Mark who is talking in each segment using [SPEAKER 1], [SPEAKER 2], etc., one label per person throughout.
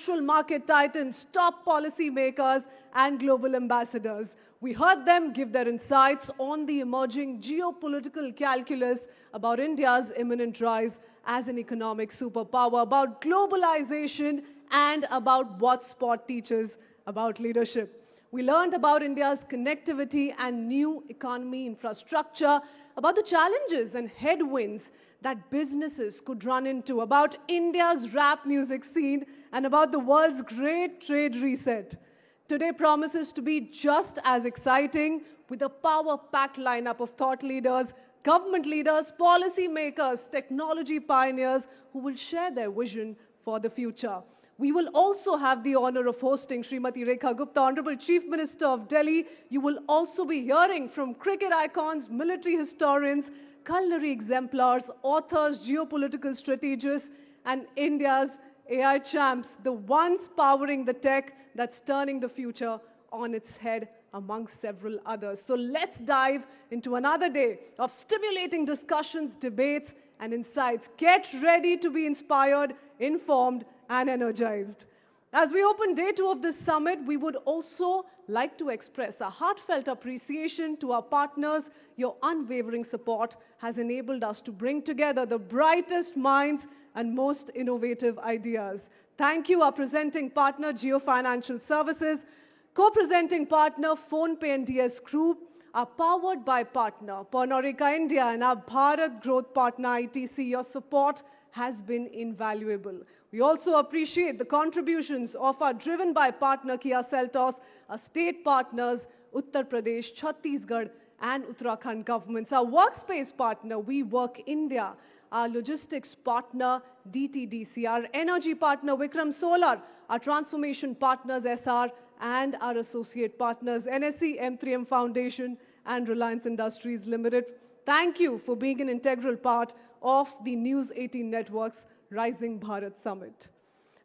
[SPEAKER 1] financial market titans, top policy makers, and global ambassadors. We heard them give their insights on the emerging geopolitical calculus about India's imminent rise as an economic superpower, about globalization, and about what sport teaches about leadership. We learned about India's connectivity and new economy infrastructure, about the challenges and headwinds that businesses could run into, about India's rap music scene, and about the world's great trade reset. Today promises to be just as exciting, with a power-packed lineup of thought leaders, government leaders, policy makers, technology pioneers who will share their vision for the future. We will also have the honor of hosting Srimati Rekha Gupta, Honorable Chief Minister of Delhi. You will also be hearing from cricket icons, military historians, culinary exemplars, authors, geopolitical strategists, and India's AI champs, the ones powering the tech that's turning the future on its head, amongst several others. So let's dive into another day of stimulating discussions, debates, and insights. Get ready to be inspired, informed, and energized. As we open day 2 of this summit, we would also like to express a heartfelt appreciation to our partners. Your unwavering support has enabled us to bring together the brightest minds and most innovative ideas. Thank you, our presenting partner, Geo Financial Services, co-presenting partner, PhonePe and DS Group, our powered by partner, Pernodica India, and our Bharat Growth partner, ITC. Your support has been invaluable. We also appreciate the contributions of our driven by partner, Kia Seltos, our state partners, Uttar Pradesh, Chhattisgarh, and Uttarakhand governments, our workspace partner, We Work India, our logistics partner, DTDC, our energy partner, Vikram Solar, our transformation partners, SR, and our associate partners, NSE, M3M Foundation, and Reliance Industries Limited. Thank you for being an integral part of the News18 Network's Rising Bharat Summit.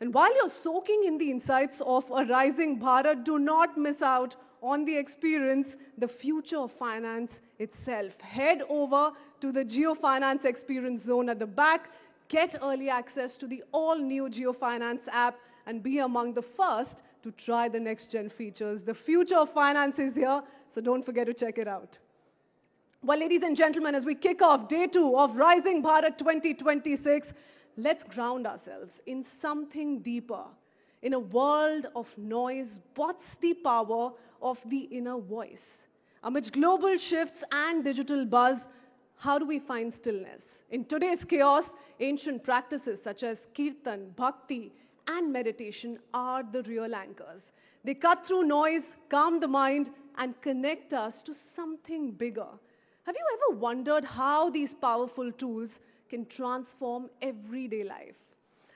[SPEAKER 1] And while you're soaking in the insights of a rising Bharat, do not miss out on the experience, the future of finance itself. Head over to the GeoFinance Experience Zone at the back, get early access to the all-new GeoFinance app, and be among the first to try the next-gen features. The future of finance is here, so don't forget to check it out. Well, ladies and gentlemen, as we kick off day 2 of Rising Bharat 2026, let's ground ourselves in something deeper. In a world of noise, what's the power of the inner voice? Amidst global shifts and digital buzz, how do we find stillness? In today's chaos, ancient practices such as Kirtan, Bhakti, and meditation are the real anchors. They cut through noise, calm the mind, and connect us to something bigger. Have you ever wondered how these powerful tools can transform everyday life?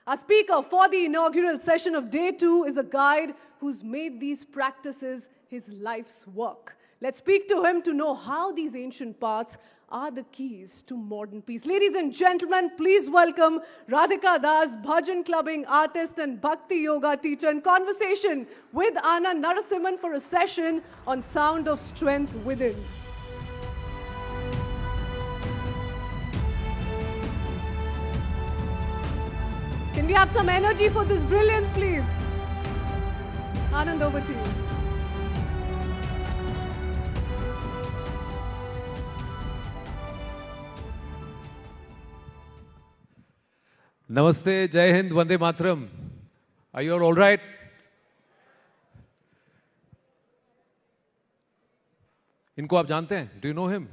[SPEAKER 1] Our speaker for the inaugural session of day 2 is a guide who's made these practices his life's work. Let's speak to him to know how these ancient paths are the keys to modern peace. Ladies and gentlemen, please welcome Radhika Das, bhajan clubbing artist and bhakti yoga teacher, in conversation with Anand Narasimhan for a session on sound of strength within. Can we have some energy for this brilliance, please? Anand, over to you.
[SPEAKER 2] Namaste, Jai Hind, Vande Mataram. Are you all right? इनको आप जानते हैं? Do you know him?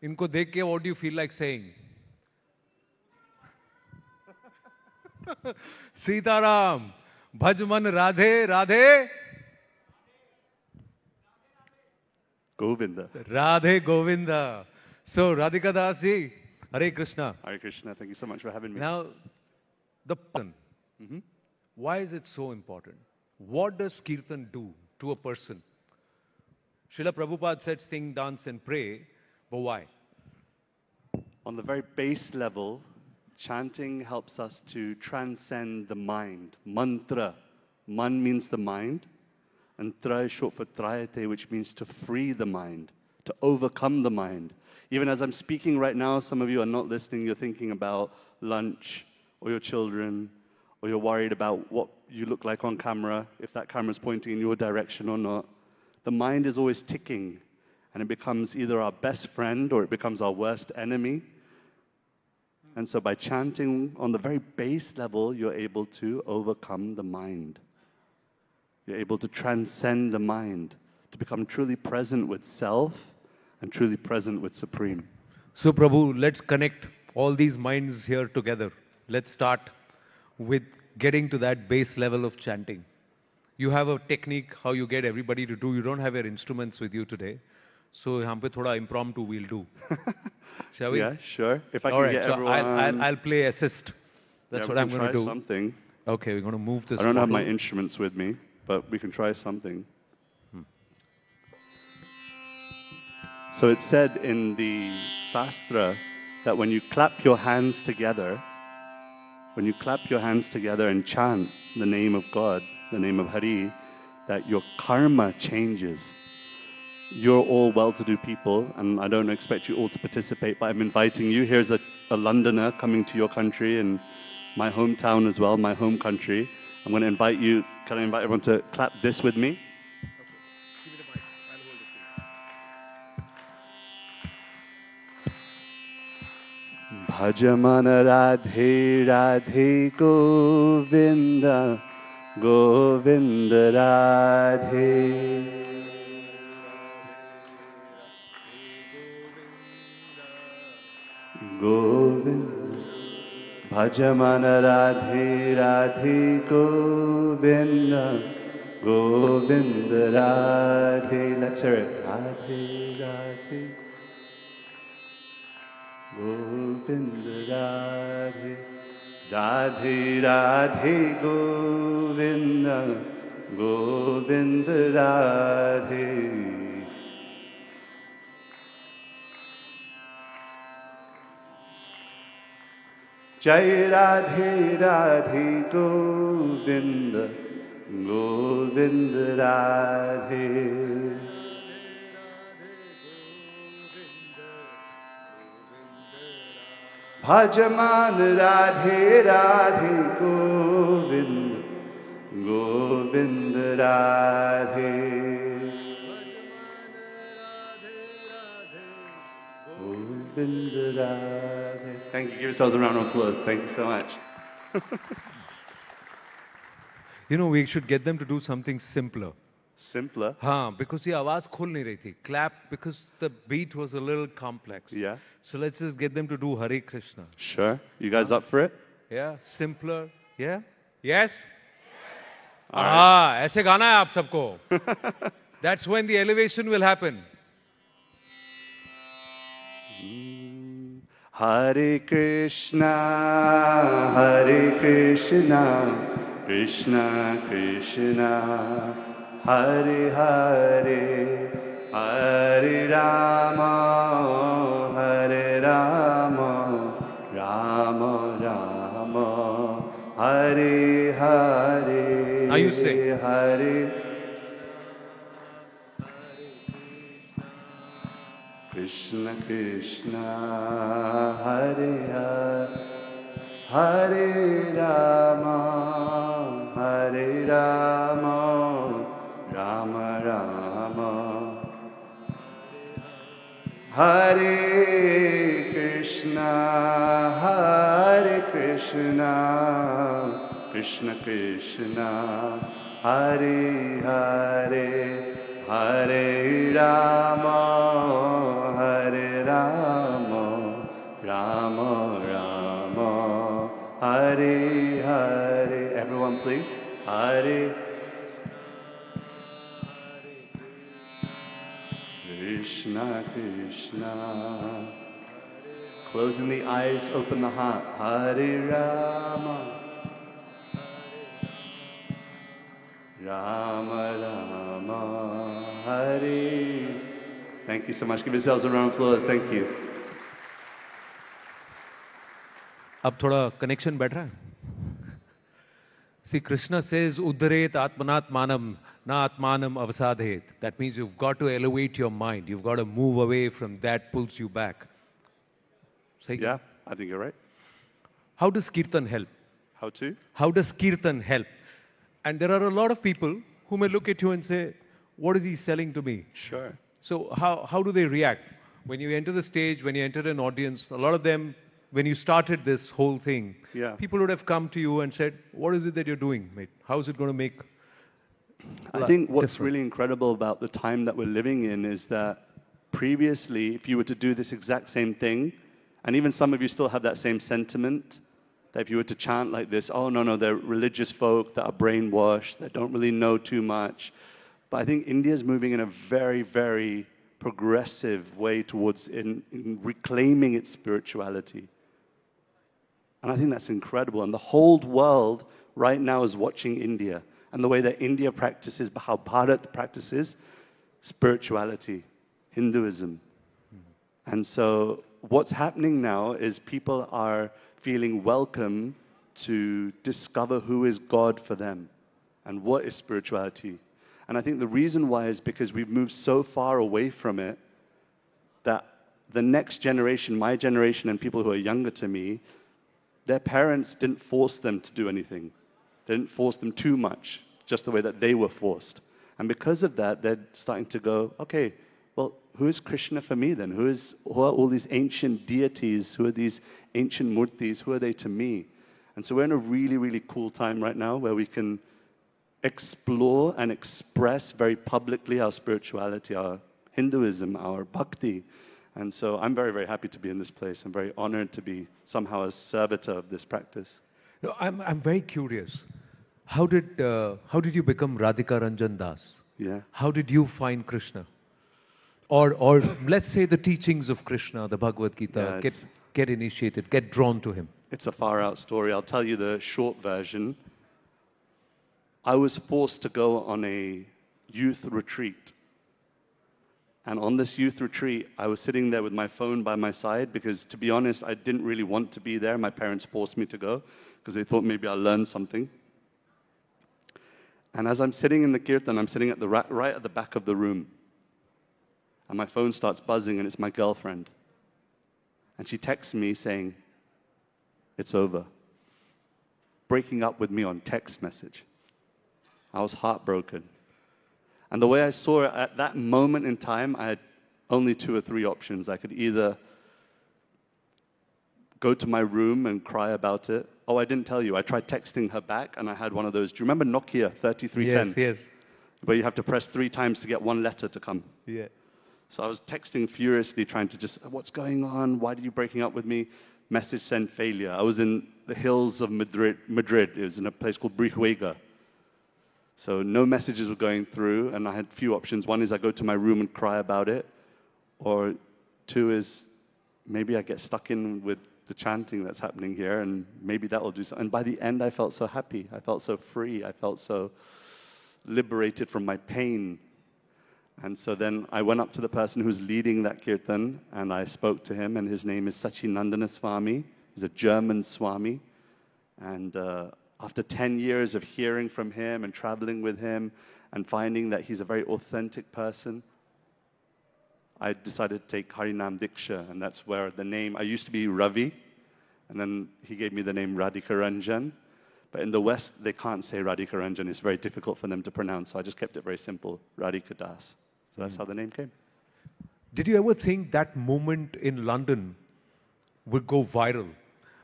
[SPEAKER 2] इनको देख के what do you feel like saying? Sitaram, भज मन Radhe Radhe
[SPEAKER 3] Govinda.
[SPEAKER 2] Radhe Govinda. So, Radhika Das ji, Hare Krishna.
[SPEAKER 3] Hare Krishna, thank you so much for having me.
[SPEAKER 2] Now, the Kirtan. Why is it so important? What does Kirtan do to a person? Srila Prabhupada said sing, dance and pray, but why?
[SPEAKER 3] On the very base level, chanting helps us to transcend the mind. Mantra. Man means the mind. And tra is short for trayate, which means to free the mind, to overcome the mind. Even as I'm speaking right now, some of you are not listening, you're thinking about lunch, or your children, or you're worried about what you look like on camera, if that camera's pointing in your direction or not. The mind is always ticking, and it becomes either our best friend or it becomes our worst enemy. And so by chanting on the very base level, you're able to overcome the mind. You're able to transcend the mind, to become truly present with self and truly present with Supreme.
[SPEAKER 2] So Prabhu, let's connect all these minds here together. Let's start with getting to that base level of chanting. You have a technique how you get everybody to do. You don't have your instruments with you today. So यहाँ पे थोड़ा impromptu we'll do. Shall we?
[SPEAKER 3] Yeah, sure. If I
[SPEAKER 2] All
[SPEAKER 3] can
[SPEAKER 2] right,
[SPEAKER 3] get
[SPEAKER 2] so
[SPEAKER 3] everyone...
[SPEAKER 2] I'll play assist. That's what I'm going to do.
[SPEAKER 3] Something.
[SPEAKER 2] Okay, we're going to move this.
[SPEAKER 3] I don't have my
[SPEAKER 2] bottle.
[SPEAKER 3] instruments with me, but we can try something. So it's said in the Shastra that when you clap your hands together, and chant the name of God, the name of Hari, that your karma changes. You're all well-to-do people, and I don't expect you all to participate, but I'm inviting you. Here's a Londoner coming to your country and my hometown as well, my home country. I'm going to invite you, can I invite everyone to clap this with me? Bhajamana Radhe Radhe Govinda Govinda Radhe Govinda Bhajamana Radhe Radhe Govinda Govinda Radhe. Let's hear it. Radhe Radhe Govinda Radhe Radhe Radhe Govinda Govinda Radhe. Jai Radhe Radhe Govinda Govinda Radhe. Bhajaman Radhe Radhe Govinda Govinda Radhe. Govinda Radhe. Thank you. Give yourselves a round of applause. Thank you so much.
[SPEAKER 2] You know, we should get them to do something simpler.
[SPEAKER 3] Simpler?
[SPEAKER 2] हाँ, because ये आवाज खुल नहीं रही थी. Clap because the beat was a little complex.
[SPEAKER 3] Yeah.
[SPEAKER 2] So let's just get them to do Hare Krishna.
[SPEAKER 3] Sure. You guys up for it?
[SPEAKER 2] Yeah, simpler. Yeah? Yes?
[SPEAKER 3] All right.
[SPEAKER 2] ऐसे गाना है आप सबको. That's when the elevation will happen.
[SPEAKER 3] Hare Krishna, Hare Krishna, Krishna Krishna, Hare Hare, Hare Rama, Hare Rama, Rama Rama, Hare Hare.
[SPEAKER 2] Now you say.
[SPEAKER 3] Hare Krishna Krishna, Hare Hare, Hare Rama, Hare Rama, Rama Rama, Hare Krishna, Hare Krishna, Krishna Krishna, Hare Hare, Hare Rama, Hare Rama, Rama Rama, Hare Hare. Everyone please. Hare Krishna Krishna. Closing the eyes, open the heart. Hare Rama, Rama Rama, Hare. Thank you so much. Give yourselves a round of applause. Thank you.
[SPEAKER 2] अब थोड़ा connection बैठ रहा है. See, Krishna says, Uddaret Atmanat Manam, Na Atmanam Avasadhet. That means you've got to elevate your mind. You've got to move away from that pulls you back. Say
[SPEAKER 3] Yeah, I think you're right.
[SPEAKER 2] How does Kirtan help?
[SPEAKER 3] How to?
[SPEAKER 2] How does Kirtan help? And there are a lot of people who may look at you and say, what is he selling to me?
[SPEAKER 3] Sure.
[SPEAKER 2] So how do they react? When you enter the stage, when you enter an audience, a lot of them, when you started this whole thing,
[SPEAKER 3] Yeah.
[SPEAKER 2] people would have come to you and said, what is it that you're doing, mate? How is it going to make
[SPEAKER 3] I think what's
[SPEAKER 2] different?
[SPEAKER 3] really incredible about the time that we're living in is that previously, if you were to do this exact same thing, and even some of you still have that same sentiment, that if you were to chant like this, oh, no, they're religious folk that are brainwashed, that don't really know too much. But I think India is moving in a very, very progressive way towards in reclaiming its spirituality. And I think that's incredible. And the whole world right now is watching India and the way that India practices, how Bharat practices spirituality, Hinduism. And so what's happening now is people are feeling welcome to discover who is God for them and what is spirituality. And I think the reason why is because we've moved so far away from it that the next generation, my generation and people who are younger to me, their parents didn't force them to do anything. They didn't force them too much, just the way that they were forced. And because of that, they're starting to go, okay, well, who is Krishna for me then? Who are all these ancient deities? Who are these ancient murtis? Who are they to me? And so we're in a really, really cool time right now where we can explore and express very publicly our spirituality, our Hinduism, our bhakti. And so I'm very, very happy to be in this place. I'm very honored to be somehow a servitor of this practice.
[SPEAKER 2] No, I'm very curious. How did you become Radhika Ranjan Das?
[SPEAKER 3] Yeah.
[SPEAKER 2] How did you find Krishna? Or let's say the teachings of Krishna, the Bhagavad Gita,
[SPEAKER 3] Yeah,
[SPEAKER 2] get initiated, get drawn to him.
[SPEAKER 3] It's a far out story. I'll tell you the short version. I was forced to go on a youth retreat. And on this youth retreat, I was sitting there with my phone by my side because, to be honest, I didn't really want to be there. My parents forced me to go because they thought maybe I'll learn something. And as I'm sitting in the kirtan, I'm sitting at the right at the back of the room. And my phone starts buzzing, and it's my girlfriend. And she texts me saying, it's over. Breaking up with me on text message. I was heartbroken. And the way I saw it at that moment in time, I had only 2 or 3 options. I could either go to my room and cry about it. Oh, I didn't tell you. I tried texting her back, and I had one of those. Do you remember Nokia 3310?
[SPEAKER 2] Yes.
[SPEAKER 3] Where you have to press 3 times to get one letter to come.
[SPEAKER 2] Yeah.
[SPEAKER 3] So I was texting furiously, trying to just, what's going on? Why are you breaking up with me? Message send failure. I was in the hills of Madrid. It was in a place called Brihuega. So no messages were going through, and I had a few options. One is I go to my room and cry about it. Or 2 is maybe I get stuck in with the chanting that's happening here, and maybe that will do something. And by the end, I felt so happy. I felt so free. I felt so liberated from my pain. And so then I went up to the person who's leading that kirtan, and I spoke to him, and his name is Sachinandana Swami. He's a German Swami. And after 10 years of hearing from him and traveling with him and finding that he's a very authentic person, I decided to take Harinam Diksha, and that's where the name, I used to be Ravi, and then he gave me the name Radhika Ranjan. But in the West, they can't say Radhika Ranjan. It's very difficult for them to pronounce, so I just kept it very simple, Radhika Das. So that's how the name came.
[SPEAKER 2] Did you ever think that moment in London would go viral?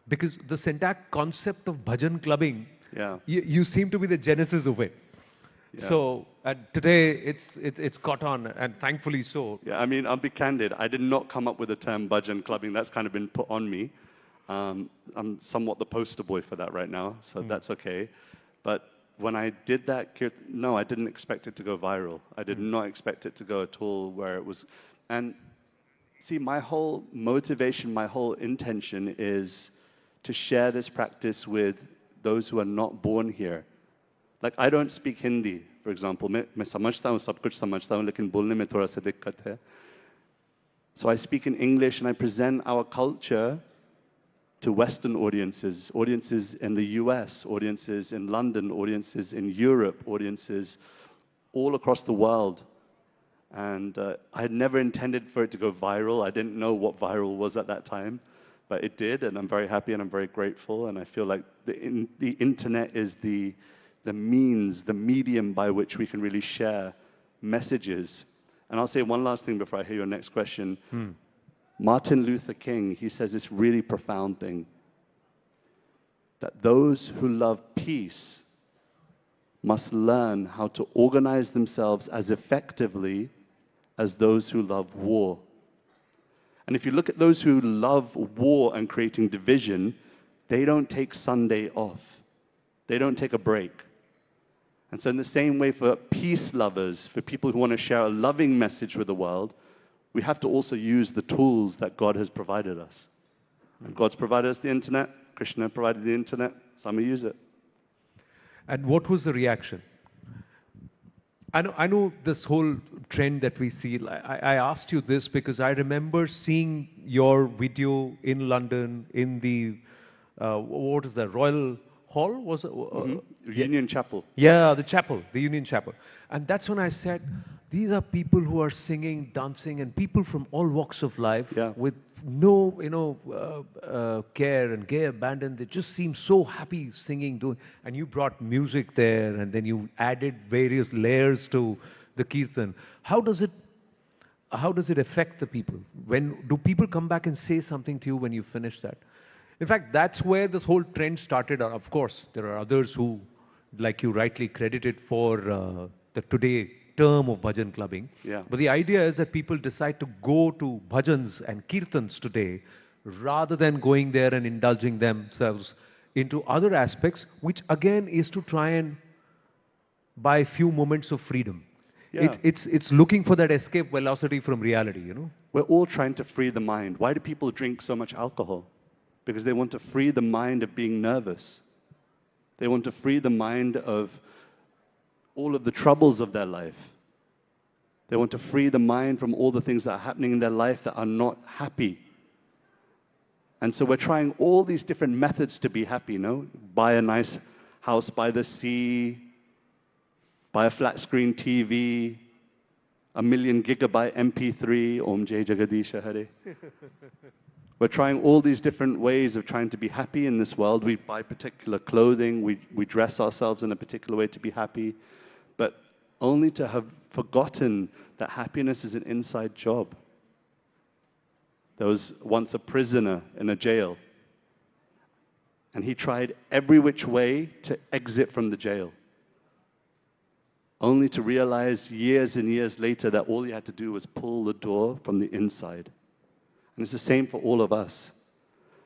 [SPEAKER 2] Because the entire concept of bhajan clubbing,
[SPEAKER 3] Yeah.
[SPEAKER 2] you seem to be the genesis of it.
[SPEAKER 3] Yeah.
[SPEAKER 2] So today it's caught on, and thankfully so.
[SPEAKER 3] Yeah, I mean, I'll be candid. I did not come up with the term bhajan clubbing. That's kind of been put on me. I'm somewhat the poster boy for that right now, so that's okay. But when I did that, no, I didn't expect it to go viral. I did not expect it to go at all where it was. And see, my whole motivation, my whole intention is to share this practice with those who are not born here. Like, I don't speak Hindi, for example. मैं समझता हूँ, सब कुछ समझता हूँ, लेकिन बोलने में थोड़ा सा दिक्कत है. So I speak in English and I present our culture to Western audiences, audiences in the US, audiences in London, audiences in Europe, audiences all across the world. And I had never intended for it to go viral. I didn't know what viral was at that time, but it did, and I'm very happy and I'm very grateful. And I feel like the internet is the means, the medium by which we can really share messages. And I'll say one last thing before I hear your next question. Martin Luther King, he says this really profound thing, that those who love peace must learn how to organize themselves as effectively as those who love war. And if you look at those who love war and creating division, they don't take Sunday off. They don't take a break. And so in the same way for peace lovers, for people who want to share a loving message with the world, we have to also use the tools that God has provided us. And God's provided us the internet. Krishna provided the internet. Some use it.
[SPEAKER 2] And what was the reaction? I know this whole trend that we see. I asked you this because I remember seeing your video in London in the, what is that, Royal Hall? Was it?
[SPEAKER 3] Union Chapel.
[SPEAKER 2] Yeah, the chapel, the Union Chapel. And that's when I said, these are people who are singing, dancing, and people from all walks of life with no, care and gay abandon. They just seem so happy singing, doing. And you brought music there, and then you added various layers to the Kirtan. How does it affect the people? Do people come back and say something to you when you finish that? In fact, that's where this whole trend started. Of course, there are others who, like you rightly credited for the today term of bhajan clubbing.
[SPEAKER 3] Yeah.
[SPEAKER 2] But the idea is that people decide to go to bhajans and kirtans today rather than going there and indulging themselves into other aspects, which again is to try and buy a few moments of freedom.
[SPEAKER 3] Yeah.
[SPEAKER 2] It's looking for that escape velocity from reality, you know.
[SPEAKER 3] We're all trying to free the mind. Why do people drink so much alcohol? Because they want to free the mind of being nervous. They want to free the mind of all of the troubles of their life. They want to free the mind from all the things that are happening in their life that are not happy. And so we're trying all these different methods to be happy, you know? Buy a nice house by the sea, buy a flat screen TV, 1 million gigabyte MP3, Om Jai Jagadisha Hare. We're trying all these different ways of trying to be happy in this world. We buy particular clothing, we dress ourselves in a particular way to be happy, but only to have forgotten that happiness is an inside job. There was once a prisoner in a jail, and he tried every which way to exit from the jail, only to realize years and years later that all he had to do was pull the door from the inside. And it's the same for all of us.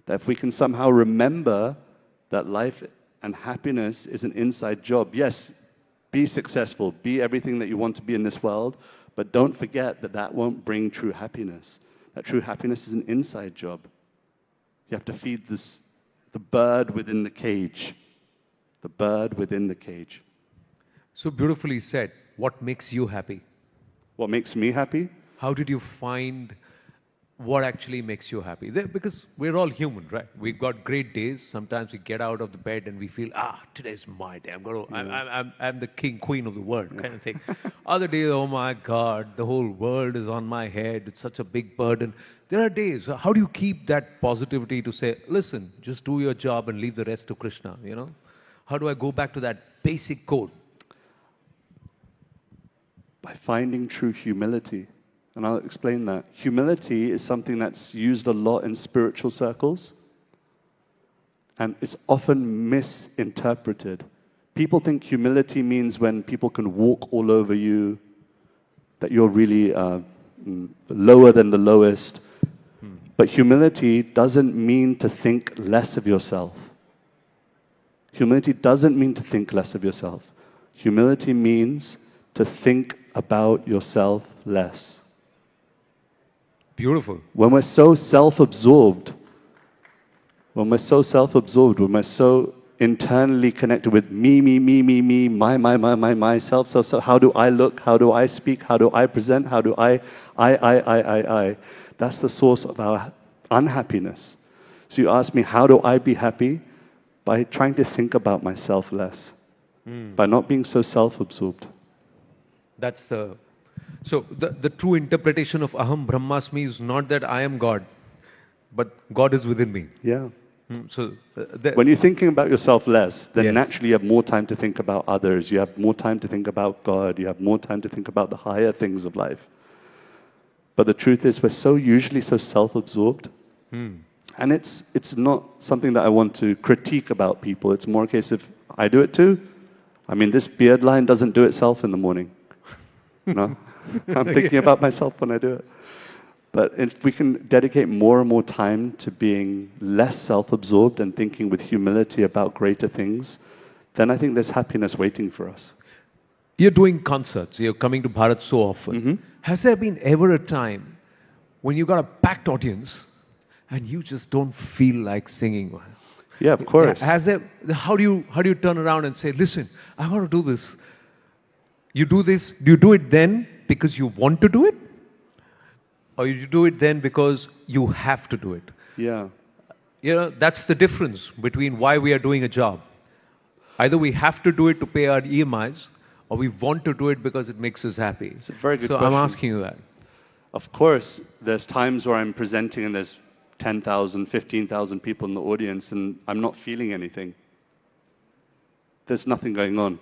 [SPEAKER 3] That if we can somehow remember that life and happiness is an inside job. Yes, be successful, be everything that you want to be in this world, but don't forget that that won't bring true happiness. That true happiness is an inside job. You have to feed the bird within the cage. The bird within the cage.
[SPEAKER 2] So beautifully said. What makes you happy?
[SPEAKER 3] What makes me happy?
[SPEAKER 2] How did you find what actually makes you happy? Because we're all human, right? We've got great days. Sometimes we get out of the bed and we feel, today's my day. I'm the king, queen of the world, kind of thing. Other days, oh my God, the whole world is on my head. It's such a big burden. There are days. How do you keep that positivity to say, listen, just do your job and leave the rest to Krishna, you know? How do I go back to that basic code?
[SPEAKER 3] By finding true humility. And I'll explain that. Humility is something that's used a lot in spiritual circles, and it's often misinterpreted. People think humility means when people can walk all over you, that you're really lower than the lowest. But humility doesn't mean to think less of yourself. Humility doesn't mean to think less of yourself. Humility means to think about yourself less.
[SPEAKER 2] Beautiful.
[SPEAKER 3] When we're so self-absorbed, when we're so internally connected with me, my, self, how do I look, how do I speak, how do I present, how do I, that's the source of our unhappiness. So you ask me, how do I be happy? By trying to think about myself less, by not being so self-absorbed.
[SPEAKER 2] That's so the true interpretation of Aham Brahmasmi is not that I am God, but God is within me.
[SPEAKER 3] Yeah.
[SPEAKER 2] So
[SPEAKER 3] When you're thinking about yourself less, then
[SPEAKER 2] Yes.
[SPEAKER 3] naturally you have more time to think about others. You have more time to think about God. You have more time to think about the higher things of life. But the truth is, we're usually so self-absorbed. And it's not something that I want to critique about people. It's more a case of, I do it too. I mean, this beard line doesn't do itself in the morning. No? I'm thinking about myself when I do it. But if we can dedicate more and more time to being less self-absorbed and thinking with humility about greater things, then I think there's happiness waiting for us.
[SPEAKER 2] you're doing concerts, you're coming to Bharat so often. Has there been ever a time when you got a packed audience and you just don't feel like singing?
[SPEAKER 3] Yeah, of course.
[SPEAKER 2] Has there, how do you turn around and say, listen, I want to do this? You do this, do you do it then because you want to do it? Or you do it then because you have to do it?
[SPEAKER 3] Yeah.
[SPEAKER 2] You know, that's the difference between why we are doing a job. Either we have to do it to pay our EMIs, or we want to do it because it makes us happy.
[SPEAKER 3] It's a very good
[SPEAKER 2] so
[SPEAKER 3] question.
[SPEAKER 2] I'm asking you that.
[SPEAKER 3] Of course, there's times where I'm presenting and there's 10,000, 15,000 people in the audience and I'm not feeling anything. There's nothing going on.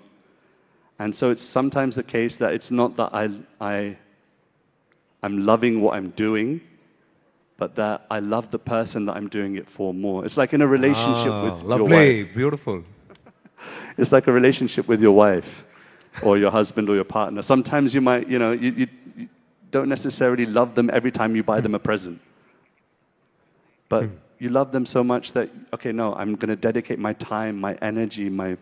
[SPEAKER 3] And so it's sometimes the case that it's not that I'm loving what I'm doing, but that I love the person that I'm doing it for more. It's like in a relationship with your wife.
[SPEAKER 2] Lovely, beautiful.
[SPEAKER 3] It's like a relationship with your wife or your husband or your partner. Sometimes you might, you don't necessarily love them every time you buy them a present. But you love them so much that, okay, no, I'm going to dedicate my time, my energy, my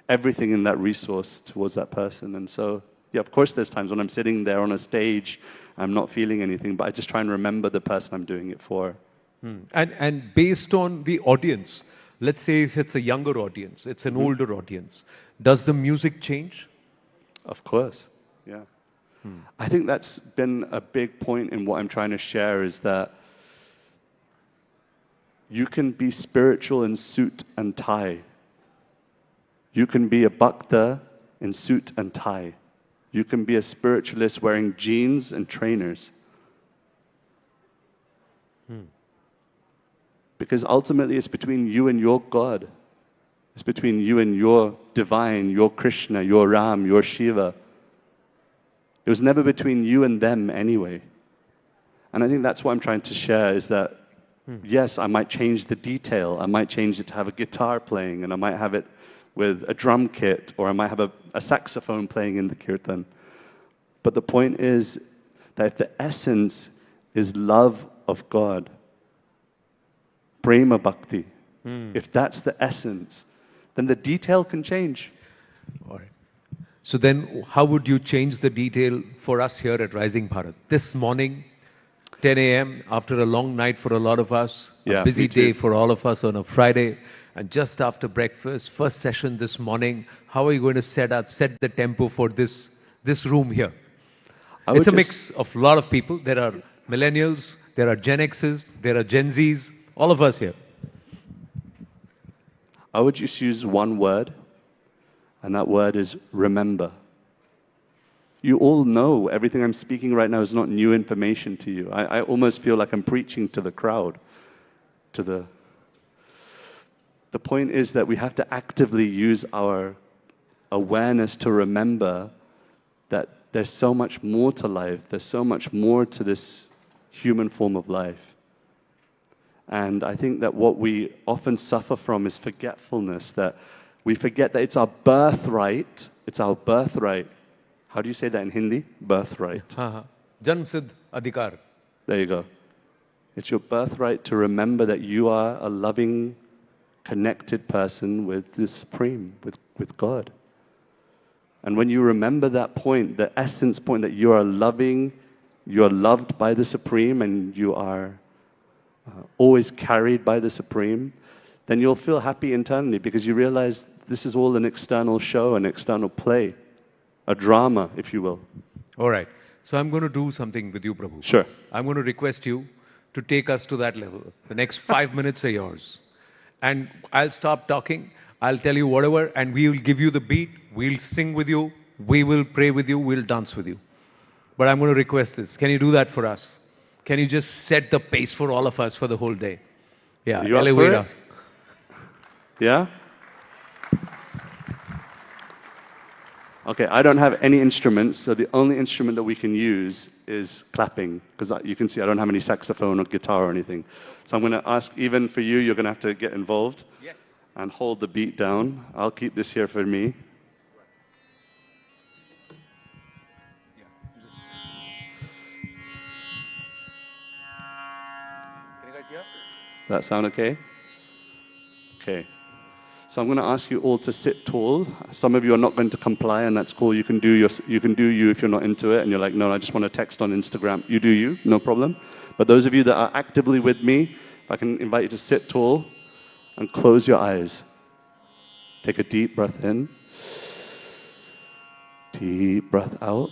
[SPEAKER 3] everything in that resource towards that person. And so, yeah, of course there's times when I'm sitting there on a stage, I'm not feeling anything, but I just try and remember the person I'm doing it for.
[SPEAKER 2] And based on the audience, let's say if it's a younger audience, it's an older audience, does the music change?
[SPEAKER 3] Of course, yeah. I think that's been a big point in what I'm trying to share is that you can be spiritual in suit and tie. You can be a bhakta in suit and tie. You can be a spiritualist wearing jeans and trainers. Because ultimately it's between you and your God. It's between you and your divine, your Krishna, your Ram, your Shiva. It was never between you and them anyway. And I think that's what I'm trying to share is that, yes, I might change the detail. I might change it to have a guitar playing, and I might have it with a drum kit, or I might have a saxophone playing in the kirtan. But the point is that if the essence is love of God, prema bhakti, if that's the essence, then the detail can change.
[SPEAKER 2] All right. So then how would you change the detail for us here at Rising Bharat? This morning, 10 a.m., after a long night for a lot of us,
[SPEAKER 3] Yeah,
[SPEAKER 2] a busy
[SPEAKER 3] me too.
[SPEAKER 2] day for all of us on a Friday, and just after breakfast, first session this morning, how are you going to set the tempo for this room here? It's a mix of a lot of people. There are millennials, there are Gen Xs, there are Gen Zs, all of us here.
[SPEAKER 3] I would just use one word, and that word is remember. You all know everything I'm speaking right now is not new information to you. I almost feel like I'm preaching to the crowd. The point is that we have to actively use our awareness to remember that there's so much more to life. There's so much more to this human form of life. And I think that what we often suffer from is forgetfulness, that we forget that it's our birthright. It's our birthright. How do you say that in Hindi? Birthright.
[SPEAKER 2] Janm Siddh Adhikar.
[SPEAKER 3] There you go. It's your birthright to remember that you are a loving, connected person with the Supreme, with God. And when you remember that point, the essence point that you are loving, you are loved by the Supreme, and you are always carried by the Supreme, then you'll feel happy internally because you realize this is all an external show, an external play, a drama, if you will.
[SPEAKER 2] All right. So I'm going to do something with you, Prabhu.
[SPEAKER 3] Sure.
[SPEAKER 2] I'm going to request you to take us to that level. The next 5 minutes are yours. And I'll stop talking. I'll tell you whatever, and we will give you the beat. We'll sing with you. We will pray with you. We'll dance with you. But I'm going to request this. Can you do that for us? Can you just set the pace for all of us for the whole day? Yeah,
[SPEAKER 3] You up for
[SPEAKER 2] elevate
[SPEAKER 3] it?
[SPEAKER 2] us.
[SPEAKER 3] Yeah? Okay, I don't have any instruments, so the only instrument that we can use is clapping, because you can see I don't have any saxophone or guitar or anything. So I'm going to ask, even for you, you're going to have to get involved and hold the beat down. I'll keep this here for me. Does that sound okay? Okay. So I'm going to ask you all to sit tall. Some of you are not going to comply, and that's cool. You can do you if you're not into it, and you're like, no, I just want to text on Instagram. You do you, no problem. But those of you that are actively with me, if I can invite you to sit tall and close your eyes. Take a deep breath in. Deep breath out.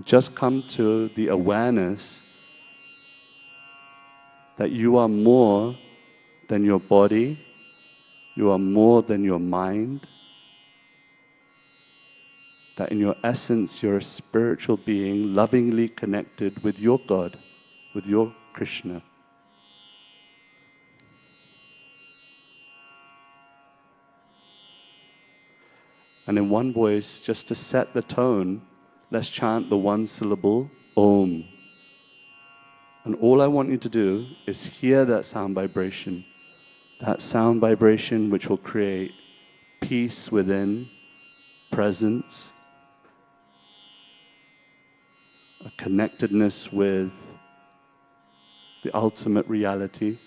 [SPEAKER 3] Just come to the awareness that you are more than your body, you are more than your mind, that in your essence you're a spiritual being lovingly connected with your God, with your Krishna. And in one voice, just to set the tone, let's chant the one syllable, Om. And all I want you to do is hear that sound vibration which will create peace within, presence, a connectedness with the ultimate reality.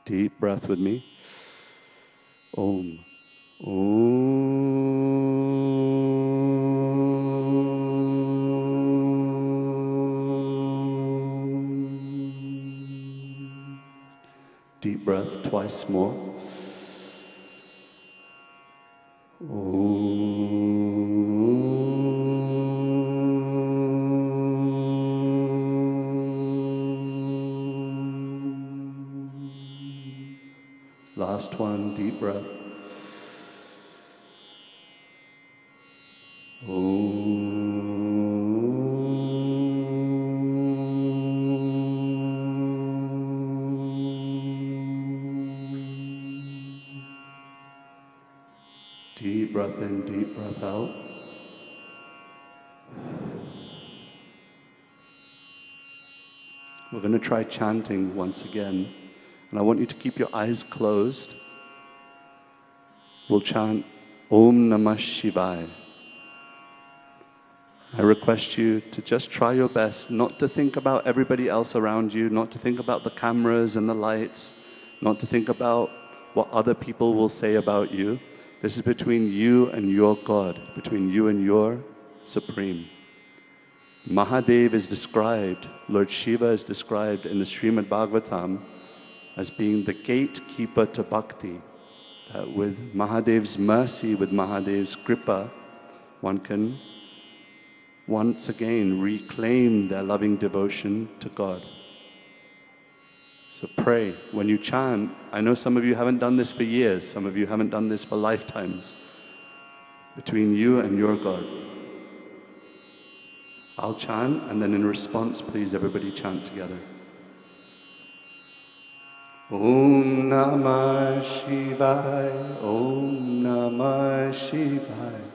[SPEAKER 3] Deep breath with me. Om. Om. Deep breath twice more. Last one, deep breath. Deep breath in, deep breath out. We're going to try chanting once again. And I want you to keep your eyes closed. We'll chant Om Namah Shivaya. I request you to just try your best not to think about everybody else around you, not to think about the cameras and the lights, not to think about what other people will say about you. This is between you and your God, between you and your Supreme. Mahadev is described, Lord Shiva is described in the Srimad Bhagavatam as being the gatekeeper to bhakti. That with Mahadev's mercy, with Mahadev's kripa, one can once again reclaim their loving devotion to God. So pray. When you chant, I know some of you haven't done this for years, some of you haven't done this for lifetimes. Between you and your God. I'll chant, and then in response, please everybody chant together. Om Namah Shivaya, Om Namah Shivaya.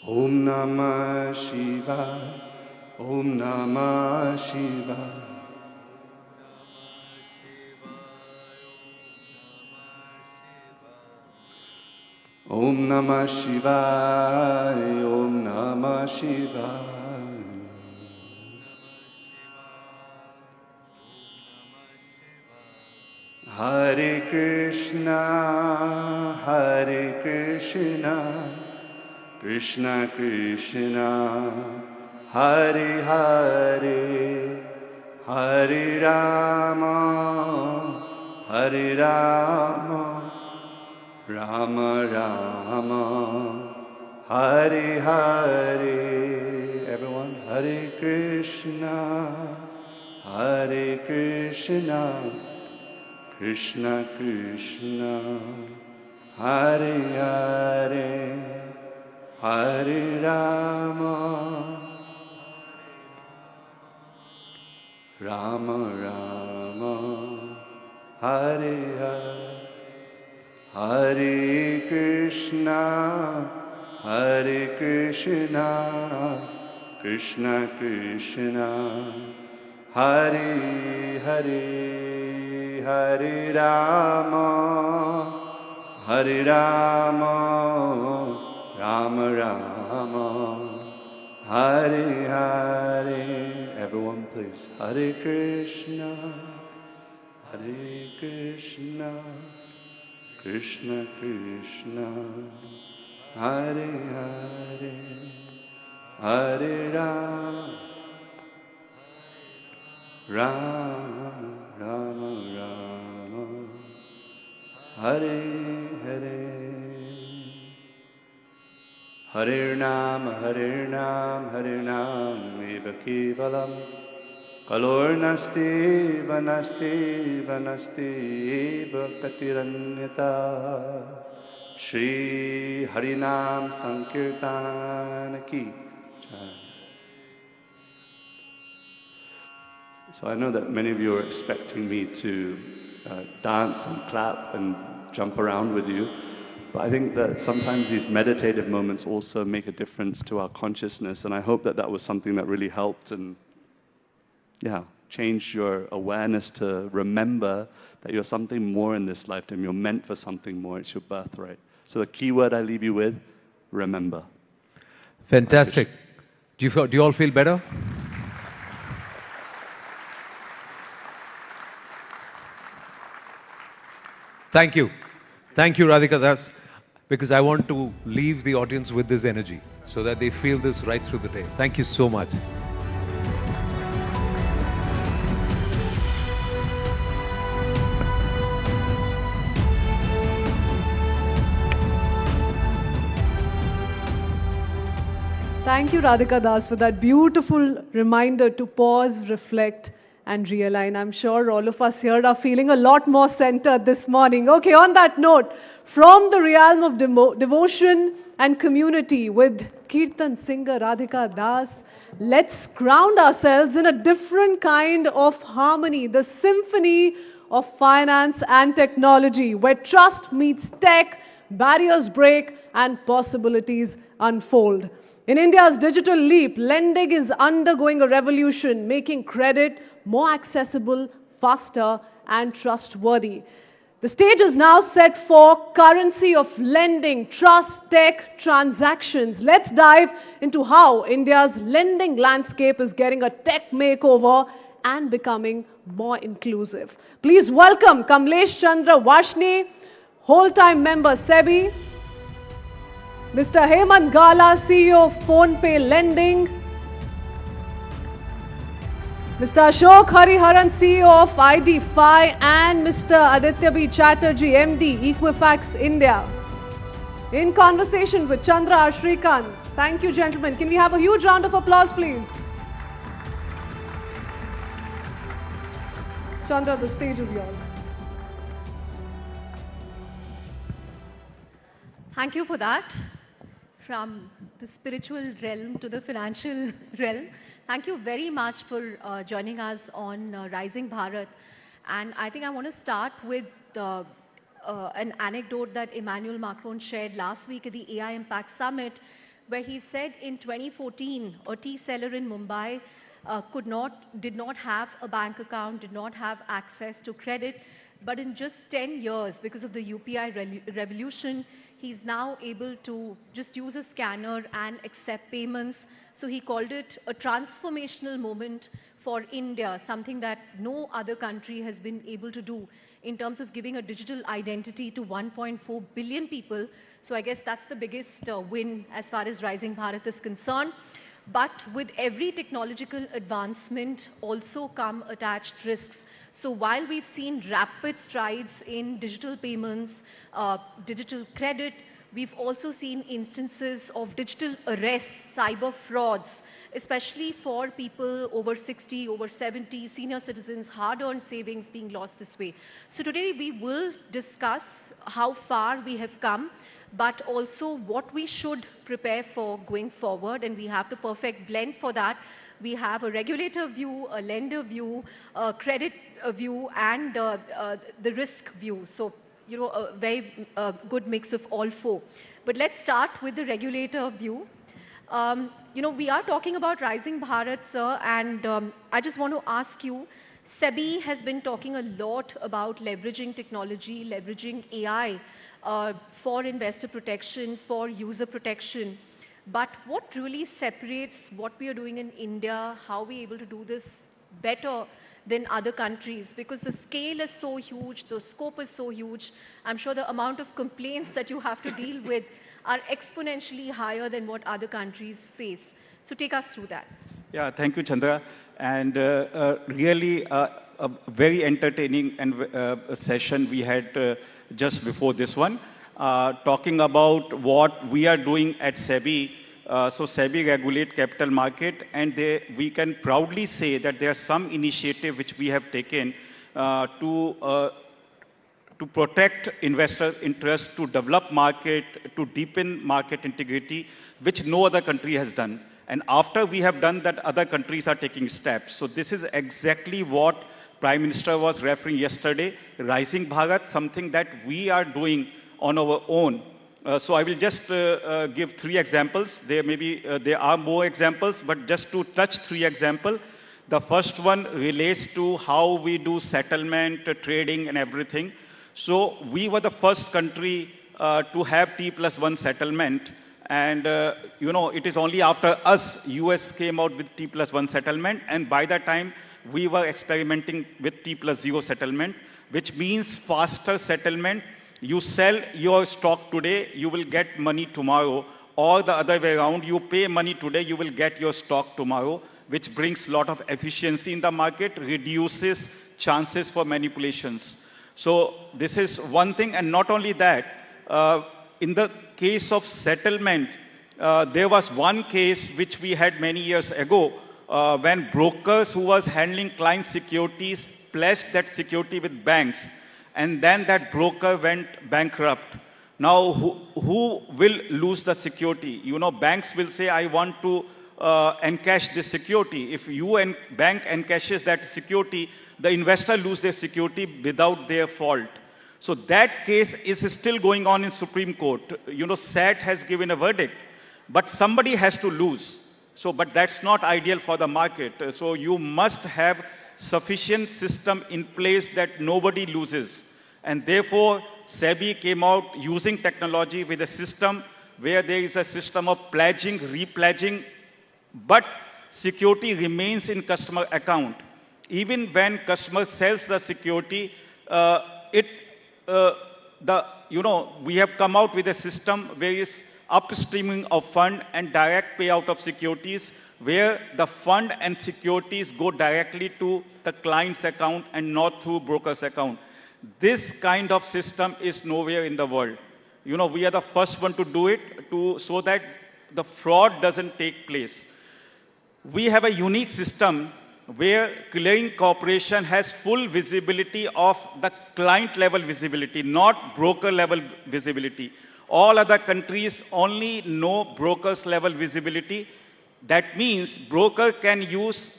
[SPEAKER 3] Om Namah Shivaya, Om Namah Shivaya. Om Namah Shivaya, Om Namah Shivaya. Hare Krishna, Hare Krishna, Krishna Krishna, Hare Hare, Hare Rama, Hare Rama, Rama Rama, Hare Hare. Everyone, Hare Krishna, Hare Krishna, Krishna Krishna, Hare Hare, Hare Rama, Rama Rama, Hare Hare, Hare Krishna, Hare Krishna, Krishna Krishna, Hare Hare, Hare Rama, Hare Rama, Rama Rama, Hare Hare. Everyone please. Hare Krishna, Hare Krishna, Krishna Krishna, Hare Hare, Hare Rama, Rama Rama Rama, Hare Hare. Hare Nam, Hare Nam, Hare Nam, Eva Kevalam, Kalornasti, Vanasti, Vanasti, Eva Katiranyata, Shri Harinam Sankirtan Ki Jai. So I know that many of you are expecting me to dance and clap and jump around with you. But I think that sometimes these meditative moments also make a difference to our consciousness, and I hope that that was something that really helped and, yeah, changed your awareness to remember that you're something more in this lifetime. You're meant for something more. It's your birthright. So the key word I leave you with, remember.
[SPEAKER 2] Fantastic. Do you all feel better? Thank you. Thank you, Radhika Das, because I want to leave the audience with this energy so that they feel this right through the day. Thank you so much.
[SPEAKER 1] Thank you, Radhika Das, for that beautiful reminder to pause, reflect, and realign. I'm sure all of us here are feeling a lot more centered this morning. Okay, on that note, from the realm of devotion and community with Kirtan singer Radhika Das, let's ground ourselves in a different kind of harmony, the symphony of finance and technology, where trust meets tech, barriers break, and possibilities unfold. In India's digital leap, lending is undergoing a revolution, making credit more accessible, faster, and trustworthy. The stage is now set for currency of lending, trust, tech, transactions. Let's dive into how India's lending landscape is getting a tech makeover and becoming more inclusive. Please welcome Kamlesh Chandra Vashni, whole-time member SEBI, Mr. Hemant Gala, CEO of PhonePe Lending, Mr. Ashok Hariharan, CEO of ID5, and Mr. Aditya B. Chatterjee, MD, Equifax India. In conversation with Chandra Shrikant. Thank you, gentlemen. Can we have a huge round of applause, please? Chandra, the stage is yours.
[SPEAKER 4] Thank you for that. From the spiritual realm to the financial realm. Thank you very much for joining us on Rising Bharat. And I think I want to start with an anecdote that Emmanuel Macron shared last week at the AI Impact Summit, where he said in 2014, a tea seller in Mumbai did not have a bank account, did not have access to credit. But in just 10 years, because of the UPI revolution, he's now able to just use a scanner and accept payments. So he called it a transformational moment for India, something that no other country has been able to do in terms of giving a digital identity to 1.4 billion people. So I guess that's the biggest win as far as Rising Bharat is concerned. But with every technological advancement also come attached risks. So while we've seen rapid strides in digital payments, digital credit, we've also seen instances of digital arrests, cyber frauds, especially for people over 60, over 70, senior citizens, hard-earned savings being lost this way. So today we will discuss how far we have come, but also what we should prepare for going forward, and we have the perfect blend for that. We have a regulator view, a lender view, a credit view, and the risk view. So, you know, a very good mix of all four. But let's start with the regulator view. You know, we are talking about Rising Bharat, sir, and I just want to ask you, SEBI has been talking a lot about leveraging technology, leveraging AI for investor protection, for user protection. But what really separates what we are doing in India, how we are able to do this better than other countries? Because the scale is so huge, the scope is so huge. I'm sure the amount of complaints that you have to deal with are exponentially higher than what other countries face. So take us through that.
[SPEAKER 5] Yeah, thank you, Chandra. And really a very entertaining session we had just before this one, talking about what we are doing at SEBI. So SEBI regulate capital market, and we can proudly say that there are some initiative which we have taken to protect investor interest, to develop market, to deepen market integrity, which no other country has done. And after we have done that, other countries are taking steps. So this is exactly what Prime Minister was referring yesterday, Rising Bharat, something that we are doing on our own. So I will just give 3 examples. There are more examples, but just to touch 3 examples. The first one relates to how we do settlement, trading, and everything. So we were the first country to have T+1 settlement. And, you know, it is only after us, US came out with T+1 settlement. And by that time, we were experimenting with T+0 settlement, which means faster settlement. You sell your stock today, you will get money tomorrow. Or the other way around, you pay money today, you will get your stock tomorrow, which brings a lot of efficiency in the market, reduces chances for manipulations. So this is one thing. And not only that, in the case of settlement, there was one case which we had many years ago when brokers who was handling client securities pledged that security with banks, and then that broker went bankrupt. Now, who will lose the security? You know, banks will say, I want to encash this security. If you and bank encashes that security, the investor lose their security without their fault. So that case is still going on in Supreme Court. You know, SAT has given a verdict, but somebody has to lose. So, but that's not ideal for the market. So you must have sufficient system in place that nobody loses. And therefore, SEBI came out using technology with a system where there is a system of pledging, repledging, but security remains in customer account. Even when customer sells the security, we have come out with a system where is upstreaming of fund and direct payout of securities, where the fund and securities go directly to the client's account and not through broker's account. This kind of system is nowhere in the world. You know, we are the first one to do it so that the fraud doesn't take place. We have a unique system where clearing corporation has full visibility of the client level visibility, not broker level visibility. All other countries only know brokers level visibility. That means broker can use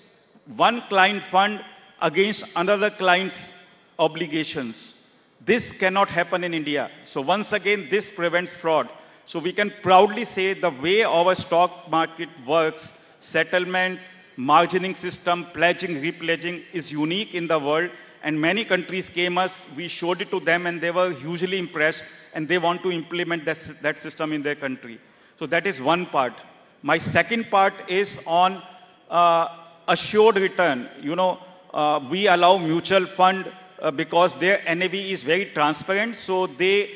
[SPEAKER 5] one client fund against another client's obligations. This cannot happen in India. So once again, this prevents fraud. So we can proudly say the way our stock market works, settlement, margining system, pledging, repledging is unique in the world, and many countries came us, we showed it to them, and they were hugely impressed, and they want to implement that system in their country. So that is one part. My second part is on assured return. You know, we allow mutual fund because their NAV is very transparent, so they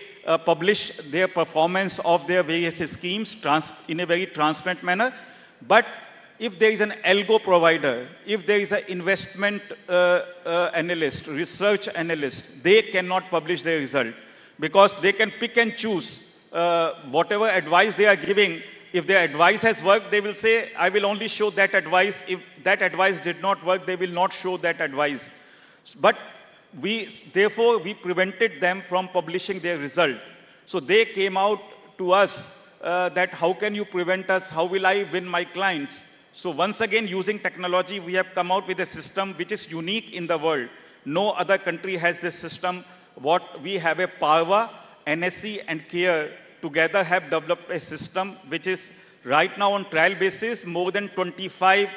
[SPEAKER 5] publish their performance of their various schemes in a very transparent manner. But if there is an algo provider, if there is an investment analyst, research analyst, they cannot publish their result because they can pick and choose whatever advice they are giving. If their advice has worked, they will say, I will only show that advice. If that advice did not work, they will not show that advice. But therefore, we prevented them from publishing their result. So they came out to us that how can you prevent us? How will I win my clients? So once again, using technology, we have come out with a system which is unique in the world. No other country has this system. What we have a Parva, NSE and CARE together have developed a system which is right now on trial basis. More than 25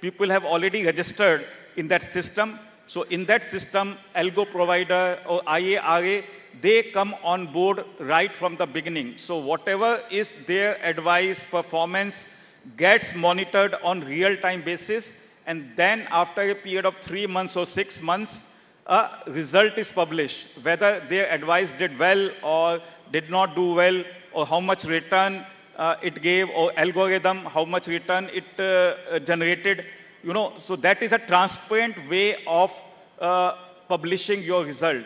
[SPEAKER 5] people have already registered in that system. So in that system, algo provider or IARA, they come on board right from the beginning. So whatever is their advice, performance gets monitored on real-time basis. And then after a period of 3 months or 6 months, a result is published, whether their advice did well or did not do well, or how much return it gave, or algorithm, how much return it generated. So that is a transparent way of publishing your result.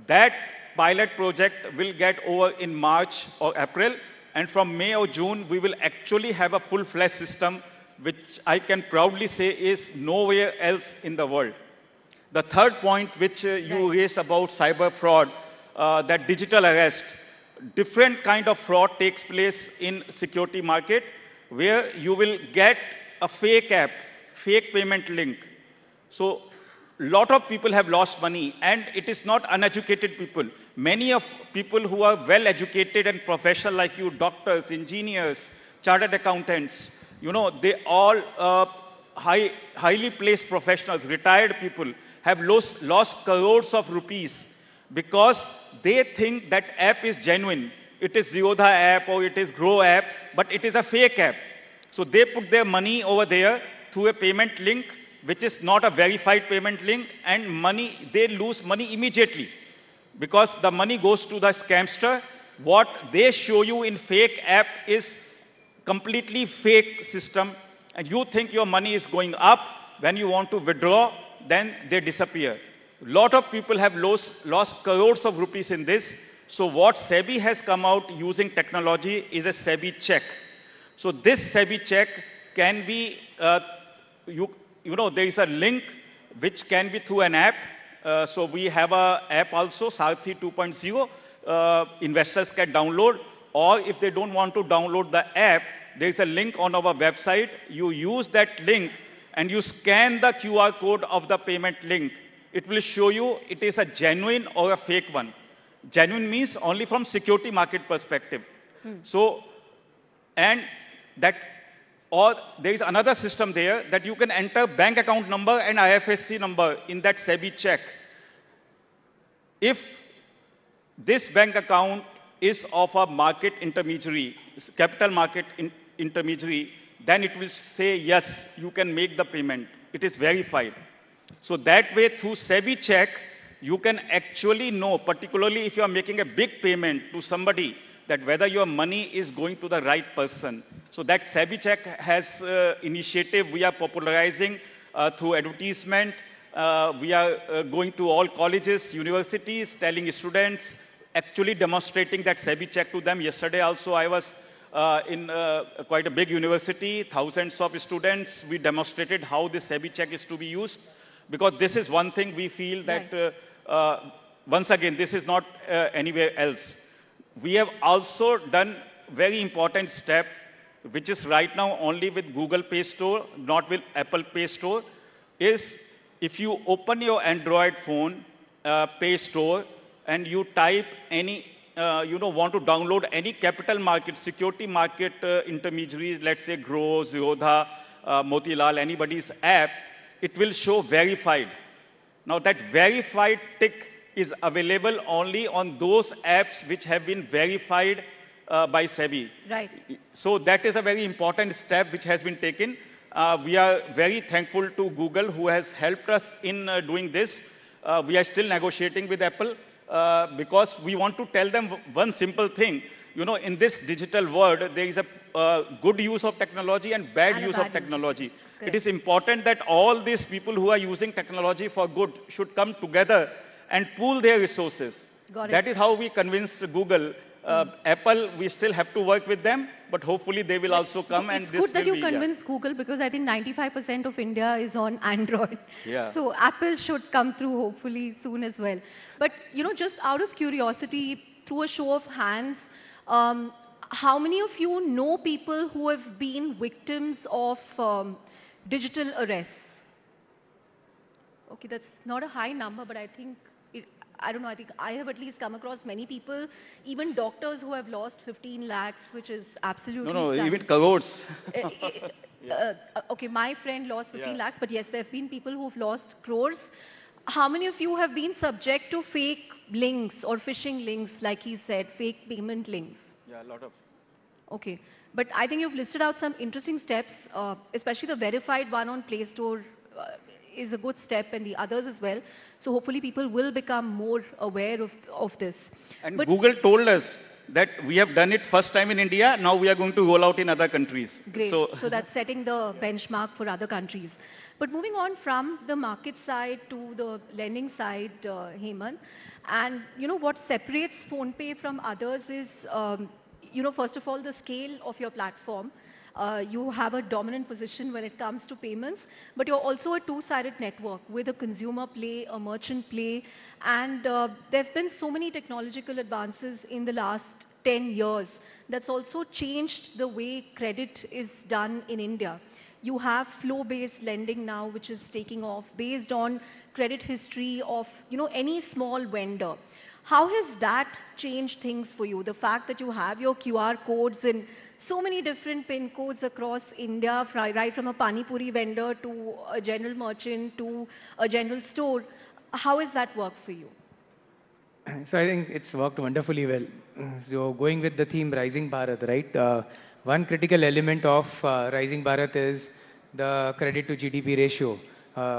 [SPEAKER 5] That pilot project will get over in March or April, and from May or June, we will actually have a full-fledged system, which I can proudly say is nowhere else in the world. The third point which you raised about cyber fraud, that digital arrest, different kind of fraud takes place in security market, where you will get a fake app, fake payment link. So lot of people have lost money, and it is not uneducated people. Many of people who are well educated and professional like you, doctors, engineers, chartered accountants, they all highly placed professionals, retired people, have lost crores of rupees because they think that app is genuine. It is Zerodha app or it is Grow app, but it is a fake app. So they put their money over there through a payment link, which is not a verified payment link, and they lose money immediately because the money goes to the scamster. What they show you in fake app is completely fake system, and you think your money is going up. When you want to withdraw, then they disappear. Lot of people have lost crores of rupees in this. So what SEBI has come out using technology is a SEBI check. So this SEBI check can be, there is a link which can be through an app. So we have an app also, Sarthi 2.0. Investors can download, or if they don't want to download the app, there is a link on our website. You use that link and you scan the QR code of the payment link. It will show you it is a genuine or a fake one. Genuine means only from security market perspective. So, and that, or there is another system there that you can enter bank account number and IFSC number in that SEBI check. If this bank account is of a market intermediary, capital market intermediary, then it will say, yes, you can make the payment. It is verified. So that way, through SEBI check, you can actually know, particularly if you are making a big payment to somebody, that whether your money is going to the right person. So that SEBI check has initiative we are popularizing through advertisement. We are going to all colleges, universities, telling students, actually demonstrating that SEBI check to them. Yesterday also I was in quite a big university, thousands of students. We demonstrated how this SEBI check is to be used, because this is one thing we feel that, once again, this is not anywhere else. We have also done very important step, which is right now only with Google Play Store, not with Apple Play Store, is if you open your Android phone, Play Store, and you type any, want to download any capital market, security market intermediaries, let's say Grow, Zerodha, Motilal, anybody's app, it will show verified. Now that verified tick is available only on those apps which have been verified by SEBI.
[SPEAKER 4] Right.
[SPEAKER 5] So that is a very important step which has been taken. We are very thankful to Google, who has helped us in doing this. We are still negotiating with Apple because we want to tell them one simple thing, in this digital world, there is a good use of technology and bad
[SPEAKER 4] And a
[SPEAKER 5] use
[SPEAKER 4] bad
[SPEAKER 5] of
[SPEAKER 4] use.
[SPEAKER 5] technology. It
[SPEAKER 4] Correct.
[SPEAKER 5] is important that all these people who are using technology for good should come together and pool their resources.
[SPEAKER 4] Got it.
[SPEAKER 5] That is how we convinced Google. Apple, we still have to work with them, but hopefully they will also come, and
[SPEAKER 4] It's
[SPEAKER 5] this
[SPEAKER 4] good that
[SPEAKER 5] will
[SPEAKER 4] you
[SPEAKER 5] be...
[SPEAKER 4] convinced Google, because I think 95% of India is on Android.
[SPEAKER 5] Yeah.
[SPEAKER 4] So Apple should come through hopefully soon as well. But just out of curiosity, through a show of hands, how many of you know people who have been victims of digital arrests? Okay, that's not a high number, but I think, I don't know, I think I have at least come across many people, even doctors who have lost 15 lakhs, which is absolutely
[SPEAKER 5] No,
[SPEAKER 4] stunning.
[SPEAKER 5] even crores.
[SPEAKER 4] Okay, my friend lost 15
[SPEAKER 5] Yeah.
[SPEAKER 4] lakhs, but yes, there have been people who've lost crores. How many of you have been subject to fake links or phishing links, like he said, fake payment links?
[SPEAKER 5] Yeah, a lot of...
[SPEAKER 4] Okay, but I think you've listed out some interesting steps, especially the verified one on Play Store is a good step, and the others as well. So hopefully people will become more aware of this.
[SPEAKER 5] And
[SPEAKER 4] But
[SPEAKER 5] Google told us that we have done it first time in India, now we are going to roll out in other countries.
[SPEAKER 4] great. So that's setting the benchmark for other countries. But moving on from the market side to the lending side, Hemant, and what separates PhonePe from others is, first of all, the scale of your platform. You have a dominant position when it comes to payments, but you're also a two-sided network with a consumer play, a merchant play, and there have been so many technological advances in the last 10 years that's also changed the way credit is done in India. You have flow-based lending now, which is taking off based on credit history of any small vendor. How has that changed things for you? The fact that you have your QR codes in so many different PIN codes across India, right from a Pani Puri vendor to a general merchant to a general store. How has that worked for you?
[SPEAKER 6] So I think it's worked wonderfully well. So going with the theme Rising Bharat, right? One critical element of Rising Bharat is the credit to GDP ratio.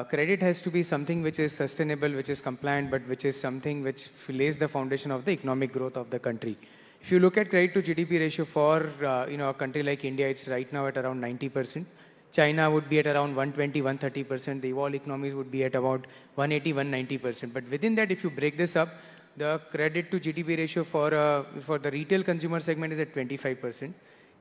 [SPEAKER 6] Credit has to be something which is sustainable, which is compliant, but which is something which lays the foundation of the economic growth of the country. If you look at credit to GDP ratio for a country like India, it's right now at around 90%. China would be at around 120, 130%. The evolved economies would be at about 180, 190%. But within that, if you break this up, the credit to GDP ratio for the retail consumer segment is at 25%.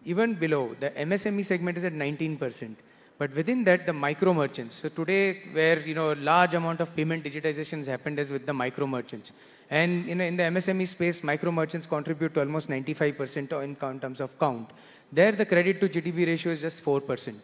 [SPEAKER 6] Even below, the MSME segment is at 19%. But within that, the micro merchants. So today, where large amount of payment digitization has happened is with the micro merchants. And in the MSME space, micro merchants contribute to almost 95% in terms of count. There, the credit to GDP ratio is just 4%.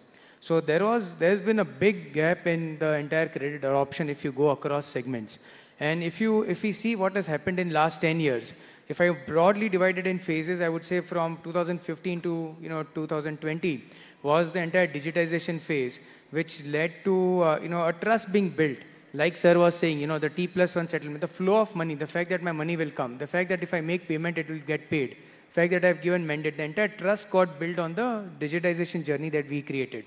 [SPEAKER 6] So there's been a big gap in the entire credit adoption if you go across segments. And if we see what has happened in last 10 years, if I broadly divided in phases, I would say from 2015 to 2020 was the entire digitization phase, which led to a trust being built. Like sir was saying, the T+1 settlement, the flow of money, the fact that my money will come, the fact that if I make payment, it will get paid, the fact that I've given mandate, the entire trust got built on the digitization journey that we created.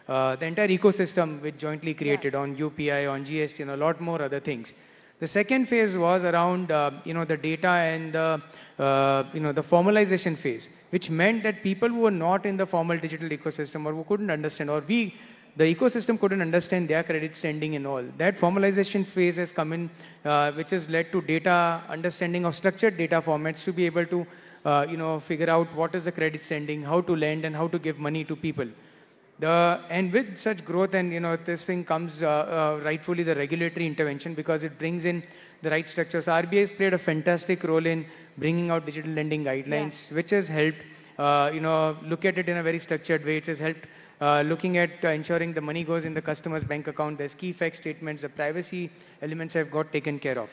[SPEAKER 6] The entire ecosystem which jointly created on UPI, on GST, and a lot more other things. The second phase was around, the data and the formalization phase, which meant that people who were not in the formal digital ecosystem or who couldn't understand, or the ecosystem couldn't understand their credit standing and all. That formalization phase has come in, which has led to data understanding of structured data formats to be able to, figure out what is the credit standing, how to lend, and how to give money to people. And with such growth, and this thing comes rightfully the regulatory intervention, because it brings in the right structures. RBI has played a fantastic role in bringing out digital lending guidelines, which has helped look at it in a very structured way. It has helped looking at ensuring the money goes in the customer's bank account. There's key fact statements, the privacy elements have got taken care of.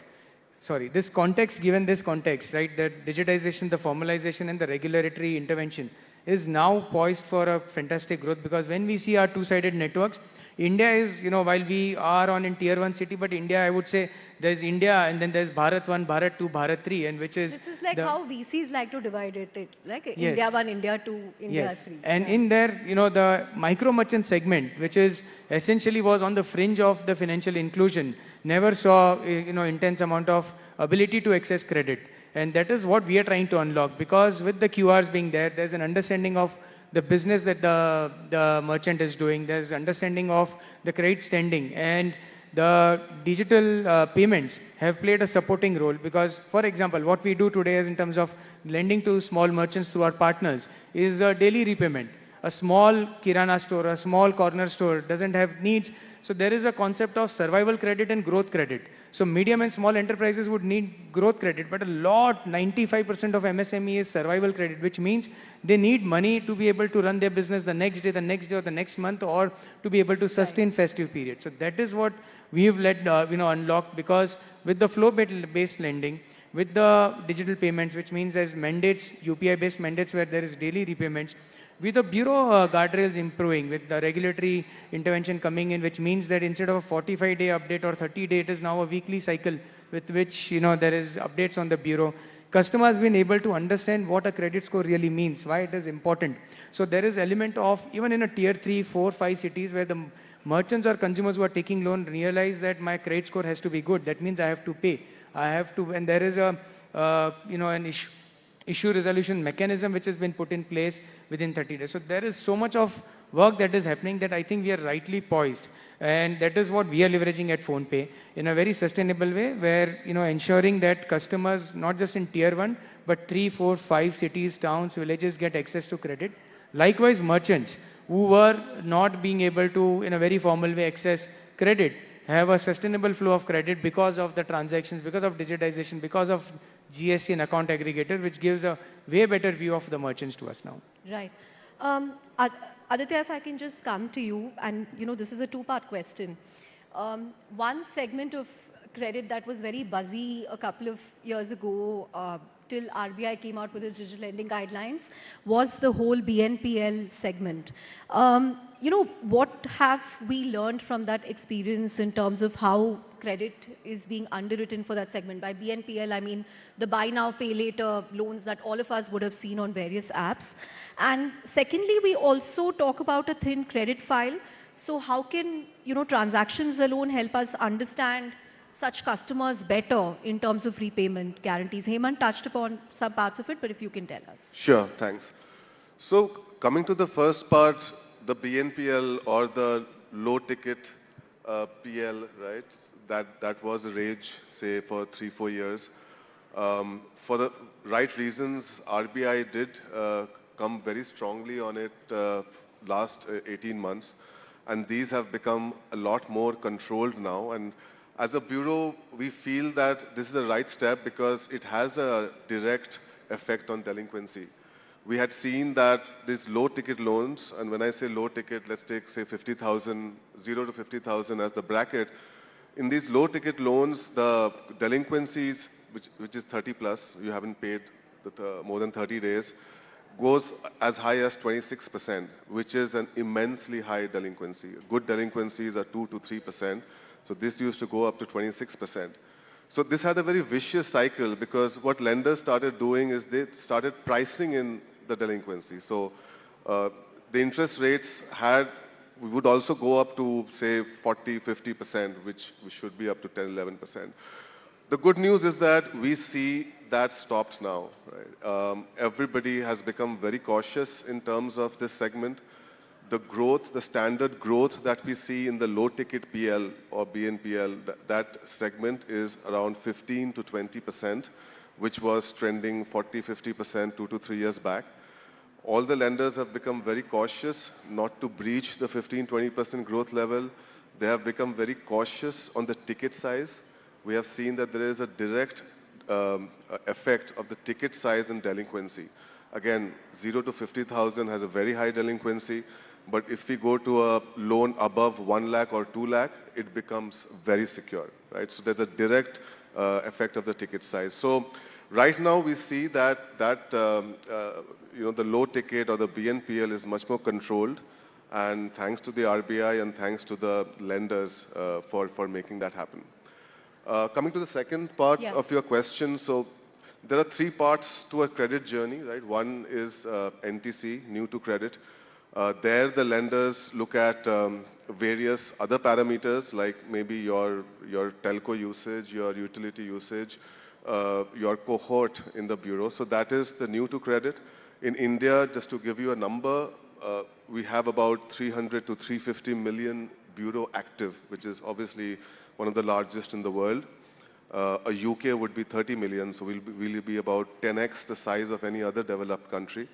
[SPEAKER 6] Sorry, this context, given this context, right, the digitization, the formalization, and the regulatory intervention is now poised for a fantastic growth, because when we see our two-sided networks, India is, while we are in tier 1 city, but India, I would say, there's India and then there's Bharat 1, Bharat 2, Bharat 3, and which is...
[SPEAKER 4] This is like how VCs like to divide it, like
[SPEAKER 6] Yes.
[SPEAKER 4] India 1, India 2, India
[SPEAKER 6] Yes.
[SPEAKER 4] 3.
[SPEAKER 6] And in there, the micro merchant segment, which is essentially was on the fringe of the financial inclusion, never saw, intense amount of ability to access credit. And that is what we are trying to unlock, because with the QRs being there, there's an understanding of the business that the merchant is doing. There's understanding of the credit standing, and the digital payments have played a supporting role, because, for example, what we do today is in terms of lending to small merchants through our partners is a daily repayment. A small kirana store, a small corner store doesn't have needs. So there is a concept of survival credit and growth credit. So medium and small enterprises would need growth credit, but a lot, 95% of MSME is survival credit, which means they need money to be able to run their business the next day, or the next month, or to be able to sustain festive period. So that is what we have led, unlocked, because with the flow-based lending, with the digital payments, which means there's mandates, UPI-based mandates where there is daily repayments, with the bureau guardrails improving, with the regulatory intervention coming in, which means that instead of a 45-day update or 30-day, it is now a weekly cycle with which, there is updates on the bureau. Customers have been able to understand what a credit score really means, why it is important. So there is element of, even in a tier 3, 4, 5 cities where the merchants or consumers who are taking loan realize that my credit score has to be good. That means I have to pay. I have to, and there is a, an issue resolution mechanism which has been put in place within 30 days. So there is so much of work that is happening that I think we are rightly poised. And that is what we are leveraging at PhonePe in a very sustainable way, where, ensuring that customers, not just in tier 1, but 3, 4, 5 cities, towns, villages get access to credit. Likewise, merchants who were not being able to, in a very formal way, access credit, have a sustainable flow of credit because of the transactions, because of digitization, because of GST and account aggregator, which gives a way better view of the merchants to us now.
[SPEAKER 4] Right. Aditya, if I can just come to you, and this is a two-part question. One segment of credit that was very buzzy a couple of years ago, till RBI came out with its digital lending guidelines, was the whole BNPL segment. What have we learned from that experience in terms of how credit is being underwritten for that segment? By BNPL, I mean the buy now, pay later loans that all of us would have seen on various apps. And secondly, we also talk about a thin credit file. So how can, transactions alone help us understand such customers better in terms of repayment guarantees? Hemant touched upon some parts of it, but if you can tell us.
[SPEAKER 7] Sure, thanks. So coming to the first part, the BNPL or the low ticket PL, right? That was a rage, say, for 3-4 years. For the right reasons, RBI did come very strongly on it last 18 months. And these have become a lot more controlled now. And as a bureau, we feel that this is the right step because it has a direct effect on delinquency. We had seen that these low ticket loans, and when I say low ticket, let's take, say, 50,000, 0 to 50,000 as the bracket. In these low ticket loans, the delinquencies, which is 30 plus, you haven't paid more than 30 days, goes as high as 26%, which is an immensely high delinquency. Good delinquencies are 2 to 3%. So this used to go up to 26%. So this had a very vicious cycle because what lenders started doing is they started pricing in the delinquency. So the interest rates would also go up to, say, 40, 50%, which should be up to 10, 11%. The good news is that we see that stopped now. Right? Everybody has become very cautious in terms of this segment. The growth, the standard growth that we see in the low-ticket PL or BNPL, that segment is around 15 to 20%, which was trending 40, 50% 2 to 3 years back. All the lenders have become very cautious not to breach the 15, 20% growth level. They have become very cautious on the ticket size. We have seen that there is a direct effect of the ticket size and delinquency. Again, 0 to 50,000 has a very high delinquency. But if we go to a loan above 1 lakh or 2 lakh, it becomes very secure, right? So there's a direct effect of the ticket size. So right now we see that the low ticket or the BNPL is much more controlled, and thanks to the RBI and thanks to the lenders for making that happen. Coming to the second part of your question, so there are 3 parts to a credit journey, right? One is NTC, new to credit. There the lenders look at various other parameters like maybe your telco usage, your utility usage, your cohort in the bureau. So that is the new to credit. In India, just to give you a number, we have about 300 to 350 million bureau active, which is obviously one of the largest in the world. A UK would be 30 million, so we'll be about 10x the size of any other developed country.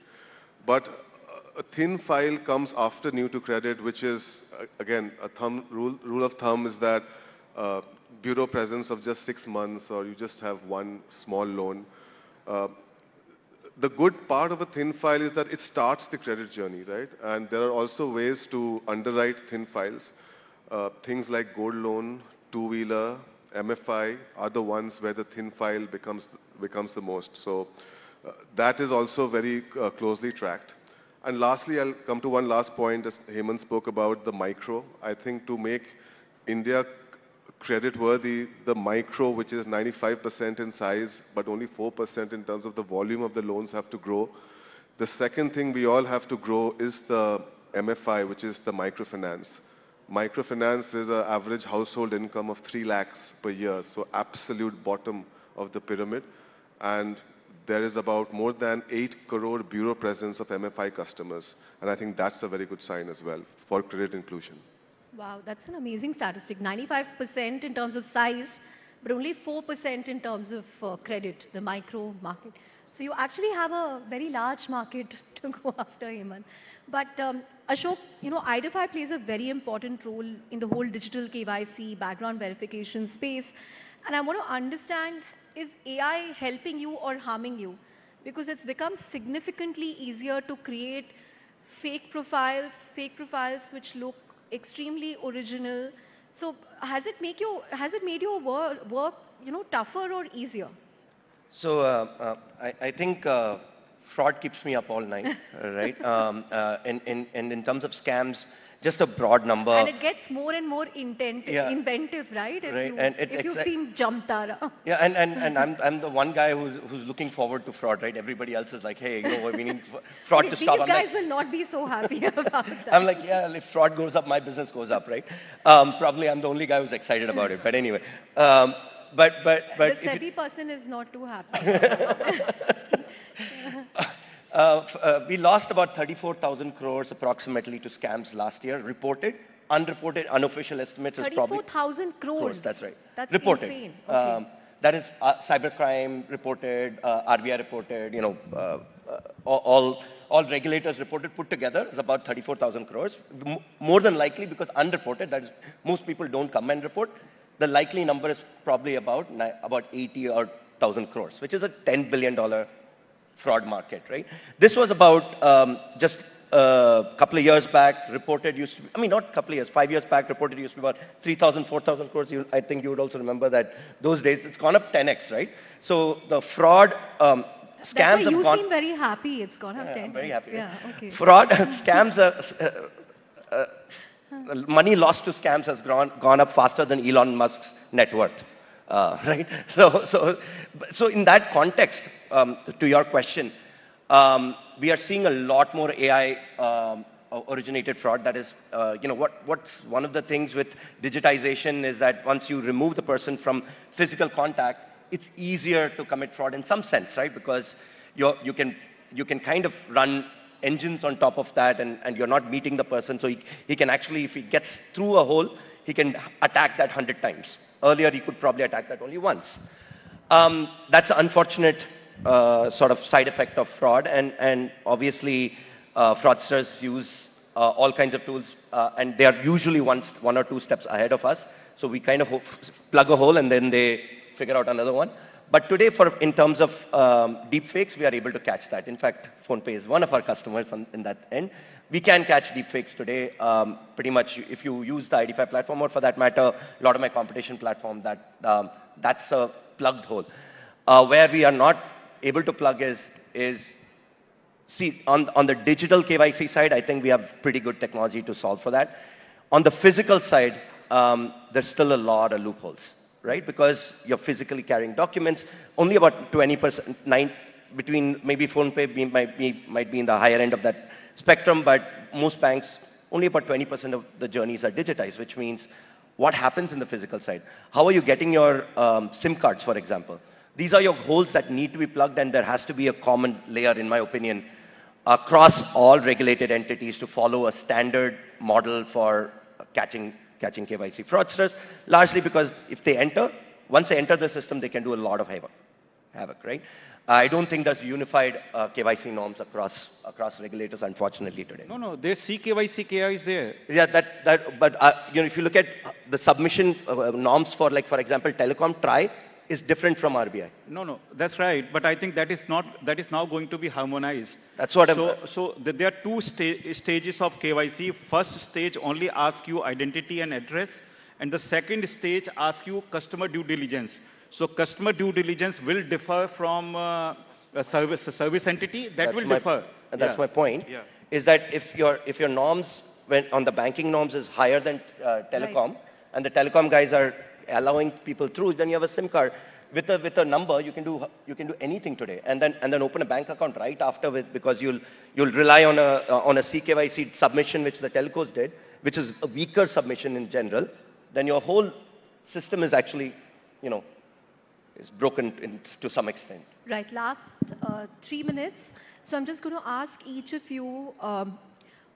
[SPEAKER 7] But a thin file comes after new to credit, which is, again, a rule of thumb is that bureau presence of just 6 months, or you just have one small loan. The good part of a thin file is that it starts the credit journey, right? And there are also ways to underwrite thin files. Things like gold loan, two-wheeler, MFI are the ones where the thin file becomes the most. So that is also very closely tracked. And lastly, I'll come to one last point, as Hemant spoke about the micro. I think to make India credit-worthy, the micro, which is 95% in size, but only 4% in terms of the volume of the loans, have to grow. The second thing we all have to grow is the MFI, which is the microfinance. Microfinance is an average household income of 3 lakhs per year, so absolute bottom of the pyramid. And there is about more than 8 crore bureau presence of MFI customers. And I think that's a very good sign as well for credit inclusion.
[SPEAKER 4] Wow, that's an amazing statistic. 95% in terms of size, but only 4% in terms of credit, the micro market. So you actually have a very large market to go after, Hemant. But Ashok, Identify plays a very important role in the whole digital KYC, background verification space. And I want to understand, is AI helping you or harming you? Because it's become significantly easier to create fake profiles which look extremely original. So has it made your work tougher or easier?
[SPEAKER 8] So I think fraud keeps me up all night, right? And in terms of scams, just a broad number.
[SPEAKER 4] And it gets more and more inventive, right? If you seem Jamtara.
[SPEAKER 8] Yeah, and I'm the one guy who's looking forward to fraud, right? Everybody else is like, hey, we need fraud to stop.
[SPEAKER 4] These guys will not be so happy about that.
[SPEAKER 8] I'm like, yeah, if fraud goes up, my business goes up, right? Probably I'm the only guy who's excited about it. But anyway, but
[SPEAKER 4] the SEBI person is not too happy.
[SPEAKER 8] We lost about 34,000 crores approximately to scams last year, reported. Unreported, unofficial estimates is probably
[SPEAKER 4] 34,000 crores.
[SPEAKER 8] That's right.
[SPEAKER 4] That's
[SPEAKER 8] reported.
[SPEAKER 4] Insane. Okay.
[SPEAKER 8] That is cybercrime reported, RBI reported, all regulators reported put together is about 34,000 crores. More than likely, because unreported, that is, most people don't come and report. The likely number is probably about 80 or 1,000 crores, which is a $10 billion fraud market, right? This was about just a couple of years back, reported used to be, I mean, not a couple of years, 5 years back, reported used to be about 3,000, 4,000 crores. I think you would also remember that those days, it's gone up 10x, right? So the fraud scams have gone...
[SPEAKER 4] You seem very happy it's gone up 10x.
[SPEAKER 8] I'm very happy.
[SPEAKER 4] Yeah, okay.
[SPEAKER 8] Fraud, scams, money lost to scams has gone up faster than Elon Musk's net worth. Right? So in that context, to your question, we are seeing a lot more AI originated fraud. That is, what's one of the things with digitization is that once you remove the person from physical contact, it's easier to commit fraud in some sense, right? Because you can kind of run engines on top of that, and you're not meeting the person. So he can actually, if he gets through a hole, he can attack that 100 times. Earlier, he could probably attack that only once. That's an unfortunate sort of side effect of fraud. And obviously, fraudsters use all kinds of tools, and they are usually one or two steps ahead of us. So we kind of plug a hole, and then they figure out another one. But today, in terms of deepfakes, we are able to catch that. In fact, PhonePe is one of our customers in that end. We can catch deepfakes today. Pretty much, if you use the Identify platform, or for that matter, a lot of my competition platform, that's a plugged hole. Where we are not able to plug is see, on the digital KYC side, I think we have pretty good technology to solve for that. On the physical side, there's still a lot of loopholes, right? Because you're physically carrying documents. Only about 20%, between maybe PhonePe might be in the higher end of that spectrum, but most banks, only about 20% of the journeys are digitized, which means what happens in the physical side? How are you getting your SIM cards, for example? These are your holes that need to be plugged, and there has to be a common layer, in my opinion, across all regulated entities to follow a standard model for catching KYC fraudsters, largely because if they enter, once they enter the system, they can do a lot of havoc, right? I don't think there's unified KYC norms across regulators, unfortunately, today.
[SPEAKER 5] No, there's CKYC, KI is there.
[SPEAKER 8] Yeah, but if you look at the submission norms for, like, for example, telecom, TRI is different from RBI.
[SPEAKER 5] No, that's right. But I think that is now going to be harmonized.
[SPEAKER 8] That's what
[SPEAKER 5] there are two stages of KYC. First stage only asks you identity and address, and the second stage asks you customer due diligence. So customer due diligence will differ from a service entity. That will differ.
[SPEAKER 8] And that's my point. Yeah. Is that if your norms on the banking norms is higher than telecom, right, and the telecom guys are allowing people through, then you have a SIM card with a number. You can do anything today, and then open a bank account right after, because you'll rely on a CKYC submission which the telcos did, which is a weaker submission in general. Then your whole system is actually, is broken to some extent.
[SPEAKER 4] Right. Last 3 minutes. So I'm just going to ask each of you,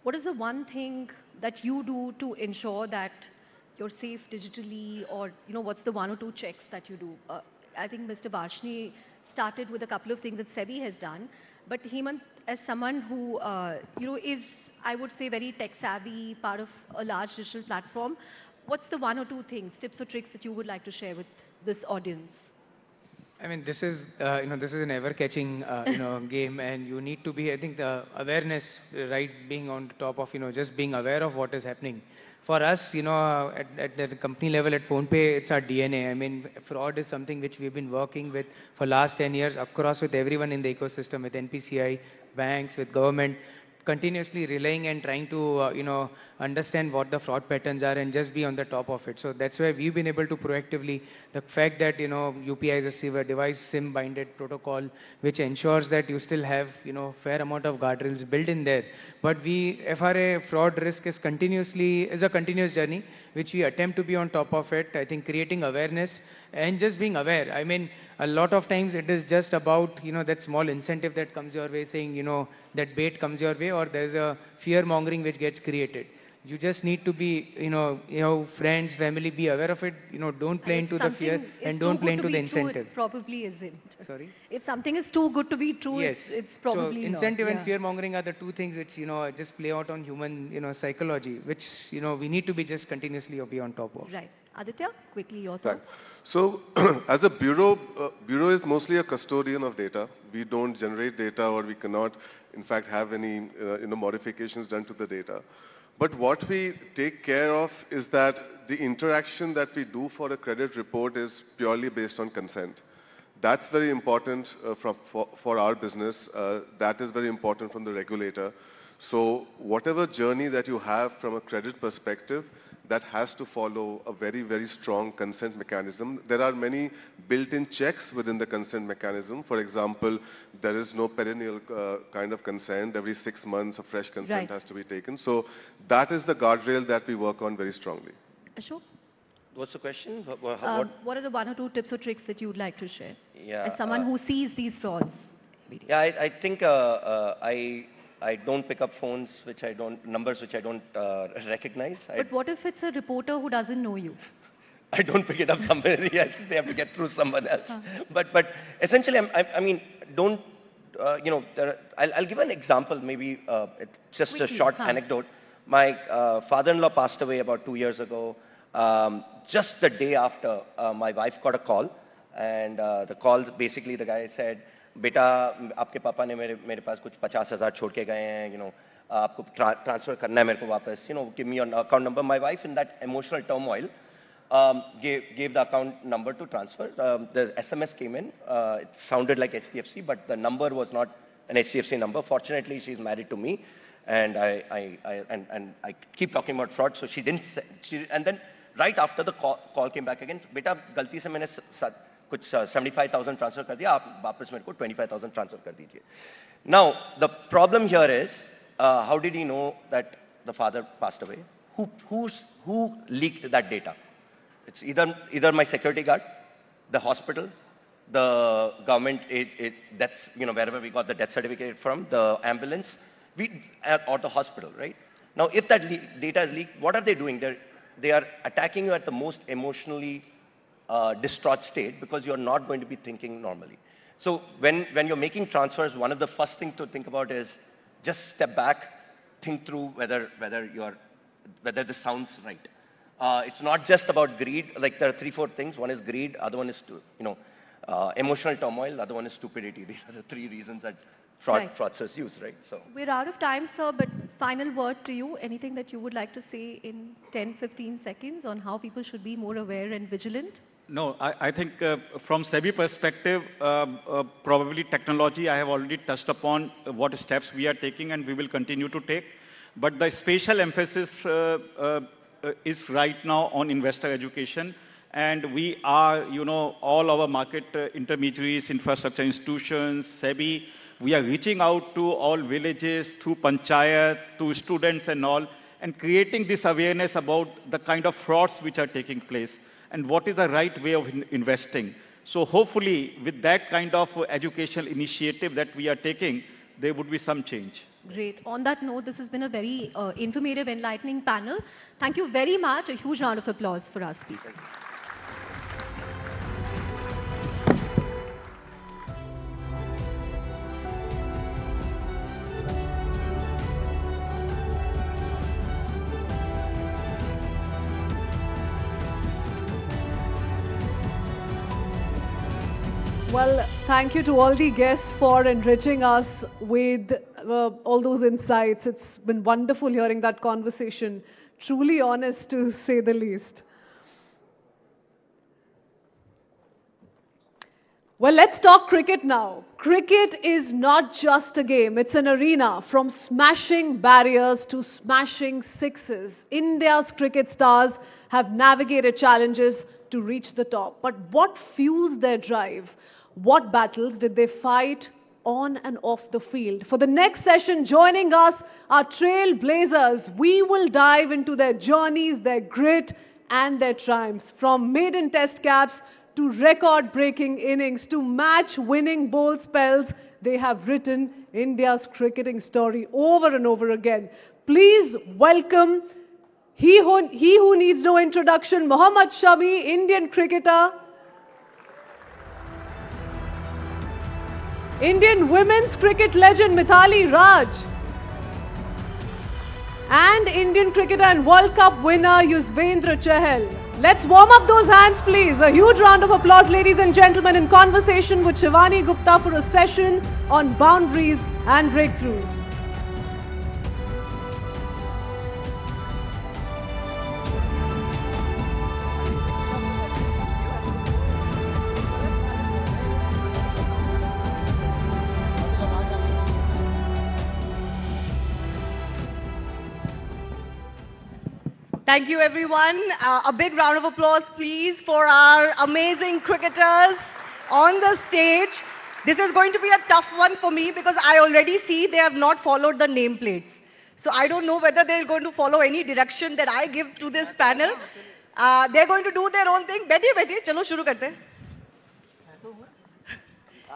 [SPEAKER 4] what is the one thing that you do to ensure that you're safe digitally, or what's the one or two checks that you do? I think Mr. Bashni started with a couple of things that SEBI has done, but Hemant, as someone who is, I would say, very tech savvy, part of a large digital platform, what's the one or two things, tips or tricks that you would like to share with this audience?
[SPEAKER 6] I mean, this is an ever-catching, game, and you need to be, I think, the awareness, right, being on top of, just being aware of what is happening. For us, at the company level at PhonePe, it's our DNA. I mean, fraud is something which we've been working with for last 10 years across with everyone in the ecosystem, with NPCI, banks, with government, continuously relaying and trying to, understand what the fraud patterns are and just be on the top of it. So that's why we've been able to proactively, the fact that, UPI is a device SIM-binded protocol, which ensures that you still have, fair amount of guardrails built in there. But FRA fraud risk is a continuous journey, which we attempt to be on top of it. I think creating awareness and just being aware. I mean, a lot of times it is just about, that small incentive that comes your way, saying, that bait comes your way, or there's a fear mongering which gets created. You just need to be, friends, family, be aware of it. Don't play into the fear and don't play into the incentive.
[SPEAKER 4] It probably isn't.
[SPEAKER 6] Sorry?
[SPEAKER 4] If something is too good to be true,
[SPEAKER 6] yes,
[SPEAKER 4] it's probably
[SPEAKER 6] so incentive
[SPEAKER 4] not.
[SPEAKER 6] And fear mongering are the two things which, just play out on human, psychology, which, we need to be just continuously be on top of.
[SPEAKER 4] Right. Aditya, quickly your thoughts.
[SPEAKER 7] So, as a bureau is mostly a custodian of data. We don't generate data, or we cannot, in fact, have any modifications done to the data. But what we take care of is that the interaction that we do for a credit report is purely based on consent. That's very important for our business. That is very important from the regulator. So whatever journey that you have from a credit perspective, that has to follow a very, very strong consent mechanism. There are many built-in checks within the consent mechanism. For example, there is no perennial kind of consent. Every 6 months, a fresh consent has to be taken. So that is the guardrail that we work on very strongly.
[SPEAKER 4] Ashok?
[SPEAKER 8] What's the question?
[SPEAKER 4] What are the one or two tips or tricks that you would like to share?
[SPEAKER 8] Yeah,
[SPEAKER 4] as someone who sees these frauds?
[SPEAKER 8] Yeah, I think I don't pick up numbers which I don't recognize.
[SPEAKER 4] But what if it's a reporter who doesn't know you?
[SPEAKER 8] I don't pick it up somewhere. Yes, they have to get through someone else. But essentially, I mean, don't, I'll give an example, maybe just quickly, a short anecdote. My father-in-law passed away about 2 years ago. Just the day after, my wife got a call. And the call, basically, the guy said, बेटा आपके पापा ने मेरे पास कुछ 50,000 छोड़ के गए हैं, आपको ट्रांसफर करना है मेरे को वापस, give me your account number. My wife, in that emotional turmoil, gave the account number to transfer. The SMS came in. It sounded like HDFC, but the number was not an HDFC number. Fortunately, she's married to me, and I keep talking about fraud, so she didn't. And then right after the call came back again, बेटा गलती से मैंने कुछ 75,000 transfer कर दिया, आप वापस मेरे को 25,000 ट्रांसफर कर दीजिए. Now the problem here is, how did he know that the father passed away? Who leaked that data? It's either my security guard, the hospital, the government, that's, wherever we got the death certificate from, the ambulance, or the hospital, right? Now, if that data is leaked, what are they doing? They are attacking you at the most emotionally distraught state because you're not going to be thinking normally. So when you're making transfers, one of the first things to think about is just step back, think through whether this sounds right. It's not just about greed. Like there are 3-4 things. One is greed. Other one is emotional turmoil. The other one is stupidity. These are the 3 reasons that fraudsters use, right? So
[SPEAKER 4] We're out of time, sir, but final word to you. Anything that you would like to say in 10-15 seconds on how people should be more aware and vigilant?
[SPEAKER 5] No, I think from SEBI perspective, probably technology, I have already touched upon what steps we are taking and we will continue to take. But the special emphasis is right now on investor education. And we are, all our market intermediaries, infrastructure institutions, SEBI, we are reaching out to all villages through panchayat, to students and all, and creating this awareness about the kind of frauds which are taking place and what is the right way of investing. So hopefully, with that kind of educational initiative that we are taking, there would be some change.
[SPEAKER 4] Great. On that note, this has been a very informative, enlightening panel. Thank you very much. A huge round of applause for our speakers.
[SPEAKER 1] Well, thank you to all the guests for enriching us with all those insights. It's been wonderful hearing that conversation. Truly honest, to say the least. Well, let's talk cricket now. Cricket is not just a game. It's an arena. From smashing barriers to smashing sixes, India's cricket stars have navigated challenges to reach the top. But what fuels their drive? What battles did they fight on and off the field? For the next session, joining us are trailblazers. We will dive into their journeys, their grit and their triumphs. From maiden test caps to record-breaking innings to match-winning bowl spells, they have written India's cricketing story over and over again. Please welcome he who needs no introduction, Mohammad Shami, Indian cricketer. Indian women's cricket legend Mithali Raj. And Indian cricketer and World Cup winner Yuzvendra Chahal. Let's warm up those hands, please. A huge round of applause, ladies and gentlemen, in conversation with Shivani Gupta for a session on boundaries and breakthroughs.
[SPEAKER 9] Thank you, everyone. A big round of applause, please, for our amazing cricketers on the stage. This is going to be a tough one for me because I already see they have not followed the nameplates. So I don't know whether they're going to follow any direction that I give to this panel. They're going to do their own thing. बैठिए, चलो शुरू करते हैं.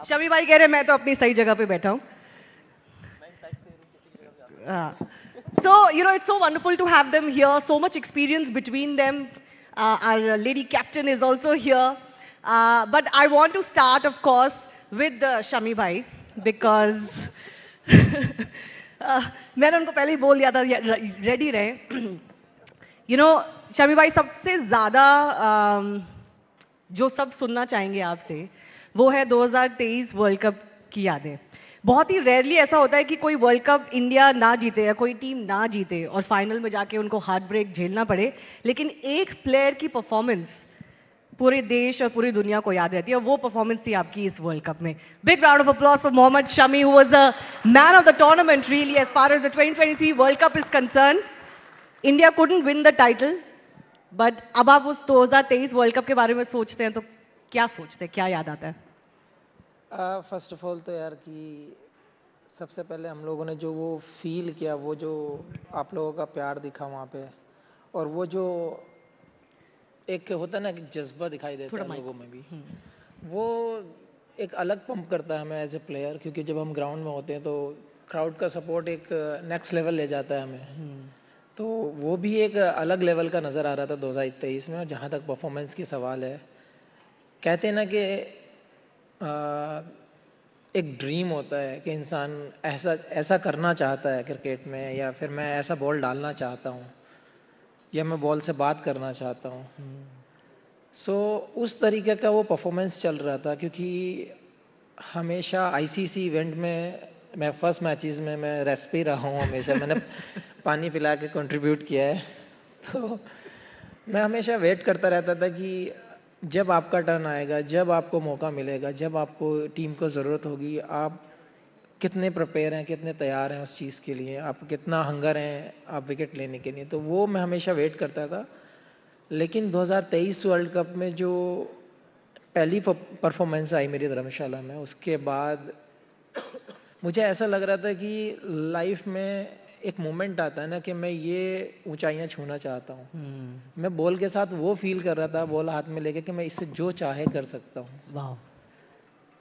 [SPEAKER 9] शमी भाई कह रहे मैं तो अपनी सही जगह पे बैठा हूँ. So, it's so wonderful to have them here. So much experience between them. Our lady captain is also here. But I want to start, of course, with Shami bhai because मैंने उनको पहले ही बोल दिया था ready रहे. Shami bhai सबसे ज़्यादा जो सब सुनना चाहेंगे आपसे वो है 2023 वर्ल्ड कप की यादें. बहुत ही रेयरली ऐसा होता है कि कोई वर्ल्ड कप इंडिया ना जीते या कोई टीम ना जीते और फाइनल में जाके उनको हार्ट ब्रेक झेलना पड़े, लेकिन एक प्लेयर की परफॉर्मेंस पूरे देश और पूरी दुनिया को याद रहती है और वो परफॉर्मेंस थी आपकी इस वर्ल्ड कप में. Big round of applause for Mohammed Shami who was the man of the tournament really as far as the 2023 world cup is concern. India couldn't win the title, but अब आप उस 2023 वर्ल्ड कप के बारे में सोचते हैं तो क्या सोचते हैं, क्या याद आता है?
[SPEAKER 10] फर्स्ट ऑफ ऑल तो यार कि सबसे पहले हम लोगों ने जो वो फील किया, वो जो आप लोगों का प्यार दिखा वहाँ पे, और वो जो एक होता ना कि जज्बा दिखाई देता है लोगों में भी, वो एक अलग पंप करता है हमें एज ए प्लेयर, क्योंकि जब हम ग्राउंड में होते हैं तो क्राउड का सपोर्ट एक नेक्स्ट लेवल ले जाता है हमें। तो वो भी एक अलग लेवल का नज़र आ रहा था 2023 में। और जहाँ तक परफॉर्मेंस की सवाल है, कहते हैं ना कि एक ड्रीम होता है कि इंसान ऐसा ऐसा करना चाहता है क्रिकेट में, या फिर मैं ऐसा बॉल डालना चाहता हूँ, या मैं बॉल से बात करना चाहता हूँ। सो उस तरीके का वो परफॉर्मेंस चल रहा था, क्योंकि हमेशा आईसीसी इवेंट में मैं फर्स्ट मैचेस में मैं रेस्ट पे रहा हूँ हमेशा। मैंने पानी पिला के कंट्रीब्यूट किया है। तो मैं हमेशा वेट करता रहता था कि जब आपका टर्न आएगा, जब आपको मौका मिलेगा, जब आपको टीम को ज़रूरत होगी, आप कितने प्रिपेयर हैं, कितने तैयार हैं उस चीज़ के लिए, आप कितना हंगर हैं आप विकेट लेने के लिए। तो वो मैं हमेशा वेट करता था। लेकिन 2023 वर्ल्ड कप में जो पहली परफॉर्मेंस आई मेरी धर्मशाला में, उसके बाद मुझे ऐसा लग रहा था कि लाइफ में एक मोमेंट आता है ना कि मैं ये ऊंचाइयां छूना चाहता हूँ। मैं बॉल के साथ वो फील कर रहा था, बॉल हाथ में लेके, कि मैं इससे जो चाहे कर सकता हूँ।
[SPEAKER 9] वाह।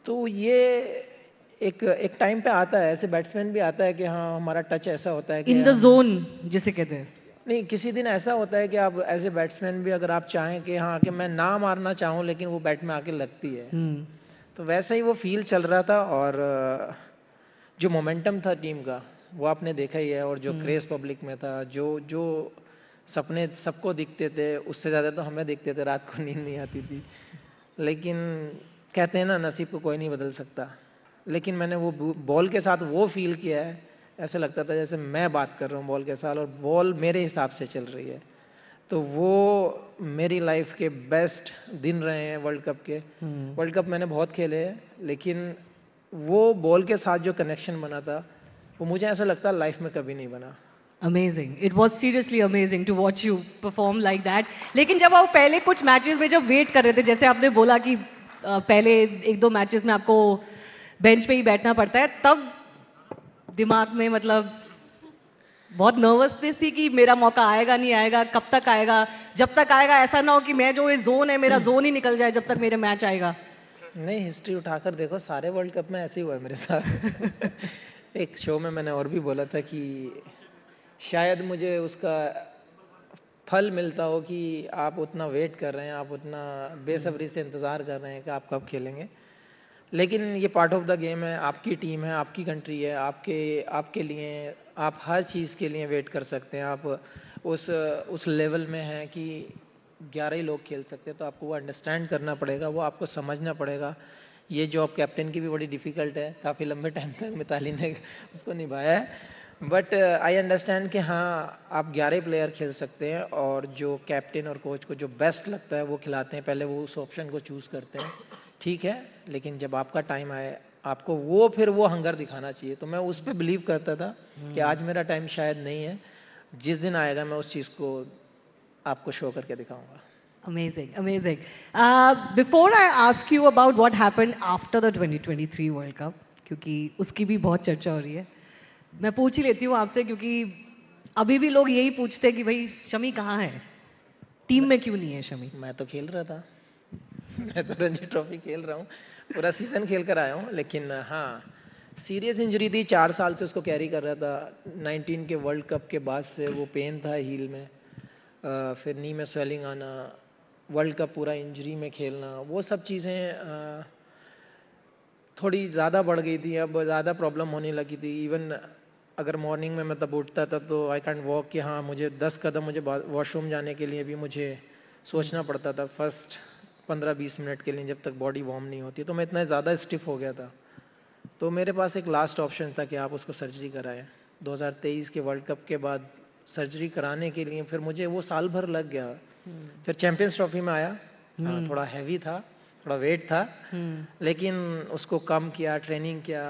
[SPEAKER 10] तो ये एक टाइम पे आता है, ऐसे बैट्समैन भी आता है कि हाँ हमारा टच ऐसा होता है कि
[SPEAKER 9] इन द जोन जिसे कहते हैं।
[SPEAKER 10] नहीं, किसी दिन ऐसा होता है कि आप एज ए बैट्समैन भी अगर आप चाहें कि हाँ कि मैं ना मारना चाहूँ लेकिन वो बैट में आके लगती है। तो वैसा ही वो फील चल रहा था। और जो मोमेंटम था टीम का वो आपने देखा ही है, और जो क्रेज पब्लिक में था, जो जो सपने सबको दिखते थे उससे ज़्यादा तो हमें दिखते थे, रात को नींद नहीं आती थी। लेकिन कहते हैं ना नसीब को कोई नहीं बदल सकता। लेकिन मैंने वो बॉल के साथ वो फील किया है, ऐसे लगता था जैसे मैं बात कर रहा हूँ बॉल के साथ और बॉल मेरे हिसाब से चल रही है। तो वो मेरी लाइफ के बेस्ट दिन रहे हैं वर्ल्ड कप के। वर्ल्ड कप मैंने बहुत खेले हैं, लेकिन वो बॉल के साथ जो कनेक्शन बना था वो मुझे ऐसा लगता है लाइफ में कभी नहीं बना।
[SPEAKER 9] Amazing. It was seriously amazing to watch you perform like that. लेकिन जब आप पहले कुछ मैचेस में जब वेट कर रहे थे, जैसे आपने बोला कि पहले एक दो मैचेस में आपको बेंच पे ही बैठना पड़ता है, तब दिमाग में मतलब बहुत नर्वसनेस थी कि मेरा मौका आएगा नहीं आएगा, कब तक आएगा, जब तक आएगा ऐसा ना हो कि मैं जो ये जोन है मेरा जोन ही निकल जाए जब तक मेरे मैच आएगा।
[SPEAKER 10] नहीं, हिस्ट्री उठाकर देखो, सारे वर्ल्ड कप में ऐसे ही हुआ है मेरे साथ। एक शो में मैंने और भी बोला था कि शायद मुझे उसका फल मिलता हो कि आप उतना वेट कर रहे हैं, आप उतना बेसब्री से इंतज़ार कर रहे हैं कि आप कब खेलेंगे। लेकिन ये पार्ट ऑफ द गेम है, आपकी टीम है, आपकी कंट्री है, आपके लिए आप हर चीज़ के लिए वेट कर सकते हैं। आप उस लेवल में हैं कि 11 ही लोग खेल सकते हैं, तो आपको वो अंडरस्टैंड करना पड़ेगा, वो आपको समझना पड़ेगा। ये जॉब कैप्टन की भी बड़ी डिफ़िकल्ट है, काफ़ी लंबे टाइम तक मिताली ने उसको निभाया है। बट आई अंडरस्टैंड कि हाँ आप 11 प्लेयर खेल सकते हैं, और जो कैप्टन और कोच को जो बेस्ट लगता है वो खिलाते हैं, पहले वो उस ऑप्शन को चूज़ करते हैं, ठीक है। लेकिन जब आपका टाइम आए आपको वो फिर वो हंगर दिखाना चाहिए। तो मैं उस पर बिलीव करता था कि आज मेरा टाइम शायद नहीं है, जिस दिन आएगा मैं उस चीज़ को आपको शो करके दिखाऊंगा।
[SPEAKER 9] Amazing, amazing. Before I ask you about what happened after the 2023 World Cup, क्योंकि उसकी भी बहुत चर्चा हो रही है, मैं पूछ ही लेती हूँ आपसे, क्योंकि अभी भी लोग यही पूछते हैं कि भाई शमी कहाँ है, टीम में क्यों नहीं है शमी?
[SPEAKER 10] मैं तो खेल रहा था, मैं तो रणजी ट्रॉफी खेल रहा हूँ, पूरा सीजन खेल कर आया हूँ। लेकिन हाँ, सीरियस इंजरी थी, 4 साल से उसको कैरी कर रहा था। 19 के वर्ल्ड कप के बाद से वो पेन था हील में, फिर नी में स्वेलिंग आना, वर्ल्ड कप पूरा इंजरी में खेलना, वो सब चीज़ें थोड़ी ज़्यादा बढ़ गई थी, अब ज़्यादा प्रॉब्लम होने लगी थी। इवन अगर मॉर्निंग में मैं तब उठता था तो आई कैंट वॉक, कि हाँ मुझे 10 कदम मुझे वॉशरूम जाने के लिए भी मुझे सोचना पड़ता था फर्स्ट 15-20 मिनट के लिए, जब तक बॉडी वार्म नहीं होती। तो मैं इतना ज़्यादा स्टिफ हो गया था, तो मेरे पास एक लास्ट ऑप्शन था कि आप उसको सर्जरी कराएं। 2023 के वर्ल्ड कप के बाद सर्जरी कराने के लिए फिर मुझे वो साल भर लग गया। फिर चैंपियंस ट्रॉफी में आया, थोड़ा हैवी था, थोड़ा वेट था, लेकिन उसको कम किया, ट्रेनिंग किया,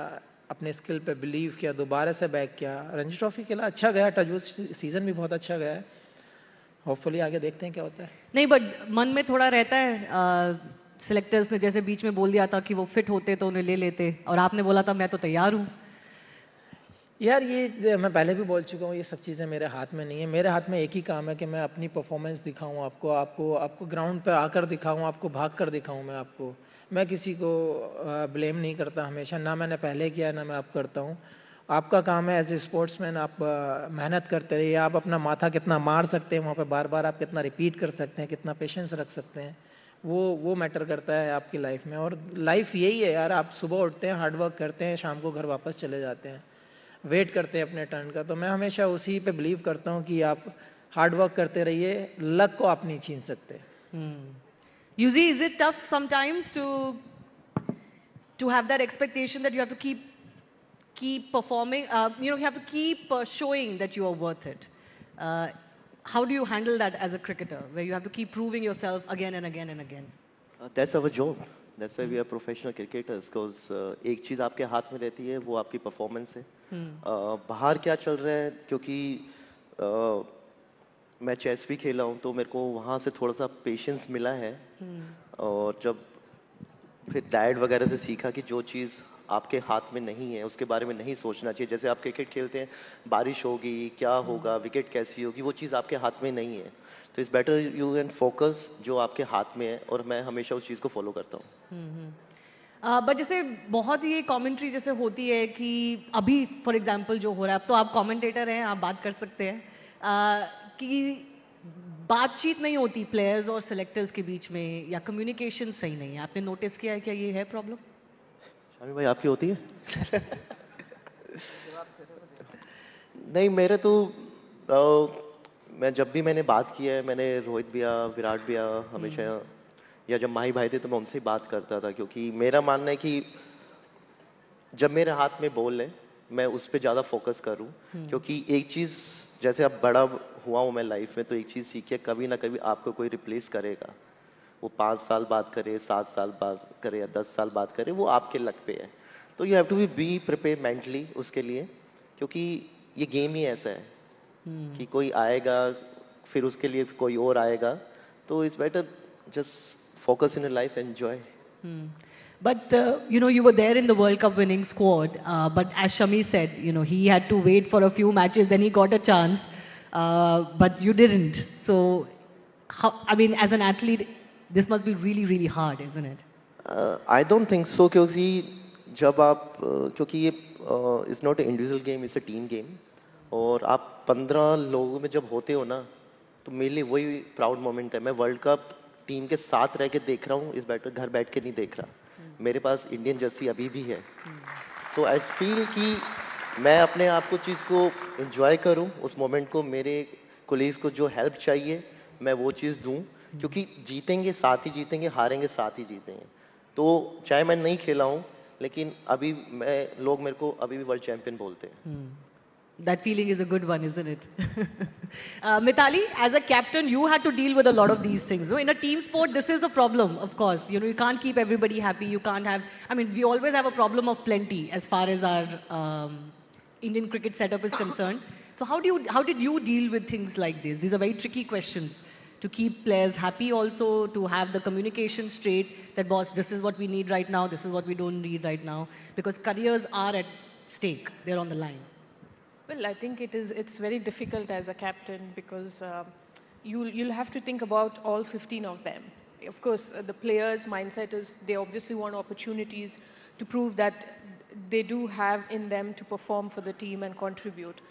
[SPEAKER 10] अपने स्किल पे बिलीव किया, दोबारा से बैक किया, रणजी ट्रॉफी खेला, अच्छा गया, टचवुड सीजन भी बहुत अच्छा गया है। होपफुली आगे देखते हैं क्या होता है।
[SPEAKER 9] नहीं, बट मन में थोड़ा रहता है, सिलेक्टर्स ने जैसे बीच में बोल दिया था कि वो फिट होते तो उन्हें ले लेते, और आपने बोला था मैं तो तैयार हूँ।
[SPEAKER 10] यार ये मैं पहले भी बोल चुका हूँ, ये सब चीज़ें मेरे हाथ में नहीं है। मेरे हाथ में एक ही काम है कि मैं अपनी परफॉर्मेंस दिखाऊँ आपको ग्राउंड पे आकर दिखाऊँ, आपको भाग कर दिखाऊँ मैं आपको। मैं किसी को ब्लेम नहीं करता हमेशा, ना मैंने पहले किया ना मैं अब करता हूँ। आपका काम है एज ए स्पोर्ट्समैन, आप मेहनत करते रहिए। आप अपना माथा कितना मार सकते हैं वहाँ पे, बार बार आप कितना रिपीट कर सकते हैं, कितना पेशेंस रख सकते हैं, वो मैटर करता है आपकी लाइफ में। और लाइफ यही है यार, आप सुबह उठते हैं, हार्ड वर्क करते हैं, शाम को घर वापस चले जाते हैं, वेट करते हैं अपने टर्न का। तो मैं हमेशा उसी पे बिलीव करता हूँ कि आप हार्ड वर्क करते रहिए, लक को आप नहीं छीन सकते।
[SPEAKER 9] Uzi, is it tough sometimes to have that expectation that you have to keep performing? You have to keep showing that you are worth it. How do you handle that as a cricketer, where you have to keep proving yourself again and again and again?
[SPEAKER 8] That's our job. That's why we are professional cricketers. Because एक चीज आपके हाथ में रहती है, वो आपकी performance है। बाहर क्या चल रहा है, क्योंकि मैं चेस भी खेला हूँ, तो मेरे को वहाँ से थोड़ा सा पेशेंस मिला है। और जब फिर डैड वगैरह से सीखा कि जो चीज़ आपके हाथ में नहीं है उसके बारे में नहीं सोचना चाहिए। जैसे आप क्रिकेट खेलते हैं, बारिश होगी, क्या होगा, विकेट कैसी होगी, वो चीज़ आपके हाथ में नहीं है। तो it's better you can focus जो आपके हाथ में है, और मैं हमेशा उस चीज़ को फॉलो करता हूँ।
[SPEAKER 9] बट जैसे बहुत ये कमेंट्री जैसे होती है कि अभी फॉर एग्जांपल जो हो रहा है, अब तो आप कमेंटेटर हैं, आप बात कर सकते हैं, कि बातचीत नहीं होती प्लेयर्स और सेलेक्टर्स के बीच में, या कम्युनिकेशन सही नहीं है। आपने नोटिस किया है क्या ये है प्रॉब्लम?
[SPEAKER 8] शामी भाई, आपकी होती है? नहीं, मेरे तो मैं जब भी मैंने बात किया है, मैंने रोहित भैया, विराट भैया हमेशा, या जब माही भाई थे तो मैं उनसे ही बात करता था। क्योंकि मेरा मानना है कि जब मेरे हाथ में बॉल है, मैं उस पर ज़्यादा फोकस करूं। क्योंकि एक चीज़, जैसे अब बड़ा हुआ हूं मैं लाइफ में, तो एक चीज़ सीखिए, कभी ना कभी आपको कोई रिप्लेस करेगा। वो 5 साल बाद करे, 7 साल बाद करे, या 10 साल बाद करे, वो आपके लक पे है। तो you have to be prepare mentally उसके लिए। क्योंकि ये गेम ही ऐसा है कि कोई आएगा, फिर उसके लिए कोई और आएगा। तो it's better just focus in your life, enjoy.
[SPEAKER 9] But you were there in the World Cup winning squad. But as Shami said, he had to wait for a few matches, then he got a chance. But you didn't. So, as an athlete, this must be really, really hard, isn't it?
[SPEAKER 8] I don't think so. क्योंकि ये it's not an individual game, it's a team game. और आप 15 लोगों में जब होते हो ना, तो मेरे लिए वही प्राउड मोमेंट है। मैं वर्ल्ड कप टीम के साथ रह के देख रहा हूँ, इस घर बैठ के नहीं देख रहा। मेरे पास इंडियन जर्सी अभी भी है। तो आई फील कि मैं अपने आप को चीज़ को एंजॉय करूँ, उस मोमेंट को। मेरे कोलीग्स को जो हेल्प चाहिए मैं वो चीज़ दूँ। क्योंकि जीतेंगे साथ ही जीतेंगे, हारेंगे साथ ही जीतेंगे। तो चाहे मैं नहीं खेला हूँ, लेकिन अभी लोग मेरे को अभी भी वर्ल्ड चैंपियन बोलते हैं।
[SPEAKER 9] That feeling is a good one, isn't it? Mithali, as a captain, you had to deal with a lot of these things. In a team sport, this is a problem, of course. You can't keep everybody happy. You can't have, we always have a problem of plenty as far as our Indian cricket setup is concerned. So how did you deal with things like this? These are very tricky questions. To keep players happy also, to have the communication straight, that boss, this is what we need right now, this is what we don't need right now. Because careers are at stake, they're on the line.
[SPEAKER 11] Well, I think it's very difficult as a captain, because you'll have to think about all 15 of them. Of course, the players' mindset is they obviously want opportunities to prove that they do have in them to perform for the team and contribute.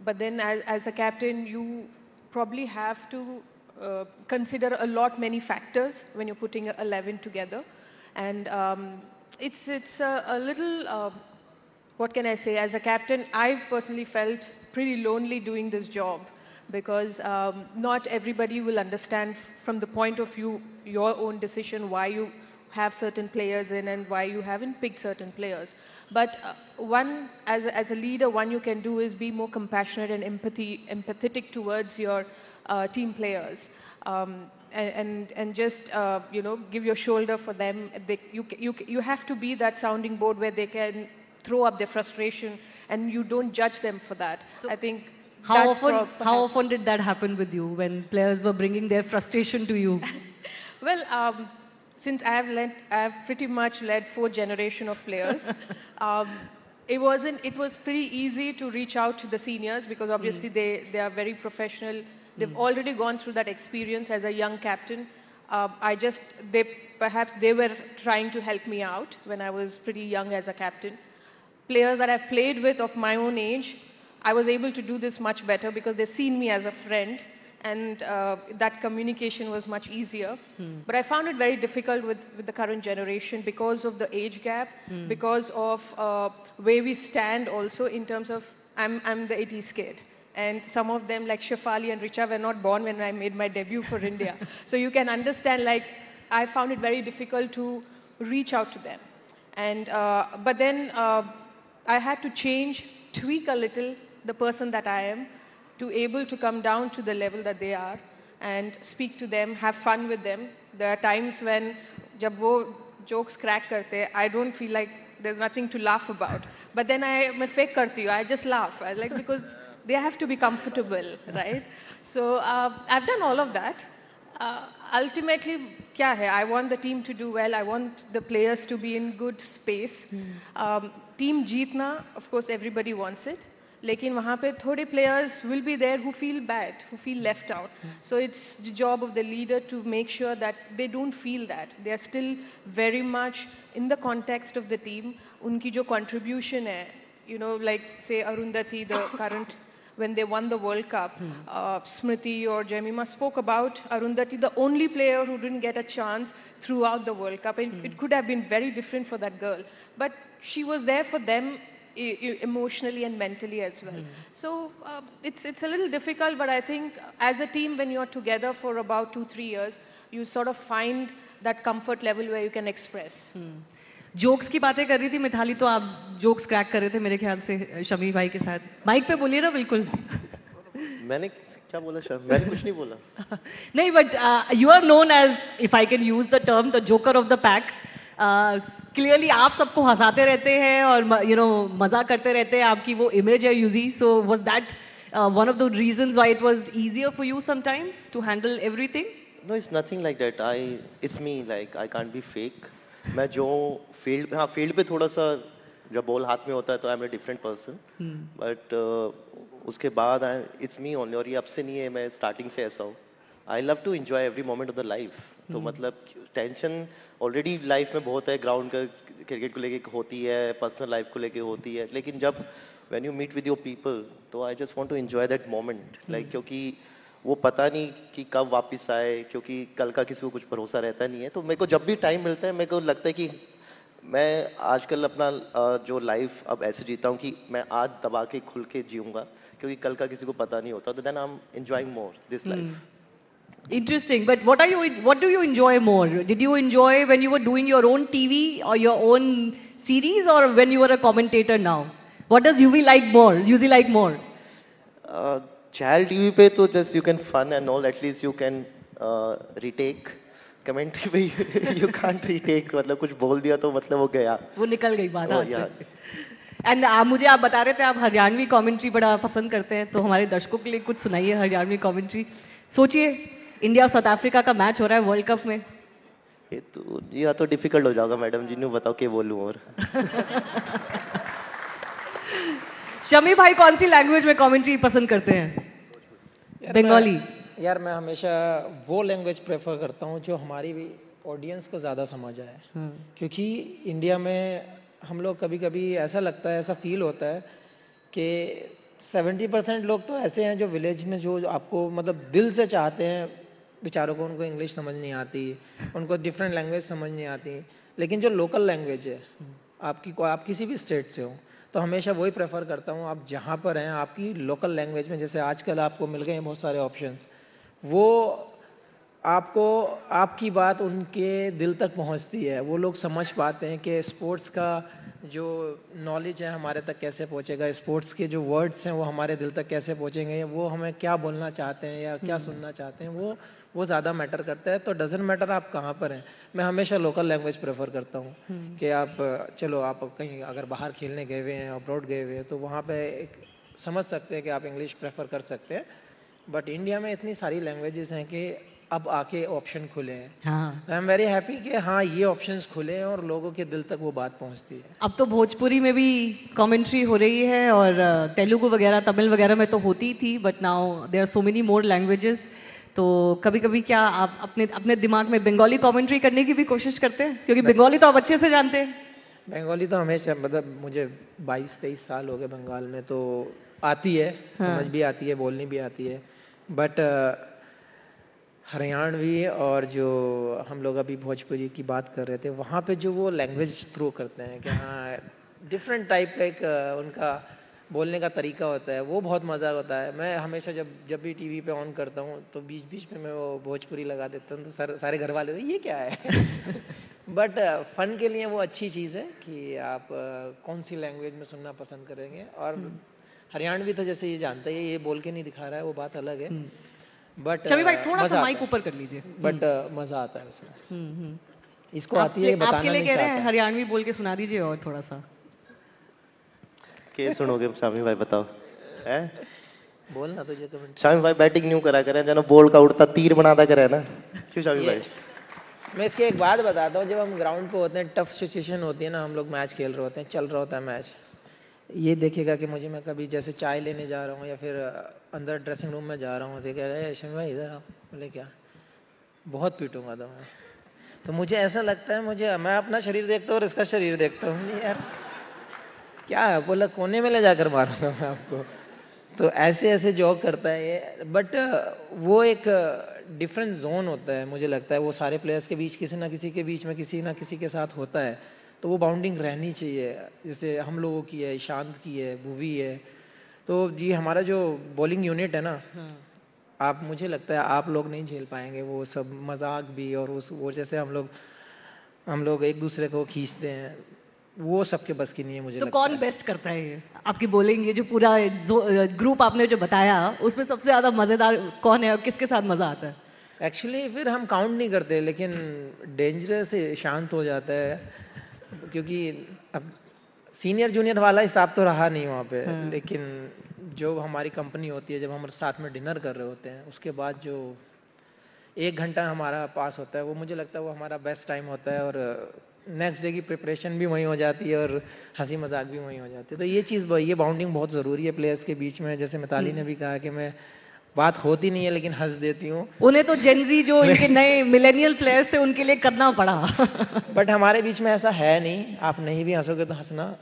[SPEAKER 11] But then as a captain, you probably have to consider many factors when you're putting 11 together. And it's a little... what can I say? As a captain, I personally felt pretty lonely doing this job, because not everybody will understand from the point of view your own decision why you have certain players in and why you haven't picked certain players. But as a leader, one you can do is be more compassionate and empathetic towards your team players. And just give your shoulder for them. You have to be that sounding board where they can throw up their frustration, and you don't judge them for that. So I think
[SPEAKER 9] how often did that happen with you, when players were bringing their frustration to you?
[SPEAKER 11] Well, since I have pretty much led 4th generation of players, it was pretty easy to reach out to the seniors, because obviously they are very professional. They've already gone through that experience as a young captain. Perhaps they were trying to help me out when I was pretty young as a captain. Players that I've played with of my own age, I was able to do this much better because they've seen me as a friend, and that communication was much easier. But I found it very difficult with the current generation because of the age gap, because of where we stand also in terms of, I'm the 80s kid. And some of them like Shefali and Richa were not born when I made my debut for India. So you can understand, like, I found it very difficult to reach out to them. And, but then I had to tweak a little the person that I am to able to come down to the level that they are and speak to them, have fun with them. There are times when jab wo jokes crack karte, I don't feel like there's nothing to laugh about. But then मैं fake करती हूँ, I just laugh. I like, because they have to be comfortable, right? So I've done all of that. Ultimately, क्या है? I want the team to do well. I want the players to be in good space. Team जीतना, of course, everybody wants it. लेकिन वहाँ पे थोड़े players will be there who feel bad, who feel left out. So it's the job of the leader to make sure that they don't feel that. They are still very much in the context of the team. उनकी जो contribution है, you know, like say Arundhati, the current, when they won the World Cup, Smriti or Jemima spoke about Arundhati, the only player who didn't get a chance throughout the World Cup. And it could have been very different for that girl. But she was there for them emotionally and mentally as well. So it's a little difficult, but I think as a team, when you're together for about 2-3 years, you sort of find that comfort level where you can express.
[SPEAKER 9] Jokes की बातें कर रही थी मिथाली, तो आप jokes crack कर रहे थे मेरे ख्याल से शमी भाई के साथ. माइक पे बोलिए ना बिल्कुल.
[SPEAKER 8] मैंने क्या बोला शमी? मैंने कुछ नहीं बोला.
[SPEAKER 9] नहीं, but you are known as, if I can use the term, the joker of the pack. Clearly आप सबको हंसाते रहते हैं और you know मजा करते रहते हैं. आपकी वो image है UG. So was that one of the reasons why it was easier for you sometimes to handle everything?
[SPEAKER 8] No, it's nothing like that. It's me. Like I can't be fake. मैं जो field पे थोड़ा सा जब ball हाथ में होता है तो I am a different person, but उसके बाद इट्स मी ओनली. और ये अब से नहीं है, मैं स्टार्टिंग से ऐसा हूँ. I love to enjoy every moment of the life. तो मतलब टेंशन ऑलरेडी लाइफ में बहुत है, ग्राउंड का क्रिकेट को लेके होती है, पर्सनल लाइफ को लेके होती है, लेकिन जब when you meet with your people तो I just want to enjoy that moment. Like क्योंकि वो पता नहीं कि कब वापस आए, क्योंकि कल का किसी को कुछ भरोसा रहता नहीं है. तो मेरे को जब भी टाइम मिलता है मेरे को लगता है कि मैं आजकल अपना जो लाइफ अब ऐसे जीता हूँ कि मैं आज दबा के खुल के जीऊंगा, क्योंकि कल का किसी को पता नहीं होता. तो then I am enjoying more this life.
[SPEAKER 9] Interesting. But what do you enjoy more? Did you enjoy when you were doing your own TV or your own series, or when you were a commentator now? What does Yuvi like more?
[SPEAKER 8] Child TV पे तो just you can fun and all, at least you can retake. Commentary पे you can't retake. मतलब कुछ बोल दिया तो मतलब वो गया.
[SPEAKER 9] वो निकल गई बात हाथ से. And मुझे आप बता रहे थे आप हरियाणवी कमेंट्री बड़ा पसंद करते हैं, तो हमारे दर्शकों के लिए कुछ सुनाइए हरियाणवी कमेंट्री. सोचिए इंडिया और साउथ अफ्रीका का मैच हो रहा है वर्ल्ड कप में.
[SPEAKER 8] ये तो डिफिकल्ट हो जाएगा मैडम जी, ने बताओ क्या बोलूं. और
[SPEAKER 9] शमी भाई कौन सी लैंग्वेज में कमेंट्री पसंद करते हैं? बंगाली.
[SPEAKER 10] यार मैं हमेशा वो लैंग्वेज प्रेफर करता हूँ जो हमारी भी ऑडियंस को ज़्यादा समझ आए. क्योंकि इंडिया में हम लोग कभी कभी ऐसा लगता है, ऐसा फील होता है कि 70% लोग तो ऐसे हैं जो विलेज में जो आपको मतलब दिल से चाहते हैं, बेचारों को उनको इंग्लिश समझ नहीं आती, उनको डिफरेंट लैंग्वेज समझ नहीं आती. लेकिन जो लोकल लैंग्वेज है आप किसी भी स्टेट से हो, तो हमेशा वही प्रेफर करता हूँ. आप जहाँ पर हैं आपकी लोकल लैंग्वेज में, जैसे आजकल आपको मिल गए हैं बहुत सारे ऑप्शंस, वो आपको आपकी बात उनके दिल तक पहुंचती है. वो लोग समझ पाते हैं कि स्पोर्ट्स का जो नॉलेज है हमारे तक कैसे पहुंचेगा, स्पोर्ट्स के जो वर्ड्स हैं वो हमारे दिल तक कैसे पहुंचेंगे, वो हमें क्या बोलना चाहते हैं या क्या सुनना चाहते हैं, वो ज़्यादा मैटर करता है. तो डजंट मैटर आप कहाँ पर हैं, मैं हमेशा लोकल लैंग्वेज प्रेफर करता हूँ. कि आप चलो आप कहीं अगर बाहर खेलने गए हुए हैं, अब्रॉड गए हुए हैं, तो वहाँ पर एक समझ सकते हैं कि आप इंग्लिश प्रेफर कर सकते हैं. बट इंडिया में इतनी सारी लैंग्वेजेस हैं कि अब आके ऑप्शन खुले हैं. आई एम वेरी हैप्पी कि हाँ ये ऑप्शंस खुले हैं और लोगों के दिल तक वो बात पहुंचती है.
[SPEAKER 9] अब तो भोजपुरी में भी कमेंट्री हो रही है और तेलुगु वगैरह तमिल वगैरह में तो होती थी, but now there are so many more languages. तो कभी कभी क्या आप अपने अपने दिमाग में बंगाली कमेंट्री करने की भी कोशिश करते हैं, क्योंकि बंगाली तो आप अच्छे से जानते हैं?
[SPEAKER 10] बंगाली तो हमेशा, मतलब मुझे 22-23 साल हो गए बंगाल में, तो आती है, समझ भी आती है, बोलनी भी आती है। बट हरियाणवी और जो हम लोग अभी भोजपुरी की बात कर रहे थे, वहाँ पे जो वो लैंग्वेज थ्रो करते हैं कि हाँ डिफरेंट टाइप का एक उनका बोलने का तरीका होता है, वो बहुत मज़ा होता है। मैं हमेशा जब भी टीवी पे ऑन करता हूँ तो बीच बीच में मैं वो भोजपुरी लगा देता हूँ, तो सारे घर वाले ये क्या है बट फन के लिए वो अच्छी चीज़ है कि आप कौन सी लैंग्वेज में सुनना पसंद करेंगे। और हरियाणवी तो जैसे ये जानता है, ये बोल के नहीं दिखा रहा है, वो बात अलग है। बट
[SPEAKER 9] चलो भाई थोड़ा सा माइक ऊपर कर लीजिए।
[SPEAKER 10] बट मज़ा आता है उसमें। इसको आती है, बताना
[SPEAKER 9] आपके लिए
[SPEAKER 10] नहीं
[SPEAKER 9] कह रहे हैं,
[SPEAKER 10] चाहता।
[SPEAKER 9] हरियाणवी बोल के सुना दीजिए और थोड़ा सा।
[SPEAKER 8] के सुनोगे शामी भाई, बताओ है?
[SPEAKER 10] बोलना तुझे कमेंट।
[SPEAKER 8] शामी भाई बैटिंग न्यू करा करे, जना बॉल का उड़ता तीर बनाता करे ना, क्यों शामी भाई?
[SPEAKER 10] मैं इसकी एक बात बताता हूँ, जब हम ग्राउंड पे होते हैं, टफ सिचुएशन होती है ना, हम लोग मैच खेल रहे होते हैं, चल रहा होता है मैच, ये देखेगा कि मुझे, मैं कभी जैसे चाय लेने जा रहा हूँ या फिर अंदर ड्रेसिंग रूम में जा रहा हूँ, देखेगा शमी भाई इधर आओ, बोले क्या, बहुत पीटूंगा तो मैं। तो मुझे ऐसा लगता है, मैं अपना शरीर देखता हूँ और इसका शरीर देखता हूँ, नहीं यार क्या है, बोला कोने में ले जाकर मारूंगा मैं आपको। तो ऐसे ऐसे जॉक करता है ये। बट वो एक डिफरेंट जोन होता है, मुझे लगता है वो सारे प्लेयर्स के बीच, किसी ना किसी के बीच में किसी ना किसी के साथ होता है, तो वो बाउंडिंग रहनी चाहिए। जैसे हम लोगों की है, ईशांत की है, भुवी है, तो जी हमारा जो बॉलिंग यूनिट है ना, आप, मुझे लगता है आप लोग नहीं झेल पाएंगे वो सब मजाक भी, और वो जैसे हम लोग एक दूसरे को खींचते हैं, वो सबके बस की नहीं है मुझे
[SPEAKER 9] तो
[SPEAKER 10] लगता है।
[SPEAKER 9] कौन बेस्ट करता है ये आपकी बॉलिंग? ये जो पूरा ग्रुप आपने जो बताया, उसमें सबसे ज्यादा मजेदार कौन है और किसके साथ मजा आता है?
[SPEAKER 10] एक्चुअली फिर हम काउंट नहीं करते, लेकिन डेंजरस से शांत हो जाता है, क्योंकि अब सीनियर जूनियर वाला हिसाब तो रहा नहीं वहाँ पे। लेकिन जो हमारी कंपनी होती है, जब हम साथ में डिनर कर रहे होते हैं, उसके बाद जो 1 घंटा हमारा पास होता है, वो मुझे लगता है वो हमारा बेस्ट टाइम होता है, और नेक्स्ट डे की प्रिपरेशन भी वहीं हो जाती है और हंसी मजाक भी वहीं हो जाती है। तो ये चीज़, ये बाउंडिंग बहुत ज़रूरी है प्लेयर्स के बीच में। जैसे मिताली ने भी कहा कि मैं, बात होती नहीं है लेकिन हंस देती हूँ।
[SPEAKER 9] उन्हें तो जेनजी जो इनके नए मिलेनियल प्लेयर्स थे, उनके लिए करना पड़ा
[SPEAKER 10] बट हमारे बीच में ऐसा है नहीं, आप नहीं भी हंसोगे तो हंसना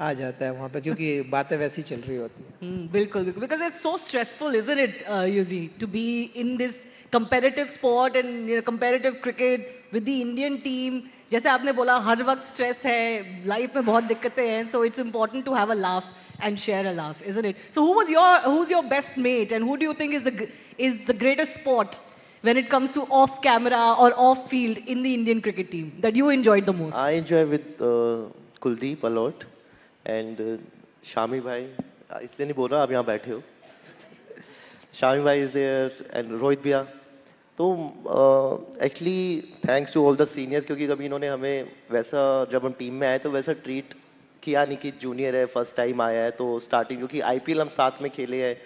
[SPEAKER 10] आ जाता है वहाँ पे, क्योंकि बातें वैसी चल रही होती है।
[SPEAKER 9] बिल्कुल बिल्कुल, because it's so stressful isn't it Yuzi to be in this competitive sport and competitive cricket with the Indian team. जैसे आपने बोला, हर वक्त स्ट्रेस है, लाइफ में बहुत दिक्कतें हैं, तो it's important to have a laugh and share a laugh, isn't it? So who's your best mate, and who do you think is the greatest sport when it comes to off camera or off field in the Indian cricket team that you enjoyed the most?
[SPEAKER 8] I enjoy with Kuldeep a lot and Shami bhai, इसलिए नहीं बोल रहा, आप यहाँ बैठे हो। Shami bhai is there and Rohit bhaiya। तो actually thanks to all the seniors, क्योंकि कभी इन्होंने हमें वैसा, जब हम टीम में आए तो वैसा ट्रीट किया नहीं कि जूनियर है, फर्स्ट टाइम आया है। तो स्टार्टिंग, क्योंकि आईपीएल हम साथ में खेले हैं,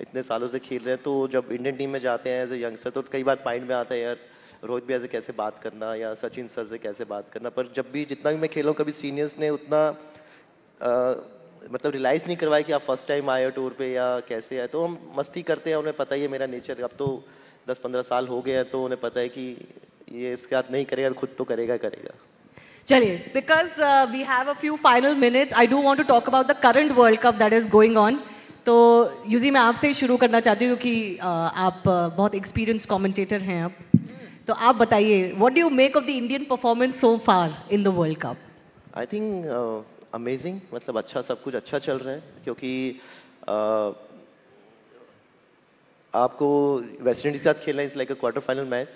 [SPEAKER 8] इतने सालों से खेल रहे हैं, तो जब इंडियन टीम में जाते हैं एज ए यंगस्टर, तो कई बार माइंड में आता है यार रोहित भैया से कैसे बात करना या सचिन सर से कैसे बात करना। पर जब भी, जितना भी मैं खेला हूँ, कभी सीनियर्स ने उतना मतलब रियलाइज़ नहीं करवाया कि आप फर्स्ट टाइम आए हो टूर पे या कैसे आए। तो हम मस्ती करते हैं, उन्हें पता ही है मेरा नेचर, अब तो 10-15 साल हो गए हैं, तो उन्हें पता है कि ये इसके साथ नहीं करेगा, खुद तो करेगा करेगा।
[SPEAKER 9] चलिए, because we have a few final minutes, I do want to talk about the current world cup that is going on. तो यूजी मैं आपसे ही शुरू करना चाहती हूँ, क्योंकि आप बहुत एक्सपीरियंस कमेंटेटर हैं अब, तो आप बताइए, what do you make of the Indian performance so far in the world cup?
[SPEAKER 8] I think amazing, मतलब अच्छा, सब कुछ अच्छा चल रहा है, क्योंकि आपको वेस्ट इंडीज के साथ खेलना is like a quarter final match.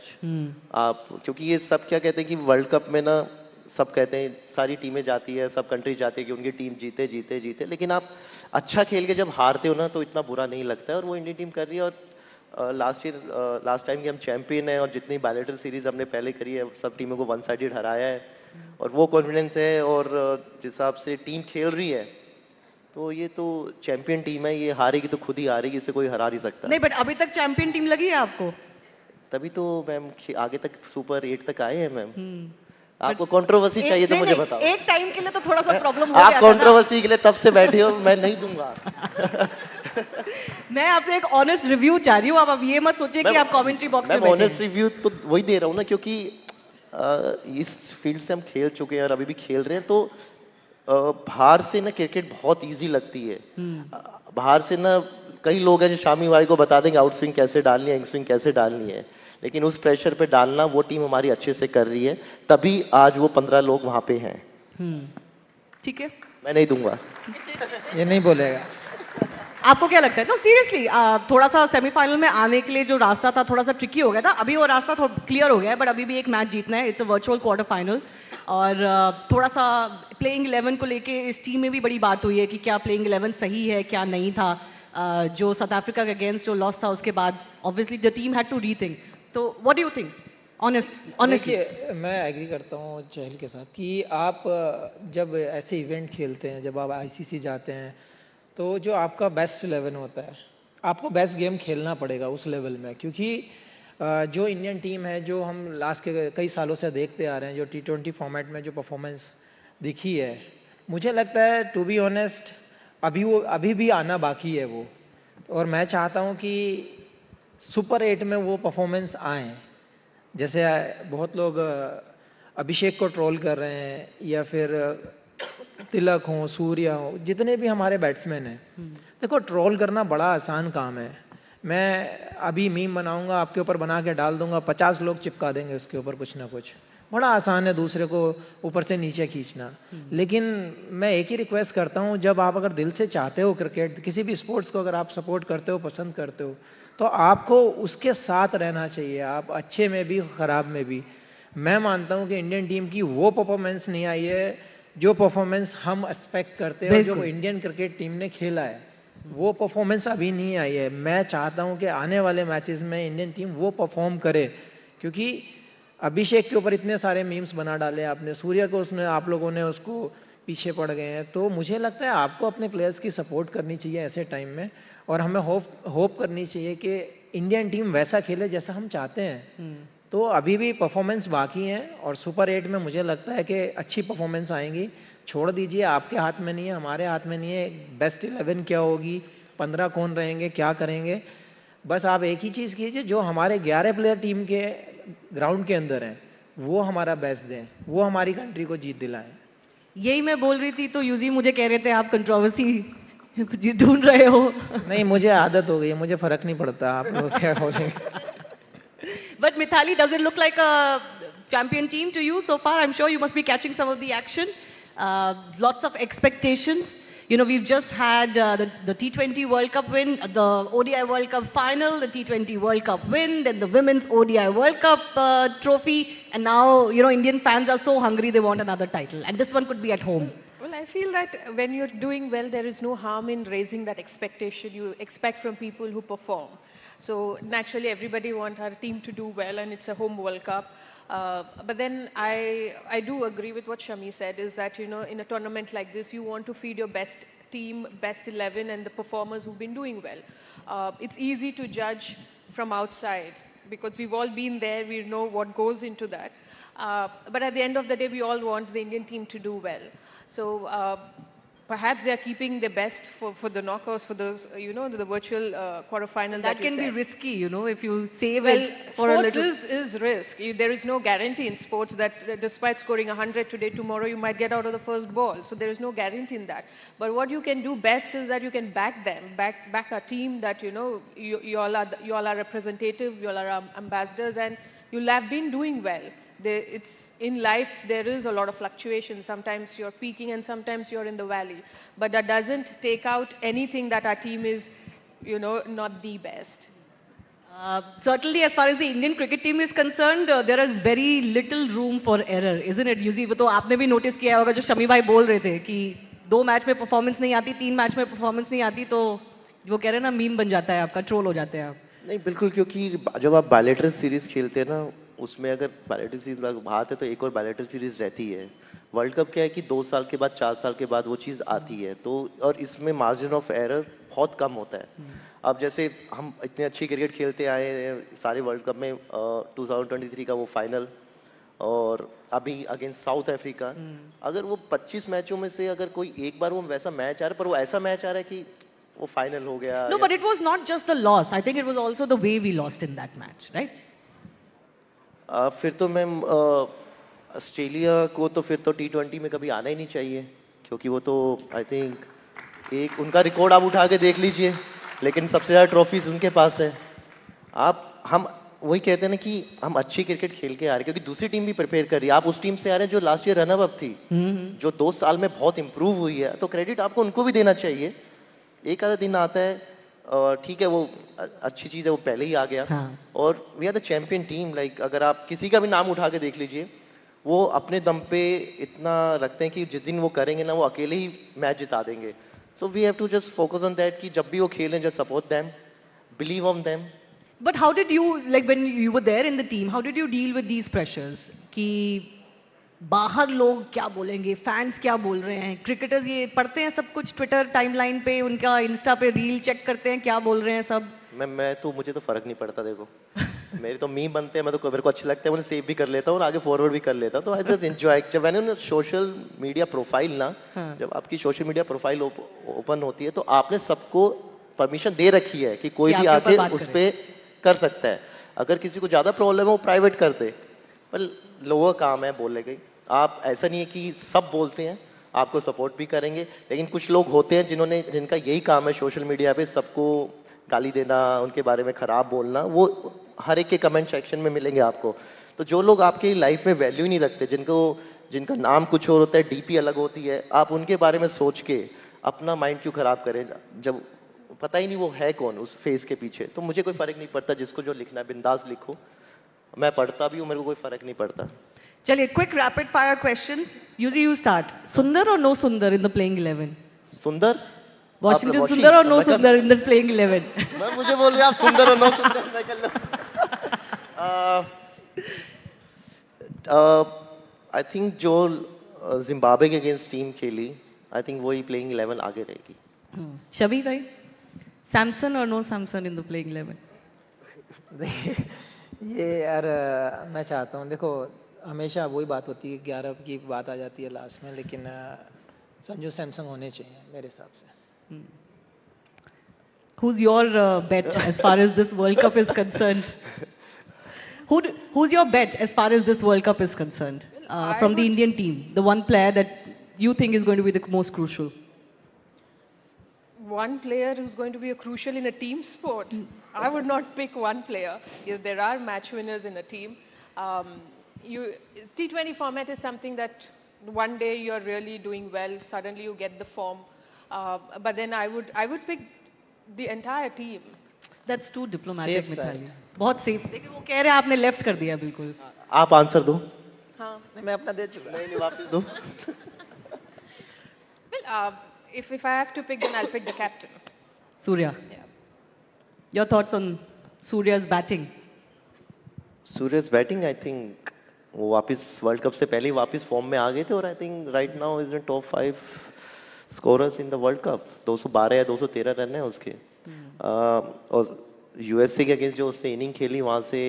[SPEAKER 8] आप, क्योंकि ये सब क्या कहते हैं कि वर्ल्ड कप में ना, सब कहते हैं सारी टीमें जाती है, सब कंट्री जाती है कि उनकी टीम जीते जीते जीते, लेकिन आप अच्छा खेल के जब हारते हो ना, तो इतना बुरा नहीं लगता है। और वो इंडियन टीम कर रही है, और लास्ट टाइम की हम चैंपियन है, और जितनी बायलैटरल सीरीज हमने पहले करी है, सब टीमों को वन साइडेड हराया है, और वो कॉन्फिडेंस है, और जिस हिसाब से टीम खेल रही है, तो ये तो चैंपियन टीम है, ये हारेगी तो खुद ही हारेगी, इसे कोई हरा नहीं सकता।
[SPEAKER 9] नहीं, बट अभी तक चैंपियन टीम लगी है आपको?
[SPEAKER 8] तभी तो मैम आगे तक सुपर 8 तक आए हैं मैम।
[SPEAKER 12] आपको कंट्रोवर्सी चाहिए तो मुझे बताओ।
[SPEAKER 9] एक टाइम के लिए तो थोड़ा सा प्रॉब्लम हो
[SPEAKER 12] आप
[SPEAKER 9] गया था ना।
[SPEAKER 12] कंट्रोवर्सी के लिए तब से बैठे हो, मैं नहीं दूंगा।
[SPEAKER 9] मैं आपसे एक ऑनेस्ट रिव्यू चाह रही हूँ, आप अब ये मत सोचिए कि आप कमेंट्री बॉक्स में
[SPEAKER 12] मैं ऑनेस्ट रिव्यू तो वही दे रहा हूँ ना, क्योंकि इस फील्ड से हम खेल चुके हैं और अभी भी खेल रहे हैं, तो बाहर से ना क्रिकेट बहुत इजी लगती है। बाहर से ना कई लोग हैं जो शामी भाई को बता देंगे आउट स्विंग कैसे डालनी है, इन स्विंग कैसे डालनी है, लेकिन उस प्रेशर पे डालना वो टीम हमारी अच्छे से कर रही है, तभी आज वो 15 लोग वहां पे हैं।
[SPEAKER 9] ठीक है,
[SPEAKER 12] मैं नहीं दूंगा।
[SPEAKER 10] ये नहीं बोलेगा।
[SPEAKER 9] आपको क्या लगता है? नो सीरियसली, थोड़ा सा सेमीफाइनल में आने के लिए जो रास्ता था थोड़ा सा ट्रिकी हो गया था, अभी वो रास्ता थोड़ा क्लियर हो गया है, बट अभी भी एक मैच जीतना है, it's a virtual quarter final. और थोड़ा सा प्लेइंग 11 को लेके इस टीम में भी बड़ी बात हुई है कि क्या प्लेइंग 11 सही है क्या नहीं था। जो साउथ अफ्रीका के अगेंस्ट जो लॉस था उसके बाद obviously the team had to rethink. तो what do you think honestly?
[SPEAKER 10] मैं एग्री करता हूँ चहल के साथ कि आप जब ऐसे इवेंट खेलते हैं, जब आप आईसीसी जाते हैं, तो जो आपका बेस्ट 11 होता है, आपको बेस्ट गेम खेलना पड़ेगा उस लेवल में, क्योंकि जो इंडियन टीम है, जो हम लास्ट के कई सालों से देखते आ रहे हैं, जो T20 फॉर्मेट में जो परफॉर्मेंस दिखी है, मुझे लगता है टू बी ऑनेस्ट अभी भी आना बाकी है वो। और मैं चाहता हूँ कि सुपर 8 में वो परफॉर्मेंस आए। जैसे बहुत लोग अभिषेक को ट्रोल कर रहे हैं, या फिर तिलक हो, सूर्या हो, जितने भी हमारे बैट्समैन हैं, देखो ट्रोल करना बड़ा आसान काम है। मैं अभी मीम बनाऊंगा, आपके ऊपर बना के डाल दूंगा, 50 लोग चिपका देंगे उसके ऊपर कुछ ना कुछ। बड़ा आसान है दूसरे को ऊपर से नीचे खींचना। लेकिन मैं एक ही रिक्वेस्ट करता हूं, जब आप अगर दिल से चाहते हो क्रिकेट, किसी भी स्पोर्ट्स को अगर आप सपोर्ट करते हो, पसंद करते हो, तो आपको उसके साथ रहना चाहिए, आप अच्छे में भी खराब में भी। मैं मानता हूं कि इंडियन टीम की वो परफॉर्मेंस नहीं आई है जो परफॉर्मेंस हम एक्सपेक्ट करते हैं, जो इंडियन क्रिकेट टीम ने खेला है, वो परफॉर्मेंस अभी नहीं आई है। मैं चाहता हूं कि आने वाले मैचेस में इंडियन टीम वो परफॉर्म करे, क्योंकि अभिषेक के ऊपर इतने सारे मीम्स बना डाले आपने, सूर्य को उसने आप लोगों ने उसको पीछे पड़ गए हैं। तो मुझे लगता है आपको अपने प्लेयर्स की सपोर्ट करनी चाहिए ऐसे टाइम में, और हमें होप करनी चाहिए कि इंडियन टीम वैसा खेले जैसा हम चाहते हैं। तो अभी भी परफॉर्मेंस बाकी है, और सुपर 8 में मुझे लगता है कि अच्छी परफॉर्मेंस आएंगी। छोड़ दीजिए, आपके हाथ में नहीं है, हमारे हाथ में नहीं है बेस्ट 11 क्या होगी, 15 कौन रहेंगे, क्या करेंगे। बस आप एक ही चीज़ कीजिए, जो हमारे 11 प्लेयर टीम के ग्राउंड के अंदर हैं, वो हमारा बेस्ट दें, वो हमारी कंट्री को जीत दिलाएं।
[SPEAKER 9] यही मैं बोल रही थी, तो यूजी मुझे कह रहे थे आप कंट्रोवर्सी ढूंढ रहे हो।
[SPEAKER 10] नहीं, मुझे आदत हो गई है, मुझे फर्क नहीं पड़ता आप लोग क्या बोलेंगे।
[SPEAKER 9] But Mithali, does it look like a champion team to you so far? I'm sure you must be catching some of the action. Lots of expectations. You know, we've just had the T20 World Cup win, the ODI World Cup final, the T20 World Cup win, then the Women's ODI World Cup trophy, and now, you know, Indian fans are so hungry they want another title, and this one could be at home.
[SPEAKER 11] Well, I feel that when you're doing well, there is no harm in raising that expectation you expect from people who perform. So naturally, everybody wants our team to do well, and it's a home World Cup. But then I do agree with what Shami said, is that, you know, in a tournament like this, you want to feed your best team, best 11, and the performers who've been doing well. It's easy to judge from outside because we've all been there, we know what goes into that. But at the end of the day, we all want the Indian team to do well. So perhaps they are keeping the best for the knockouts, for those, you know, the virtual quarterfinal.
[SPEAKER 9] That can be risky, you know, if you save it for a little.
[SPEAKER 11] Sports is risk. There is no guarantee in sports that despite scoring 100 today, tomorrow you might get out of the first ball. So there is no guarantee in that. But what you can do best is that you can back them, back a team that, you know, you all are representative, you all are ambassadors, and you'll have been doing well. It's in life, there is a lot of fluctuation. Sometimes you're peaking and sometimes you're in the valley. But that doesn't take out anything that our team is, you know, not the best.
[SPEAKER 9] Certainly, as far as the Indian cricket team is concerned, there is very little room for error, isn't it? Usually, तो आपने भी notice किया होगा, जो शमी भाई बोल रहे थे कि 2 मैच में performance नहीं आती, 3 मैच में performance नहीं आती, तो वो कह रहे हैं ना, मीम बन जाता है आपका, ट्रोल हो जाते हैं आप।
[SPEAKER 12] नहीं, बिल्कुल, क्योंकि जब आप बायलैटरल सीरीज खेलते हैं ना, उसमें अगर बायलैटरल सीरीज बात है तो एक और बायलैटरल सीरीज रहती है। वर्ल्ड कप क्या है कि 2 साल के बाद, 4 साल के बाद वो चीज़ आती है, तो और इसमें मार्जिन ऑफ एरर बहुत कम होता है। अब जैसे हम इतने अच्छी क्रिकेट खेलते आए हैं सारे वर्ल्ड कप में, 2023 का वो फाइनल, और अभी अगेंस्ट साउथ अफ्रीका, अगर वो 25 मैचों में से अगर कोई एक बार वो वैसा मैच आ रहा है, पर वो ऐसा मैच आ रहा है कि वो फाइनल हो गया.
[SPEAKER 9] No, but it was not just the loss. I think it was also the way we lost in that match, right?
[SPEAKER 12] फिर तो मैम ऑस्ट्रेलिया को तो फिर तो T20 में कभी आना ही नहीं चाहिए, क्योंकि वो तो आई थिंक एक उनका रिकॉर्ड आप उठा के देख लीजिए, लेकिन सबसे ज़्यादा ट्रॉफीज उनके पास है. हम वही कहते हैं ना कि हम अच्छी क्रिकेट खेल के आ रहे हैं, क्योंकि दूसरी टीम भी प्रिपेयर कर रही है. आप उस टीम से आ रहे हैं जो लास्ट ईयर रनर अप थी, जो 2 साल में बहुत इंप्रूव हुई है, तो क्रेडिट आपको उनको भी देना चाहिए. एक आधा दिन आता है, ठीक है, वो अच्छी चीज़ है, वो पहले ही आ गया. और we are the champion team. Like अगर आप किसी का भी नाम उठा के देख लीजिए, वो अपने दम पे इतना रखते हैं कि जिस दिन वो करेंगे ना, वो अकेले ही मैच जिता देंगे. So we have to just focus on that कि जब भी वो खेलें, just support them, believe on them.
[SPEAKER 9] But how did you, like when you were there in the team, how did you deal with these pressures? कि बाहर लोग क्या बोलेंगे, फैंस क्या बोल रहे हैं, क्रिकेटर्स ये पढ़ते हैं सब कुछ ट्विटर टाइमलाइन पे, उनका इंस्टा पे रील चेक करते हैं क्या बोल रहे हैं सब. मैं तो मुझे तो फर्क नहीं पड़ता. देखो मेरे तो मीम बनते हैं, मैं तो मेरे को अच्छे लगते हैं, उन्हें सेव भी कर लेता हूँ और आगे फॉरवर्ड भी कर लेता हूँ. तो आई जस्ट एंजॉय. जब मैंने सोशल मीडिया प्रोफाइल ना, जब आपकी सोशल मीडिया प्रोफाइल ओपन होती है, तो आपने सबको परमिशन दे रखी है कि कोई भी आके उस पर कर सकता है. अगर किसी को ज्यादा प्रॉब्लम है वो प्राइवेट कर दे, पर लोगों का काम है बोलने का. आप ऐसा नहीं है कि सब बोलते हैं, आपको सपोर्ट भी करेंगे, लेकिन कुछ लोग होते हैं जिनका यही काम है सोशल मीडिया पे सबको गाली देना, उनके बारे में खराब बोलना. वो हर एक के कमेंट सेक्शन में मिलेंगे आपको. तो जो लोग आपकी लाइफ में वैल्यू नहीं रखते, जिनका नाम कुछ और होता है, डीपी अलग होती है, आप उनके बारे में सोच के अपना माइंड क्यों खराब करें, जब पता ही नहीं वो है कौन उस फेस के पीछे. तो मुझे कोई फर्क नहीं पड़ता, जिसको जो लिखना है बिंदास लिखो. मैं पढ़ता भी हूँ, मेरे को कोई फर्क नहीं पड़ता. चलिए, quick rapid fire questions. Usually you start. सुंदर और नो सुंदर इन द प्लेइंग 11?
[SPEAKER 12] सुंदर.
[SPEAKER 9] वॉशिंगटन सुंदर और नो सुंदर इन द प्लेइंग 11?
[SPEAKER 12] मैं मुझे बोल रहे आप सुंदर और नो सुंदर. मैं कर लो. आई थिंक जो जिम्बाब्वे के अगेंस्ट टीम खेली, आई थिंक वही प्लेइंग 11 आगे रहेगी.
[SPEAKER 9] शबी भाई, सैमसन और no Samson in the playing 11?
[SPEAKER 10] ये यार मैं चाहता हूँ, देखो हमेशा वही बात होती है, 11 की बात आ जाती है लास्ट में, लेकिन संजू सैमसंग होने चाहिए मेरे हिसाब से.
[SPEAKER 9] Who's your bet as far as this World Cup is concerned? Who's your bet as far as this World Cup is concerned? From the Indian team, the one player that you think is going to be the most crucial?
[SPEAKER 11] One player who's going to be crucial in a team sport. I would not pick one player. Yes, there are match winners in a team. T20 format is something that one day you're really doing well, suddenly you get the form. But then I would pick the entire team.
[SPEAKER 9] That's too diplomatic, Mithali. बहुत safe. देखिए वो कह रहे हैं आपने left कर दिया बिल्कुल.
[SPEAKER 12] आप आंसर दो.
[SPEAKER 11] हाँ.
[SPEAKER 10] मैं अपना दे चुका.
[SPEAKER 12] नहीं वापस दो.
[SPEAKER 11] Well, if I have to pick, then I'll pick the captain.
[SPEAKER 9] Surya. Yeah. Your thoughts on Surya's batting?
[SPEAKER 12] Surya's batting, I think वो वापस वर्ल्ड कप से पहले ही वापस फॉर्म में आ गए थे, और I think right now is in top 5 scorers in the world cup. 212 या 213 रन है उसके. और यूएसए के अगेंस्ट जो उसने इनिंग खेली वहां से,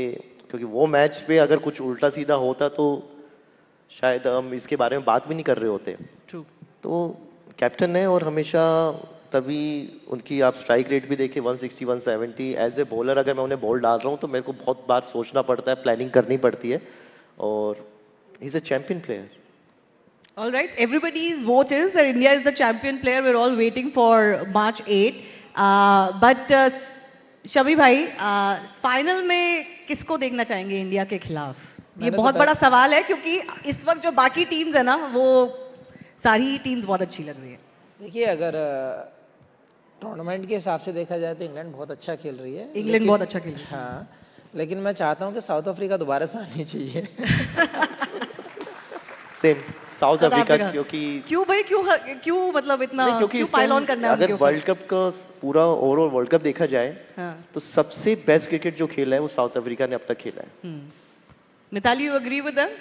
[SPEAKER 12] क्योंकि वो मैच पे अगर कुछ उल्टा सीधा होता तो शायद हम इसके बारे में बात भी नहीं कर रहे होते.
[SPEAKER 9] True.
[SPEAKER 12] तो कैप्टन है, और हमेशा तभी उनकी आप स्ट्राइक रेट भी देखें 160 170. एज ए बॉलर अगर मैं उन्हें बॉल डाल रहा हूँ तो मेरे को बहुत बार सोचना पड़ता है, प्लानिंग करनी पड़ती है, और he is a champion player.
[SPEAKER 9] All right, everybody's vote is that India is the champion player. We're all waiting for March 8. But शबी भाई, फाइनल में किसको देखना चाहेंगे इंडिया के खिलाफ? ये बहुत बड़ा सवाल है, क्योंकि इस वक्त जो बाकी टीम्स है ना, वो सारी टीम्स बहुत अच्छी लग रही है.
[SPEAKER 10] देखिए, अगर टूर्नामेंट के हिसाब से देखा जाए तो इंग्लैंड बहुत अच्छा खेल रही है.
[SPEAKER 9] इंग्लैंड बहुत अच्छा खेल रही है.
[SPEAKER 10] हाँ, लेकिन मैं चाहता हूँ कि साउथ अफ्रीका दोबारा से आनी चाहिए.
[SPEAKER 12] Same south Africa. क्योंकि
[SPEAKER 9] क्यों भाई, क्यों मतलब इतना क्यों पाइल ऑन करना है?
[SPEAKER 12] अगर वर्ल्ड कप का पूरा ओवरऑल वर्ल्ड कप देखा जाए, तो सबसे बेस्ट क्रिकेट जो खेला है वो साउथ अफ्रीका ने अब तक खेला है.
[SPEAKER 9] Mithali, you agree with them?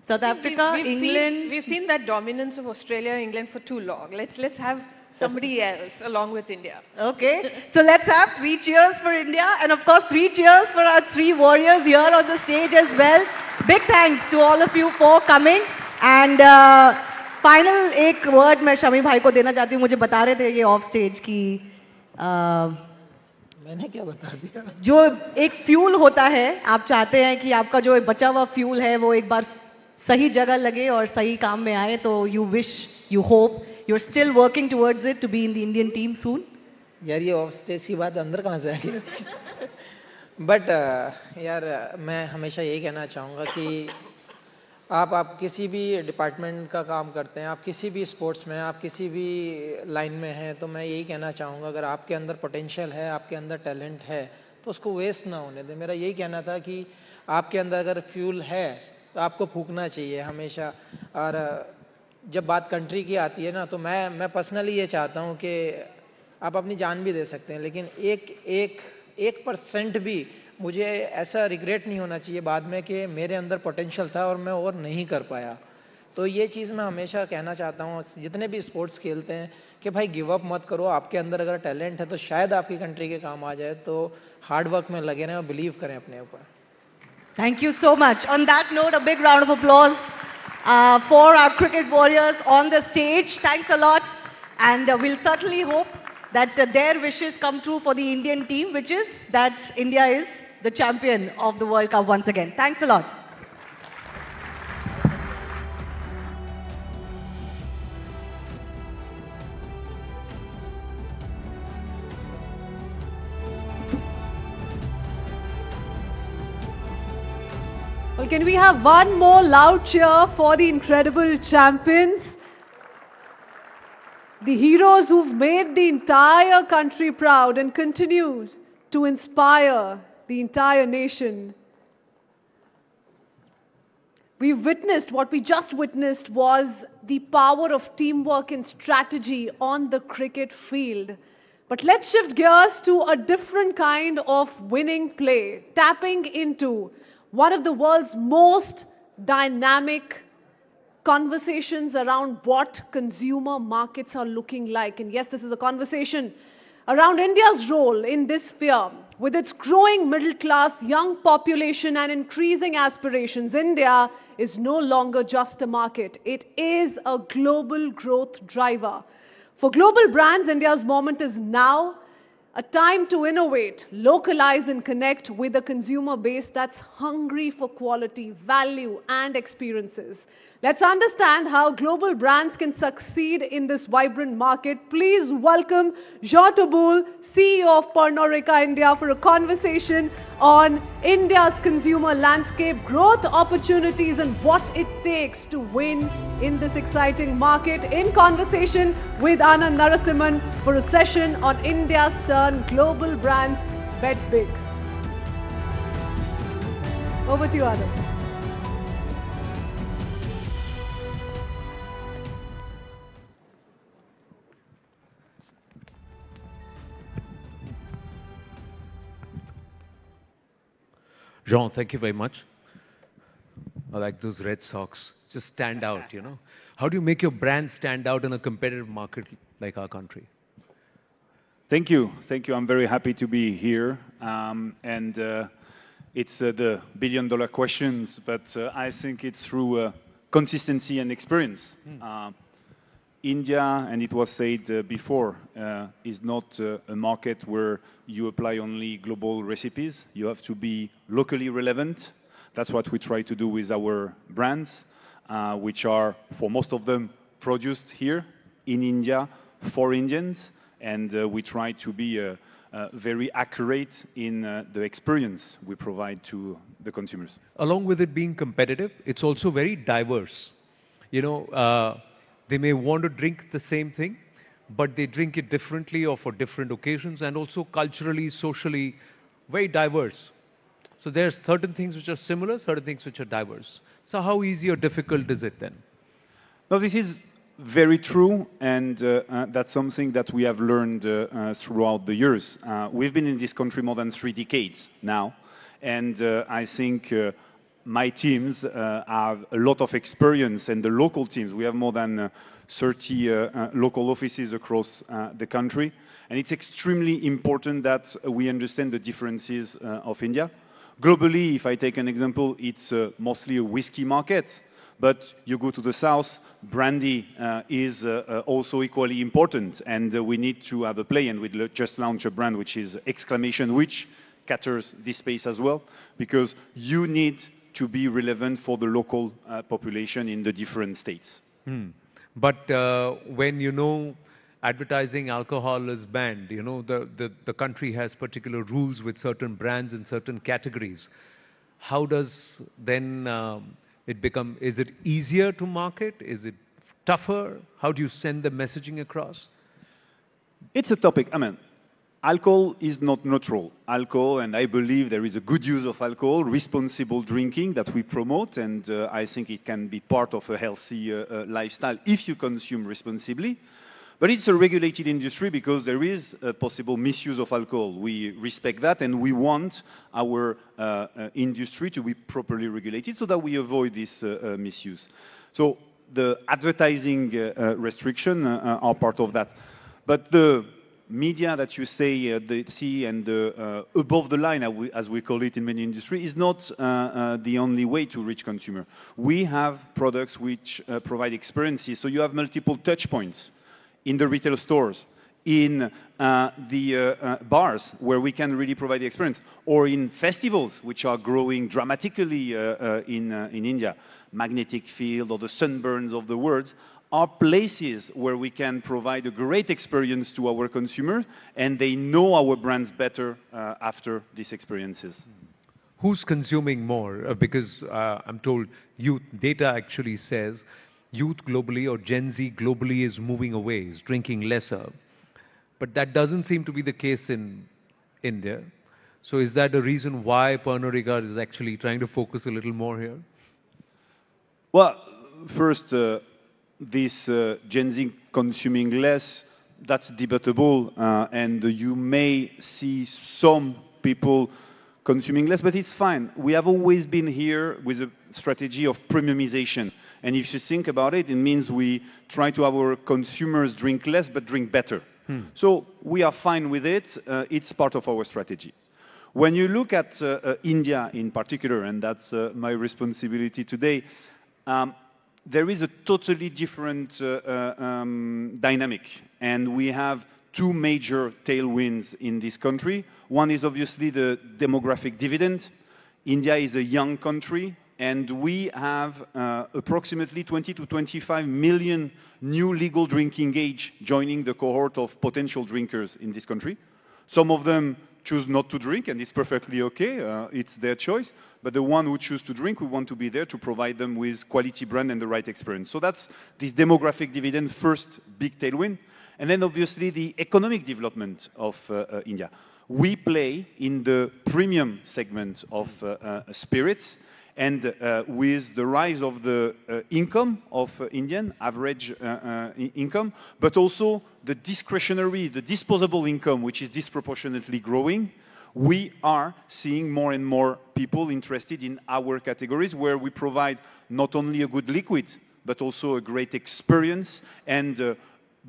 [SPEAKER 9] South Africa, England.
[SPEAKER 11] We've seen that dominance of Australia, England for too long. Let's have somebody else along with India.
[SPEAKER 9] Okay, so let's have 3 cheers for India and of course 3 cheers for our 3 warriors here on the stage as well. Big thanks to all of you for coming and final एक word मैं शमी भाई को देना चाहती हूँ. मुझे बता रहे थे ये off stage कि
[SPEAKER 10] मैंने क्या बता दिया?
[SPEAKER 9] जो एक फ्यूल होता है, आप चाहते हैं कि आपका जो बचा हुआ फ्यूल है वो एक बार सही जगह लगे और सही काम में आए, तो you wish, you hope, you're still working towards it to be in the Indian team soon.
[SPEAKER 10] यार ये ऑफ स्टेज की बात अंदर कहाँ से आई? बट यार मैं हमेशा यही कहना चाहूँगा कि आप किसी भी डिपार्टमेंट का काम करते हैं, आप किसी भी स्पोर्ट्स में, आप किसी भी लाइन में हैं, तो मैं यही कहना चाहूँगा अगर आपके अंदर पोटेंशियल है, आपके अंदर टैलेंट है, तो उसको वेस्ट ना होने दें. मेरा यही कहना था कि आपके अंदर अगर फ्यूल है तो आपको फूकना चाहिए हमेशा. और जब बात कंट्री की आती है ना, तो मैं पर्सनली ये चाहता हूँ कि आप अपनी जान भी दे सकते हैं, लेकिन एक % भी मुझे ऐसा रिग्रेट नहीं होना चाहिए बाद में कि मेरे अंदर पोटेंशियल था और मैं और नहीं कर पाया. तो ये चीज़ मैं हमेशा कहना चाहता हूँ जितने भी स्पोर्ट्स खेलते हैं कि भाई गिव अप मत करो. आपके अंदर अगर टैलेंट है तो शायद आपकी कंट्री के काम आ जाए. तो हार्ड वर्क में लगे रहें और बिलीव करें अपने ऊपर.
[SPEAKER 9] Thank you so much. On that note, a big round of applause for our cricket warriors on the stage. Thanks a lot. And we'll certainly hope that their wishes come true for the Indian team, which is that India is the champion of the World Cup once again. Thanks a lot.
[SPEAKER 1] Well, can we have one more loud cheer for the incredible champions? The heroes who've made the entire country proud and continue to inspire the entire nation. What we just witnessed was the power of teamwork and strategy on the cricket field. But let's shift gears to a different kind of winning play, tapping into one of the world's most dynamic conversations around what consumer markets are looking like. And yes, this is a conversation around India's role in this sphere. With its growing middle class, young population and increasing aspirations, India is no longer just a market. It is a global growth driver. For global brands, India's moment is now. A time to innovate, localize and connect with a consumer base that's hungry for quality, value and experiences. Let's understand how global brands can succeed in this vibrant market. Please welcome Jean Touboul, CEO of Pernod Ricard India, for a conversation on India's consumer landscape, growth opportunities and what it takes to win in this exciting market, in conversation with Anand Narasimhan for a session on India's turn, global brands bet big. Over to you, Anand.
[SPEAKER 2] Jean, thank you very much. I like those red socks. Just stand out, you know. How do you make your brand stand out in a competitive market like our country?
[SPEAKER 5] Thank you. Thank you. I'm very happy to be here. It's the billion-dollar questions, but I think it's through consistency and experience. India, and it was said before, is not a market where you apply only global recipes. You have to be locally relevant. That's what we try to do with our brands, which are, for most of them, produced here in India for Indians. And we try to be very accurate in the experience we provide to the consumers.
[SPEAKER 2] Along with it being competitive, it's also very diverse. You know, they may want to drink the same thing, but they drink it differently or for different occasions, and also culturally, socially, very diverse. So there's certain things which are similar, certain things which are diverse. So how easy or difficult is it then?
[SPEAKER 5] No, this is very true, and that's something that we have learned throughout the years. We've been in this country more than 3 decades now, and I think my teams have a lot of experience, and the local teams, we have more than
[SPEAKER 13] 30 local offices across the country. And it's extremely important that we understand the differences of India. Globally, if I take an example, it's mostly a whiskey market. But you go to the south, brandy is also equally important, and we need to have a play. And we just launched a brand which is exclamation, which caters this space as well, because you need to be relevant for the local population in the different states.
[SPEAKER 2] But when you know advertising alcohol is banned, you know the country has particular rules with certain brands in certain categories. How does then it become, is it easier to market? Is it tougher? How do you send the messaging across?
[SPEAKER 13] It's a topic. I mean, alcohol is not neutral. Alcohol, and I believe there is a good use of alcohol, responsible drinking that we promote, and I think it can be part of a healthy lifestyle if you consume responsibly. But it's a regulated industry because there is a possible misuse of alcohol. We respect that, and we want our industry to be properly regulated so that we avoid this misuse. So the advertising restriction are part of that. But the media that you say the see and the above the line, as we call it in many industries, is not the only way to reach consumer. We have products which provide experiences. So you have multiple touch points in the retail stores, in the bars where we can really provide the experience, or in festivals which are growing dramatically in India. Magnetic Field or the Sunburns of the world are places where we can provide a great experience to our consumers, and they know our brands better after these experiences.
[SPEAKER 2] Who's consuming more? Because I'm told youth data actually says youth globally, or Gen Z globally, is moving away, is drinking lesser. But that doesn't seem to be the case in India. So is that the reason why Pernod Ricard is actually trying to focus a little more here?
[SPEAKER 13] Well, first, this Gen Z consuming less, that's debatable, and you may see some people consuming less, but it's fine. We have always been here with a strategy of premiumization. And if you think about it, it means we try to have our consumers drink less, but drink better. So we are fine with it. It's part of our strategy. When you look at India in particular, and that's my responsibility today, there is a totally different dynamic. And we have two major tailwinds in this country. One is obviously the demographic dividend. India is a young country, and we have approximately 20 to 25 million new legal drinking age joining the cohort of potential drinkers in this country. Some of them choose not to drink, and it's perfectly okay. It's their choice. But the one who choose to drink, we want to be there to provide them with quality brand and the right experience. So that's this demographic dividend, first big tailwind. And then obviously the economic development of India. We play in the premium segment of spirits, and with the rise of the income of Indian, average income, but also the discretionary, the disposable income, which is disproportionately growing, we are seeing more and more people interested in our categories, where we provide not only a good liquid, but also a great experience, and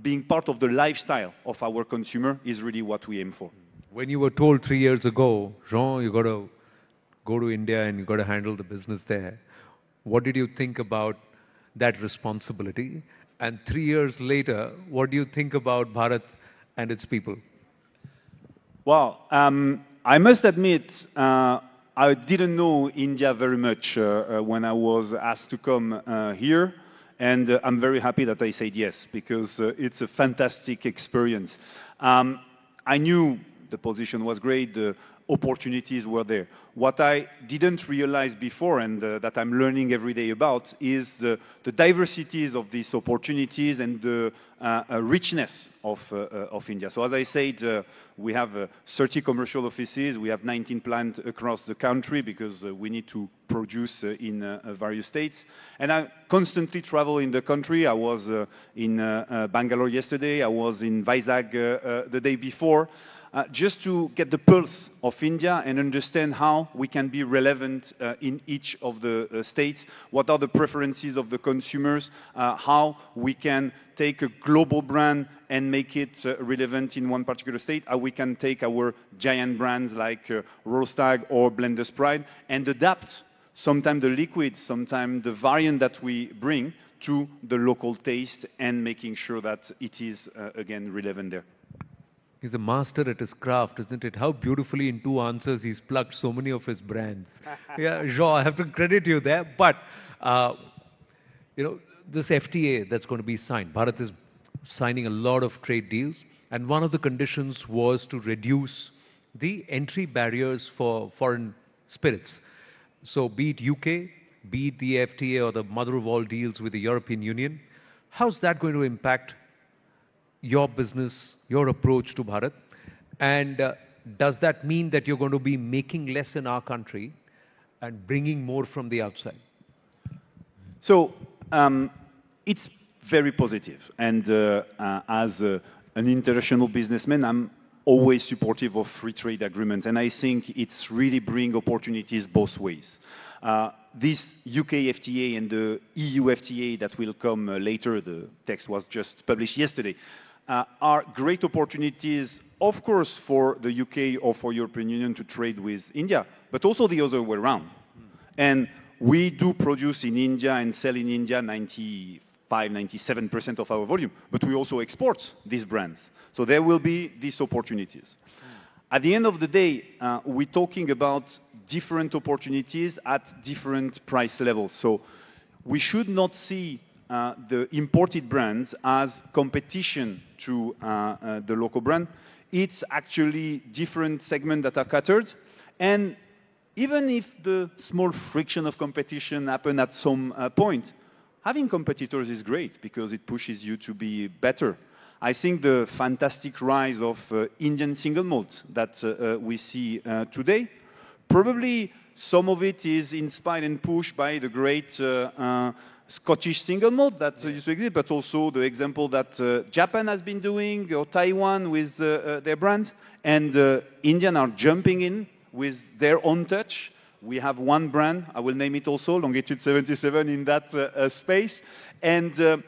[SPEAKER 13] being part of the lifestyle of our consumer is really what we aim for.
[SPEAKER 2] When you were told 3 years ago, Jean, you got to go to India and you got to handle the business there, what did you think about that responsibility? And 3 years later, what do you think about Bharat and its people?
[SPEAKER 13] Well, I must admit, I didn't know India very much when I was asked to come here. And I'm very happy that I said yes, because it's a fantastic experience. I knew the position was great, the opportunities were there. What I didn't realize before, and that I'm learning every day about, is the diversities of these opportunities and the richness of India. So as I said, we have 30 commercial offices, we have 19 plants across the country, because we need to produce in various states. And I constantly travel in the country. I was in Bangalore yesterday, I was in Vizag the day before. just to get the pulse of India and understand how we can be relevant in each of the states, what are the preferences of the consumers, how we can take a global brand and make it relevant in one particular state, how we can take our giant brands like Rostag or Blender's Pride and adapt sometimes the liquid, sometimes the variant that we bring to the local taste and making sure that it is, again, relevant there.
[SPEAKER 2] He's a master at his craft, isn't it? How beautifully in 2 answers he's plugged so many of his brands. Yeah, Jean, I have to credit you there. But, you know, this FTA that's going to be signed, Bharat is signing a lot of trade deals. And one of the conditions was to reduce the entry barriers for foreign spirits. So be it UK, be it the FTA or the mother of all deals with the European Union, how's that going to impact your business, your approach to Bharat? And does that mean that you're going to be making less in our country and bringing more from the outside?
[SPEAKER 13] So it's very positive. And as an international businessman, I'm always supportive of free trade agreements. And I think it's really bring opportunities both ways. This UK FTA and the EU FTA that will come later, the text was just published yesterday, are great opportunities, of course, for the UK or for European Union to trade with India, but also the other way around. And we do produce in India and sell in India 97% of our volume, but we also export these brands. So there will be these opportunities. At the end of the day, we're talking about different opportunities at different price levels. So we should not see the imported brands as competition to the local brand. It's actually different segments that are catered. And even if the small friction of competition happen at some point, having competitors is great because it pushes you to be better. I think the fantastic rise of Indian single malt that we see today, probably some of it is inspired and pushed by the great Scottish single malt that used to exist, but also the example that Japan has been doing, or Taiwan with their brands, and Indians are jumping in with their own touch. We have one brand, I will name it also, Longitude 77 in that space, and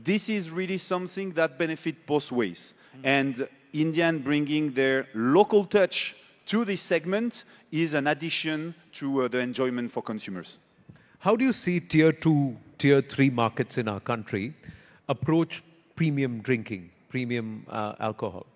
[SPEAKER 13] this is really something that benefits both ways. And Indian bringing their local touch to this segment is an addition to the enjoyment for consumers.
[SPEAKER 2] How do you see tier 2, tier 3 markets in our country approach premium drinking, premium alcohol?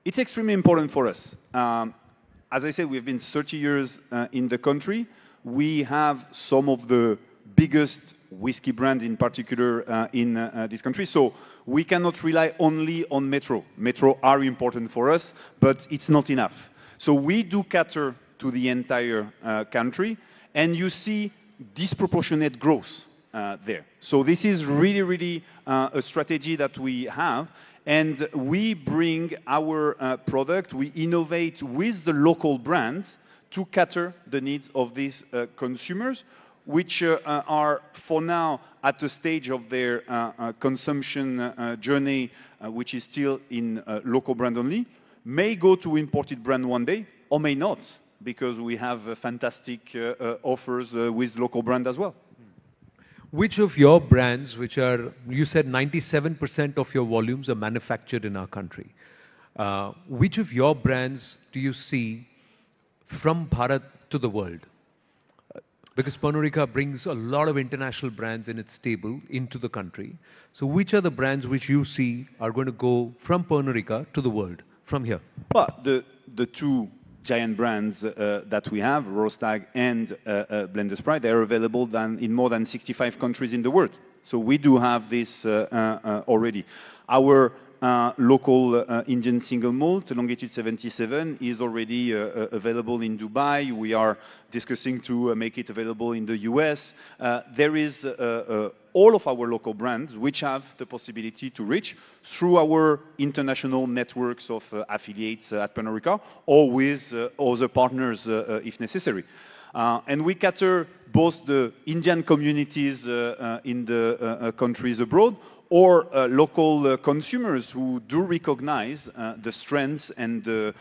[SPEAKER 13] It's extremely important for us. As I said, we've been 30 years in the country. We have some of the biggest whiskey brands in particular in this country. So we cannot rely only on Metro. Metro are important for us, but it's not enough. So we do cater to the entire country, and you see disproportionate growth there. So this is really, really a strategy that we have. And we bring our product, we innovate with the local brands to cater the needs of these consumers, which are for now at a stage of their consumption journey, which is still in local brand only, may go to imported brand one day, or may not, because we have fantastic offers with local brand as well.
[SPEAKER 2] Which of your brands, which are, you said 97% of your volumes are manufactured in our country. Which of your brands do you see from Bharat to the world? Because Pernod Ricard brings a lot of international brands in its stable into the country. So which are the brands which you see are going to go from Pernod Ricard to the world from here?
[SPEAKER 13] Well, the two giant brands that we have, Rostag and Blender's Pride, they are available in more than 65 countries in the world. So we do have this already. Our local Indian single malt, Longitude 77, is already available in Dubai. We are discussing to make it available in the US. There is all of our local brands which have the possibility to reach through our international networks of affiliates at Pernod Ricard or with other partners if necessary. And we cater both the Indian communities in the countries abroad, or local consumers who do recognize the strengths and the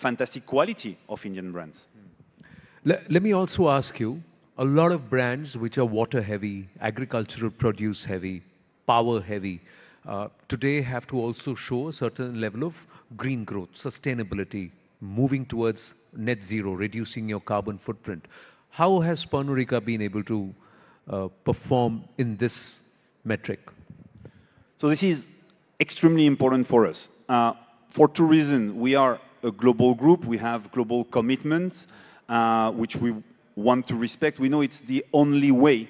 [SPEAKER 13] fantastic quality of Indian brands.
[SPEAKER 2] Let me also ask you, a lot of brands which are water heavy, agricultural produce heavy, power heavy, today have to also show a certain level of green growth, sustainability, moving towards net zero, reducing your carbon footprint. How has Pernod Ricard been able to perform in this metric?
[SPEAKER 13] So this is extremely important for us. For two reasons. We are a global group. We have global commitments, which we want to respect. We know it's the only way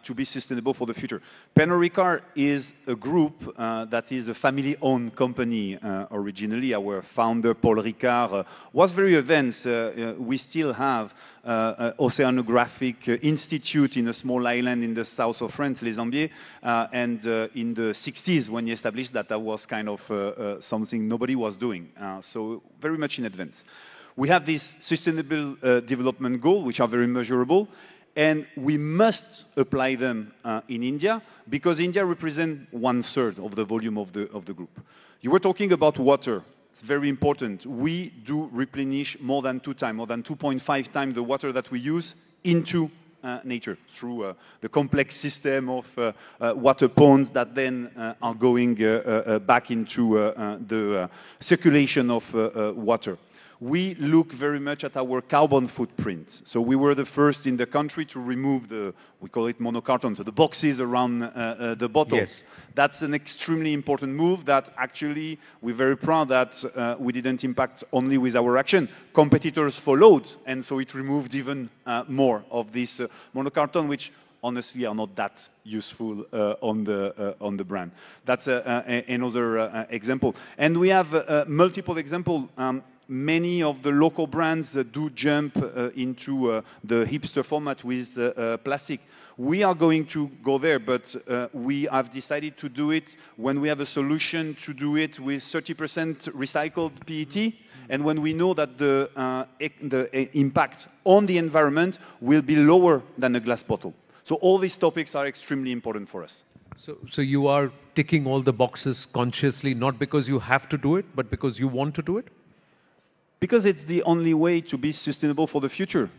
[SPEAKER 13] to be sustainable for the future. Pernod Ricard is a group that is a family-owned company originally. Our founder, Paul Ricard, was very advanced. We still have an oceanographic institute in a small island in the south of France, Les Ambiers, and in the 60s when he established that was kind of something nobody was doing. So very much in advance. We have this sustainable development goal, which are very measurable, and we must apply them in India, because India represents 1/3 of the volume of the group. You were talking about water. It's very important. We do replenish more than 2.5 times the water that we use into nature through the complex system of water ponds that then are going back into the circulation of water. We look very much at our carbon footprint. So we were the first in the country to remove we call it monocarton, so the boxes around the bottles.
[SPEAKER 2] Yes.
[SPEAKER 13] That's an extremely important move that actually we're very proud that we didn't impact only with our action. Competitors followed, and so it removed even more of this monocarton, which honestly are not that useful on the brand. That's another example. And we have multiple examples. Many of the local brands do jump into the hipster format with plastic. We are going to go there, but we have decided to do it when we have a solution to do it with 30% recycled PET, and when we know that the impact on the environment will be lower than a glass bottle. So all these topics are extremely important for us.
[SPEAKER 2] So you are ticking all the boxes consciously, not because you have to do it, but because you want to do it?
[SPEAKER 13] Because it's the only way to be sustainable for the future.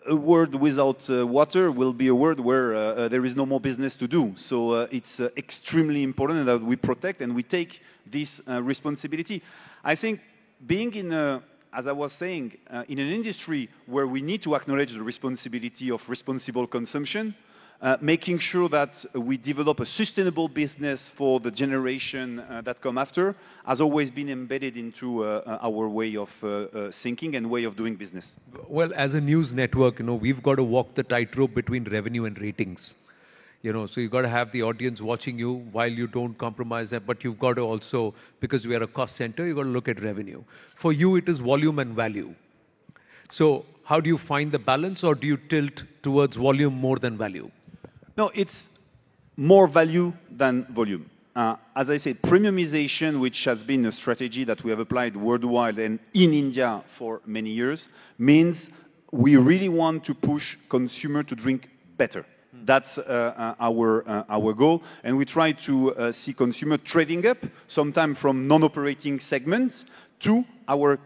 [SPEAKER 13] A world without water will be a world where there is no more business to do. So it's extremely important that we protect and we take this responsibility. I think being in as I was saying, in an industry where we need to acknowledge the responsibility of responsible consumption, making sure that we develop a sustainable business for the generation that come after has always been embedded into our way of thinking and way of doing business.
[SPEAKER 2] Well, as a news network, we've got to walk the tightrope between revenue and ratings. So you've got to have the audience watching you while you don't compromise that, but you've got to also, because we are a cost center, you've got to look at revenue. For you, it is volume and value. So how do you find the balance, or do you tilt towards volume more than value?
[SPEAKER 13] No, it's more value than volume. As I said, premiumization, which has been a strategy that we have applied worldwide and in India for many years, means we really want to push consumer to drink better. That's our goal, and we try to see consumer trading up, sometimes from non-operating segments to our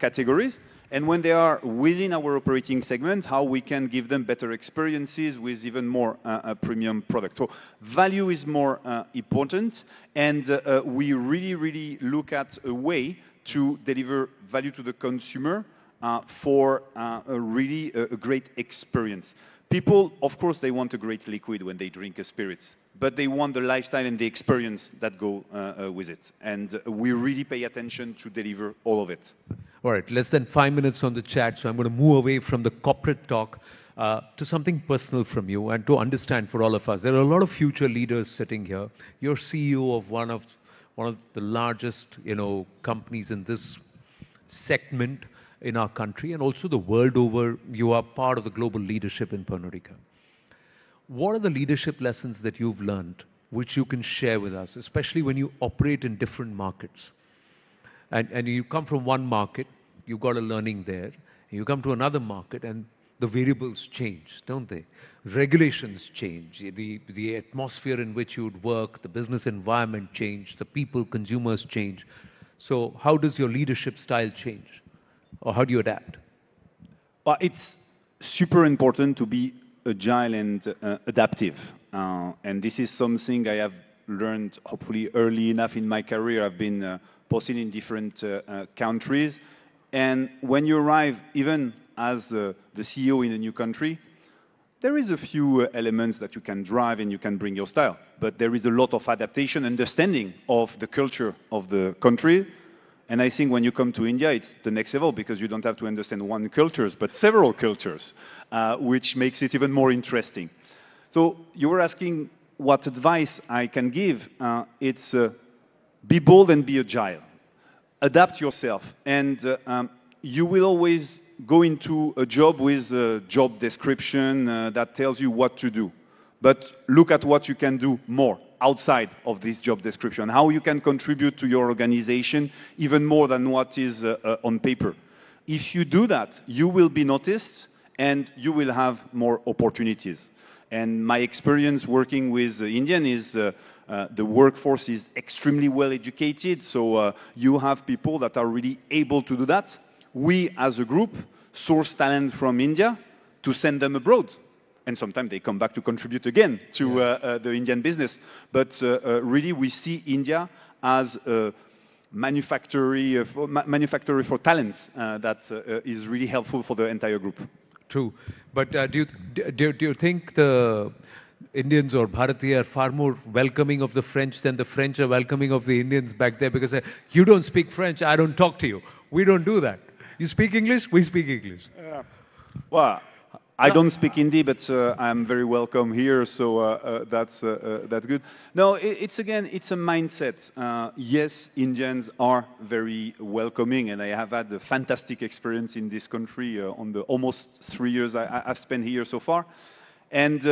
[SPEAKER 13] categories. And when they are within our operating segment, how we can give them better experiences with even more premium products. So value is more important, and we really look at a way to deliver value to the consumer for a great experience. People, of course, they want a great liquid when they drink a spirits, but they want the lifestyle and the experience that go with it. And we really pay attention to deliver all of it.
[SPEAKER 2] All right, less than 5 minutes on the chat, so I'm going to move away from the corporate talk to something personal from you and to understand for all of us. There are a lot of future leaders sitting here. You're CEO of one of the largest, companies in this segment in our country, and also the world over. You are part of the global leadership in Pernod Ricard. What are the leadership lessons that you've learned which you can share with us, especially when you operate in different markets? And you come from one market, you've got a learning there. You come to another market, and the variables change, don't they? Regulations change, the atmosphere in which you would work, the business environment change, the people, consumers change. So how does your leadership style change? Or how do you adapt?
[SPEAKER 13] Well, it's super important to be agile and adaptive. And this is something I have learned hopefully early enough in my career. I've been posted in different countries. And when you arrive, even as the CEO in a new country, there is a few elements that you can drive and you can bring your style. But there is a lot of adaptation, understanding of the culture of the country. And I think when you come to India, it's the next level because you don't have to understand one culture, but several cultures, which makes it even more interesting. So you were asking what advice I can give. It's be bold and be agile. Adapt yourself. And you will always go into a job with a job description that tells you what to do. But look at what you can do more outside of this job description, how you can contribute to your organization even more than what is on paper. If you do that, you will be noticed and you will have more opportunities. And my experience working with Indian is the workforce is extremely well educated, so you have people that are really able to do that. We, as a group, source talent from India to send them abroad. And sometimes they come back to contribute again to the Indian business. But really, we see India as a manufacturer for talents that is really helpful for the entire group.
[SPEAKER 2] True. But do you think the Indians or Bharatiya are far more welcoming of the French than the French are welcoming of the Indians back there? Because you don't speak French, I don't talk to you. We don't do that. You speak English, we speak English.
[SPEAKER 13] Well, I don't speak Hindi, but I'm very welcome here, so that's good. No, it's a mindset. Yes, Indians are very welcoming, and I have had a fantastic experience in this country on the almost 3 years I've spent here so far. And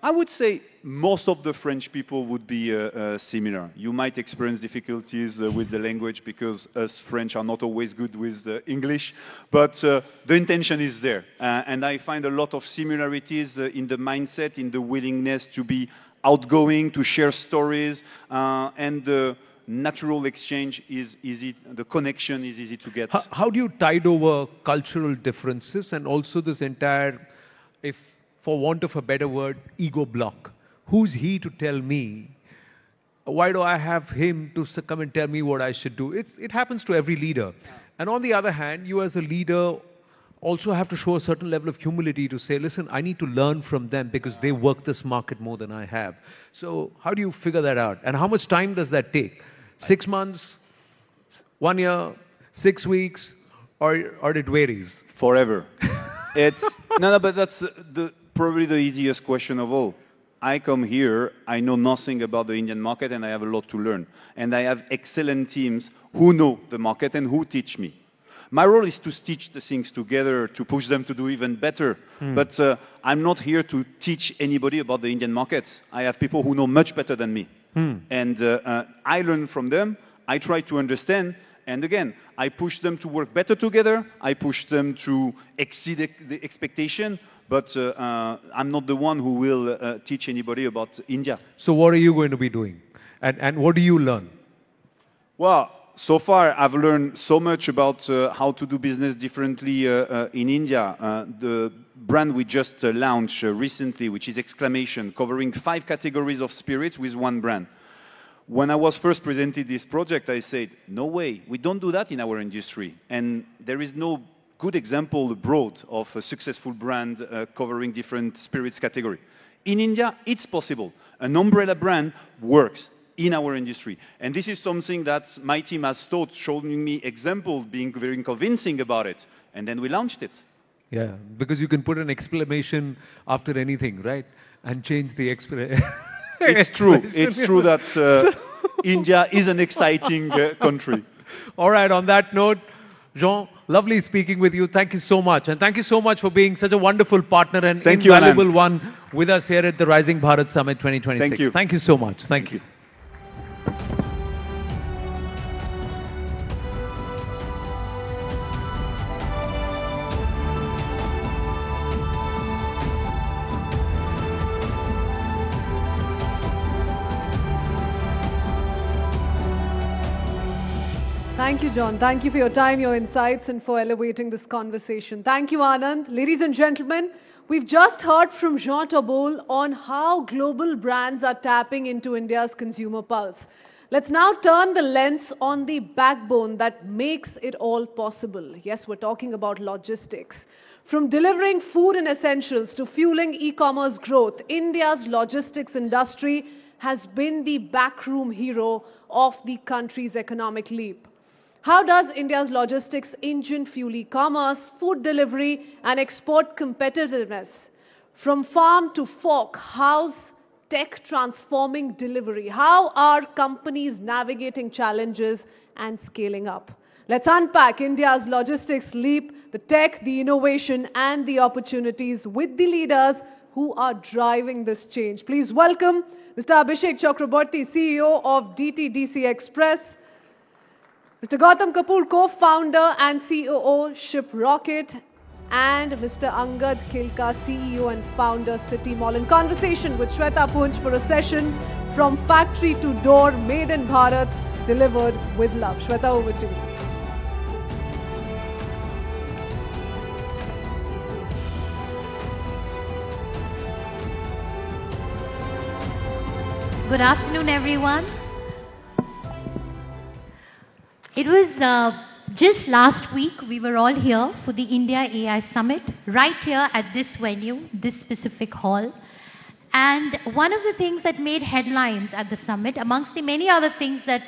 [SPEAKER 13] I would say most of the French people would be similar. You might experience difficulties with the language because us French are not always good with English, but the intention is there. And I find a lot of similarities in the mindset, in the willingness to be outgoing, to share stories, and the natural exchange is easy, the connection is easy to get.
[SPEAKER 2] How do you tide over cultural differences and also this entire, if for want of a better word, ego block? Who's he to tell me? Why do I have him to come and tell me what I should do? It happens to every leader. And on the other hand, you as a leader also have to show a certain level of humility to say, listen, I need to learn from them because they work this market more than I have. So how do you figure that out? And how much time does that take? 6 months, 1 year, 6 weeks, or it varies?
[SPEAKER 13] Forever. It's no, but that's probably the easiest question of all. I come here, I know nothing about the Indian market, and I have a lot to learn. And I have excellent teams who know the market and who teach me. My role is to stitch the things together, to push them to do even better. But I'm not here to teach anybody about the Indian markets. I have people who know much better than me. And I learn from them, I try to understand, and again, I push them to work better together, I push them to exceed the expectation, but I'm not the one who will teach anybody about India.
[SPEAKER 2] So what are you going to be doing? And what do you learn?
[SPEAKER 13] Well, so far I've learned so much about how to do business differently in India. The brand we just launched recently, which is Exclamation, covering 5 categories of spirits with one brand. When I was first presented this project, I said, no way, we don't do that in our industry. And there is no good example abroad of a successful brand covering different spirits category. In India, it's possible. An umbrella brand works in our industry. And this is something that my team has taught, showing me examples, being very convincing about it. And then we launched it.
[SPEAKER 2] Yeah, because you can put an exclamation after anything, right? And change the exclamation.
[SPEAKER 13] It's true. It's true that India is an exciting country.
[SPEAKER 2] All right, on that note, Jean, lovely speaking with you. Thank you so much. And thank you so much for being such a wonderful partner and invaluable one with us here at the Rising Bharat Summit 2026.
[SPEAKER 13] Thank you.
[SPEAKER 2] Thank you so much. Thank you.
[SPEAKER 1] Thank you, John. Thank you for your time, your insights, and for elevating this conversation. Thank you, Anand. Ladies and gentlemen, we've just heard from Jean Tabol on how global brands are tapping into India's consumer pulse. Let's now turn the lens on the backbone that makes it all possible. Yes, we're talking about logistics. From delivering food and essentials to fueling e-commerce growth, India's logistics industry has been the backroom hero of the country's economic leap. How does India's logistics engine fuel e-commerce, food delivery and export competitiveness? From farm to fork, how's tech transforming delivery? How are companies navigating challenges and scaling up? Let's unpack India's logistics leap, the tech, the innovation and the opportunities with the leaders who are driving this change. Please welcome Mr. Abhishek Chakraborty, CEO of DTDC Express, Mr. Gautam Kapoor, co-founder and COO, Shiprocket, and Mr. Angad Khilka, CEO and founder, City Mall, in conversation with Shweta Punj for a session from factory to door, made in Bharat, delivered with love. Shweta, over to you.
[SPEAKER 14] Good afternoon, everyone. It was just last week we were all here for the India AI Summit, right here at this venue, this specific hall. And one of the things that made headlines at the summit, amongst the many other things that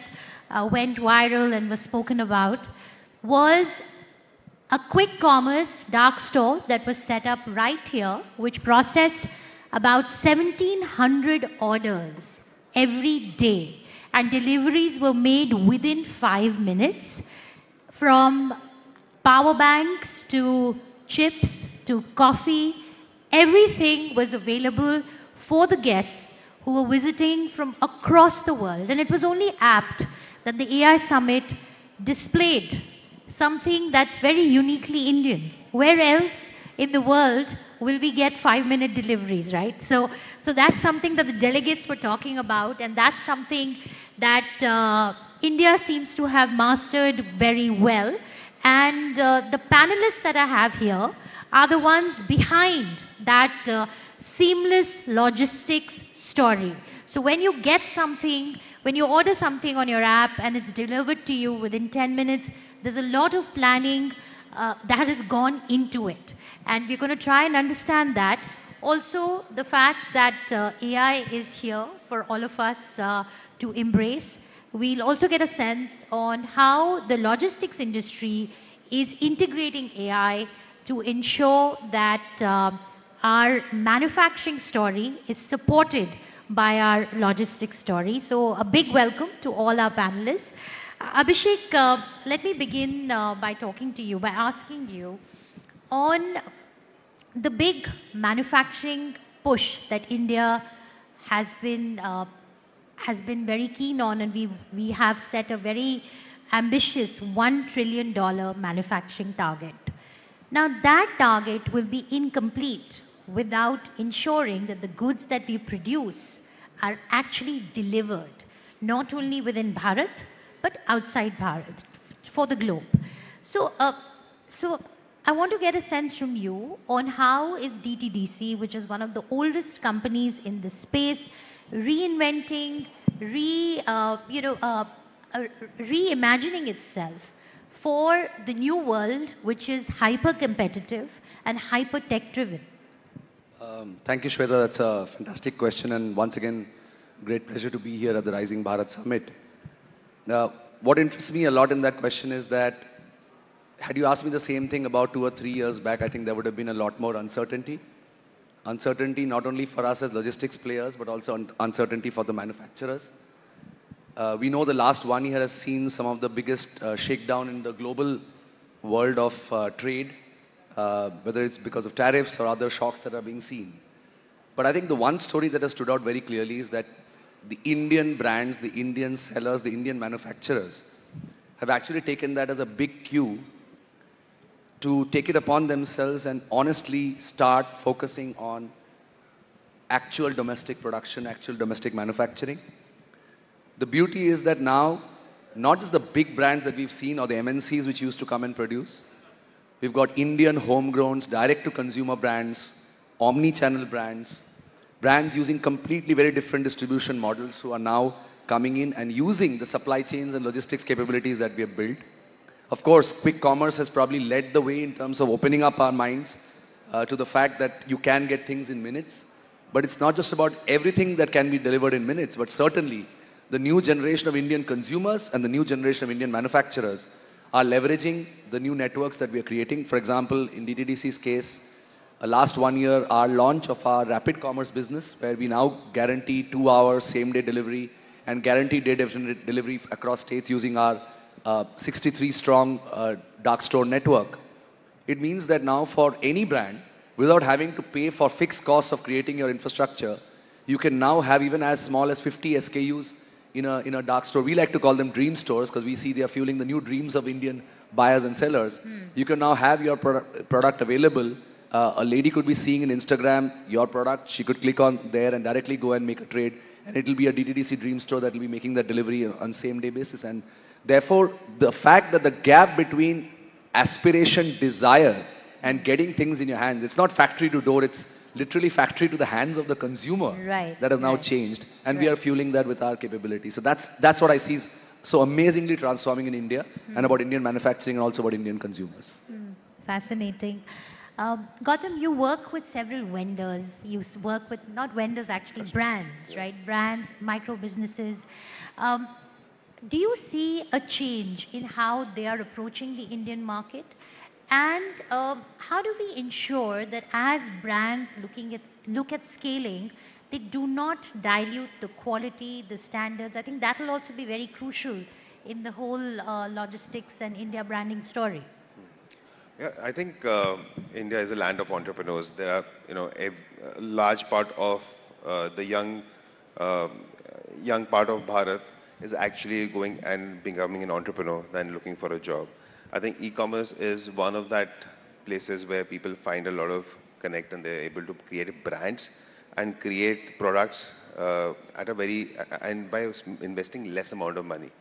[SPEAKER 14] went viral and was spoken about, was a quick commerce dark store that was set up right here, which processed about 1,700 orders every day. And deliveries were made within 5 minutes, from power banks to chips to coffee. Everything was available for the guests who were visiting from across the world. And it was only apt that the AI Summit displayed something that's very uniquely Indian. Where else in the world will we get 5-minute deliveries, right? So that's something that the delegates were talking about, and that's something that India seems to have mastered very well. And the panelists that I have here are the ones behind that seamless logistics story. So when you get something, when you order something on your app and it's delivered to you within 10 minutes, there's a lot of planning that has gone into it. And we're going to try and understand that. Also, the fact that AI is here for all of us to embrace. We'll also get a sense on how the logistics industry is integrating AI to ensure that our manufacturing story is supported by our logistics story. So a big welcome to all our panelists. Abhishek, let me begin by talking to you, by asking you on the big manufacturing push that India has been very keen on, and we have set a very ambitious $1 trillion manufacturing target. Now that target will be incomplete without ensuring that the goods that we produce are actually delivered, not only within Bharat, but outside Bharat, for the globe. So I want to get a sense from you on how is DTDC, which is one of the oldest companies in this space, reinventing, reimagining itself for the new world, which is hyper-competitive and hyper-tech driven.
[SPEAKER 15] Thank you, Shweta. That's a fantastic question. And once again, great pleasure to be here at the Rising Bharat Summit. What interests me a lot in that question is that had you asked me the same thing about 2 or 3 years back, I think there would have been a lot more uncertainty. Uncertainty not only for us as logistics players, but also uncertainty for the manufacturers. We know the last 1 year has seen some of the biggest shakedown in the global world of trade, whether it's because of tariffs or other shocks that are being seen. But I think the one story that has stood out very clearly is that the Indian brands, the Indian sellers, the Indian manufacturers have actually taken that as a big cue to take it upon themselves and honestly start focusing on actual domestic production, actual domestic manufacturing. The beauty is that now not just the big brands that we've seen or the MNCs which used to come and produce. We've got Indian homegrowns, direct-to-consumer brands, omni-channel brands, brands using completely very different distribution models who are now coming in and using the supply chains and logistics capabilities that we have built. Of course, quick commerce has probably led the way in terms of opening up our minds to the fact that you can get things in minutes. But it's not just about everything that can be delivered in minutes, but certainly the new generation of Indian consumers and the new generation of Indian manufacturers are leveraging the new networks that we are creating. For example, in DTDC's case, last 1 year, our launch of our rapid commerce business, where we now guarantee 2-hour same-day delivery and guaranteed day delivery across states using our 63-strong dark store network. It means that now for any brand, without having to pay for fixed costs of creating your infrastructure, you can now have even as small as 50 SKUs in a dark store. We like to call them dream stores because we see they are fueling the new dreams of Indian buyers and sellers. You can now have your product available. A lady could be seeing in Instagram your product. She could click on there and directly go and make a trade. And it will be a DTDC dream store that will be making that delivery on same-day basis. And therefore, the fact that the gap between aspiration, desire, and getting things in your hands, it's not factory to door, it's literally factory to the hands of the consumer that has now changed. And we are fueling that with our capability. So that's what I see is so amazingly transforming in India and about Indian manufacturing and also about Indian consumers.
[SPEAKER 14] Fascinating. Gautam, you work with several vendors. You work with, not vendors actually, brands, right? Brands, micro businesses. Do you see a change in how they are approaching the Indian market? And how do we ensure that as brands look at scaling, they do not dilute the quality, the standards? I think that will also be very crucial in the whole logistics and India branding story.
[SPEAKER 16] Yeah, I think India is a land of entrepreneurs. There are, a large part of the young part of Bharat is actually going and becoming an entrepreneur than looking for a job. I think e-commerce is one of that places where people find a lot of connect and they're able to create brands and create products and by investing less amount of money.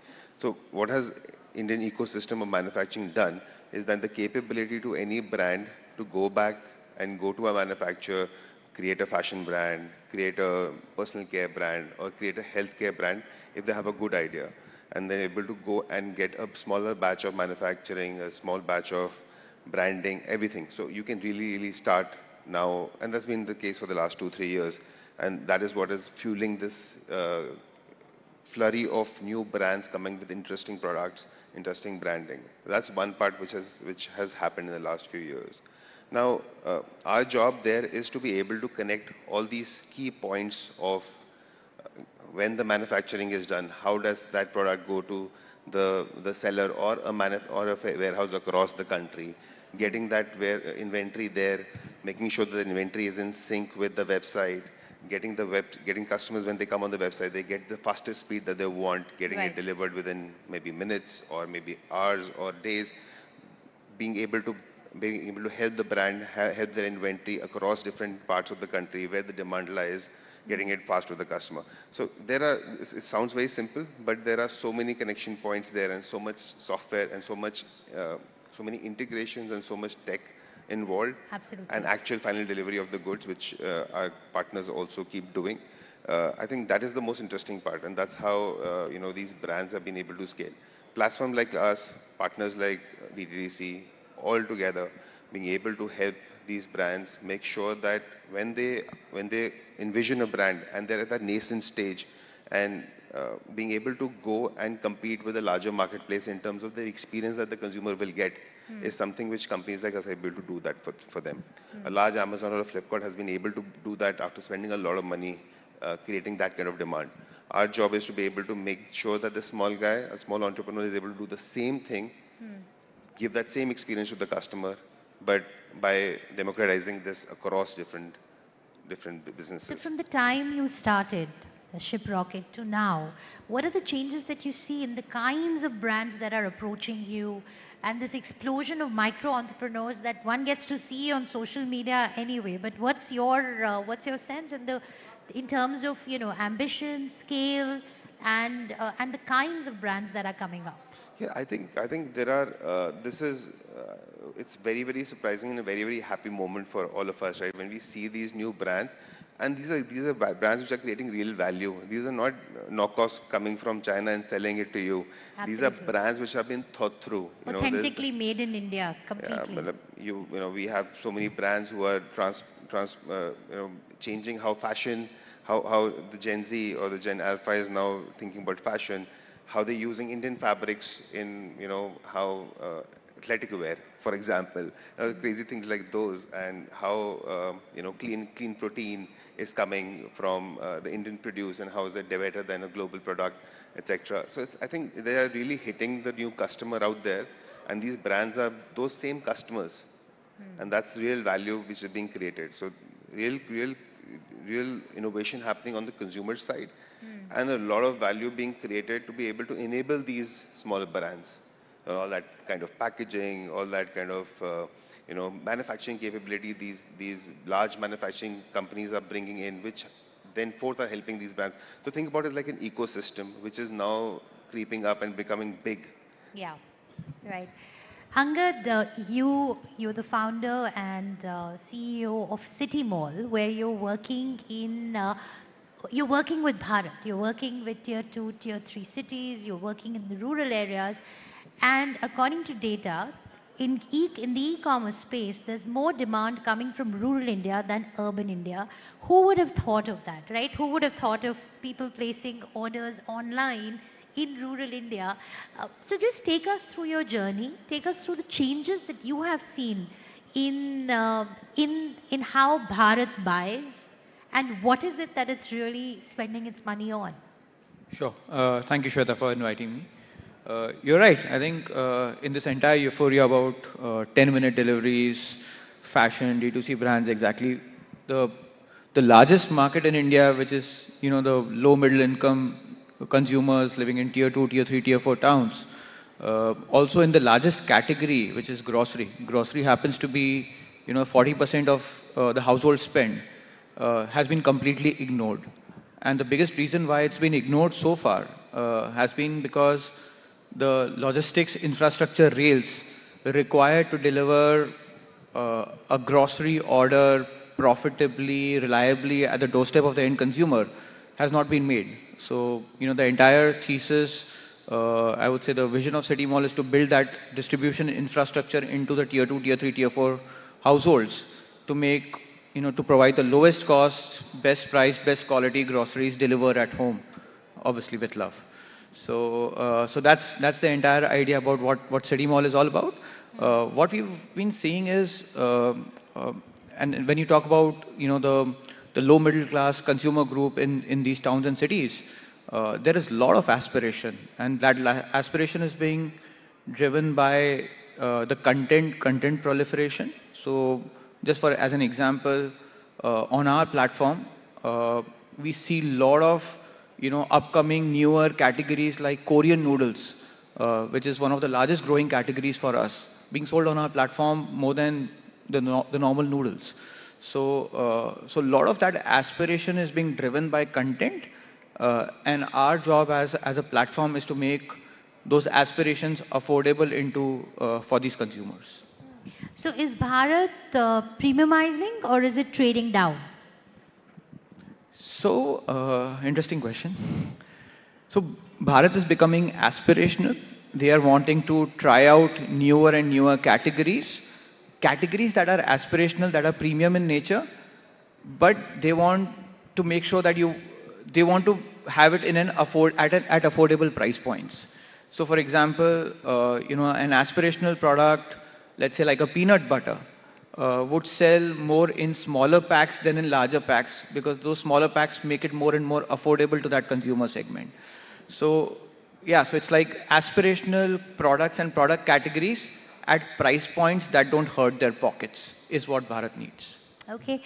[SPEAKER 16] So what has Indian ecosystem of manufacturing done is that the capability to any brand to go back and go to a manufacturer, create a fashion brand, create a personal care brand, or create a healthcare brand if they have a good idea. And they're able to go and get a smaller batch of manufacturing, a small batch of branding, everything. So you can really start now, and that's been the case for the last 2-3 years. And that is what is fueling this flurry of new brands coming with interesting products, interesting branding. That's one part which has happened in the last few years. Now, our job there is to be able to connect all these key points of when the manufacturing is done, how does that product go to the seller or a warehouse across the country, getting that inventory there, making sure that the inventory is in sync with the website, getting customers when they come on the website, they get the fastest speed that they want, getting it delivered within maybe minutes or maybe hours or days, being able to help the brand help their inventory across different parts of the country where the demand lies, getting it fast to the customer. So it sounds very simple, but there are so many connection points there and so much software and so many integrations and so much tech involved.
[SPEAKER 14] Absolutely.
[SPEAKER 16] And actual final delivery of the goods, which our partners also keep doing. I think that is the most interesting part, and that's how these brands have been able to scale. Platforms like us, partners like DTDC, all together being able to help these brands make sure that when they envision a brand and they're at that nascent stage and being able to go and compete with a larger marketplace in terms of the experience that the consumer will get is something which companies like us are able to do that for them. A large Amazon or a Flipkart has been able to do that after spending a lot of money creating that kind of demand. Our job is to be able to make sure that the small guy, a small entrepreneur, is able to do the same thing, give that same experience to the customer, but by democratizing this across different businesses.
[SPEAKER 14] So from the time you started the Ship Rocket to now, what are the changes that you see in the kinds of brands that are approaching you and this explosion of micro entrepreneurs that one gets to see on social media anyway? But what's your sense in terms of ambition, scale, and the kinds of brands that are coming up?
[SPEAKER 16] Yeah, I think there are. It's very very surprising and a very very happy moment for all of us, right? When we see these new brands, and these are brands which are creating real value. These are not knockoffs coming from China and selling it to you. These are
[SPEAKER 14] Absolutely.
[SPEAKER 16] brands which have been thought through.
[SPEAKER 14] Authentically made in India, completely.
[SPEAKER 16] Matlab, we have so many brands who are changing how fashion, how the Gen Z or the Gen Alpha is now thinking about fashion, how they're using Indian fabrics in, how athletic wear, for example, crazy things like those, and how, clean protein is coming from the Indian produce, and how is it better than a global product, etc. So I think they are really hitting the new customer out there, and these brands are those same customers, and that's real value which is being created. So real innovation happening on the consumer side, and a lot of value being created to be able to enable these smaller brands. All that kind of packaging, all that kind of manufacturing capability these large manufacturing companies are bringing in, which then fourth are helping these brands. So think about it like an ecosystem which is now creeping up and becoming big.
[SPEAKER 14] Yeah, right. Angad, you're the founder and CEO of City Mall, where you're working with Bharat. You're working with tier 2, tier 3 cities. You're working in the rural areas. And according to data, in the e-commerce space, there's more demand coming from rural India than urban India. Who would have thought of that, right? Who would have thought of people placing orders online in rural India? So just take us through your journey. Take us through the changes that you have seen in how Bharat buys, and what is it that it's really spending its money on?
[SPEAKER 6] Sure. Thank you, Shweta, for inviting me. You're right. I think in this entire euphoria about 10-minute deliveries, fashion, D2C brands, exactly, the largest market in India, which is, the low middle income consumers living in tier 2, tier 3, tier 4 towns. Also in the largest category, which is grocery. Grocery happens to be, 40% of the household spend has been completely ignored. And the biggest reason why it's been ignored so far has been because the logistics infrastructure rails required to deliver a grocery order profitably, reliably at the doorstep of the end consumer has not been made. So, the entire thesis, I would say the vision of City Mall is to build that distribution infrastructure into the tier 2, tier 3, tier 4 households to make, to provide the lowest cost, best price, best quality groceries delivered at home, obviously with love. So, that's the entire idea about what City Mall is all about. What we've been seeing is, and when you talk about the low middle class consumer group in these towns and cities, there is a lot of aspiration, and that aspiration is being driven by the content proliferation. So, just as an example, on our platform, we see a lot of upcoming newer categories like Korean noodles, which is one of the largest growing categories for us, being sold on our platform more than the normal noodles. So, a lot of that aspiration is being driven by content, and our job as a platform is to make those aspirations affordable for these consumers.
[SPEAKER 14] So is Bharat premiumizing, or is it trading down?
[SPEAKER 6] So, interesting question. So, Bharat is becoming aspirational. They are wanting to try out newer and newer categories that are aspirational, that are premium in nature, but they want to make sure that they want to have it at affordable price points. So, for example, an aspirational product, let's say like a peanut butter, would sell more in smaller packs than in larger packs, because those smaller packs make it more and more affordable to that consumer segment. So, yeah, so it's like aspirational products and product categories at price points that don't hurt their pockets is what Bharat needs.
[SPEAKER 14] Okay.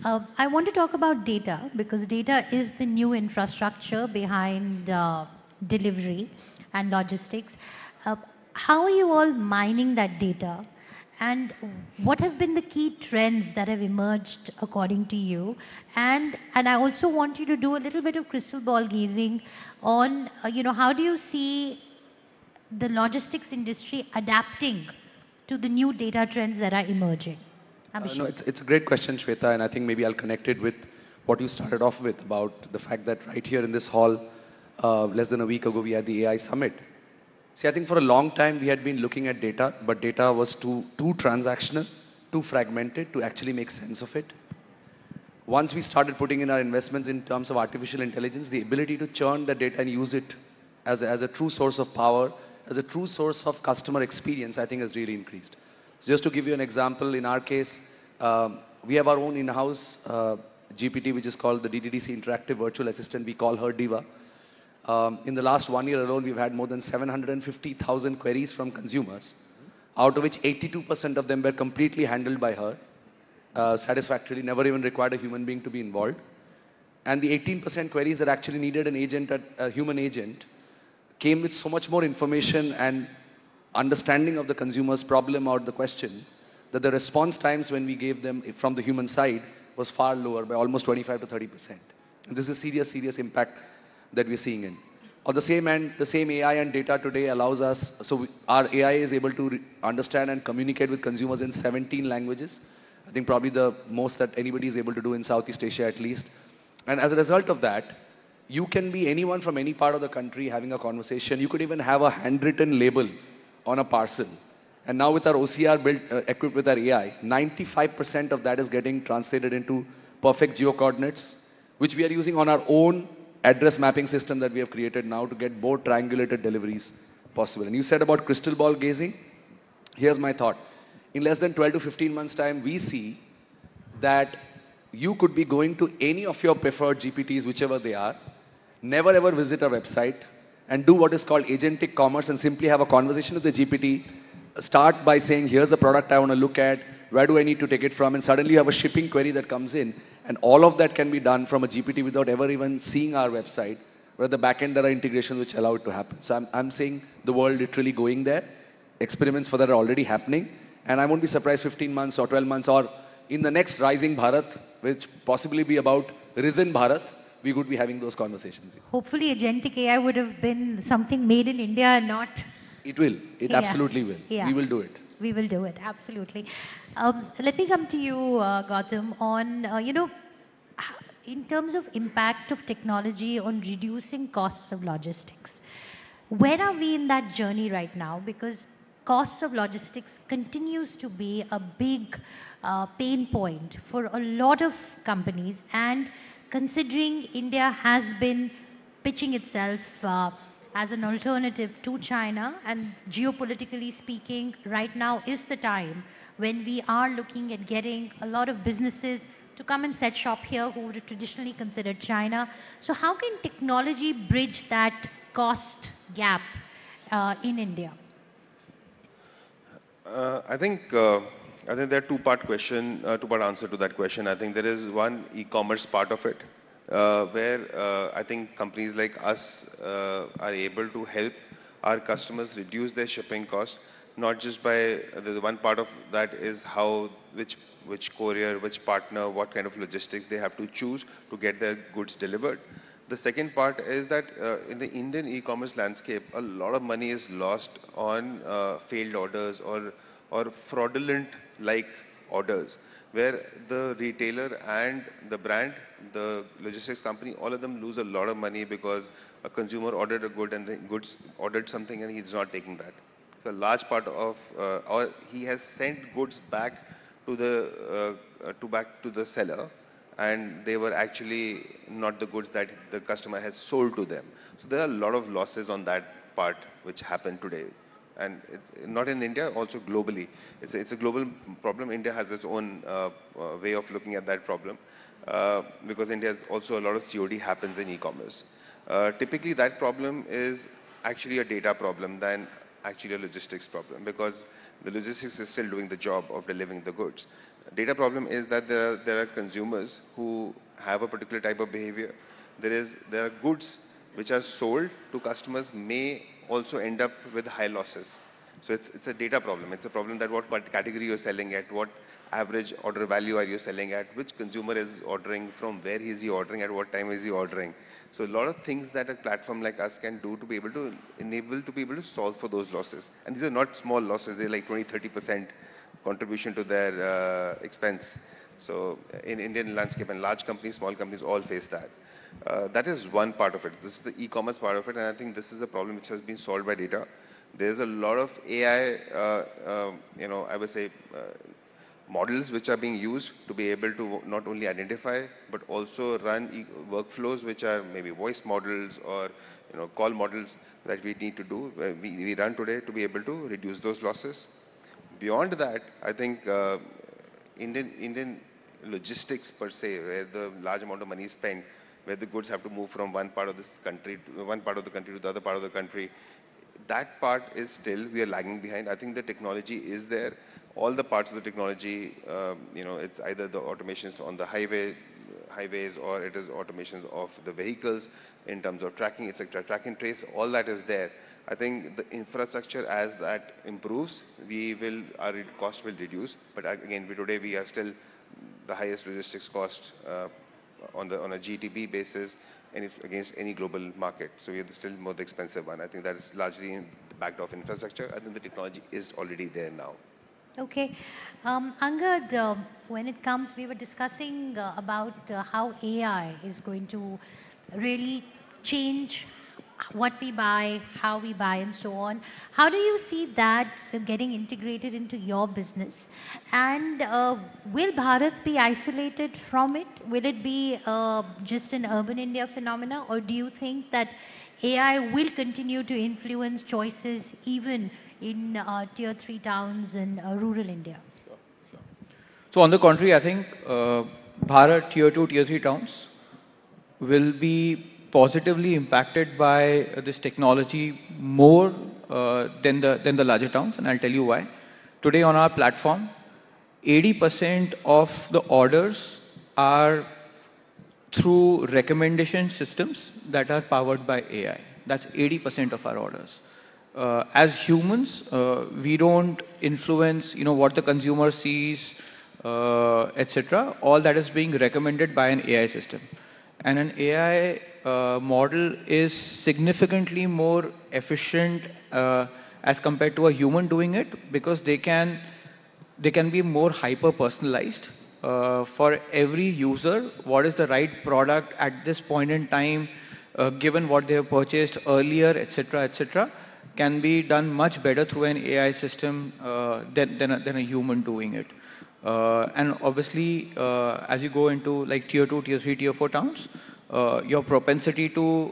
[SPEAKER 14] I want to talk about data, because data is the new infrastructure behind delivery and logistics. How are you all mining that data? and what have been the key trends that have emerged according to you? And I also want you to do a little bit of crystal ball gazing on, how do you see the logistics industry adapting to the new data trends that are emerging?
[SPEAKER 15] No, it's a great question, Shweta, and I think maybe I'll connect it with what you started off with about the fact that right here in this hall, less than a week ago, we had the AI Summit. See, I think for a long time we had been looking at data, but data was too transactional, too fragmented to actually make sense of it. Once we started putting in our investments in terms of artificial intelligence, the ability to churn the data and use it as a true source of power, as a true source of customer experience, I think has really increased. So just to give you an example, in our case, we have our own in-house GPT, which is called the DDDC Interactive Virtual Assistant. We call her Diva. In the last 1 year alone, we've had more than 750,000 queries from consumers, out of which 82% of them were completely handled by her, satisfactorily, never even required a human being to be involved. And the 18% queries that actually needed an agent, a human agent, came with so much more information and understanding of the consumer's problem or the question, that the response times when we gave them from the human side was far lower by almost 25 to 30%. And this is serious impact that we're seeing in. On the same end, the same AI and data today allows us, our AI is able to understand and communicate with consumers in 17 languages. I think probably the most that anybody is able to do in Southeast Asia at least. And as a result of that, you can be anyone from any part of the country having a conversation. You could even have a handwritten label on a parcel. And now with our OCR equipped with our AI, 95% of that is getting translated into perfect geo-coordinates, which we are using on our own address mapping system that we have created now to get more triangulated deliveries possible. And you said about crystal ball gazing. Here's my thought. In less than 12 to 15 months' time, we see that you could be going to any of your preferred GPTs, whichever they are, never ever visit a website, and do what is called agentic commerce and simply have a conversation with the GPT, start by saying, here's the product I want to look at, where do I need to take it from, and suddenly you have a shipping query that comes in, and all of that can be done from a GPT without ever even seeing our website, where at the back end there are integrations which allow it to happen. So I'm saying the world literally going there, experiments for that are already happening, and I won't be surprised 15 months or 12 months or in the next Rising Bharat, which possibly be about Risen Bharat, we would be having those conversations.
[SPEAKER 14] Hopefully agentic AI would have been something made in India and not...
[SPEAKER 15] It will. It absolutely will.
[SPEAKER 14] Yeah.
[SPEAKER 15] We will do it.
[SPEAKER 14] We will do it, absolutely. Let me come to you, Gautam, on, in terms of impact of technology on reducing costs of logistics. Where are we in that journey right now? Because costs of logistics continues to be a big pain point for a lot of companies, and considering India has been pitching itself as an alternative to China, and geopolitically speaking, right now is the time when we are looking at getting a lot of businesses to come and set shop here who would have traditionally considered China. So how can technology bridge that cost gap in India?
[SPEAKER 16] I think there are two-part answer to that question. I think there is one e-commerce part of it, where I think companies like us are able to help our customers reduce their shipping cost, not just by, the one part of that is which courier, which partner, what kind of logistics they have to choose to get their goods delivered. The second part is that in the Indian e-commerce landscape, a lot of money is lost on failed orders or fraudulent-like orders, where the retailer and the brand, the logistics company, all of them lose a lot of money because a consumer ordered a good and the goods ordered something and he's not taking that. So a large part of, or he has sent goods back to the seller, and they were actually not the goods that the customer has sold to them. So there are a lot of losses on that part which happen today. And it's not in India, also globally. It's a global problem. India has its own way of looking at that problem because India has also a lot of COD happens in e-commerce. Typically that problem is actually a data problem than actually a logistics problem, because the logistics is still doing the job of delivering the goods. Data problem is that there are consumers who have a particular type of behavior. There are goods which are sold to customers may also end up with high losses. So it's a data problem. It's a problem that what category you're selling at, what average order value are you selling at, which consumer is ordering, from where is he ordering, at what time is he ordering. So a lot of things that a platform like us can do to be able to enable to be able to solve for those losses. And these are not small losses. They're like 20-30% contribution to their expense. So in Indian landscape, and large companies, small companies all face that. That is one part of it. This is the e-commerce part of it, and I think this is a problem which has been solved by data. There's a lot of AI, I would say, models which are being used to be able to not only identify but also run workflows which are maybe voice models or call models that we need to do, we run today to be able to reduce those losses. Beyond that, I think Indian logistics per se, where the large amount of money is spent, where the goods have to move from one part of this country to one part of the country to the other part of the country, that part is still, we are lagging behind. I think the technology is there. All the parts of the technology, it's either the automations on the highways, or it is automations of the vehicles in terms of tracking, etc. Track and trace, all that is there. I think the infrastructure, as that improves, our cost will reduce. But again, today we are still the highest logistics cost on a GTB basis and against any global market. So we are still more the expensive one. I think that is largely backed off infrastructure. I think the technology is already there now.
[SPEAKER 14] Okay. Angad, when it comes, we were discussing about how AI is going to really change what we buy, how we buy, and so on. How do you see that getting integrated into your business? And will Bharat be isolated from it? Will it be just an urban India phenomena? Or do you think that AI will continue to influence choices even in tier 3 towns and rural India?
[SPEAKER 17] Sure. So on the contrary, I think Bharat tier 2, tier 3 towns will be positively impacted by this technology more than the larger towns, and I'll tell you why. Today on our platform, 80% of the orders are through recommendation systems that are powered by AI. That's 80% of our orders. As humans, we don't influence, what the consumer sees, etc. All that is being recommended by an AI system. And an AI model is significantly more efficient as compared to a human doing it, because they can be more hyper personalized for every user. What is the right product at this point in time, given what they have purchased earlier, etc., can be done much better through an AI system than a human doing it. And obviously, as you go into like tier 2, tier 3, tier 4 towns, your propensity to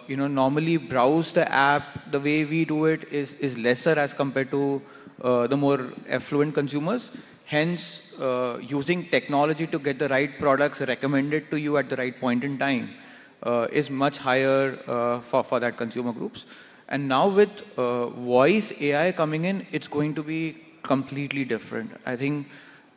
[SPEAKER 17] normally browse the app the way we do it is lesser as compared to the more affluent consumers. Hence, using technology to get the right products recommended to you at the right point in time is much higher for that consumer groups. And now with voice AI coming in, it's going to be completely different. I think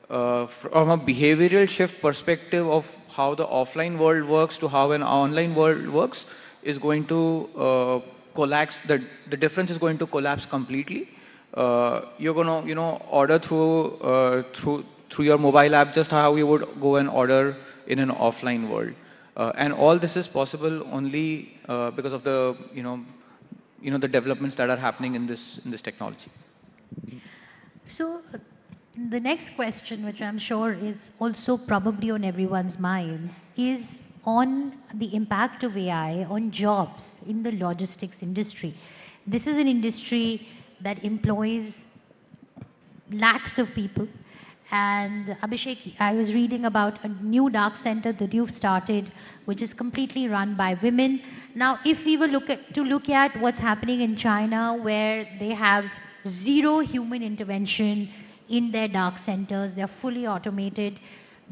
[SPEAKER 17] from a behavioral shift perspective of how the offline world works to how an online world works is going to collapse. The difference is going to collapse completely. You're going to, order through your mobile app just how you would go and order in an offline world. And all this is possible only because of the, the developments that are happening in this technology.
[SPEAKER 14] So the next question, which I'm sure is also probably on everyone's minds, is on the impact of AI on jobs in the logistics industry. This is an industry that employs lakhs of people. And Abhishek, I was reading about a new dark center that you've started, which is completely run by women. Now, if we were to look at what's happening in China, where they have zero human intervention in their dark centers, they're fully automated,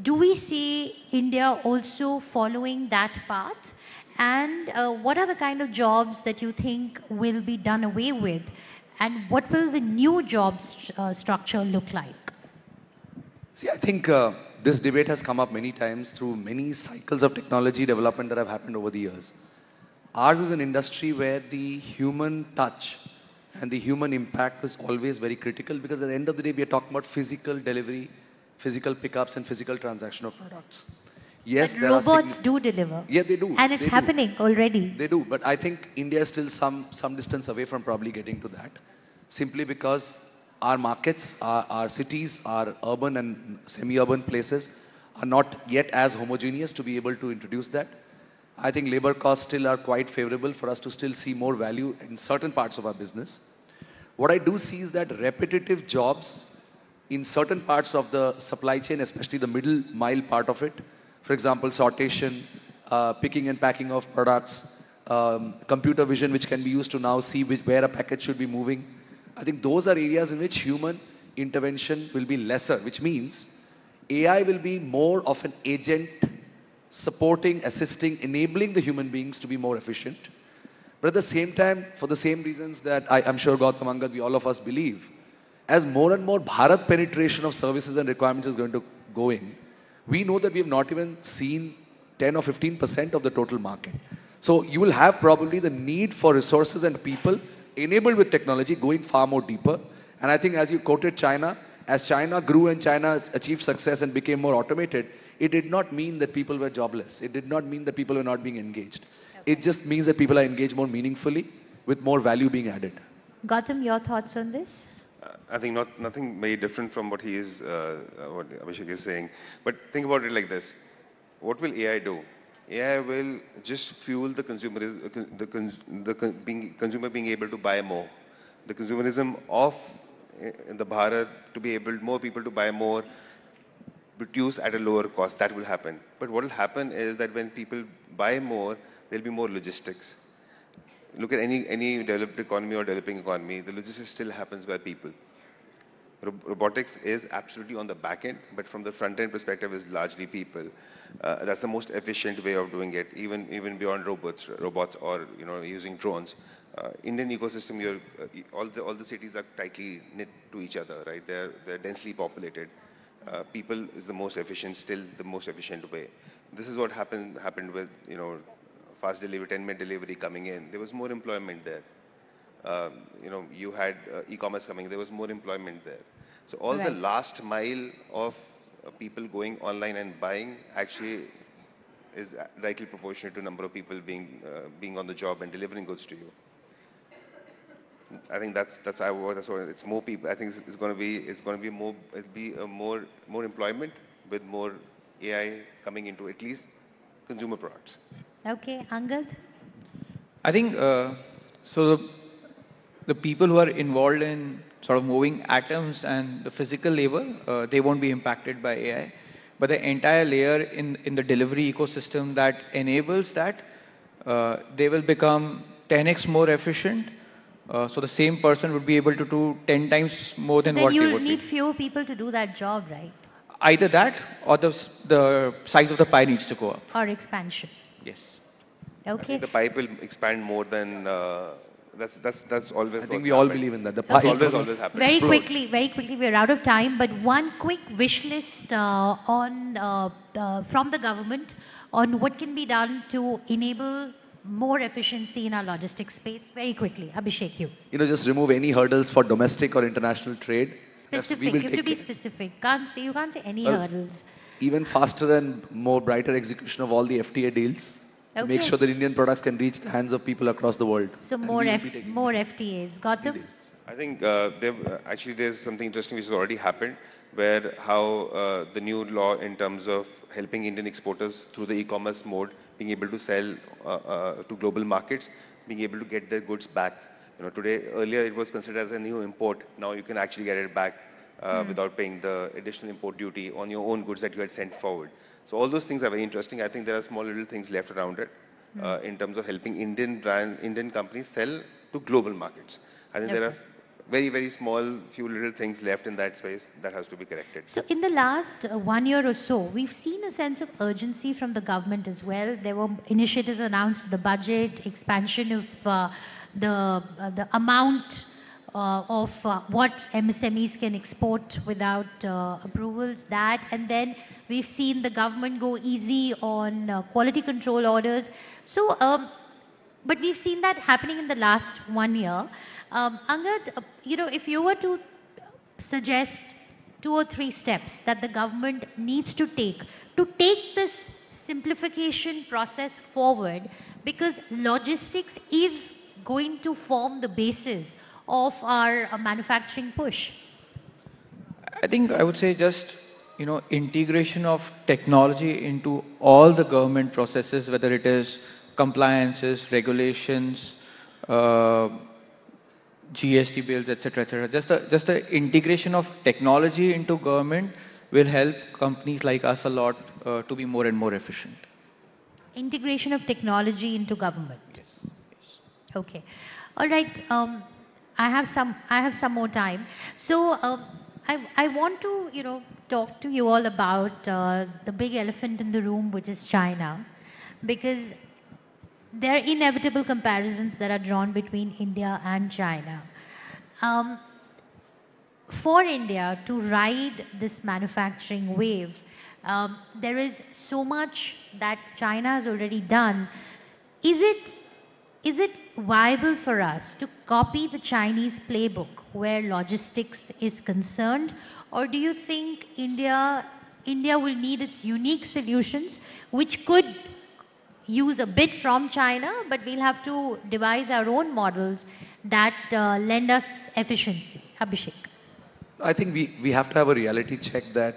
[SPEAKER 14] do we see India also following that path? And what are the kind of jobs that you think will be done away with? And what will the new job structure look like?
[SPEAKER 15] See, I think this debate has come up many times through many cycles of technology development that have happened over the years. Ours is an industry where the human touch and the human impact is always very critical, because at the end of the day, we are talking about physical delivery, physical pickups, and physical transaction of products. Yes,
[SPEAKER 14] But
[SPEAKER 15] there
[SPEAKER 14] robots do deliver.
[SPEAKER 15] Yeah, they do.
[SPEAKER 14] And it's
[SPEAKER 15] They do.
[SPEAKER 14] happening already.
[SPEAKER 15] They do, but I think India is still some distance away from probably getting to that, simply because our markets, our cities, our urban and semi-urban places are not yet as homogeneous to be able to introduce that. I think labor costs still are quite favorable for us to still see more value in certain parts of our business. What I do see is that repetitive jobs in certain parts of the supply chain, especially the middle mile part of it, for example, sortation, picking and packing of products, computer vision, which can be used to now see where a package should be moving. I think those are areas in which human intervention will be lesser, which means AI will be more of an agent supporting, assisting, enabling the human beings to be more efficient. But at the same time, for the same reasons that I'm sure Gautam Angad, we all of us believe, as more and more Bharat penetration of services and requirements is going to go in, we know that we have not even seen 10 or 15% of the total market. So you will have probably the need for resources and people enabled with technology going far more deeper. And I think as you quoted China, as China grew and China achieved success and became more automated, it did not mean that people were jobless. It did not mean that people were not being engaged. Okay. It just means that people are engaged more meaningfully with more value being added.
[SPEAKER 14] Gautam, your thoughts on this?
[SPEAKER 16] I think nothing very different from what what Abhishek is saying. But think about it like this. What will AI do? AI will just fuel the consumer being able to buy more. The consumerism of the Bharat to be able, more people to buy more, produce at a lower cost, that will happen. But what will happen is that when people buy more, there'll be more logistics. Look at any developed economy or developing economy, the logistics still happens by people. Robotics is absolutely on the back end, but from the front end perspective is largely people. That's the most efficient way of doing it, even beyond robots or using drones. Indian ecosystem, all the cities are tightly knit to each other, right? They're densely populated. People is the most efficient, still the most efficient way. This is what happened with fast delivery, 10-minute delivery coming in. There was more employment there. You had e-commerce coming. There was more employment there. So all the last mile of people going online and buying actually is rightly proportionate to number of people being on the job and delivering goods to you. I think that's what it's more people. I think it's going to be more employment with more AI coming into at least consumer products.
[SPEAKER 14] Okay, Angad?
[SPEAKER 17] I think so. The people who are involved in sort of moving atoms and the physical labor, they won't be impacted by AI. But the entire layer in the delivery ecosystem that enables that, they will become 10x more efficient. So the same person would be able to do 10 times more than what they would be.
[SPEAKER 14] Then you need fewer people to do that job, right?
[SPEAKER 17] Either that or the size of the pie needs to go up.
[SPEAKER 14] Or expansion.
[SPEAKER 17] Yes.
[SPEAKER 14] Okay.
[SPEAKER 16] I think the pipe will expand more than... That's always.
[SPEAKER 15] I think we all believe in that. The pie
[SPEAKER 16] always happens.
[SPEAKER 14] Very quickly, we're out of time. But one quick wish list from the government on what can be done to enable more efficiency in our logistics space. Very quickly, Abhishek, you.
[SPEAKER 15] Just remove any hurdles for domestic or international trade.
[SPEAKER 14] Specific. You have to be specific. You can't say any hurdles.
[SPEAKER 15] Even faster and more brighter execution of all the FTA deals. To make sure that Indian products can reach the hands of people across the world.
[SPEAKER 14] So more FTAs. Gautam?
[SPEAKER 16] I think there's something interesting which has already happened, where how the new law in terms of helping Indian exporters through the e-commerce mode, being able to sell to global markets, being able to get their goods back. Earlier it was considered as a new import. Now you can actually get it back without paying the additional import duty on your own goods that you had sent forward. So all those things are very interesting. I think there are small little things left around it in terms of helping Indian companies sell to global markets. I think there are very, very small few little things left in that space that has to be corrected.
[SPEAKER 14] So in the last 1 year or so, we've seen a sense of urgency from the government as well. There were initiatives announced, the budget, expansion of the amount of what MSMEs can export without approvals, and then we've seen the government go easy on quality control orders. So, but we've seen that happening in the last 1 year. Angad, if you were to suggest 2 or 3 steps that the government needs to take this simplification process forward, because logistics is going to form the basis of our manufacturing push.
[SPEAKER 17] I think I would say just, integration of technology into all the government processes, whether it is compliances, regulations, GST bills, etc., etc. Just the integration of technology into government will help companies like us a lot to be more and more efficient.
[SPEAKER 14] Integration of technology into government.
[SPEAKER 17] Yes.
[SPEAKER 14] Okay. All right. I have some more time. So I want to talk to you all about the big elephant in the room, which is China, because there are inevitable comparisons that are drawn between India and China. For India to ride this manufacturing wave, there is so much that China has already done. Is it viable for us to copy the Chinese playbook where logistics is concerned, or do you think India will need its unique solutions, which could use a bit from China, but we'll have to devise our own models that lend us efficiency? Abhishek.
[SPEAKER 15] I think we have to have a reality check that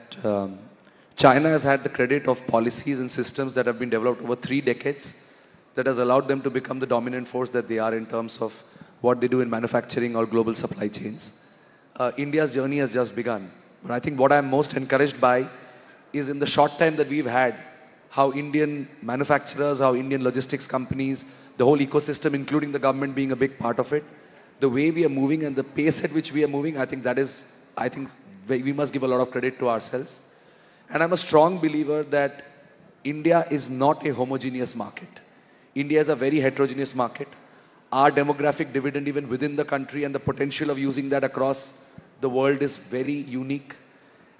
[SPEAKER 15] China has had the credit of policies and systems that have been developed over 3 decades that has allowed them to become the dominant force that they are in terms of what they do in manufacturing or global supply chains. India's journey has just begun. But I think what I'm most encouraged by is in the short time that we've had, how Indian manufacturers, how Indian logistics companies, the whole ecosystem, including the government being a big part of it, the way we are moving and the pace at which we are moving, I think we must give a lot of credit to ourselves. And I'm a strong believer that India is not a homogeneous market. India is a very heterogeneous market. Our demographic dividend even within the country and the potential of using that across the world is very unique.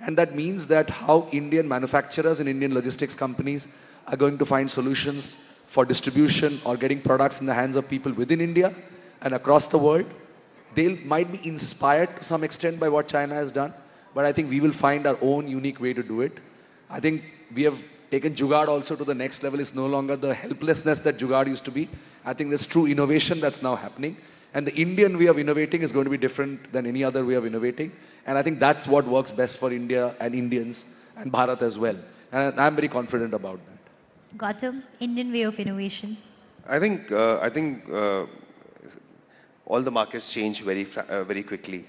[SPEAKER 15] And that means that how Indian manufacturers and Indian logistics companies are going to find solutions for distribution or getting products in the hands of people within India and across the world. They might be inspired to some extent by what China has done, but I think we will find our own unique way to do it. I think we have taken Jugaad also to the next level. It's no longer the helplessness that Jugaad used to be. I think there's true innovation that's now happening. And the Indian way of innovating is going to be different than any other way of innovating. And I think that's what works best for India and Indians and Bharat as well. And I'm very confident about that.
[SPEAKER 14] Gautam, Indian way of innovation.
[SPEAKER 16] I think all the markets change very quickly.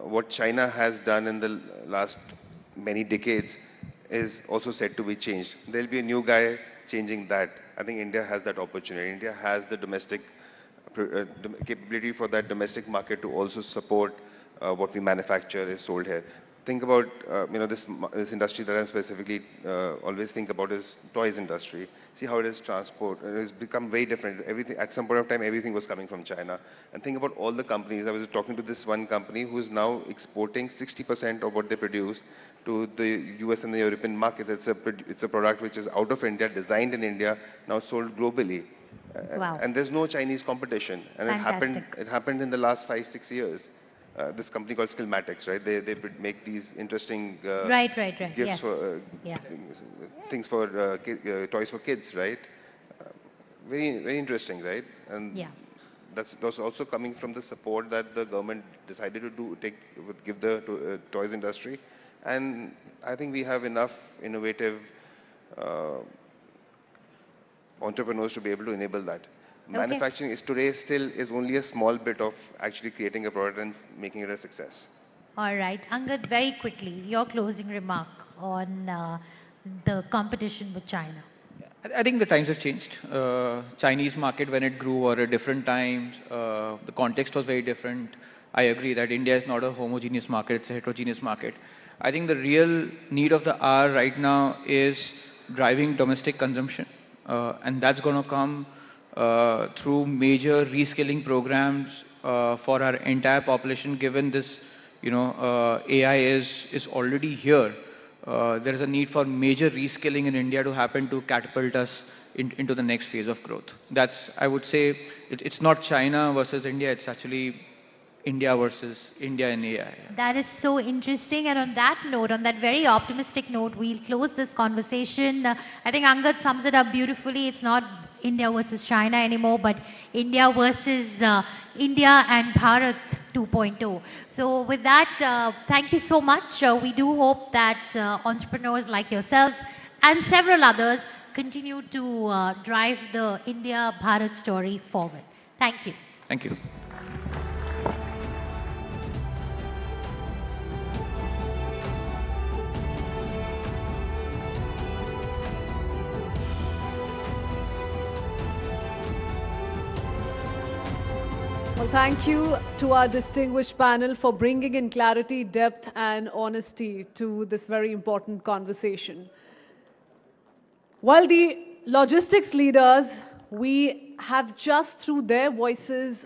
[SPEAKER 16] What China has done in the last many decades is also said to be changed. There'll be a new guy changing that. I think India has that opportunity. India has the domestic capability for that domestic market to also support what we manufacture is sold here. Think about this industry that I specifically always think about is toys industry. See how it is transport. It has become very different. Everything at some point of time, everything was coming from China. And think about all the companies. I was talking to this one company who is now exporting 60% of what they produce to the US and the European market. It's a product which is out of India, designed in India, now sold globally.
[SPEAKER 14] Wow.
[SPEAKER 16] And there's no Chinese competition. And it happened in the last 5-6 years. This company called Skillmatics, right? They make these interesting gifts
[SPEAKER 14] yes.
[SPEAKER 16] for things for toys for kids, right? Very interesting, right? And that's also coming from the support that the government decided to give the toys industry. And I think we have enough innovative entrepreneurs to be able to enable that. Manufacturing is today still is only a small bit of actually creating a product and making it a success.
[SPEAKER 14] All right. Angad, very quickly, your closing remark on the competition with China.
[SPEAKER 17] I think the times have changed. Chinese market, when it grew, were at different times. The context was very different. I agree that India is not a homogeneous market, it's a heterogeneous market. I think the real need of the hour right now is driving domestic consumption. And that's going to come through major reskilling programs for our entire population. Given this, AI is already here. There is a need for major reskilling in India to happen to catapult us into the next phase of growth. That's, I would say, it's not China versus India. It's actually India versus India in AI.
[SPEAKER 14] That is so interesting. And on that note, on that very optimistic note, we'll close this conversation. I think Angad sums it up beautifully. It's not India versus China anymore, but India versus India and Bharat 2.0. So with that, thank you so much. We do hope that entrepreneurs like yourselves and several others continue to drive the India-Bharat story forward. Thank you.
[SPEAKER 17] Thank you.
[SPEAKER 1] Well, thank you to our distinguished panel for bringing in clarity, depth and honesty to this very important conversation. While the logistics leaders, we have just through their voices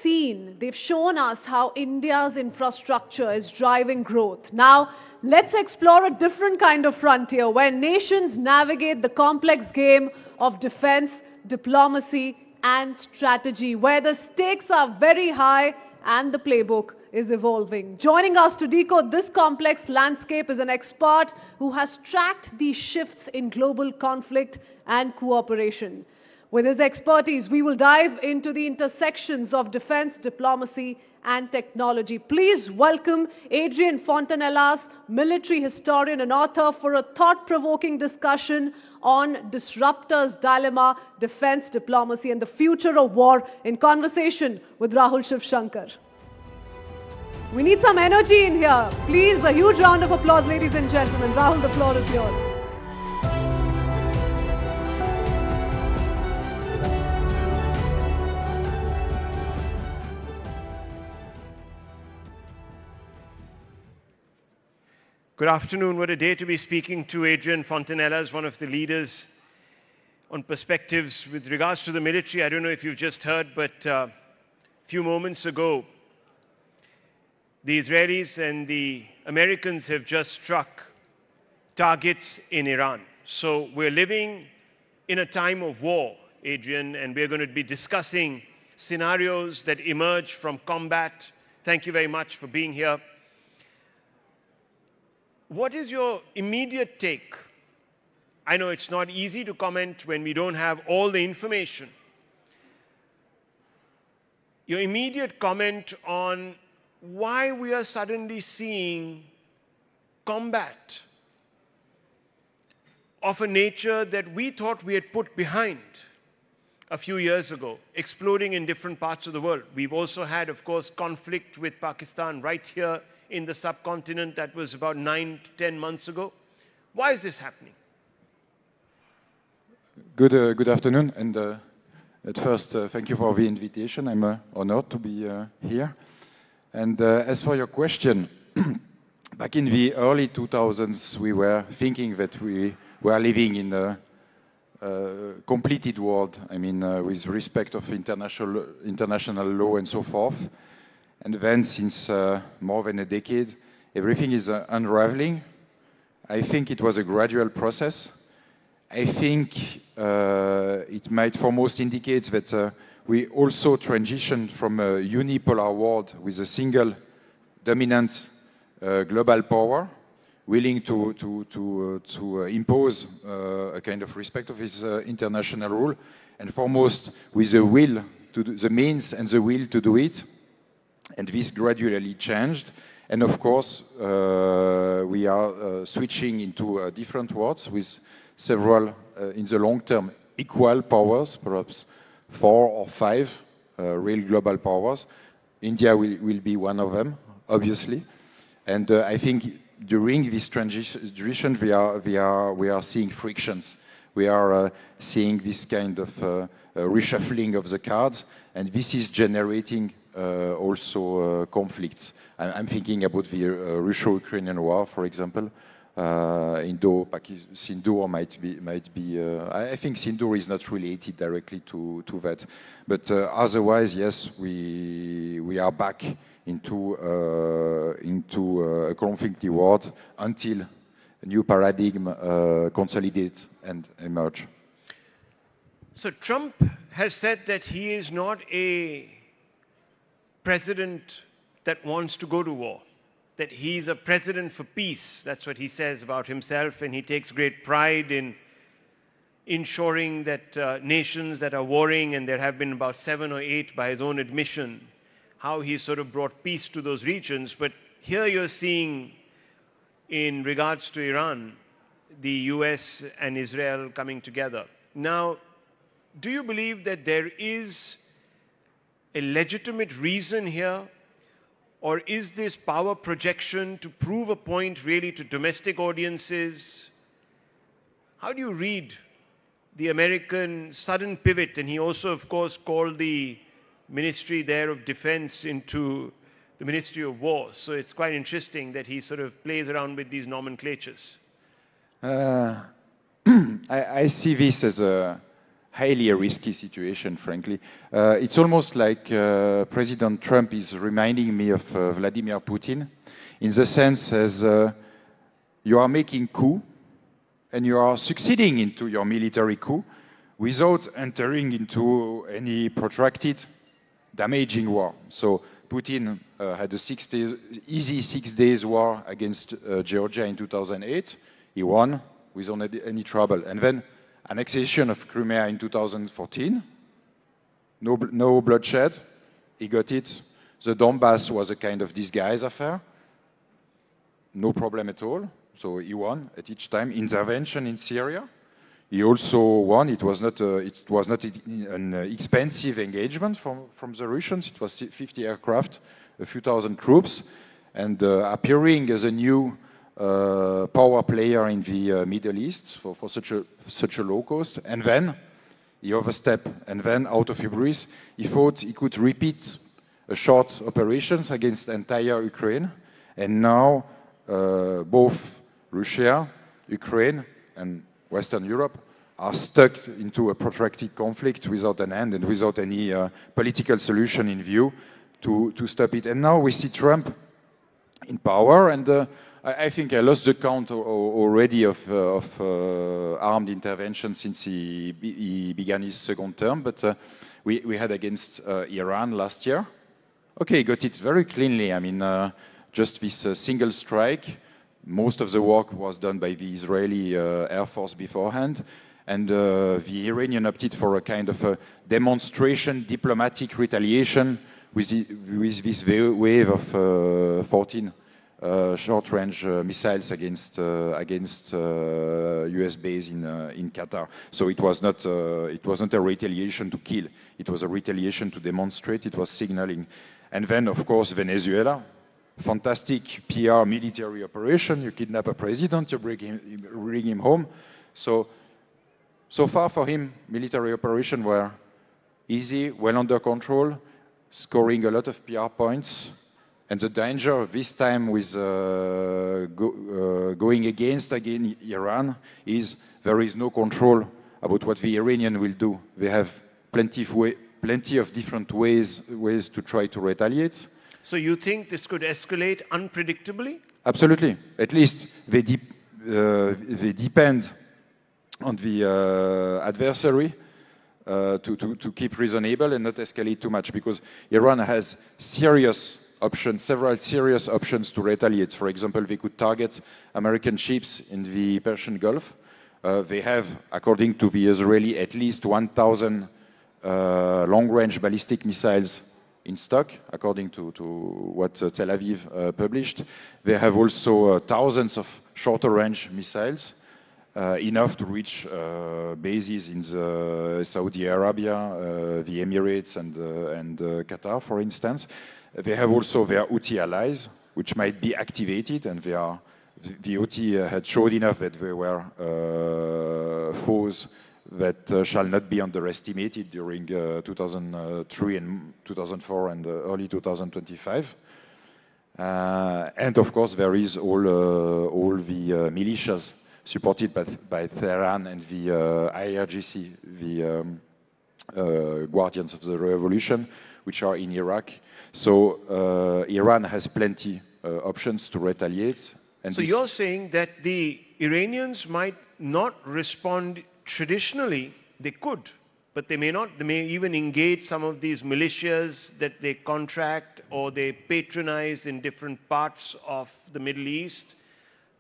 [SPEAKER 1] seen, they've shown us how India's infrastructure is driving growth. Now, let's explore a different kind of frontier where nations navigate the complex game of defense, diplomacy and strategy, where the stakes are very high and the playbook is evolving. Joining us to decode this complex landscape is an expert who has tracked these shifts in global conflict and cooperation. With his expertise, we will dive into the intersections of defense, diplomacy and technology. Please welcome Adrian Fontanellas, military historian and author, for a thought-provoking discussion on Disruptor's Dilemma, Defense, Diplomacy and the Future of War, in conversation with Rahul Shivshankar. We need some energy in here. Please, a huge round of applause, ladies and gentlemen. Rahul, the floor is yours.
[SPEAKER 18] Good afternoon. What a day to be speaking to Adrian Fontanellas, one of the leaders on perspectives with regards to the military. I don't know if you've just heard, but a few moments ago, the Israelis and the Americans have just struck targets in Iran. So we're living in a time of war, Adrian, and we're going to be discussing scenarios that emerge from combat. Thank you very much for being here. What is your immediate take? I know it's not easy to comment when we don't have all the information. Your immediate comment on why we are suddenly seeing combat of a nature that we thought we had put behind a few years ago, exploding in different parts of the world. We've also had, of course, conflict with Pakistan right here in the subcontinent. That was about 9 to 10 months ago. Why is this happening?
[SPEAKER 19] Good afternoon, and at first, thank you for the invitation. I'm honored to be here. And as for your question, back in the early 2000s, we were thinking that we were living in a completed world, I mean, with respect of international law and so forth. And then, since more than a decade, everything is unraveling. I think it was a gradual process. I think it might foremost indicate that we also transitioned from a unipolar world with a single dominant global power, willing to impose a kind of respect of its international rule, and foremost with the will, to do, the means and the will to do it. And this gradually changed. And of course, we are switching into different worlds with several, in the long term, equal powers, perhaps 4 or 5 real global powers. India will be one of them, obviously. And I think during this transition, we are seeing frictions. We are seeing this kind of reshuffling of the cards, and this is generating also conflicts. I'm thinking about the Russo-Ukrainian war, for example. Sindoor might be. I think Sindoor is not related directly to that, but otherwise, yes, we are back into a conflicty world until a new paradigm consolidates and emerge.
[SPEAKER 18] So Trump has said that he is not a president that wants to go to war, that he's a president for peace. That's what he says about himself, and he takes great pride in ensuring that nations that are warring, and there have been about 7 or 8 by his own admission, how he sort of brought peace to those regions. But here you're seeing, in regards to Iran, the US and Israel coming together. Now, do you believe that there is a legitimate reason here, or is this power projection to prove a point really to domestic audiences? How do you read the American sudden pivot? And he also, of course, called the Ministry there of Defense into the Ministry of War. So it's quite interesting that he sort of plays around with these nomenclatures.
[SPEAKER 19] I see this as a highly risky situation, frankly. It's almost like President Trump is reminding me of Vladimir Putin, in the sense as you are making coup, and you are succeeding into your military coup without entering into any protracted, damaging war. So Putin had a easy 6 days war against Georgia in 2008. He won without any trouble. And then annexation of Crimea in 2014, no bloodshed, he got it. The Donbass was a kind of disguise affair, no problem at all. So he won at each time. Intervention in Syria, he also won. It was not an expensive engagement from the Russians. It was 50 aircraft, a few thousand troops, and appearing as a new power player in the Middle East for such a low cost. And then he overstepped, and then out of hubris, he thought he could repeat a short operations against entire Ukraine, and now both Russia, Ukraine, and Western Europe are stuck into a protracted conflict without an end and without any political solution in view to stop it. And now we see Trump in power, and I think I lost the count already of armed intervention since he began his second term, but we had against Iran last year. Okay, he got it very cleanly. I mean, just this single strike. Most of the work was done by the Israeli Air Force beforehand, and the Iranian opted for a kind of a demonstration, diplomatic retaliation with this wave of 14 short-range missiles against US base in Qatar. So it was not a retaliation to kill. It was a retaliation to demonstrate. It was signaling. And then, of course, Venezuela. Fantastic PR military operation. You kidnap a president, you bring him home. So far for him, military operations were easy, well under control, scoring a lot of PR points. And the danger this time with going against again Iran is there is no control about what the Iranian will do. They have plenty of different ways to try to retaliate.
[SPEAKER 18] So you think this could escalate unpredictably?
[SPEAKER 19] Absolutely. At least they depend on the adversary to keep reasonable and not escalate too much, because Iran has several serious options to retaliate. For example, they could target American ships in the Persian Gulf. They have, according to the Israeli, at least 1,000 long-range ballistic missiles in stock, according to what Tel Aviv published. They have also thousands of shorter-range missiles, enough to reach bases in Saudi Arabia, the Emirates, and Qatar, for instance. They have also their Houthi allies, which might be activated, and the Houthi had showed enough that they were foes that shall not be underestimated during 2003 and 2004 and early 2025. And of course, there is all the militias supported by Tehran and the IRGC, the Guardians of the Revolution, which are in Iraq. So Iran has plenty options to retaliate. And
[SPEAKER 18] so you're saying that the Iranians might not respond traditionally. They could. but they may not. They may even engage some of these militias that they contract or they patronize in different parts of the Middle East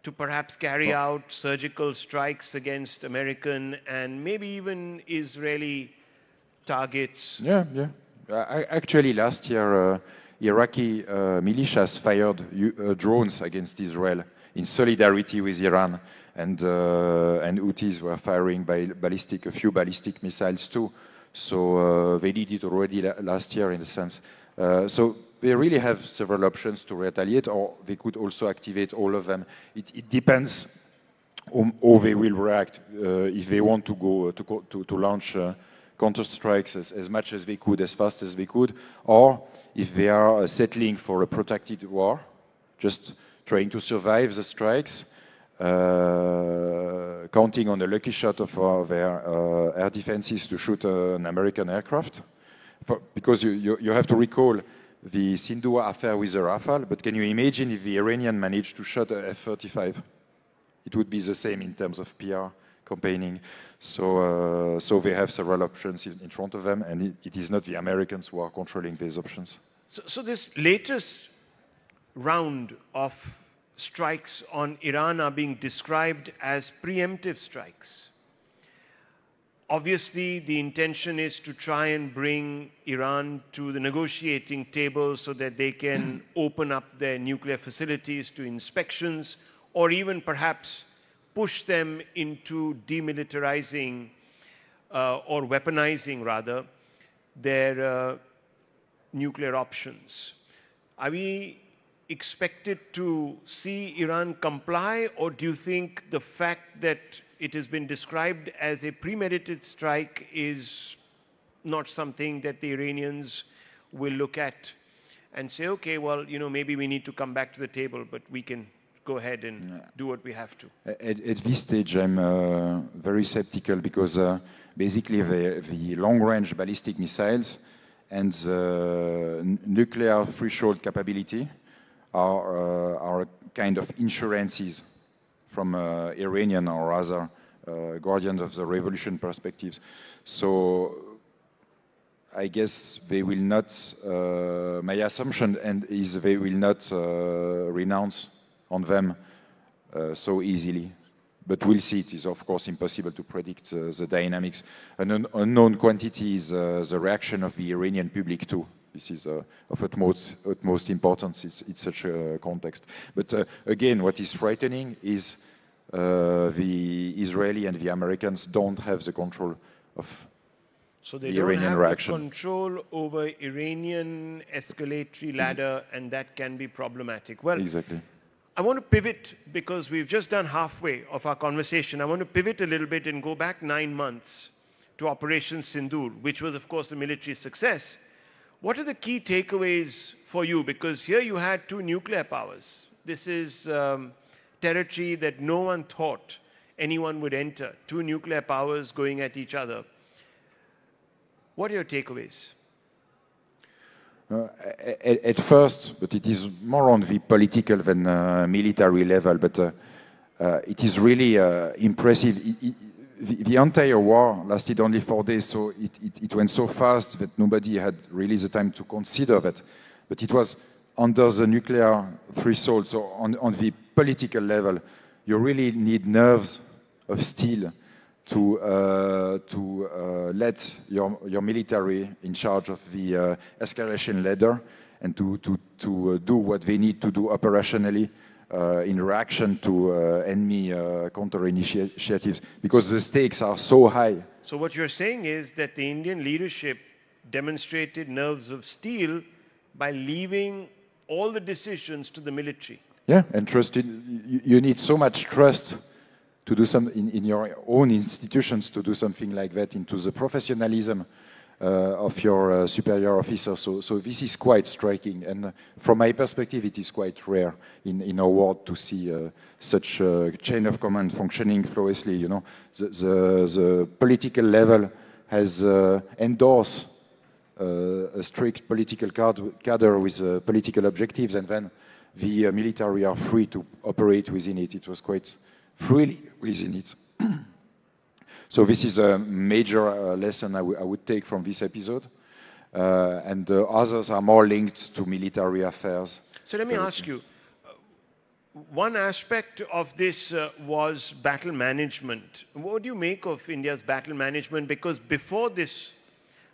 [SPEAKER 18] to perhaps carry out surgical strikes against American and maybe even Israeli targets.
[SPEAKER 19] Yeah, yeah. Actually, last year, Iraqi militias fired drones against Israel in solidarity with Iran, and Houthis were firing a few ballistic missiles too. So they did it already last year, in a sense. So they really have several options to retaliate, or they could also activate all of them. It depends on how they will react. If they want to go to launch counter-strikes as much as they could, as fast as they could, or if they are settling for a protracted war, just trying to survive the strikes, counting on a lucky shot of their air defenses to shoot an American aircraft. Because you have to recall the Sindhua affair with the Rafale, but can you imagine if the Iranian managed to shoot a F-35? It would be the same in terms of PR campaigning. So they have several options in front of them, and it is not the Americans who are controlling these options.
[SPEAKER 18] So this latest round of strikes on Iran are being described as preemptive strikes. Obviously, the intention is to try and bring Iran to the negotiating table so that they can open up their nuclear facilities to inspections, or even perhaps push them into demilitarizing or weaponizing, rather, their nuclear options. Are we expected to see Iran comply, or do you think the fact that it has been described as a premeditated strike is not something that the Iranians will look at and say, okay, well, you know, maybe we need to come back to the table, but we can go ahead and do what we have to?
[SPEAKER 19] At this stage, I'm very skeptical, because basically the long-range ballistic missiles and the nuclear threshold capability are kind of insurances from Iranian, or rather guardians of the revolution perspectives. So I guess they will not, my assumption is they will not renounce on them so easily. But we'll see. It is, of course, impossible to predict the dynamics. An unknown quantity is the reaction of the Iranian public too. This is of utmost importance in such a context. But again, what is frightening is the Israeli and the Americans don't have the control of
[SPEAKER 18] so they
[SPEAKER 19] the
[SPEAKER 18] don't
[SPEAKER 19] Iranian
[SPEAKER 18] have
[SPEAKER 19] reaction.
[SPEAKER 18] the control over Iranian escalatory ladder, and that can be problematic. Well,
[SPEAKER 19] exactly.
[SPEAKER 18] I want to pivot, because we've just done halfway of our conversation. I want to pivot a little bit and go back 9 months to Operation Sindoor, which was, of course, a military success. What are the key takeaways for you? Because here you had 2 nuclear powers. This is territory that no one thought anyone would enter. 2 nuclear powers going at each other. What are your takeaways?
[SPEAKER 19] At first, but it is more on the political than military level, but it is really impressive. The entire war lasted only 4 days, so it went so fast that nobody had really the time to consider that. But it was under the nuclear threshold, so on the political level, you really need nerves of steel to let your military in charge of the escalation ladder, and to do what they need to do operationally in reaction to enemy counter-initiatives, because the stakes are so high.
[SPEAKER 18] So what you're saying is that the Indian leadership demonstrated nerves of steel by leaving all the decisions to the military.
[SPEAKER 19] Yeah, and trust. You need so much trust to do some in your own institutions, to do something like that, into the professionalism of your superior officers. So this is quite striking, and from my perspective, it is quite rare in our world to see such a chain of command functioning flawlessly. You know, the political level has endorsed a strict political cadre with political objectives, and then the military are free to operate within it. It was quite freely within it. So this is a major lesson I would take from this episode. And the others are more linked to military affairs.
[SPEAKER 18] So let me ask you, one aspect of this was battle management. What do you make of India's battle management? Because before this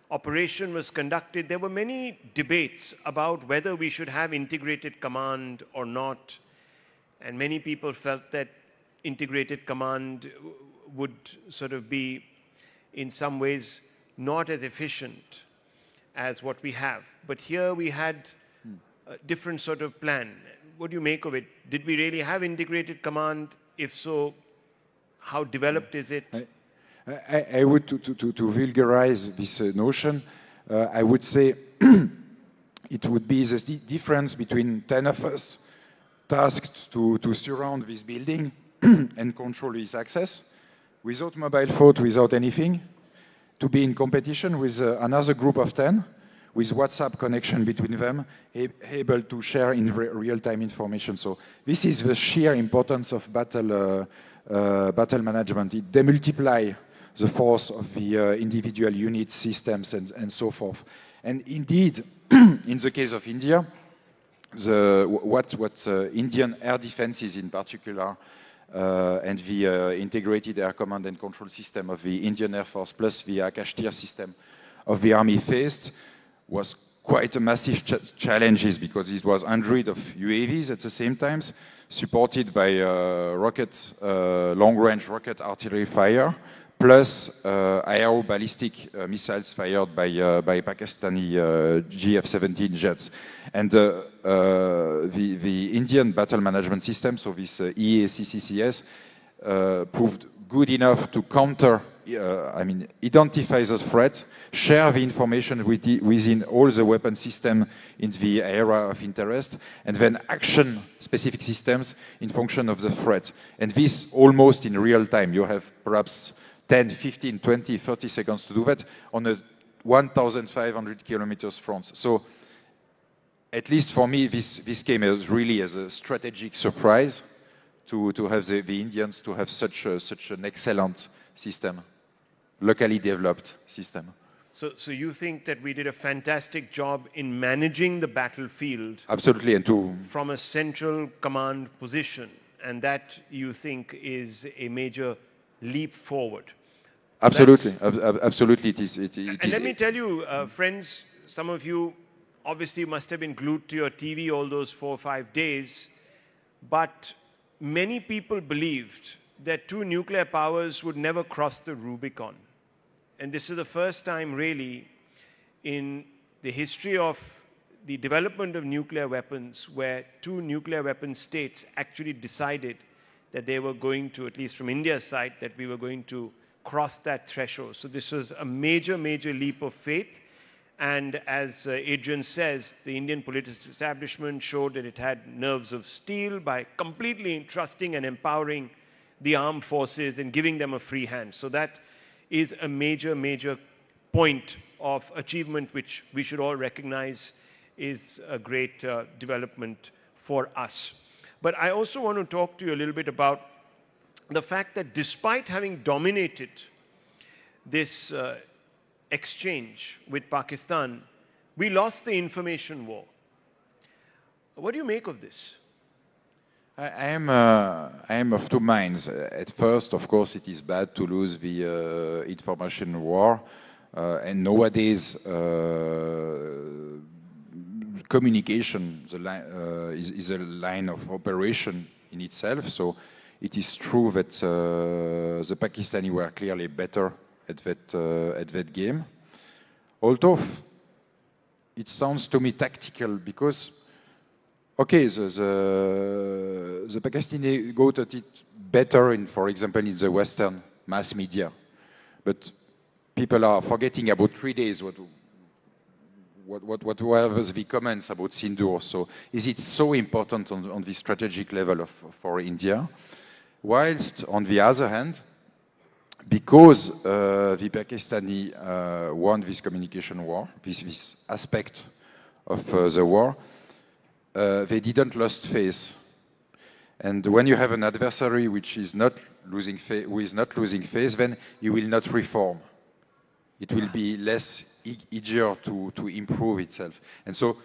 [SPEAKER 18] operation was conducted, there were many debates about whether we should have integrated command or not. And many people felt that integrated command would sort of be, in some ways, not as efficient as what we have. But here we had a different sort of plan. What do you make of it? Did we really have integrated command? If so, how developed is it?
[SPEAKER 19] I would, to vulgarize this notion, I would say it would be the difference between 10 of us tasked to surround this building and control its access, without mobile phone, without anything, to be in competition with another group of 10, with WhatsApp connection between them, able to share in real-time information. So this is the sheer importance of battle management. It demultiplies the force of the individual units, systems, and so forth. And indeed, in the case of India, what Indian air defenses in particular, and the integrated air command and control system of the Indian Air Force plus the Akash tier system of the army faced was quite a massive challenges, because it was hundreds of UAVs at the same time, supported by long-range rocket artillery fire, plus aero-ballistic missiles fired by Pakistani GF-17 jets. And the Indian battle management system, so this EACCCS, proved good enough to counter, identify the threat, share the information within all the weapon system in the area of interest, and then action specific systems in function of the threat. And this almost in real time. You have perhaps 10, 15, 20, 30 seconds to do that on a 1,500 kilometers front. So at least for me, this came as really as a strategic surprise to have the Indians to have such an excellent system, locally developed system.
[SPEAKER 18] So you think that we did a fantastic job in managing the battlefield?
[SPEAKER 19] Absolutely, and
[SPEAKER 18] from a central command position, and that you think is a major leap forward?
[SPEAKER 19] Absolutely, absolutely it is.
[SPEAKER 18] And let me tell you, friends, some of you obviously must have been glued to your TV all those 4 or 5 days, but many people believed that two nuclear powers would never cross the Rubicon. And this is the first time really in the history of the development of nuclear weapons where two nuclear weapon states actually decided that they were going to, at least from India's side, that we were going to cross that threshold. So this was a major, major leap of faith. And as Adrian says, the Indian political establishment showed that it had nerves of steel by completely entrusting and empowering the armed forces and giving them a free hand. So that is a major, major point of achievement which we should all recognize is a great development for us. But I also want to talk to you a little bit about the fact that despite having dominated this exchange with Pakistan, we lost the information war. What do you make of this?
[SPEAKER 19] I am of two minds. At first, of course, it is bad to lose the information war, and nowadays communication is a line of operation in itself. So it is true that the Pakistani were clearly better at that game. Although it sounds to me tactical, because okay, the Pakistani got at it better in, for example, in the Western mass media, but people are forgetting about 3 days what were the comments about Sindoor. So is it so important on the strategic level for India? Whilst on the other hand, because the Pakistani won this communication war, this aspect of the war, they didn't lose face. And when you have an adversary which is not losing who is not losing face, then he will not reform. It will be less easier to improve itself. And so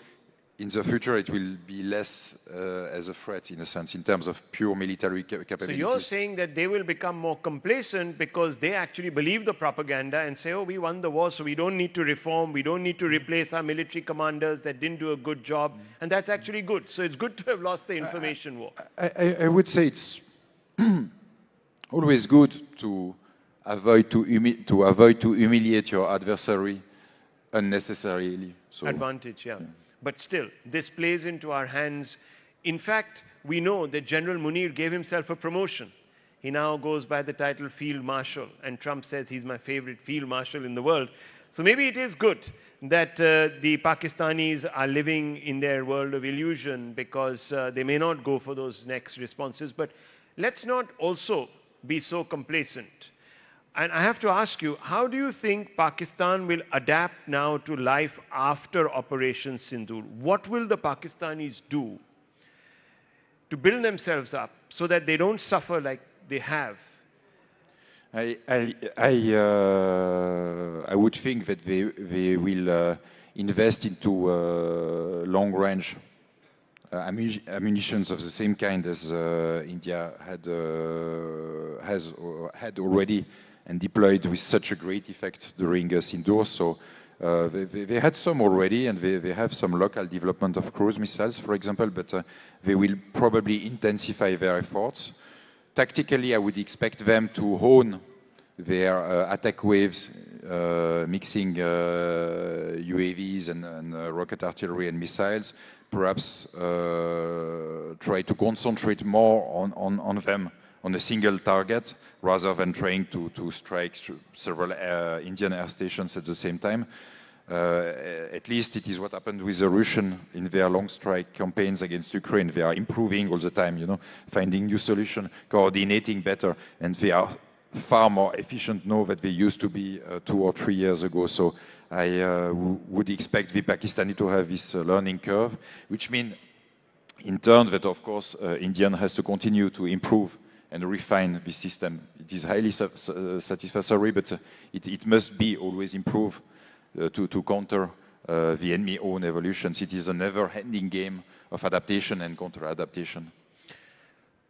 [SPEAKER 19] in the future, it will be less as a threat, in a sense, in terms of pure military capabilities.
[SPEAKER 18] So you're saying that they will become more complacent because they actually believe the propaganda and say, oh, we won the war, so we don't need to reform, we don't need to replace our military commanders that didn't do a good job, and that's actually good. So it's good to have lost the information war.
[SPEAKER 19] I would say it's always good to avoid to humiliate your adversary unnecessarily. So,
[SPEAKER 18] Advantage, yeah. But still, this plays into our hands. In fact, we know that General Munir gave himself a promotion. He now goes by the title Field Marshal, and Trump says he's my favorite Field Marshal in the world. So maybe it is good that the Pakistanis are living in their world of illusion because they may not go for those next responses. But let's not also be so complacent. And I have to ask you, how do you think Pakistan will adapt now to life after Operation Sindoor? What will the Pakistanis do to build themselves up so that they don't suffer like they have?
[SPEAKER 19] I would think that they will invest into long-range ammunitions of the same kind as India had already and deployed with such a great effect during Sindoor. So they had some already, and they have some local development of cruise missiles, for example, but they will probably intensify their efforts. Tactically, I would expect them to hone their attack waves, mixing UAVs and rocket artillery and missiles, perhaps try to concentrate more on them, on a single target, rather than trying to strike several Indian air stations at the same time. At least it is what happened with the Russians in their long strike campaigns against Ukraine. They are improving all the time, you know, finding new solutions, coordinating better, and they are far more efficient now than they used to be 2 or 3 years ago. So I would expect the Pakistani to have this learning curve, which means in turn that, of course, India has to continue to improve and refine the system. It is highly satisfactory, but it must be always improved to counter the enemy own evolutions. It is a never-ending game of adaptation and counter-adaptation.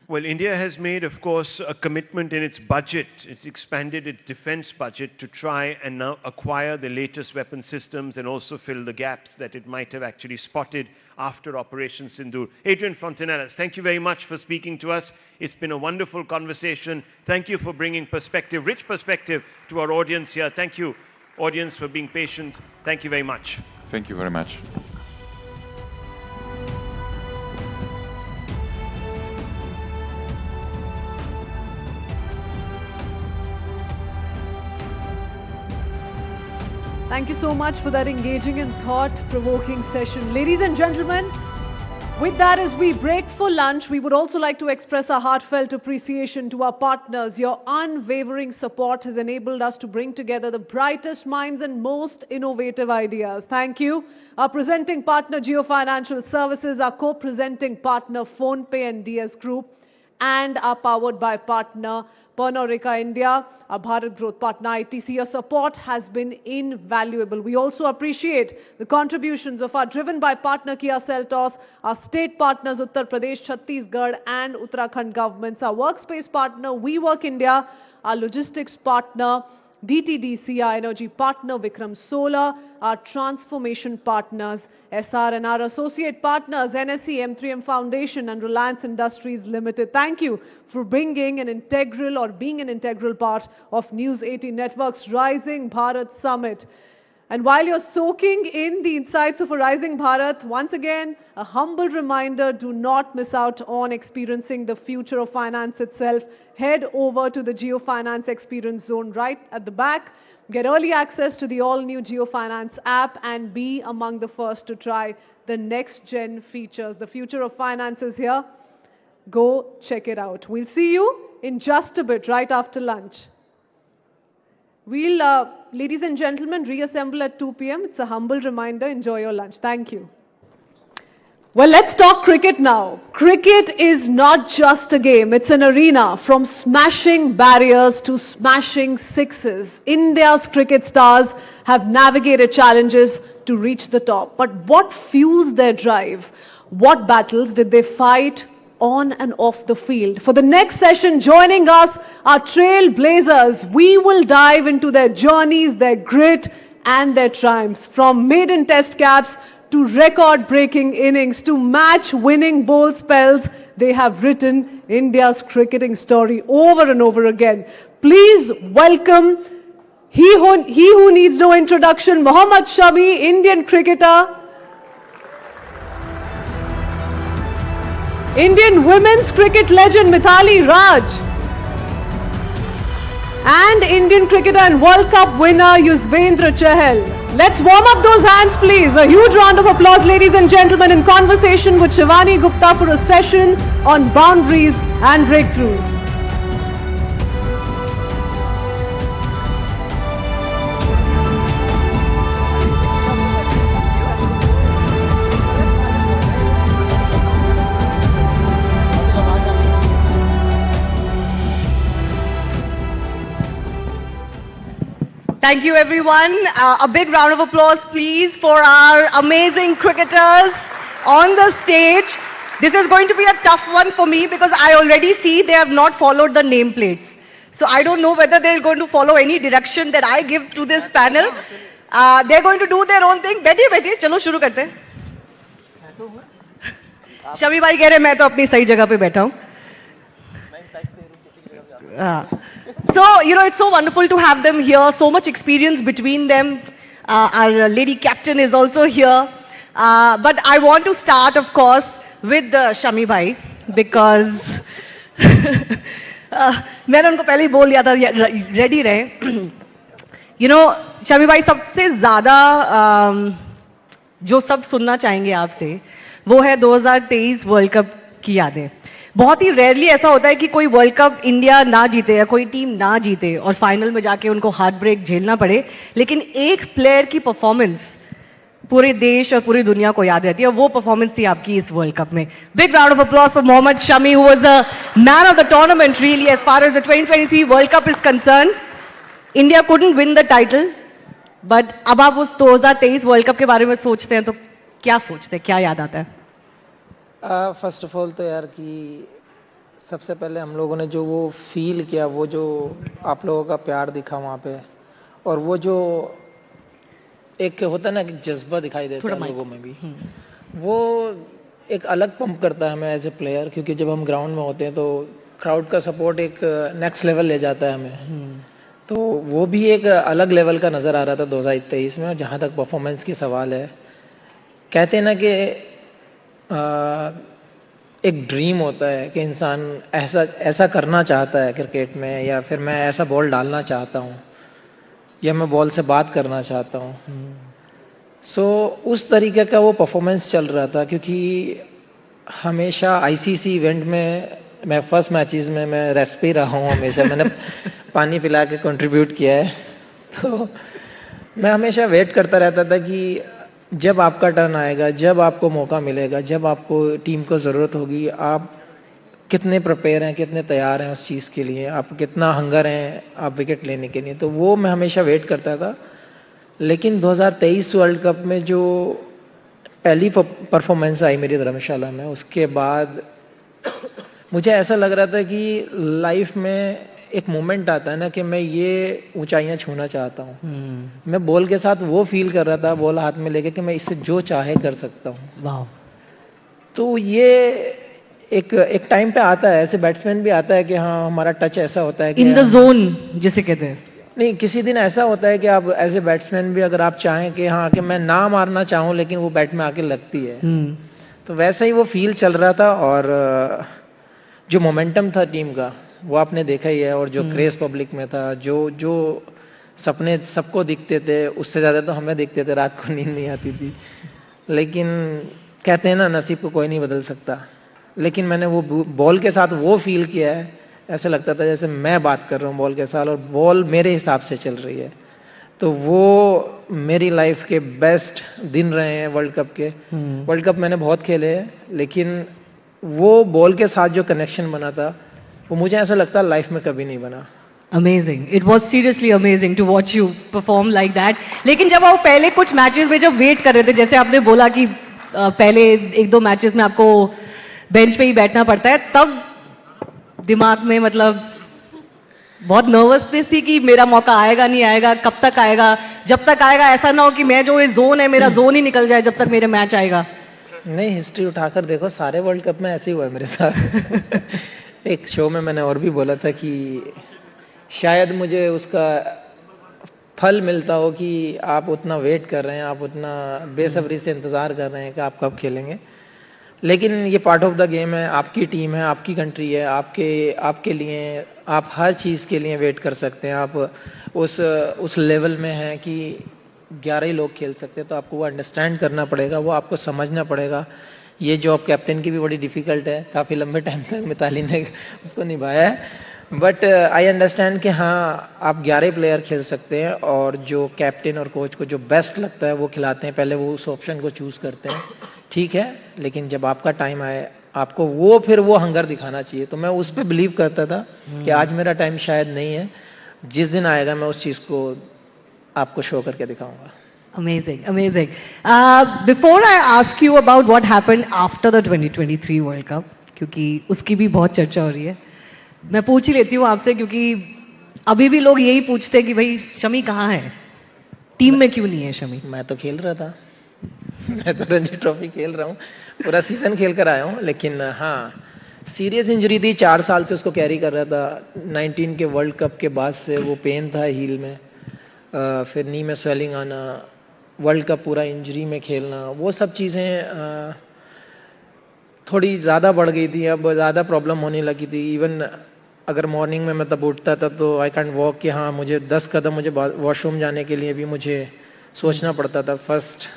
[SPEAKER 18] Well, India has made, of course, a commitment in its budget. It's expanded its defense budget to try and now acquire the latest weapon systems and also fill the gaps that it might have actually spotted after Operation Sindoor. Adrian Fontanellas, thank you very much for speaking to us. It's been a wonderful conversation. Thank you for bringing perspective, rich perspective, to our audience here. Thank you, audience, for being patient. Thank you very much.
[SPEAKER 19] Thank you very much.
[SPEAKER 1] Thank you so much for that engaging and thought-provoking session. Ladies and gentlemen, with that, as we break for lunch, we would also like to express our heartfelt appreciation to our partners. Your unwavering support has enabled us to bring together the brightest minds and most innovative ideas. Thank you. Our presenting partner, Jio Financial Services, our co-presenting partner, PhonePe and DS Group, and our powered by partner, Pernod Ricard India, our Bharat Growth Partner ITC. Your support has been invaluable. We also appreciate the contributions of our driven by partner Kia Seltos, our state partners Uttar Pradesh, Chhattisgarh and Uttarakhand governments, our workspace partner WeWork India, our logistics partner DTDC, our energy partner Vikram Solar, our transformation partners SR, and our associate partners NSE, M3M Foundation and Reliance Industries Limited. Thank you for being an integral part of News 18 Network's Rising Bharat Summit. And while you're soaking in the insights of a Rising Bharat, once again, a humble reminder, do not miss out on experiencing the future of finance itself. Head over to the Jio Finance Experience Zone right at the back. Get early access to the all-new Jio Finance app and be among the first to try the next-gen features. The future of finance is here. Go check it out. We'll see you in just a bit, right after lunch. We'll, ladies and gentlemen, reassemble at 2 p.m. It's a humble reminder. Enjoy your lunch. Thank you. Well, let's talk cricket now. Cricket is not just a game, it's an arena. From smashing barriers to smashing sixes, India's cricket stars have navigated challenges to reach the top. But what fuels their drive? What battles did they fight on and off the field? For the next session, joining us are trailblazers. We will dive into their journeys, their grit and their triumphs. From maiden test caps to record-breaking innings to match-winning bowl spells, they have written India's cricketing story over and over again. Please welcome he who needs no introduction, Mohammad Shami, Indian cricketer. Indian women's cricket legend Mithali Raj. And Indian cricketer and World Cup winner Yuzvendra Chahal. Let's warm up those hands, please. A huge round of applause, ladies and gentlemen, in conversation with Shivani Gupta for a session on boundaries and breakthroughs.
[SPEAKER 9] Thank you, everyone. A big round of applause, please, for our amazing cricketers on the stage. This is going to be a tough one for me because I already see they have not followed the nameplates. So I don't know whether they're going to follow any direction that I give to this panel. They're going to do their own thing. बैठिए बैठिए, चलो शुरू करते हैं. शमी भाई कह रहे मैं तो अपनी सही जगह पे बैठा हूँ. So, it's so wonderful to have them here, so much experience between them. Our lady captain is also here. But I want to start, of course, with Shami bhai, because मैंने उनको पहले ही बोल दिया था, ready रहे. Shami bhai, सबसे ज़्यादा जो सब सुनना चाहेंगे आपसे, वो है 2023 वर्ल्ड कप की यादें. बहुत ही रेयरली ऐसा होता है कि कोई वर्ल्ड कप इंडिया ना जीते या कोई टीम ना जीते और फाइनल में जाके उनको हार्ट ब्रेक झेलना पड़े, लेकिन एक प्लेयर की परफॉर्मेंस पूरे देश और पूरी दुनिया को याद रहती है और वो परफॉर्मेंस थी आपकी इस वर्ल्ड कप में. Big round of applause for Mohammed Shami, who was the man of the tournament really as far as the 2023 world cup is concern. India couldn't win the title, but अब आप उस 2023 वर्ल्ड कप के बारे में सोचते हैं तो क्या सोचते हैं, क्या याद आता है?
[SPEAKER 10] फर्स्ट ऑफ ऑल तो यार कि सबसे पहले हम लोगों ने जो वो फील किया, वो जो आप लोगों का प्यार दिखा वहाँ पे, और वो जो एक होता है ना कि जज्बा दिखाई देता है लोगों में भी, वो एक अलग पंप करता है हमें एज ए प्लेयर, क्योंकि जब हम ग्राउंड में होते हैं तो क्राउड का सपोर्ट एक नेक्स्ट लेवल ले जाता है हमें. तो वो भी एक अलग लेवल का नज़र आ रहा था 2023 में. और जहाँ तक परफॉर्मेंस की सवाल है, कहते हैं ना कि एक ड्रीम होता है कि इंसान ऐसा करना चाहता है क्रिकेट में, या फिर मैं ऐसा बॉल डालना चाहता हूँ, या मैं बॉल से बात करना चाहता हूँ. सो उस तरीके का वो परफॉर्मेंस चल रहा था, क्योंकि हमेशा आईसीसी इवेंट में मैं फर्स्ट मैचेस में मैं रेस्ट पे रहा हूँ. हमेशा मैंने पानी पिला के कंट्रीब्यूट किया है. तो मैं हमेशा वेट करता रहता था कि जब आपका टर्न आएगा, जब आपको मौका मिलेगा, जब आपको टीम को ज़रूरत होगी, आप कितने प्रिपेयर हैं, कितने तैयार हैं उस चीज़ के लिए, आप कितना हंगर हैं आप विकेट लेने के लिए. तो वो मैं हमेशा वेट करता था. लेकिन 2023 वर्ल्ड कप में जो पहली परफॉर्मेंस आई मेरी धर्मशाला में, उसके बाद मुझे ऐसा लग रहा था कि लाइफ में एक मोमेंट आता है ना कि मैं ये ऊंचाइयां छूना चाहता हूँ. मैं बॉल के साथ वो फील कर रहा था, बॉल हाथ में लेके, कि मैं इससे जो चाहे कर सकता हूँ.
[SPEAKER 9] वाह.
[SPEAKER 10] तो ये एक टाइम पे आता है, ऐसे बैट्समैन भी आता है कि हाँ हमारा टच ऐसा होता है कि
[SPEAKER 9] इन द जोन जिसे कहते हैं.
[SPEAKER 10] नहीं, किसी दिन ऐसा होता है कि आप एज ए बैट्समैन भी अगर आप चाहें कि हाँ कि मैं ना मारना चाहूँ लेकिन वो बैट में आके लगती है. तो वैसा ही वो फील चल रहा था. और जो मोमेंटम था टीम का वो आपने देखा ही है, और जो क्रेज पब्लिक में था, जो सपने सबको दिखते थे, उससे ज़्यादा तो हमें दिखते थे. रात को नींद नहीं आती थी. लेकिन कहते हैं ना नसीब को कोई नहीं बदल सकता. लेकिन मैंने वो बॉल के साथ वो फील किया है, ऐसा लगता था जैसे मैं बात कर रहा हूँ बॉल के साथ और बॉल मेरे हिसाब से चल रही है. तो वो मेरी लाइफ के बेस्ट दिन रहे हैं वर्ल्ड कप के। वर्ल्ड कप मैंने बहुत खेले हैं, लेकिन वो बॉल के साथ जो कनेक्शन बना था वो मुझे ऐसा लगता है लाइफ में कभी नहीं बना।
[SPEAKER 9] Amazing. It was seriously amazing to watch you perform like that. लेकिन जब आप पहले कुछ मैचेस में जब वेट कर रहे थे, जैसे आपने बोला कि पहले 1-2 मैचेस में आपको बेंच पे ही बैठना पड़ता है, तब दिमाग में मतलब बहुत नर्वसनेस थी कि मेरा मौका आएगा नहीं आएगा, कब तक आएगा, जब तक आएगा ऐसा ना हो कि मैं जो ये जोन है मेरा जोन ही निकल जाए जब तक मेरे मैच आएगा।
[SPEAKER 10] नहीं, हिस्ट्री उठाकर देखो, सारे वर्ल्ड कप में ऐसे ही हुआ है मेरे साथ। एक शो में मैंने और भी बोला था कि शायद मुझे उसका फल मिलता हो कि आप उतना वेट कर रहे हैं, आप उतना बेसब्री से इंतजार कर रहे हैं कि आप कब खेलेंगे। लेकिन ये पार्ट ऑफ द गेम है, आपकी टीम है, आपकी कंट्री है, आपके लिए आप हर चीज़ के लिए वेट कर सकते हैं। आप उस लेवल में हैं कि 11 ही लोग खेल सकते हैं, तो आपको वो अंडरस्टैंड करना पड़ेगा, वो आपको समझना पड़ेगा। ये जॉब कैप्टन की भी बड़ी डिफिकल्ट है, काफ़ी लंबे टाइम तक मिताली ने उसको निभाया है। बट आई अंडरस्टैंड कि हाँ, आप 11 प्लेयर खेल सकते हैं और जो कैप्टन और कोच को जो बेस्ट लगता है वो खिलाते हैं, पहले वो उस ऑप्शन को चूज करते हैं, ठीक है। लेकिन जब आपका टाइम आए आपको वो हंगर दिखाना चाहिए। तो मैं उस पर बिलीव करता था कि आज मेरा टाइम शायद नहीं है, जिस दिन आएगा मैं उस चीज़ को आपको शो करके दिखाऊंगा।
[SPEAKER 9] Amazing, amazing. Before I ask you about what happened after the 2023 World Cup, क्योंकि उसकी भी बहुत चर्चा हो रही है, मैं पूछ ही लेती हूँ आपसे, क्योंकि अभी भी लोग यही पूछते हैं कि भाई शमी कहाँ है, टीम में क्यों नहीं है शमी?
[SPEAKER 10] मैं तो खेल रहा था, मैं तो रणजी ट्रॉफी खेल रहा हूँ, पूरा सीजन खेल कर आया हूँ। लेकिन हाँ, सीरियस इंजरी थी, 4 साल से उसको कैरी कर रहा था। 19 के वर्ल्ड कप के बाद से वो पेन था हील में, फिर नी में स्वेलिंग आना, वर्ल्ड कप पूरा इंजरी में खेलना, वो सब चीज़ें थोड़ी ज़्यादा बढ़ गई थी, अब ज़्यादा प्रॉब्लम होने लगी थी। इवन अगर मॉर्निंग में मैं तब उठता था तो आई कैंट वॉक, कि हाँ मुझे 10 कदम मुझे वॉशरूम जाने के लिए भी मुझे सोचना पड़ता था फर्स्ट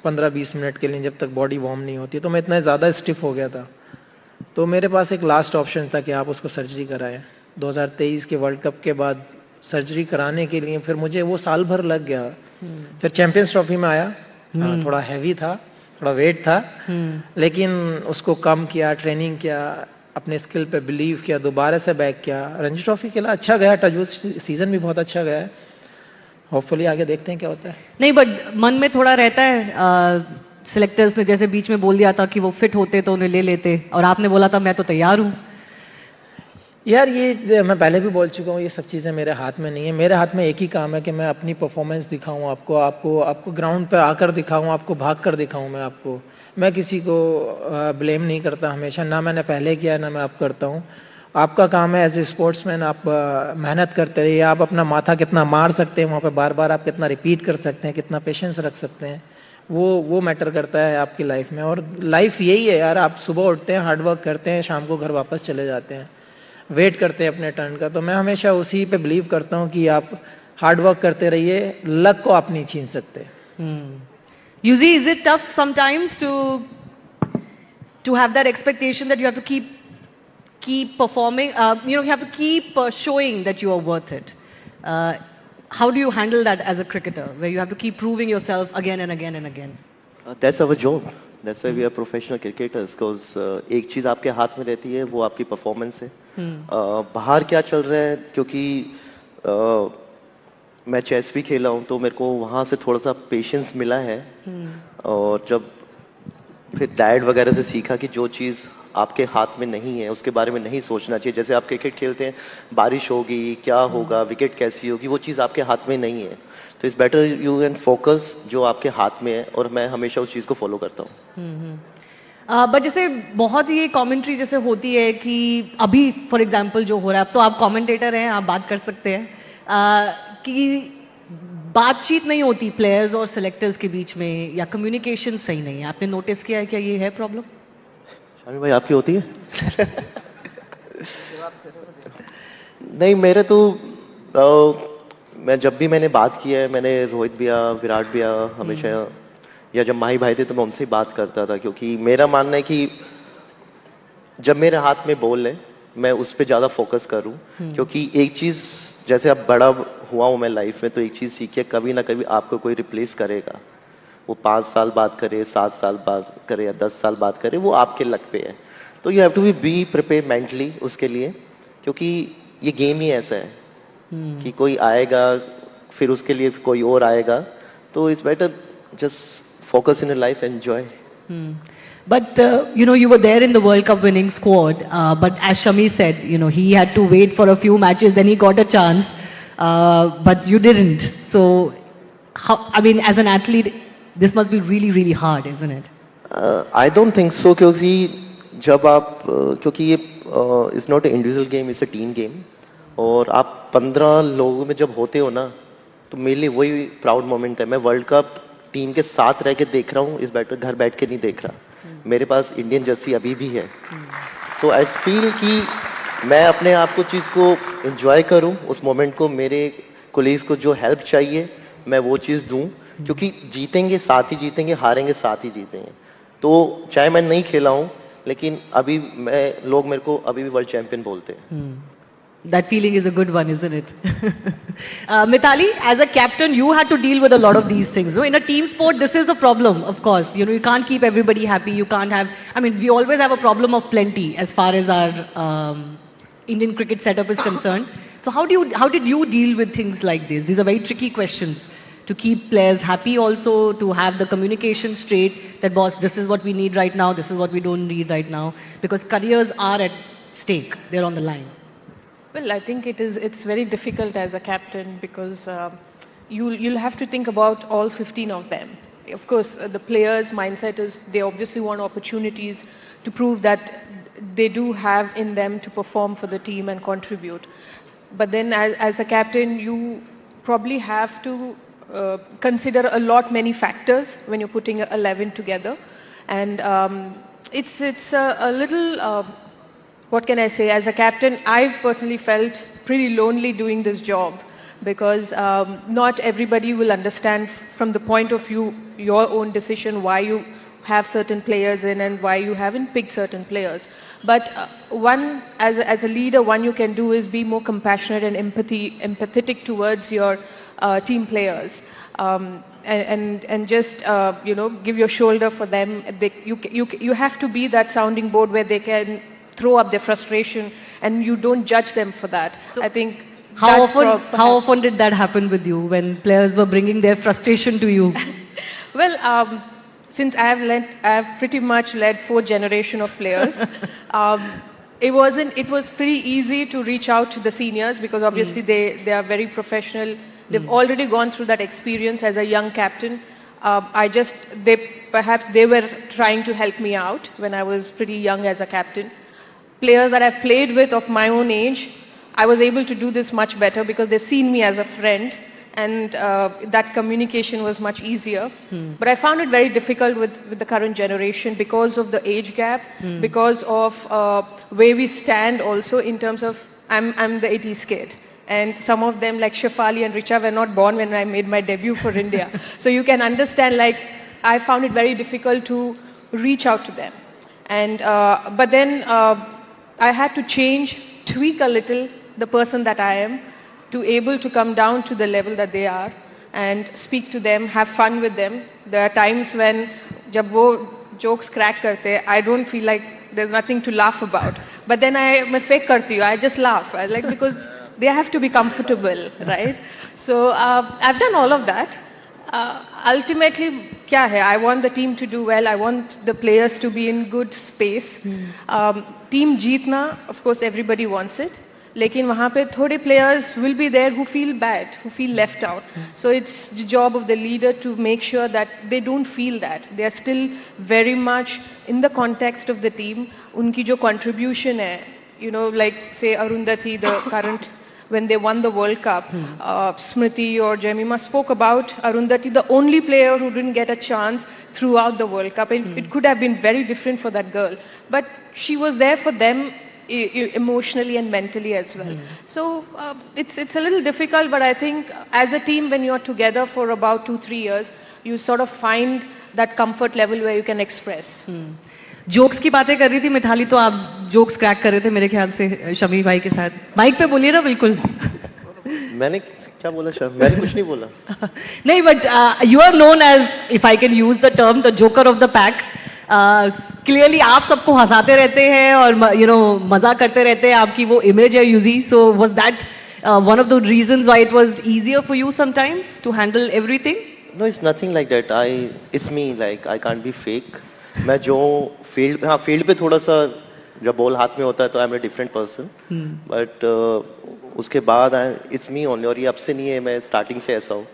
[SPEAKER 10] 15-20 मिनट के लिए, जब तक बॉडी वार्म नहीं होती। तो मैं इतना ज़्यादा स्टिफ हो गया था, तो मेरे पास एक लास्ट ऑप्शन था कि आप उसको सर्जरी कराएं। 2023 के वर्ल्ड कप के बाद सर्जरी कराने के लिए फिर मुझे वो साल भर लग गया। फिर चैंपियंस ट्रॉफी में आया, थोड़ा हैवी था, थोड़ा वेट था, लेकिन उसको कम किया, ट्रेनिंग किया, अपने स्किल पे बिलीव किया, दोबारा से बैक किया। रणजी ट्रॉफी खेला, अच्छा गया, टचवुड सीजन भी बहुत अच्छा गया है। होपफुली आगे देखते हैं क्या होता है।
[SPEAKER 9] नहीं, बट मन में थोड़ा रहता है, सिलेक्टर्स ने जैसे बीच में बोल दिया था कि वो फिट होते तो उन्हें ले लेते, और आपने बोला था मैं तो तैयार हूँ।
[SPEAKER 10] यार ये मैं पहले भी बोल चुका हूँ, ये सब चीज़ें मेरे हाथ में नहीं है। मेरे हाथ में एक ही काम है कि मैं अपनी परफॉर्मेंस दिखाऊं, आपको ग्राउंड पे आकर दिखाऊं, आपको भाग कर दिखाऊं। मैं किसी को ब्लेम नहीं करता हमेशा, ना मैंने पहले किया ना मैं अब करता हूँ। आपका काम है एज ए स्पोर्ट्समैन, आप मेहनत करते रहिए। आप अपना माथा कितना मार सकते हैं वहाँ पे, बार बार आप कितना रिपीट कर सकते हैं, कितना पेशेंस रख सकते हैं, वो मैटर करता है आपकी लाइफ में। और लाइफ यही है यार, आप सुबह उठते हैं, हार्डवर्क करते हैं, शाम को घर वापस चले जाते हैं, वेट करते हैं अपने टर्न का। तो मैं हमेशा उसी पे बिलीव करता हूँ कि आप हार्डवर्क करते रहिए, लक को आप नहीं छीन सकते।
[SPEAKER 9] Yuzi, is it tough sometimes to have that expectation that you have to keep performing, you have to keep showing that you are worth it? How do you handle that as a cricketer, where you have to keep proving yourself again and again and again?
[SPEAKER 12] That's our job. That's why we are professional cricketers. Because एक चीज आपके हाथ में रहती है, वो आपकी performance है। बाहर क्या चल रहा है, क्योंकि मैं चेस भी खेला हूँ, तो मेरे को वहाँ से थोड़ा सा पेशेंस मिला है। और जब फिर डाइट वगैरह से सीखा कि जो चीज़ आपके हाथ में नहीं है उसके बारे में नहीं सोचना चाहिए। जैसे आप क्रिकेट खेलते हैं, बारिश होगी, क्या होगा, विकेट कैसी होगी, वो चीज़ आपके हाथ में नहीं है। तो it's better you can focus जो आपके हाथ में है, और मैं हमेशा उस चीज़ को फॉलो करता हूँ।
[SPEAKER 9] बट जैसे बहुत ये कमेंट्री जैसे होती है कि अभी फॉर एग्जांपल जो हो रहा है, अब तो आप कमेंटेटर हैं, आप बात कर सकते हैं, कि बातचीत नहीं होती प्लेयर्स और सिलेक्टर्स के बीच में, या कम्युनिकेशन सही नहीं है। आपने नोटिस किया है क्या ये है प्रॉब्लम?
[SPEAKER 12] शामी भाई, आपकी होती है? नहीं, मेरे तो मैं जब भी मैंने बात किया है, मैंने रोहित भैया, विराट भैया हमेशा, या जब माही भाई थे तो मैं उनसे ही बात करता था। क्योंकि मेरा मानना है कि जब मेरे हाथ में बॉल है, मैं उस पर ज़्यादा फोकस करूं। क्योंकि एक चीज़ जैसे अब बड़ा हुआ हूं मैं लाइफ में, तो एक चीज सीखी है, कभी ना कभी आपको कोई रिप्लेस करेगा। वो 5 साल बाद करे, 7 साल बाद करे या 10 साल बाद करे, वो आपके लक पे है। तो you have to be prepare mentally उसके लिए, क्योंकि ये गेम ही ऐसा है कि कोई आएगा फिर उसके लिए कोई और आएगा। तो it's better just focus in life, enjoy.
[SPEAKER 9] But you were there in the World Cup winning squad. But as Shami said, he had to wait for a few matches, then he got a chance. But you didn't. So, as an athlete, this must be really, really hard, isn't it?
[SPEAKER 12] I don't think so, क्योंकि ये it's not a individual game, it's a team game. और आप 15 लोगों में जब होते हो ना, तो मेरे लिए वही प्राउड मोमेंट है। मैं वर्ल्ड कप टीम के साथ रह के देख रहा हूँ, इस घर बैठ के नहीं देख रहा। मेरे पास इंडियन जर्सी अभी भी है। तो आई फील कि मैं अपने आप को चीज़ को एंजॉय करूं, उस मोमेंट को। मेरे कोलीग्स को जो हेल्प चाहिए मैं वो चीज़ दूं, क्योंकि जीतेंगे साथ ही जीतेंगे, हारेंगे साथ ही जीतेंगे। तो चाहे मैं नहीं खेला हूं, लेकिन अभी लोग मेरे को अभी भी वर्ल्ड चैंपियन बोलते हैं।
[SPEAKER 9] That feeling is a good one, isn't it? Mithali, as a captain, you had to deal with a lot of these things. In a team sport, this is a problem, of course. You can't keep everybody happy. You can't have, we always have a problem of plenty as far as our Indian cricket setup is concerned. So how did you deal with things like this? These are very tricky questions. To keep players happy also, to have the communication straight, that boss, this is what we need right now, this is what we don't need right now. Because careers are at stake, they're on the line.
[SPEAKER 11] Well, I think it's very difficult as a captain, because you'll have to think about all 15 of them. Of course, the players' mindset is they obviously want opportunities to prove that they do have in them to perform for the team and contribute. But then as a captain, you probably have to consider many factors when you're putting 11 together. And it's a little... what can I say? As a captain, I personally felt pretty lonely doing this job, because not everybody will understand from the point of view your own decision why you have certain players in and why you haven't picked certain players. But as a leader, one you can do is be more compassionate and empathetic towards your team players. And just give your shoulder for them. You have to be that sounding board where they can throw up their frustration, and you don't judge them for that. So I think
[SPEAKER 9] how often did that happen with you, when players were bringing their frustration to you?
[SPEAKER 11] Well, since I have pretty much led 4th generation of players, it was pretty easy to reach out to the seniors, because obviously they are very professional. They've already gone through that experience as a young captain. Perhaps they were trying to help me out when I was pretty young as a captain. Players that I've played with of my own age, I was able to do this much better, because they've seen me as a friend, and that communication was much easier. But I found it very difficult with the current generation, because of the age gap, because of where we stand also in terms of, I'm the 80s kid. And some of them, like Shefali and Richa, were not born when I made my debut for India. So you can understand, I found it very difficult to reach out to them. And but then I had to tweak a little the person that I am, to able to come down to the level that they are and speak to them, have fun with them. There are times when jab wo jokes crack karte, I don't feel like there's nothing to laugh about. But then मैं fake करती हूँ, I just laugh, because they have to be comfortable, right? So I've done all of that. Ultimately, क्या है? I want the team to do well. I want the players to be in good space. Team जीतना, of course, everybody wants it. लेकिन वहाँ पे थोड़े players will be there who feel bad, who feel left out. So it's the job of the leader to make sure that they don't feel that. They are still very much in the context of the team. उनकी जो contribution है, like say Arundhati, the current, when they won the World Cup, Smriti or Jemima spoke about Arundhati, the only player who didn't get a chance throughout the World Cup. It could have been very different for that girl, but she was there for them emotionally and mentally as well. So it's a little difficult, but I think as a team, when you're together for about 2-3 years, you sort of find that comfort level where you can express.
[SPEAKER 9] Jokes की बातें कर रही थी मिथाली, तो आप jokes crack कर रहे थे मेरे ख्याल से शमी भाई के साथ. माइक पे बोलिए ना, बिल्कुल.
[SPEAKER 12] मैंने क्या बोला शायद? मैंने कुछ नहीं बोला.
[SPEAKER 9] नहीं, but you are known as, if I can use the term, the joker of the pack. Clearly आप सबको हंसाते रहते हैं और मजा करते रहते हैं, आपकी वो image है UG. So was that one of the reasons why it was easier for you sometimes to handle everything?
[SPEAKER 12] No, it's nothing like that. It's me. Like I can't be fake. मैं जो field पे थोड़ा सा जब ball हाथ में होता है तो I am a different person. But उसके बाद इट्स मी ओनली. और ये अब से नहीं है, मैं स्टार्टिंग से ऐसा हूँ.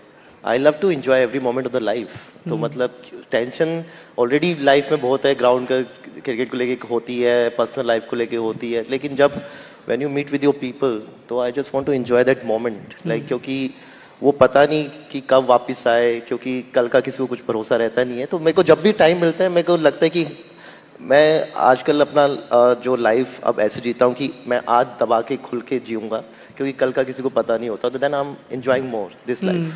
[SPEAKER 12] I love to enjoy every moment of the life. तो मतलब टेंशन ऑलरेडी लाइफ में बहुत है, ग्राउंड का क्रिकेट को लेके होती है, पर्सनल लाइफ को लेके होती है, लेकिन जब when you meet with your people तो I just want to enjoy that moment. Like क्योंकि वो पता नहीं कि कब वापस आए, क्योंकि कल का किसी को कुछ भरोसा रहता नहीं है. तो मेरे को जब भी टाइम मिलता है, मेरे को लगता है कि मैं आजकल अपना जो लाइफ अब ऐसे जीता हूँ कि मैं आज दबा के खुल के जीऊंगा, क्योंकि कल का किसी को पता नहीं होता. तो then I am enjoying more this life.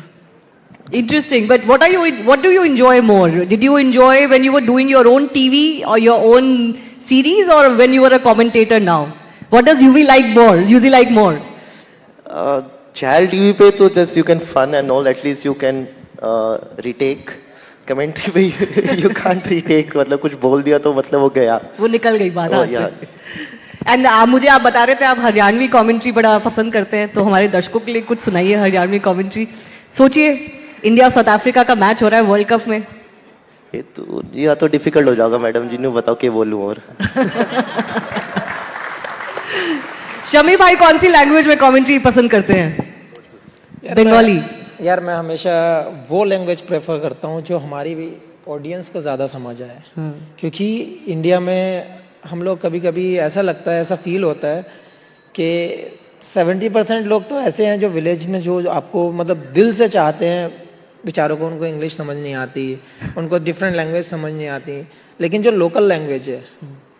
[SPEAKER 9] Interesting. But what do you enjoy more? Did you enjoy when you were doing your own TV or your own series, or when you were a commentator now? What does UV like more? UV like more?
[SPEAKER 12] Child TV पे तो just you can fun and all. At least you can retake. Commentary पे you can't retake. मतलब कुछ बोल दिया तो मतलब वो गया.
[SPEAKER 9] वो निकल गई बात. एंड मुझे आप बता रहे थे आप हरियाणवी कमेंट्री बड़ा पसंद करते हैं, तो हमारे दर्शकों के लिए कुछ सुनाइए हरियाणवी कमेंट्री. सोचिए इंडिया साउथ अफ्रीका का मैच हो रहा है वर्ल्ड कप में.
[SPEAKER 12] ये तो डिफिकल्ट हो जाएगा मैडम जी ने. बताओ क्या बोलूं. और
[SPEAKER 9] शमी भाई कौन सी लैंग्वेज में कमेंट्री पसंद करते हैं? बंगाली.
[SPEAKER 10] यार मैं हमेशा वो लैंग्वेज प्रेफर करता हूँ जो हमारी भी ऑडियंस को ज़्यादा समझ आए. क्योंकि इंडिया में हम लोग कभी कभी ऐसा लगता है, ऐसा फील होता है कि 70% लोग तो ऐसे हैं जो विलेज में जो आपको मतलब दिल से चाहते हैं, बेचारों को उनको इंग्लिश समझ नहीं आती, उनको डिफरेंट लैंग्वेज समझ नहीं आती. लेकिन जो लोकल लैंग्वेज है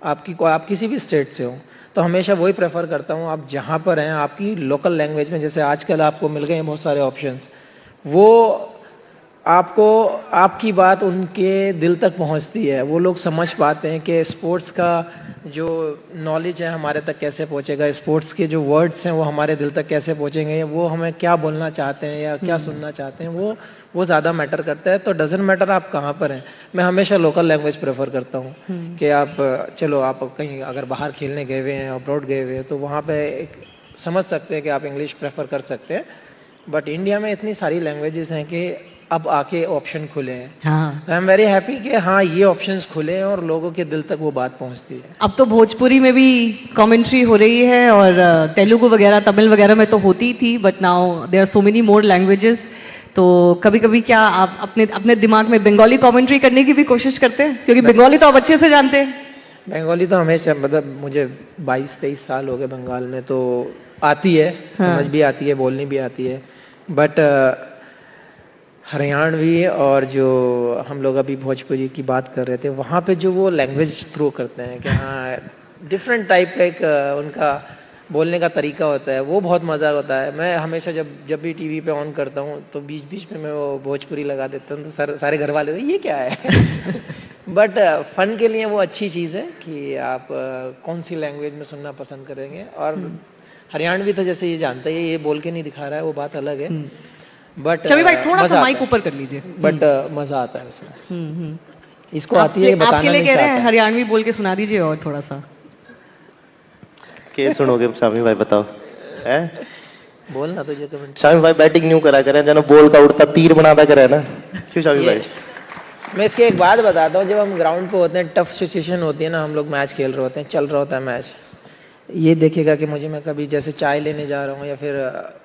[SPEAKER 10] आप किसी भी स्टेट से हो, तो हमेशा वही प्रेफर करता हूँ आप जहाँ पर हैं आपकी लोकल लैंग्वेज में. जैसे आजकल आपको मिल गए हैं बहुत सारे ऑप्शंस, वो आपको आपकी बात उनके दिल तक पहुंचती है. वो लोग समझ पाते हैं कि स्पोर्ट्स का जो नॉलेज है हमारे तक कैसे पहुंचेगा, स्पोर्ट्स के जो वर्ड्स हैं वो हमारे दिल तक कैसे पहुंचेंगे, वो हमें क्या बोलना चाहते हैं या क्या सुनना चाहते हैं, वो ज़्यादा मैटर करता है. तो डजंट मैटर आप कहाँ पर हैं. मैं हमेशा लोकल लैंग्वेज प्रेफर करता हूँ कि आप चलो आप कहीं अगर बाहर खेलने गए हुए हैं, अब्रॉड गए हुए हैं, तो वहाँ पे एक समझ सकते हैं कि आप इंग्लिश प्रेफर कर सकते हैं. बट इंडिया में इतनी सारी लैंग्वेजेस हैं कि अब आके ऑप्शन खुले हैं. आई एम वेरी हैप्पी कि हाँ ये ऑप्शंस खुले हैं और लोगों के दिल तक वो बात पहुंचती है.
[SPEAKER 9] अब तो भोजपुरी में भी कमेंट्री हो रही है और तेलुगु वगैरह तमिल वगैरह में तो होती थी, but now there are so many more languages. तो कभी कभी क्या आप अपने दिमाग में बंगाली कमेंट्री करने की भी कोशिश करते हैं? क्योंकि बंगाली तो आप अच्छे से जानते हैं.
[SPEAKER 10] बंगाली तो हमेशा मतलब मुझे 22-23 साल हो गए बंगाल में, तो आती है, समझ भी आती है, बोलनी भी आती है. बट हरियाणवी और जो हम लोग अभी भोजपुरी की बात कर रहे थे, वहाँ पे जो वो लैंग्वेज थ्रो करते हैं कि हाँ डिफरेंट टाइप का एक उनका बोलने का तरीका होता है, वो बहुत मज़ा होता है. मैं हमेशा जब भी टीवी पे ऑन करता हूँ तो बीच बीच में मैं वो भोजपुरी लगा देता हूँ, तो सारे घर वाले ये क्या है. बट फन के लिए वो अच्छी चीज़ है कि आप कौन सी लैंग्वेज में सुनना पसंद करेंगे. और हरियाणवी तो जैसे ये जानता है, ये बोल के नहीं दिखा रहा है, वो बात अलग है. बट
[SPEAKER 9] शमी भाई थोड़ा सा माइक ऊपर कर लीजिए.
[SPEAKER 10] बट मजा आता है उसमें. इसको आती है, बताना
[SPEAKER 9] आपके लिए
[SPEAKER 10] नहीं
[SPEAKER 9] कह रहे हैं
[SPEAKER 10] चाहता.
[SPEAKER 9] हरियाणवी बोल के सुना दीजिए और थोड़ा सा.
[SPEAKER 12] क्या सुनोगे शामी भाई बताओ.
[SPEAKER 10] बोलना तुझे कमेंट.
[SPEAKER 12] शामी भाई बैटिंग न्यू करा करें, जना बॉल का उड़ता तीर बनाता करे ना. क्यों शामी भाई?
[SPEAKER 10] मैं इसकी एक बात बताता हूँ. जब हम ग्राउंड पे होते हैं, टफ सिचुएशन होती है ना, हम लोग मैच खेल रहे होते हैं, चल रहा होता है मैच, ये देखेगा कि मैं कभी जैसे चाय लेने जा रहा हूँ या फिर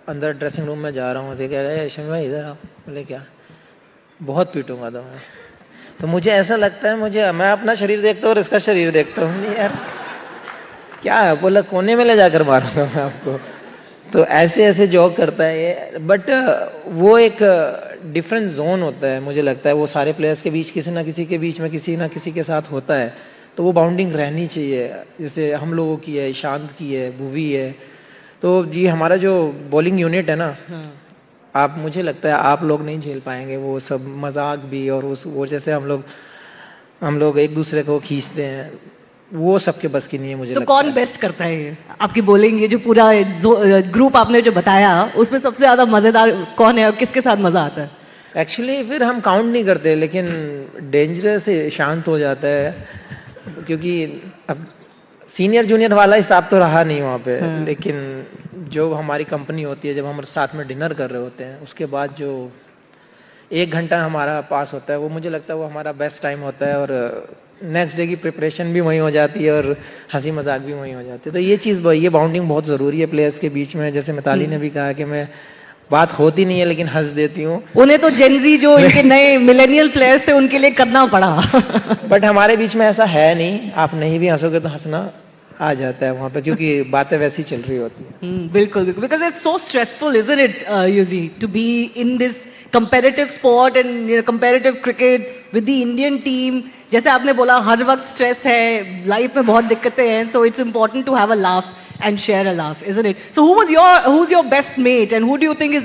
[SPEAKER 10] अंदर ड्रेसिंग रूम में जा रहा हूँ, देखेगा शमी भाई इधर आओ. बोले क्या? बहुत पीटूंगा तो मैं. तो मुझे ऐसा लगता है, मैं अपना शरीर देखता हूँ और इसका शरीर देखता हूँ, यार क्या है. बोला कोने में ले जाकर मारूंगा मैं आपको. तो ऐसे ऐसे जॉक करता है ये. बट वो एक डिफरेंट जोन होता है, मुझे लगता है वो सारे प्लेयर्स के बीच किसी ना किसी के बीच में किसी ना किसी के साथ होता है. तो वो बाउंडिंग रहनी चाहिए. जैसे हम लोगों की है, ईशांत की है, भुवी है. तो जी हमारा जो बॉलिंग यूनिट है ना, आप मुझे लगता है आप लोग नहीं झेल पाएंगे वो सब मजाक भी. और वो जैसे हम लोग एक दूसरे को खींचते हैं, वो सबके बस की नहीं है मुझे
[SPEAKER 9] तो
[SPEAKER 10] लगता
[SPEAKER 9] कौन
[SPEAKER 10] है।
[SPEAKER 9] बेस्ट करता है ये आपकी बॉलिंग? ये जो पूरा ग्रुप आपने जो बताया उसमें सबसे ज्यादा मजेदार कौन है और किसके साथ मजा आता है?
[SPEAKER 10] एक्चुअली फिर हम काउंट नहीं करते, लेकिन डेंजरस से शांत हो जाता है, क्योंकि अब सीनियर जूनियर वाला हिसाब तो रहा नहीं वहाँ पे। लेकिन जो हमारी कंपनी होती है, जब हम साथ में डिनर कर रहे होते हैं, उसके बाद जो 1 घंटा हमारा पास होता है, वो मुझे लगता है वो हमारा बेस्ट टाइम होता है। और नेक्स्ट डे की प्रिपरेशन भी वहीं हो जाती है और हंसी मजाक भी वहीं हो जाती है। तो ये चीज़, ये बाउंडिंग बहुत ज़रूरी है प्लेयर्स के बीच में। जैसे मिताली ने भी कहा कि मैं बात होती नहीं है लेकिन हंस देती हूँ।
[SPEAKER 9] उन्हें तो जेनजी जो इनके नए मिलेनियल प्लेयर्स थे उनके लिए करना पड़ा।
[SPEAKER 10] बट हमारे बीच में ऐसा है नहीं, आप नहीं भी हंसोगे तो हंसना आ जाता है वहाँ पे, क्योंकि बातें वैसी चल रही होती है।
[SPEAKER 9] बिल्कुल बिल्कुल, because it's so stressful isn't it Yuzi to be in this competitive sport and competitive cricket with the Indian team. जैसे आपने बोला हर वक्त स्ट्रेस है, लाइफ में बहुत दिक्कतें हैं, तो it's important to have a laugh and share a laugh, isn't it? So who's your best mate and who do you think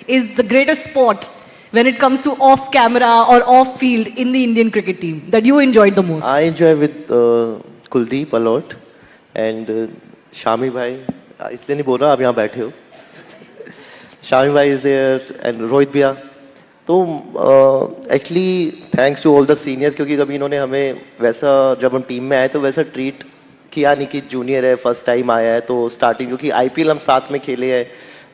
[SPEAKER 9] is the greatest sport when it comes to off camera or off field in the Indian cricket team that you enjoyed the most?
[SPEAKER 12] I enjoy with Kuldeep a lot and Shami bhai, इसलिए नहीं बोल रहा, आप यहाँ बैठे हो. Shami bhai is there and Rohit bhaiya. तो actually thanks to all the seniors, क्योंकि कभी इन्होंने हमें वैसा, जब हम टीम में आए तो वैसा ट्रीट किया नहीं कि जूनियर है, फर्स्ट टाइम आया है। तो स्टार्टिंग, क्योंकि आईपीएल हम साथ में खेले हैं,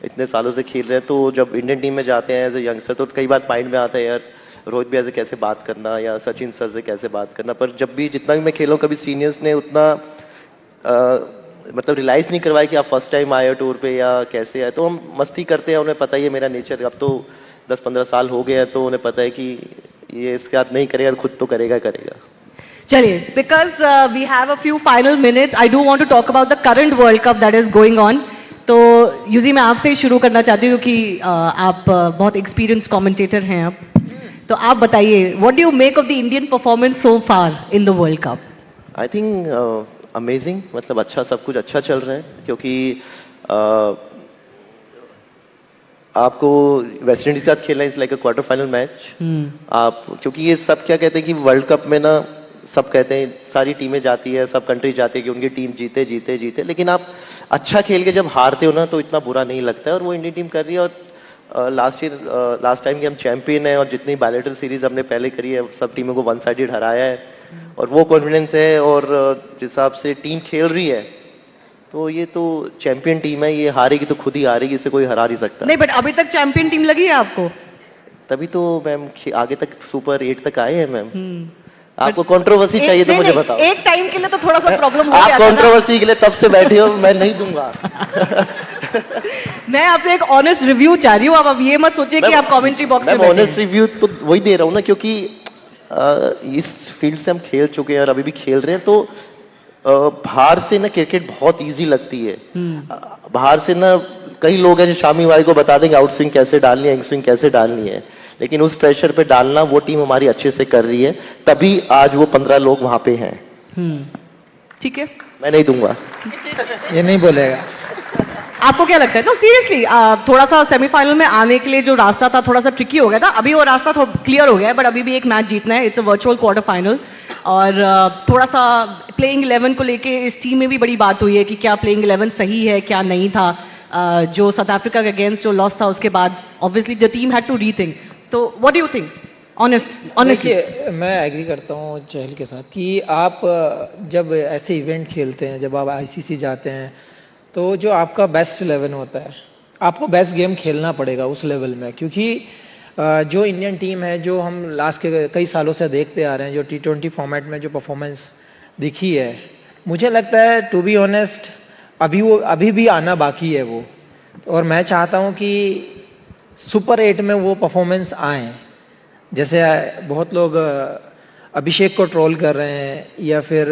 [SPEAKER 12] इतने सालों से खेल रहे हैं, तो जब इंडियन टीम में जाते हैं एज ए यंगस्टर तो कई बार माइंड में आता है यार रोहित भैया से कैसे बात करना या सचिन सर से कैसे बात करना। पर जब भी जितना भी मैं खेला हूँ, कभी सीनियर्स ने उतना मतलब रियलाइज नहीं करवाया कि आप फर्स्ट टाइम आए हो टूर पे या कैसे आए। तो हम मस्ती करते हैं, उन्हें पता ही है मेरा नेचर, अब तो 10-15 साल हो गए हैं, तो उन्हें पता है कि ये इसके साथ नहीं करेगा, खुद तो करेगा करेगा।
[SPEAKER 9] चलिए, because we have a few final minutes, I do want to talk about the current world cup that is going on. तो यूजी मैं आपसे ही शुरू करना चाहती हूँ कि आप बहुत एक्सपीरियंस कमेंटेटर हैं आप, तो आप बताइए what do you make of the Indian performance so far in the world cup?
[SPEAKER 12] I think amazing, मतलब अच्छा, सब कुछ अच्छा चल रहा है, क्योंकि आपको वेस्ट इंडीज के साथ खेलना is like a quarter final match. आप, क्योंकि ये सब क्या कहते हैं कि वर्ल्ड कप में ना सब कहते हैं सारी टीमें जाती है, सब कंट्री जाती है कि उनकी टीम जीते जीते जीते, लेकिन आप अच्छा खेल के जब हारते हो ना तो इतना बुरा नहीं लगता है। और वो इंडियन टीम कर रही है, और लास्ट टाइम के हम चैंपियन है, और जितनी बायलैटरल सीरीज हमने पहले करी है सब टीमों को वन साइडेड हराया है, और वो कॉन्फिडेंस है। और जिस हिसाब से टीम खेल रही है, तो ये तो चैंपियन टीम है, ये हारेगी तो खुद ही हारेगी, इसे कोई हरा नहीं सकता।
[SPEAKER 9] नहीं, बट अभी तक चैंपियन टीम लगी है आपको?
[SPEAKER 12] तभी तो मैम आगे तक सुपर 8 तक आए हैं मैम। आपको कंट्रोवर्सी चाहिए तो मुझे बताओ।
[SPEAKER 9] एक टाइम के लिए तो थोड़ा सा प्रॉब्लम हो
[SPEAKER 12] आप
[SPEAKER 9] गया था।
[SPEAKER 12] कंट्रोवर्सी के लिए तब से बैठे हो, मैं नहीं दूंगा।
[SPEAKER 9] मैं आपसे एक ऑनेस्ट रिव्यू चाह रही हूँ, आप अब ये मत सोचिए कि आप कमेंट्री बॉक्स में बैठे हैं।
[SPEAKER 12] ऑनेस्ट रिव्यू तो वही दे रहा हूँ ना, क्योंकि इस फील्ड से हम खेल चुके हैं और अभी भी खेल रहे हैं, तो बाहर से ना क्रिकेट बहुत इजी लगती है। बाहर से ना कई लोग हैं जो शामी भाई को बता देंगे आउट स्विंग कैसे डालनी है, इन स्विंग कैसे डालनी है, लेकिन उस प्रेशर पे डालना वो टीम हमारी अच्छे से कर रही है, तभी आज वो 15 लोग वहां पे हैं।
[SPEAKER 9] ठीक है,
[SPEAKER 12] मैं नहीं दूंगा।
[SPEAKER 10] ये नहीं बोलेगा।
[SPEAKER 9] आपको क्या लगता है? तो सीरियसली थोड़ा सा सेमीफाइनल में आने के लिए जो रास्ता था थोड़ा सा ट्रिकी हो गया था, अभी वो रास्ता क्लियर हो गया है, बट अभी भी एक मैच जीतना है, it's a virtual quarter final. और थोड़ा सा प्लेइंग 11 को लेके इस टीम में भी बड़ी बात हुई है कि क्या प्लेइंग 11 सही है क्या नहीं था। जो साउथ अफ्रीका के अगेंस्ट जो लॉस था उसके बाद obviously the team had to rethink. तो what do you think honestly?
[SPEAKER 10] मैं एग्री करता हूँ चहल के साथ कि आप जब ऐसे इवेंट खेलते हैं, जब आप आईसीसी जाते हैं, तो जो आपका बेस्ट 11 होता है, आपको बेस्ट गेम खेलना पड़ेगा उस लेवल में, क्योंकि जो इंडियन टीम है, जो हम लास्ट के कई सालों से देखते आ रहे हैं, जो T20 फॉर्मेट में जो परफॉर्मेंस दिखी है, मुझे लगता है टू बी ऑनेस्ट अभी भी आना बाकी है वो। और मैं चाहता हूँ कि सुपर 8 में वो परफॉर्मेंस आए। जैसे बहुत लोग अभिषेक को ट्रोल कर रहे हैं, या फिर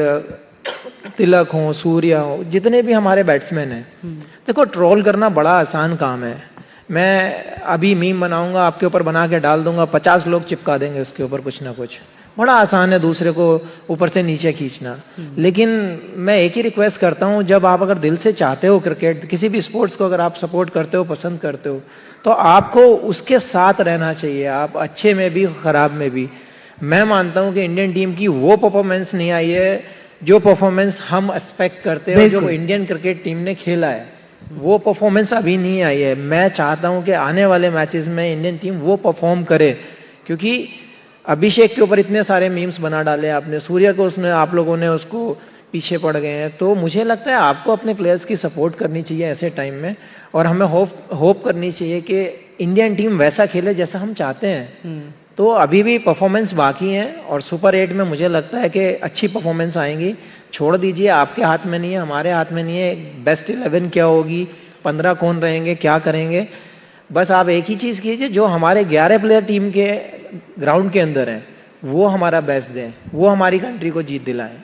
[SPEAKER 10] तिलक हो, सूर्या हो, जितने भी हमारे बैट्समैन हैं, देखो ट्रोल करना बड़ा आसान काम है। मैं अभी मीम बनाऊंगा, आपके ऊपर बना के डाल दूंगा, 50 लोग चिपका देंगे उसके ऊपर कुछ ना कुछ। बड़ा आसान है दूसरे को ऊपर से नीचे खींचना। लेकिन मैं एक ही रिक्वेस्ट करता हूं, जब आप अगर दिल से चाहते हो क्रिकेट, किसी भी स्पोर्ट्स को अगर आप सपोर्ट करते हो, पसंद करते हो, तो आपको उसके साथ रहना चाहिए, आप अच्छे में भी खराब में भी। मैं मानता हूं कि इंडियन टीम की वो परफॉर्मेंस नहीं आई है जो परफॉर्मेंस हम एक्सपेक्ट करते हैं, जो इंडियन क्रिकेट टीम ने खेला है, वो परफॉर्मेंस अभी नहीं आई है। मैं चाहता हूं कि आने वाले मैचेस में इंडियन टीम वो परफॉर्म करे, क्योंकि अभिषेक के ऊपर इतने सारे मीम्स बना डाले आपने, सूर्य को उसने आप लोगों ने उसको पीछे पड़ गए हैं। तो मुझे लगता है आपको अपने प्लेयर्स की सपोर्ट करनी चाहिए ऐसे टाइम में, और हमें होप करनी चाहिए कि इंडियन टीम वैसा खेले जैसा हम चाहते हैं। तो अभी भी परफॉर्मेंस बाकी है, और सुपर 8 में मुझे लगता है कि अच्छी परफॉर्मेंस आएंगी। छोड़ दीजिए, आपके हाथ में नहीं है, हमारे हाथ में नहीं है बेस्ट 11 क्या होगी, 15 कौन रहेंगे, क्या करेंगे। बस आप एक ही चीज कीजिए, जो हमारे 11 प्लेयर टीम के ग्राउंड के अंदर है वो हमारा बेस्ट दें, वो हमारी कंट्री को जीत दिलाएं।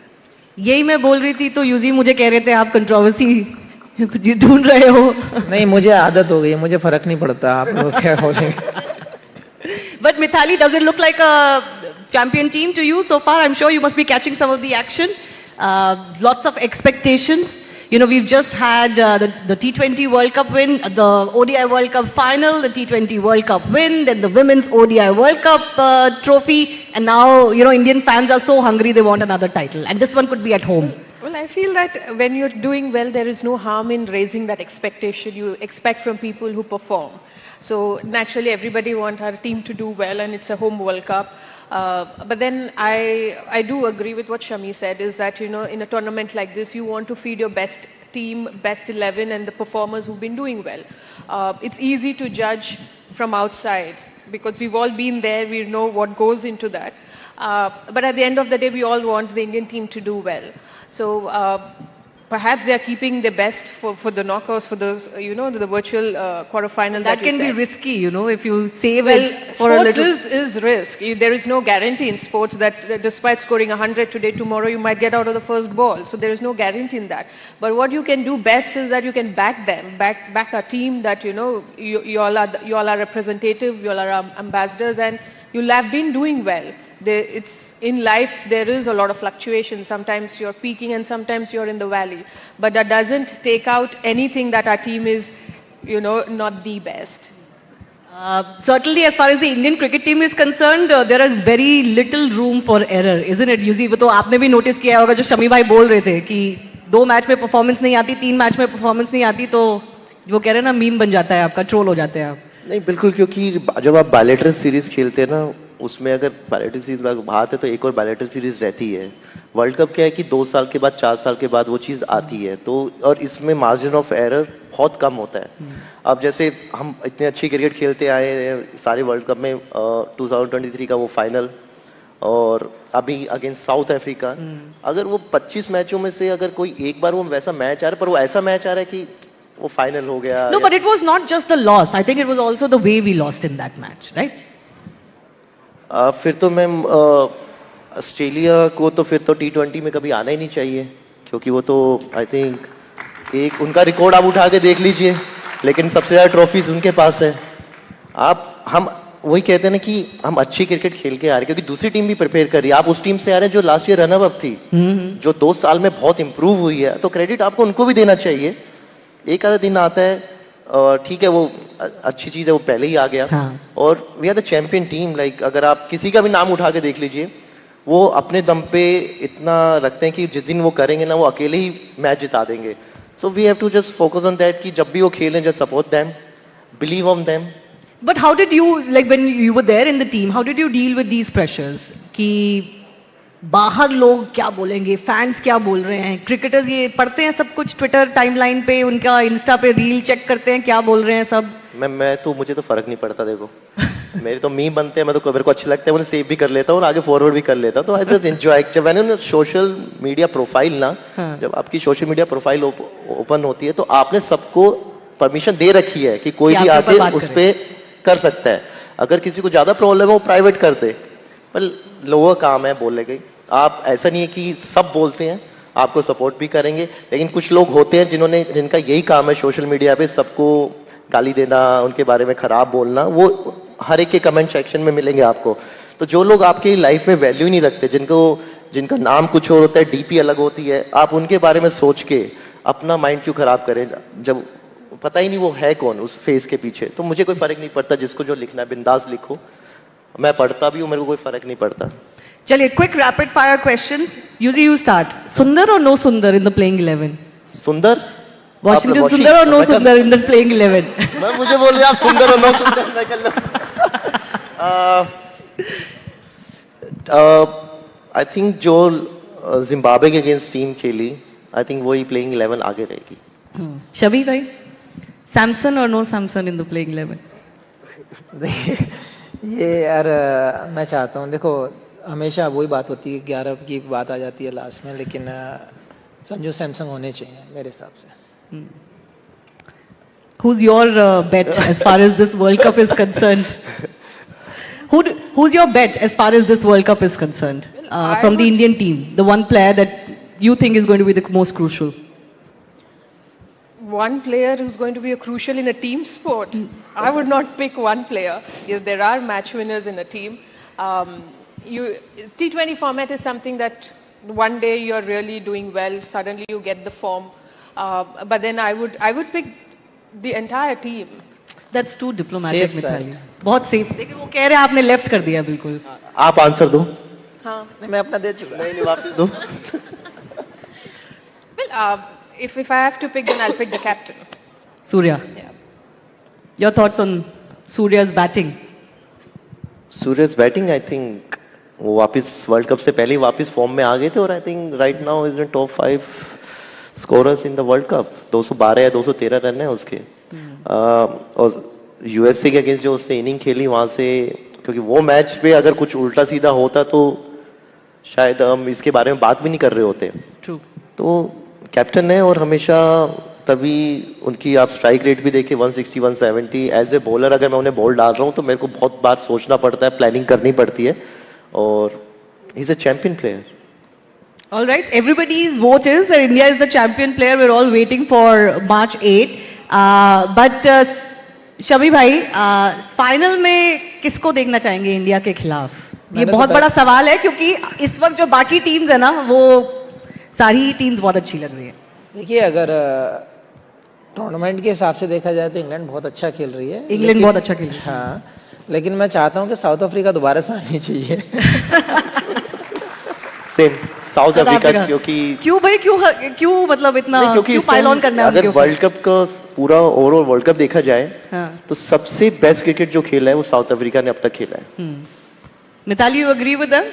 [SPEAKER 9] यही मैं बोल रही थी, तो यूजी मुझे कह रहे थे आप कंट्रोवर्सी ढूंढ रहे हो।
[SPEAKER 10] नहीं, मुझे आदत हो गई है, मुझे फर्क नहीं पड़ता आप लोग क्या बोलेंगे।
[SPEAKER 9] But Mithali, does it look like a champion team to you so far? I'm sure you must be catching some of the action. Lots of expectations. You know, we've just had the T20 World Cup win, the ODI World Cup final, the T20 World Cup win, then the Women's ODI World Cup trophy, and now, you know, Indian fans are so hungry they want another title, and this one could be at home.
[SPEAKER 11] Well, I feel that when you're doing well, there is no harm in raising that expectation you expect from people who perform. So naturally, everybody wants our team to do well, and it's a home World Cup. But then I do agree with what Shami said, is that, you know, in a tournament like this, you want to feed your best team, best 11, and the performers who've been doing well. It's easy to judge from outside because we've all been there, we know what goes into that. But at the end of the day, we all want the Indian team to do well. So perhaps they are keeping the best for the knockouts, for the, you know, the virtual quarterfinal.
[SPEAKER 9] That can be risky, you know, if you save
[SPEAKER 11] Well,
[SPEAKER 9] it for a little.
[SPEAKER 11] sports is risk. There is no guarantee in sports that despite scoring 100 today, tomorrow you might get out of the first ball. So there is no guarantee in that. But what you can do best is that you can back them, back a team that, you know, you all are representative, you all are ambassadors, and you have been doing well. It's in life, there is a lot of fluctuation. Sometimes you're peaking and sometimes you're in the valley. But that doesn't take out anything that our team is, you know, not the best.
[SPEAKER 9] Certainly, as far as the Indian cricket team is concerned, there is very little room for error, isn't it? Yuzi, वो तो आपने भी notice किया होगा, जो शमी भाई बोल रहे थे कि 2 मैच में परफॉर्मेंस नहीं आती, 3 मैच में परफॉर्मेंस नहीं आती, तो वो कह रहे हैं ना, मीम बन जाता है आपका, ट्रोल हो जाते हैं आप।
[SPEAKER 12] नहीं, बिल्कुल, क्योंकि जब आप बायलैटरल सीरीज खेलते हैं ना, उसमें अगर बायलैटरल सीरीज बात है तो एक और बायलैटरल सीरीज रहती है। वर्ल्ड कप क्या है कि 2 साल के बाद, 4 साल के बाद वो चीज़ आती है, तो और इसमें मार्जिन ऑफ एरर बहुत कम होता है। अब जैसे हम इतने अच्छी क्रिकेट खेलते आए हैं सारे वर्ल्ड कप में, 2023 का वो फाइनल और अभी अगेंस्ट साउथ अफ्रीका, अगर वो 25 मैचों में से अगर कोई एक बार वो वैसा मैच आ रहा है, पर वो ऐसा मैच आ रहा है कि वो फाइनल हो गया।
[SPEAKER 9] No, but it was not just the loss. I think it was also the way we lost in that match, right?
[SPEAKER 12] फिर तो मैम ऑस्ट्रेलिया को तो फिर तो T20 में कभी आना ही नहीं चाहिए, क्योंकि वो तो आई थिंक एक उनका रिकॉर्ड आप उठा के देख लीजिए, लेकिन सबसे ज्यादा ट्रॉफीज उनके पास है। हम वही कहते हैं ना कि हम अच्छी क्रिकेट खेल के आ रहे हैं, क्योंकि दूसरी टीम भी प्रिपेयर कर रही है। आप उस टीम से आ रहे हैं जो लास्ट ईयर रनर अप थी, जो 2 साल में बहुत इंप्रूव हुई है, तो क्रेडिट आपको उनको भी देना चाहिए। एक आधा दिन आता है, ठीक है, वो अच्छी चीज है, वो पहले ही आ गया। और we are the champion team. Like अगर आप किसी का भी नाम उठा के देख लीजिए, वो अपने दम पे इतना रखते हैं कि जिस दिन वो करेंगे ना, वो अकेले ही मैच जिता देंगे। So we have to just focus on that कि जब भी वो खेलें, just support them, believe on them.
[SPEAKER 9] But how did you, like when you were there in the team, how did you deal with these pressures? कि बाहर लोग क्या बोलेंगे, फैंस क्या बोल रहे हैं, क्रिकेटर्स ये पढ़ते हैं सब कुछ ट्विटर टाइमलाइन पे, उनका इंस्टा पे रील चेक करते हैं, क्या बोल रहे हैं सब।
[SPEAKER 12] मैं तो मुझे तो फर्क नहीं पड़ता, देखो मेरे तो मीम बनते हैं, मैं तो मेरे को अच्छे लगते हैं, उन्हें सेव भी कर लेता हूँ और आगे फॉरवर्ड भी कर लेता हूँ। तो आई जस्ट एंजॉय। जब मैंने सोशल मीडिया प्रोफाइल ना, जब आपकी सोशल मीडिया प्रोफाइल ओपन होती है, तो आपने सबको परमिशन दे रखी है कि कोई भी आके उस पर कर सकता है। अगर किसी को ज्यादा प्रॉब्लम है वो प्राइवेट कर दे, पर लोगों का काम है बोलने का। आप ऐसा नहीं है कि सब बोलते हैं, आपको सपोर्ट भी करेंगे, लेकिन कुछ लोग होते हैं जिनका यही काम है सोशल मीडिया पे सबको गाली देना, उनके बारे में खराब बोलना। वो हर एक के कमेंट सेक्शन में मिलेंगे आपको। तो जो लोग आपकी लाइफ में वैल्यू नहीं रखते, जिनका नाम कुछ और होता है, डीपी अलग होती है, आप उनके बारे में सोच के अपना माइंड क्यों खराब करें, जब पता ही नहीं वो है कौन उस फेस के पीछे। तो मुझे कोई फर्क नहीं पड़ता, जिसको जो लिखना है बिंदास लिखो, मैं पढ़ता भी हूँ, मेरे को कोई फर्क नहीं पड़ता।
[SPEAKER 9] चलिए, quick rapid fire questions. Usually you start. Sundar or no Sundar in the playing 11?
[SPEAKER 12] सुंदर
[SPEAKER 9] Washington
[SPEAKER 12] आपने
[SPEAKER 9] Sundar or no Sundar in the playing 11?
[SPEAKER 12] मैं मुझे बोल रहे आप सुंदर और नो सुंदर मैं कर लो आई थिंक जो जिम्बाब्वे के अगेंस्ट टीम खेली आई थिंक वही प्लेइंग 11 आगे रहेगी
[SPEAKER 9] शबी भाई, Samson or no Samson in the playing 11?
[SPEAKER 10] ये यार मैं चाहता हूँ, देखो हमेशा वही बात होती है, 11 की बात आ जाती है लास्ट में, लेकिन संजू सैमसंग होने चाहिए मेरे हिसाब से.
[SPEAKER 9] Who's your bet as far as this World Cup is concerned? Who's your bet as far as this World Cup is concerned from the Indian team? The one player that you think is going to be the most crucial?
[SPEAKER 11] One player who's going to be crucial in a team sport. I would not pick one player. Yes, there are match winners in a team. T20 format is something that one day you're really doing well, suddenly you get the form. But then I would pick the entire team.
[SPEAKER 9] That's too diplomatic, Mithali. बहुत safe. देखिए वो कह रहे हैं आपने left कर दिया बिल्कुल.
[SPEAKER 12] आप आंसर दो.
[SPEAKER 11] हाँ.
[SPEAKER 10] मैं अपना दे चुका.
[SPEAKER 12] नहीं वापस दो.
[SPEAKER 11] Well, if I have to pick, then I'll pick the captain.
[SPEAKER 9] Surya. Yeah. Your thoughts on Surya's batting?
[SPEAKER 12] Surya's batting, I think वो वापस वर्ल्ड कप से पहले ही वापस फॉर्म में आ गए थे और I think right now is in top 5 scorers in the world cup. 212 या 213 रन है उसके. और यूएसए के अगेंस्ट जो उसने इनिंग खेली वहां से, क्योंकि वो मैच पे अगर कुछ उल्टा सीधा होता तो शायद हम इसके बारे में बात भी नहीं कर रहे होते.
[SPEAKER 9] True.
[SPEAKER 12] तो कैप्टन है और हमेशा तभी उनकी आप स्ट्राइक रेट भी देखिए 160 170. एज ए बॉलर अगर मैं उन्हें बॉल डाल रहा हूं तो मेरे को बहुत बार सोचना पड़ता है, प्लानिंग करनी पड़ती है और he is a champion player.
[SPEAKER 9] All right, everybody's vote is that India is the champion player. We're all waiting for March 8. But शबी भाई, फाइनल में किसको देखना चाहेंगे इंडिया के खिलाफ? ये बहुत बड़ा सवाल है क्योंकि इस वक्त जो बाकी टीम्स है ना, वो सारी टीम्स बहुत अच्छी लग रही है.
[SPEAKER 10] देखिए अगर टूर्नामेंट के हिसाब से देखा जाए तो इंग्लैंड बहुत अच्छा खेल रही है.
[SPEAKER 9] इंग्लैंड बहुत अच्छा खेल रही है.
[SPEAKER 10] हाँ, लेकिन मैं चाहता हूं कि साउथ अफ्रीका दोबारा से आनी चाहिए.
[SPEAKER 12] सेम साउथ अफ्रीका, क्योंकि
[SPEAKER 9] क्यों भाई, क्यों मतलब इतना क्यों पाइल ऑन करना है?
[SPEAKER 12] अगर वर्ल्ड कप का पूरा ओवरऑल वर्ल्ड कप देखा जाए तो सबसे बेस्ट क्रिकेट जो खेला है वो साउथ अफ्रीका ने अब तक खेला है.
[SPEAKER 9] Mithali, you agree with them?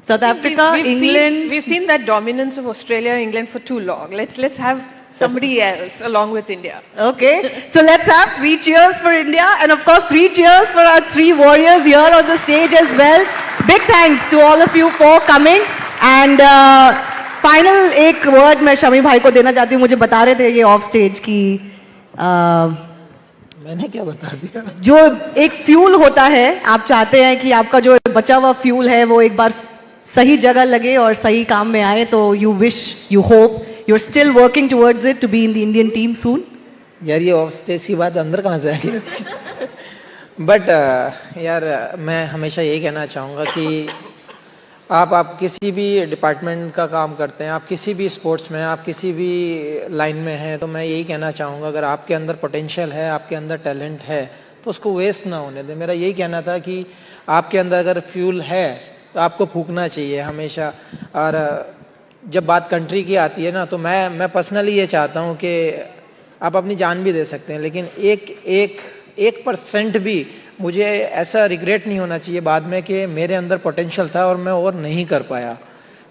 [SPEAKER 9] South Africa, England.
[SPEAKER 11] We've seen that dominance of Australia, England for too long. Let's have somebody else along with India.
[SPEAKER 9] Okay, so let's have 3 cheers for India, and of course 3 cheers for our 3 warriors here on the stage as well. Big thanks to all of you for coming. And final एक word मैं शमी भाई को देना चाहती हूँ. मुझे बता रहे थे ये ऑफ स्टेज की
[SPEAKER 10] मैंने क्या बता दिया?
[SPEAKER 9] जो एक फ्यूल होता है, आप चाहते हैं कि आपका जो बचा हुआ फ्यूल है वो एक बार सही जगह लगे और सही काम में आए, तो you wish, you hope, you are still working towards it to be in the Indian team soon.
[SPEAKER 10] यार ये ऑफ स्टेज की बात अंदर कहाँ से आ गई? बट यार मैं हमेशा यही कहना चाहूँगा कि आप किसी भी डिपार्टमेंट का काम करते हैं, आप किसी भी स्पोर्ट्स में, आप किसी भी लाइन में हैं, तो मैं यही कहना चाहूँगा अगर आपके अंदर पोटेंशियल है, आपके अंदर टैलेंट है, तो उसको वेस्ट ना होने दें. मेरा यही कहना था कि आपके अंदर अगर फ्यूल है तो आपको फूकना चाहिए हमेशा. और जब बात कंट्री की आती है ना, तो मैं पर्सनली ये चाहता हूँ कि आप अपनी जान भी दे सकते हैं, लेकिन 1% भी मुझे ऐसा रिग्रेट नहीं होना चाहिए बाद में कि मेरे अंदर पोटेंशियल था और मैं और नहीं कर पाया.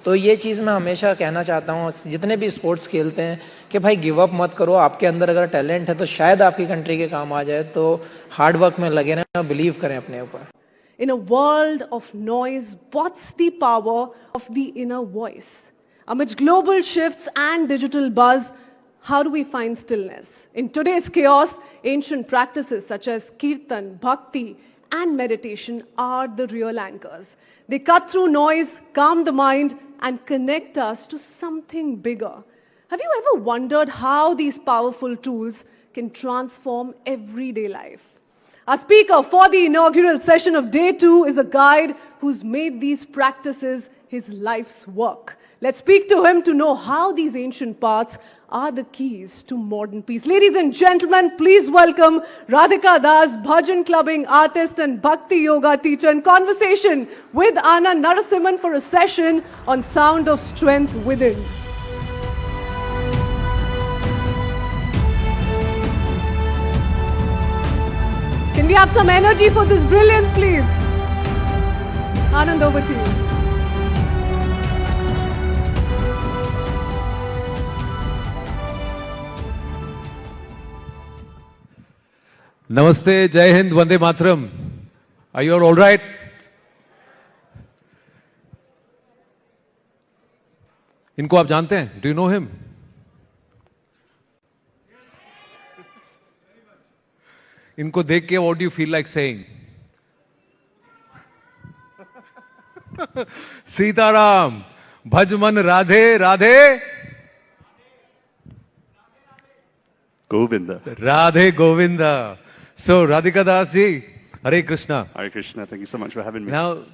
[SPEAKER 10] तो ये चीज़ मैं हमेशा कहना चाहता हूँ जितने भी स्पोर्ट्स खेलते हैं कि भाई गिव अप मत करो. आपके अंदर अगर टैलेंट है तो शायद आपकी कंट्री के काम आ जाए. तो हार्ड वर्क में लगे रहें और बिलीव करें अपने ऊपर.
[SPEAKER 1] In a world of noise, what's the power of the inner voice? Amidst global shifts and digital buzz, how do we find stillness? In today's chaos, ancient practices such as Kirtan, Bhakti and meditation are the real anchors. They cut through noise, calm the mind and connect us to something bigger. Have you ever wondered how these powerful tools can transform everyday life? Our speaker for the inaugural session of Day 2 is a guide who's made these practices his life's work. Let's speak to him to know how these ancient paths are the keys to modern peace. Ladies and gentlemen, please welcome Radhika Das, bhajan clubbing artist and bhakti yoga teacher, in conversation with Anand Narasimhan for a session on sound of strength within. Can we have some energy for this brilliance, please? Anand, over to you.
[SPEAKER 2] Namaste, Jai Hind, Vande Mataram. Are you all right? इनको आप जानते हैं? Do you know him? इनको देख के what do you feel like saying? Sitaram, भज मन Radhe Radhe
[SPEAKER 3] Govinda.
[SPEAKER 2] Radhe Govinda. So, Radhika Das ji, Hare Krishna.
[SPEAKER 3] Hare Krishna, thank you so much for having me.
[SPEAKER 2] Now,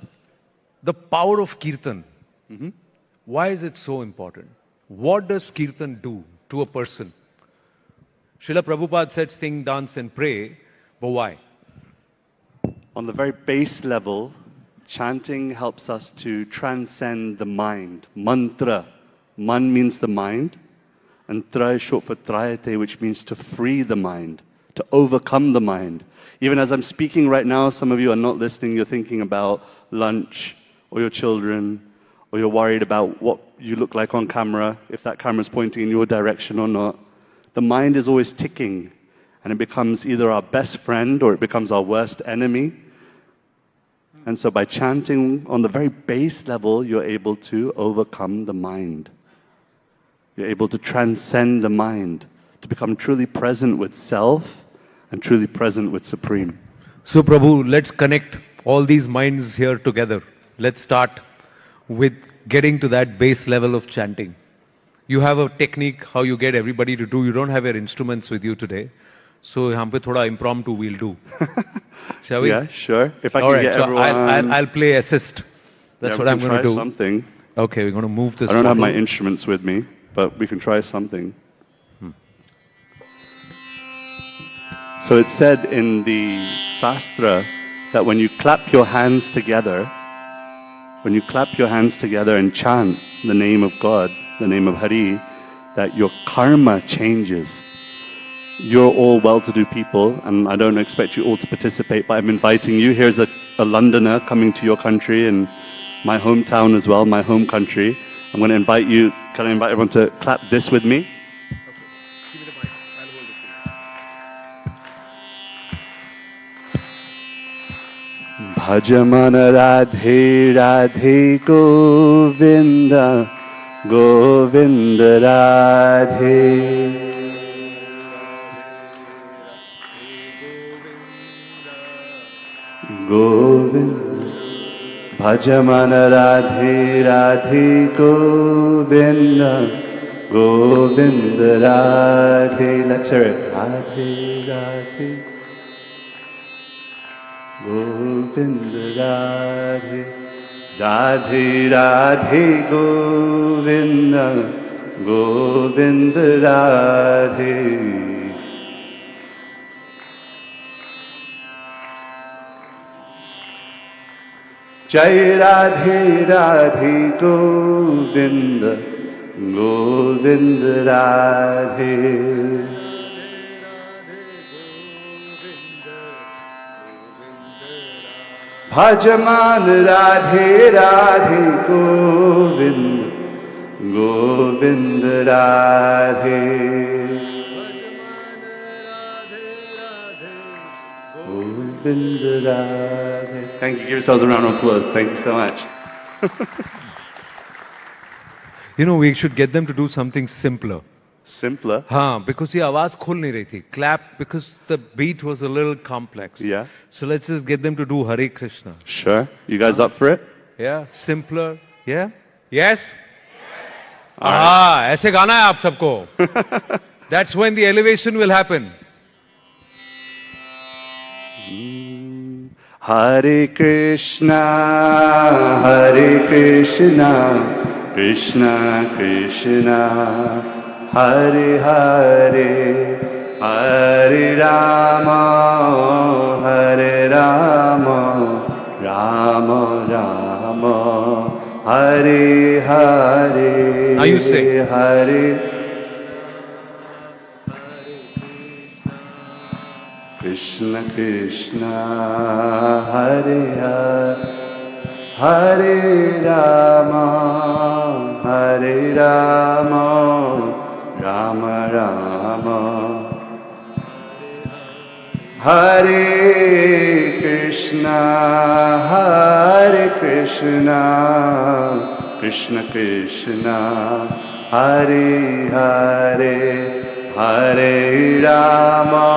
[SPEAKER 2] the power of Kirtan. Why is it so important? What does Kirtan do to a person? Srila Prabhupada said sing, dance and pray, but why?
[SPEAKER 3] On the very base level, chanting helps us to transcend the mind. Mantra. Man means the mind. And tra is short for trayate, which means to free the mind, to overcome the mind. Even as I'm speaking right now, some of you are not listening, you're thinking about lunch, or your children, or you're worried about what you look like on camera, if that camera's pointing in your direction or not. The mind is always ticking, and it becomes either our best friend or it becomes our worst enemy. And so by chanting on the very base level, you're able to overcome the mind. You're able to transcend the mind, to become truly present with self and truly present with Supreme.
[SPEAKER 2] So Prabhu, let's connect all these minds here together. Let's start with getting to that base level of chanting. You have a technique how you get everybody to do. You don't have your instruments with you today. So यहाँ पे थोड़ा impromptu we'll do. Shall we?
[SPEAKER 3] Yeah, sure. If I
[SPEAKER 2] all
[SPEAKER 3] can
[SPEAKER 2] right,
[SPEAKER 3] get
[SPEAKER 2] so
[SPEAKER 3] everyone...
[SPEAKER 2] I'll play assist. That's
[SPEAKER 3] Yeah,
[SPEAKER 2] what I'm going to do.
[SPEAKER 3] Something.
[SPEAKER 2] Okay, we're going to move this.
[SPEAKER 3] I don't have my
[SPEAKER 2] photo.
[SPEAKER 3] instruments with me, but we can try something. So it's said in the Shastra that when you clap your hands together, and chant the name of God, the name of Hari, that your karma changes. You're all well-to-do people, and I don't expect you all to participate, but I'm inviting you. Here's a Londoner coming to your country, and my hometown as well, my home country. I'm going to invite you, can I invite everyone to clap this with me? Bhajamana Radhe Radhe Govinda Govinda Radhe Govinda Bhajamana Radhe Radhe Govinda Govinda Radhe. Let's hear it. Radhe Radhe Govinda Radhe Radhe Radhe Govinda Govinda Radhe. Jai Radhe Radhe Govinda Govinda Radhe. Bhajaman Radhe Radhe Govinda Govinda Radhe Govinda Radhe. Thank you. Give yourselves a round of applause. Thank you so much.
[SPEAKER 2] You know, we should get them to do something simpler.
[SPEAKER 3] Simpler?
[SPEAKER 2] हाँ, because ये आवाज खोल नहीं रही थी. Clap because the beat was a little complex.
[SPEAKER 3] Yeah.
[SPEAKER 2] So let's just get them to do Hare Krishna.
[SPEAKER 3] Sure. You guys up for it?
[SPEAKER 2] Yeah. Simpler. Yeah. Yes. हाँ, ऐसे गाना है आप सबको. That's when the elevation will happen.
[SPEAKER 3] Hare Krishna, Krishna Krishna Hare Hare Hare Rama Rama Rama Hare Hare.
[SPEAKER 2] Now you say.
[SPEAKER 3] Hare Krishna Krishna Hare Hare Hare Rama Rama Rama Hare Krishna Krishna Krishna Hare Hare Hare Rama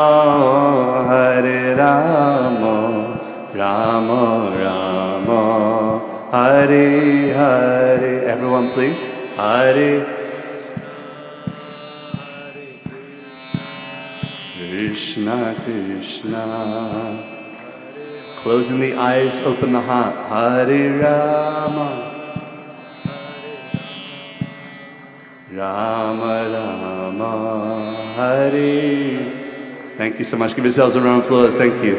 [SPEAKER 3] Rama Rama Hare Hare. Everyone please. Hare Krishna Krishna. Closing the eyes, open the heart. Hare Rama Rama Hare. Thank you so much. Give yourselves a round of applause. Thank you.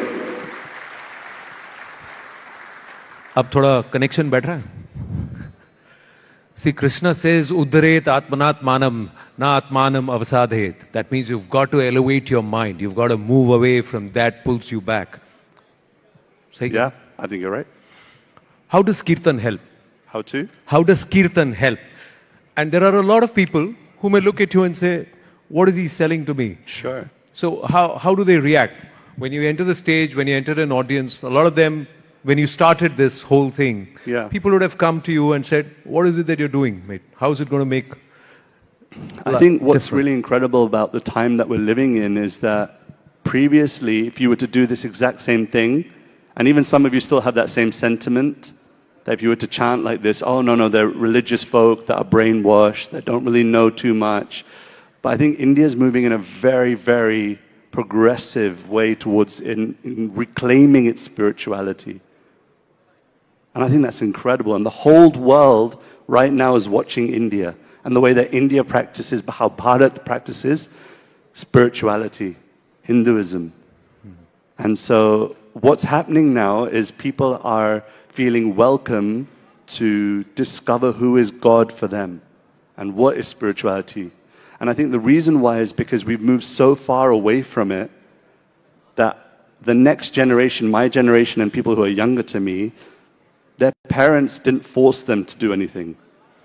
[SPEAKER 2] अब थोड़ा connection बैठ रहा है. See, Krishna says, Uddaret Atmanatmanam na Atmanam avasadhet. That means you've got to elevate your mind. You've got to move away from that pulls you back.
[SPEAKER 3] Yeah, I think you're right.
[SPEAKER 2] How does Kirtan help?
[SPEAKER 3] How to?
[SPEAKER 2] How does Kirtan help? And there are a lot of people who may look at you and say, what is he selling to me?
[SPEAKER 3] Sure.
[SPEAKER 2] So how do they react? When you enter the stage, when you enter an audience, a lot of them, when you started this whole thing, people would have come to you and said, what is it that you're doing, mate? How is it going to make
[SPEAKER 3] I think what's really incredible about the time that we're living in is that previously, if you were to do this exact same thing, and even some of you still have that same sentiment, that if you were to chant like this, oh, no, they're religious folk that are brainwashed, that don't really know too much. But I think India's moving in a very, very progressive way towards in reclaiming its spirituality. And I think that's incredible. And the whole world right now is watching India. And the way that India practices, how Bharat practices spirituality, Hinduism. And so what's happening now is people are feeling welcome to discover who is God for them and what is spirituality. And I think the reason why is because we've moved so far away from it that the next generation, my generation and people who are younger to me, their parents didn't force them to do anything.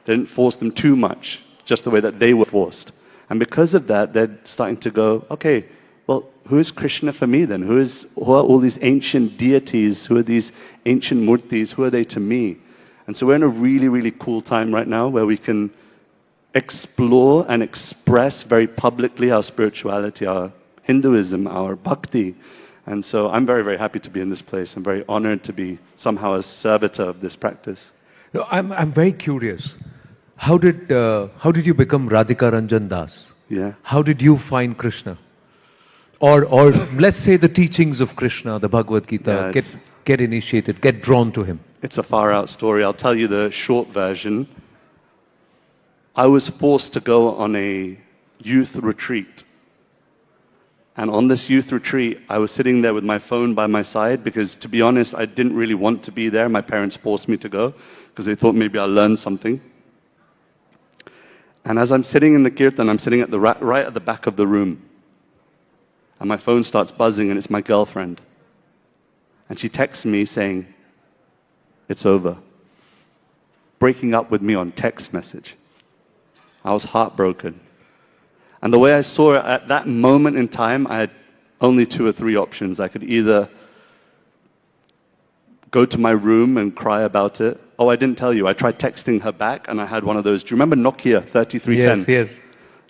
[SPEAKER 3] They didn't force them too much, just the way that they were forced. And because of that, they're starting to go, okay, well, who is Krishna for me then? Who are all these ancient deities? Who are these ancient murtis? Who are they to me? And so we're in a really, really cool time right now where we can explore and express very publicly our spirituality, our Hinduism, our bhakti. And so I'm very, very happy to be in this place. I'm very honored to be somehow a servitor of this practice.
[SPEAKER 2] No, I'm very curious. How did you become Radhika Ranjan Das?
[SPEAKER 3] Yeah.
[SPEAKER 2] How did you find Krishna? Or let's say the teachings of Krishna, the Bhagavad Gita, get initiated, get drawn to him.
[SPEAKER 3] It's a far out story. I'll tell you the short version. I was forced to go on a youth retreat. And on this youth retreat, I was sitting there with my phone by my side because, to be honest, I didn't really want to be there. My parents forced me to go because they thought maybe I'll learn something. And as I'm sitting in the kirtan, I'm sitting at the right at the back of the room. And my phone starts buzzing, and it's my girlfriend. And she texts me saying, it's over. Breaking up with me on text message. I was heartbroken. And the way I saw it, at that moment in time, I had only 2 or 3 options. I could either go to my room and cry about it. Oh, I didn't tell you. I tried texting her back, and I had one of those. Do you remember Nokia 3310?
[SPEAKER 2] Yes.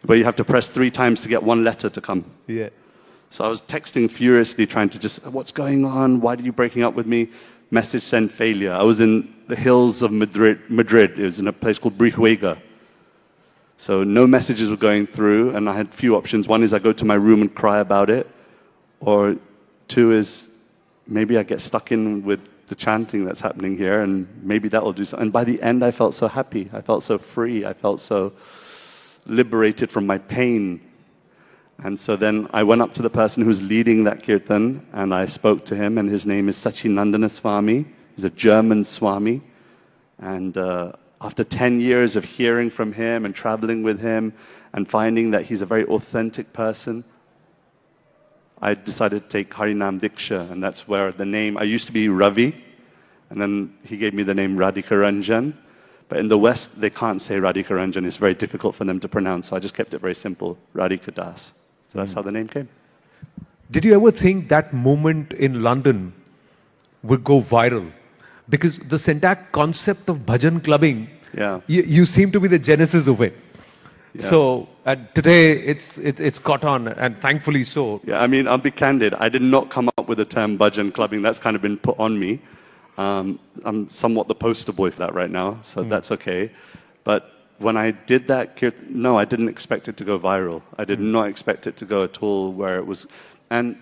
[SPEAKER 3] Where you have to press 3 times to get 1 letter to come.
[SPEAKER 2] Yeah.
[SPEAKER 3] So I was texting furiously, trying to just, what's going on? Why are you breaking up with me? Message send failure. I was in the hills of Madrid. It was in a place called Brihuega. So no messages were going through, and I had few options. One is I go to my room and cry about it, or 2 is maybe I get stuck in with the chanting that's happening here, and maybe that will do something. And by the end, I felt so happy. I felt so free. I felt so liberated from my pain. And so then I went up to the person who's leading that kirtan, and I spoke to him, and his name is Sachinandana Swami. He's a German Swami. And after 10 years of hearing from him and traveling with him and finding that he's a very authentic person, I decided to take Harinam Diksha, and that's where the name, I used to be Ravi, and then he gave me the name Radhika Ranjan. But in the West, they can't say Radhika Ranjan. It's very difficult for them to pronounce, so I just kept it very simple, Radhika Das. So that's how the name came.
[SPEAKER 2] Did you ever think that moment in London would go viral? Because the syntax concept of bhajan clubbing, you seem to be the genesis of it. Yeah. So today it's caught on, and thankfully so.
[SPEAKER 3] Yeah, I mean, I'll be candid. I did not come up with the term bhajan clubbing. That's kind of been put on me. I'm somewhat the poster boy for that right now, so that's okay. But when I did that, no, I didn't expect it to go viral. I did not expect it to go at all where it was. And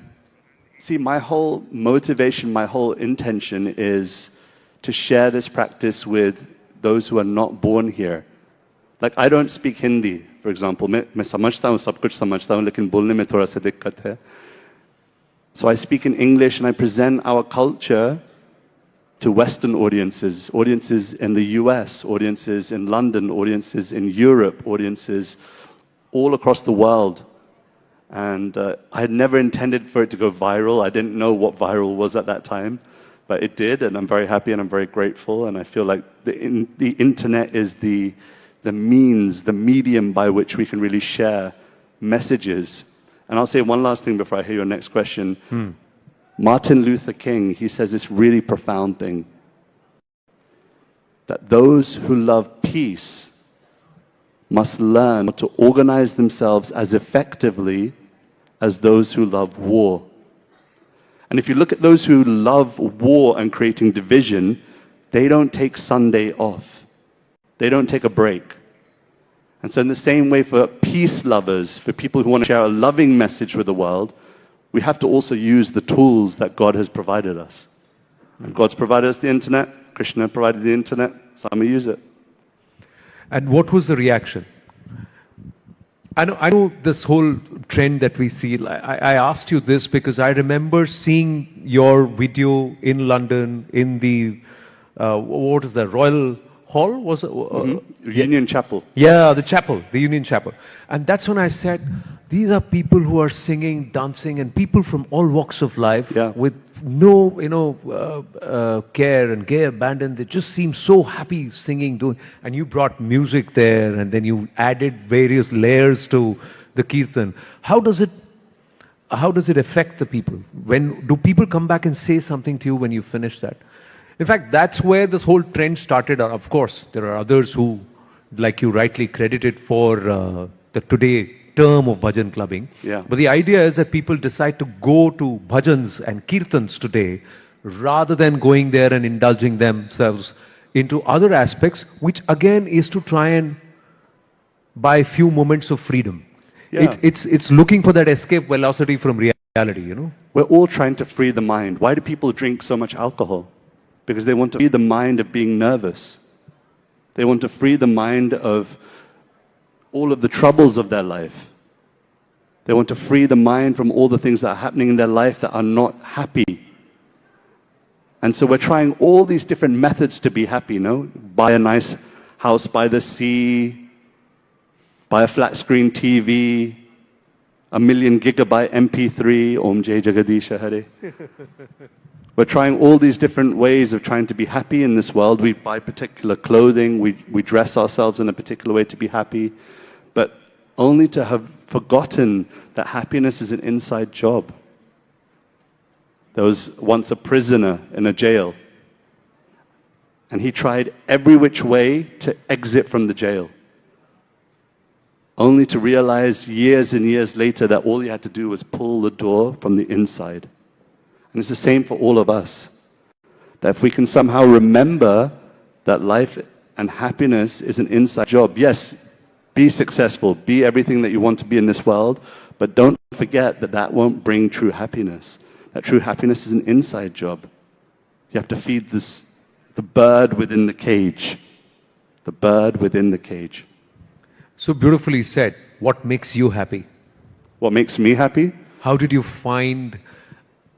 [SPEAKER 3] see, my whole motivation, my whole intention is to share this practice with those who are not born here. Like, I don't speak Hindi, for example. मैं समझता हूँ, सब कुछ समझता हूँ, लेकिन बोलने में थोड़ा सा दिक्कत है. So I speak in English and I present our culture to Western audiences, audiences in the US, audiences in London, audiences in Europe, audiences all across the world. And I had never intended for it to go viral. I didn't know what viral was at that time, but it did, and I'm very happy and I'm very grateful. And I feel like the internet is the means, the medium by which we can really share messages. And I'll say one last thing before I hear your next question. Martin Luther King, he says this really profound thing, that those who love peace must learn to organize themselves as effectively as those who love war. And if you look at those who love war and creating division, they don't take Sunday off. They don't take a break. And so in the same way, for peace lovers, for people who want to share a loving message with the world, we have to also use the tools that God has provided us. And God's provided us the internet, Krishna provided the internet, so I'm going to use it.
[SPEAKER 2] And what was the reaction? I know this whole trend that we see. I asked you this because I remember seeing your video in London in the, what is that, Royal Hall? Was it?
[SPEAKER 3] Union Chapel.
[SPEAKER 2] Yeah, the chapel, the Union Chapel. And that's when I said, these are people who are singing, dancing, and people from all walks of life with no, care and gay abandon. They just seem so happy singing, doing. And you brought music there, and then you added various layers to the kirtan. How does it affect the people? When do people come back and say something to you when you finish that? In fact, that's where this whole trend started. Of course, there are others who, like you rightly credited for the today term of bhajan clubbing. But the idea is that people decide to go to bhajans and kirtans today rather than going there and indulging themselves into other aspects, which again is to try and buy few moments of freedom. It's looking for that escape velocity from reality,
[SPEAKER 3] We're all trying to free the mind. Why do people drink so much alcohol? Because they want to free the mind of being nervous. They want to free the mind of all of the troubles of their life. They want to free the mind from all the things that are happening in their life that are not happy. And so we're trying all these different methods to be happy, Buy a nice house by the sea, buy a flat screen TV, 1 million gigabyte MP3, Om Jai Jagadisha Hare. We're trying all these different ways of trying to be happy in this world. We buy particular clothing, we dress ourselves in a particular way to be happy, but only to have forgotten that happiness is an inside job. There was once a prisoner in a jail, and he tried every which way to exit from the jail, only to realize years and years later that all he had to do was pull the door from the inside. And it's the same for all of us. That if we can somehow remember that life and happiness is an inside job. Yes, be successful, be everything that you want to be in this world, but don't forget that that won't bring true happiness. That true happiness is an inside job. You have to feed the bird within the cage. The bird within the cage.
[SPEAKER 2] So beautifully said. What makes you happy?
[SPEAKER 3] What makes me happy?
[SPEAKER 2] How did you find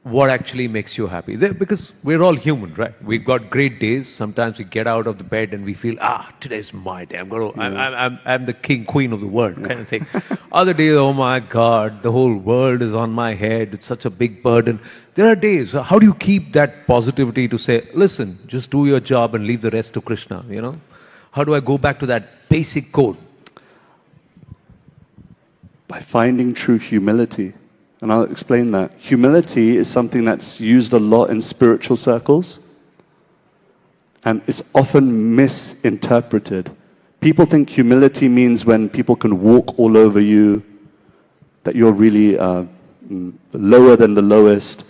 [SPEAKER 2] what actually makes you happy? Because we're all human, right? We've got great days. Sometimes we get out of the bed and we feel, today's my day. I'm the king, queen of the world, kind of thing. Other days, oh my God, the whole world is on my head. It's such a big burden. There are days. How do you keep that positivity to say, listen, just do your job and leave the rest to Krishna, you know? How do I go back to that basic code?
[SPEAKER 3] By finding true humility. And I'll explain that. Humility is something that's used a lot in spiritual circles. And it's often misinterpreted. People think humility means when people can walk all over you, that you're really lower than the lowest.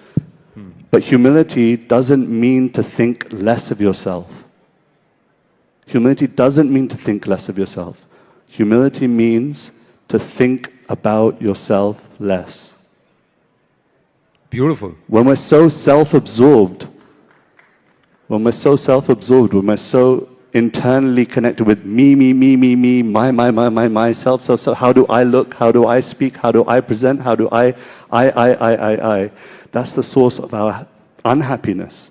[SPEAKER 3] But humility doesn't mean to think less of yourself. Humility doesn't mean to think less of yourself. Humility means to think about yourself less.
[SPEAKER 2] Beautiful.
[SPEAKER 3] When we're so self-absorbed, when we're so internally connected with me, my, self, how do I look, how do I speak, how do I present, how do I, that's the source of our unhappiness.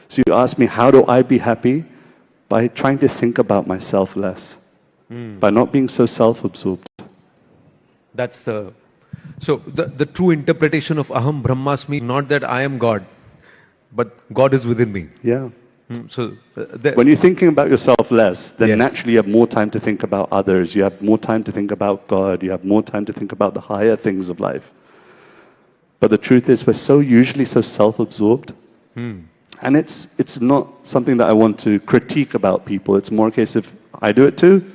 [SPEAKER 3] So you ask me, how do I be happy? By trying to think about myself less. By not being so self-absorbed.
[SPEAKER 2] That's the true interpretation of Aham Brahmasmi, not that I am God, but God is within me.
[SPEAKER 3] Yeah.
[SPEAKER 2] So
[SPEAKER 3] when you're thinking about yourself less, then naturally you have more time to think about others. You have more time to think about God. You have more time to think about the higher things of life. But the truth is, we're usually so self-absorbed. And it's not something that I want to critique about people. It's more a case of, I do it too.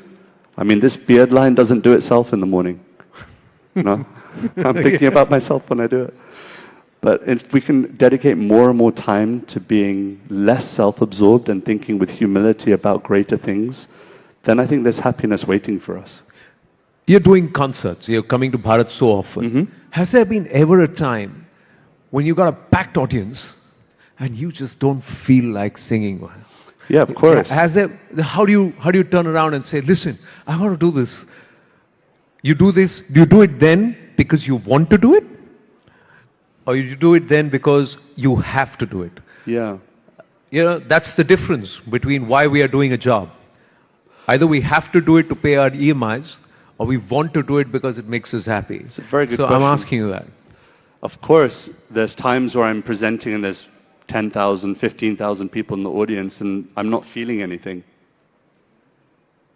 [SPEAKER 3] I mean, this beard line doesn't do itself in the morning. No? I'm thinking about myself when I do it. But if we can dedicate more and more time to being less self-absorbed and thinking with humility about greater things, then I think there's happiness waiting for us.
[SPEAKER 2] You're doing concerts. You're coming to Bharat so often. Has there been ever a time when you got a packed audience and you just don't feel like singing?
[SPEAKER 3] Yeah, of course.
[SPEAKER 2] How do you turn around and say, listen, I got to do this. You do this. Do you do it then because you want to do it? Or you do it then because you have to do it?
[SPEAKER 3] Yeah.
[SPEAKER 2] You know, that's the difference between why we are doing a job. Either we have to do it to pay our EMIs, or we want to do it because it makes us happy.
[SPEAKER 3] It's a very good question.
[SPEAKER 2] So I'm asking you that.
[SPEAKER 3] Of course, there's times where I'm presenting and there's 10,000, 15,000 people in the audience and I'm not feeling anything.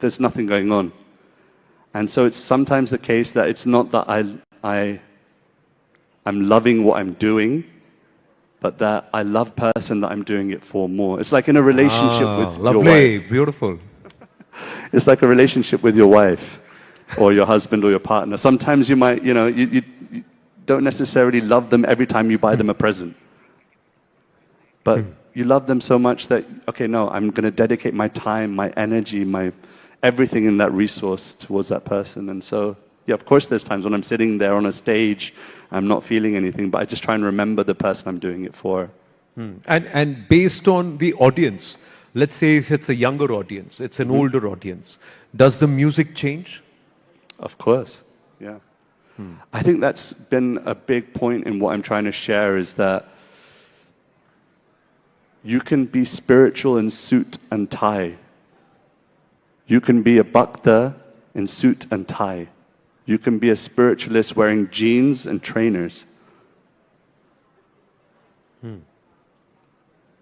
[SPEAKER 3] There's nothing going on. And so it's sometimes the case that it's not that I'm loving what I'm doing, but that I love the person that I'm doing it for more. It's like in a relationship with your wife.
[SPEAKER 2] Lovely, beautiful.
[SPEAKER 3] It's like a relationship with your wife or your husband or your partner. Sometimes you might, you don't necessarily love them every time you buy them a present. But you love them so much that, okay, no, I'm going to dedicate my time, my energy, my everything in that resource towards that person. And so, yeah, of course there's times when I'm sitting there on a stage, I'm not feeling anything, but I just try and remember the person I'm doing it for.
[SPEAKER 2] And based on the audience, let's say if it's a younger audience, it's an older audience, does the music change?
[SPEAKER 3] Of course, yeah. I think that's been a big point in what I'm trying to share is that you can be spiritual in suit and tie. You can be a bhakta in suit and tie. You can be a spiritualist wearing jeans and trainers.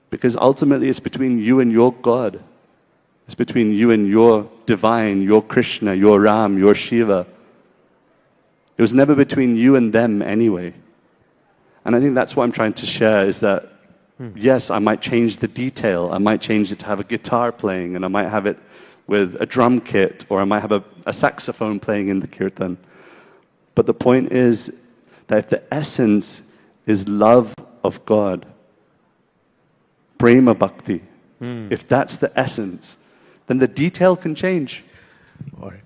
[SPEAKER 3] Because ultimately it's between you and your God. It's between you and your divine, your Krishna, your Ram, your Shiva. It was never between you and them anyway. And I think that's what I'm trying to share is that, yes, I might change the detail. I might change it to have a guitar playing, and I might have it with a drum kit, or I might have a saxophone playing in the kirtan. But the point is that if the essence is love of God, prema bhakti, if that's the essence, then the detail can change.
[SPEAKER 2] All right.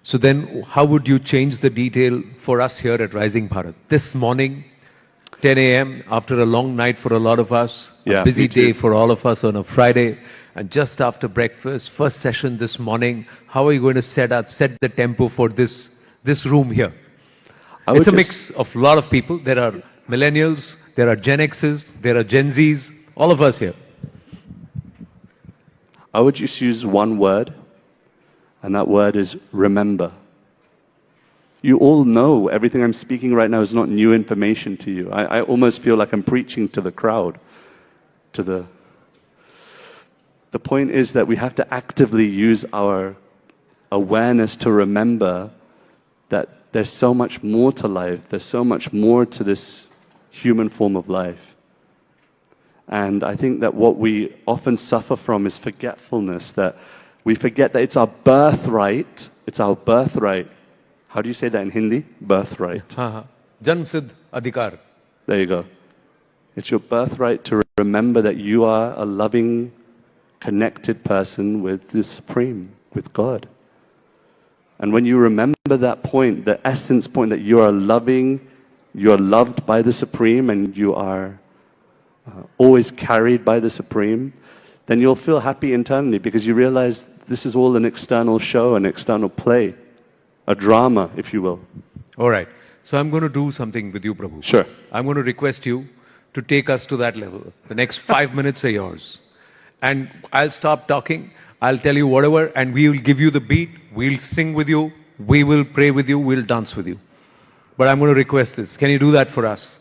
[SPEAKER 2] So then how would you change the detail for us here at Rising Bharat? This morning, 10 a.m. after a long night for a lot of us,
[SPEAKER 3] Yeah,
[SPEAKER 2] a busy
[SPEAKER 3] me too.
[SPEAKER 2] day for all of us on a Friday, and just after breakfast, first session this morning, how are you going to set the tempo for this room here?
[SPEAKER 3] I would
[SPEAKER 2] It's a
[SPEAKER 3] just-
[SPEAKER 2] mix of a lot of people. There are millennials, there are Gen Xs, there are Gen Zs, all of us here.
[SPEAKER 3] I would just use one word, and that word is remember. You all know everything I'm speaking right now is not new information to you. I almost feel like I'm preaching to the crowd. The point is that we have to actively use our awareness to remember that there's so much more to life. There's so much more to this human form of life. And I think that what we often suffer from is forgetfulness, that we forget that it's our birthright. It's our birthright. How do you say that in Hindi? Birthright.
[SPEAKER 2] Janm Siddh Adhikar.
[SPEAKER 3] There you go. It's your birthright to remember that you are a loving, connected person with the Supreme, with God. And when you remember that point, the essence point that you are loving, you are loved by the Supreme, and you are always carried by the Supreme, then you'll feel happy internally because you realize this is all an external show, an external play, a drama, if you will.
[SPEAKER 2] All right. So I'm going to do something with you, Prabhu.
[SPEAKER 3] Sure.
[SPEAKER 2] I'm going to request you to take us to that level. The next 5 minutes are yours. And I'll stop talking. I'll tell you whatever, and we will give you the beat. We'll sing with you. We will pray with you. We'll dance with you. But I'm going to request this. Can you do that for us?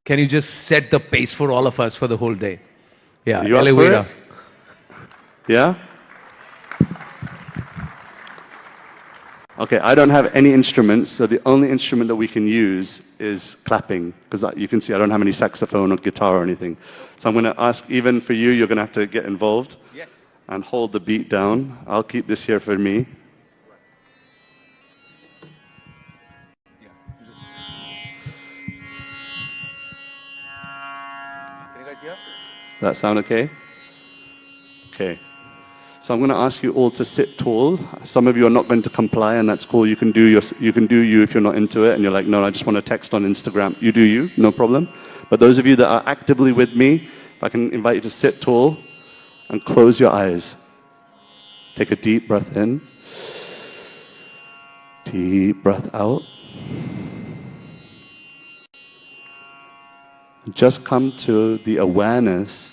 [SPEAKER 2] Can you just set the pace for all of us for the whole day? Yeah,
[SPEAKER 3] You up for
[SPEAKER 2] elevate
[SPEAKER 3] it?
[SPEAKER 2] us.
[SPEAKER 3] Yeah? Okay, I don't have any instruments, so the only instrument that we can use is clapping, because you can see I don't have any saxophone or guitar or anything. So I'm going to ask, even for you, you're going to have to get involved and hold the beat down. I'll keep this here for me. Does that sound okay? Okay. So I'm going to ask you all to sit tall. Some of you are not going to comply, and that's cool. You can do you if you're not into it, and you're like, no, I just want to text on Instagram. You do you, no problem. But those of you that are actively with me, if I can invite you to sit tall and close your eyes. Take a deep breath in. Deep breath out. Just come to the awareness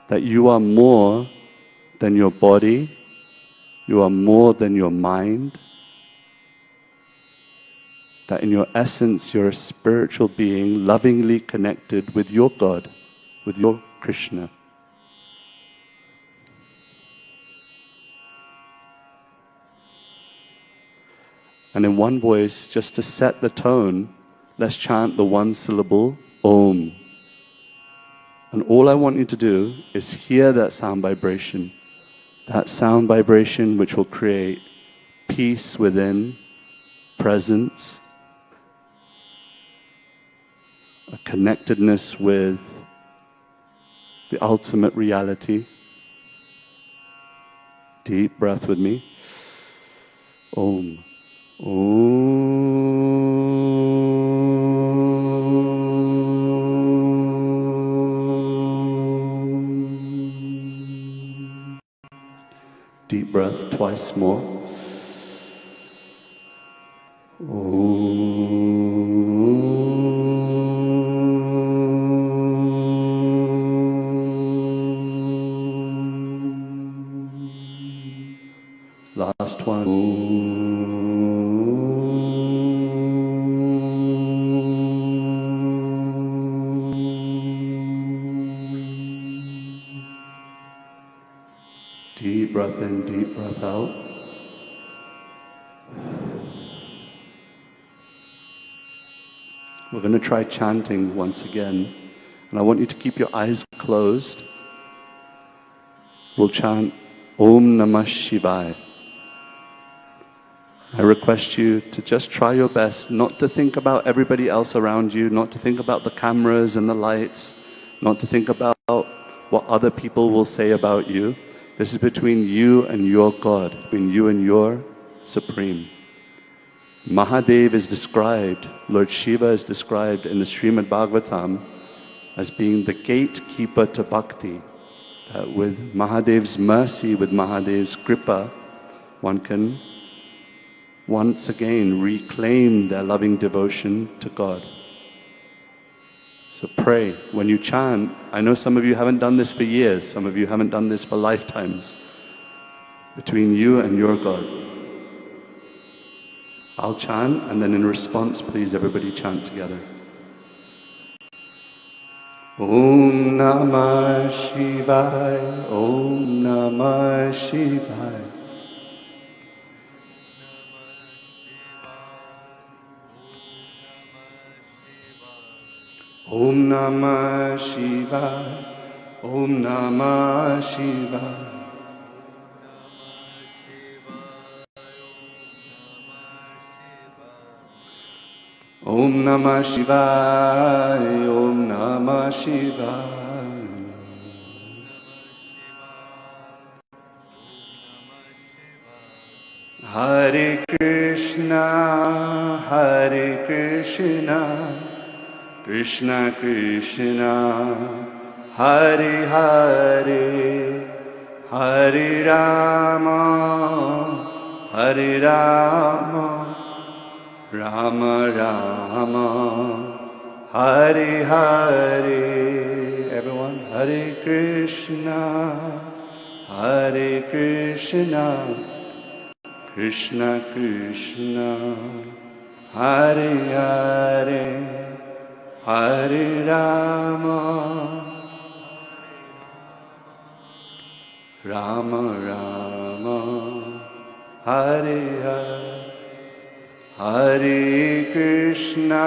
[SPEAKER 3] that you are more than your body, you are more than your mind, that in your essence you're a spiritual being lovingly connected with your God, with your Krishna. And in one voice, just to set the tone, let's chant the one syllable, Om. And all I want you to do is hear that sound vibration which will create peace within, presence, a connectedness with the ultimate reality. Deep breath with me. Om. Deep breath twice more. Last one. Deep breath in, deep breath out. We're going to try chanting once again. And I want you to keep your eyes closed. We'll chant Om Namah Shivaya. I request you to just try your best not to think about everybody else around you, not to think about the cameras and the lights, not to think about what other people will say about you. This is between you and your God, between you and your Supreme. Mahadev is described, Lord Shiva is described in the Srimad Bhagavatam as being the gatekeeper to bhakti. That with Mahadev's mercy, with Mahadev's kripa, one can once again reclaim their loving devotion to God. So pray, when you chant, I know some of you haven't done this for years, some of you haven't done this for lifetimes, between you and your God. I'll chant, and then in response, please everybody chant together. Om Namah Shivaya, Om Namah Shivaya. Om Namah Shivaya, Om Namah Shivaya. Om Namah Shivaya, Om Namah Shivaya. Hare Krishna, Hare Krishna, Krishna Krishna, Hare Hare, Hare Rama, Hare Rama, Rama Rama, Hare Hare. Everyone, Hare Krishna, Hare Krishna, Krishna Krishna, Hare Hare, Hare Rama, Rama Rama, Hare Hare. Hare Krishna,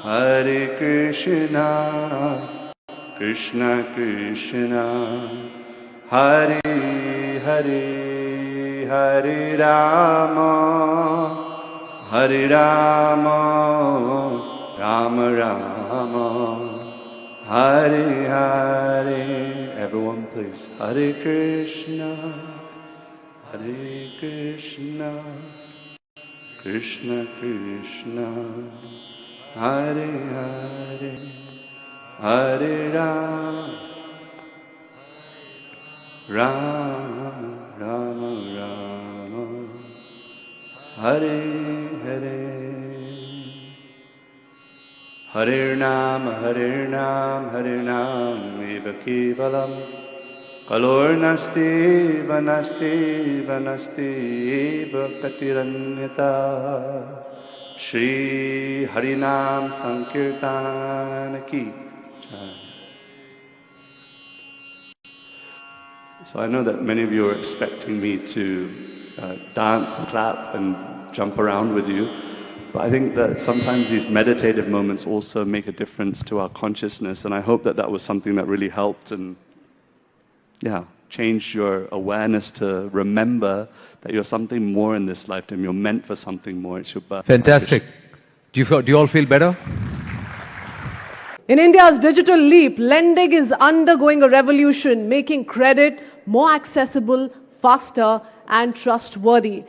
[SPEAKER 3] Hare Krishna, Krishna Krishna, Hare Hare, Hare Rama, Hare Rama, Rama Rama, Hare Hare. Everyone please. Hare Krishna, Hare Krishna, Krishna Krishna, Hare Hare, Hare Rama, Rama Rama Rama, Hare Hare. Hare Nam, Hare Nam, Hare Nam, Eva Kevalam. Kalor nasti vanasti vanasti bhaktiranyata. Shri Harinam Sankirtan ki jai. So I know that many of you are expecting me to dance, clap and jump around with you. But I think that sometimes these meditative moments also make a difference to our consciousness, and I hope that that was something that really helped and change your awareness to remember that you're something more in this lifetime. You're meant for something more. It's your birth.
[SPEAKER 2] Fantastic. Do you all feel better?
[SPEAKER 1] In India's digital leap, lending is undergoing a revolution, making credit more accessible, faster and trustworthy.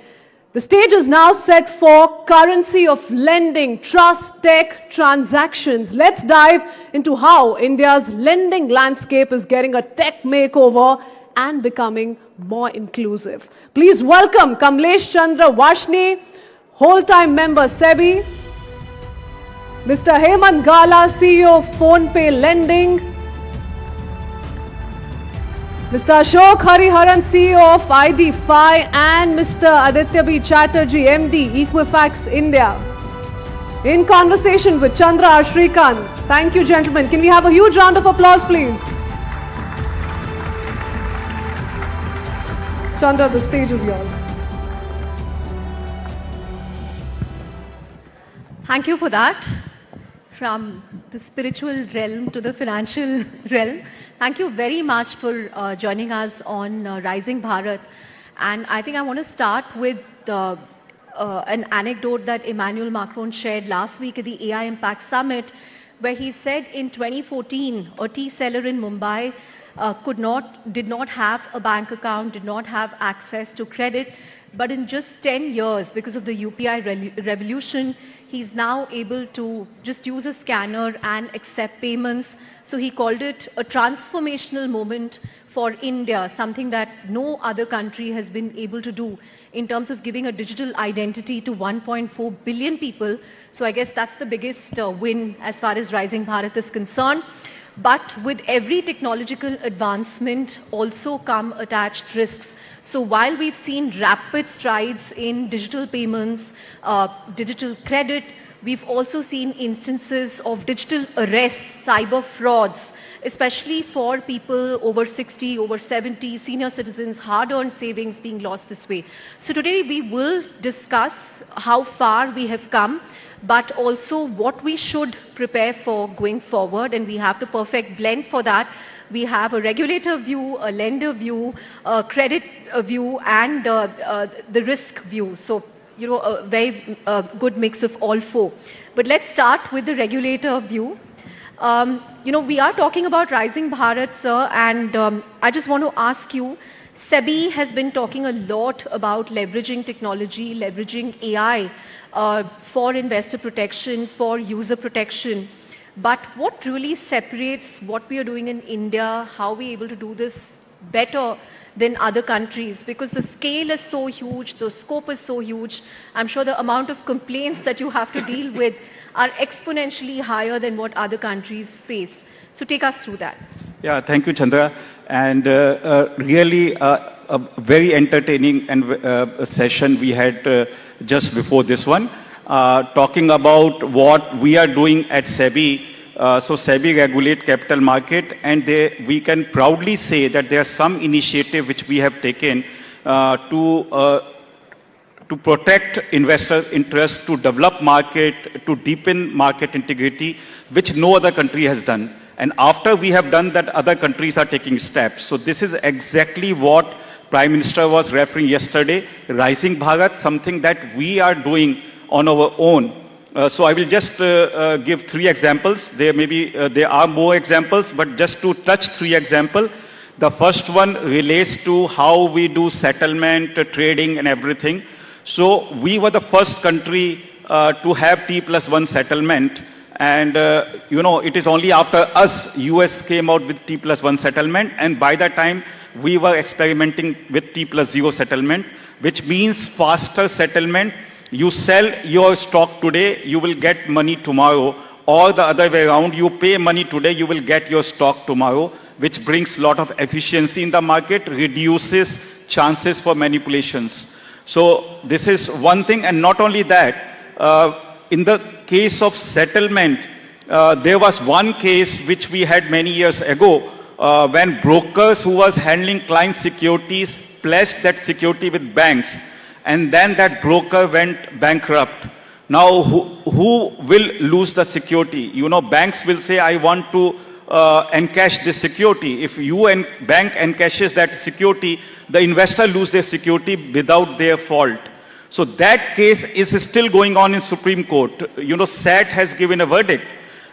[SPEAKER 1] The stage is now set for currency of lending, trust, tech, transactions. Let's dive into how India's lending landscape is getting a tech makeover and becoming more inclusive. Please welcome Kamlesh Chandra Vashni, whole-time member SEBI, Mr. Hemant Gala, CEO of PhonePe Lending, Mr. Ashok Hariharan, CEO of ID5, and Mr. Aditya B. Chatterjee, MD, Equifax India. In conversation with Chandra R. Shrikant. Thank you, gentlemen. Can we have a huge round of applause, please? Chandra, the stage is yours.
[SPEAKER 4] Thank you for that. From the spiritual realm to the financial realm. Thank you very much for joining us on Rising Bharat. And I think I want to start with an anecdote that Emmanuel Macron shared last week at the AI Impact Summit, where he said in 2014, a tea seller in Mumbai did not have a bank account, did not have access to credit, But in just 10 years, because of the UPI revolution, he's now able to just use a scanner and accept payments. So he called it a transformational moment for India, something that no other country has been able to do in terms of giving a digital identity to 1.4 billion people. So I guess that's the biggest win as far as Rising Bharat is concerned. But with every technological advancement also come attached risks. So while we've seen rapid strides in digital payments, digital credit, we've also seen instances of digital arrests, cyber frauds, especially for people over 60, over 70, senior citizens, hard-earned savings being lost this way. So today we will discuss how far we have come, but also what we should prepare for going forward, and we have the perfect blend for that. We have a regulator view, a lender view, a credit view, and the risk view. So, you know, a very good mix of all four. But let's start with the regulator view. You know, we are talking about Rising Bharat, sir, and I just want to ask you, SEBI has been talking a lot about leveraging technology, leveraging AI for investor protection, for user protection. But what really separates what we are doing in India, how we are able to do this better than other countries? Because the scale is so huge, the scope is so huge. I'm sure the amount of complaints that you have to deal with are exponentially higher than what other countries face. So take us through that.
[SPEAKER 5] Yeah, thank you, Chandra. And really a very entertaining and session we had just before this one, talking about what we are doing at SEBI. So SEBI regulate capital market, and we can proudly say that there are some initiative which we have taken to protect investor interest, to develop market, to deepen market integrity, which no other country has done. And after we have done that, other countries are taking steps. So this is exactly what Prime Minister was referring yesterday, Rising Bharat, something that we are doing on our own. So I will just give 3 examples. There are more examples, but just to touch 3 examples. The first one relates to how we do settlement, trading and everything. So we were the first country to have T+1 settlement. And, you know, it is only after us, US came out with T+1 settlement. And by that time, we were experimenting with T+0 settlement, which means faster settlement. You sell your stock today, you will get money tomorrow. Or the other way around, you pay money today, you will get your stock tomorrow, which brings a lot of efficiency in the market, reduces chances for manipulations. So this is one thing, and not only that, in the case of settlement, there was one case which we had many years ago, when brokers who was handling client securities pledged that security with banks, and then that broker went bankrupt. Now, who will lose the security? You know, banks will say, I want to encash this security. If you and bank encashes that security, the investor lose their security without their fault. So that case is still going on in Supreme Court. You know, SAT has given a verdict,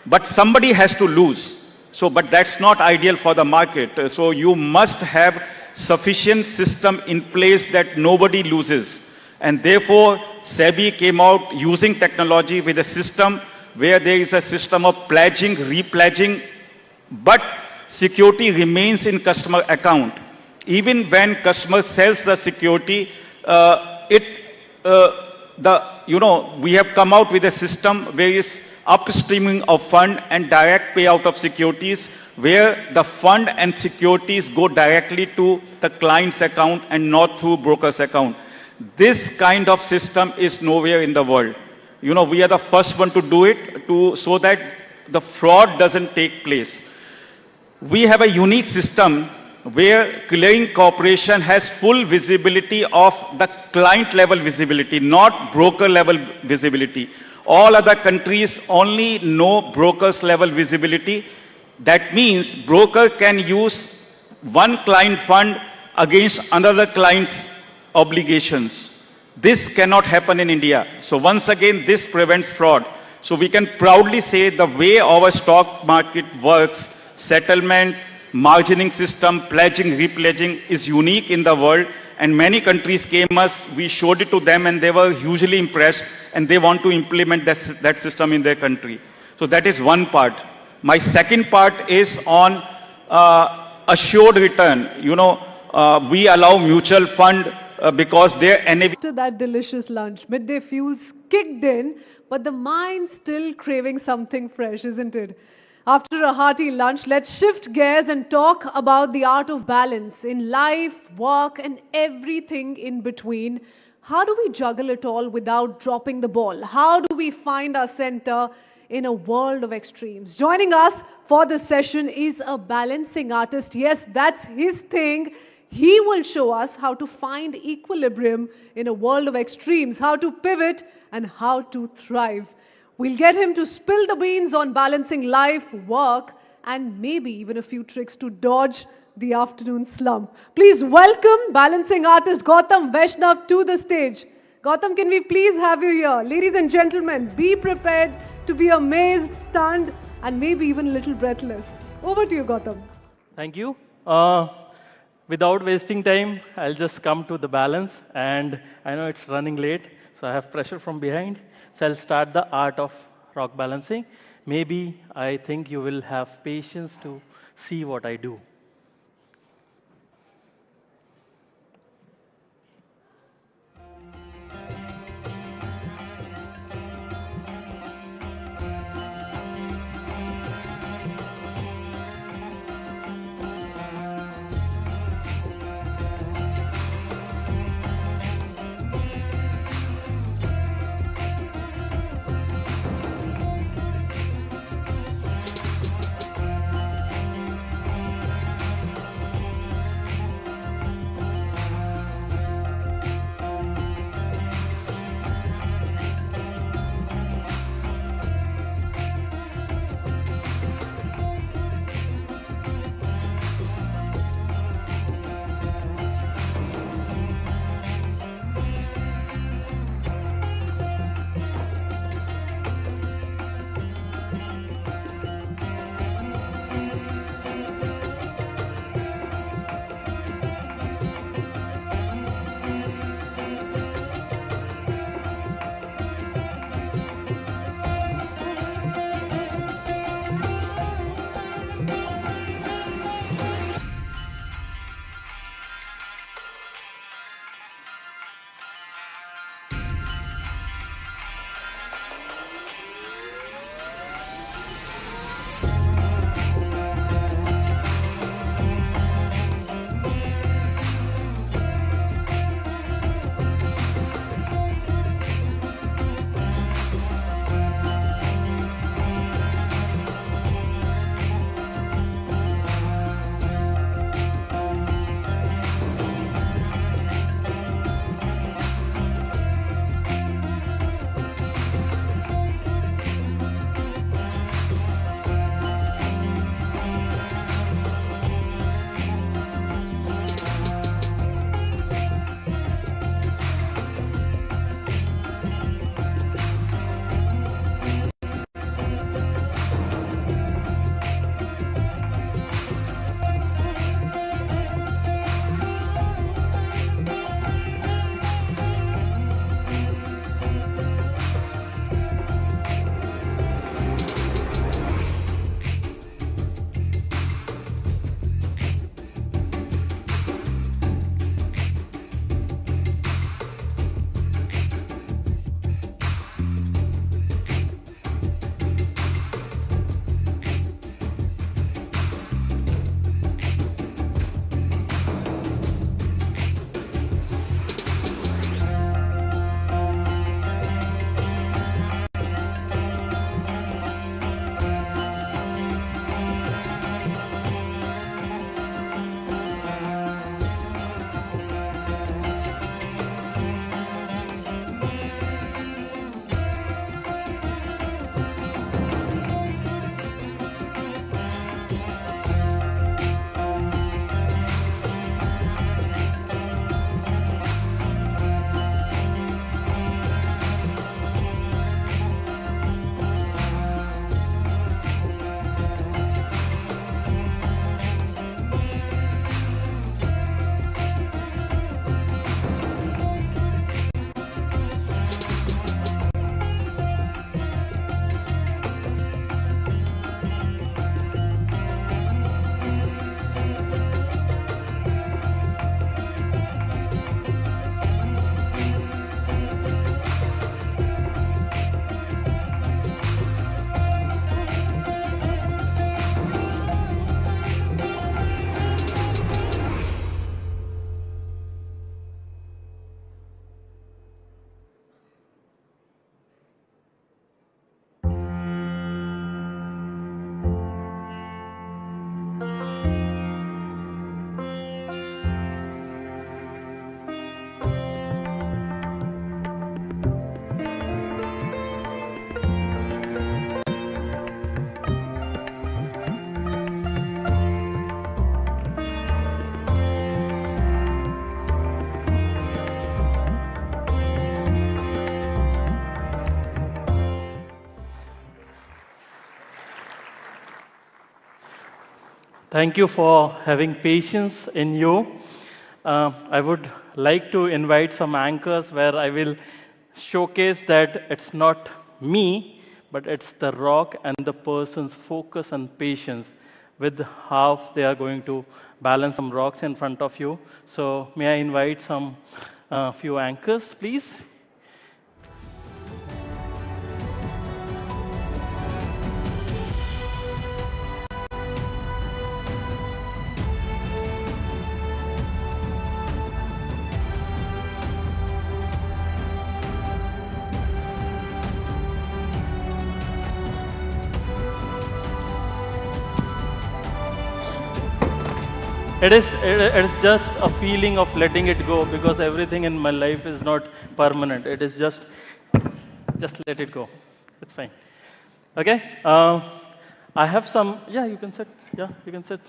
[SPEAKER 5] but somebody has to lose. So, but that's not ideal for the market. So you must have sufficient system in place that nobody loses. And therefore, SEBI came out using technology with a system where there is a system of pledging, repledging, but security remains in customer account. Even when customer sells the security, we have come out with a system where is upstreaming of fund and direct payout of securities, where the fund and securities go directly to the client's account and not through broker's account. This kind of system is nowhere in the world. You know, we are the first one to do it so that the fraud doesn't take place. We have a unique system where clearing corporation has full visibility of the client level visibility, not broker level visibility. All other countries only know brokers level visibility. That means broker can use one client fund against another client's obligations. This cannot happen in India. So once again, this prevents fraud. So we can proudly say the way our stock market works, settlement, margining system, pledging, repledging is unique in the world. And many countries came us, we showed it to them and they were hugely impressed and they want to implement that system in their country. So that is one part. My second part is on assured return. You know, we allow mutual fund because their NAV...
[SPEAKER 1] After that delicious lunch, midday fuels kicked in, but the mind still craving something fresh, isn't it? After a hearty lunch, let's shift gears and talk about the art of balance in life, work, and everything in between. How do we juggle it all without dropping the ball? How do we find our center in a world of extremes? Joining us for this session is a balancing artist. Yes, that's his thing. He will show us how to find equilibrium in a world of extremes, how to pivot and how to thrive. We'll get him to spill the beans on balancing life, work, and maybe even a few tricks to dodge the afternoon slump. Please welcome balancing artist Gautam Vaishnav to the stage. Gautam, can we please have you here? Ladies and gentlemen, be prepared to be amazed, stunned, and maybe even a little breathless. Over to you, Gautam.
[SPEAKER 20] Thank you. Without wasting time, I'll just come to the balance. And I know it's running late, so I have pressure from behind. So I'll start the art of rock balancing. Maybe I think you will have patience to see what I do. Thank you for having patience in you. I would like to invite some anchors where I will showcase that it's not me, but it's the rock and the person's focus and patience with how they are going to balance some rocks in front of you. So may I invite some few anchors, please? It is just a feeling of letting it go, because everything in my life is not permanent. It is just let it go. It's fine. Okay. I have some. Yeah, you can sit. Yeah, you can sit.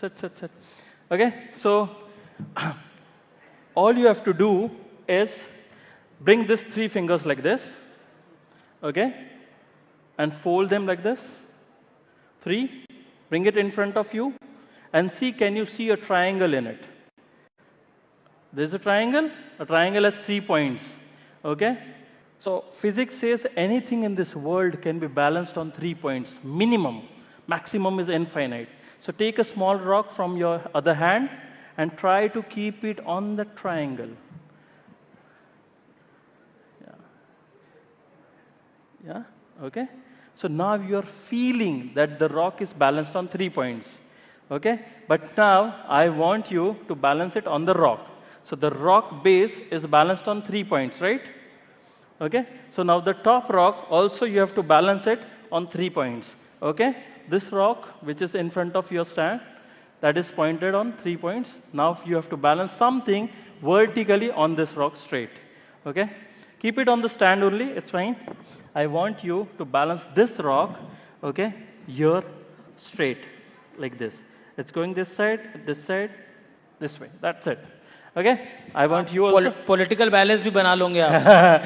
[SPEAKER 20] Okay. So all you have to do is bring these 3 fingers like this. Okay, and fold them like this. 3. Bring it in front of you. And see, can you see a triangle in it? There's a triangle. A triangle has 3 points. Okay? So physics says anything in this world can be balanced on 3 points. Minimum. Maximum is infinite. So take a small rock from your other hand and try to keep it on the triangle. Yeah? Okay? So now you are feeling that the rock is balanced on 3 points. Okay? But now I want you to balance it on the rock. So the rock base is balanced on 3 points, right? Okay? So now the top rock also you have to balance it on 3 points. Okay? This rock which is in front of your stand, that is pointed on 3 points. Now you have to balance something vertically on this rock straight. Okay? Keep it on the stand only, it's fine. I want you to balance this rock, okay, here straight, like this. It's going this side, this way. That's it. Okay? I want you also...
[SPEAKER 10] Political balance भी बना लोगे आप.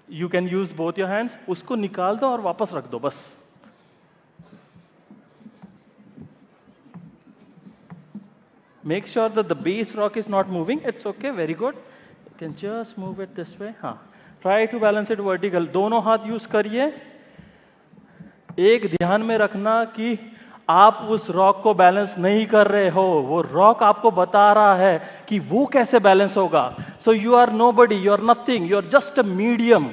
[SPEAKER 20] You can use both your hands. उसको निकाल दो और वापस रख दो, बस. Make sure that the base rock is not moving. It's okay, very good. You can just move it this way. हाँ. Try to balance it vertical. दोनों हाथ यूज करिए. एक ध्यान में रखना कि आप उस रॉक को बैलेंस नहीं कर रहे हो, वो रॉक आपको बता रहा है कि वो कैसे बैलेंस होगा. So you are nobody, you are nothing, you are just a medium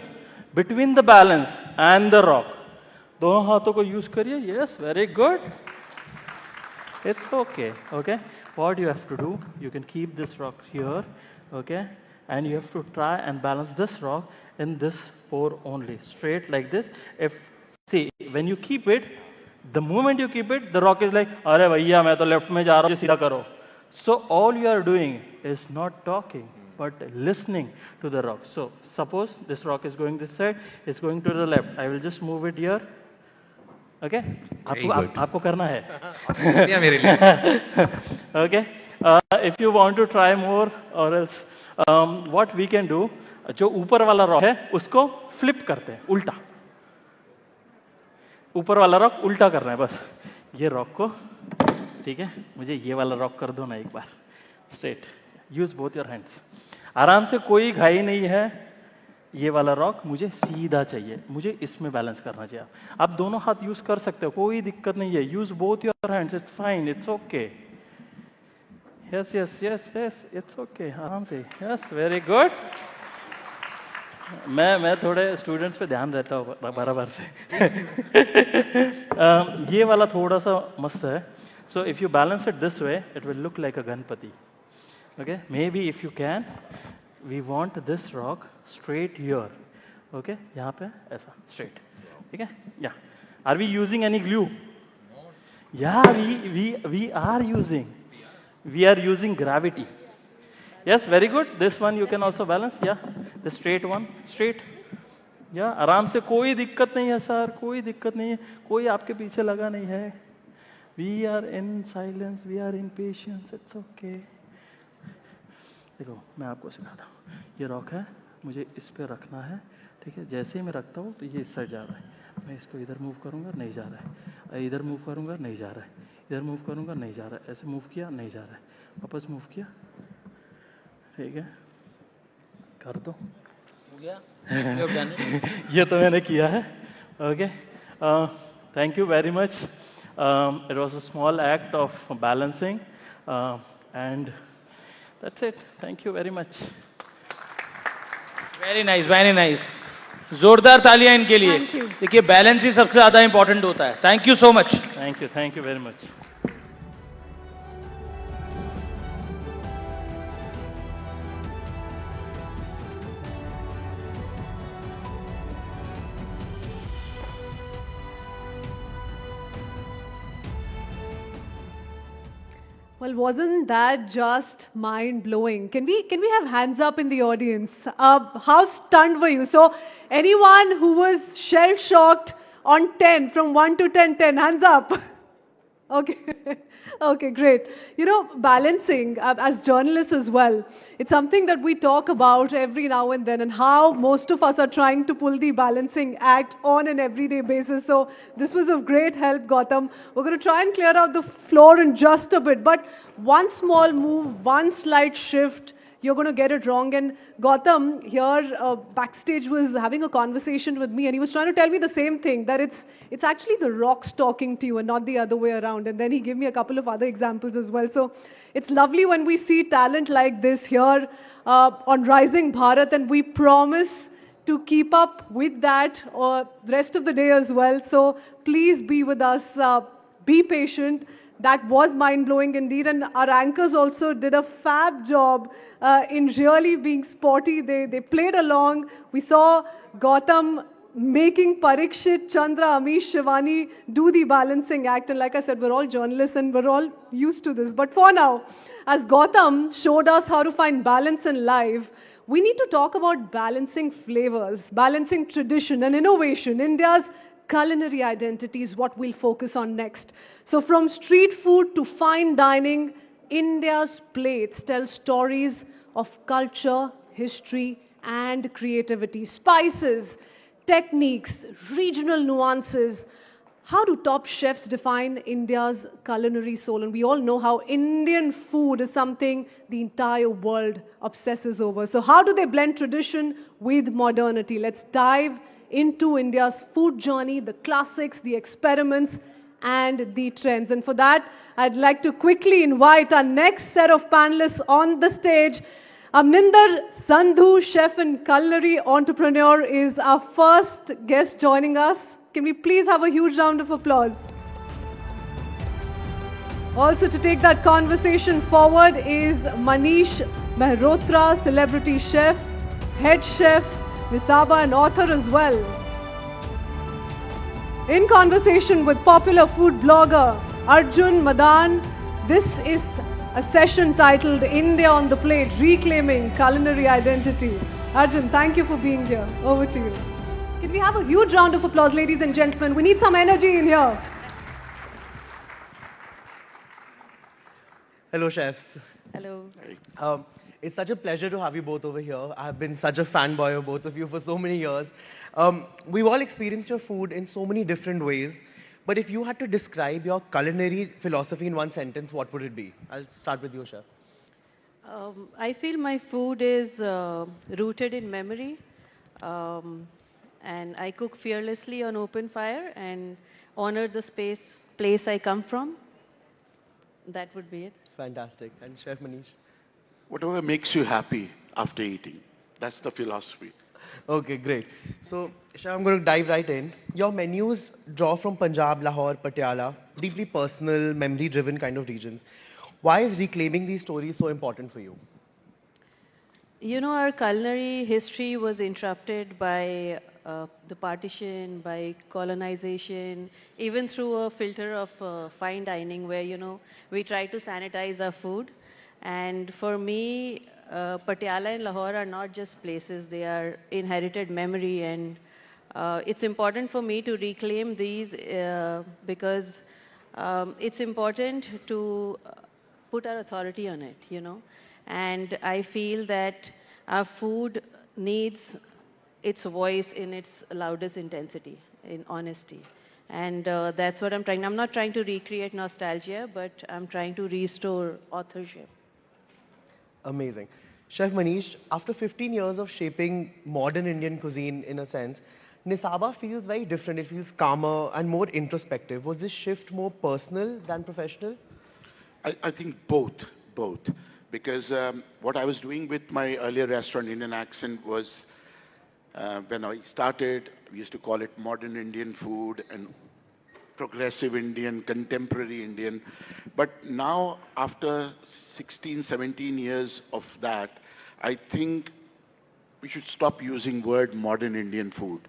[SPEAKER 20] between the balance and the rock. दोनों हाथों को यूज करिए. Yes, very good. It's okay. Okay, what you have to do, you can keep this rock here. ओके, and you have to try and balance this rock in this pore only, straight like this. If, see, when you keep it, the moment you keep it, the rock is like, अरे भैया मैं तो left में जा रहा हूँ, सीधा करो. So all you are doing is not talking, but listening to the rock. So suppose this rock is going this side, it's going to the left. I will just move it here. Okay? आपको करना है. मेरे लिए. Okay? If you want to try more, or else what we can do, जो ऊपर वाला rock है उसको फ्लिप करते हैं, उल्टा. ऊपर वाला रॉक उल्टा करना है बस. ये रॉक को, ठीक है, मुझे ये वाला रॉक कर दो ना एक बार, straight. Use both your hands. आराम से, कोई घाई नहीं है. ये वाला रॉक मुझे सीधा चाहिए, मुझे इसमें बैलेंस करना चाहिए. आप दोनों हाथ यूज कर सकते हो, कोई दिक्कत नहीं है. Use both your hands, it's fine, it's okay. Yes yes yes yes, it's okay. आराम से. Yes, very good. मैं थोड़े स्टूडेंट्स पे ध्यान रहता हूँ बराबर से. ये वाला थोड़ा सा मस्त है. So if you balance it this way, it will look like a Ganapati. Okay, maybe if you can, we want this rock straight here. Okay, यहाँ पे ऐसा स्ट्रेट. ठीक है? Yeah, are we using any glue? Yeah, we are using. We are using gravity. Yes, very good. This one you can also balance. Yeah, the straight one, straight. Yeah, आराम से, कोई दिक्कत नहीं है सर, कोई दिक्कत नहीं है, कोई आपके पीछे लगा नहीं है. We are in silence, we are in patience. It's okay. देखो, मैं आपको सिखाता हूँ. ये रॉक है, मुझे इस पे रखना है. ठीक है? जैसे ही मैं रखता हूँ तो ये इस साइड जा रहा है. मैं इसको इधर मूव करूँगा, नहीं जा रहा है. इधर मूव करूँगा, नहीं जा रहा है. इधर मूव करूँगा, नहीं जा रहा है, ऐसे मूव किया, नहीं जा रहा है, वापस मूव किया, ठीक है, कर दो,
[SPEAKER 10] हो गया? You have done it.
[SPEAKER 20] ये तो मैंने किया है, okay. Thank you very much. It was a small act of balancing, and that's it. Thank you very much.
[SPEAKER 10] Very nice, very nice. जोरदार तालियां इनके लिए। देखिए बैलेंस ही सबसे ज्यादा इंपॉर्टेंट होता है। Thank you so much.
[SPEAKER 20] Thank you very much.
[SPEAKER 1] Well, wasn't that just mind-blowing? Can we have hands up in the audience? How stunned were you? So anyone who was shell-shocked on 10, from 1 to 10, 10, hands up. Okay. Okay, great. You know, balancing, as journalists as well, it's something that we talk about every now and then, and how most of us are trying to pull the balancing act on an everyday basis. So this was of great help, Gautam. We're going to try and clear out the floor in just a bit, but one small move, one slight shift, you're going to get it wrong. And Gautam here backstage was having a conversation with me, and he was trying to tell me the same thing, that it's actually the rocks talking to you and not the other way around. And then he gave me a couple of other examples as well. So it's lovely when we see talent like this here on Rising Bharat, and we promise to keep up with that the rest of the day as well. So please be with us, be patient. That was mind-blowing indeed, and our anchors also did a fab job in really being sporty. They played along. We saw Gautam making Parikshit, Chandra, Amish, Shivani do the balancing act, and like I said, we're all journalists and we're all used to this. But for now, as Gautam showed us how to find balance in life, we need to talk about balancing flavors, balancing tradition and innovation. India's culinary identity is what we'll focus on next. So from street food to fine dining, India's plates tell stories of culture, history, and creativity. Spices, techniques, regional nuances. How do top chefs define India's culinary soul? And we all know how Indian food is something the entire world obsesses over. So how do they blend tradition with modernity? Let's dive into India's food journey, the classics, the experiments, and the trends. And for that, I'd like to quickly invite our next set of panelists on the stage. Amninder Sandhu, chef and culinary entrepreneur, is our first guest joining us. Can we please have a huge round of applause? Also to take that conversation forward is Manish Mehrotra, celebrity chef, head chef, Nisaba, and author as well. In conversation with popular food blogger Arjun Madan, this is a session titled India on the Plate, Reclaiming Culinary Identity. Arjun, thank you for being here. Over to you. Can we have a huge round of applause, ladies and gentlemen? We need some energy in here.
[SPEAKER 21] Hello, chefs.
[SPEAKER 22] Hello.
[SPEAKER 21] It's such a pleasure to have you both over here. I've been such a fanboy of both of you for so many years. We've all experienced your food in so many different ways. But if you had to describe your culinary philosophy in one sentence, what would it be? I'll start with you, chef.
[SPEAKER 22] I feel my food is rooted in memory. And I cook fearlessly on open fire and honor the place I come from. That would be it.
[SPEAKER 21] Fantastic. And Chef Manish?
[SPEAKER 23] Whatever makes you happy after eating. That's the philosophy.
[SPEAKER 21] Okay, great. So, Chef, I'm going to dive right in. Your menus draw from Punjab, Lahore, Patiala, deeply personal, memory-driven kind of regions. Why is reclaiming these stories so important for you?
[SPEAKER 22] You know, our culinary history was interrupted by the partition, by colonization, even through a filter of fine dining where, you know, we try to sanitize our food. And for me, Patiala and Lahore are not just places, they are inherited memory, and it's important for me to reclaim these because it's important to put our authority on it, you know. And I feel that our food needs its voice in its loudest intensity, in honesty. And that's what I'm trying. I'm not trying to recreate nostalgia, but I'm trying to restore authorship.
[SPEAKER 21] Amazing. Chef Manish, after 15 years of shaping modern Indian cuisine in a sense, Nisaba feels very different. It feels calmer and more introspective. Was this shift more personal than professional?
[SPEAKER 23] I think both. Because what I was doing with my earlier restaurant, Indian Accent, was when I started, we used to call it modern Indian food and progressive Indian, contemporary Indian. But now, after 16, 17 years of that, I think we should stop using word modern Indian food,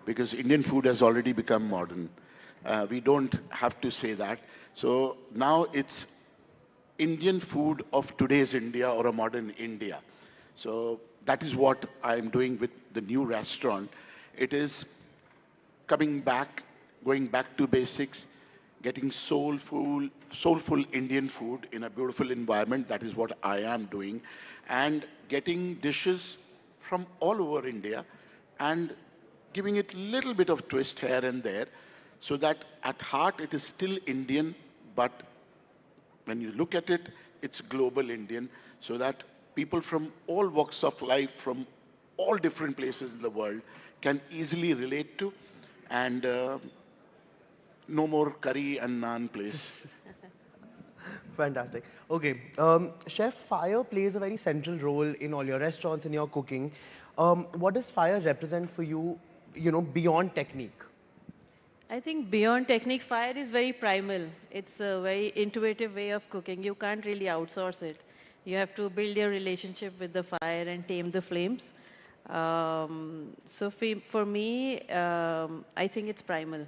[SPEAKER 23] because Indian food has already become modern. We don't have to say that. So now it's Indian food of today's India or a modern India. So that is what I'm doing with the new restaurant. It is coming back, going back to basics, getting soulful Indian food in a beautiful environment. That is what I am doing. And getting dishes from all over India and giving it a little bit of twist here and there, so that at heart it is still Indian, but when you look at it, it's global Indian, so that people from all walks of life, from all different places in the world, can easily relate to. And no more curry and naan place.
[SPEAKER 21] Fantastic. Okay, Chef, fire plays a very central role in all your restaurants, in your cooking. What does fire represent for you, beyond technique?
[SPEAKER 22] I think beyond technique, fire is very primal. It's a very intuitive way of cooking. You can't really outsource it. You have to build your relationship with the fire and tame the flames. So for me, I think it's primal.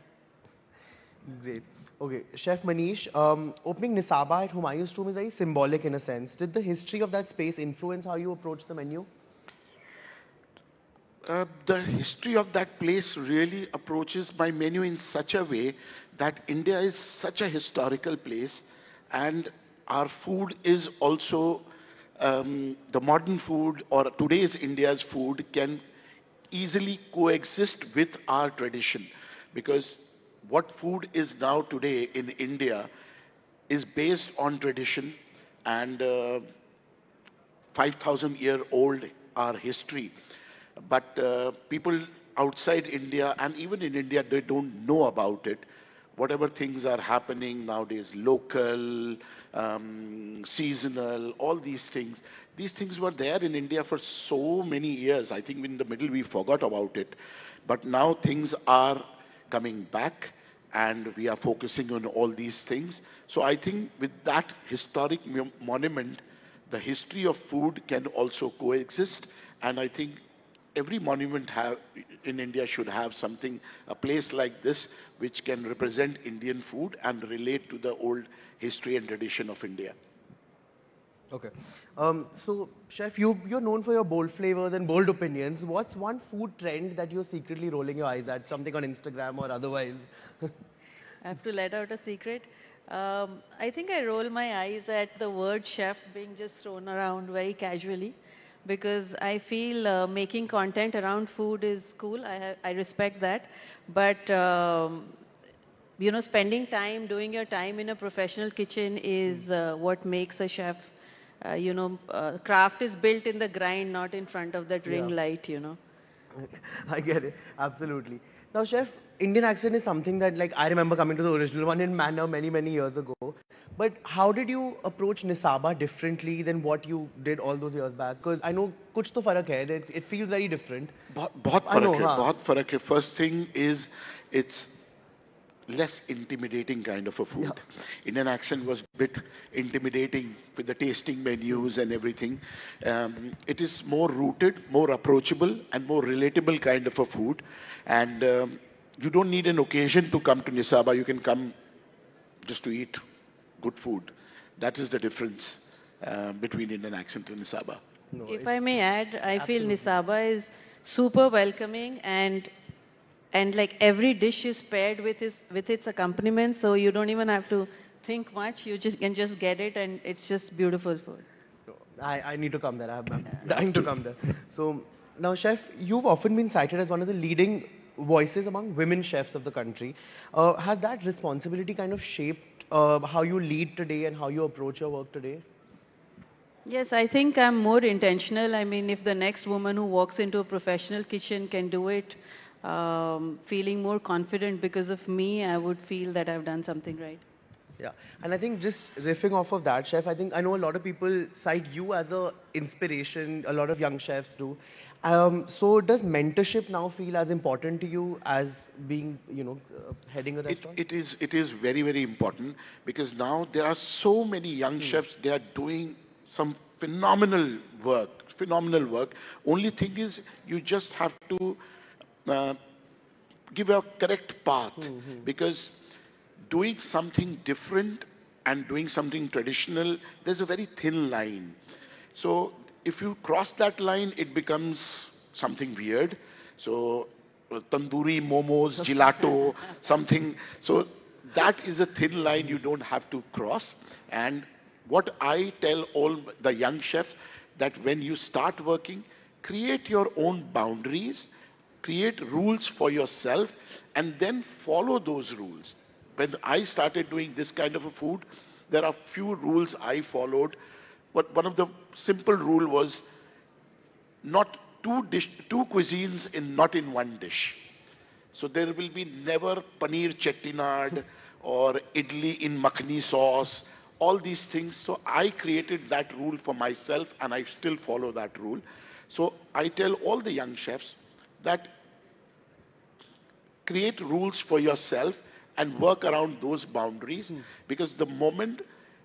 [SPEAKER 21] Great. Okay, Chef Manish, opening Nisaba at Humayun's Tomb is very symbolic in a sense. Did the history of that space influence how you approach the menu?
[SPEAKER 23] The history of that place really approaches my menu in such a way that India is such a historical place, and our food is also the modern food, or today's India's food can easily coexist with our tradition, because what food is now today in India is based on tradition and 5,000-year-old our history. But people outside India and even in India, they don't know about it. Whatever things are happening nowadays, local, seasonal, all these things were there in India for so many years. I think in the middle we forgot about it. But now things are coming back and we are focusing on all these things. So I think with that historic monument, the history of food can also coexist. And I think every monument in India should have something, a place like this, which can represent Indian food and relate to the old history and tradition of India.
[SPEAKER 21] Okay. So, Chef, you're known for your bold flavors and bold opinions. What's one food trend that you're secretly rolling your eyes at? Something on Instagram or otherwise?
[SPEAKER 22] I have to let out a secret. I think I roll my eyes at the word chef being just thrown around very casually, because I feel making content around food is cool. I respect that. But, spending time, doing your time in a professional kitchen is what makes a chef. Craft is built in the grind, not in front of that ring light,
[SPEAKER 21] I get it. Absolutely. Now, Chef, Indian accent is something that, I remember coming to the original one in Manor many, many years ago. But how did you approach Nisaba differently than what you did all those years back? Because I know kuch to farak hai. It feels very different.
[SPEAKER 23] बहुत फर्क है, बहुत फर्क है. First thing is, it's less intimidating kind of a food. Indian accent was a bit intimidating with the tasting menus and everything. It is more rooted, more approachable and more relatable kind of a food. And you don't need an occasion to come to Nisaba. You can come just to eat good food. That is the difference between Indian accent and Nisaba.
[SPEAKER 22] If I may add, I feel Nisaba is super welcoming, and like every dish is paired with its accompaniment, so you don't even have to think much. You can just get it, and it's just beautiful food.
[SPEAKER 21] I need to come there. I'm dying to come there. So now, Chef, you've often been cited as one of the leading voices among women chefs of the country. Has that responsibility kind of shaped how you lead today and how you approach your work today?
[SPEAKER 22] Yes, I think I'm more intentional. I mean, if the next woman who walks into a professional kitchen can do it, feeling more confident because of me, I would feel that I've done something right.
[SPEAKER 21] Yeah, and I think just riffing off of that, chef, I know a lot of people cite you as a inspiration. A lot of young chefs do. So does mentorship now feel as important to you as being, heading a restaurant?
[SPEAKER 23] It is very, very important, because now there are so many young chefs. They are doing some phenomenal work. Only thing is, you just have to give a correct path, because doing something different and doing something traditional, there's a very thin line. So if you cross that line, it becomes something weird. So tandoori, momos, gelato, something. So that is a thin line you don't have to cross. And what I tell all the young chefs, that when you start working, create your own boundaries, create rules for yourself, and then follow those rules. When I started doing this kind of a food, there are few rules I followed. But one of the simple rule was not two cuisines not in one dish. So there will be never paneer chettinad or idli in makhani sauce, all these things. So I created that rule for myself, and I still follow that rule. So I tell all the young chefs that create rules for yourself and work around those boundaries, because the moment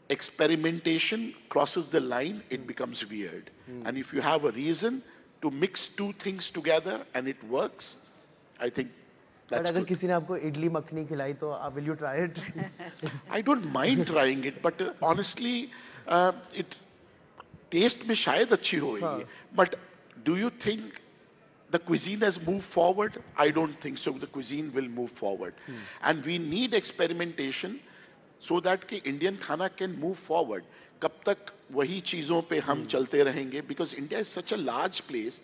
[SPEAKER 23] experimentation crosses the line, it becomes weird. And if you have a reason to mix two things together and it works, I think that's
[SPEAKER 21] But
[SPEAKER 23] good.
[SPEAKER 21] अगर किसी ने आपको इडली मखनी खिलाई तो will you try it?
[SPEAKER 23] I don't mind trying it, but honestly, it taste में शायद अच्छी होगी. But do you think the cuisine has moved forward? I don't think so. The cuisine will move forward. And we need experimentation so that कि Indian खाना can move forward. कब तक वही चीजों पे हम चलते रहेंगे? Because India is such a large place.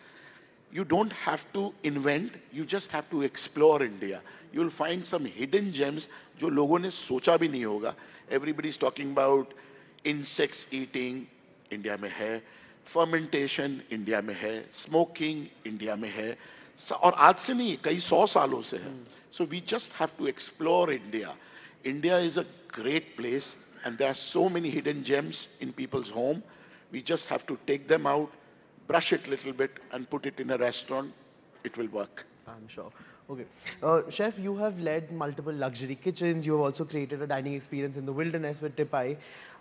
[SPEAKER 23] You don't have to invent, you just have to explore India. You'll find some hidden gems जो लोगों ने सोचा भी नहीं होगा. Everybody's talking about insects eating, India में है. Fermentation, India में है. Smoking, India में है. और आज से नहीं, कई 100 सालों से है. So we just have to explore India. India is a great place, and there are so many hidden gems in people's home. We just have to take them out, brush it a little bit, and put it in a restaurant. It will work.
[SPEAKER 21] I'm sure. Okay. Chef, you have led multiple luxury kitchens. You have also created a dining experience in the wilderness with Tipai.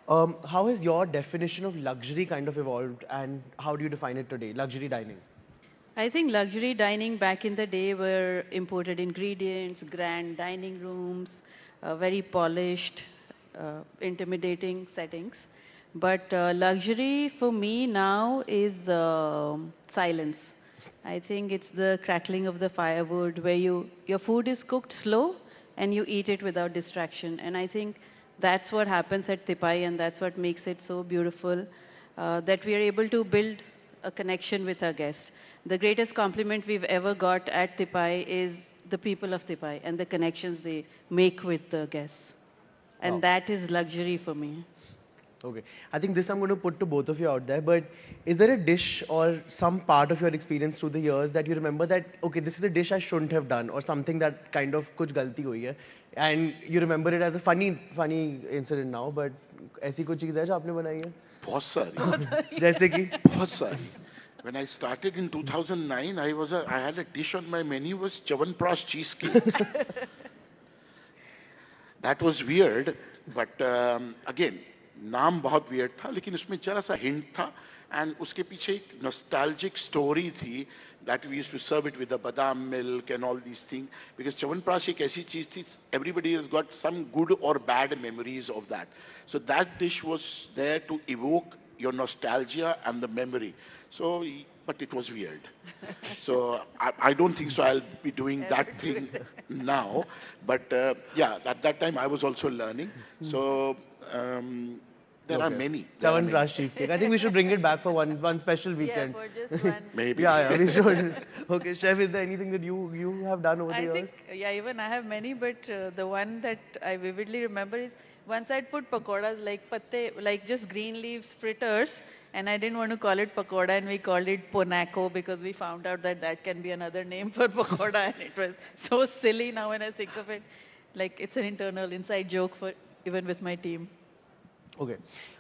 [SPEAKER 21] How has your definition of luxury kind of evolved, and how do you define it today, luxury dining?
[SPEAKER 22] I think luxury dining back in the day were imported ingredients, grand dining rooms, very polished, intimidating settings. But luxury for me now is silence. I think it's the crackling of the firewood where your food is cooked slow and you eat it without distraction. And I think that's what happens at Tipai, and that's what makes it so beautiful, that we are able to build a connection with our guests. The greatest compliment we've ever got at Tipai is the people of Tipai and the connections they make with the guests. And
[SPEAKER 21] Wow.
[SPEAKER 22] that is luxury for me.
[SPEAKER 21] Okay. I think this I'm going to put to both of you out there, but is there a dish or some part of your experience through the years that you remember that, okay, this is a dish I shouldn't have done, or something that kind of kuch galti hui hai, and you remember it as a funny incident now, but ऐसी कोई चीज़ है जो आपने बनाई है?
[SPEAKER 23] बहुत सारी.
[SPEAKER 21] जैसे कि?
[SPEAKER 23] बहुत सारी. When I started in 2009, I had a dish on my menu was Chyawanprash cheesecake. That was weird, but again, नाम बहुत weird था, लेकिन उसमें जरा सा hint था, and उसके पीछे एक nostalgic story थी, that we used to serve it with the badam milk and all these things, because Chyawanprash एक ऐसी चीज थी, everybody has got some good or bad memories of that. So that dish was there to evoke your nostalgia and the memory. So, but it was weird. So I don't think so I'll be doing that thing now. But yeah, at that time I was also learning. So There are many.
[SPEAKER 21] Chyawanprash cheesecake. I think we should bring it back for one special weekend.
[SPEAKER 22] Yeah, for just one.
[SPEAKER 23] Maybe.
[SPEAKER 21] Yeah, we should. Okay, chef, is there anything that you have done over the
[SPEAKER 22] I
[SPEAKER 21] years?
[SPEAKER 22] think, yeah, even I have many, but the one that I vividly remember is once I'd put pakoras like patte, like just green leaves fritters, and I didn't want to call it pakoda, and we called it ponako because we found out that that can be another name for pakoda, and it was so silly now when I think of it. Like it's an internal inside joke for even with my team.
[SPEAKER 21] Okay.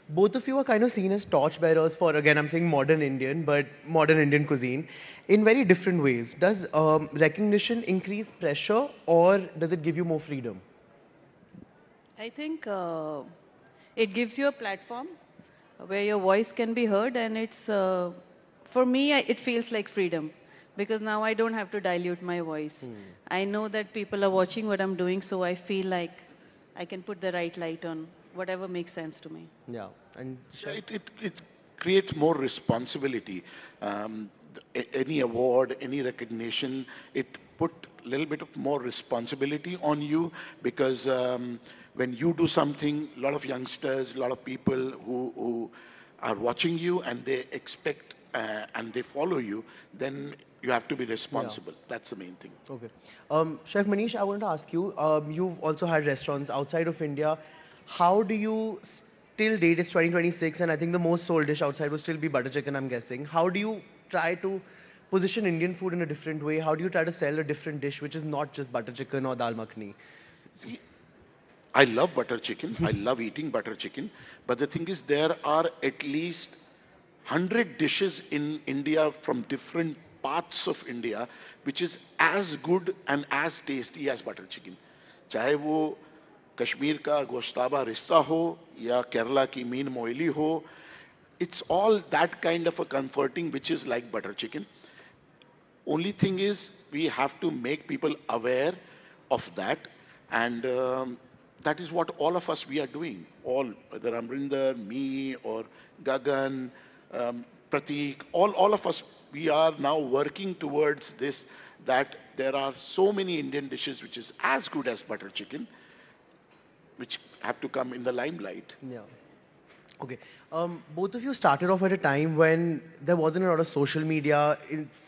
[SPEAKER 21] Both of you are kind of seen as torchbearers for, again, I'm saying modern Indian, but modern Indian cuisine in very different ways. Does recognition increase pressure or does it give you more freedom?
[SPEAKER 22] I think it gives you a platform where your voice can be heard, and it's, for me, it feels like freedom because now I don't have to dilute my voice. I know that people are watching what I'm doing, so I feel like I can put the right light on whatever makes sense to me.
[SPEAKER 21] Yeah. And
[SPEAKER 23] It creates more responsibility. Any award, any recognition, it put a little bit of more responsibility on you because when you do something, a lot of youngsters, a lot of people who are watching you and they expect and they follow you, then you have to be responsible. That's the main thing.
[SPEAKER 21] Okay. Chef Manish, I wanted to ask you, you've also had restaurants outside of India. How do you till date, it's 2026, and I think the most sold dish outside will still be butter chicken, I'm guessing. How do you try to position Indian food in a different way? How do you try to sell a different dish which is not just butter chicken or dal makhani?
[SPEAKER 23] See, I love butter chicken. I love eating butter chicken. But the thing is, there are at least 100 dishes in India from different parts of India which is as good and as tasty as butter chicken. चाहे वो कश्मीर का गोश्ताबा रिश्ता हो या केरला की mean Moily हो, it's all that kind of a comforting which is like butter chicken. Only thing is we have to make people aware of that, and that is what all of us we are doing. All, whether Amrinder, me or Gagan, Pratik, all of us, we are now working towards this, that there are so many Indian dishes which is as good as butter chicken, which have to come in the limelight.
[SPEAKER 21] Yeah. Okay. Both of you started off at a time when there wasn't a lot of social media.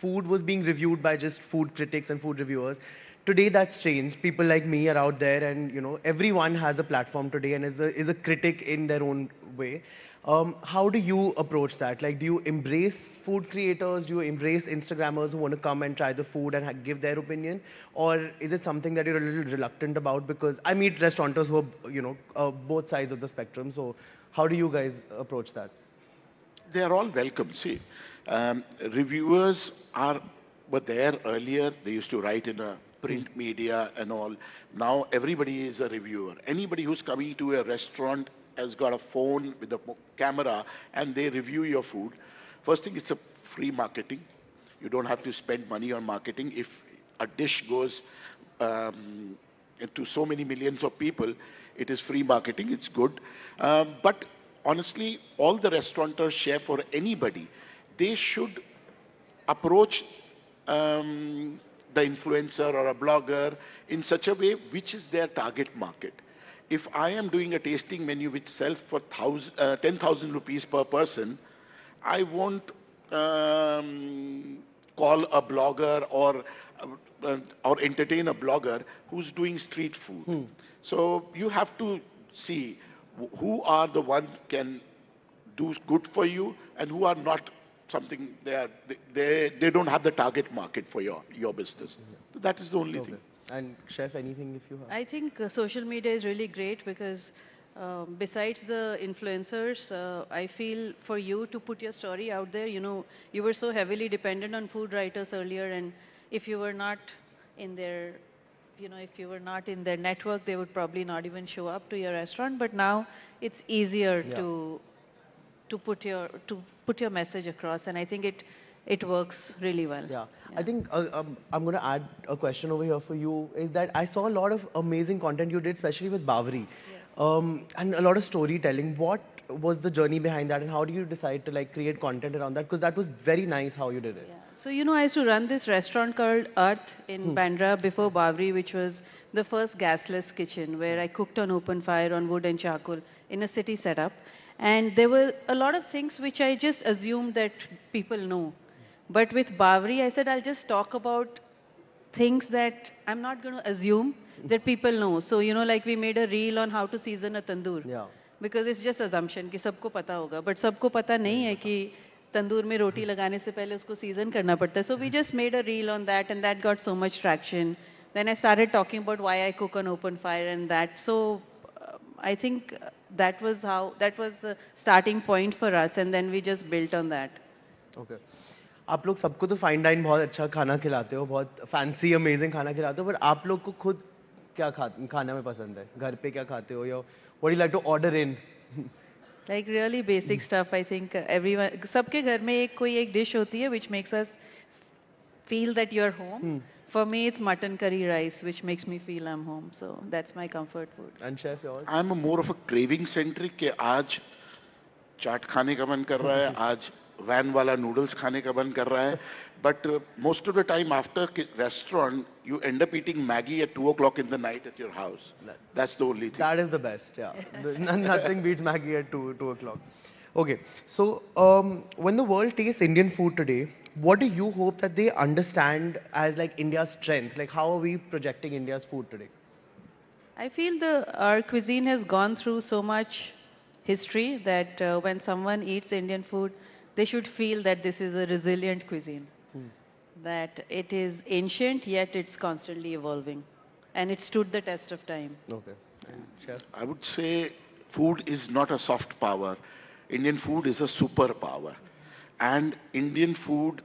[SPEAKER 21] Food was being reviewed by just food critics and food reviewers. Today that's changed. People like me are out there, and everyone has a platform today and is a critic in their own way. How do you approach that? Like, do you embrace food creators? Do you embrace Instagrammers who want to come and try the food and give their opinion? Or is it something that you're a little reluctant about? Because I meet restaurateurs who are, both sides of the spectrum. So how do you guys approach that?
[SPEAKER 23] They are all welcome. See, reviewers were there earlier. They used to write in a print media and all. Now everybody is a reviewer. Anybody who's coming to a restaurant has got a phone with a camera and they review your food. First thing, it's a free marketing. You don't have to spend money on marketing. If a dish goes into so many millions of people, it is free marketing. It's good. But honestly, all the restaurateurs, chef or anybody, they should approach the influencer or a blogger in such a way which is their target market. If I am doing a tasting menu which sells for 10,000 rupees per person, I won't call a blogger or entertain a blogger who's doing street food. So you have to see who are the one can do good for you and who are not something they don't have the target market for your business. That is the only thing.
[SPEAKER 21] And chef, anything if you have?
[SPEAKER 22] I think social media is really great because besides the influencers, I feel for you to put your story out there, you were so heavily dependent on food writers earlier, and if you were not in their, if you were not in their network, they would probably not even show up to your restaurant. But now it's easier to put your message across, and I think it works really well.
[SPEAKER 21] Yeah. I think I'm going to add a question over here for you, is that I saw a lot of amazing content you did, especially with Bawri, and a lot of storytelling. What was the journey behind that, and how do you decide to create content around that? Because that was very nice how you did it.
[SPEAKER 22] Yeah. So, I used to run this restaurant called Earth in Bandra before Bawri, which was the first gasless kitchen where I cooked on open fire on wood and charcoal in a city setup. And there were a lot of things which I just assumed that people know. But with Bawri, I said I'll just talk about things that I'm not going to assume that people know. So, you know, like we made a reel on how to season a tandoor.
[SPEAKER 21] Yeah.
[SPEAKER 22] Because it's just assumption कि सबको पता होगा. But सबको पता नहीं है कि तंदूर में रोटी लगाने से पहले उसको season करना पड़ता है. So we just made a reel on that and that got so much traction. Then I started talking about why I cook on open fire and that. So I think that was the starting point for us and then we just built on that.
[SPEAKER 21] Okay. आप लोग सबको तो fine dine बहुत अच्छा खाना खिलाते हो, बहुत फैंसी अमेजिंग खाना खिलाते हो, पर आप लोग को खुद क्या खाने में पसंद है? घर पे क्या खाते हो या what do you like to order in?
[SPEAKER 22] Like really basic stuff. I think everyone, सबके घर में कोई एक dish होती है which makes us feel that you're home. For me, it's mutton curry rice, which makes me feel I'm home. So that's my comfort food.
[SPEAKER 21] And chef, yours?
[SPEAKER 23] I'm more of a craving centric कि आज चाट खाने का मन कर रहा है, आज van वाला नूडल्स खाने का मन कर रहा है. But most of the time after restaurant, you end up eating Maggie at 2 o'clock in the night at your house. That's the only thing.
[SPEAKER 21] That is the best, yeah. Nothing beats Maggie at 2 o'clock. Okay, so when the world tastes Indian food today, what do you hope that they understand as like India's strength? Like how are we projecting India's food today?
[SPEAKER 22] I feel our cuisine has gone through so much history that when someone eats Indian food, they should feel that this is a resilient cuisine. That it is ancient, yet it's constantly evolving. And it stood the test of time.
[SPEAKER 21] Okay. Chef?
[SPEAKER 23] I would say food is not a soft power. Indian food is a superpower. And Indian food,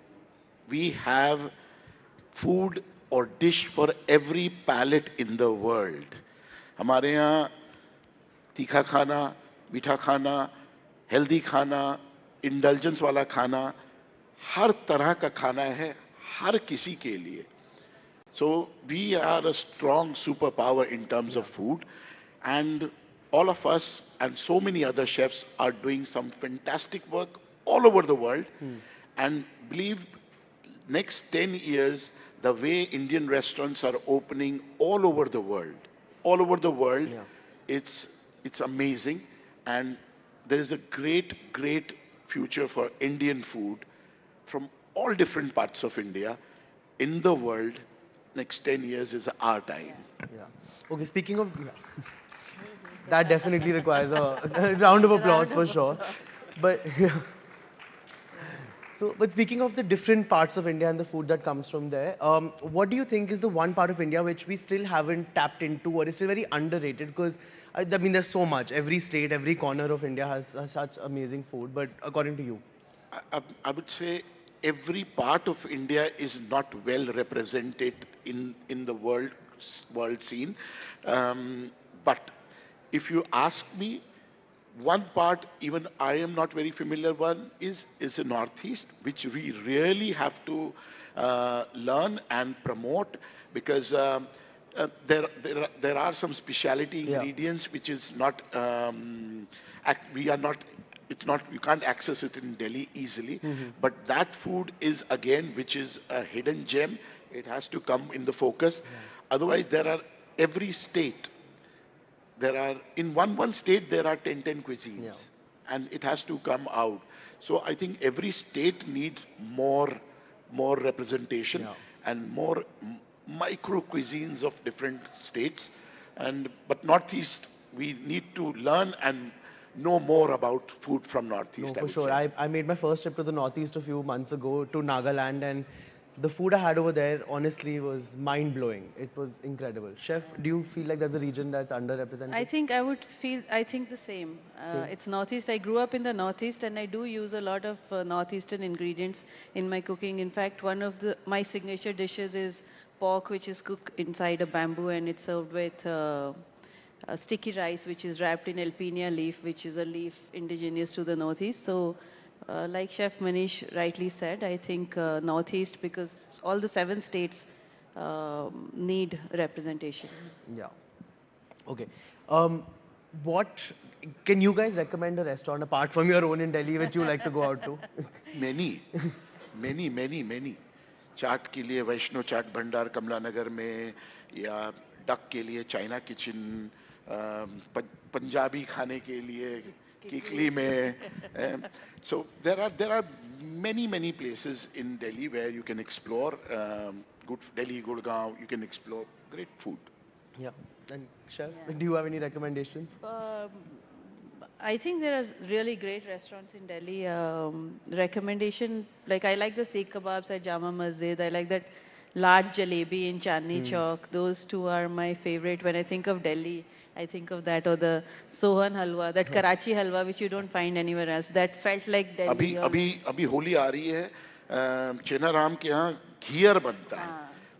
[SPEAKER 23] we have food or dish for every palate in the world. हमारे यहाँ तीखा खाना, मीठा खाना, healthy खाना, indulgence वाला खाना, हर तरह का खाना है, हर किसी के लिए. So we are a strong superpower in terms of food, and all of us and so many other chefs are doing some fantastic work all over the world. And believe next 10 years, the way Indian restaurants are opening all over the world, it's amazing, and there is a great future for Indian food from all different parts of India in the world. Next 10 years is our time.
[SPEAKER 21] Yeah. Okay, speaking of... that definitely requires a round of applause for sure. But but speaking of the different parts of India and the food that comes from there, what do you think is the one part of India which we still haven't tapped into or is still very underrated? Because I mean, there's so much. Every state, every corner of India has such amazing food. But according to you?
[SPEAKER 23] I would say every part of India is not well represented in the world scene. But if you ask me, one part even I am not very familiar one is the Northeast, which we really have to learn and promote, because there are some specialty ingredients which is not you can't access it in Delhi easily. But that food is again which is a hidden gem. It has to come in the focus. Otherwise, there are every state. There are in one state there are 10 cuisines, and it has to come out. So I think every state needs more representation and more micro cuisines of different states. But Northeast, we need to learn and know more about food from Northeast.
[SPEAKER 21] No, for sure. I made my first trip to the Northeast a few months ago to Nagaland, and the food I had over there honestly was mind-blowing. It was incredible. Chef, do you feel like that's a region that's underrepresented?
[SPEAKER 22] I think the same. It's Northeast. I grew up in the Northeast and I do use a lot of Northeastern ingredients in my cooking. In fact, one of my signature dishes is pork, which is cooked inside a bamboo and it's served with sticky rice, which is wrapped in Alpinia leaf, which is a leaf indigenous to the Northeast. So, like Chef Manish rightly said, I think Northeast, because all the 7 states need representation.
[SPEAKER 21] Yeah. Okay. What can you guys recommend a restaurant apart from your own in Delhi which you like to go out to?
[SPEAKER 23] Many. चाट के लिए वैष्णो चाट भंडार कमला नगर में, या duck के लिए China kitchen, Punjabi खाने के लिए Kikli mein. So there are many places in Delhi where you can explore. Good Delhi, Gurgaon, you can explore great food.
[SPEAKER 21] Yeah. And Chef, do you have any recommendations?
[SPEAKER 22] I think there are really great restaurants in Delhi. Recommendation, like I like the Sikh kebabs at Jama Masjid. I like that large jalebi in Chandni Chowk. Those two are my favorite. When I think of Delhi, I think of that, or the Sohan halwa, that Karachi halwa, which you don't find anywhere else. That felt like Delhi.
[SPEAKER 23] अभी होली आ रही है, चेनाराम के यहाँ घियर बनता है,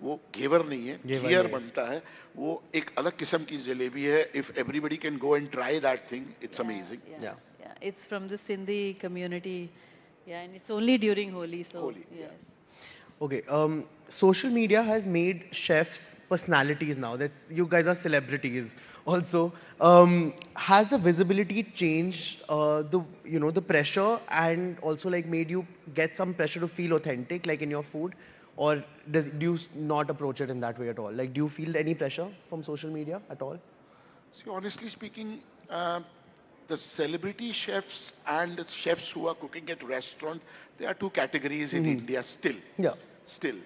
[SPEAKER 23] वो घेवर नहीं है, घियर बनता है, वो एक अलग किस्म की जलेबी है. If everybody can go and try that thing, it's amazing.
[SPEAKER 22] Yeah. It's from the Sindhi community. Yeah, and it's only during Holi. So, yes.
[SPEAKER 21] Okay, social media has made chefs personalities now. That's, you guys are celebrities also. Has the visibility changed the pressure, and also like made you get some pressure to feel authentic, like in your food? Or do you not approach it in that way at all? Like, do you feel any pressure from social media at all?
[SPEAKER 23] See, honestly speaking, the celebrity chefs and the chefs who are cooking at restaurant, there are two categories in India still.
[SPEAKER 21] Yeah.
[SPEAKER 23] Still.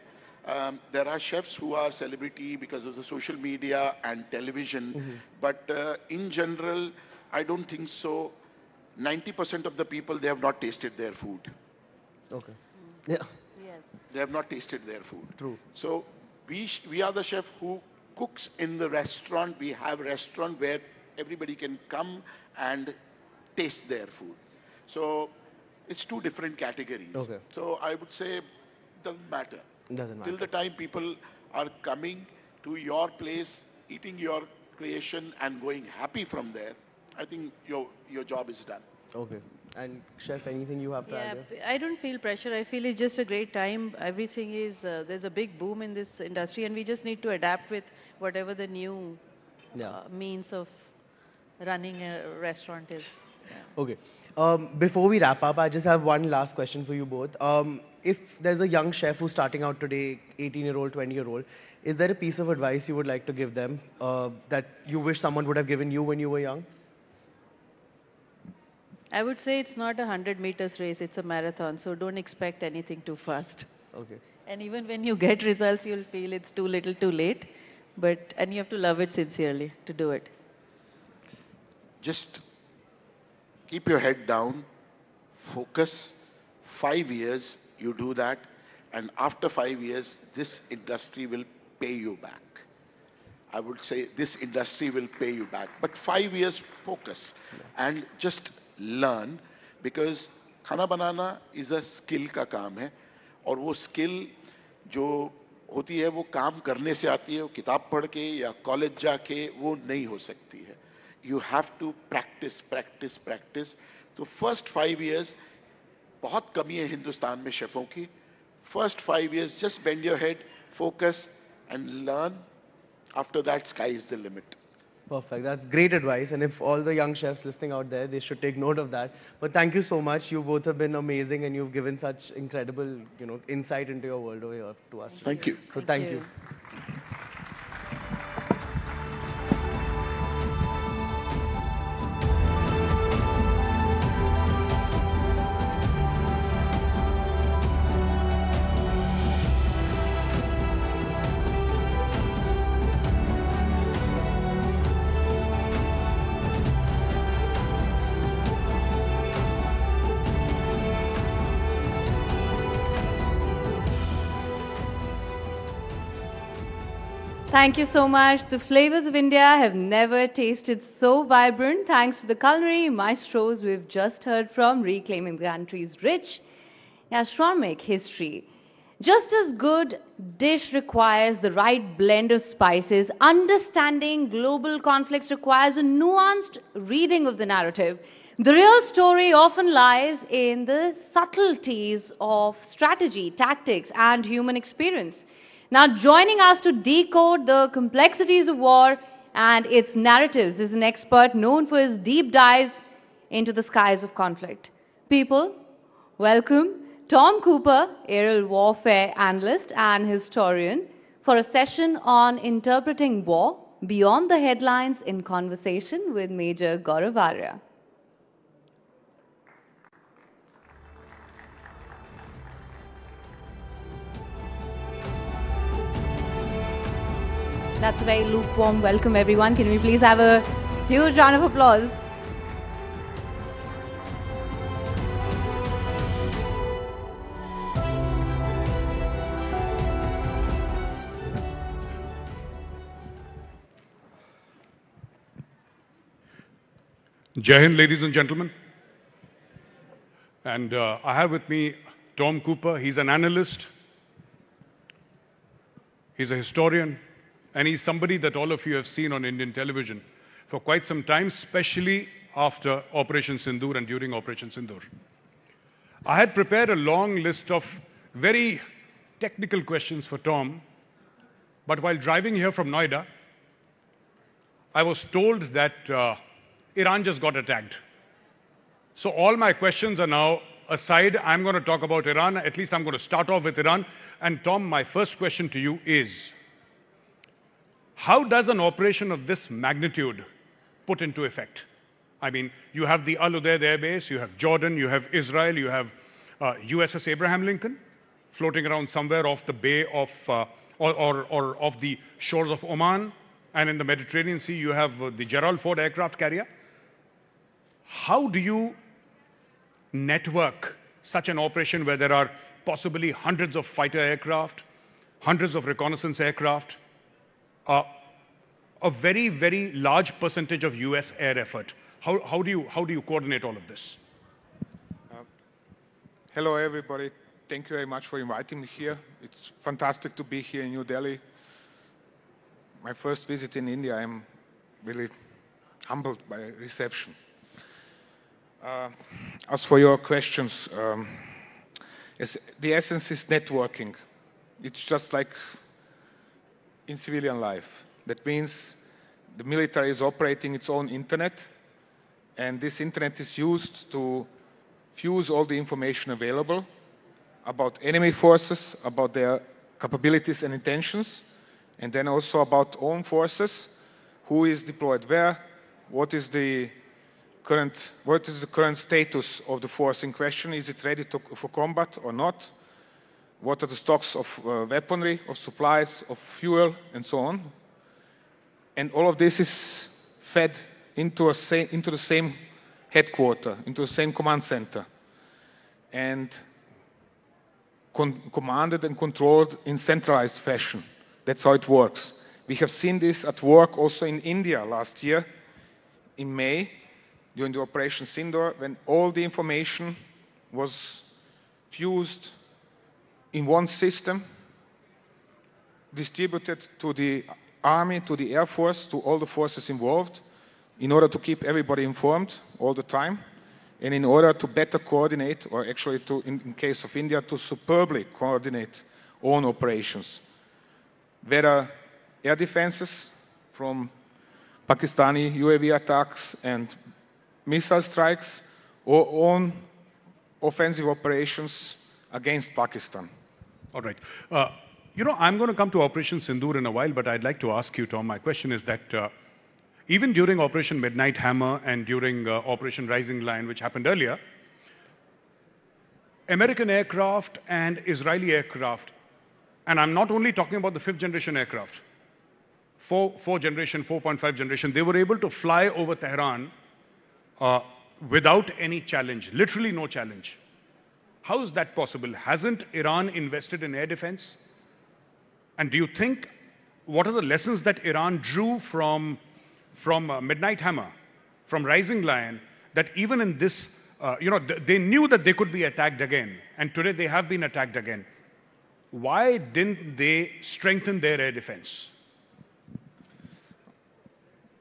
[SPEAKER 23] There are chefs who are celebrity because of the social media and television. But in general, I don't think so. 90% of the people, they have not tasted their food.
[SPEAKER 21] Okay. Yeah.
[SPEAKER 23] They have not tasted their food.
[SPEAKER 21] True.
[SPEAKER 23] So we are the chef who cooks in the restaurant. We have restaurant where everybody can come and taste their food. So it's two different categories.
[SPEAKER 21] Okay.
[SPEAKER 23] So I would say doesn't matter.
[SPEAKER 21] Doesn't matter.
[SPEAKER 23] Till the time people are coming to your place, eating your creation and going happy from there, I think your job is done.
[SPEAKER 21] Okay. And Chef, anything you have to add?
[SPEAKER 22] I don't feel pressure. I feel it's just a great time. Everything is, there's a big boom in this industry, and we just need to adapt with whatever the new means of running a restaurant is.
[SPEAKER 21] Okay. Before we wrap up, I just have one last question for you both. If there's a young chef who's starting out today, 18-year-old, 20-year-old, is there a piece of advice you would like to give them that you wish someone would have given you when you were young?
[SPEAKER 22] I would say it's not a 100 meters race, it's a marathon, so don't expect anything too fast.
[SPEAKER 21] Okay.
[SPEAKER 22] And even when you get results, you'll feel it's too little too late, and you have to love it sincerely to do it.
[SPEAKER 23] Just keep your head down, focus. 5 years, you do that, and after 5 years, this industry will pay you back. I would say this industry will pay you back. But 5 years, focus and just learn, because खाना बनाना is a skill का काम है, और वो skill जो होती है वो काम करने से आती है, वो किताब पढ़ के या कॉलेज जाके वो नहीं हो सकती है. You have to practice, practice, practice. तो first 5 years बहुत कमी है हिंदुस्तान में शेफों की. First 5 years, just bend your head, focus and learn. After that, sky is the limit.
[SPEAKER 21] Perfect. That's great advice. And if all the young chefs listening out there, they should take note of that. But thank you so much. You both have been amazing, and you've given such incredible, insight into your world over here to us.
[SPEAKER 23] Thank you.
[SPEAKER 21] So thank you.
[SPEAKER 7] Thank you so much. The flavors of India have never tasted so vibrant thanks to the culinary maestros we've just heard from, reclaiming the country's rich gastronomic history. Just as good dish requires the right blend of spices, understanding global conflicts requires a nuanced reading of the narrative. The real story often lies in the subtleties of strategy, tactics, and human experience. Now, joining us to decode the complexities of war and its narratives is an expert known for his deep dives into the skies of conflict. People, welcome Tom Cooper, aerial warfare analyst and historian, for a session on interpreting war beyond the headlines in conversation with Major Gaurav Arya. That's a very lukewarm welcome, everyone. Can we please have a huge round of applause?
[SPEAKER 6] Jai Hind, ladies and gentlemen. And I have with me Tom Cooper. He's an analyst. He's a historian. And he's somebody that all of you have seen on Indian television for quite some time, especially after Operation Sindoor and during Operation Sindoor. I had prepared a long list of very technical questions for Tom. But while driving here from Noida, I was told that Iran just got attacked. So all my questions are now aside. I'm going to talk about Iran. At least I'm going to start off with Iran. And Tom, my first question to you is, how does an operation of this magnitude put into effect? I mean, you have the Al Udeid Air Base, you have Jordan, you have Israel, you have USS Abraham Lincoln floating around somewhere off the bay of, or off the shores of Oman. And in the Mediterranean Sea, you have the Gerald Ford aircraft carrier. How do you network such an operation where there are possibly hundreds of fighter aircraft, hundreds of reconnaissance aircraft, a very, very large percentage of US air effort? How do you coordinate all of this?
[SPEAKER 8] Hello, everybody. Thank you very much for inviting me here. It's fantastic to be here in New Delhi. My first visit in India, I'm really humbled by the reception. As for your questions, the essence is networking. It's just like in civilian life. That means the military is operating its own internet, and this internet is used to fuse all the information available about enemy forces, about their capabilities and intentions, and then also about own forces, who is deployed where, what is the current status of the force in question, is it ready for combat or not, what are the stocks of weaponry, of supplies, of fuel, and so on. And all of this is fed into the same headquarter, into the same command center, and commanded and controlled in centralized fashion. That's how it works. We have seen this at work also in India last year, in May, during the Operation Sindoor, when all the information was fused in one system, distributed to the Army, to the Air Force, to all the forces involved, in order to keep everybody informed all the time, and in order to better coordinate, or actually to, in case of India, to superbly coordinate own operations. Whether air defenses from Pakistani UAV attacks and missile strikes, or own offensive operations against Pakistan.
[SPEAKER 6] All right. You know, I'm going to come to Operation Sindoor in a while, but I'd like to ask you, Tom, my question is that even during Operation Midnight Hammer and during Operation Rising Lion, which happened earlier, American aircraft and Israeli aircraft, and I'm not only talking about the 5th generation aircraft, 4 generation, 4.5 generation, they were able to fly over Tehran without any challenge, literally no challenge. How is that possible? Hasn't Iran invested in air defense? And do you think, what are the lessons that Iran drew from Midnight Hammer, from Rising Lion, that even in this, they knew that they could be attacked again, and today they have been attacked again. Why didn't they strengthen their air defense?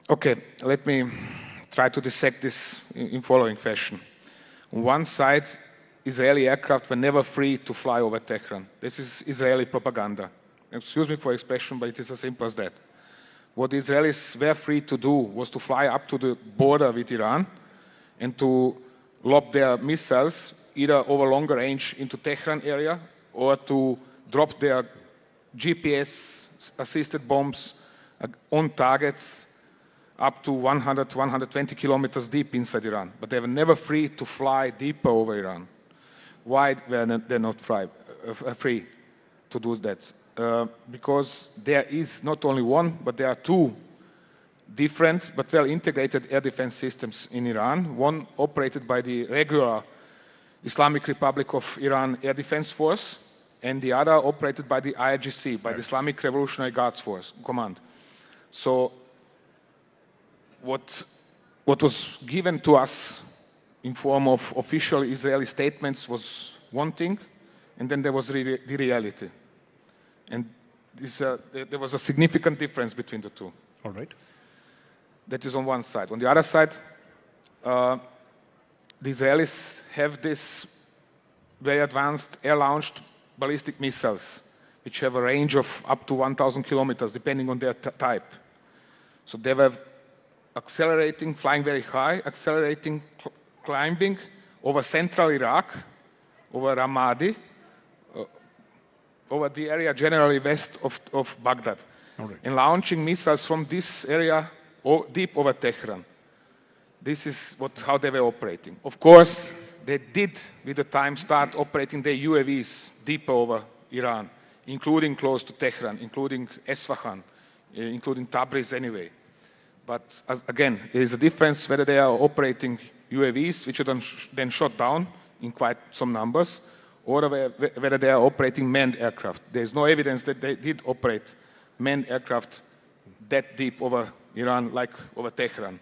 [SPEAKER 8] Okay, let me try to dissect this in following fashion. On one side, Israeli aircraft were never free to fly over Tehran. This is Israeli propaganda. Excuse me for expression, but it is as simple as that. What the Israelis were free to do was to fly up to the border with Iran and to lob their missiles either over longer range into Tehran area or to drop their GPS-assisted bombs on targets up to 100 to 120 kilometers deep inside Iran. But they were never free to fly deeper over Iran. Why were they not free to do that? because there is not only one, but there are two different but well integrated air defense systems in Iran. One operated by the regular Islamic Republic of Iran Air Defense Force, and the other operated by the IRGC, by the Islamic Revolutionary Guards Force Command. So what was given to us in form of official Israeli statements was one thing, and then there was the reality. And there was a significant difference between the two.
[SPEAKER 6] All right.
[SPEAKER 8] That is on one side. On the other side, the Israelis have this very advanced air-launched ballistic missiles, which have a range of up to 1,000 kilometers, depending on their type. So they were accelerating, flying very high, accelerating, climbing over central Iraq, over Ramadi, over the area generally west of Baghdad, and launching missiles from this area deep over Tehran. This is how they were operating. Of course, they did, with the time, start operating their UAVs deeper over Iran, including close to Tehran, including Esfahan, including Tabriz anyway. But again, there is a difference whether they are operating UAVs, which are then shot down in quite some numbers, or whether they are operating manned aircraft. There is no evidence that they did operate manned aircraft that deep over Iran, like over Tehran.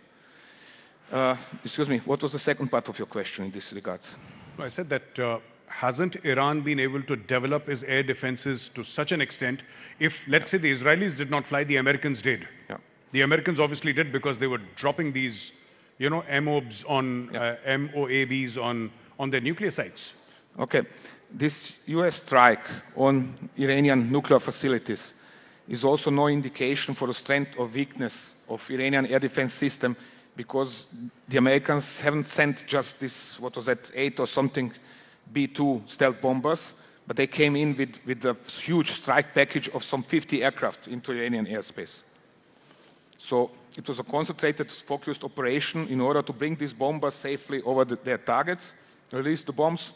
[SPEAKER 8] Excuse me, what was the second part of your question in this regards?
[SPEAKER 6] I said that hasn't Iran been able to develop its air defenses to such an extent? If, let's say, the Israelis did not fly, the Americans did.
[SPEAKER 8] Yeah.
[SPEAKER 6] The Americans obviously did because they were dropping these, MOABs on, MOABs on their nuclear sites.
[SPEAKER 8] Okay. This US strike on Iranian nuclear facilities is also no indication for the strength or weakness of Iranian air defense system, because the Americans haven't sent just this, 8 or something B-2 stealth bombers, but they came in with a huge strike package of some 50 aircraft into Iranian airspace. So it was a concentrated, focused operation in order to bring these bombers safely over their targets, release the bombs,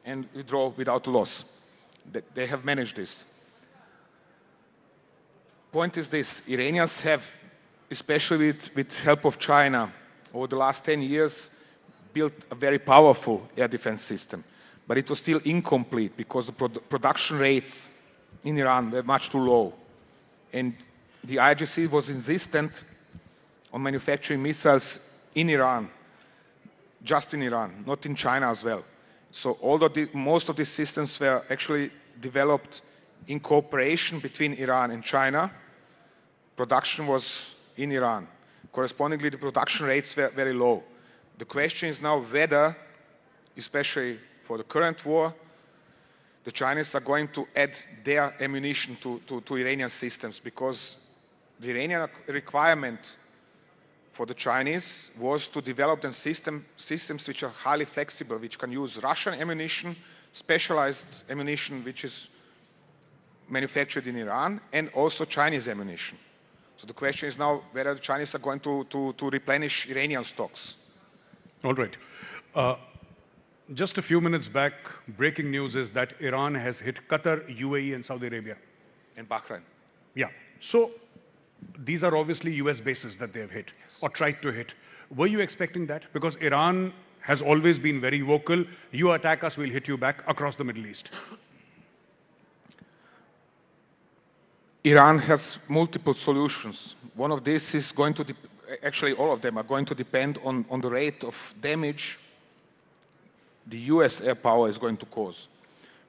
[SPEAKER 8] and withdraw without loss. They have managed this. Point is this: Iranians have, especially with help of China, over the last 10 years, built a very powerful air defense system. But it was still incomplete because the production rates in Iran were much too low. And the IRGC was insistent on manufacturing missiles in Iran, just in Iran, not in China as well. So although most of these systems were actually developed in cooperation between Iran and China, production was in Iran. Correspondingly, the production rates were very low. The question is now whether, especially for the current war, the Chinese are going to add their ammunition to Iranian systems, because the Iranian requirement for the Chinese was to develop then systems which are highly flexible, which can use Russian ammunition, specialized ammunition which is manufactured in Iran, and also Chinese ammunition. So the question is now whether the Chinese are going to replenish Iranian stocks.
[SPEAKER 6] All right. Just a few minutes back, breaking news is that Iran has hit Qatar, UAE, and Saudi Arabia.
[SPEAKER 8] And Bahrain.
[SPEAKER 6] Yeah. So these are obviously US bases that they have hit, or tried to hit. Were you expecting that? Because Iran has always been very vocal. You attack us, we'll hit you back across the Middle East.
[SPEAKER 8] Iran has multiple solutions. One of these is going to, actually all of them are going to depend on the rate of damage the US air power is going to cause.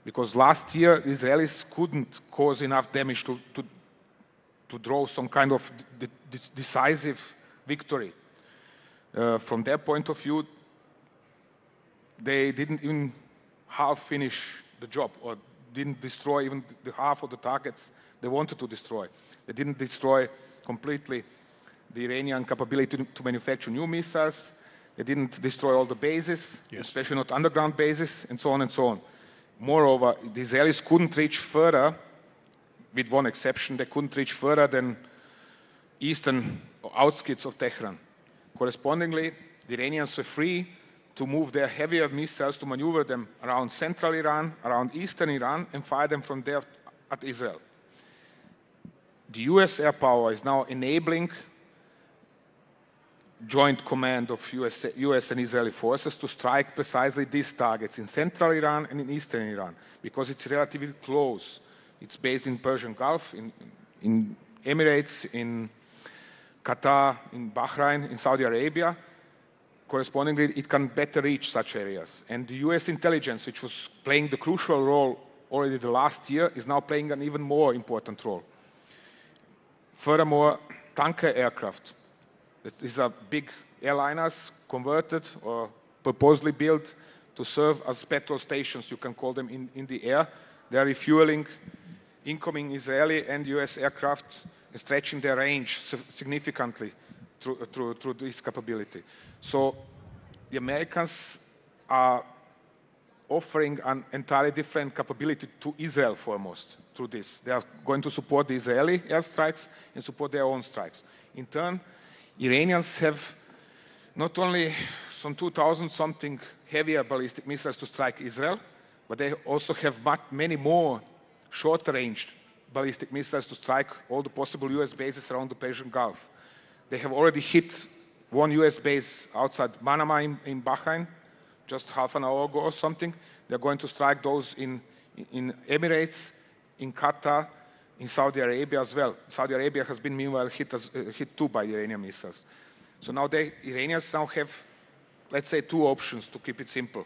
[SPEAKER 8] Because last year, Israelis couldn't cause enough damage to draw some kind of decisive victory. From their point of view, they didn't even half finish the job, or didn't destroy even the half of the targets they wanted to destroy. They didn't destroy completely the Iranian capability to manufacture new missiles. They didn't destroy all the bases, especially not underground bases, and so on and so on. Moreover, the Israelis couldn't reach further, with one exception, they couldn't reach further than eastern outskirts of Tehran. Correspondingly, the Iranians were free to move their heavier missiles, to maneuver them around central Iran, around eastern Iran, and fire them from there at Israel. the US air power is now enabling joint command of US and Israeli forces to strike precisely these targets in central Iran and in eastern Iran, because it's relatively close. It's based in Persian Gulf, in Emirates, in Qatar, in Bahrain, in Saudi Arabia. Correspondingly, it can better reach such areas. And the US intelligence, which was playing the crucial role already the last year, is now playing an even more important role. Furthermore, tanker aircraft. These are big airliners converted or purposely built to serve as petrol stations, you can call them, in the air. They are refueling incoming Israeli and US aircraft, stretching their range significantly through this capability. So the Americans are offering an entirely different capability to Israel foremost through this. They are going to support the Israeli airstrikes and support their own strikes. In turn, Iranians have not only some 2,000-something heavier ballistic missiles to strike Israel, but they also have many more short-range ballistic missiles to strike all the possible US bases around the Persian Gulf. They have already hit one US base outside Manama in Bahrain, just half an hour ago or something. They're going to strike those in Emirates, in Qatar, in Saudi Arabia as well. Saudi Arabia has been meanwhile hit too by Iranian missiles. So now Iranians now have, let's say, two options to keep it simple.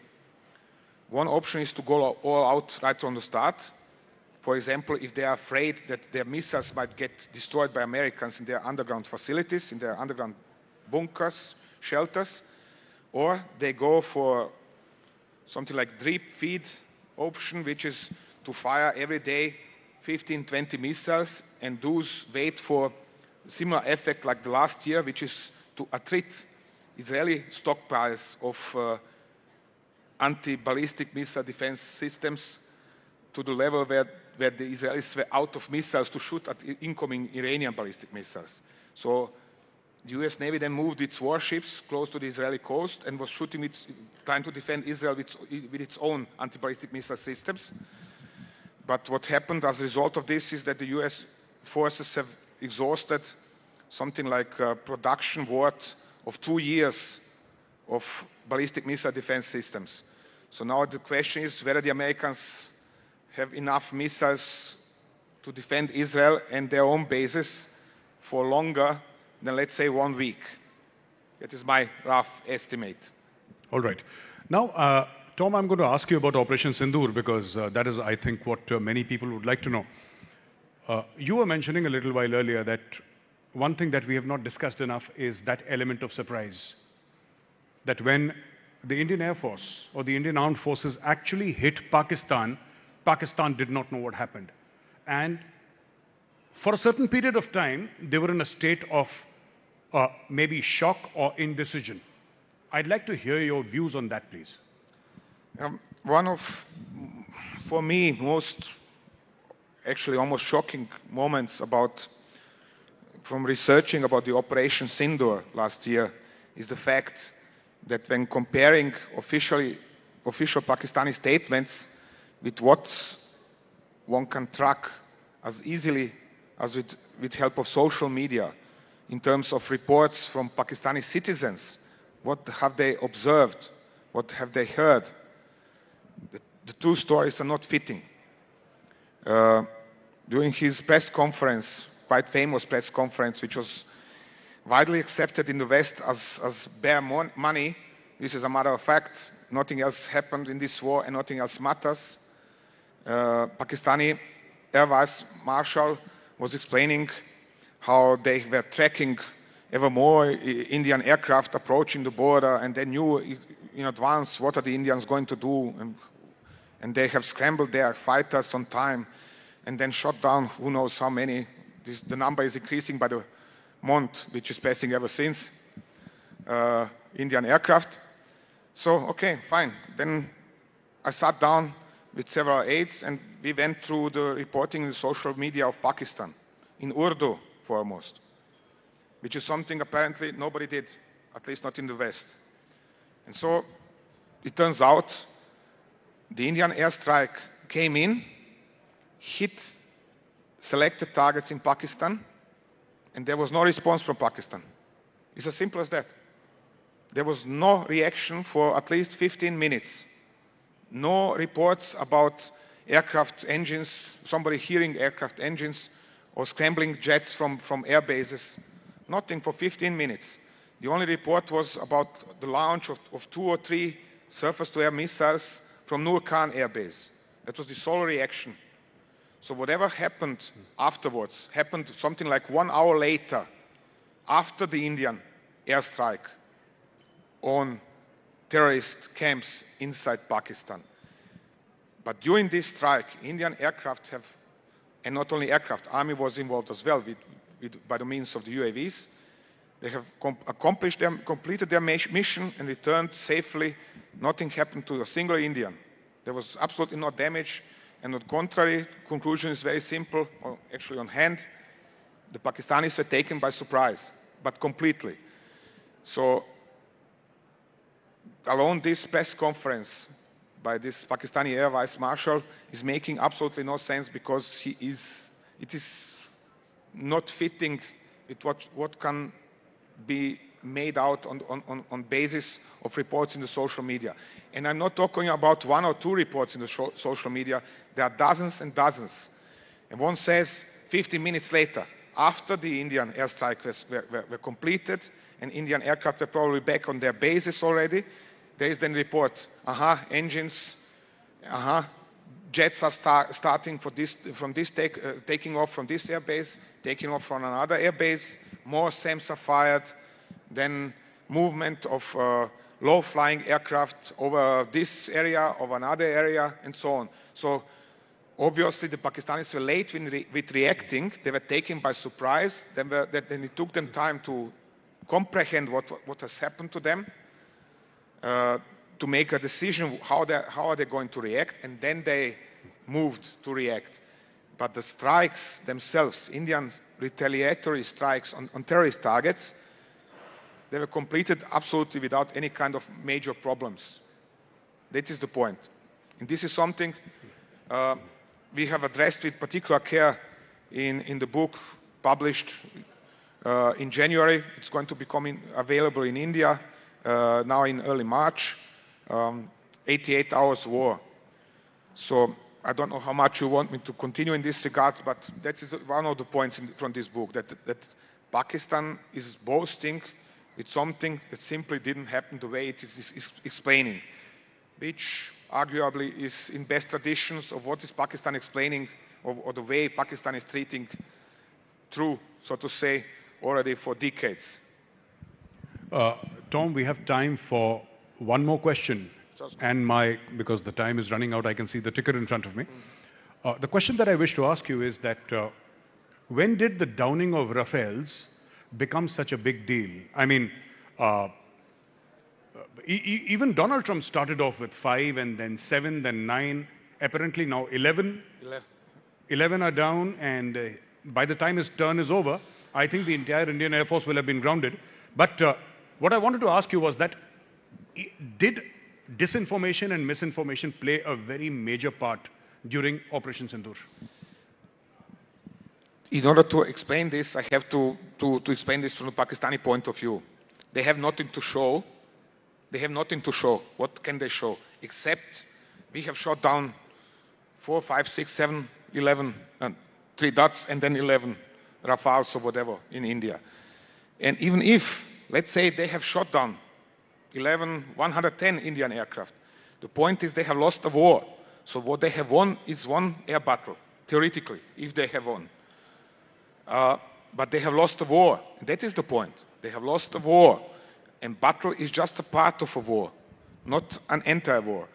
[SPEAKER 8] One option is to go all out right from the start. For example, if they are afraid that their missiles might get destroyed by Americans in their underground facilities, in their underground bunkers, shelters, or they go for something like drip feed option, which is to fire every day 15, 20 missiles, and those wait for similar effect like the last year, which is to attrit Israeli stockpiles of anti-ballistic missile defense systems to the level where the Israelis were out of missiles to shoot at incoming Iranian ballistic missiles. So the US Navy then moved its warships close to the Israeli coast and was trying to defend Israel with its own anti-ballistic missile systems. But what happened as a result of this is that the US forces have exhausted something like a production worth of 2 years of ballistic missile defense systems. So now the question is whether the Americans have enough missiles to defend Israel and their own bases for longer than, let's say, 1 week. That is my rough estimate.
[SPEAKER 6] All right. Now, Tom, I'm going to ask you about Operation Sindoor because that is, I think, what many people would like to know. You were mentioning a little while earlier that one thing that we have not discussed enough is that element of surprise. That when the Indian Air Force or the Indian Armed Forces actually hit Pakistan, Pakistan did not know what happened. And for a certain period of time, they were in a state of maybe shock or indecision. I'd like to hear your views on that, please.
[SPEAKER 8] One of, for me, almost shocking moments from researching about the Operation Sindoor last year is the fact that when comparing official Pakistani statements with what one can track as easily as with help of social media in terms of reports from Pakistani citizens, what have they observed, what have they heard, the two stories are not fitting. During his press conference, quite famous press conference, which was widely accepted in the West as bare money, this is a matter of fact, nothing else happened in this war and nothing else matters. Pakistani Air Vice Marshal was explaining how they were tracking ever more Indian aircraft approaching the border, and they knew in advance what are the Indians going to do, and they have scrambled their fighters on time and then shot down who knows how many. The number is increasing by the month, which is passing ever since, Indian aircraft. So, okay, fine. Then I sat down with several aides and we went through the reporting in the social media of Pakistan, in Urdu foremost, which is something apparently nobody did, at least not in the West. And so it turns out the Indian airstrike came in, hit selected targets in Pakistan, and there was no response from Pakistan. It's as simple as that. There was no reaction for at least 15 minutes. No reports about aircraft engines, somebody hearing aircraft engines or scrambling jets from air bases. Nothing for 15 minutes. The only report was about the launch of 2 or 3 surface-to-air missiles from Nur Khan Air Base. That was the sole reaction. So whatever happened afterwards happened something like 1 hour later, after the Indian airstrike on terrorist camps inside Pakistan. But during this strike, Indian aircraft have, and not only aircraft, army was involved as well by the means of the UAVs. They have completed their mission and returned safely. Nothing happened to a single Indian. There was absolutely no damage. And on the contrary, conclusion is very simple, or actually on hand. The Pakistanis were taken by surprise, but completely. So, alone this press conference by this Pakistani Air Vice Marshal is making absolutely no sense, because it is not fitting with what can be made out on basis of reports in the social media. And I'm not talking about 1 or 2 reports in the social media. There are dozens and dozens. And one says 15 minutes later, after the Indian airstrikes were completed and Indian aircraft were probably back on their bases already, there is then report, engines, jets are starting taking off from this airbase, taking off from another airbase, more SAMs are fired, then movement of low-flying aircraft over this area, over another area, and so on. So obviously the Pakistanis were late with reacting. They were taken by surprise. Then it took them time to comprehend what has happened to them, to make a decision how are they going to react, and then they moved to react. But the strikes themselves, Indian retaliatory strikes on terrorist targets, they were completed absolutely without any kind of major problems. That is the point. And this is something we have addressed with particular care in the book published in January. It's going to become available in India now in early March, 88 Hours War. So I don't know how much you want me to continue in this regard, but that is one of the points from this book, that Pakistan is boasting with something that simply didn't happen the way it is explaining, which arguably is in best traditions of what is Pakistan explaining, or the way Pakistan is treating true, so to say, already for decades.
[SPEAKER 6] Tom, we have time for one more question. And because the time is running out, I can see the ticker in front of me. The question that I wish to ask you is that when did the downing of Rafales become such a big deal? I mean, even Donald Trump started off with 5 and then 7, then 9. Apparently now 11. 11 are down, and by the time his turn is over, I think the entire Indian Air Force will have been grounded. But what I wanted to ask you was that, did disinformation and misinformation play a very major part during Operation Sindoor?
[SPEAKER 8] In order to explain this, I have to explain this from the Pakistani point of view. They have nothing to show. They have nothing to show. What can they show? Except we have shot down 4, 5, 6, 7, 11, 3 dots, and then 11 Rafales or whatever in India. And even if, let's say, they have shot down 110 Indian aircraft, the point is they have lost the war. So what they have won is one air battle, theoretically, if they have won. But they have lost the war. That is the point. They have lost the war. And battle is just a part of a war, not an entire war.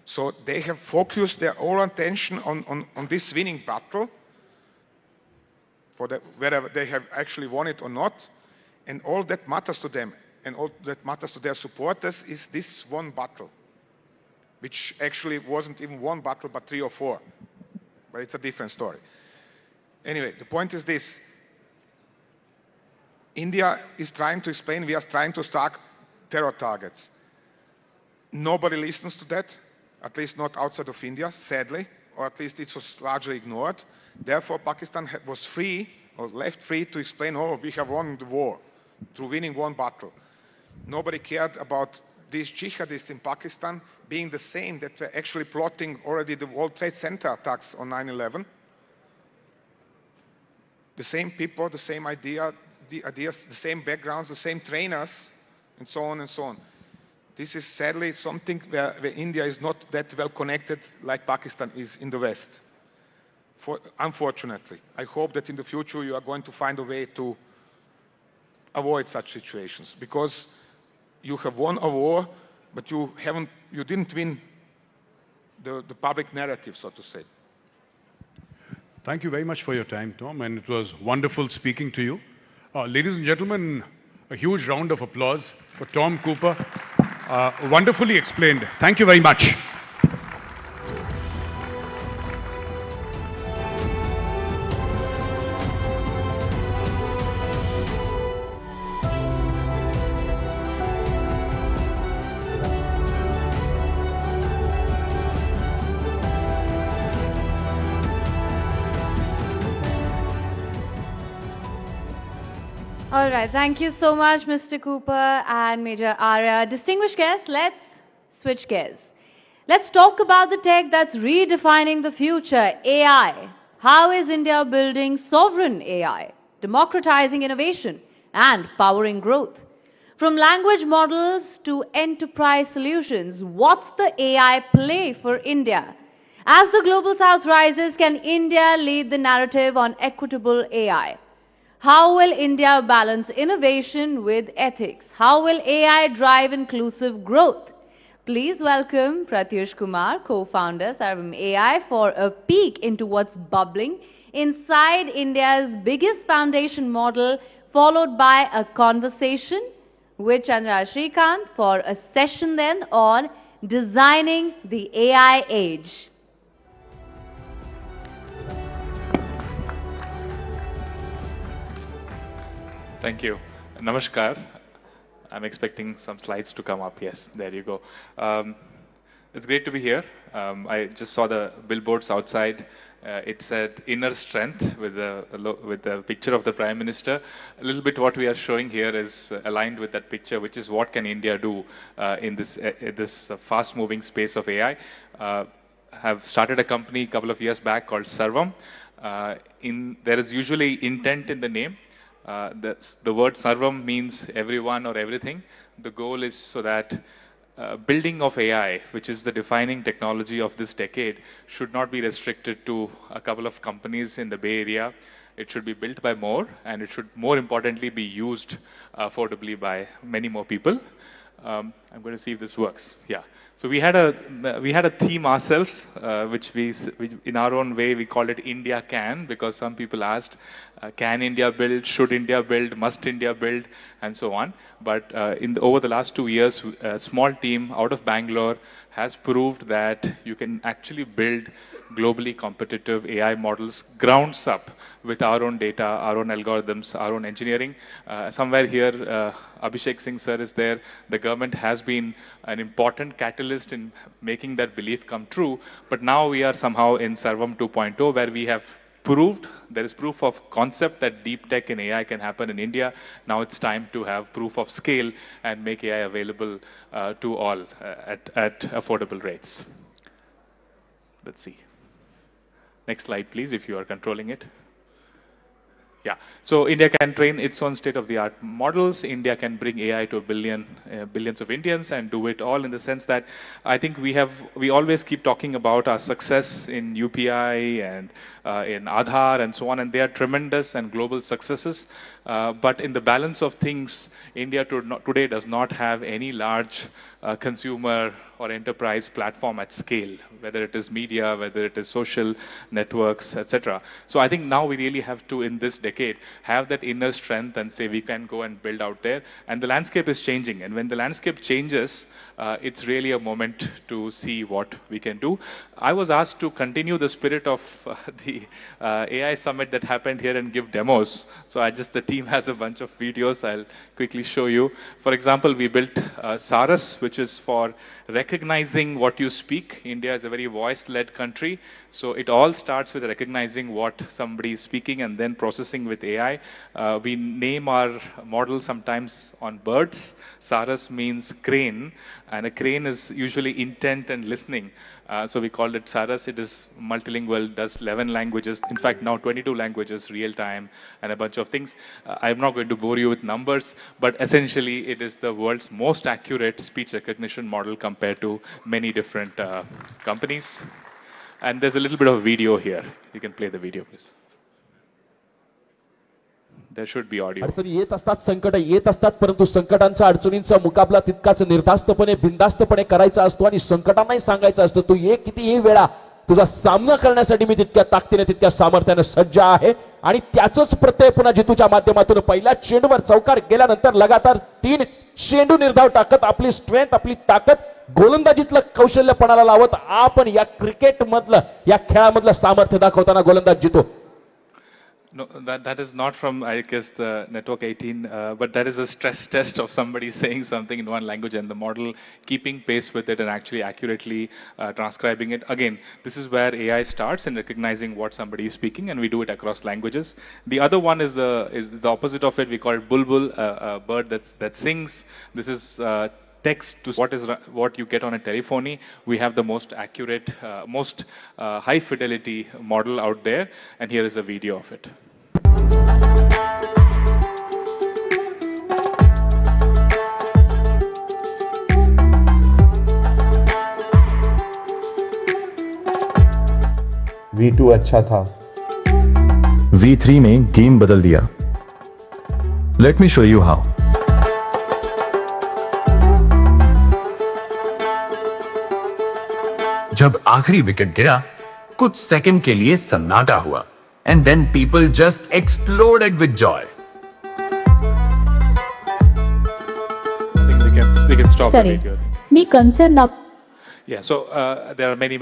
[SPEAKER 8] So they have focused their whole attention on this winning battle, whether they have actually won it or not. And all that matters to them, and all that matters to their supporters, is this one battle, which actually wasn't even one battle, but 3 or 4. But it's a different story. Anyway, the point is this. India is trying to explain, we are trying to start terror targets. Nobody listens to that, at least not outside of India, sadly, or at least it was largely ignored. Therefore, Pakistan was free, or left free, to explain, oh, we have won the war through winning one battle. Nobody cared about these jihadists in Pakistan being the same that were actually plotting already the World Trade Center attacks on 9/11. The same people, the same ideas, the same backgrounds, the same trainers, and so on and so on. This is sadly something where India is not that well connected like Pakistan is in the West. Unfortunately. I hope that in the future you are going to find a way to avoid such situations, because you have won a war, but you didn't win the public narrative, so to say.
[SPEAKER 6] Thank you very much for your time, Tom, and it was wonderful speaking to you. Ladies and gentlemen, a huge round of applause for Tom Cooper. Wonderfully explained. Thank you very much.
[SPEAKER 7] All right, thank you so much, Mr. Cooper and Major Arya. Distinguished guests, let's switch gears. Let's talk about the tech that's redefining the future, AI. How is India building sovereign AI, democratizing innovation and powering growth? From language models to enterprise solutions, what's the AI play for India? As the Global South rises, can India lead the narrative on equitable AI? How will India balance innovation with ethics? How will AI drive inclusive growth? Please welcome Pratyush Kumar, co-founder Sarvam AI, for a peek into what's bubbling inside India's biggest foundation model, followed by a conversation with Chandra Shrikant for a session then on designing the AI age.
[SPEAKER 13] Thank you. Namaskar. I'm expecting some slides to come up. Yes, there you go. It's great to be here. I just saw the billboards outside. It said inner strength with the picture of the Prime Minister. A little bit what we are showing here is aligned with that picture, which is what can India do in this fast-moving space of AI. Have started a company a couple of years back called Sarvam. There is usually intent in the name. The word Sarvam means everyone or everything. The goal is so that building of AI, which is the defining technology of this decade, should not be restricted to a couple of companies in the Bay Area. It should be built by more, and it should, more importantly, be used affordably by many more people. I'm going to see if this works. Yeah. So we had a theme ourselves, which in our own way we called it India Can, because some people asked, can India build, should India build, must India build, and so on. But over the last 2 years, a small team out of Bangalore has proved that you can actually build globally competitive AI models grounds up with our own data, our own algorithms, our own engineering. Somewhere here, Abhishek Singh sir is there. The government has been an important catalyst in making that belief come true. But now we are somehow in Sarvam 2.0, where we have proved, there is proof of concept that deep tech in AI can happen in India. Now it's time to have proof of scale and make AI available to all at affordable rates. Let's see. Next slide, please, if you are controlling it. Yeah, so India can train its own state-of-the-art models. India can bring AI to billions of Indians and do it all in the sense that I think we always keep talking about our success in UPI and in Aadhaar and so on, and they are tremendous and global successes. But in the balance of things, India today does not have any large consumer or enterprise platform at scale, whether it is media, whether it is social networks, etc. So I think now we really have to, in this decade, have that inner strength and say we can go and build out there. And the landscape is changing. And when the landscape changes, it's really a moment to see what we can do. I was asked to continue the spirit of the the AI summit that happened here and give demos. So the team has a bunch of videos. I'll quickly show you. For example, we built Saras, which is for recognizing what you speak. India is a very voice-led country. So it all starts with recognizing what somebody is speaking and then processing with AI. We name our model sometimes on birds. Saras means crane, and a crane is usually intent and listening. So we called it Saras. It is multilingual, does 11 languages. In fact, now 22 languages, real time, and a bunch of things. I'm not going to bore you with numbers, but essentially it is the world's most accurate speech recognition model compared to many different companies. And there's a little bit of video here. You can play the video, please. There should be audio.
[SPEAKER 14] अडचणी येत असतात, संकट येत असतात, परंतु संकटांचा अडचणींचा मुकाबला तितकाच निर्धास्तपणे बिनधास्तपणे करायचा असतो आणि संकटांनाही सांगायचं असतं तू ये कितीही वेळा तुझा सामना करण्यासाठी मी तितक्या ताकदीने तितक्या सामर्थ्याने सज्ज आहे. आणि त्याचंच प्रत्यय पुन्हा जितूच्या माध्यमातून पहिल्या चेंडूवर चौकार गेल्यानंतर लगातार 3 चेंडू निर्धाव टाकत आपली स्ट्रेंथ, आपली ताकद, गोलंदाजीतलं कौशल्य पणाला लावत आपण या क्रिकेट मधलं, या खेळामधलं सामर्थ्य दाखवताना गोलंदाज जितो.
[SPEAKER 13] No, that is not from, I guess, the Network 18, but that is a stress test of somebody saying something in one language and the model keeping pace with it and actually accurately transcribing it. Again, this is where AI starts in recognizing what somebody is speaking, and we do it across languages. The other one is the opposite of it. We call it bulbul, a bird that sings. This is text to what you get on a telephony. We have the most accurate, most high fidelity model out there, and here is a video of it.
[SPEAKER 15] V2 अच्छा था.
[SPEAKER 16] V3 में game बदल दिया. Let me show you how. जब आखिरी wicket गिरा, कुछ second के लिए सन्नाटा हुआ, and then people just exploded with joy.
[SPEAKER 13] I think we can stop the video.
[SPEAKER 24] Me concern
[SPEAKER 13] Yeah, so there are many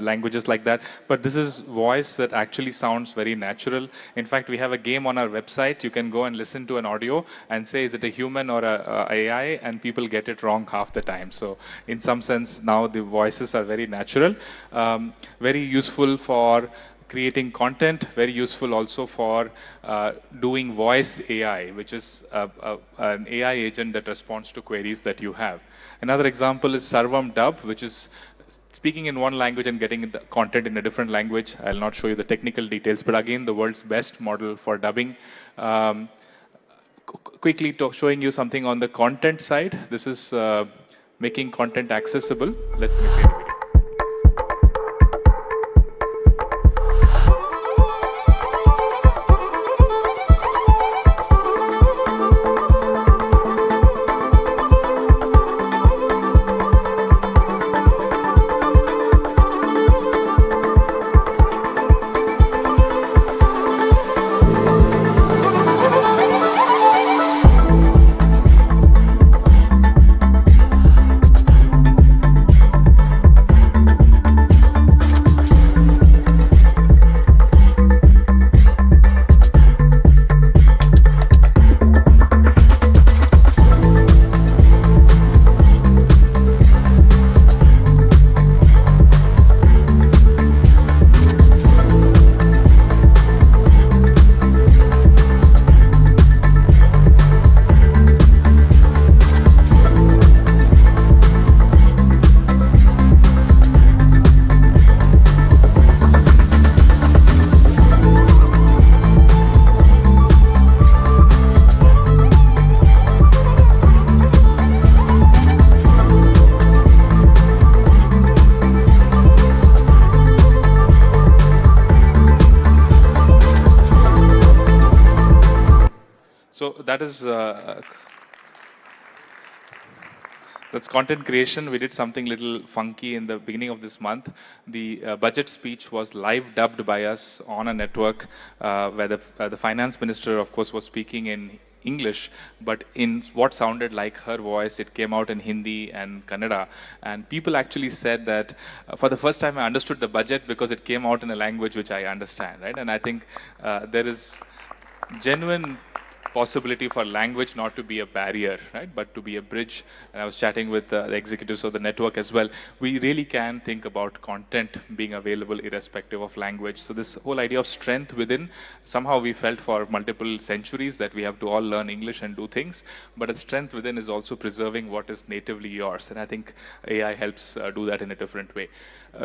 [SPEAKER 13] languages like that, but this is voice that actually sounds very natural. In fact, we have a game on our website. You can go and listen to an audio and say, is it a human or a AI? And people get it wrong half the time. So in some sense, now the voices are very natural, very useful for creating content, very useful also for doing voice AI, which is an AI agent that responds to queries that you have. Another example is Sarvam Dub, which is speaking in one language and getting the content in a different language. I'll not show you the technical details, but again, the world's best model for dubbing. Quickly showing you something on the content side. This is making content accessible. Let me play the video. That's content creation. We did something little funky in the beginning of this month. The budget speech was live dubbed by us on a network where the finance minister, of course, was speaking in English, but in what sounded like her voice, it came out in Hindi and Kannada. And people actually said that for the first time I understood the budget because it came out in a language which I understand, right? And I think there is genuine possibility for language not to be a barrier, right, but to be a bridge. And I was chatting with the executives of the network as well. We really can think about content being available irrespective of language. So this whole idea of strength within, somehow we felt for multiple centuries that we have to all learn English and do things, but a strength within is also preserving what is natively yours. And I think AI helps do that in a different way.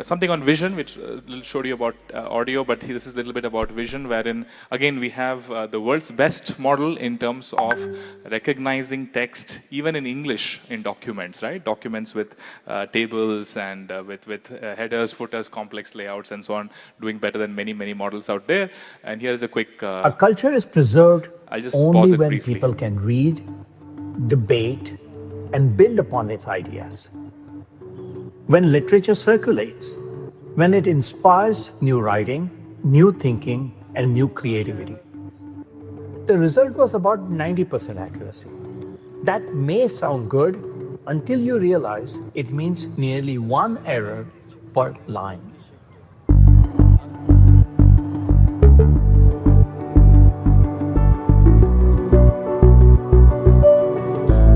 [SPEAKER 13] Something on vision, which showed you about audio, but this is a little bit about vision, wherein again we have the world's best model in terms of recognizing text, even in English, in documents, right? Documents with tables and with headers, footers, complex layouts, and so on, doing better than many, many models out there. And here's a quick.
[SPEAKER 15] A culture is preserved
[SPEAKER 13] I'll just
[SPEAKER 15] only
[SPEAKER 13] pause it
[SPEAKER 15] when
[SPEAKER 13] briefly.
[SPEAKER 15] people can read, debate, and build upon its ideas. When literature circulates, when it inspires new writing, new thinking, and new creativity. The result was about 90% accuracy. That may sound good until you realize it means nearly one error per line.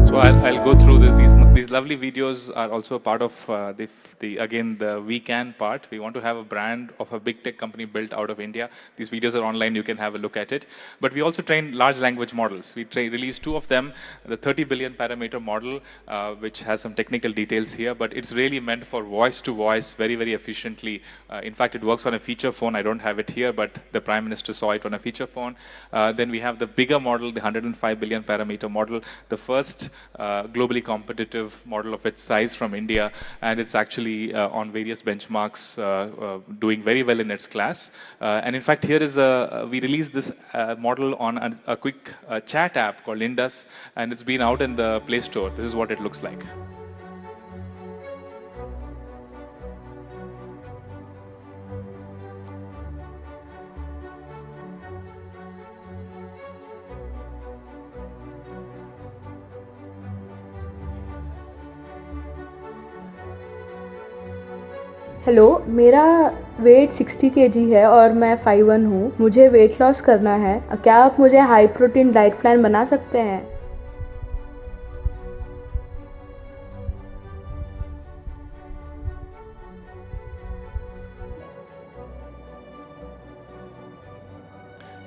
[SPEAKER 13] So I'll go through this. These lovely videos are also a part of the We Can part. We want to have a brand of a big tech company built out of India. These videos are online. You can have a look at it. But we also train large language models. We released 2 of them. The 30 billion parameter model, which has some technical details here, but it's really meant for voice to voice very, very efficiently. In fact, it works on a feature phone. I don't have it here, but the Prime Minister saw it on a feature phone. Then we have the bigger model, the 105 billion parameter model, the first globally competitive model of its size from India, and it's actually on various benchmarks doing very well in its class. And in fact, here is we released this model on a quick chat app called Indus, and it's been out in the Play Store. This is what it looks like.
[SPEAKER 17] Hello, मेरा wait 60 kg है और मैं 5'1" हूँ। मुझे weight loss करना है। क्या आप मुझे हाई प्रोटीन डाइट प्लान बना सकते हैं?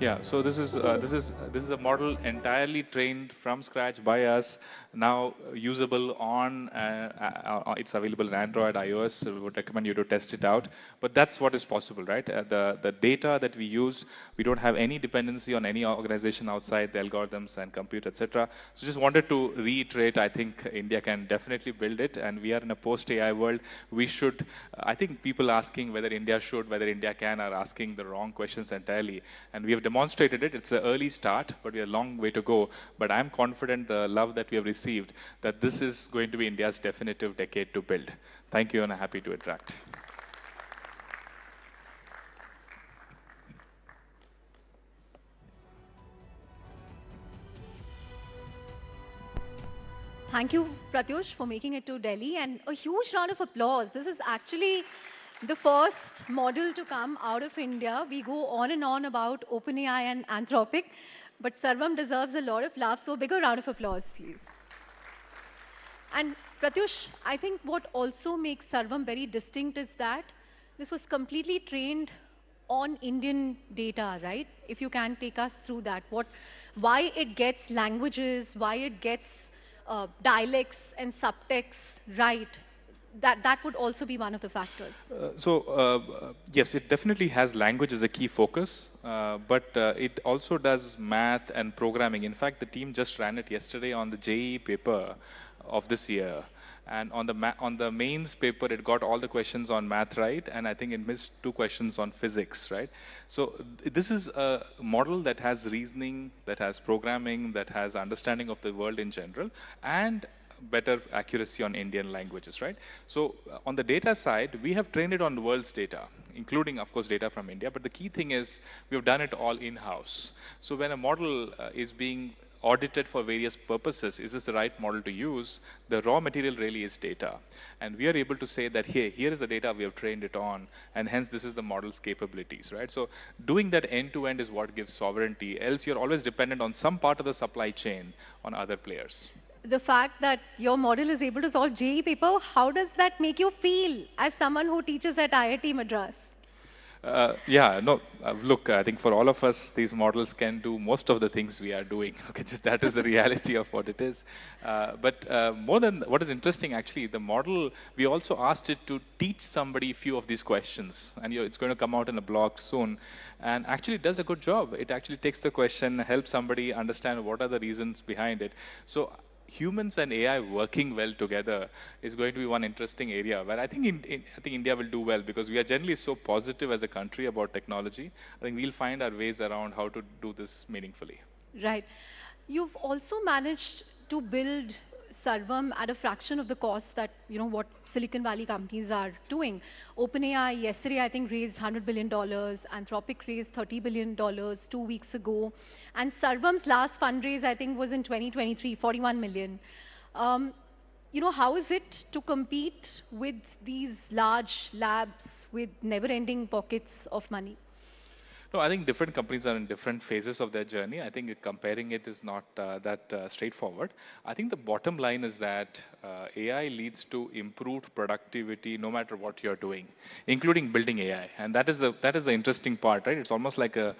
[SPEAKER 13] Yeah, so this is a model entirely trained from scratch by us, now usable on. It's available in Android, iOS. So we would recommend you to test it out. But that's what is possible, right? The data that we use, we don't have any dependency on any organization outside the algorithms and compute, etc. So just wanted to reiterate. I think India can definitely build it, and we are in a post-AI world. We should. I think people asking whether India should, whether India can, are asking the wrong questions entirely, and we have demonstrated it. It's an early start, but we have a long way to go. But I'm confident the love that we have received, that this is going to be India's definitive decade to build. Thank you, and I'm happy to interact.
[SPEAKER 4] Thank you, Pratyush, for making it to Delhi, and a huge round of applause. This is actually the first model to come out of India. We go on and on about OpenAI and Anthropic, but Sarvam deserves a lot of love, so a bigger round of applause, please. And Pratyush, I think what also makes Sarvam very distinct is that this was completely trained on Indian data, right? If you can take us through that, why it gets languages, why it gets dialects and subtexts right. That would also be one of the factors.
[SPEAKER 13] Yes, it definitely has language as a key focus, but it also does math and programming. In fact, the team just ran it yesterday on the JEE paper of this year. And on the mains paper, it got all the questions on math right, and I think it missed 2 questions on physics, right? So this is a model that has reasoning, that has programming, that has understanding of the world in general, and better accuracy on Indian languages, right? So on the data side, we have trained it on the world's data, including, of course, data from India. But the key thing is we have done it all in-house. So when a model is being audited for various purposes, is this the right model to use? The raw material really is data. And we are able to say that, hey, here is the data we have trained it on, and hence this is the model's capabilities, right? So doing that end-to-end is what gives sovereignty, else you're always dependent on some part of the supply chain on other players.
[SPEAKER 4] The fact that your model is able to solve JEE paper, how does that make you feel as someone who teaches at IIT Madras?
[SPEAKER 13] Look, I think for all of us, these models can do most of the things we are doing. Okay, just that is the reality of what it is. But more than what is interesting, actually, the model, we also asked it to teach somebody a few of these questions. And it's going to come out in a blog soon. And actually, it does a good job. It actually takes the question, helps somebody understand what are the reasons behind it. So humans and AI working well together is going to be one interesting area where I think I think India will do well, because we are generally so positive as a country about technology. I think we'll find our ways around how to do this meaningfully.
[SPEAKER 4] Right. You've also managed to build Sarvam at a fraction of the cost that, what Silicon Valley companies are doing. OpenAI yesterday, I think, raised $100 billion. Anthropic raised $30 billion 2 weeks ago. And Sarvam's last fundraise, I think, was in 2023, 41 million. How is it to compete with these large labs with never-ending pockets of money?
[SPEAKER 13] No, I think different companies are in different phases of their journey. I think comparing it is not that straightforward. I think the bottom line is that AI leads to improved productivity no matter what you're doing, including building AI. And that is the interesting part, right? It's almost like a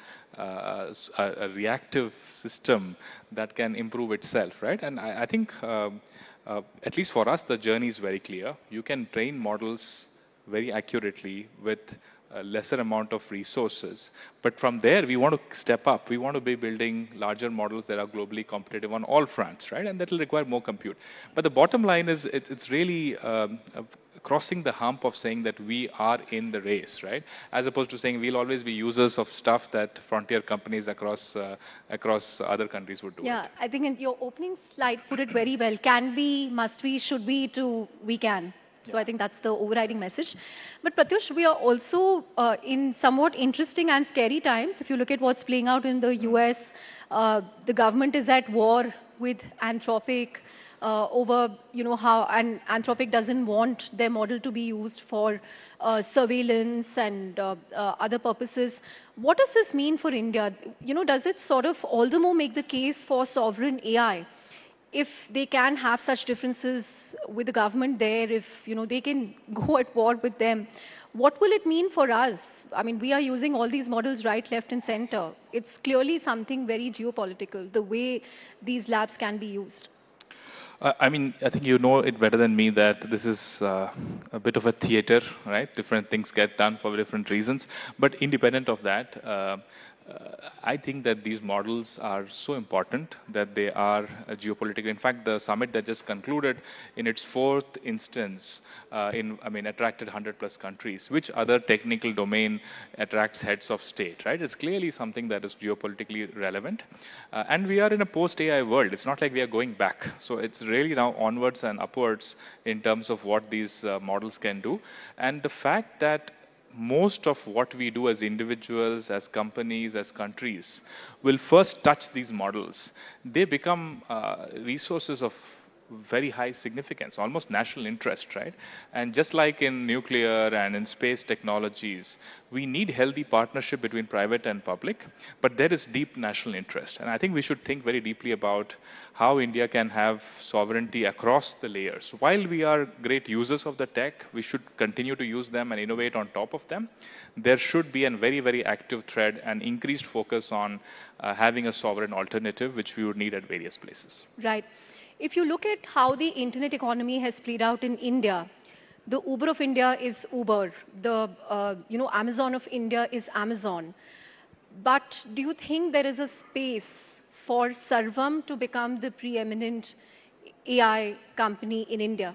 [SPEAKER 13] reactive system that can improve itself, right? And I think, at least for us, the journey is very clear. You can train models very accurately with a lesser amount of resources. But from there, we want to step up. We want to be building larger models that are globally competitive on all fronts, right? And that will require more compute. But the bottom line is it's really crossing the hump of saying that we are in the race, right? As opposed to saying we'll always be users of stuff that frontier companies across other countries would do.
[SPEAKER 4] Yeah, I think in your opening slide put it very well. Can we, must we, should we, to we can. So I think that's the overriding message. But Pratyush, we are also in somewhat interesting and scary times. If you look at what's playing out in the US, the government is at war with Anthropic over, how, and Anthropic doesn't want their model to be used for surveillance and other purposes. What does this mean for India? Does it sort of all the more make the case for sovereign AI? If they can have such differences with the government there, if they can go at war with them, what will it mean for us? I mean, we are using all these models right, left and center. It's clearly something very geopolitical, the way these labs can be used.
[SPEAKER 13] I mean, I think you know it better than me that this is a bit of a theater, right? Different things get done for different reasons. But independent of that, I think that these models are so important that they are geopolitical. In fact, the summit that just concluded in its fourth instance, attracted 100+ countries. Which other technical domain attracts heads of state, right? It's clearly something that is geopolitically relevant. And we are in a post-AI world. It's not like we are going back. So it's really now onwards and upwards in terms of what these models can do. And the fact that most of what we do as individuals, as companies, as countries will first touch these models. They become resources of very high significance, almost national interest, right? And just like in nuclear and in space technologies, we need healthy partnership between private and public, but there is deep national interest. And I think we should think very deeply about how India can have sovereignty across the layers. While we are great users of the tech, we should continue to use them and innovate on top of them. There should be a very, very active thread and increased focus on having a sovereign alternative, which we would need at various places.
[SPEAKER 4] Right. If you look at how the internet economy has played out in India, the Uber of India is Uber, the Amazon of India is Amazon. But do you think there is a space for Sarvam to become the preeminent AI company in India?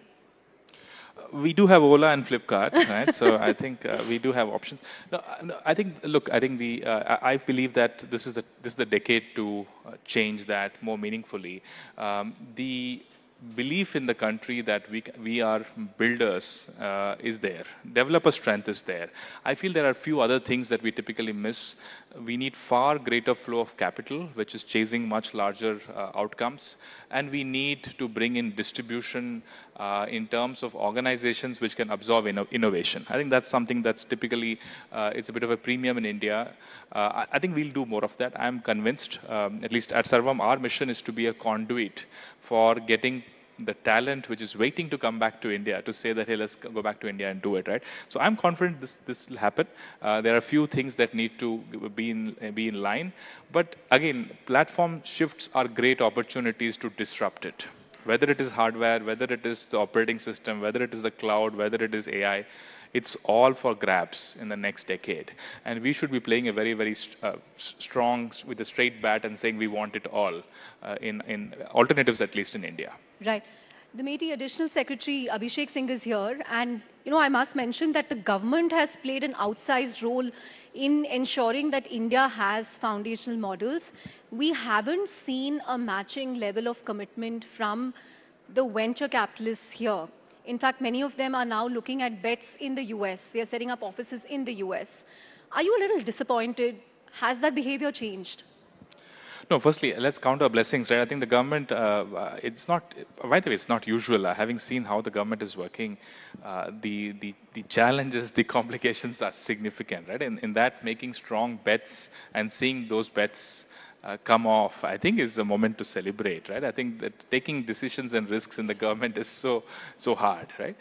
[SPEAKER 13] We do have Ola and Flipkart, right? So I think we do have options. No, I think, look, I think I believe that this is the decade to change that more meaningfully. The belief in the country that we are builders is there. Developer strength is there. I feel there are a few other things that we typically miss. We need far greater flow of capital, which is chasing much larger outcomes. And we need to bring in distribution in terms of organizations which can absorb innovation. I think that's something that's typically, it's a bit of a premium in India. I think we'll do more of that. I'm convinced, at least at Sarvam, our mission is to be a conduit for getting the talent which is waiting to come back to India to say that, hey, let's go back to India and do it, right? So I'm confident this will happen. There are a few things that need to be in line. But again, platform shifts are great opportunities to disrupt it. Whether it is hardware, whether it is the operating system, whether it is the cloud, whether it is AI, it's all for grabs in the next decade. And we should be playing a very, very strong, with a straight bat and saying we want it all, in alternatives at least in India.
[SPEAKER 4] Right. The MeitY Additional Secretary Abhishek Singh is here, and I must mention that the government has played an outsized role in ensuring that India has foundational models. We haven't seen a matching level of commitment from the venture capitalists here. In fact, many of them are now looking at bets in the US. They are setting up offices in the US. Are you a little disappointed? Has that behavior changed?
[SPEAKER 13] No, firstly, let's count our blessings, right? I think the government, it's not, by the way, it's not usual. Having seen how the government is working, the challenges, the complications are significant, right? In that, making strong bets and seeing those bets come off, I think is a moment to celebrate, right? I think that taking decisions and risks in the government is so hard, right?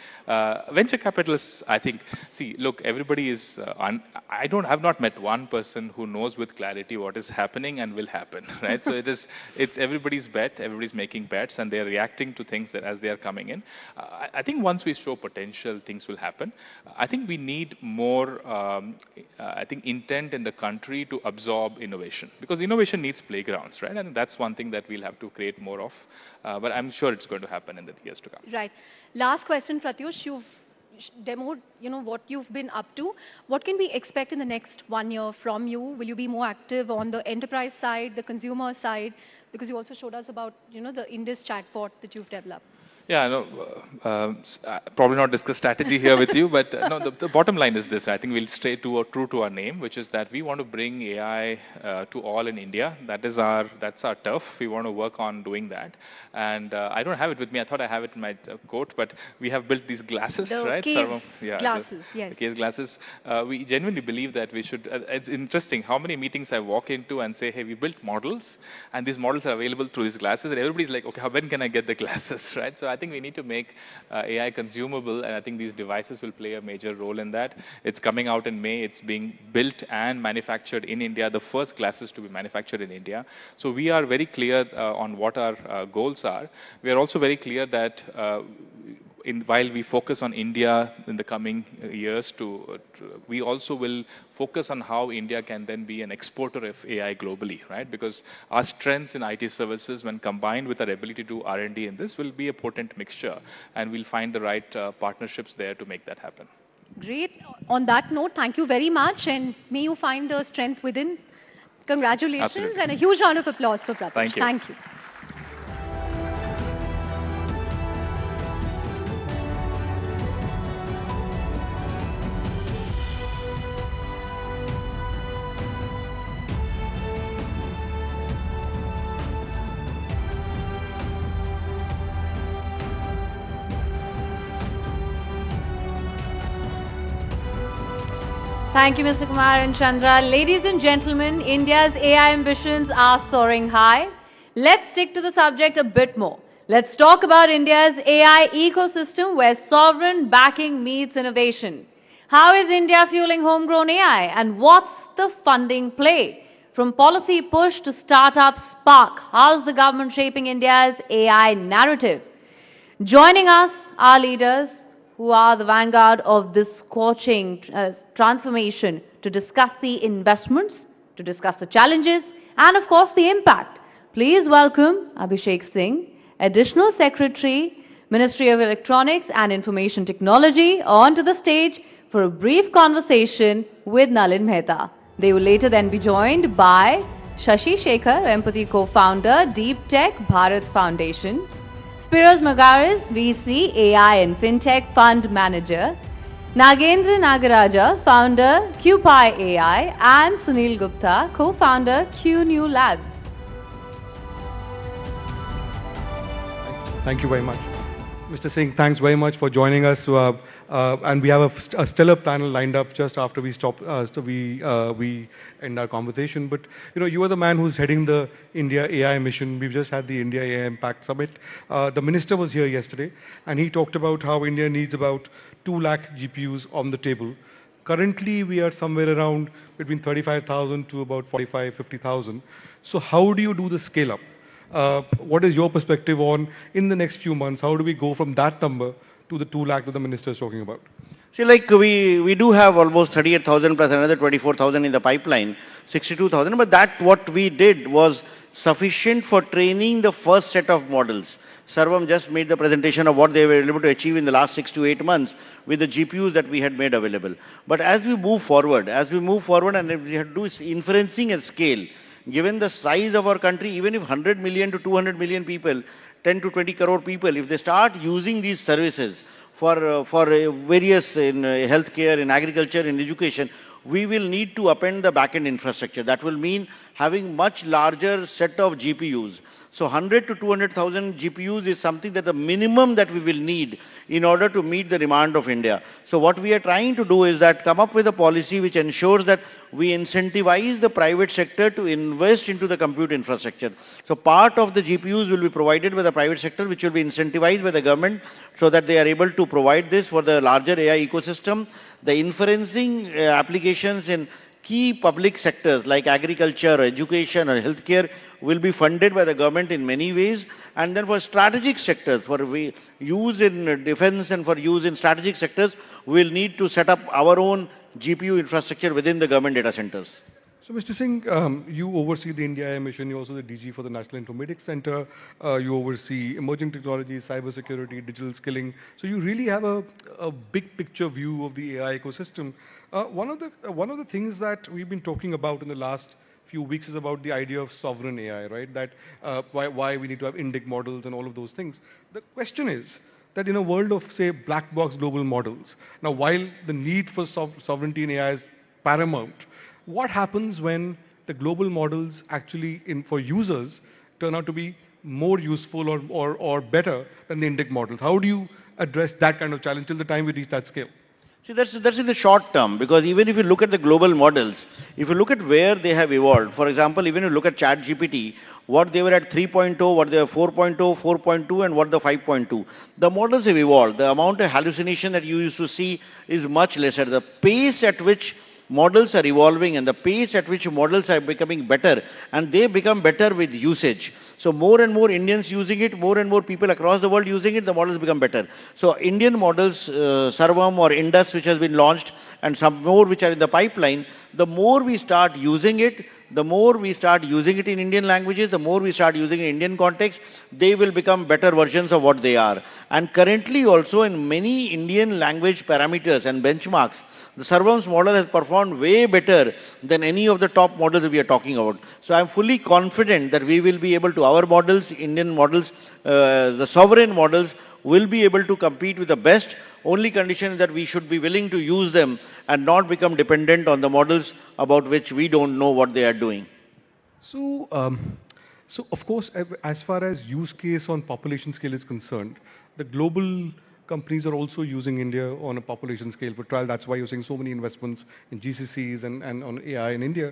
[SPEAKER 13] Venture capitalists, I think, see, look, everybody is, have not met one person who knows with clarity what is happening and will happen, right? So it's everybody's bet, everybody's making bets, and they're reacting to things that as they are coming in. I think once we show potential, things will happen. I think we need more, intent in the country to absorb innovation, because innovation needs playgrounds, right? And that's one thing that we'll have to create more of. But I'm sure it's going to happen in the years to come.
[SPEAKER 4] Right. Last question, Pratyush. You've demoed, what you've been up to. What can we expect in the next 1 year from you? Will you be more active on the enterprise side, the consumer side? Because you also showed us about, the Indus chatbot that you've developed.
[SPEAKER 13] Yeah, no, probably not discuss strategy here with you, but no, the bottom line is this. I think we'll stay true to our name, which is that we want to bring AI to all in India. That's our turf. We want to work on doing that. And I don't have it with me. I thought I have it in my coat, but we have built these glasses, right?
[SPEAKER 4] Glasses, yes.
[SPEAKER 13] The case glasses. We genuinely believe that we should. It's interesting how many meetings I walk into and say, hey, we built models, and these models are available through these glasses, and everybody's like, okay, when can I get the glasses, right? So I think we need to make AI consumable, and I think these devices will play a major role in that. It's coming out in May. It's being built and manufactured in India, the first glasses to be manufactured in India. So we are very clear on what our goals are. We are also very clear that while we focus on India in the coming years, we also will focus on how India can then be an exporter of AI globally, right? Because our strengths in IT services, when combined with our ability to do R&D in this, will be a potent mixture, and we'll find the right partnerships there to make that happen.
[SPEAKER 4] Great. On that note, thank you very much, and may you find the strength within. Congratulations.
[SPEAKER 13] Absolutely.
[SPEAKER 4] And a huge round of applause for Pratyush.
[SPEAKER 13] Thank you.
[SPEAKER 4] Thank you.
[SPEAKER 7] Thank you, Mr. Kumar and Chandra. Ladies and gentlemen, India's AI ambitions are soaring high. Let's stick to the subject a bit more. Let's talk about India's AI ecosystem where sovereign backing meets innovation. How is India fueling homegrown AI, and what's the funding play? From policy push to startup spark, how's the government shaping India's AI narrative? Joining us are leaders who are the vanguard of this scorching transformation to discuss the investments, to discuss the challenges, and of course the impact. Please welcome Abhishek Singh, Additional Secretary, Ministry of Electronics and Information Technology, onto the stage for a brief conversation with Nalin Mehta. They will later then be joined by Shashi Shekhar, Empathy Co-founder, Deep Tech Bharat Foundation, Spiros Magaris, VC, AI and Fintech Fund Manager, Nagendra Nagaraja, founder QPi AI, and Sunil Gupta, co-founder Q New Labs.
[SPEAKER 12] Thank you very much. Mr. Singh, thanks very much for joining us. And we have a stellar panel lined up just after we stop, we end our conversation. But you are the man who's heading the India AI mission. We've just had the India AI Impact Summit. The minister was here yesterday, and he talked about how India needs about 2 lakh GPUs on the table. Currently, we are somewhere around between 35,000 to about 45, 50,000. So how do you do the scale up? What is your perspective on, in the next few months, how do we go from that number to the 2 lakh that the minister is talking about?
[SPEAKER 18] See, like we do have almost 38,000 plus another 24,000 in the pipeline, 62,000, but that what we did was sufficient for training the first set of models. Sarvam just made the presentation of what they were able to achieve in the last 6 to 8 months with the GPUs that we had made available. But as we move forward and if we have to do inferencing at scale, given the size of our country, even if 100 million to 200 million people, 10 to 20 crore people, if they start using these services for various in healthcare, in agriculture, in education, we will need to upend the back-end infrastructure. That will mean having much larger set of GPUs. So 100 to 200,000 GPUs is something that the minimum that we will need in order to meet the demand of India. So what we are trying to do is that come up with a policy which ensures that we incentivize the private sector to invest into the compute infrastructure. So part of the GPUs will be provided by the private sector, which will be incentivized by the government so that they are able to provide this for the larger AI ecosystem. The inferencing applications in key public sectors like agriculture, education or healthcare will be funded by the government in many ways. And then for strategic sectors, for use in defense and for use in strategic sectors, we will need to set up our own GPU infrastructure within the government data centers.
[SPEAKER 12] So, Mr. Singh, you oversee the India AI mission, you're also the DG for the National Informatics Center, you oversee emerging technologies, cybersecurity, digital skilling. So you really have a big picture view of the AI ecosystem. One of the things that we've been talking about in the last few weeks is about the idea of sovereign AI, right? That why we need to have indic models and all of those things. The question is that in a world of, say, black box global models, now while the need for sovereignty in AI is paramount, what happens when the global models actually, for users, turn out to be more useful or better than the indic models? How do you address that kind of challenge till the time we reach that scale?
[SPEAKER 18] See, that's in the short term, because even if you look at the global models, if you look at where they have evolved, for example, even if you look at ChatGPT, what they were at 3.0, what they were 4.0, 4.2, and what the 5.2. The models have evolved. The amount of hallucination that you used to see is much lesser. The pace at which models are evolving and the pace at which models are becoming better, and they become better with usage. So more and more Indians using it, more and more people across the world using it, the models become better. So Indian models, Sarvam or Indus, which has been launched, and some more which are in the pipeline, the more we start using it, the more we start using it in Indian languages, the more we start using it in Indian context, they will become better versions of what they are. And currently also in many Indian language parameters and benchmarks, the Sarvam's model has performed way better than any of the top models that we are talking about. So I'm fully confident that we will be able to, our models, Indian models, the sovereign models will be able to compete with the best. Only condition is that we should be willing to use them and not become dependent on the models about which we don't know what they are doing.
[SPEAKER 12] So, of course, as far as use case on population scale is concerned, the global companies are also using India on a population scale for trial. That's why you're seeing so many investments in GCCs and on AI in India.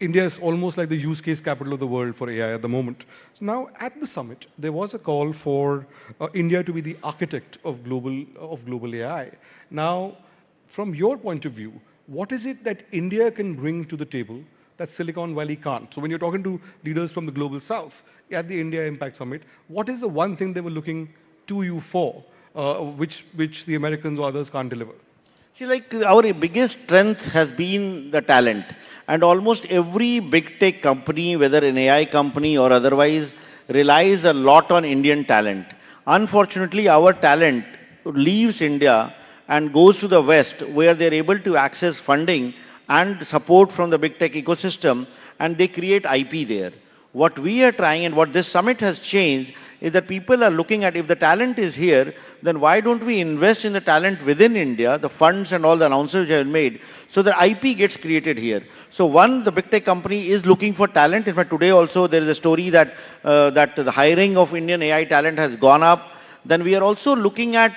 [SPEAKER 12] India is almost like the use case capital of the world for AI at the moment. So now at the summit, there was a call for India to be the architect of global AI. Now, from your point of view, what is it that India can bring to the table that Silicon Valley can't? So when you're talking to leaders from the global south at the India Impact Summit, what is the one thing they were looking to you for, which the Americans or others can't deliver?
[SPEAKER 18] See, like our biggest strength has been the talent. And almost every big tech company, whether an AI company or otherwise, relies a lot on Indian talent. Unfortunately, our talent leaves India and goes to the West, where they're able to access funding and support from the big tech ecosystem, and they create IP there. What we are trying and what this summit has changed is that people are looking at, if the talent is here, then why don't we invest in the talent within India, the funds and all the announcements which have been made, so that IP gets created here. So one, the big tech company is looking for talent. In fact, today also there is a story that, that the hiring of Indian AI talent has gone up. Then we are also looking at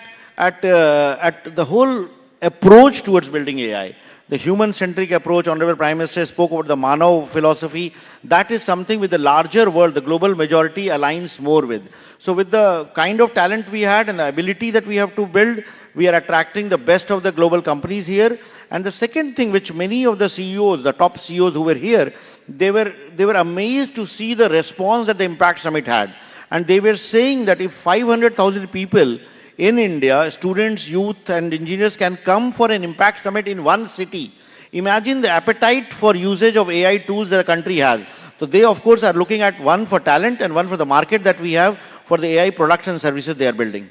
[SPEAKER 18] the whole approach towards building AI. The human-centric approach, Honorable Prime Minister spoke about the Manav philosophy. That is something with the larger world, the global majority aligns more with. So with the kind of talent we had and the ability that we have to build, we are attracting the best of the global companies here. And the second thing which many of the CEOs, the top CEOs who were here, they were amazed to see the response that the Impact Summit had. And they were saying that if 500,000 people in India, students, youth and engineers can come for an Impact Summit in one city, imagine the appetite for usage of AI tools that the country has. So they of course are looking at one for talent and one for the market that we have for the AI products and services they are building.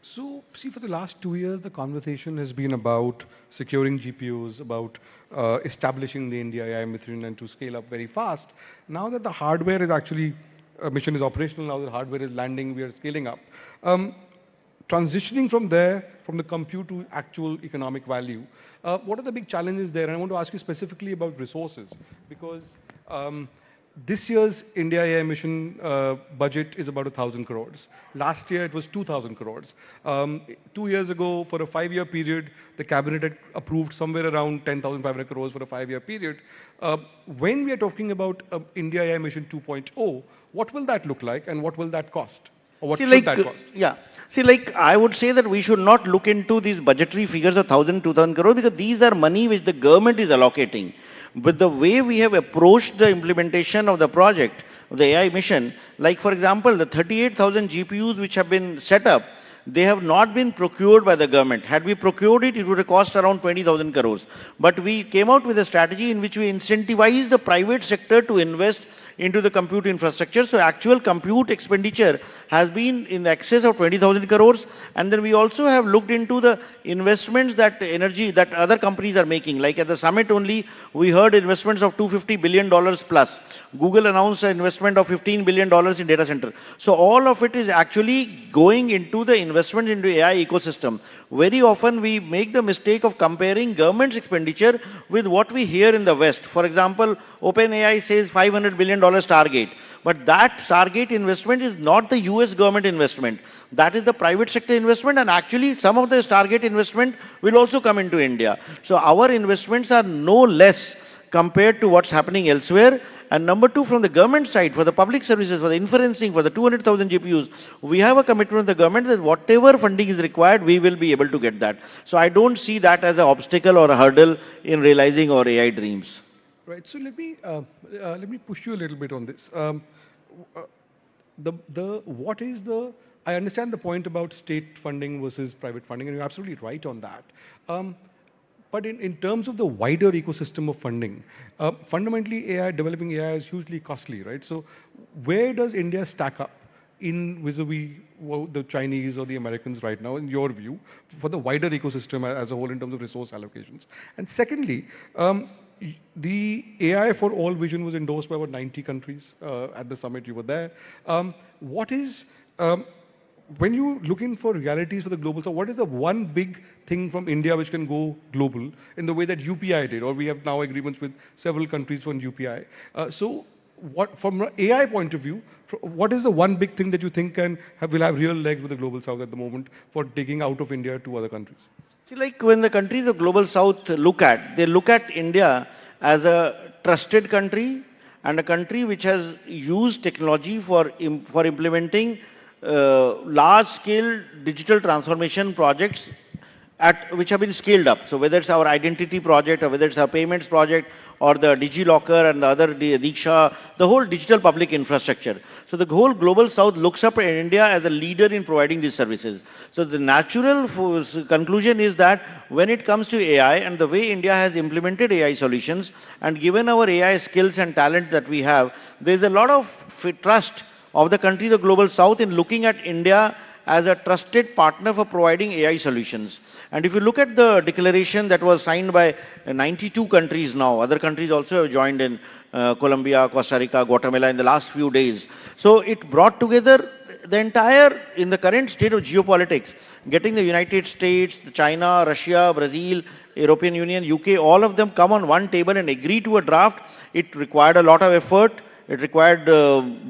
[SPEAKER 12] So, see, for the last 2 years, the conversation has been about securing GPUs, about establishing the India AI mission and to scale up very fast. Now that the hardware is actually, mission is operational, now the hardware is landing, we are scaling up. Transitioning from there, from the compute to actual economic value, what are the big challenges there? And I want to ask you specifically about resources, because this year's India AI mission budget is about 1,000 crores. Last year it was 2,000 crores. 2 years ago, for a 5-year period, the cabinet had approved somewhere around 10,500 crores for a 5-year period. When we are talking about India AI mission 2.0, what will that look like and what will that cost? Or what should that cost?
[SPEAKER 18] Yeah. See, like, I would say that we should not look into these budgetary figures of 1,000, 2,000 crore, because these are money which the government is allocating. But the way we have approached the implementation of the project, of the AI mission, like for example, the 38,000 GPUs which have been set up, they have not been procured by the government. Had we procured it, it would have cost around 20,000 crores. But we came out with a strategy in which we incentivized the private sector to invest into the compute infrastructure. So actual compute expenditure has been in excess of 20,000 crores. And then we also have looked into the investments that other companies are making. Like at the summit only, we heard investments of $250 billion plus. Google announced an investment of $15 billion in data center. So all of it is actually going into the investment into AI ecosystem. Very often we make the mistake of comparing government's expenditure with what we hear in the West. For example, OpenAI says $500 billion target. But that target investment is not the US government investment. That is the private sector investment, and actually some of this target investment will also come into India. So our investments are no less compared to what's happening elsewhere. And number two, from the government side, for the public services, for the inferencing, for the 200,000 GPUs, we have a commitment of the government that whatever funding is required, we will be able to get that. So I don't see that as an obstacle or a hurdle in realizing our AI dreams.
[SPEAKER 12] Right. So let me push you a little bit on this. I understand the point about state funding versus private funding, and you're absolutely right on that. But in terms of the wider ecosystem of funding, fundamentally developing AI is hugely costly, right? So where does India stack up in vis-a-vis the Chinese or the Americans right now, in your view, for the wider ecosystem as a whole in terms of resource allocations? And secondly, the AI for all vision was endorsed by about 90 countries at the summit. You were there. When you're looking for realities for the global south, what is the one big thing from India which can go global in the way that UPI did, or we have now agreements with several countries on UPI? So from an AI point of view, what is the one big thing that you think will have real legs with the global south at the moment for taking out of India to other countries?
[SPEAKER 18] See, like when the countries of global south they look at India as a trusted country and a country which has used technology for implementing large-scale digital transformation projects which have been scaled up. So whether it's our identity project or whether it's our payments project or the DigiLocker and the other Diksha, the whole digital public infrastructure. So the whole global south looks up at India as a leader in providing these services. So the natural conclusion is that when it comes to AI and the way India has implemented AI solutions and given our AI skills and talent that we have, there's a lot of trust of the countries of global south in looking at India as a trusted partner for providing AI solutions. And if you look at the declaration that was signed by 92 countries now, other countries also have joined in Colombia, Costa Rica, Guatemala in the last few days. So it brought together the entire, in the current state of geopolitics, getting the United States, China, Russia, Brazil, European Union, UK, all of them come on one table and agree to a draft, it required a lot of effort. It required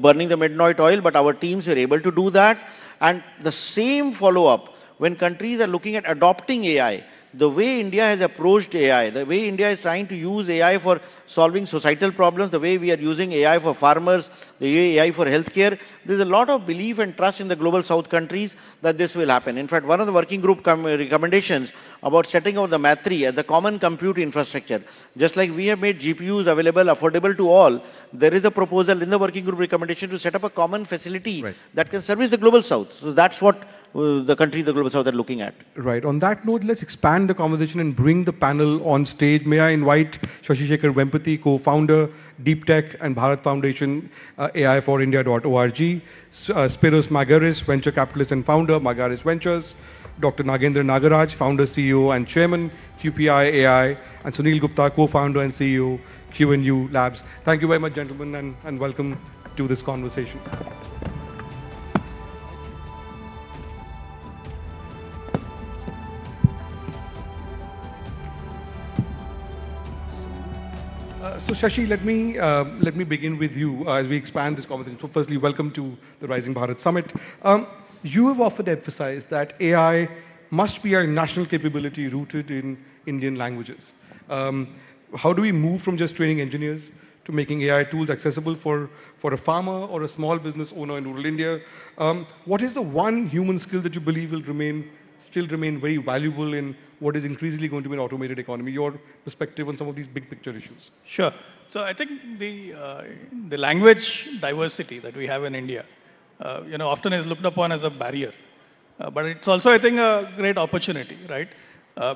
[SPEAKER 18] burning the midnight oil, but our teams were able to do that. And the same follow-up, when countries are looking at adopting AI, the way India has approached AI, the way India is trying to use AI for solving societal problems, the way we are using AI for farmers, the way AI for healthcare, there's a lot of belief and trust in the global south countries that this will happen. In fact, one of the working group recommendations about setting up the MATRI as the common compute infrastructure, just like we have made GPUs available, affordable to all, there is a proposal in the working group recommendation to set up a common facility that can service the global south. So that's what the countries, the global south are looking at.
[SPEAKER 12] Right. On that note, let's expand the conversation and bring the panel on stage. May I invite Shashi Shekhar Vempati, co-founder, Deep Tech and Bharat Foundation, AI4India.org, Spiros Magaris, venture capitalist and founder, Magaris Ventures, Dr. Nagendra Nagaraj, founder, CEO and chairman, QPI AI, and Sunil Gupta, co-founder and CEO, QNU Labs. Thank you very much, gentlemen, and welcome to this conversation. So Shashi, let me begin with you as we expand this conversation. So firstly, welcome to the Rising Bharat Summit. You have often emphasized that AI must be a national capability rooted in Indian languages. How do we move from just training engineers to making AI tools accessible for a farmer or a small business owner in rural India? What is the one human skill that you believe will still remain very valuable in what is increasingly going to be an automated economy? Your perspective on some of these big picture issues.
[SPEAKER 9] Sure. So I think the language diversity that we have in India, often is looked upon as a barrier. But it's also, I think, a great opportunity, right?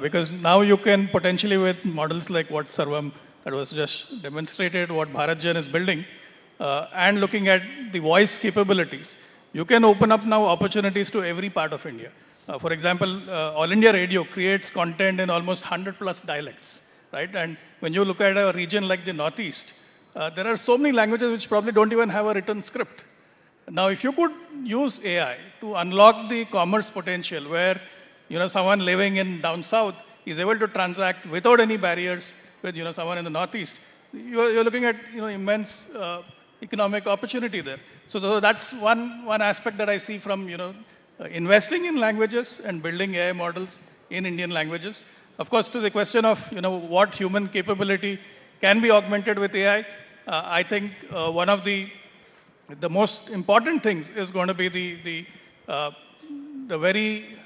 [SPEAKER 9] Because now you can potentially, with models like what Sarvam that was just demonstrated, what BharatJan is building, and looking at the voice capabilities, you can open up now opportunities to every part of India. For example, All India Radio creates content in almost 100+ dialects, right? And when you look at a region like the Northeast, there are so many languages which probably don't even have a written script. Now, if you could use AI to unlock the commerce potential where, someone living in down south is able to transact without any barriers with, someone in the Northeast, you're looking at, immense economic opportunity there. So that's one aspect that I see from, investing in languages and building AI models in Indian languages. Of course, to the question of, what human capability can be augmented with AI, I think one of the most important things is going to be the very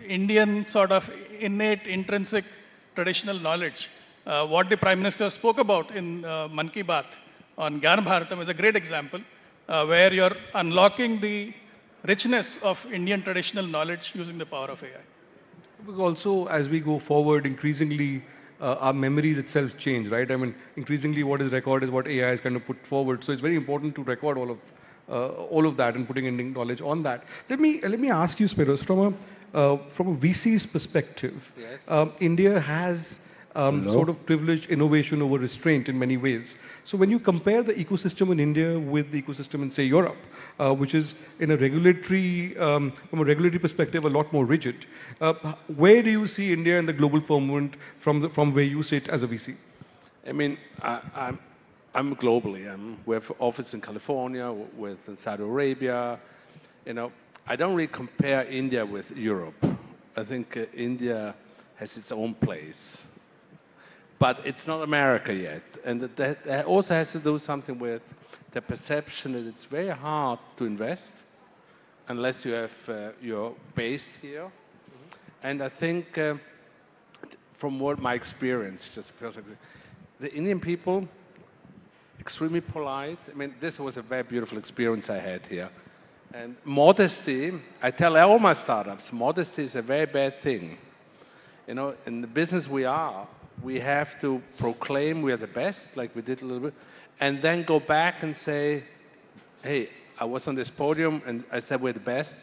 [SPEAKER 9] Indian sort of innate, intrinsic, traditional knowledge. What the Prime Minister spoke about in Man Ki Baat on Gyan Bharatam is a great example where you're unlocking the richness of Indian traditional knowledge using the power of AI.
[SPEAKER 12] Also, as we go forward, increasingly our memories itself change, right? I mean, increasingly what is recorded is what AI is kind of put forward. So it's very important to record all of that and putting Indian knowledge on that. Let me ask you, Spiros, from a VC's perspective, yes. India has sort of privileged innovation over restraint in many ways. So when you compare the ecosystem in India with the ecosystem in, say, Europe, which is in a regulatory, from a regulatory perspective, a lot more rigid, where do you see India in the global firmament from where you sit as a VC?
[SPEAKER 11] I mean, I'm globally. We have office in California, with Saudi Arabia. I don't really compare India with Europe. I think India has its own place. But it's not America yet. And that also has to do something with the perception that it's very hard to invest unless you have you're based here. And I think from what my experience, just because the Indian people, extremely polite. I mean, this was a very beautiful experience I had here. And modesty, I tell all my startups, modesty is a very bad thing. In the business we have to proclaim we are the best, like we did a little bit, and then go back and say, hey, I was on this podium and I said we're the best,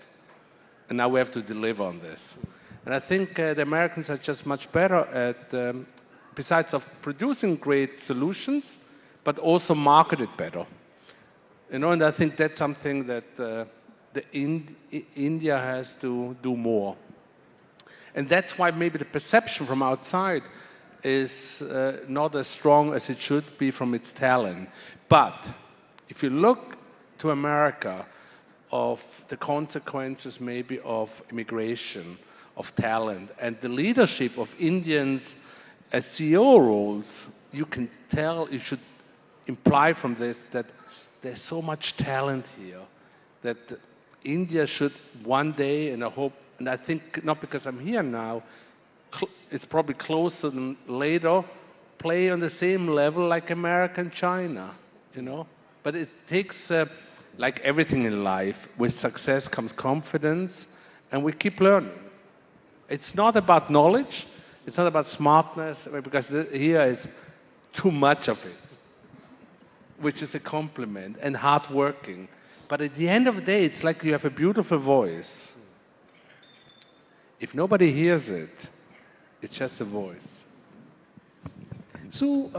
[SPEAKER 11] and now we have to deliver on this. And I think the Americans are just much better at, besides of producing great solutions, but also market it better. And I think that's something that India has to do more. And that's why maybe the perception from outside is not as strong as it should be from its talent. But if you look to America of the consequences maybe of immigration, of talent, and the leadership of Indians as CEO roles, you can tell, you should imply from this that there's so much talent here that India should one day, and I hope, and I think not because I'm here now, it's probably closer than later, play on the same level like America and China, you know. But it takes, like everything in life, with success comes confidence, and we keep learning. It's not about knowledge, it's not about smartness, because here is too much of it, which is a compliment, and hardworking. But at the end of the day, it's like you have a beautiful voice. If nobody hears it, it's just a voice.
[SPEAKER 12] So,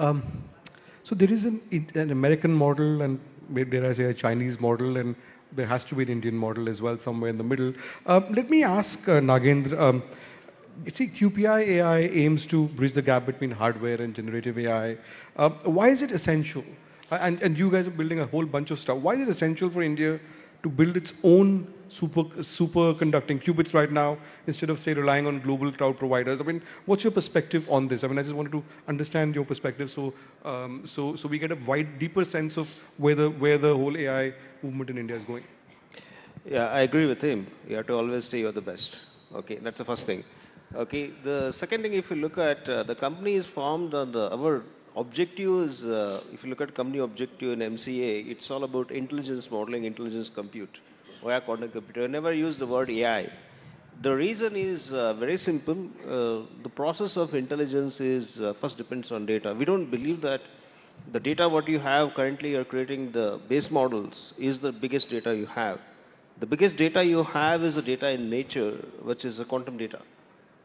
[SPEAKER 12] so there is an American model, and dare I say a Chinese model, and there has to be an Indian model as well, somewhere in the middle. Let me ask Nagendra. See, QPI AI aims to bridge the gap between hardware and generative AI. Why is it essential? And you guys are building a whole bunch of stuff. Why is it essential for India to build its own superconducting qubits right now, instead of, say, relying on global cloud providers? I mean, what's your perspective on this? I mean, I just wanted to understand your perspective, so we get a deeper sense of where the whole AI movement in India is going.
[SPEAKER 2] Yeah, I agree with him. You have to always say you're the best. Okay, that's the first thing. Okay, the second thing, if you look at the company is formed on our objective is, if you look at company objective in MCA, it's all about intelligence modeling, intelligence compute, via quantum computer. I never use the word AI. The reason is very simple. The process of intelligence is first depends on data. We don't believe that the data what you have currently, you're creating the base models, is the biggest data you have. The biggest data you have is the data in nature, which is the quantum data.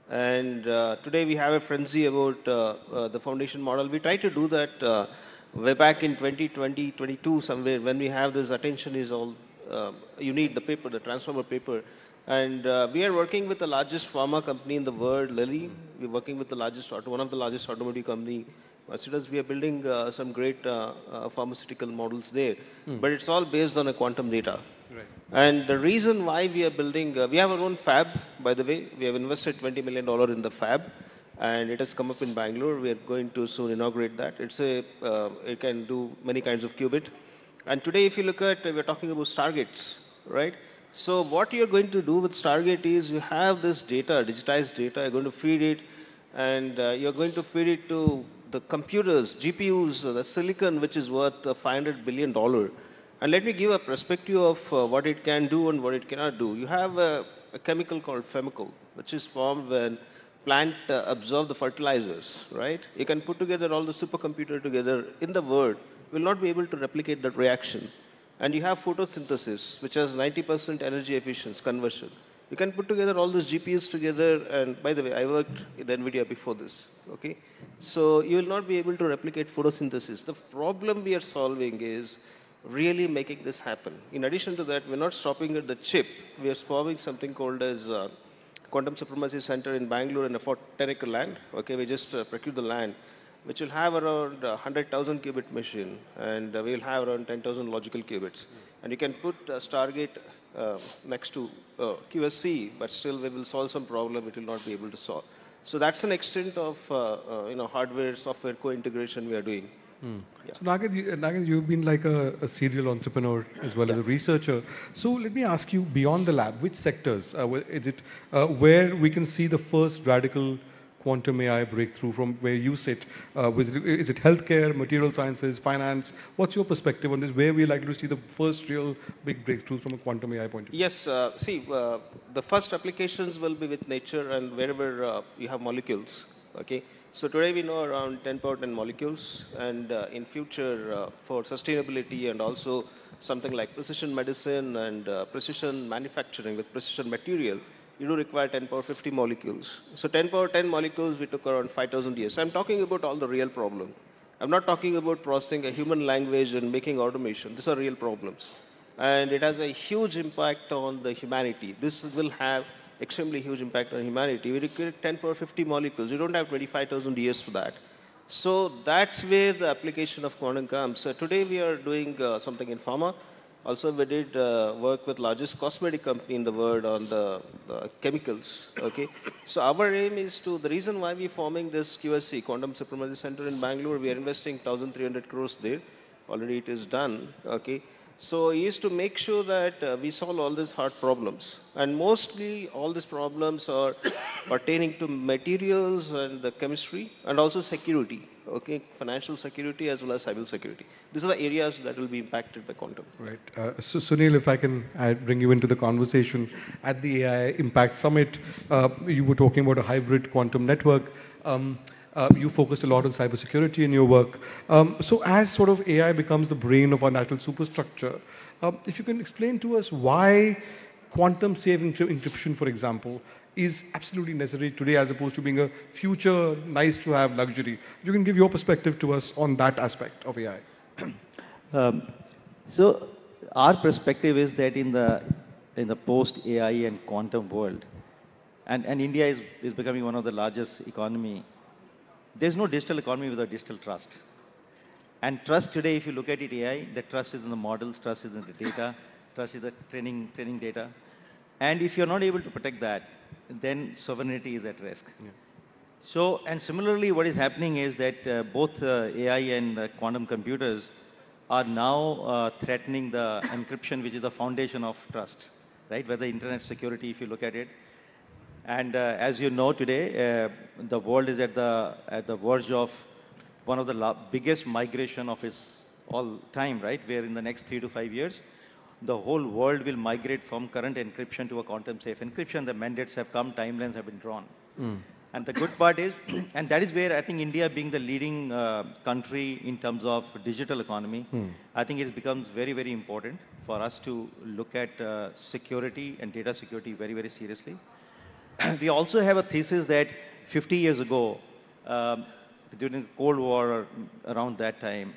[SPEAKER 2] And today we have a frenzy about the foundation model. We try to do that way back in 2020, 22 somewhere, when we have this attention is all, you need the paper, the transformer paper. And we are working with the largest pharma company in the world, Lilly. We're working with the largest, one of the largest automotive company, Mercedes. We are building some great pharmaceutical models there. But it's all based on a quantum data. Right. And the reason why we are building, we have our own fab, by the way. We have invested $20 million in the fab, and it has come up in Bangalore. We are going to soon inaugurate that. It can do many kinds of qubit. And today, if you look at, we're talking about Stargates, right? So what you're going to do with Stargate is you have this data, digitized data, you're going to feed it, and you're going to feed it to the computers, GPUs, the silicon, which is worth $500 billion. And let me give a perspective of what it can do and what it cannot do. You have a chemical called chemical, which is formed when plant absorb the fertilizers, right? You can put together all the supercomputer together in the world, will not be able to replicate that reaction. And you have photosynthesis, which has 90% energy efficiency conversion. You can put together all those GPUs together, and by the way, I worked in NVIDIA before this, okay? So you will not be able to replicate photosynthesis. The problem we are solving is really making this happen. In addition to that, we're not stopping at the chip. We are forming something called as Quantum Supremacy Center in Bangalore in a 10-acre land. Okay, we just procured the land, which will have around 100,000 qubit machine, and we will have around 10,000 logical qubits. And you can put Stargate next to QSC, but still we will solve some problem it will not be able to solve. So that's an extent of hardware, software co-integration we are doing. Yeah.
[SPEAKER 12] So Nagin, you've been like a serial entrepreneur as well as a researcher. So let me ask you, beyond the lab, which sectors is it where we can see the first radical quantum AI breakthrough from where you sit? Is it healthcare, material sciences, finance? What's your perspective on this? Where we likely to see the first real big breakthroughs from a quantum AI point of view?
[SPEAKER 2] Yes, the first applications will be with nature and wherever you have molecules. Okay. So today we know around 10 power 10 molecules, and in future for sustainability and also something like precision medicine and precision manufacturing with precision material, you do require 10 power 50 molecules. So 10 power 10 molecules we took around 5,000 years. I'm talking about all the real problem. I'm not talking about processing a human language and making automation. These are real problems. and it has a huge impact on the humanity. This will have extremely huge impact on humanity. We require 10 power 50 molecules. You don't have 25,000 years for that. So that's where the application of quantum comes. So today we are doing something in pharma. Also, we did work with largest cosmetic company in the world on the chemicals. Okay, so our aim is to, the reason why we are forming this QSC Quantum Supremacy Center in Bangalore, we are investing 1,300 crores there. Already it is done. Okay, so is to make sure that we solve all these hard problems, and mostly all these problems are pertaining to materials and the chemistry and also security. Okay, financial security as well as cyber security. These are the areas that will be impacted by quantum.
[SPEAKER 12] Right. So Sunil, if I can bring you into the conversation, at the AI Impact Summit, you were talking about a hybrid quantum network. You focused a lot on cybersecurity in your work. So as sort of AI becomes the brain of our national superstructure, if you can explain to us why quantum safe encryption, for example, is absolutely necessary today as opposed to being a future nice to have luxury. You can give your perspective to us on that aspect of AI.
[SPEAKER 3] So our perspective is that in the post AI and quantum world, and India is becoming one of the largest economy. There's no digital economy without digital trust. And trust today, if you look at it, AI, the trust is in the models, trust is in the data, trust is the training data. And if you're not able to protect that, then sovereignty is at risk. Yeah. So, and similarly, what is happening is that both AI and quantum computers are now threatening the encryption, which is the foundation of trust, right? Whether internet security, if you look at it. And as you know today, the world is at the verge of one of the biggest migration of its all time, right? Where in the next 3 to 5 years, the whole world will migrate from current encryption to a quantum safe encryption. The mandates have come, timelines have been drawn. And the good part is, and that is where I think India being the leading country in terms of digital economy, I think it becomes very, very important for us to look at security and data security very, very seriously. We also have a thesis that 50 years ago, during the Cold War or around that time,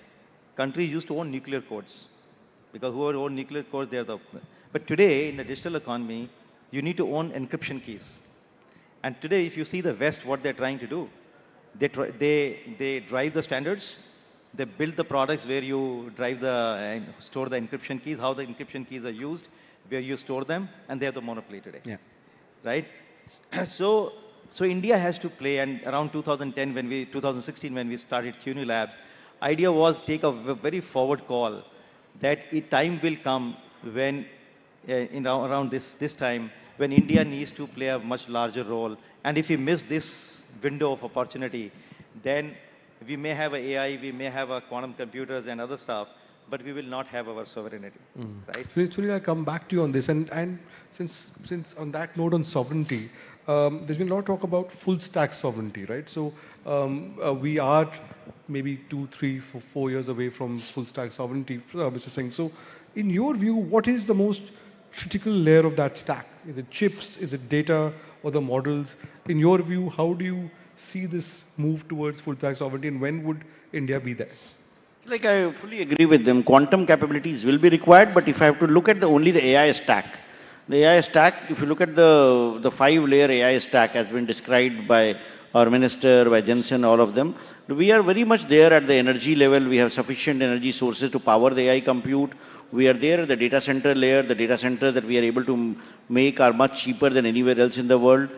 [SPEAKER 3] countries used to own nuclear codes. Because whoever own nuclear codes, they are the... But today, in the digital economy, you need to own encryption keys. And today, if you see the West, what they're trying to do, they drive the standards, they build the products where you drive and store the encryption keys, how the encryption keys are used, where you store them, and they have the monopoly today. Yeah. Right? So India has to play, and around 2016 when we started CUNY Labs, idea was take a very forward call that a time will come when, around this time, when India needs to play a much larger role. And if we miss this window of opportunity, then we may have AI, we may have quantum computers and other stuff, but we will not have our sovereignty, right? So
[SPEAKER 12] actually, I come back to you on this, and since on that note on sovereignty, there's been a lot of talk about full stack sovereignty, right? So we are maybe 2, 3, 4 years away from full stack sovereignty, Mr. Singh. So in your view, what is the most critical layer of that stack? Is it chips, is it data, or the models? In your view, how do you see this move towards full stack sovereignty, and when would India be there?
[SPEAKER 18] Like, I fully agree with them. Quantum capabilities will be required, but if I have to look at only the AI stack, the AI stack, if you look at the 5-layer AI stack has been described by our minister, by Jensen, all of them, we are very much there at the energy level. We have sufficient energy sources to power the AI compute. We are there at the data center layer. The data centers that we are able to make are much cheaper than anywhere else in the world.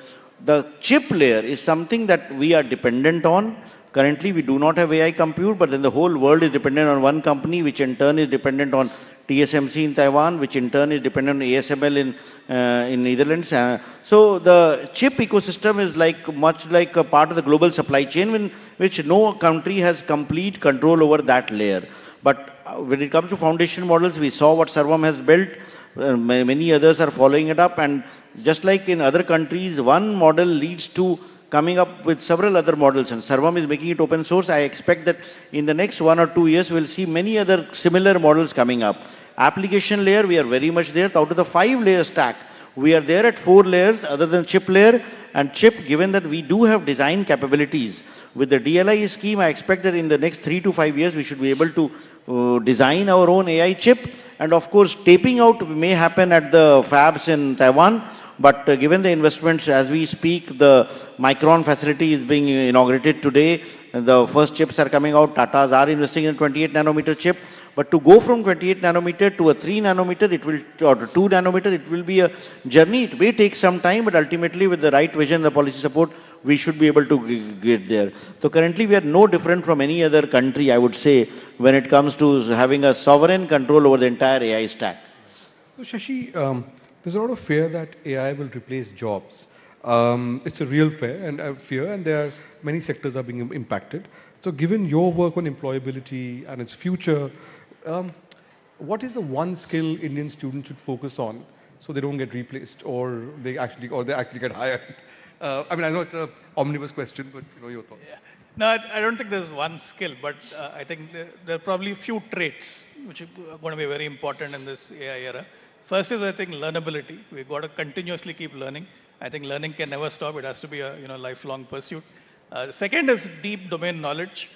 [SPEAKER 18] The chip layer is something that we are dependent on. Currently, we do not have AI compute, but then the whole world is dependent on one company, which in turn is dependent on TSMC in Taiwan, which in turn is dependent on ASML in Netherlands. So the chip ecosystem is much like a part of the global supply chain, in which no country has complete control over that layer. But when it comes to foundation models, we saw what Sarvam has built. Many others are following it up, and just like in other countries, one model leads to coming up with several other models, and Sarvam is making it open source. I expect that in the next 1 or 2 years, we'll see many other similar models coming up. Application layer, we are very much there. Out of the 5-layer stack, we are there at 4 layers other than chip layer. And chip, given that we do have design capabilities, with the DLI scheme, I expect that in the next 3 to 5 years, we should be able to design our own AI chip And of course, taping out may happen at the fabs in Taiwan, but given the investments as we speak, the Micron facility is being inaugurated today. The first chips are coming out. Tatas are investing in 28 nanometer chip. But to go from 28 nanometer to a 3 nanometer, or to 2 nanometer, it will be a journey. It may take some time, but ultimately with the right vision, the policy support, we should be able to get there. So currently we are no different from any other country, I would say, when it comes to having a sovereign control over the entire AI stack.
[SPEAKER 12] So Shashi, there's a lot of fear that AI will replace jobs. It's a real fear, and there are many sectors are being impacted. So given your work on employability and its future, what is the one skill Indian students should focus on so they don't get replaced or they actually get hired? I mean, I know it's an omnibus question, but your thoughts.
[SPEAKER 9] Yeah. No, I don't think there's one skill, but I think there are probably a few traits which are going to be very important in this AI era. First is, I think, learnability. We've got to continuously keep learning. I think learning can never stop. It has to be a lifelong pursuit. Second is deep domain knowledge.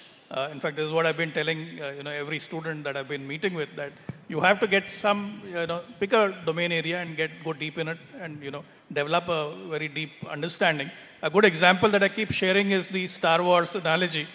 [SPEAKER 9] In fact, this is what I've been telling every student that I've been meeting with, that you have to get some, pick a domain area and go deep in it and develop a very deep understanding. A good example that I keep sharing is the Star Wars analogy,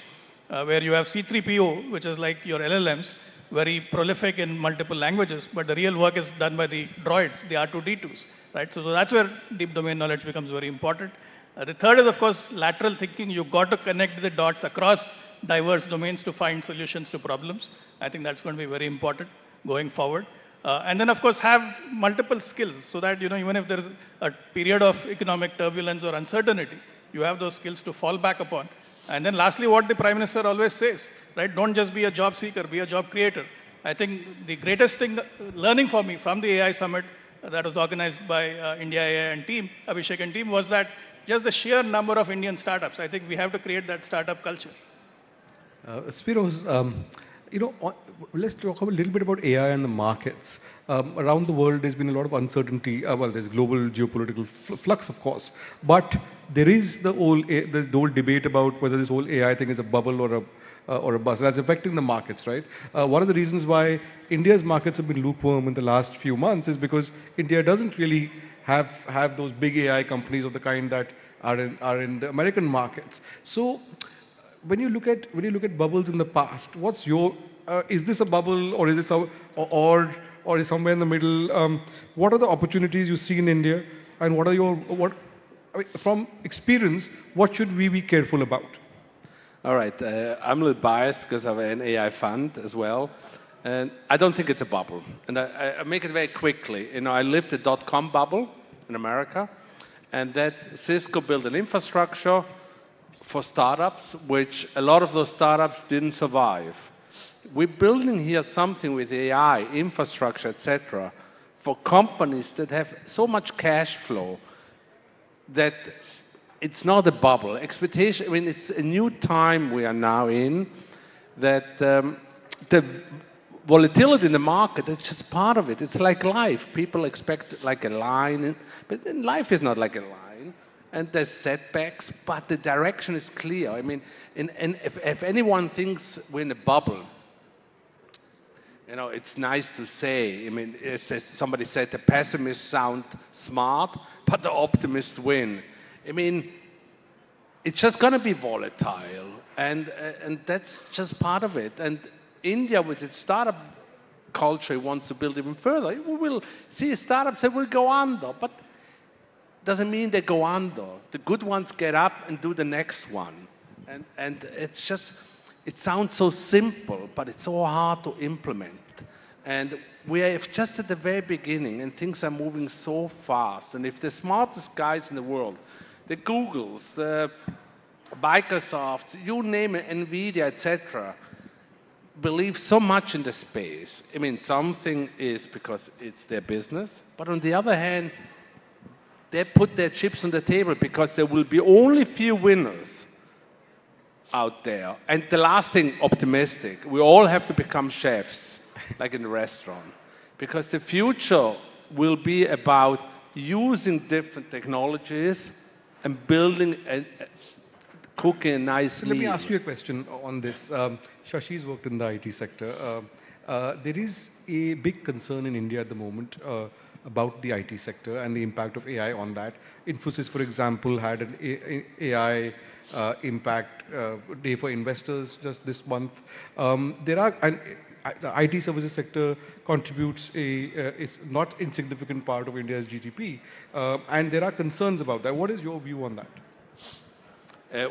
[SPEAKER 9] where you have C3PO, which is like your LLMs, very prolific in multiple languages, but the real work is done by the droids, the R2D2s, right? So that's where deep domain knowledge becomes very important. The third is, of course, lateral thinking. You've got to connect the dots across diverse domains to find solutions to problems. I think that's going to be very important going forward. And then, of course, have multiple skills so that, even if there is a period of economic turbulence or uncertainty, you have those skills to fall back upon. And then lastly, what the Prime Minister always says, right? Don't just be a job seeker, be a job creator. I think the greatest thing, learning for me from the AI summit that was organized by India AI and team, Abhishek and team, was that just the sheer number of Indian startups. I think we have to create that startup culture.
[SPEAKER 12] Spiros, let's talk a little bit about AI and the markets. Around the world, there's been a lot of uncertainty. There's global geopolitical flux, of course, but there is the whole debate about whether this whole AI thing is a bubble or a bust. That's affecting the markets, right? One of the reasons why India's markets have been lukewarm in the last few months is because India doesn't really have those big AI companies of the kind that are in the American markets. So when you look at bubbles in the past, what's your is this a bubble or is it or is somewhere in the middle? What are the opportunities you see in India, and what are from experience, what should we be careful about?
[SPEAKER 11] All right, I'm a little biased because I have an AI fund as well, and I don't think it's a bubble. And I make it very quickly. I lived the .com bubble in America, and that Cisco built an infrastructure for startups, which a lot of those startups didn't survive. We're building here something with AI, infrastructure, etc., for companies that have so much cash flow that it's not a bubble. Expectation, it's a new time we are now in, that the volatility in the market is just part of it. It's like life. People expect like a line, but life is not like a line. And there's setbacks, but the direction is clear. If anyone thinks we're in a bubble, it's nice to say. As somebody said, the pessimists sound smart, but the optimists win. It's just going to be volatile, and that's just part of it. And India, with its startup culture, wants to build even further. We will see startups that will go under, but doesn't mean they go under. The good ones get up and do the next one. And it's just, it sounds so simple, but it's so hard to implement. And we are just at the very beginning, and things are moving so fast. And if the smartest guys in the world, the Googles, the Microsofts, you name it, NVIDIA, etc., believe so much in the space. Something is because it's their business, but on the other hand, they put their chips on the table because there will be only few winners out there. And the last thing, optimistic. We all have to become chefs, like in a restaurant. Because the future will be about using different technologies and building cooking a nice meal.
[SPEAKER 12] Let me ask you a question on this. Shashi's worked in the IT sector. There is a big concern in India at the moment about the IT sector and the impact of AI on that. Infosys, for example, had an AI impact day for investors just this month. The IT services sector contributes is not insignificant part of India's GDP, and there are concerns about that. What is your view on that?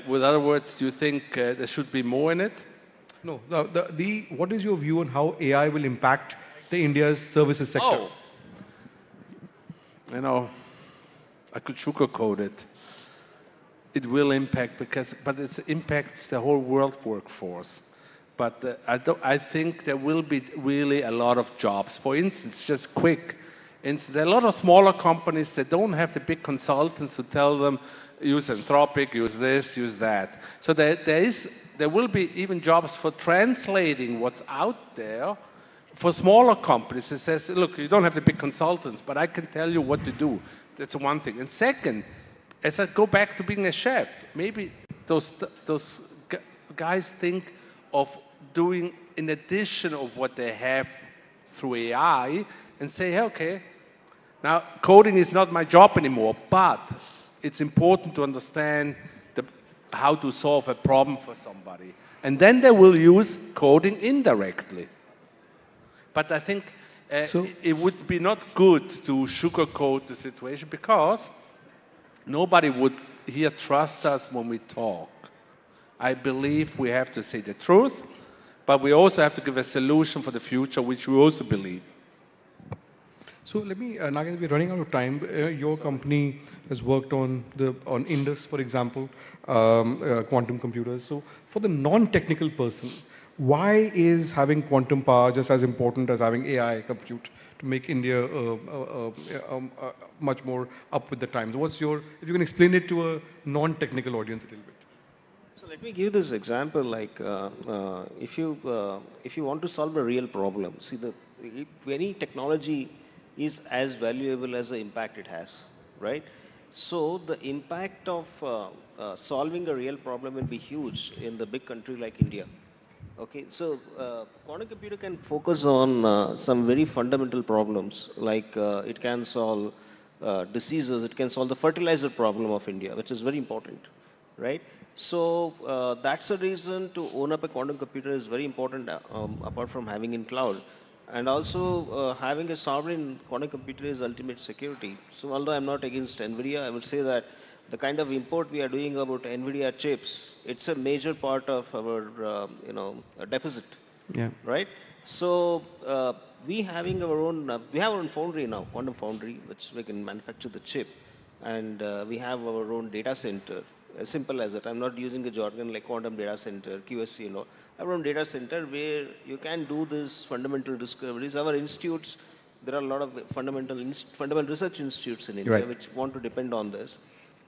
[SPEAKER 11] With other words, do you think there should be more in it?
[SPEAKER 12] No. What is your view on how AI will impact the India's services sector?
[SPEAKER 11] Oh. You know, I could sugarcoat it. It will impact but it impacts the whole world workforce. But I think there will be really a lot of jobs. For instance, just quick, there are a lot of smaller companies that don't have the big consultants who tell them, use Anthropic, use this, use that. So there will be even jobs for translating what's out there for smaller companies. It says, look, you don't have the big consultants, but I can tell you what to do. That's one thing. And second, as I go back to being a chef, maybe those guys think of doing in addition of what they have through AI and say, hey, okay, now coding is not my job anymore, but it's important to understand how to solve a problem for somebody. And then they will use coding indirectly. But I think it would be not good to sugarcoat the situation because nobody would here trust us when we talk. I believe we have to say the truth, but we also have to give a solution for the future, which we also believe.
[SPEAKER 12] So let me, Nagen, we're running out of time. Your company has worked on Indus, for example, quantum computers. So for the non-technical person, why is having quantum power just as important as having AI compute to make India much more up with the times? If you can explain it to a non-technical audience a little bit.
[SPEAKER 2] So let me give this example. Like if you want to solve a real problem, see if any technology is as valuable as the impact it has, right? So the impact of solving a real problem will be huge in the big country like India. Okay, so quantum computer can focus on some very fundamental problems, like it can solve diseases, it can solve the fertilizer problem of India, which is very important, right? So that's the reason to own up a quantum computer is very important, apart from having in cloud. And also having a sovereign quantum computer is ultimate security. So although I'm not against NVIDIA, I would say that the kind of import we are doing about NVIDIA chips, it's a major part of our deficit, right? So we have our own foundry now, quantum foundry, which we can manufacture the chip, and we have our own data center. As simple as that. I'm not using a jargon like quantum data center, QSC, our own data center where you can do these fundamental discoveries. Our institutes, there are a lot of fundamental research institutes in India which want to depend on this.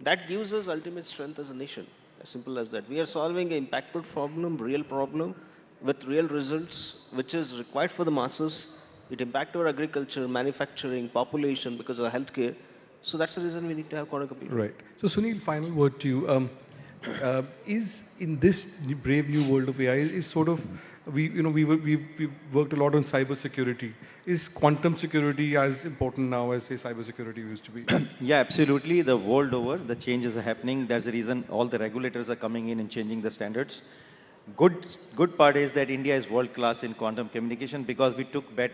[SPEAKER 2] That gives us ultimate strength as a nation. As simple as that. We are solving an impactful problem, real problem, with real results, which is required for the masses. It impacts our agriculture, manufacturing, population because of healthcare. So that's the reason we need to have quantum computing.
[SPEAKER 12] Right. So Sunil, final word to you. Is in this brave new world of AI, is sort of we've worked a lot on cyber security. Is quantum security as important now as say cyber security used to be?
[SPEAKER 3] Yeah, absolutely. The world over, the changes are happening. That's the reason all the regulators are coming in and changing the standards. Good part is that India is world class in quantum communication because we took bet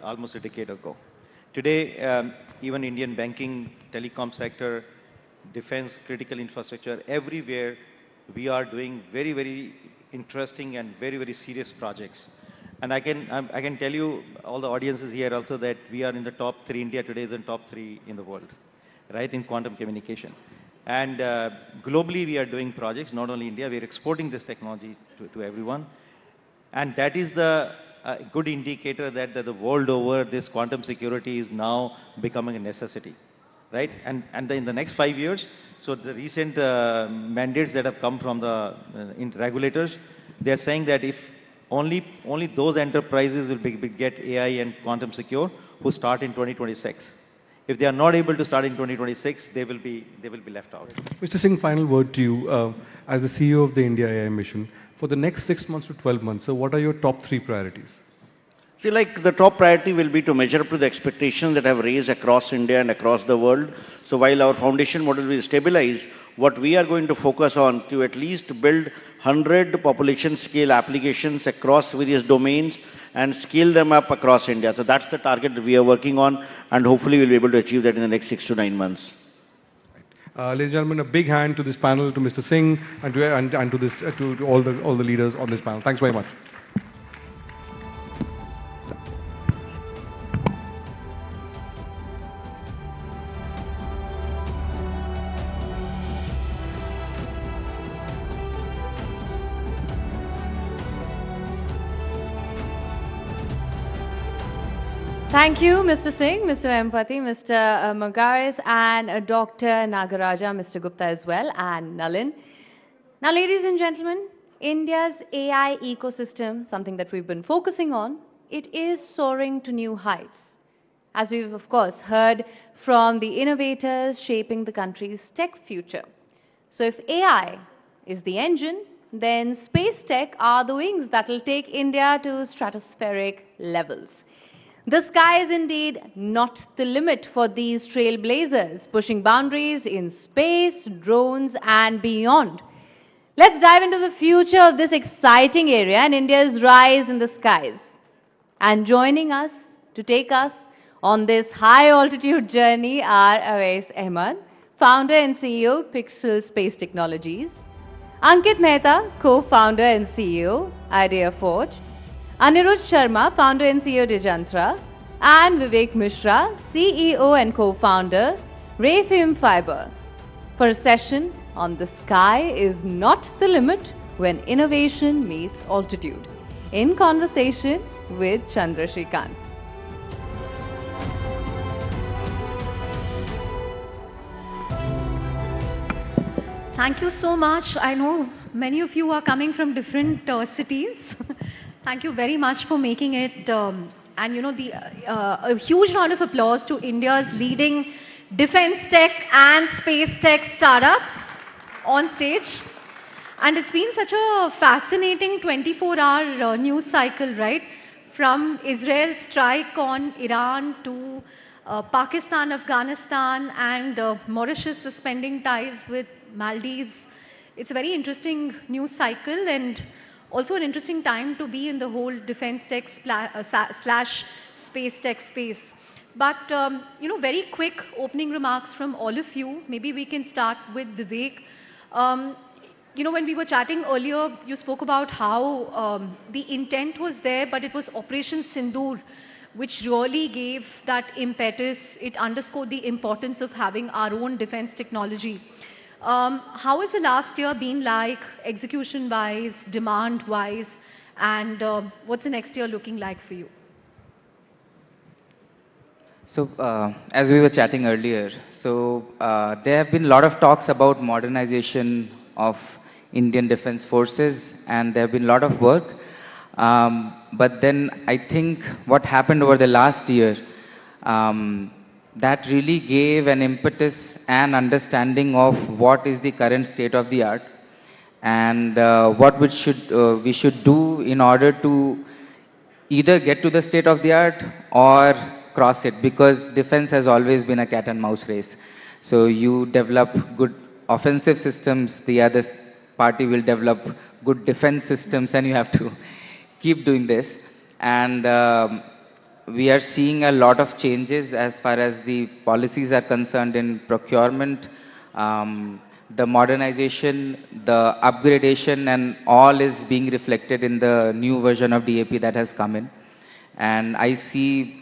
[SPEAKER 3] almost a decade ago. Today, even Indian banking, telecom sector, defense, critical infrastructure, everywhere we are doing very, very interesting and very, very serious projects. And I can tell you, all the audiences here also, that we are in the top 3. India today is in top 3 in the world, right, in quantum communication. And globally, we are doing projects, not only India, we are exporting this technology to everyone. And that is the good indicator that the world over, this quantum security is now becoming a necessity. Right? And in the next 5 years, so the recent mandates that have come from the regulators, they are saying that if only those enterprises will get AI and quantum secure who start in 2026. If they are not able to start in 2026, they will be left out.
[SPEAKER 12] Mr. Singh, final word to you as the CEO of the India AI mission. For the next 6 months to 12 months, so what are your top 3 priorities?
[SPEAKER 18] See, like the top priority will be to measure up to the expectations that have raised across India and across the world. So while our foundation model will stabilize, what we are going to focus on to at least build 100 population scale applications across various domains and scale them up across India. So that's the target that we are working on, and hopefully we'll be able to achieve that in the next 6 to 9 months.
[SPEAKER 12] Ladies and gentlemen, a big hand to this panel, to Mr. Singh, and to all the leaders on this panel. Thanks very much.
[SPEAKER 7] Thank you, Mr. Singh, Mr. Empathy, Mr. Magaris, and Dr. Nagaraja, Mr. Gupta as well, and Nalin. Now, ladies and gentlemen, India's AI ecosystem, something that we've been focusing on, it is soaring to new heights. As we've, of course, heard from the innovators shaping the country's tech future. So if AI is the engine, then space tech are the wings that will take India to stratospheric levels. The sky is indeed not the limit for these trailblazers, pushing boundaries in space, drones, and beyond. Let's dive into the future of this exciting area and India's rise in the skies. And joining us to take us on this high-altitude journey are Awais Ahmed, founder and CEO, Pixel Space Technologies; Ankit Mehta, co-founder and CEO, Idea Forge; Anirudh Sharma, founder and CEO, Dijantra; and Vivek Mishra, CEO and co-founder, Rayfilm Fiber, for a session on the sky is not the limit when innovation meets altitude, in conversation with Chandra Shrikant.
[SPEAKER 4] Thank you so much. I know many of you are coming from different cities. Thank you very much for making it, and you know, a huge round of applause to India's leading defense tech and space tech startups on stage. And it's been such a fascinating 24-hour news cycle, right? From Israel's strike on Iran to Pakistan, Afghanistan, and Mauritius suspending ties with Maldives. It's a very interesting news cycle and also an interesting time to be in the whole defense tech slash space tech space. But, you know, very quick opening remarks from all of you. Maybe we can start with Vivek. You know, when we were chatting earlier, you spoke about how the intent was there, but it was Operation Sindoor, which really gave that impetus. It underscored the importance of having our own defense technology. How has the last year been like, execution-wise, demand-wise, and what's the next year looking like for you?
[SPEAKER 5] So, as we were chatting earlier, so there have been a lot of talks about modernization of Indian Defence Forces, and there have been a lot of work. But then I think what happened over the last year, that really gave an impetus and understanding of what is the current state of the art and what we should do in order to either get to the state of the art or cross it, because defense has always been a cat and mouse race. So you develop good offensive systems, the other party will develop good defense systems, and you have to keep doing this. And we are seeing a lot of changes as far as the policies are concerned in procurement, the modernization, the upgradation, and all is being reflected in the new version of DAP that has come in. And I see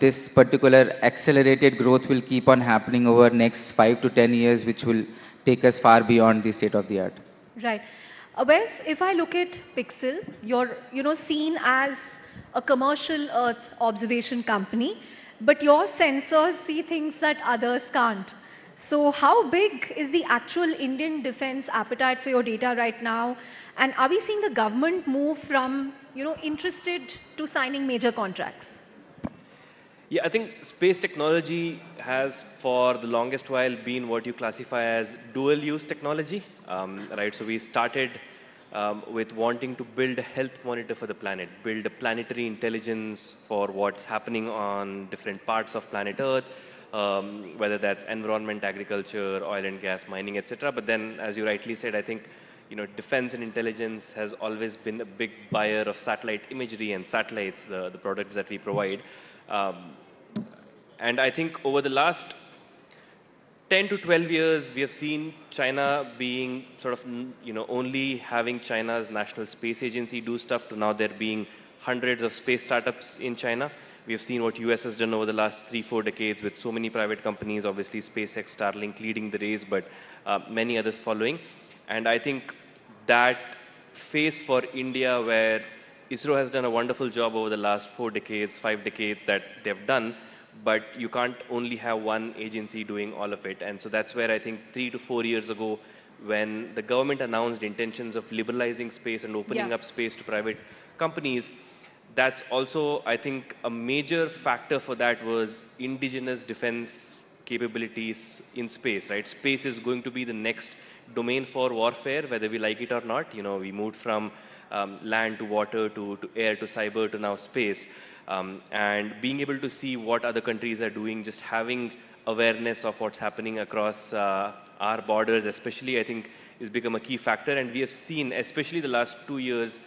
[SPEAKER 5] this particular accelerated growth will keep on happening over next 5 to 10 years, which will take us far beyond the state of the art.
[SPEAKER 4] Right. Wes, if I look at Pixel, you're seen as a commercial Earth observation company, but your sensors see things that others can't. So how big is the actual Indian defense appetite for your data right now? And are we seeing the government move from, interested to signing major contracts?
[SPEAKER 10] Yeah, I think space technology has for the longest while been what you classify as dual use technology, right? So we started with wanting to build a health monitor for the planet, build a planetary intelligence for what's happening on different parts of planet Earth, whether that's environment, agriculture, oil and gas, mining, etc. But then, as you rightly said, I think defense and intelligence has always been a big buyer of satellite imagery and satellites, the products that we provide. And I think over the last 10 to 12 years, we have seen China being sort of, only having China's National Space Agency do stuff, to now there being hundreds of space startups in China. We have seen what US has done over the last 3-4 decades with so many private companies, obviously SpaceX, Starlink leading the race, but many others following. And I think that phase for India, where ISRO has done a wonderful job over the last 4 decades, 5 decades that they've done, but you can't only have one agency doing all of it. And so that's where I think 3 to 4 years ago, when the government announced intentions of liberalizing space and opening up space to private companies, that's also, I think, a major factor for that was indigenous defense capabilities in space, right? Space is going to be the next domain for warfare, whether we like it or not. We moved from land to water to air to cyber to now space. And being able to see what other countries are doing, just having awareness of what's happening across our borders especially, I think has become a key factor. And we have seen, especially the last 2 years,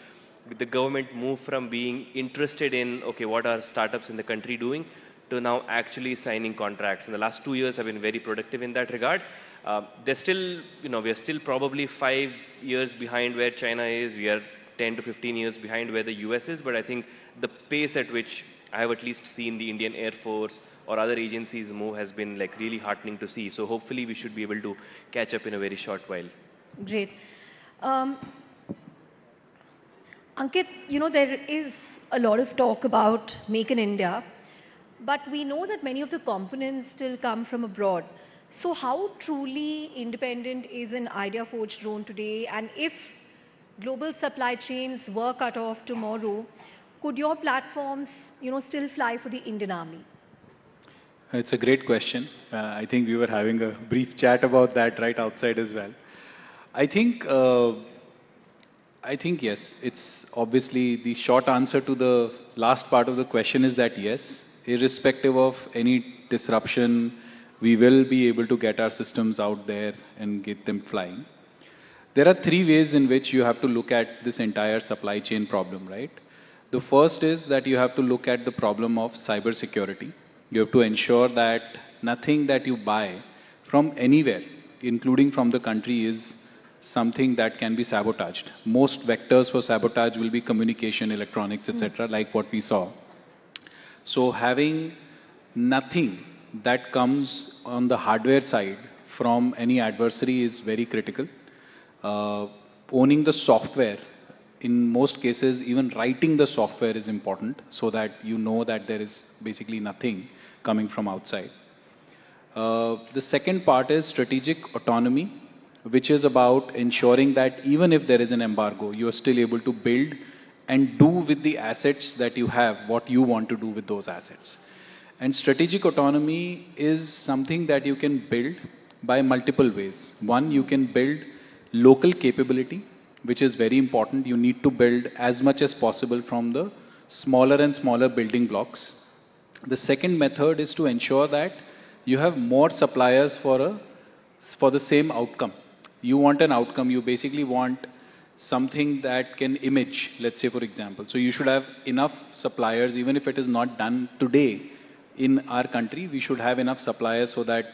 [SPEAKER 10] the government move from being interested in, okay, what are startups in the country doing, to now actually signing contracts. And the last 2 years have been very productive in that regard. They're still, we are still probably 5 years behind where China is. We are 10 to 15 years behind where the US is, but I think the pace at which I have at least seen the Indian Air Force or other agencies move has been like really heartening to see. So hopefully we should be able to catch up in a very short while.
[SPEAKER 4] Great. Ankit, there is a lot of talk about Make in India, but we know that many of the components still come from abroad. So how truly independent is an IdeaForge drone today? And if global supply chains were cut off tomorrow, could your platforms, still fly for the Indian Army?
[SPEAKER 1] It's a great question. I think we were having a brief chat about that right outside as well. I think yes. It's obviously the short answer to the last part of the question is that yes, irrespective of any disruption, we will be able to get our systems out there and get them flying. There are 3 ways in which you have to look at this entire supply chain problem, right? The first is that you have to look at the problem of cyber security. You have to ensure that nothing that you buy from anywhere, including from the country, is something that can be sabotaged. Most vectors for sabotage will be communication, electronics, etc., like what we saw. So having nothing that comes on the hardware side from any adversary is very critical. Owning the software, in most cases, even writing the software is important so that you know that there is basically nothing coming from outside. The second part is strategic autonomy, which is about ensuring that even if there is an embargo, you are still able to build and do with the assets that you have what you want to do with those assets. And strategic autonomy is something that you can build by multiple ways. One, you can build local capability, which is very important. You need to build as much as possible from the smaller and smaller building blocks. The second method is to ensure that you have more suppliers for the same outcome. You want an outcome, you basically want something that can image, let's say for example. So you should have enough suppliers, even if it is not done today in our country, we should have enough suppliers so that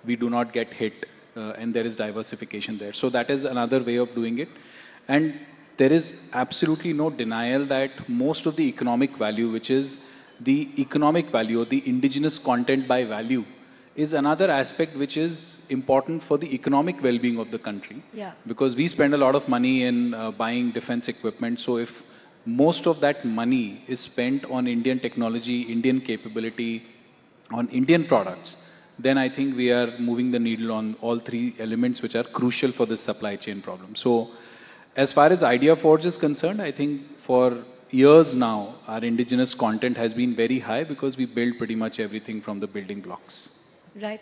[SPEAKER 1] we do not get hit and there is diversification there. So that is another way of doing it. And there is absolutely no denial that most of the economic value, which is the economic value or the indigenous content by value, is another aspect which is important for the economic well-being of the country.
[SPEAKER 4] Yeah.
[SPEAKER 1] Because we spend a lot of money in buying defense equipment. So if most of that money is spent on Indian technology, Indian capability, on Indian products, then I think we are moving the needle on all 3 elements which are crucial for this supply chain problem. So as far as IdeaForge is concerned, I think for years now, our indigenous content has been very high because we build pretty much everything from the building blocks.
[SPEAKER 4] Right.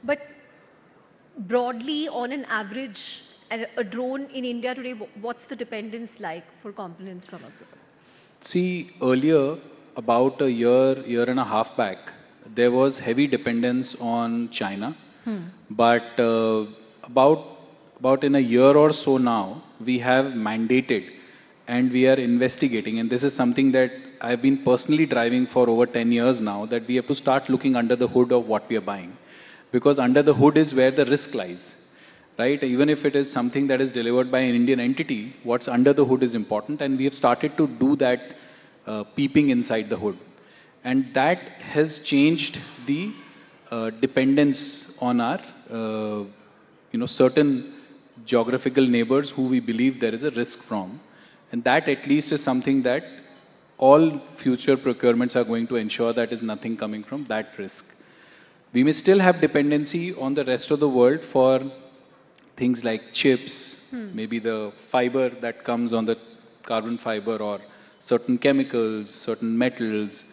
[SPEAKER 4] But broadly, on an average, a drone in India today, what's the dependence like for components from abroad?
[SPEAKER 1] See, earlier, about a year and a half back, there was heavy dependence on China. But about in a year or so now, we have mandated and we are investigating, and this is something that I've been personally driving for over 10 years now, that we have to start looking under the hood of what we are buying. Because under the hood is where the risk lies, right? Even if it is something that is delivered by an Indian entity, what's under the hood is important, and we have started to do that peeping inside the hood. And that has changed the dependence on our, certain geographical neighbors who we believe there is a risk from. And that at least is something that all future procurements are going to ensure that is nothing coming from that risk. We may still have dependency on the rest of the world for things like chips, maybe the fiber that comes on the carbon fiber, or certain chemicals, certain metals.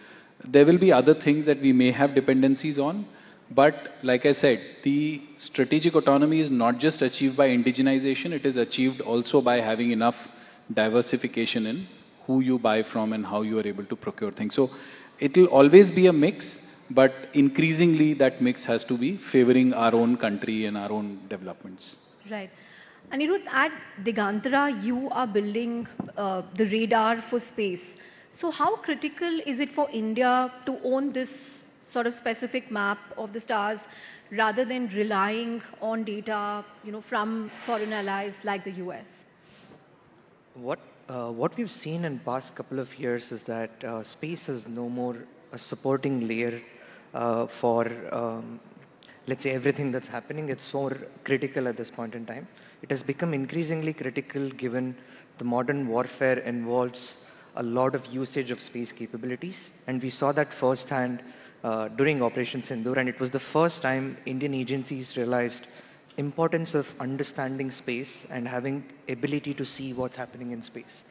[SPEAKER 1] There will be other things that we may have dependencies on. But like I said, the strategic autonomy is not just achieved by indigenization, it is achieved also by having enough diversification in who you buy from and how you are able to procure things. So it will always be a mix, but increasingly that mix has to be favoring our own country and our own developments.
[SPEAKER 4] Right. Anirudh, at Digantara, you are building the radar for space. So how critical is it for India to own this sort of specific map of the stars rather than relying on data, from foreign allies like the US?
[SPEAKER 19] What we've seen in past couple of years is that space is no more a supporting layer for, let's say, everything that's happening. It's more critical at this point in time. It has become increasingly critical given the modern warfare involves a lot of usage of space capabilities. And we saw that firsthand during Operation Sindoor, and it was the first time Indian agencies realized importance of understanding space and having ability to see what's happening in space.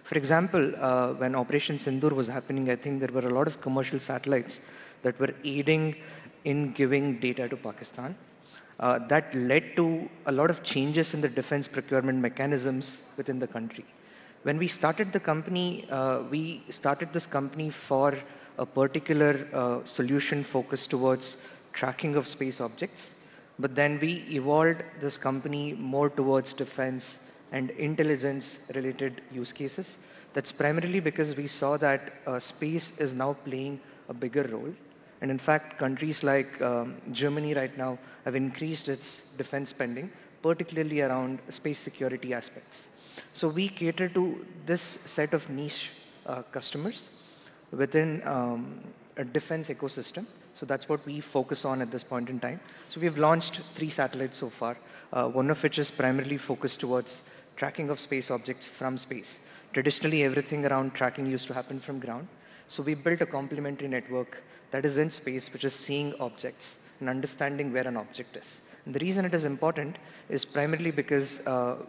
[SPEAKER 19] For example, when Operation Sindoor was happening, I think there were a lot of commercial satellites that were aiding in giving data to Pakistan. That led to a lot of changes in the defense procurement mechanisms within the country. When we started the company, we started this company for a particular solution focused towards tracking of space objects. But then we evolved this company more towards defense and intelligence related use cases. That's primarily because we saw that space is now playing a bigger role. And in fact, countries like Germany right now have increased its defense spending, particularly around space security aspects. So we cater to this set of niche customers within a defense ecosystem. So that's what we focus on at this point in time. So we've launched 3 satellites so far, one of which is primarily focused towards tracking of space objects from space. Traditionally, everything around tracking used to happen from ground. So we built a complementary network that is in space, which is seeing objects and understanding where an object is. And the reason it is important is primarily because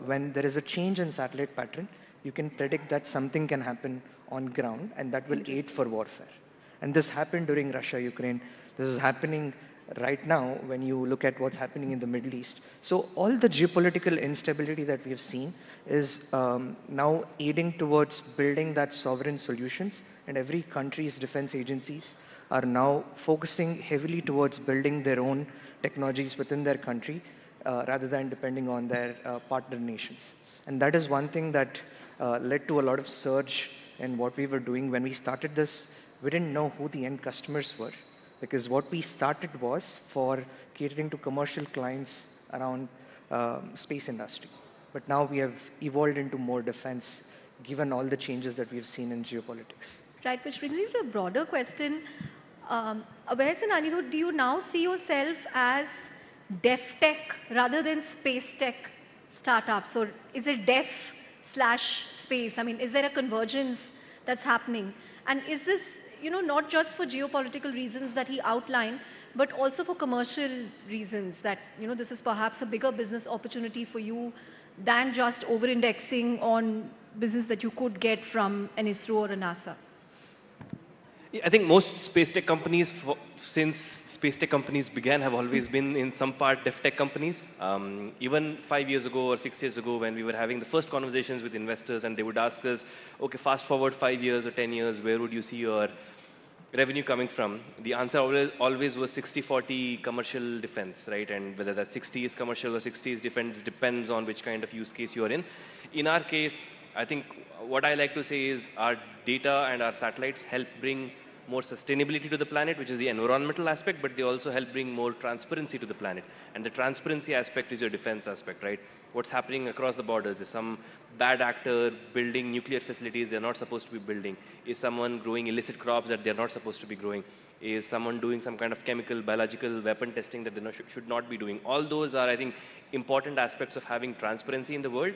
[SPEAKER 19] when there is a change in satellite pattern, you can predict that something can happen on ground, and that will aid for warfare. And this happened during Russia-Ukraine. This is happening right now when you look at what's happening in the Middle East. So all the geopolitical instability that we have seen is now aiding towards building that sovereign solutions, and every country's defense agencies are now focusing heavily towards building their own technologies within their country rather than depending on their partner nations. And that is one thing that led to a lot of surge in what we were doing. When we started this, we didn't know who the end customers were, because what we started was for catering to commercial clients around space industry. But now we have evolved into more defense, given all the changes that we've seen in geopolitics.
[SPEAKER 4] Right, which brings me to a broader question. Abhay and Anirudh, do you now see yourself as dev tech rather than space tech startups? Or is it dev/space? I mean, is there a convergence that's happening? And is this, not just for geopolitical reasons that he outlined, but also for commercial reasons that, this is perhaps a bigger business opportunity for you than just over-indexing on business that you could get from an ISRO or a NASA?
[SPEAKER 10] I think most space tech companies, since space tech companies began, have always been in some part dev tech companies. Even 5 years ago or 6 years ago, when we were having the first conversations with investors and they would ask us, okay, fast forward 5 years or 10 years, where would you see your revenue coming from? The answer always was 60-40 commercial defense, right? And whether that 60 is commercial or 60 is defense depends on which kind of use case you're in. In our case, I think what I like to say is our data and our satellites help bring more sustainability to the planet, which is the environmental aspect, but they also help bring more transparency to the planet. And the transparency aspect is your defense aspect, right? What's happening across the borders? Is some bad actor building nuclear facilities they're not supposed to be building? Is someone growing illicit crops that they're not supposed to be growing? Is someone doing some kind of chemical, biological weapon testing that they should not be doing? All those are, I think, important aspects of having transparency in the world.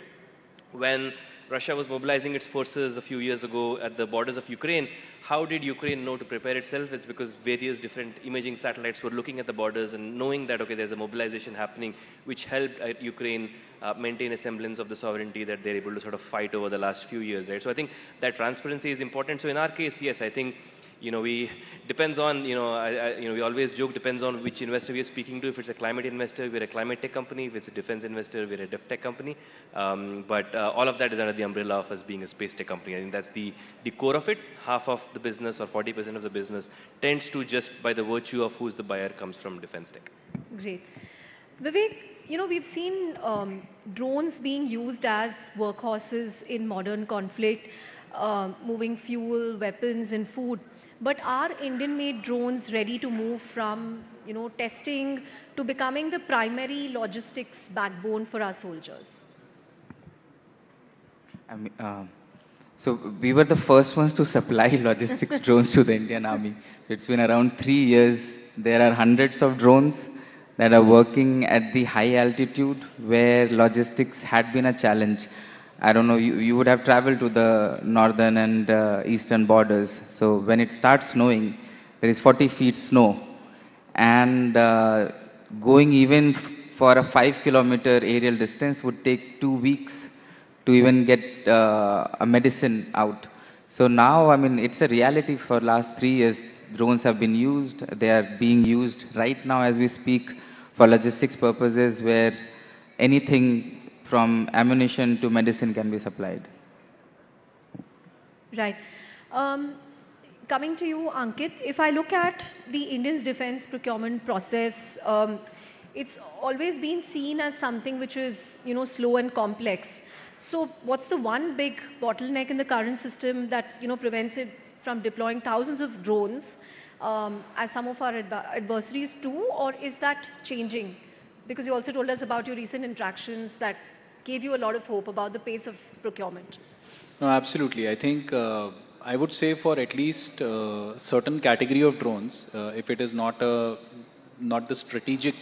[SPEAKER 10] When Russia was mobilizing its forces a few years ago at the borders of Ukraine, how did Ukraine know to prepare itself? It's because various different imaging satellites were looking at the borders and knowing that, okay, there's a mobilization happening, which helped Ukraine maintain a semblance of the sovereignty that they're able to sort of fight over the last few years, right? So I think that transparency is important. So in our case, yes, I think, depends on, we always joke, depends on which investor we are speaking to. If it's a climate investor, we're a climate tech company. If it's a defense investor, we're a dev tech company. But all of that is under the umbrella of us being a space tech company. I think that's the core of it. Half of the business or 40% of the business tends to, just by the virtue of who's the buyer, comes from defense tech.
[SPEAKER 4] Great. Vivek, we've seen drones being used as workhorses in modern conflict, moving fuel, weapons and food. But are Indian-made drones ready to move from, testing to becoming the primary logistics backbone for our soldiers?
[SPEAKER 5] So we were the first ones to supply logistics drones to the Indian Army. It's been around 3 years. There are hundreds of drones that are working at the high altitude where logistics had been a challenge. I don't know, you would have traveled to the northern and eastern borders. So when it starts snowing, there is 40 feet snow. And going even for a 5-kilometer aerial distance would take 2 weeks to even get a medicine out. So now, it's a reality for last 3 years. Drones have been used. They are being used right now as we speak for logistics purposes where anything from ammunition to medicine can be supplied.
[SPEAKER 4] Right. Coming to you, Ankit, if I look at the India's defense procurement process, it's always been seen as something which is, slow and complex. So what's the one big bottleneck in the current system that, prevents it from deploying thousands of drones, as some of our adversaries do, or is that changing? Because you also told us about your recent interactions that gave you a lot of hope about the pace of procurement.
[SPEAKER 1] No, absolutely. I think I would say for at least a certain category of drones, if it is not the strategic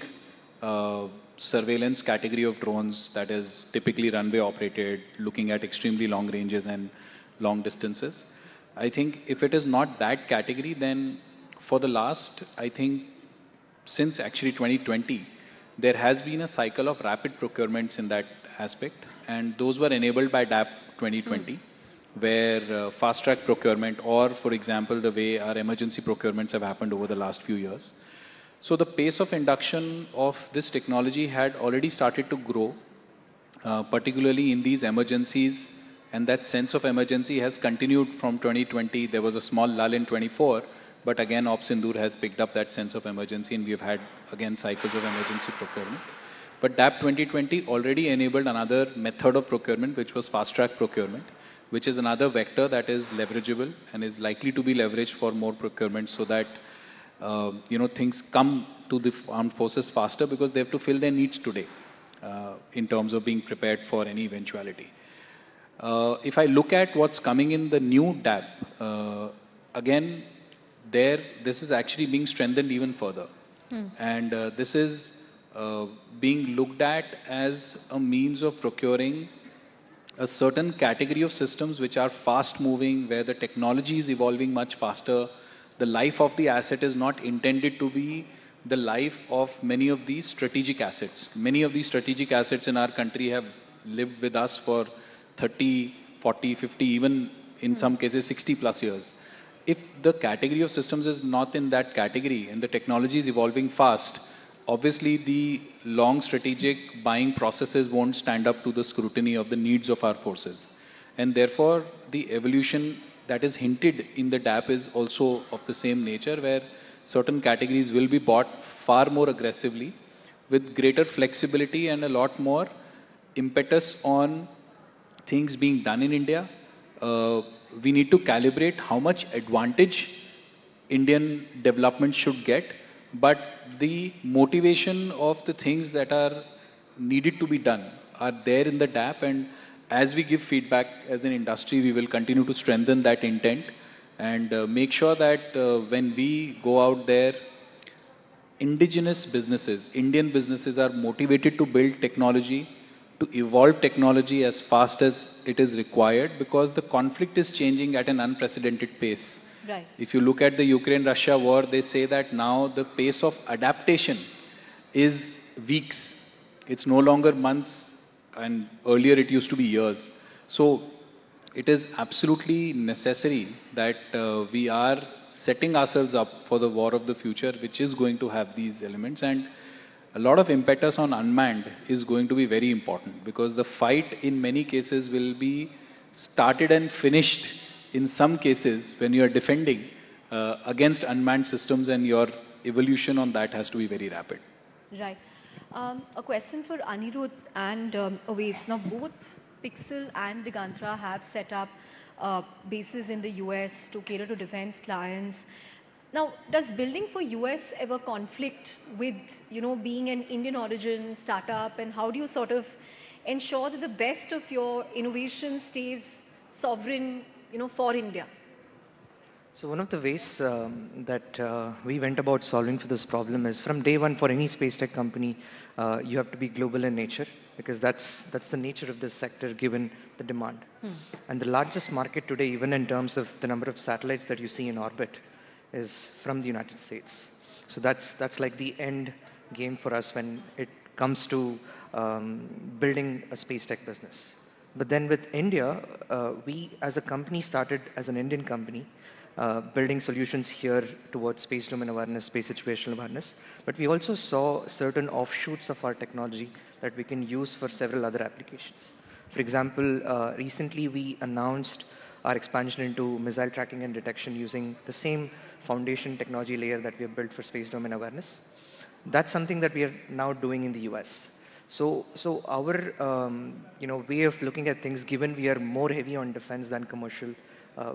[SPEAKER 1] surveillance category of drones that is typically runway operated, looking at extremely long ranges and long distances, I think if it is not that category, then for the last, I think, since actually 2020, there has been a cycle of rapid procurements in that aspect, and those were enabled by DAP 2020, where fast-track procurement, or for example, the way our emergency procurements have happened over the last few years. So the pace of induction of this technology had already started to grow, particularly in these emergencies, and that sense of emergency has continued from 2020. There was a small lull in 24, but again, Ops Sindoor has picked up that sense of emergency, and we have had, again, cycles of emergency procurement. But DAP 2020 already enabled another method of procurement, which was fast-track procurement, which is another vector that is leverageable and is likely to be leveraged for more procurement so that, things come to the armed forces faster because they have to fill their needs today in terms of being prepared for any eventuality. If I look at what's coming in the new DAP, again, this is actually being strengthened even further. And this is being looked at as a means of procuring a certain category of systems which are fast moving, where the technology is evolving much faster. The life of the asset is not intended to be the life of many of these strategic assets. Many of these strategic assets in our country have lived with us for 30, 40, 50, even in some cases 60 plus years. if the category of systems is not in that category and the technology is evolving fast, obviously the long strategic buying processes won't stand up to the scrutiny of the needs of our forces. And therefore, the evolution that is hinted in the DAP is also of the same nature, where certain categories will be bought far more aggressively with greater flexibility and a lot more impetus on things being done in India. We need to calibrate how much advantage Indian development should get, but the motivation of the things that are needed to be done are there in the DAP, and as we give feedback as an industry, we will continue to strengthen that intent and make sure that when we go out there, indigenous businesses, Indian businesses are motivated to build technology, to evolve technology as fast as it is required, because the conflict is changing at an unprecedented pace.
[SPEAKER 4] Right.
[SPEAKER 1] If you look at the Ukraine-Russia war, they say that now the pace of adaptation is weeks. It's no longer months, and earlier it used to be years. So it is absolutely necessary that we are setting ourselves up for the war of the future, which is going to have these elements. And a lot of impetus on unmanned is going to be very important, because the fight in many cases will be started and finished in some cases when you are defending against unmanned systems, and your evolution on that has to be very rapid.
[SPEAKER 4] Right. A question for Anirudh and Ovis. Now, both Pixel and Digantra have set up bases in the US to cater to defense clients. Now, does building for US ever conflict with, being an Indian origin startup, and how do you sort of ensure that the best of your innovation stays sovereign, for India?
[SPEAKER 19] So one of the ways that we went about solving for this problem is, from day one for any space tech company, you have to be global in nature, because that's the nature of this sector given the demand. And the largest market today, even in terms of the number of satellites that you see in orbit, is from the United States. So that's like the end game for us when it comes to building a space tech business. But then with India, we as a company started as an Indian company, building solutions here towards space domain awareness, space situational awareness. But we also saw certain offshoots of our technology that we can use for several other applications. For example, recently we announced our expansion into missile tracking and detection using the same foundation technology layer that we have built for space domain awareness. That's something that we are now doing in the US. So our way of looking at things, given we are more heavy on defense than commercial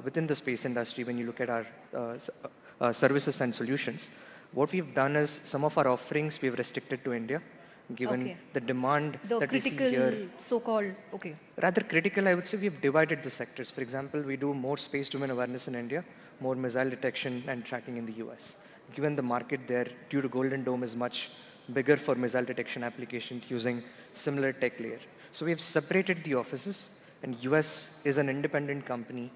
[SPEAKER 19] within the space industry, when you look at our services and solutions, what we've done is some of our offerings we've restricted to India, given the demand that we see here.
[SPEAKER 4] So-called, okay.
[SPEAKER 19] Rather critical, I would say we've divided the sectors. For example, we do more space domain awareness in India, more missile detection and tracking in the US. Given the market there, due to Golden Dome, is much bigger for missile detection applications using similar tech layer. So we have separated the offices, and US is an independent company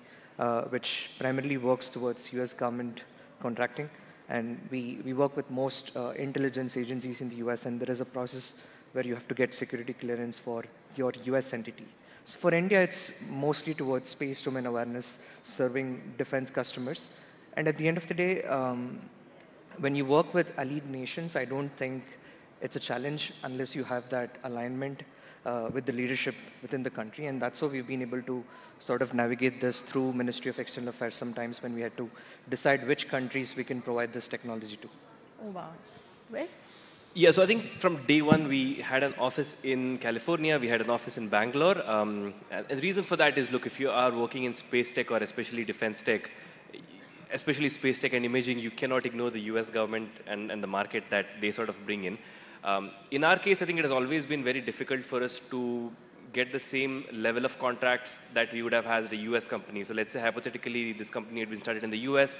[SPEAKER 19] which primarily works towards US government contracting. And we work with most intelligence agencies in the US, and there is a process where you have to get security clearance for your US entity. So for India, it's mostly towards space domain awareness, serving defense customers. And at the end of the day, when you work with allied nations, I don't think it's a challenge unless you have that alignment with the leadership within the country. And that's how we've been able to sort of navigate this through Ministry of External Affairs sometimes, when we had to decide which countries we can provide this technology to.
[SPEAKER 4] Oh, wow. Well?
[SPEAKER 10] Yeah, so I think from day one, we had an office in California, we had an office in Bangalore. And the reason for that is, look, if you are working in space tech or especially defense tech, especially space tech and imaging, you cannot ignore the US government and the market that they sort of bring in. In our case, I think it has always been very difficult for us to get the same level of contracts that we would have as the US company. So let's say hypothetically this company had been started in the US,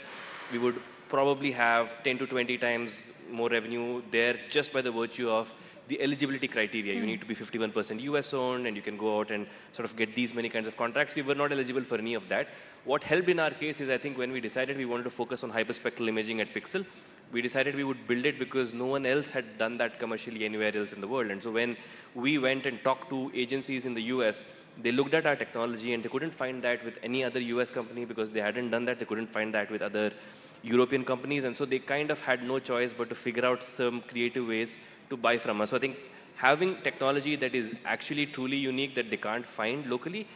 [SPEAKER 10] we would probably have 10 to 20 times more revenue there just by the virtue of the eligibility criteria. You need to be 51% US owned, and you can go out and sort of get these many kinds of contracts. We were not eligible for any of that. What helped in our case is, I think, when we decided we wanted to focus on hyperspectral imaging at Pixel, we decided we would build it because no one else had done that commercially anywhere else in the world. And so when we went and talked to agencies in the US, they looked at our technology and they couldn't find that with any other US company because they hadn't done that. They couldn't find that with other European companies. And so they kind of had no choice but to figure out some creative ways to buy from us. So I think having technology that is actually truly unique that they can't find locally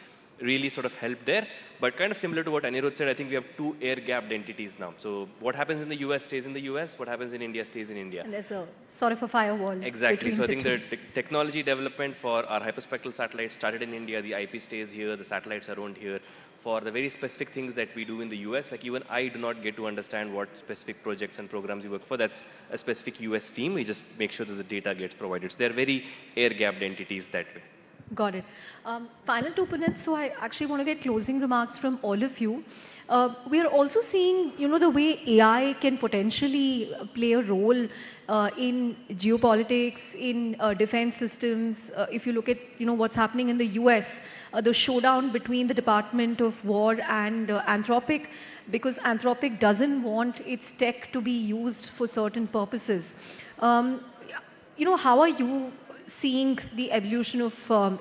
[SPEAKER 10] really sort of helped there. But kind of similar to what Anirudh said, I think we have two air-gapped entities now. So what happens in the US stays in the US, what happens in India stays in India.
[SPEAKER 4] And there's a sort of a firewall.
[SPEAKER 10] Exactly. So I think
[SPEAKER 4] the
[SPEAKER 10] the technology development for our hyperspectral satellites started in India. The IP stays here. The satellites are owned here. For the very specific things that we do in the US, like even I do not get to understand what specific projects and programs we work for. That's a specific US team. We just make sure that the data gets provided. So they're very air-gapped entities that way.
[SPEAKER 4] Got it. Final 2 minutes, so I actually want to get closing remarks from all of you. We are also seeing, the way AI can potentially play a role in geopolitics, in defense systems. If you look at, what's happening in the US, the showdown between the Department of War and Anthropic, because Anthropic doesn't want its tech to be used for certain purposes. How are you seeing the evolution of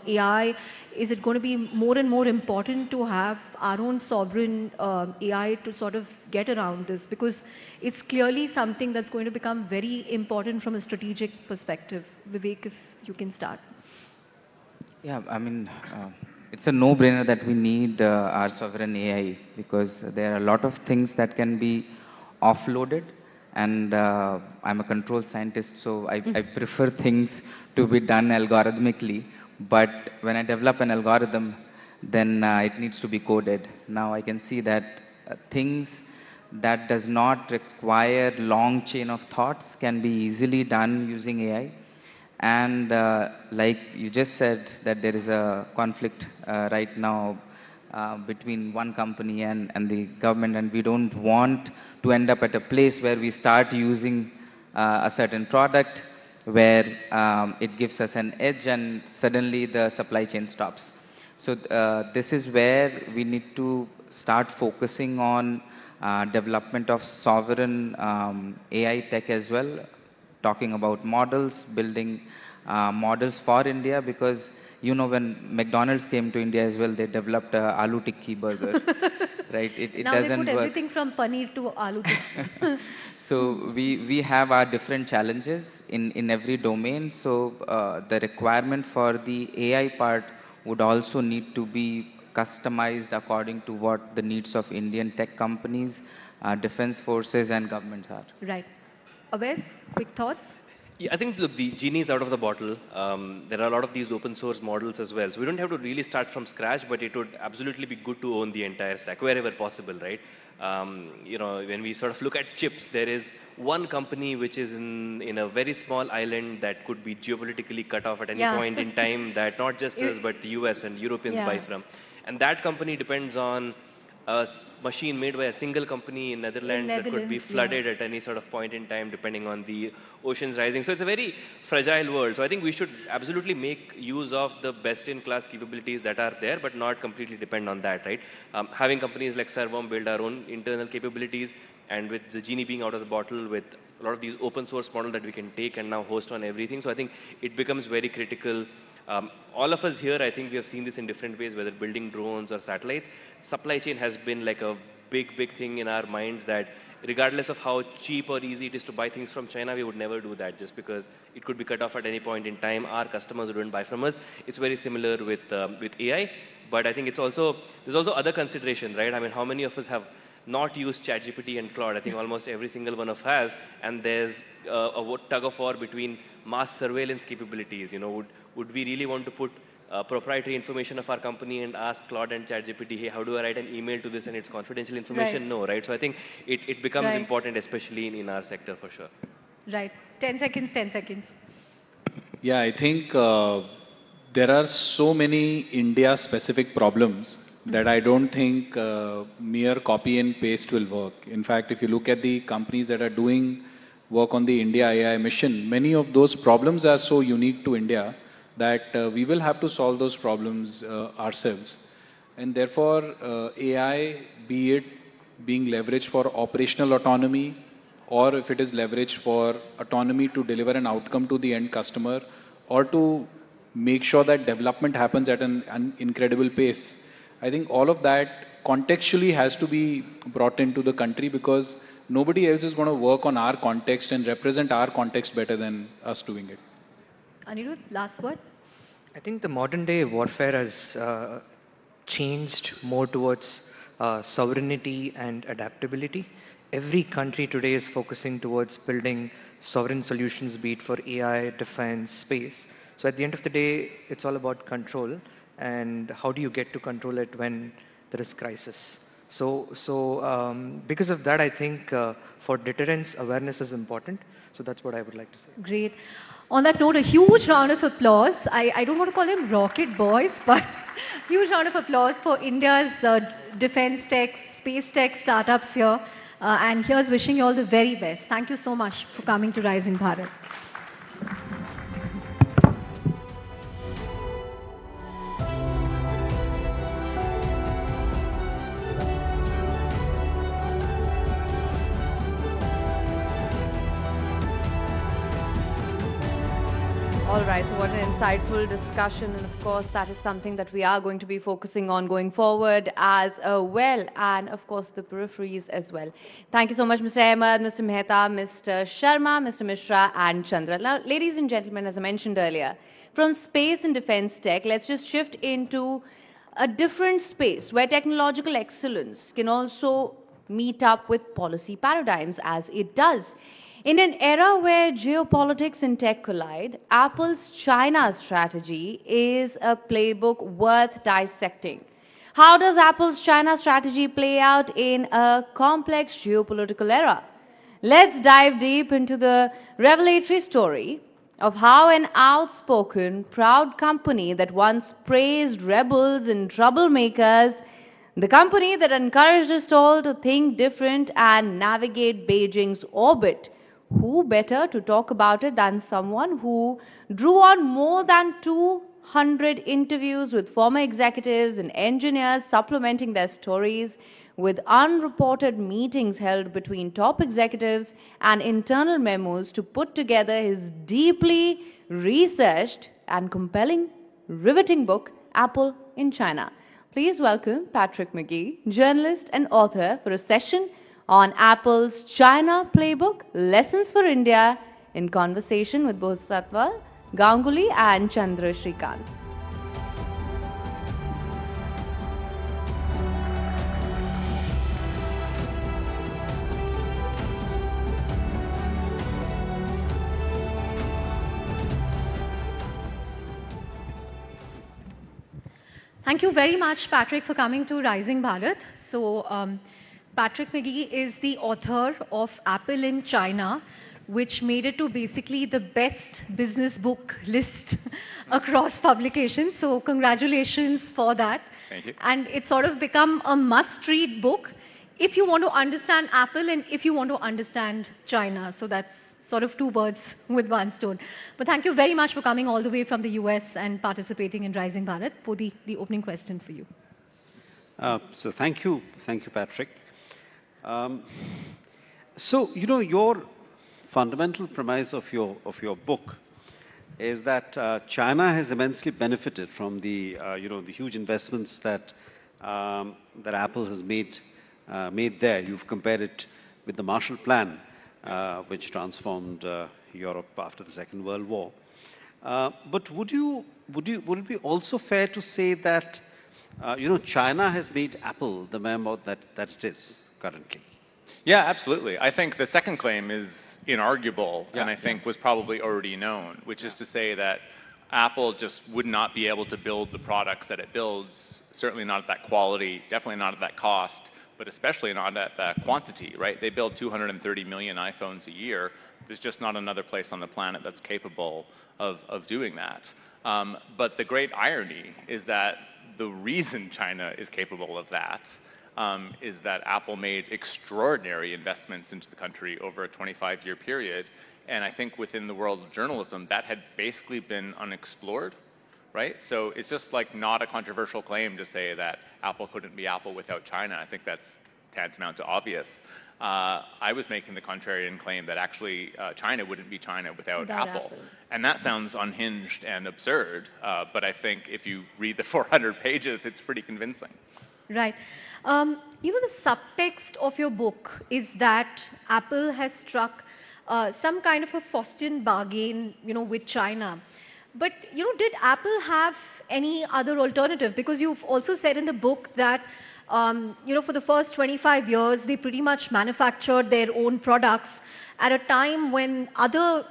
[SPEAKER 4] AI? Is it going to be more and more important to have our own sovereign AI to sort of get around this? Because it's clearly something that's going to become very important from a strategic perspective. Vivek, if you can start.
[SPEAKER 5] Yeah, I mean, it's a no-brainer that we need our sovereign AI, because there are a lot of things that can be offloaded. And I'm a control scientist, so I prefer things to be done algorithmically. But when I develop an algorithm, then it needs to be coded. Now I can see that things that does not require long chain of thoughts can be easily done using AI. And like you just said, that there is a conflict right now between one company and the government, and we don't want to end up at a place where we start using a certain product where it gives us an edge and suddenly the supply chain stops. So this is where we need to start focusing on development of sovereign AI tech as well, talking about models, building models for India, because when McDonald's came to India as well, they developed a aloo tikki burger, right? It
[SPEAKER 4] now
[SPEAKER 5] doesn't
[SPEAKER 4] they put
[SPEAKER 5] work.
[SPEAKER 4] everything from paneer to aloo tikki.
[SPEAKER 5] So we have our different challenges in every domain. So the requirement for the AI part would also need to be customized according to what the needs of Indian tech companies, defense forces and governments are.
[SPEAKER 4] Right. Awais, quick thoughts?
[SPEAKER 10] Yeah, I think the genie is out of the bottle. There are a lot of these open source models as well. So we don't have to really start from scratch, but it would absolutely be good to own the entire stack wherever possible, right? When we sort of look at chips, there is one company which is in a very small island that could be geopolitically cut off at any point in time, that not just us, but the US and Europeans buy from. And that company depends on a machine made by a single company in Netherlands that could be flooded at any sort of point in time depending on the oceans rising. So it's a very fragile world. So I think we should absolutely make use of the best-in-class capabilities that are there, but not completely depend on that, right? Having companies like Servom build our own internal capabilities, and with the genie being out of the bottle, with a lot of these open source models that we can take and now host on everything. So I think it becomes very critical. All of us here, I think we have seen this in different ways, whether building drones or satellites. Supply chain has been like a big thing in our minds, that regardless of how cheap or easy it is to buy things from China, we would never do that just because it could be cut off at any point in time. Our customers wouldn't buy from us. It's very similar with AI, but I think there's also other consideration, right? I mean, how many of us have not used ChatGPT and Claude? I think almost every single one of us has, and there's a tug of war between mass surveillance capabilities. Would we really want to put proprietary information of our company and ask Claude and ChatGPT, hey, how do I write an email to this and it's confidential information? Right. No, right? So I think it becomes important, especially in our sector for sure.
[SPEAKER 4] Right. 10 seconds, 10 seconds.
[SPEAKER 1] Yeah, I think there are so many India-specific problems that I don't think mere copy and paste will work. In fact, if you look at the companies that are doing work on the India AI mission, many of those problems are so unique to India that we will have to solve those problems ourselves. And therefore, AI, be it being leveraged for operational autonomy, or if it is leveraged for autonomy to deliver an outcome to the end customer, or to make sure that development happens at an incredible pace. I think all of that contextually has to be brought into the country because nobody else is going to work on our context and represent our context better than us doing it.
[SPEAKER 4] Anirudh, last word.
[SPEAKER 19] I think the modern day warfare has changed more towards sovereignty and adaptability. Every country today is focusing towards building sovereign solutions, be it for AI, defense, space. So at the end of the day, it's all about control and how do you get to control it when there is crisis. So because of that, I think for deterrence, awareness is important. So that's what I would like to say.
[SPEAKER 4] Great. On that note, a huge round of applause. I don't want to call them rocket boys, but huge round of applause for India's defense tech, space tech startups here. And here's wishing you all the very best. Thank you so much for coming to Rising Bharat.
[SPEAKER 7] All right, so what an insightful discussion, and of course that is something that we are going to be focusing on going forward as well, and of course the peripheries as well. Thank you so much, Mr. Ahmed, Mr. Mehta, Mr. Sharma, Mr. Mishra and Chandra. Now, ladies and gentlemen, as I mentioned earlier, from space and defense tech, let's just shift into a different space where technological excellence can also meet up with policy paradigms as it does. In an era where geopolitics and tech collide, Apple's China strategy is a playbook worth dissecting. How does Apple's China strategy play out in a complex geopolitical era? Let's dive deep into the revelatory story of how an outspoken, proud company that once praised rebels and troublemakers, the company that encouraged us all to think different and navigate Beijing's orbit, who better to talk about it than someone who drew on more than 200 interviews with former executives and engineers supplementing their stories with unreported meetings held between top executives and internal memos to put together his deeply researched and compelling, riveting book, Apple in China. Please welcome Patrick McGee, journalist and author, for a session on Apple's China Playbook, Lessons for India, in conversation with Bodhisattva Ganguly and Chandra Shrikant.
[SPEAKER 4] Thank you very much, Patrick, for coming to Rising Bharat. So, Patrick McGee is the author of Apple in China, which made it to basically the best business book list across publications. So congratulations for that.
[SPEAKER 20] Thank you.
[SPEAKER 4] And it's sort of become a must-read book if you want to understand Apple and if you want to understand China. So that's sort of two birds with one stone. But thank you very much for coming all the way from the US and participating in Rising Bharat. Podi, the opening question for you.
[SPEAKER 22] So thank you, Patrick. So, you know, your fundamental premise of your book is that China has immensely benefited from the the huge investments that that Apple has made there. You've compared it with the Marshall Plan, which transformed Europe after the Second World War. But would it be also fair to say that China has made Apple the mammoth that it is currently?
[SPEAKER 20] Yeah, absolutely. I think the second claim is inarguable, and I think was probably already known, which is to say that Apple just would not be able to build the products that it builds, certainly not at that quality, definitely not at that cost, but especially not at that quantity, right? They build 230 million iPhones a year. There's just not another place on the planet that's capable of doing that. But the great irony is that the reason China is capable of that is that Apple made extraordinary investments into the country over a 25-year period. And I think within the world of journalism, that had basically been unexplored, right? So it's just like not a controversial claim to say that Apple couldn't be Apple without China. I think that's tantamount to obvious. I was making the contrarian claim that actually China wouldn't be China without Apple. And that sounds unhinged and absurd, but I think if you read the 400 pages, it's pretty convincing.
[SPEAKER 4] Right. The subtext of your book is that Apple has struck some kind of a Faustian bargain, with China. But, did Apple have any other alternative? Because you've also said in the book that, for the first 25 years, they pretty much manufactured their own products at a time when other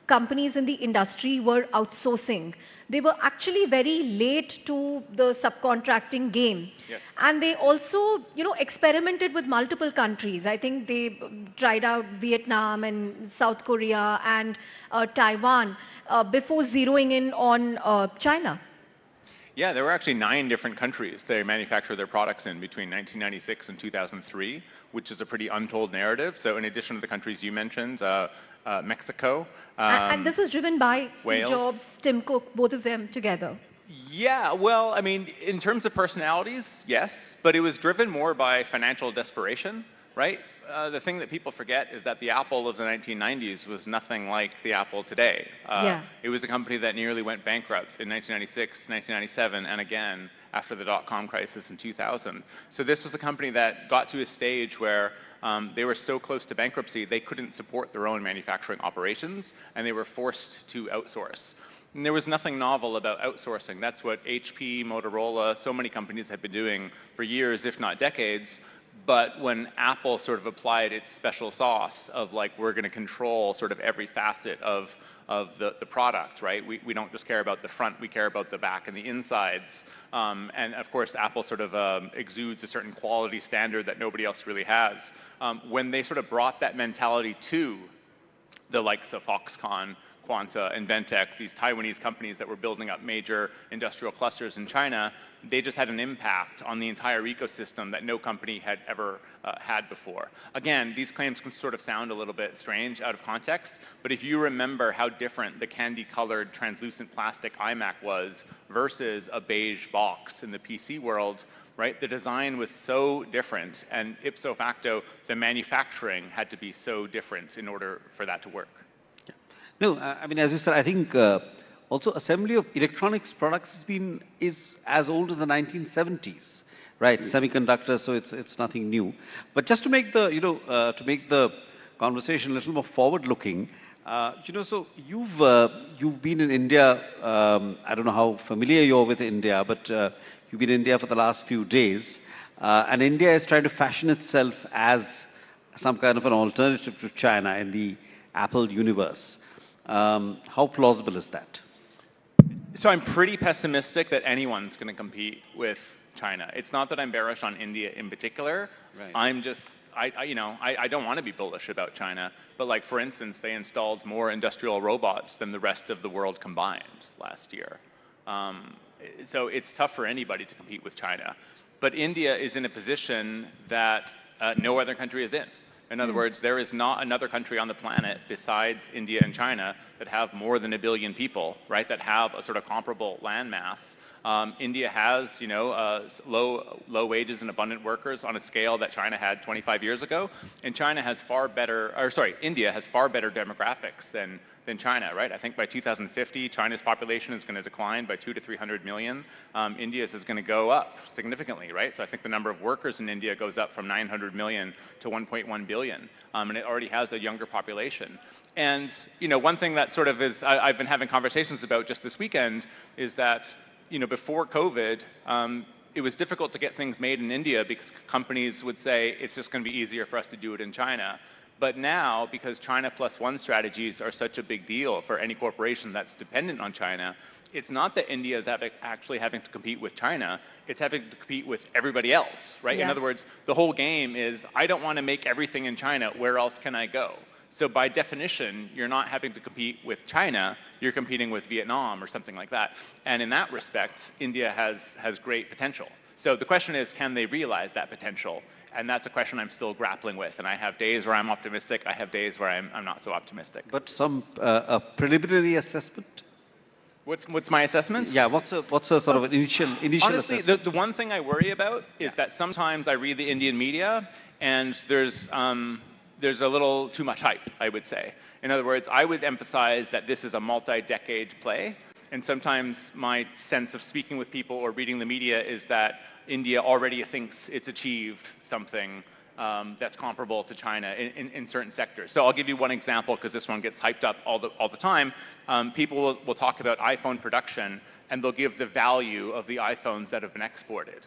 [SPEAKER 4] companies in the industry were outsourcing. They were actually very late to the subcontracting game.
[SPEAKER 20] Yes.
[SPEAKER 4] And they also, experimented with multiple countries. I think they tried out Vietnam and South Korea and Taiwan before zeroing in on China.
[SPEAKER 20] Yeah, there were actually 9 different countries they manufactured their products in between 1996 and 2003, which is a pretty untold narrative. So in addition to the countries you mentioned, Mexico.
[SPEAKER 4] And this was driven by
[SPEAKER 20] Wales.
[SPEAKER 4] Steve Jobs, Tim Cook, both of them together.
[SPEAKER 20] Yeah, well, I mean, in terms of personalities, yes, but it was driven more by financial desperation, right? The thing that people forget is that the Apple of the 1990s was nothing like the Apple today. It was a company that nearly went bankrupt in 1996, 1997, and again after the dot-com crisis in 2000. So this was a company that got to a stage where they were so close to bankruptcy they couldn't support their own manufacturing operations, and they were forced to outsource. And there was nothing novel about outsourcing. That's what HP, Motorola, so many companies have been doing for years, if not decades. But when Apple sort of applied its special sauce of like, we're going to control sort of every facet of the product, right? We don't just care about the front, we care about the back and the insides. And of course, Apple sort of exudes a certain quality standard that nobody else really has. When they sort of brought that mentality to the likes of Foxconn, Quanta, and Ventec, these Taiwanese companies that were building up major industrial clusters in China, they just had an impact on the entire ecosystem that no company had ever had before. Again, these claims can sort of sound a little bit strange out of context, but if you remember how different the candy-colored translucent plastic iMac was versus a beige box in the PC world, right? The design was so different, and ipso facto, the manufacturing had to be so different in order for that to work.
[SPEAKER 22] No, I mean, as you said, I think also assembly of electronics products is as old as the 1970s, right? Semiconductors, so it's nothing new. But just to make the conversation a little more forward-looking, so you've been in India. I don't know how familiar you are with India, but you've been in India for the last few days, and India is trying to fashion itself as some kind of an alternative to China in the Apple universe. How plausible is that?
[SPEAKER 20] So I'm pretty pessimistic that anyone's going to compete with China. It's not that I'm bearish on India in particular. Right. I'm just, I don't want to be bullish about China. But like, for instance, they installed more industrial robots than the rest of the world combined last year. So it's tough for anybody to compete with China. But India is in a position that no other country is in. In other words, there is not another country on the planet besides India and China that have more than 1 billion people, right, that have a sort of comparable land mass. India has, low wages and abundant workers on a scale that China had 25 years ago, and India has far better demographics than China, right? I think by 2050, China's population is going to decline by 200 to 300 million. India's is going to go up significantly, right? So I think the number of workers in India goes up from 900 million to 1.1 billion, and it already has a younger population. And, one thing that sort of is, I've been having conversations about just this weekend is that, before COVID, it was difficult to get things made in India because companies would say it's just going to be easier for us to do it in China. But now, because China plus one strategies are such a big deal for any corporation that's dependent on China, it's not that India is actually having to compete with China, it's having to compete with everybody else, right? Yeah. In other words, the whole game is, I don't want to make everything in China, where else can I go? So by definition, you're not having to compete with China, you're competing with Vietnam or something like that. And in that respect, India has great potential. So the question is, can they realize that potential? And that's a question I'm still grappling with. And I have days where I'm optimistic, I have days where I'm not so optimistic.
[SPEAKER 22] But some a preliminary assessment?
[SPEAKER 20] What's my assessment?
[SPEAKER 22] Yeah, what's a sort of initial
[SPEAKER 20] Honestly,
[SPEAKER 22] assessment?
[SPEAKER 20] the one thing I worry about is that sometimes I read the Indian media and there's a little too much hype, I would say. In other words, I would emphasize that this is a multi-decade play, and sometimes my sense of speaking with people or reading the media is that India already thinks it's achieved something that's comparable to China in certain sectors. So I'll give you one example because this one gets hyped up all the time. People will talk about iPhone production and they'll give the value of the iPhones that have been exported.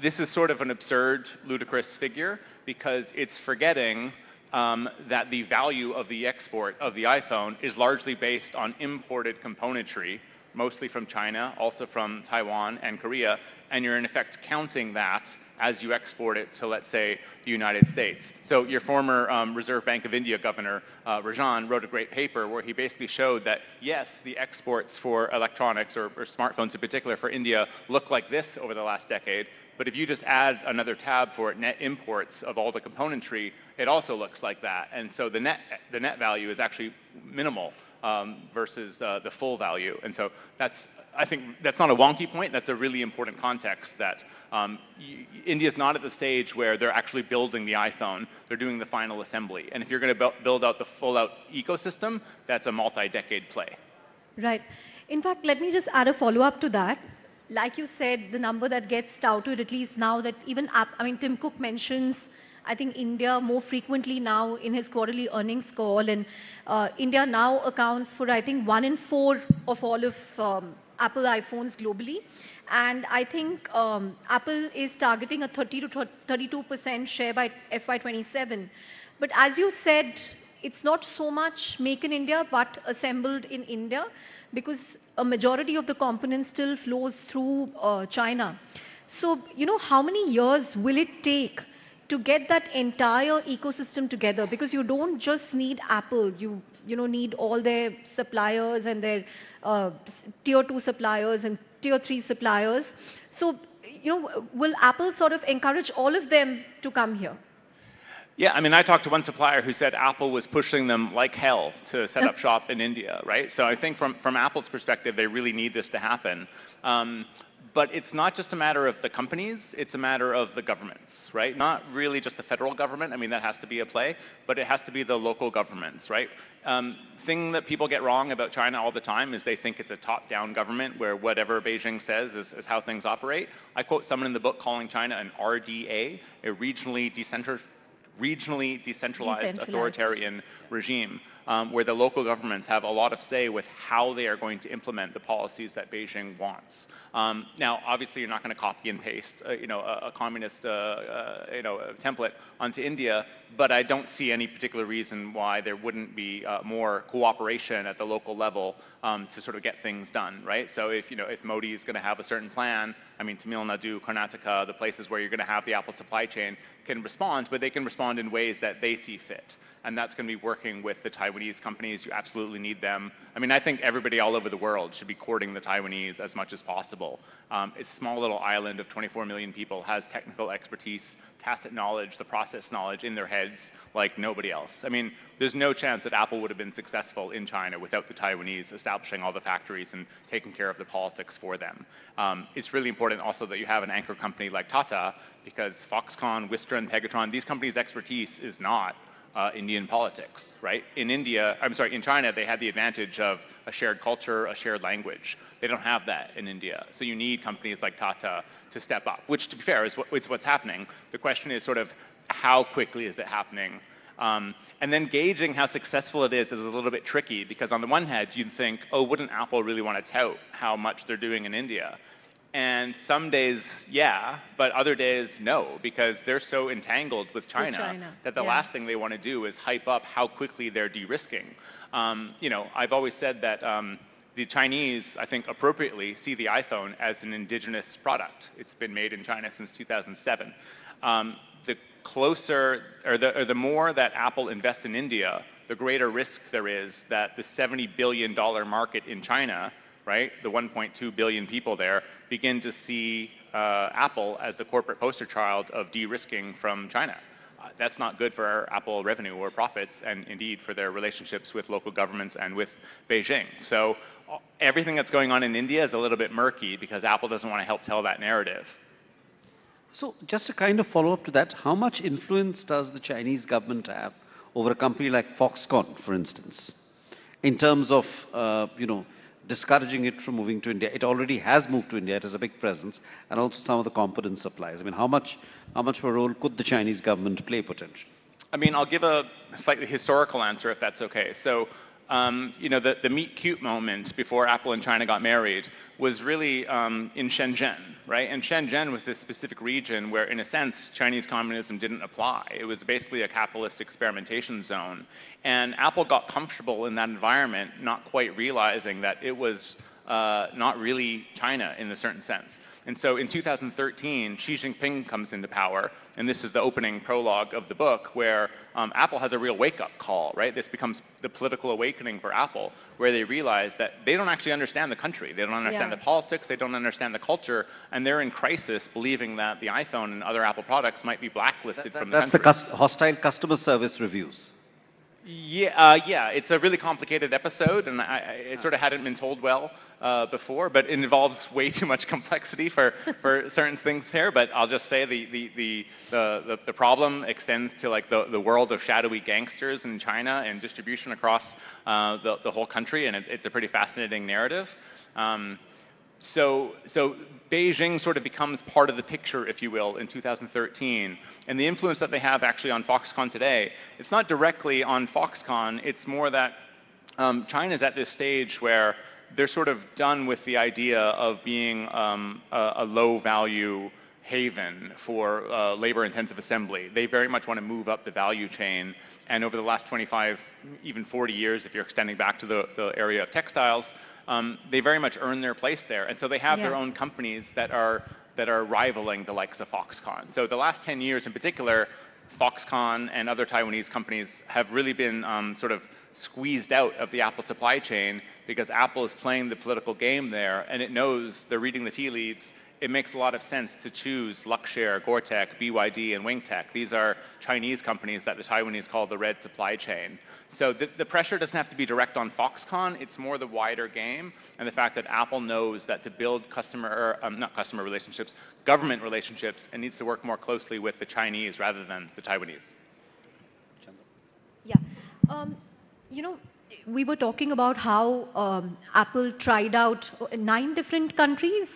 [SPEAKER 20] This is sort of an absurd, ludicrous figure because it's forgetting that the value of the export of the iPhone is largely based on imported componentry, mostly from China, also from Taiwan and Korea, and you're in effect counting that as you export it to, let's say, the United States. So your former Reserve Bank of India governor, Rajan, wrote a great paper where he basically showed that, yes, the exports for electronics or smartphones in particular for India look like this over the last decade, but if you just add another tab for net imports of all the componentry, it also looks like that. And so the net value is actually minimal versus the full value. And so I think that's not a wonky point, that's a really important context that India's not at the stage where they're actually building the iPhone, they're doing the final assembly. And if you're going to build out the full-out ecosystem, that's a multi-decade play.
[SPEAKER 4] Right. In fact, let me just add a follow-up to that. Like you said, the number that gets touted, at least now that even, Tim Cook mentions, I think, India more frequently now in his quarterly earnings call, and India now accounts for, I think, 1 in 4 of all of Apple iPhones globally. And I think Apple is targeting a 30 to 32% share by FY27. But as you said, it's not so much make in India, but assembled in India, because a majority of the components still flows through China. So, how many years will it take to get that entire ecosystem together? Because you don't just need Apple, you need all their suppliers and their tier 2 suppliers and tier 3 suppliers. So, will Apple sort of encourage all of them to come here?
[SPEAKER 20] Yeah, I talked to one supplier who said Apple was pushing them like hell to set up shop in India, right? So I think from Apple's perspective, they really need this to happen. But it's not just a matter of the companies, it's a matter of the governments, right? Not really just the federal government, that has to be a play, but it has to be the local governments, right? Thing that people get wrong about China all the time is they think it's a top-down government where whatever Beijing says is how things operate. I quote someone in the book calling China an RDA, a regionally decentralized authoritarian regime, where the local governments have a lot of say with how they are going to implement the policies that Beijing wants. Now, obviously, you're not going to copy and paste, a communist, template onto India, but I don't see any particular reason why there wouldn't be more cooperation at the local level to sort of get things done, right? So if Modi is going to have a certain plan, Tamil Nadu, Karnataka, the places where you're going to have the Apple supply chain can respond, but they can respond in ways that they see fit. And that's going to be working with the Taiwanese companies. You absolutely need them. I think everybody all over the world should be courting the Taiwanese as much as possible. It's a small little island of 24 million people, has technical expertise, tacit knowledge, the process knowledge in their heads like nobody else. There's no chance that Apple would have been successful in China without the Taiwanese establishing all the factories and taking care of the politics for them. It's really important also that you have an anchor company like Tata, because Foxconn, Wistron, Pegatron, these companies' expertise is not Indian politics, right? In China, they had the advantage of a shared culture, a shared language. They don't have that in India. So you need companies like Tata to step up, which, to be fair, is what's happening. The question is sort of how quickly is it happening? And then gauging how successful it is a little bit tricky, because on the one hand, you'd think, oh, wouldn't Apple really want to tout how much they're doing in India? And some days, yeah, but other days, no, because they're so entangled with China that the last thing they want to do is hype up how quickly they're de-risking. I've always said that the Chinese, I think appropriately, see the iPhone as an indigenous product. It's been made in China since 2007. The closer, or the more that Apple invests in India, the greater risk there is that the $70 billion market in China, right, the 1.2 billion people there, begin to see Apple as the corporate poster child of de-risking from China. that's not good for our Apple revenue or profits, and indeed for their relationships with local governments and with Beijing. So everything that's going on in India is a little bit murky because Apple doesn't want to help tell that narrative.
[SPEAKER 22] So just to kind of follow up to that, how much influence does the Chinese government have over a company like Foxconn, for instance, in terms of, discouraging it from moving to India? It already has moved to India. It has a big presence, and also some of the component supplies. I mean, how much of a role could the Chinese government play potentially?
[SPEAKER 20] I mean, I'll give a slightly historical answer if that's okay. So, the meet cute moment before Apple and China got married was really in Shenzhen, right? And Shenzhen was this specific region where, in a sense, Chinese communism didn't apply. It was basically a capitalist experimentation zone. And Apple got comfortable in that environment, not quite realizing that it was not really China in a certain sense. And so in 2013, Xi Jinping comes into power, and this is the opening prologue of the book, where Apple has a real wake-up call, right? This becomes the political awakening for Apple, where they realize that they don't actually understand the country. They don't understand the politics. They don't understand the culture. And they're in crisis, believing that the iPhone and other Apple products might be blacklisted from the country.
[SPEAKER 22] That's the hostile customer service reviews.
[SPEAKER 20] Yeah, it's a really complicated episode, and it sort of hadn't been told well before, but it involves way too much complexity for certain things here. But I'll just say the problem extends to like the world of shadowy gangsters in China and distribution across the whole country, and it's a pretty fascinating narrative. So Beijing sort of becomes part of the picture, if you will, in 2013. And the influence that they have actually on Foxconn today, it's not directly on Foxconn, it's more that China's at this stage where they're sort of done with the idea of being a low-value haven for labor-intensive assembly. They very much want to move up the value chain. And over the last 25, even 40 years, if you're extending back to the area of textiles, they very much earn their place there. And so they have their own companies that are rivaling the likes of Foxconn. So the last 10 years in particular, Foxconn and other Taiwanese companies have really been sort of squeezed out of the Apple supply chain because Apple is playing the political game there, and it knows they're reading the tea leaves. It makes a lot of sense to choose Luxshare, Gore-Tex, BYD, and Wingtech. These are Chinese companies that the Taiwanese call the red supply chain. So the pressure doesn't have to be direct on Foxconn. It's more the wider game and the fact that Apple knows that to build government relationships, it needs to work more closely with the Chinese rather than the Taiwanese.
[SPEAKER 4] Yeah. We were talking about how Apple tried out 9 different countries,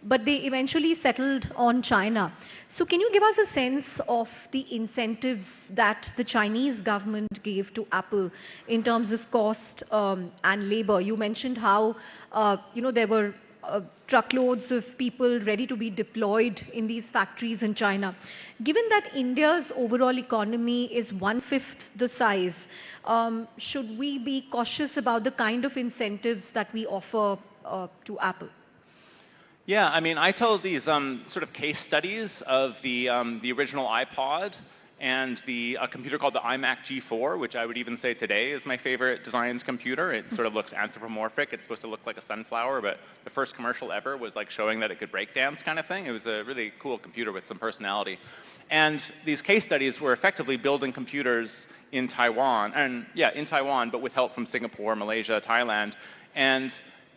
[SPEAKER 4] but they eventually settled on China. So can you give us a sense of the incentives that the Chinese government gave to Apple in terms of cost and labor? You mentioned how, there were truckloads of people ready to be deployed in these factories in China. Given that India's overall economy is 1/5 the size, should we be cautious about the kind of incentives that we offer to Apple?
[SPEAKER 20] Yeah, I mean, I tell these sort of case studies of the original iPod and a computer called the iMac G4, which I would even say today is my favorite designs computer. It sort of looks anthropomorphic. It's supposed to look like a sunflower, but the first commercial ever was like showing that it could break dance kind of thing. It was a really cool computer with some personality. And these case studies were effectively building computers in Taiwan, but with help from Singapore, Malaysia, Thailand. And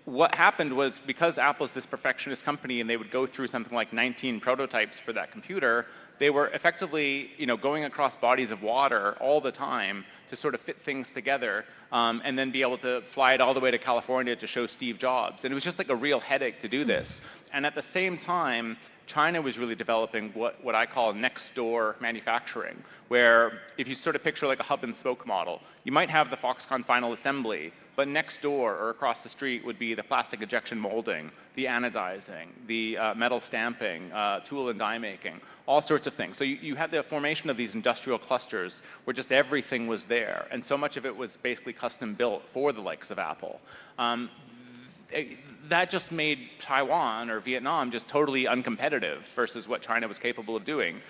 [SPEAKER 20] what happened was, because Apple's this perfectionist company and they would go through something like 19 prototypes for that computer, they were effectively going across bodies of water all the time to sort of fit things together and then be able to fly it all the way to California to show Steve Jobs. And it was just like a real headache to do this. And at the same time, China was really developing what I call next-door manufacturing, where if you sort of picture like a hub-and-spoke model, you might have the Foxconn final assembly, but next door or across the street would be the plastic injection molding, the anodizing, the metal stamping, tool and die making, all sorts of things. So you had the formation of these industrial clusters where just everything was there, and so much of it was basically custom built for the likes of Apple. That just made Taiwan or Vietnam just totally uncompetitive versus what China was capable of doing.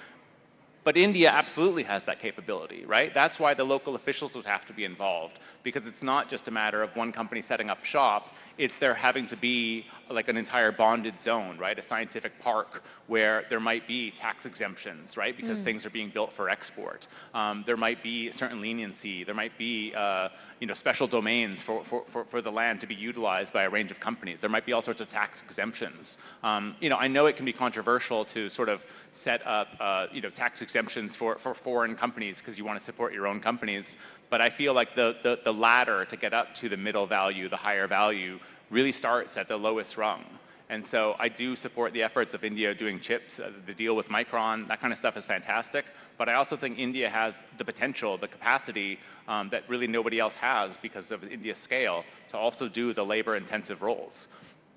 [SPEAKER 20] But India absolutely has that capability, right? That's why the local officials would have to be involved, because it's not just a matter of one company setting up shop. It's there having to be like an entire bonded zone, right? A scientific park where there might be tax exemptions, right? Because things are being built for export. There might be certain leniency. There might be, special domains for the land to be utilized by a range of companies. There might be all sorts of tax exemptions. I know it can be controversial to sort of set up, tax exemptions for foreign companies because you want to support your own companies. But I feel like the ladder to get up to the middle value, the higher value, really starts at the lowest rung. And so I do support the efforts of India doing chips. The deal with Micron, that kind of stuff is fantastic. But I also think India has the potential, the capacity that really nobody else has because of India's scale to also do the labor-intensive roles.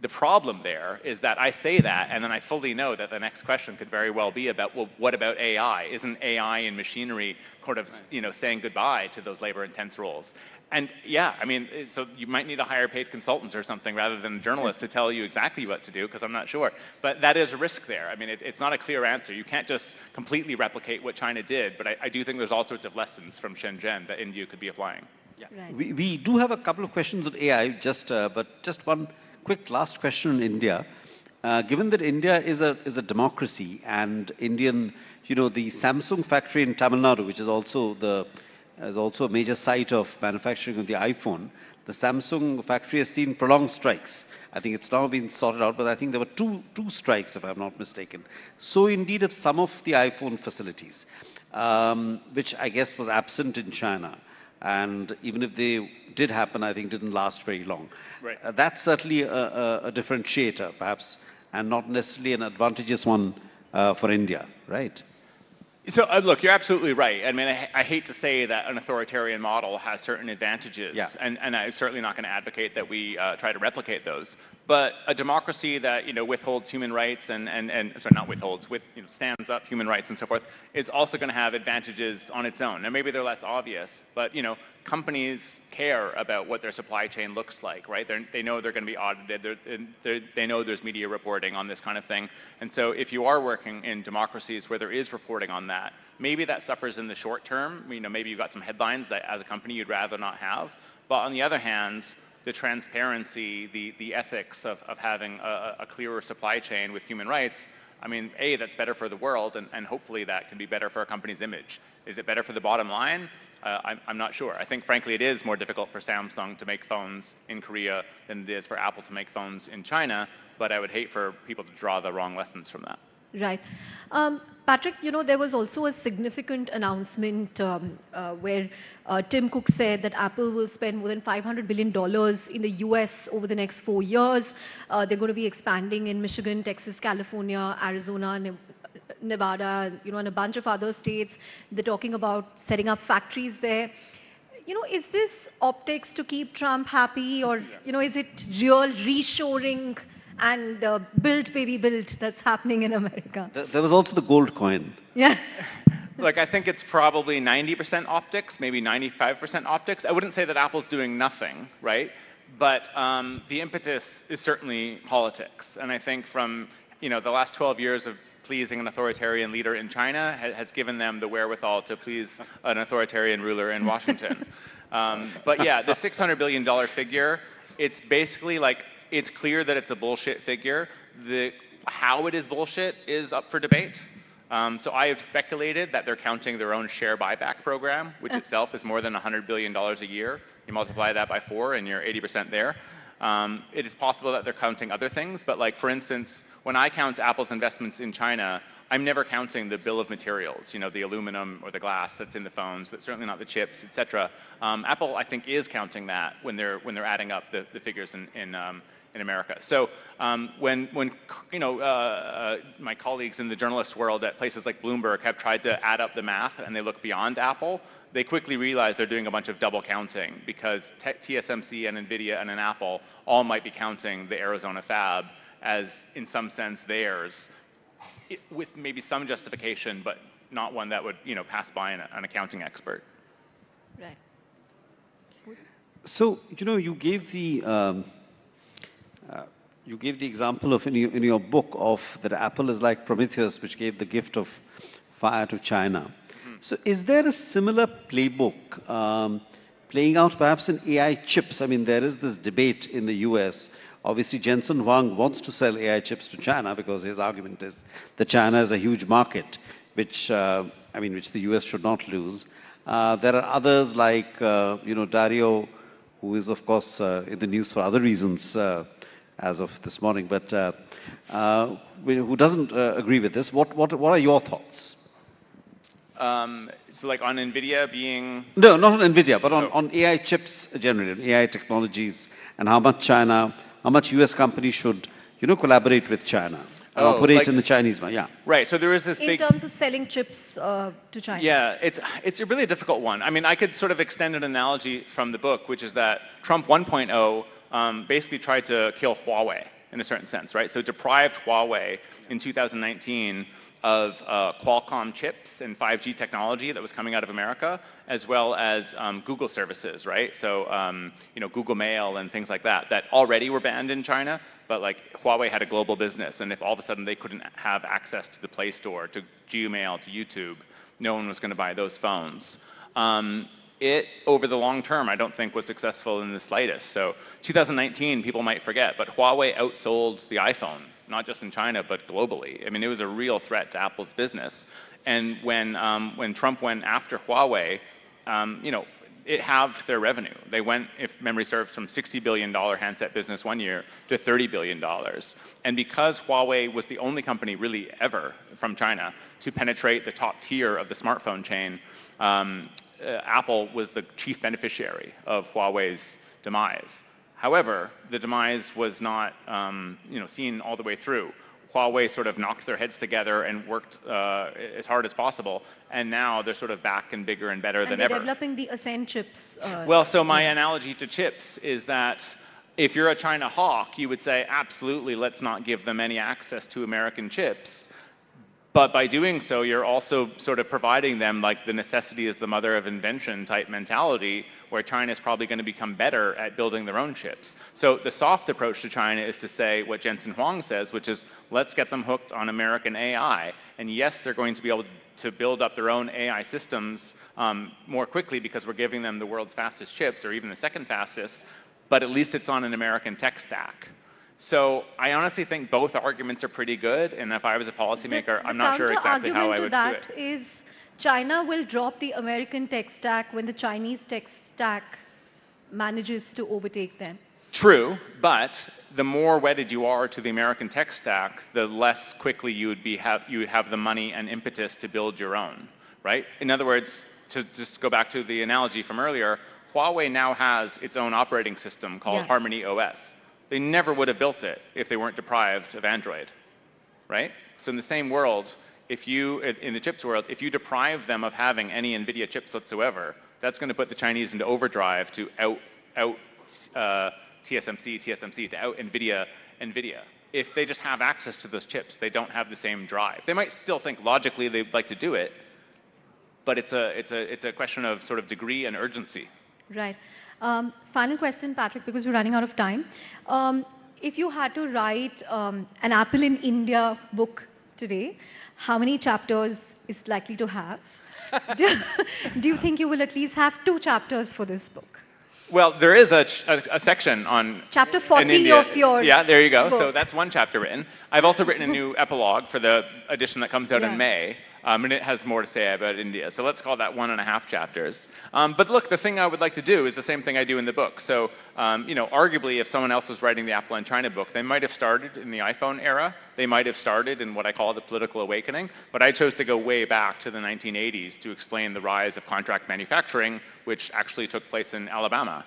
[SPEAKER 20] The problem there is that I say that, and then I fully know that the next question could very well be about, well, what about AI? Isn't AI and machinery sort of, saying goodbye to those labor-intense roles? And yeah, I mean, so you might need a higher paid consultant or something rather than a journalist to tell you exactly what to do, because I'm not sure. But that is a risk there. I mean, it's not a clear answer. You can't just completely replicate what China did, but I do think there's all sorts of lessons from Shenzhen that India could be applying.
[SPEAKER 22] Yeah. Right. We do have a couple of questions on AI, but just one quick last question on India. Given that India is a democracy, and Indian, the Samsung factory in Tamil Nadu, which is also a major site of manufacturing of the iPhone, the Samsung factory has seen prolonged strikes. I think it's now been sorted out, but I think there were two strikes, if I'm not mistaken. So indeed of some of the iPhone facilities, which I guess was absent in China. And even if they did happen, I think didn't last very long.
[SPEAKER 20] Right.
[SPEAKER 22] That's certainly a differentiator, perhaps, and not necessarily an advantageous one for India, right?
[SPEAKER 20] So look, you're absolutely right. I mean, I hate to say that an authoritarian model has certain advantages, and I'm certainly not going to advocate that we try to replicate those. But a democracy that withholds human rights and sorry, not withholds, stands up human rights and so forth, is also going to have advantages on its own. Now maybe they're less obvious, but companies care about what their supply chain looks like, right? They know they're going to be audited. They know there's media reporting on this kind of thing. And so if you are working in democracies where there is reporting on that, maybe that suffers in the short term. Maybe you've got some headlines that as a company you'd rather not have. But on the other hand, the transparency, the ethics of having a clearer supply chain with human rights, I mean, A, that's better for the world, and hopefully that can be better for a company's image. Is it better for the bottom line? I'm not sure. I think, frankly, it is more difficult for Samsung to make phones in Korea than it is for Apple to make phones in China, but I would hate for people to draw the wrong lessons from that.
[SPEAKER 4] Right. Patrick, there was also a significant announcement where Tim Cook said that Apple will spend more than $500 billion in the US over the next 4 years. They're going to be expanding in Michigan, Texas, California, Arizona, Nevada, and a bunch of other states. They're talking about setting up factories there. Is this optics to keep Trump happy, or, is it real reshoring and build, baby, build that's happening in America?
[SPEAKER 22] There was also the gold coin.
[SPEAKER 4] Yeah.
[SPEAKER 20] Look, I think it's probably 90% optics, maybe 95% optics. I wouldn't say that Apple's doing nothing, right? But the impetus is certainly politics. And I think from the last 12 years of pleasing an authoritarian leader in China has given them the wherewithal to please an authoritarian ruler in Washington. But yeah, the $600 billion figure, it's basically like, it's clear that it's a bullshit figure. How it is bullshit is up for debate. So I have speculated that they're counting their own share buyback program, which itself is more than $100 billion a year. You multiply that by 4 and you're 80% there. It is possible that they're counting other things, but like, for instance, when I count Apple's investments in China, I'm never counting the bill of materials, the aluminum or the glass that's in the phones, that's certainly not the chips, etc. Apple, I think, is counting that when they're adding up the figures in America. So when my colleagues in the journalist world at places like Bloomberg have tried to add up the math and they look beyond Apple, they quickly realize they're doing a bunch of double counting, because TSMC and NVIDIA and an Apple all might be counting the Arizona fab as, in some sense, theirs, with maybe some justification, but not one that would pass by an accounting expert.
[SPEAKER 4] Right.
[SPEAKER 22] So you gave the example of in your book of that Apple is like Prometheus, which gave the gift of fire to China. So is there a similar playbook playing out perhaps in AI chips? I mean, there is this debate in the US. Obviously, Jensen Huang wants to sell AI chips to China because his argument is that China is a huge market, which, which the US should not lose. There are others like, Dario, who is, of course, in the news for other reasons as of this morning, but who doesn't agree with this. What are your thoughts?
[SPEAKER 20] So like on NVIDIA being...
[SPEAKER 22] No, not on NVIDIA, but on AI chips generally, on AI technologies, and how much US companies should, collaborate with China. Operate in the Chinese market, yeah.
[SPEAKER 20] Right, so there is this
[SPEAKER 4] in terms of selling chips to China.
[SPEAKER 20] Yeah, it's a really difficult one. I mean, I could sort of extend an analogy from the book, which is that Trump 1.0 basically tried to kill Huawei in a certain sense, right? So deprived Huawei in 2019 of Qualcomm chips and 5G technology that was coming out of America, as well as Google services, right? So, Google Mail and things like that, that already were banned in China, but like Huawei had a global business, and if all of a sudden they couldn't have access to the Play Store, to Gmail, to YouTube, no one was going to buy those phones. It, over the long term, I don't think was successful in the slightest. So 2019, people might forget, but Huawei outsold the iPhone, not just in China, but globally. I mean, it was a real threat to Apple's business. And when Trump went after Huawei, it halved their revenue. They went, if memory serves, from $60 billion handset business one year to $30 billion. And because Huawei was the only company really ever from China to penetrate the top tier of the smartphone chain, Apple was the chief beneficiary of Huawei's demise. However, the demise was not seen all the way through. Huawei sort of knocked their heads together and worked as hard as possible, and now they're sort of back and bigger and better than ever.
[SPEAKER 4] And they're developing the Ascend chips.
[SPEAKER 20] Well, so my analogy to chips is that if you're a China hawk, you would say, absolutely, let's not give them any access to American chips. But by doing so, you're also sort of providing them like the necessity is the mother of invention type mentality, where China is probably going to become better at building their own chips. So the soft approach to China is to say what Jensen Huang says, which is let's get them hooked on American AI. And yes, they're going to be able to build up their own AI systems more quickly because we're giving them the world's fastest chips, or even the second fastest, but at least it's on an American tech stack. So I honestly think both arguments are pretty good, and if I was a policymaker, I'm not sure exactly how I would do it.
[SPEAKER 4] The counter-argument to that is China will drop the American tech stack when the Chinese tech stack manages to overtake them.
[SPEAKER 20] True, but the more wedded you are to the American tech stack, the less quickly you would have the money and impetus to build your own, right? In other words, to just go back to the analogy from earlier, Huawei now has its own operating system called Harmony OS. They never would have built it if they weren't deprived of Android, right? So in the same world, in the chips world, if you deprive them of having any NVIDIA chips whatsoever, that's going to put the Chinese into overdrive to out TSMC to out NVIDIA. If they just have access to those chips, they don't have the same drive. They might still think logically they'd like to do it, but it's a question of sort of degree and urgency.
[SPEAKER 4] Right. Final question, Patrick, because we're running out of time. If you had to write an Apple in India book today, how many chapters is it likely to have? Do you think you will at least have 2 chapters for this book?
[SPEAKER 20] Well, there is a section on
[SPEAKER 4] Chapter 40
[SPEAKER 20] India.
[SPEAKER 4] of your
[SPEAKER 20] Yeah, there you go.
[SPEAKER 4] book.
[SPEAKER 20] So that's one chapter written. I've also written a new epilogue for the edition that comes out in May, and it has more to say about India. So let's call that 1.5 chapters. But look, the thing I would like to do is the same thing I do in the book. So, arguably, if someone else was writing the Apple and China book, they might have started in the iPhone era. They might have started in what I call the political awakening. But I chose to go way back to the 1980s to explain the rise of contract manufacturing, which actually took place in Alabama.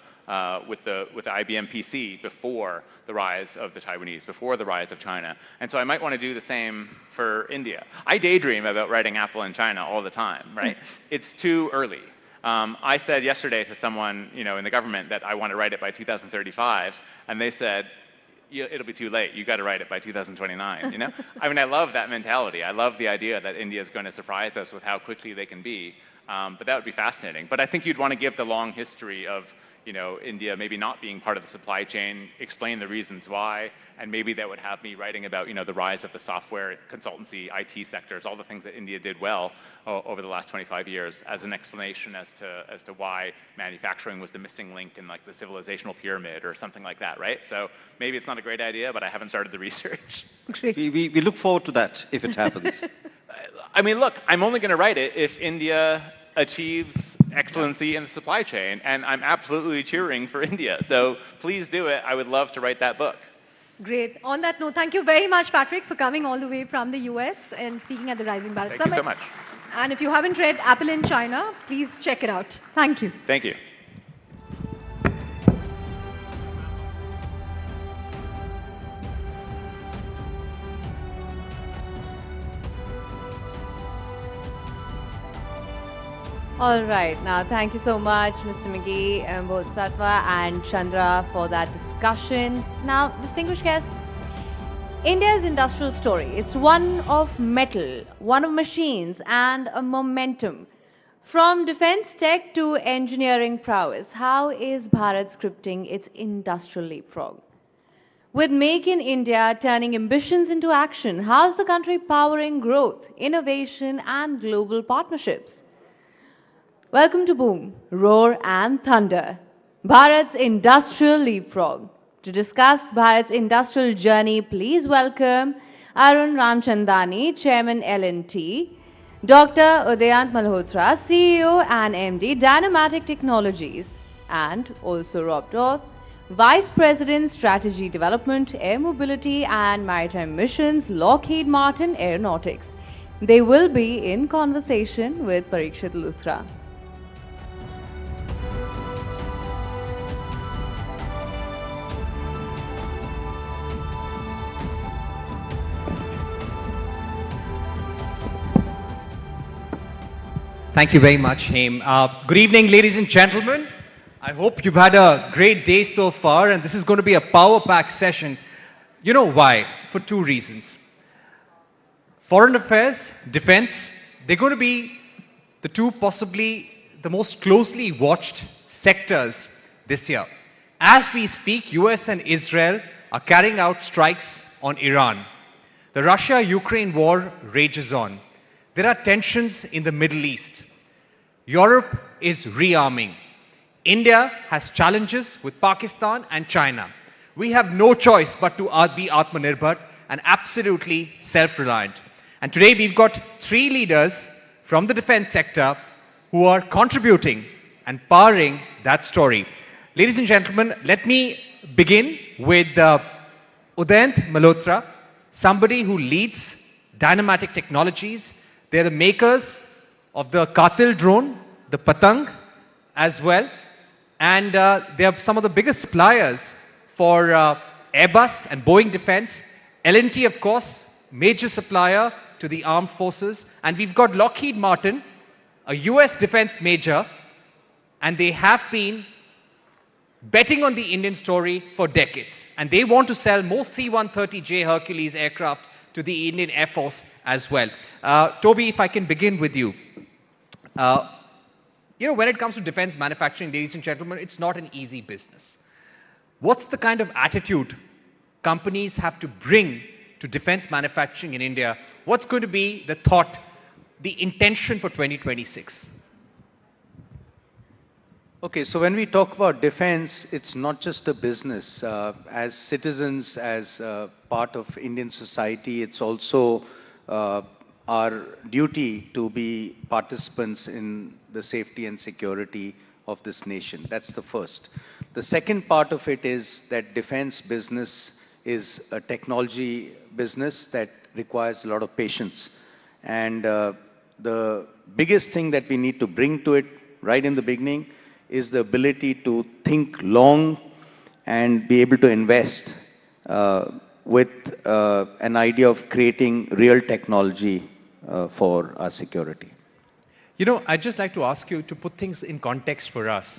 [SPEAKER 20] With the IBM PC before the rise of the Taiwanese, before the rise of China. And so I might want to do the same for India. I daydream about writing Apple in China all the time, right? It's too early. I said yesterday to someone in the government that I want to write it by 2035, and they said, it'll be too late. You got to write it by 2029, I mean, I love that mentality. I love the idea that India is going to surprise us with how quickly they can be. But that would be fascinating. But I think you'd want to give the long history of, India maybe not being part of the supply chain, explain the reasons why, and maybe that would have me writing about, the rise of the software, consultancy, IT sectors, all the things that India did well over the last 25 years as an explanation as to why manufacturing was the missing link in like the civilizational pyramid or something like that, right? So maybe it's not a great idea, but I haven't started the research.
[SPEAKER 4] Great.
[SPEAKER 22] We look forward to that if it happens.
[SPEAKER 20] I mean, look, I'm only going to write it if India achieves excellency in the supply chain, and I'm absolutely cheering for India. So please do it. I would love to write that book.
[SPEAKER 4] Great. On that note, thank you very much, Patrick, for coming all the way from the US and speaking at the Rising Bharat Summit.
[SPEAKER 20] Thank you so much.
[SPEAKER 4] And if you haven't read Apple in China, please check it out. Thank you.
[SPEAKER 20] Thank you.
[SPEAKER 7] All right. Now, thank you so much, Mr. McGee, Bodhisattva and Chandra for that discussion. Now, distinguished guests, India's industrial story, it's one of metal, one of machines and a momentum. From defense tech to engineering prowess, how is Bharat scripting its industrial leapfrog? With Make in India turning ambitions into action, how's the country powering growth, innovation and global partnerships? Welcome to Boom, Roar and Thunder, Bharat's industrial leapfrog. To discuss Bharat's industrial journey, please welcome Arun Ramchandani, Chairman L&T, Dr. Udayant Malhotra, CEO and MD, Dynamatic Technologies, and also Rob Doth, Vice President, Strategy Development, Air Mobility and Maritime Missions, Lockheed Martin Aeronautics. They will be in conversation with Parikshit Luthra.
[SPEAKER 8] Thank you very much, Haim. Good evening, ladies and gentlemen. I hope you've had a great day so far, and this is going to be a power-packed session. You know why? For two reasons. Foreign affairs, defense, they're going to be the two possibly the most closely watched sectors this year. As we speak, US and Israel are carrying out strikes on Iran. The Russia-Ukraine war rages on. There are tensions in the Middle East. Europe is rearming. India has challenges with Pakistan and China. We have no choice but to be Atmanirbhar and absolutely self-reliant. And today we've got three leaders from the defense sector who are contributing and powering that story. Ladies and gentlemen, let me begin with Udayant Malhotra, somebody who leads Dynamatic Technologies. They're the makers of the Katil drone, the Patang as well. And they are some of the biggest suppliers for Airbus and Boeing Defense. L&T, of course, major supplier to the armed forces. And we've got Lockheed Martin, a US defense major. And they have been betting on the Indian story for decades. And they want to sell more C-130J Hercules aircraft to the Indian Air Force as well. Toby, if I can begin with you. When it comes to defense manufacturing, ladies and gentlemen, it's not an easy business. What's the kind of attitude companies have to bring to defense manufacturing in India? What's going to be the thought, the intention for 2026?
[SPEAKER 21] Okay, so when we talk about defense, it's not just a business. As citizens, as part of Indian society, it's also our duty to be participants in the safety and security of this nation. That's the first. The second part of it is that defense business is a technology business that requires a lot of patience. And the biggest thing that we need to bring to it right in the beginning is the ability to think long and be able to invest with an idea of creating real technology for our security.
[SPEAKER 8] I'd just like to ask you to put things in context for us.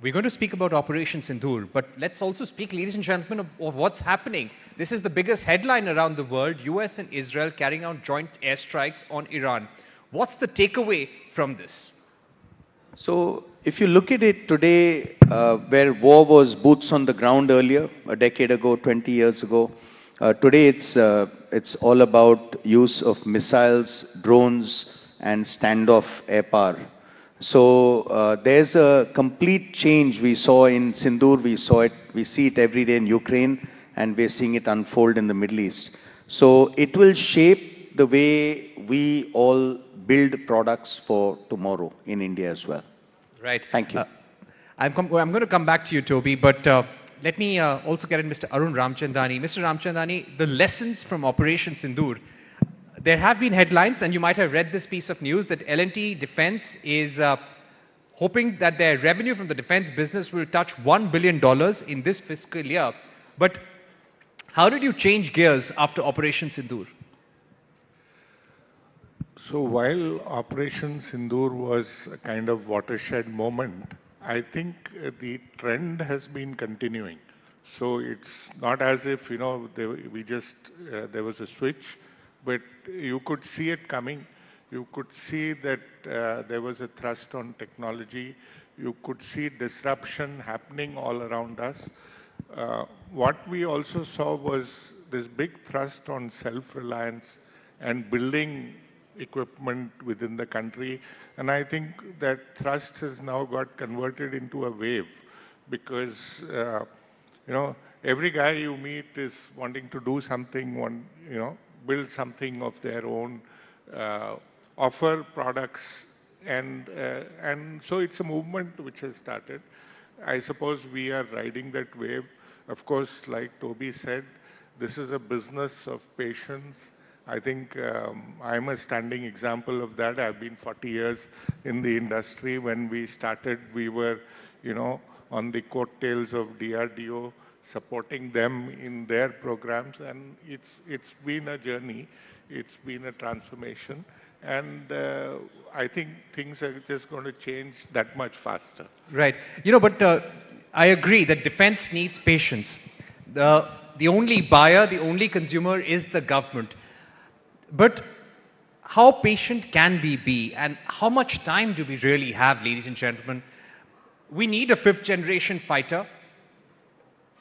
[SPEAKER 8] We're going to speak about Operation Sindoor, but let's also speak, ladies and gentlemen, of what's happening. This is the biggest headline around the world, US and Israel carrying out joint airstrikes on Iran. What's the takeaway from this?
[SPEAKER 21] So if you look at it today, where war was boots on the ground earlier, a decade ago, 20 years ago, today it's all about use of missiles, drones, and standoff air power. So there's a complete change we saw in Sindoor, we see it every day in Ukraine, and we're seeing it unfold in the Middle East. So it will shape the way we all build products for tomorrow in India as well.
[SPEAKER 8] Right.
[SPEAKER 21] Thank you.
[SPEAKER 8] I'm going to come back to you, Toby, but let me also get in Mr. Arun Ramchandani. Mr. Ramchandani, the lessons from Operation Sindoor. There have been headlines, and you might have read this piece of news, that L&T Defense is hoping that their revenue from the defense business will touch $1 billion in this fiscal year. But how did you change gears after Operation Sindoor?
[SPEAKER 6] So while Operation Sindoor was a kind of watershed moment, I think the trend has been continuing. So it's not as if, there was a switch, but you could see it coming. You could see that there was a thrust on technology. You could see disruption happening all around us. What we also saw was this big thrust on self-reliance and building equipment within the country. And I think that thrust has now got converted into a wave because, every guy you meet is wanting to do something, build something of their own, offer products. And so it's a movement which has started. I suppose we are riding that wave. Of course, like Toby said, this is a business of patience. I think I'm a standing example of that. I've been 40 years in the industry. When we started, we were, on the coattails of DRDO, supporting them in their programs. And it's been a journey. It's been a transformation. And I think things are just going to change that much faster.
[SPEAKER 8] Right. But I agree that defense needs patience. The only buyer, the only consumer is the government. But how patient can we be, and how much time do we really have, ladies and gentlemen? We need a fifth generation fighter.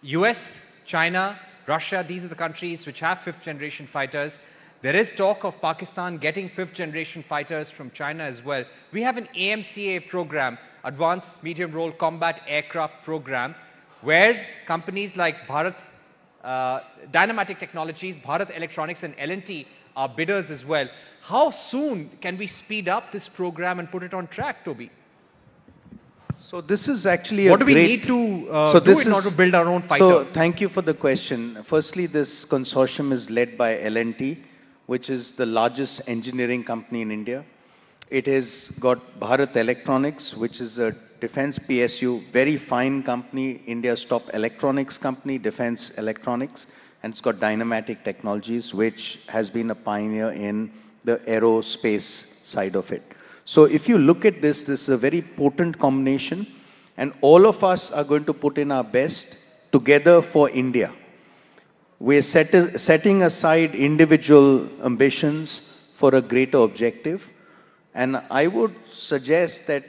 [SPEAKER 8] US, China, Russia, these are the countries which have fifth generation fighters. There is talk of Pakistan getting fifth generation fighters from China as well. We have an AMCA program, Advanced Medium Role Combat Aircraft Program, where companies like Bharat Dynamatic Technologies, Bharat Electronics and L&T are bidders as well. How soon can we speed up this program and put it on track, Toby?
[SPEAKER 21] So this is actually
[SPEAKER 8] what do we need to do in order to build our own fighter?
[SPEAKER 21] So thank you for the question. Firstly, this consortium is led by L&T, which is the largest engineering company in India. It has got Bharat Electronics, which is a defense PSU, very fine company, India's top electronics company, defense electronics. And it's got Dynamatic Technologies, which has been a pioneer in the aerospace side of it. So if you look at this, this is a very potent combination, and all of us are going to put in our best together for India. We're setting aside individual ambitions for a greater objective, and I would suggest that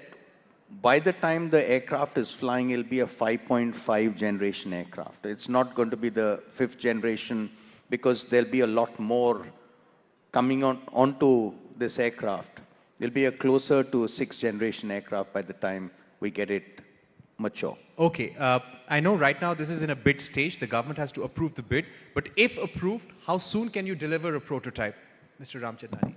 [SPEAKER 21] by the time the aircraft is flying, it'll be a 5.5 generation aircraft. It's not going to be the fifth generation because there'll be a lot more coming onto this aircraft. It'll be a closer to a sixth generation aircraft by the time we get it mature.
[SPEAKER 8] Okay, I know right now this is in a bid stage. The government has to approve the bid. But if approved, how soon can you deliver a prototype, Mr. Ramchandani?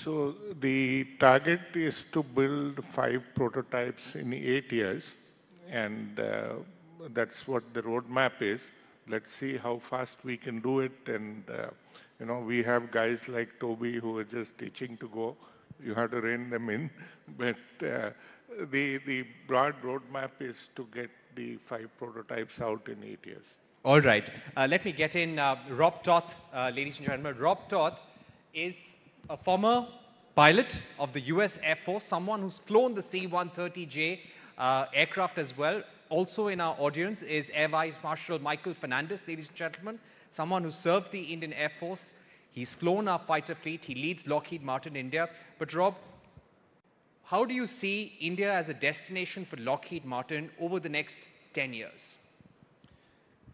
[SPEAKER 6] So the target is to build 5 prototypes in 8 years, and that's what the roadmap is. Let's see how fast we can do it, and we have guys like Toby who are just teaching to go. You have to rein them in, but the broad roadmap is to get the 5 prototypes out in 8 years.
[SPEAKER 8] All right. Let me get in Rob Toth, ladies and gentlemen. Rob Toth is a former pilot of the US Air Force, someone who's flown the C-130J aircraft as well. Also in our audience is Air Vice Marshal Michael Fernandez, ladies and gentlemen, someone who served the Indian Air Force. He's flown our fighter fleet. He leads Lockheed Martin India. But Rob, how do you see India as a destination for Lockheed Martin over the next 10 years?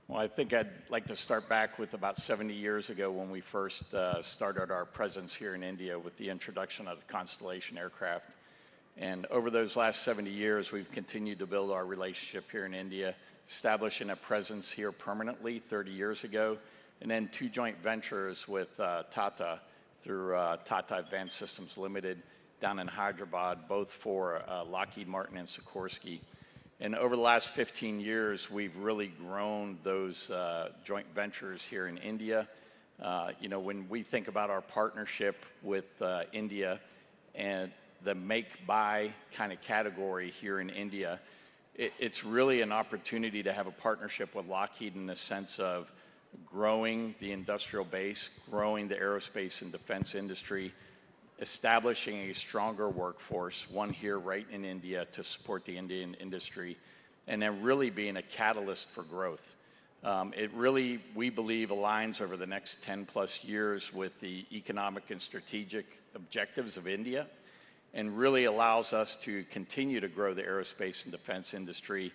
[SPEAKER 14] Well, I think I'd like to start back with about 70 years ago when we first started our presence here in India with the introduction of the Constellation aircraft. And over those last 70 years, we've continued to build our relationship here in India, establishing a presence here permanently 30 years ago, and then 2 joint ventures with Tata through Tata Advanced Systems Limited down in Hyderabad, both for Lockheed Martin and Sikorsky. And over the last 15 years, we've really grown those joint ventures here in India. You know, when we think about our partnership with India and the make-buy kind of category here in India, it's really an opportunity to have a partnership with Lockheed in the sense of growing the industrial base, growing the aerospace and defense industry, establishing a stronger workforce, one here right in India to support the Indian industry, and then really being a catalyst for growth. It really, we believe, aligns over the next 10 plus years with the economic and strategic objectives of India, and really allows us to continue to grow the aerospace and defense industry,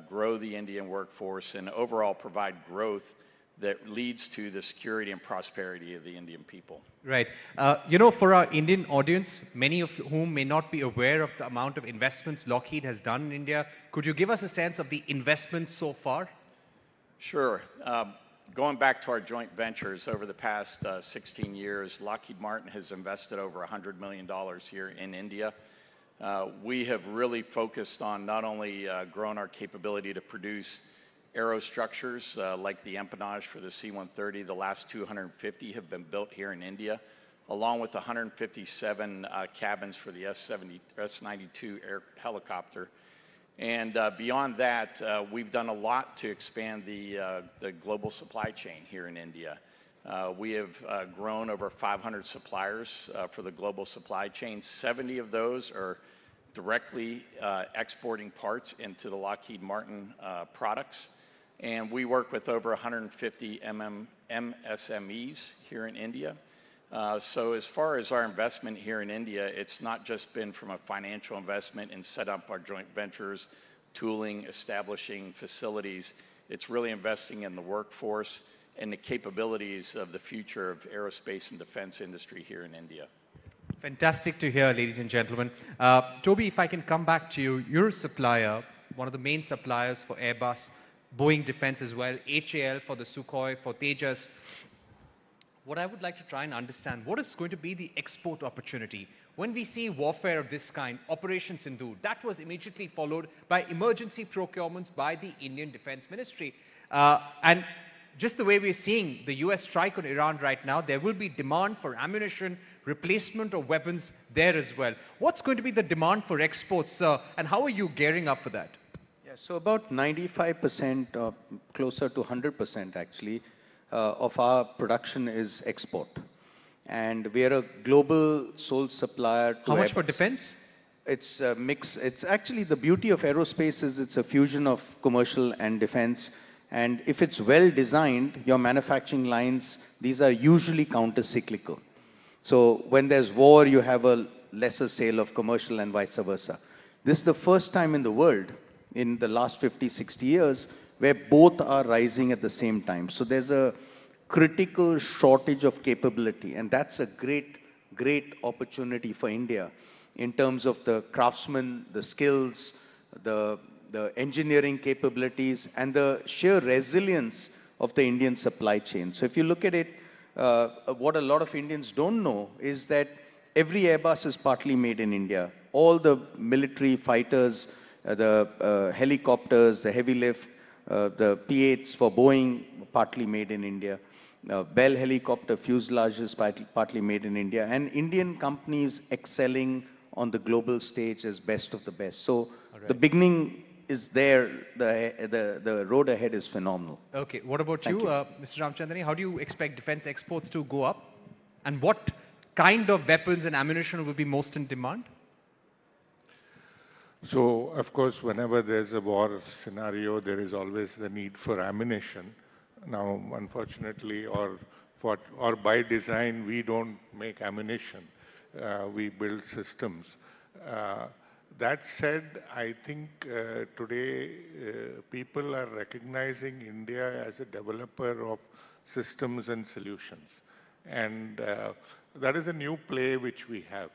[SPEAKER 14] grow the Indian workforce, and overall provide growth that leads to the security and prosperity of the Indian people.
[SPEAKER 8] Right. You know, for our Indian audience, many of whom may not be aware of the amount of investments Lockheed has done in India, could you give us a sense of the investments so far?
[SPEAKER 14] Sure. Going back to our joint ventures, over the past 16 years, Lockheed Martin has invested over $100 million here in India. We have really focused on not only growing our capability to produce aerostructures like the empennage for the C-130, the last 250 have been built here in India, along with 157 cabins for the S-92 air helicopter. And beyond that, we've done a lot to expand the global supply chain here in India. We have grown over 500 suppliers for the global supply chain. 70 of those are directly exporting parts into the Lockheed Martin products. And we work with over 150 MSMEs here in India. So as far as our investment here in India, it's not just been from a financial investment and set up our joint ventures, tooling, establishing facilities. It's really investing in the workforce and the capabilities of the future of aerospace and defense industry here in India.
[SPEAKER 8] Fantastic to hear, ladies and gentlemen. Toby, if I can come back to you, you're a supplier, one of the main suppliers for Airbus, Boeing Defense as well, HAL for the Sukhoi, for Tejas. What I would like to try and understand, what is going to be the export opportunity? When we see warfare of this kind, Operation Sindoor, that was immediately followed by emergency procurements by the Indian Defense Ministry. And just the way we're seeing the US strike on Iran right now, there will be demand for ammunition, replacement of weapons there as well. What's going to be the demand for exports, and how are you gearing up for that?
[SPEAKER 21] Yeah, so about 95%, closer to 100% actually, of our production is export. And we are a global sole supplier to
[SPEAKER 8] How much
[SPEAKER 21] Airbus.
[SPEAKER 8] for defense?
[SPEAKER 21] It's a mix. It's actually the beauty of aerospace is it's a fusion of commercial and defense. And if it's well designed, your manufacturing lines, these are usually counter-cyclical. So when there's war, you have a lesser sale of commercial and vice versa. This is the first time in the world in the last 50, 60 years where both are rising at the same time. So there's a critical shortage of capability, and that's a great, great opportunity for India in terms of the craftsmen, the skills, the engineering capabilities, and the sheer resilience of the Indian supply chain. So if you look at it, what a lot of Indians don't know is that every Airbus is partly made in India. All the military fighters, the helicopters, the heavy lift, the P-8s for Boeing, partly made in India. Bell helicopter fuselage is partly made in India. And Indian companies excelling on the global stage as best of the best. So the beginning is there, the road ahead is phenomenal.
[SPEAKER 8] Okay, what about you,
[SPEAKER 21] Thank
[SPEAKER 8] Mr. Ramchandani? How do you expect defense exports to go up? And what kind of weapons and ammunition will be most in demand?
[SPEAKER 6] So, of course, whenever there's a war scenario, there is always the need for ammunition. Now, unfortunately, or by design, we don't make ammunition. We build systems. That said, I think today people are recognizing India as a developer of systems and solutions. And that is a new play which we have.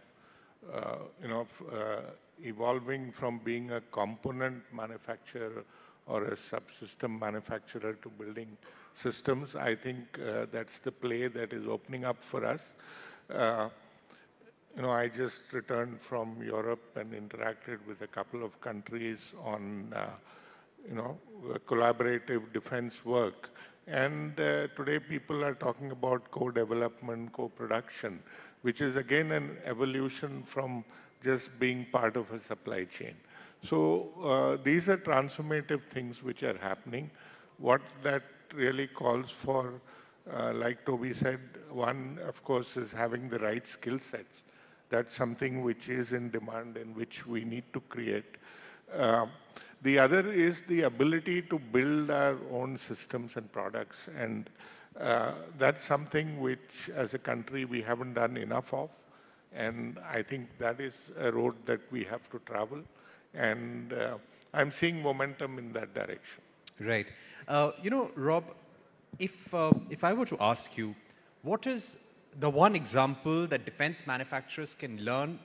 [SPEAKER 6] Evolving from being a component manufacturer or a subsystem manufacturer to building systems, I think that's the play that is opening up for us. I just returned from Europe and interacted with a couple of countries on, collaborative defense work. And today people are talking about co-development, co-production, which is again an evolution from just being part of a supply chain. So these are transformative things which are happening. What that really calls for, like Toby said, one, of course, is having the right skill sets. That's something which is in demand and which we need to create. The other is the ability to build our own systems and products. And that's something which, as a country, we haven't done enough of. And I think that is a road that we have to travel. And I'm seeing momentum in that direction.
[SPEAKER 8] Right. Rob, if I were to ask you, what is the one example that defense manufacturers can learn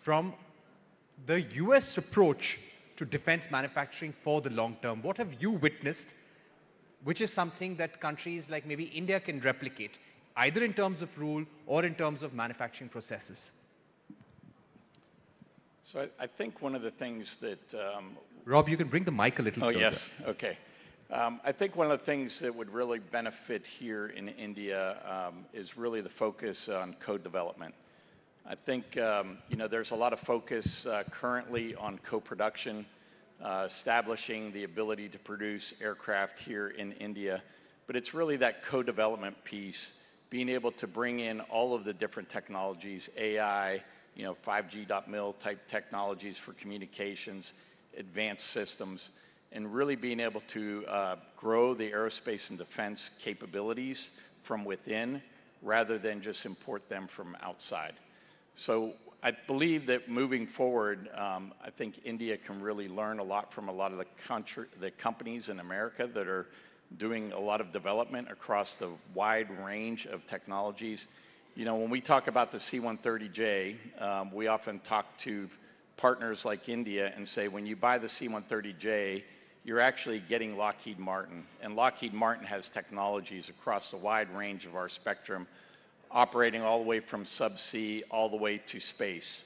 [SPEAKER 8] from the US approach to defense manufacturing for the long term? What have you witnessed, which is something that countries like maybe India can replicate, either in terms of rule or in terms of manufacturing processes?
[SPEAKER 14] So I think one of the things that...
[SPEAKER 8] Rob, you can bring the mic a little closer.
[SPEAKER 14] Oh, yes. Okay. I think one of the things that would really benefit here in India is really the focus on code development. I think, there's a lot of focus currently on co-production, establishing the ability to produce aircraft here in India. But it's really that co-development piece, being able to bring in all of the different technologies, AI, 5G.mil type technologies for communications, advanced systems, and really being able to grow the aerospace and defense capabilities from within rather than just import them from outside. So I believe that moving forward, I think India can really learn a lot from a lot of the companies in America that are doing a lot of development across the wide range of technologies. When we talk about the C-130J, we often talk to partners like India and say, when you buy the C-130J, you're actually getting Lockheed Martin. And Lockheed Martin has technologies across the wide range of our spectrum, operating all the way from subsea all the way to space.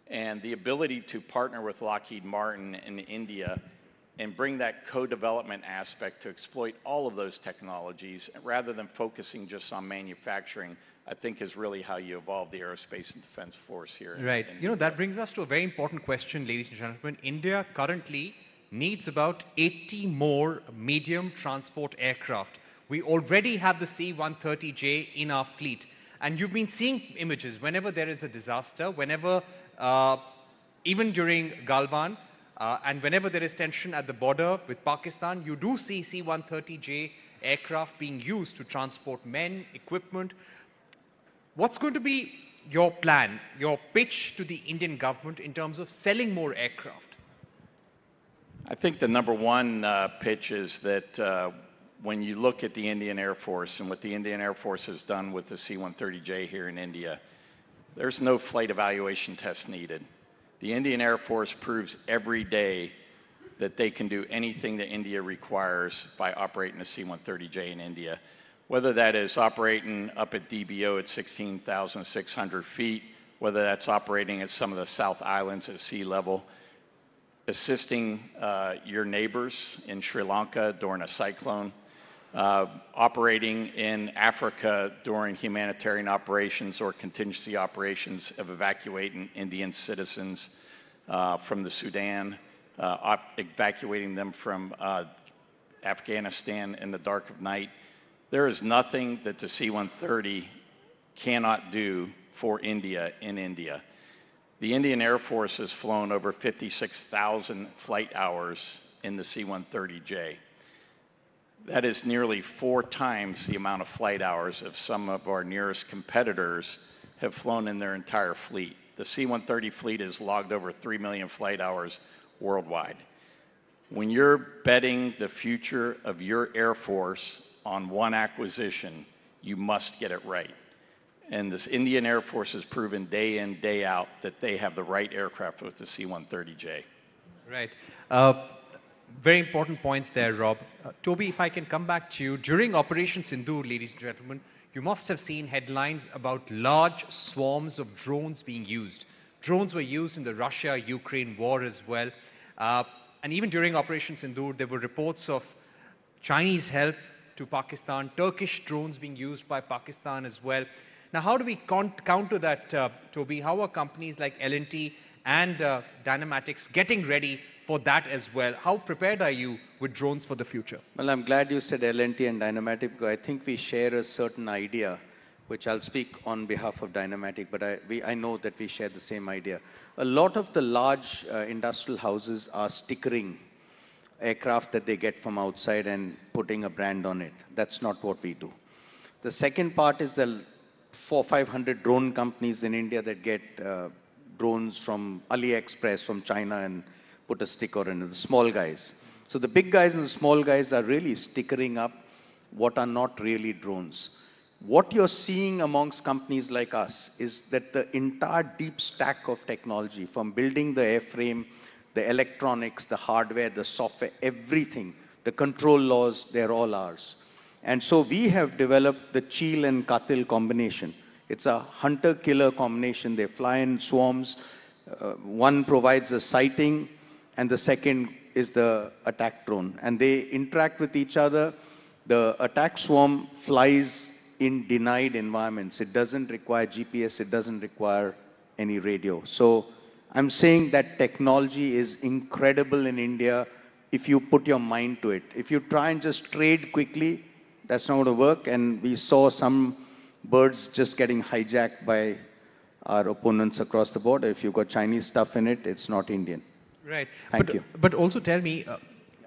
[SPEAKER 14] And the ability to partner with Lockheed Martin in India and bring that co-development aspect to exploit all of those technologies rather than focusing just on manufacturing, I think is really how you evolve the aerospace and defense force here.
[SPEAKER 8] Right. That brings us to a very important question, ladies and gentlemen. India currently needs about 80 more medium transport aircraft. We already have the C-130J in our fleet. And you've been seeing images whenever there is a disaster, whenever, even during Galwan, and whenever there is tension at the border with Pakistan, you do see C-130J aircraft being used to transport men, equipment. What's going to be your plan, your pitch to the Indian government in terms of selling more aircraft?
[SPEAKER 14] I think the number one pitch is that when you look at the Indian Air Force and what the Indian Air Force has done with the C-130J here in India, there's no flight evaluation test needed. The Indian Air Force proves every day that they can do anything that India requires by operating a C-130J in India, whether that is operating up at DBO at 16,600 feet, whether that's operating at some of the South Islands at sea level, assisting your neighbors in Sri Lanka during a cyclone, operating in Africa during humanitarian operations or contingency operations of evacuating Indian citizens from the Sudan, evacuating them from Afghanistan in the dark of night. There is nothing that the C-130 cannot do for India in India. The Indian Air Force has flown over 56,000 flight hours in the C-130J. That is nearly 4 times the amount of flight hours of some of our nearest competitors have flown in their entire fleet. The C-130 fleet has logged over 3 million flight hours worldwide. When you're betting the future of your Air Force on one acquisition, you must get it right. And this Indian Air Force has proven day in, day out that they have the right aircraft with the C-130J.
[SPEAKER 8] Right. Very important points there, Rob. Toby, if I can come back to you. During Operation Sindoor, ladies and gentlemen, you must have seen headlines about large swarms of drones being used. Drones were used in the Russia-Ukraine war as well. And even during Operation Sindoor, there were reports of Chinese help to Pakistan, Turkish drones being used by Pakistan as well. Now, how do we counter that, Toby? How are companies like L&T and Dynamatics getting ready for that as well? How prepared are you with drones for the future?
[SPEAKER 21] Well, I'm glad you said L&T and Dynamatic, because I think we share a certain idea, which I'll speak on behalf of Dynamatic, but I know that we share the same idea. A lot of the large industrial houses are stickering aircraft that they get from outside and putting a brand on it. That's not what we do. The second part is the 400-500 drone companies in India that get drones from AliExpress, from China, and put a sticker in it, the small guys. So the big guys and the small guys are really stickering up what are not really drones. What you're seeing amongst companies like us is that the entire deep stack of technology, from building the airframe, the electronics, the hardware, the software, everything, the control laws, they're all ours. And so we have developed the Chil and Katil combination. It's a hunter-killer combination. They fly in swarms. One provides a sighting, and the second is the attack drone. And they interact with each other. The attack swarm flies in denied environments. It doesn't require GPS. It doesn't require any radio. So I'm saying that technology is incredible in India if you put your mind to it. If you try and just trade quickly, that's not going to work. And we saw some birds just getting hijacked by our opponents across the border. If you've got Chinese stuff in it, it's not Indian.
[SPEAKER 8] Right.
[SPEAKER 21] Thank you.
[SPEAKER 8] But also tell me,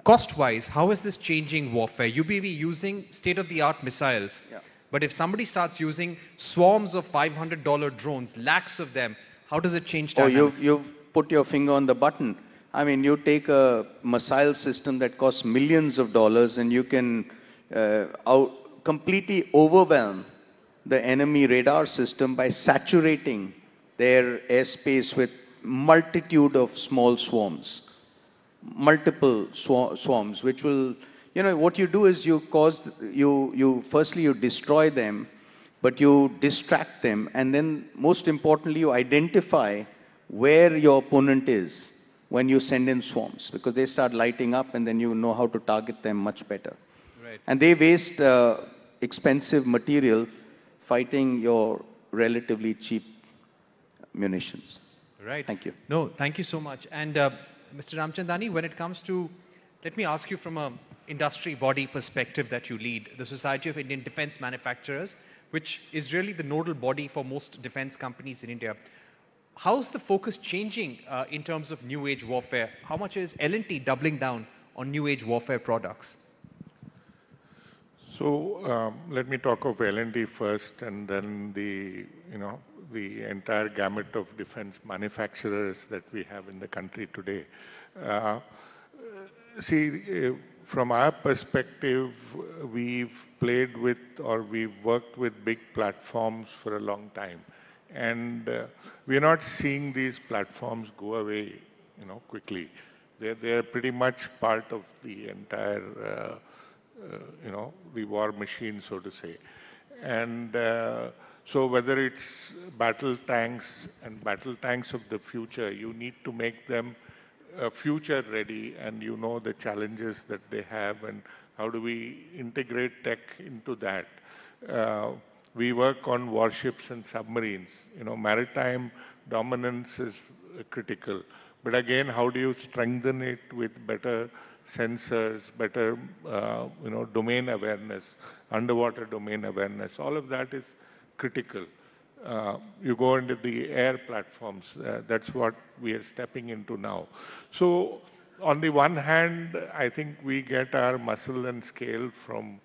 [SPEAKER 8] cost-wise, how is this changing warfare? You may be using state-of-the-art missiles.
[SPEAKER 21] Yeah.
[SPEAKER 8] But if somebody starts using swarms of $500 drones, lakhs of them, how does it change dynamics?
[SPEAKER 21] Oh, you've put your finger on the button. I mean, you take a missile system that costs millions of dollars and you can completely overwhelm the enemy radar system by saturating their airspace with multitude of small swarms, multiple swarms, which will, you know, what you do is firstly you destroy them, but you distract them, and then most importantly you identify where your opponent is when you send in swarms, because they start lighting up and then you know how to target them much better.
[SPEAKER 8] Right.
[SPEAKER 21] And they waste expensive material fighting your relatively cheap munitions.
[SPEAKER 8] Right.
[SPEAKER 21] Thank you.
[SPEAKER 8] No, thank you so much. And Mr. Ramchandani, when it comes to, let me ask you from an industry body perspective that you lead, the Society of Indian Defense Manufacturers, which is really the nodal body for most defense companies in India. How's the focus changing in terms of new age warfare? How much is L&T doubling down on new age warfare products?
[SPEAKER 6] So let me talk of L&D first, and then the entire gamut of defense manufacturers that we have in the country today. From our perspective, we've played with, or we've worked with big platforms for a long time, and we're not seeing these platforms go away, quickly. They're pretty much part of the entire the war machine, so to say. And so whether it's battle tanks and battle tanks of the future, you need to make them future ready, and you know the challenges that they have and how do we integrate tech into that. We work on warships and submarines. Maritime dominance is critical. But again, how do you strengthen it with better sensors, better domain awareness, underwater domain awareness? All of that is critical. You go into the air platforms, that's what we are stepping into now. So on the one hand, I think we get our muscle and scale from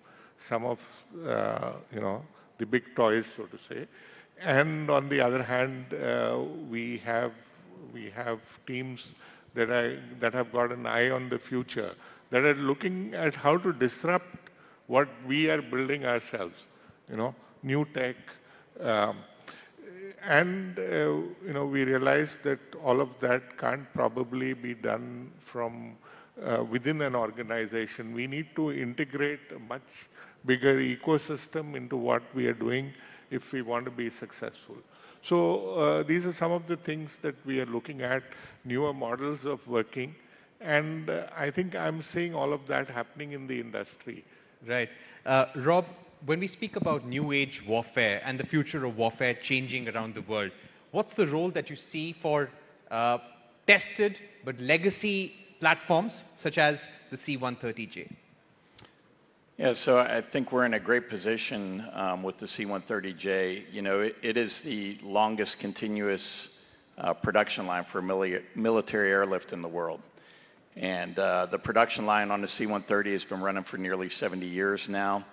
[SPEAKER 6] some of the big toys, so to say. and on the other hand, we have teams that have got an eye on the future, that are looking at how to disrupt what we are building ourselves, new tech. And we realize that all of that can't probably be done from within an organization. We need to integrate a much bigger ecosystem into what we are doing if we want to be successful. So these are some of the things that we are looking at, newer models of working, and I think I'm seeing all of that happening in the industry.
[SPEAKER 8] Right. Rob, when we speak about new age warfare and the future of warfare changing around the world, what's the role that you see for tested but legacy platforms such as the C-130J?
[SPEAKER 14] Yeah, so I think we're in a great position with the C-130J. It is the longest continuous production line for military airlift in the world. And the production line on the C-130 has been running for nearly 70 years now.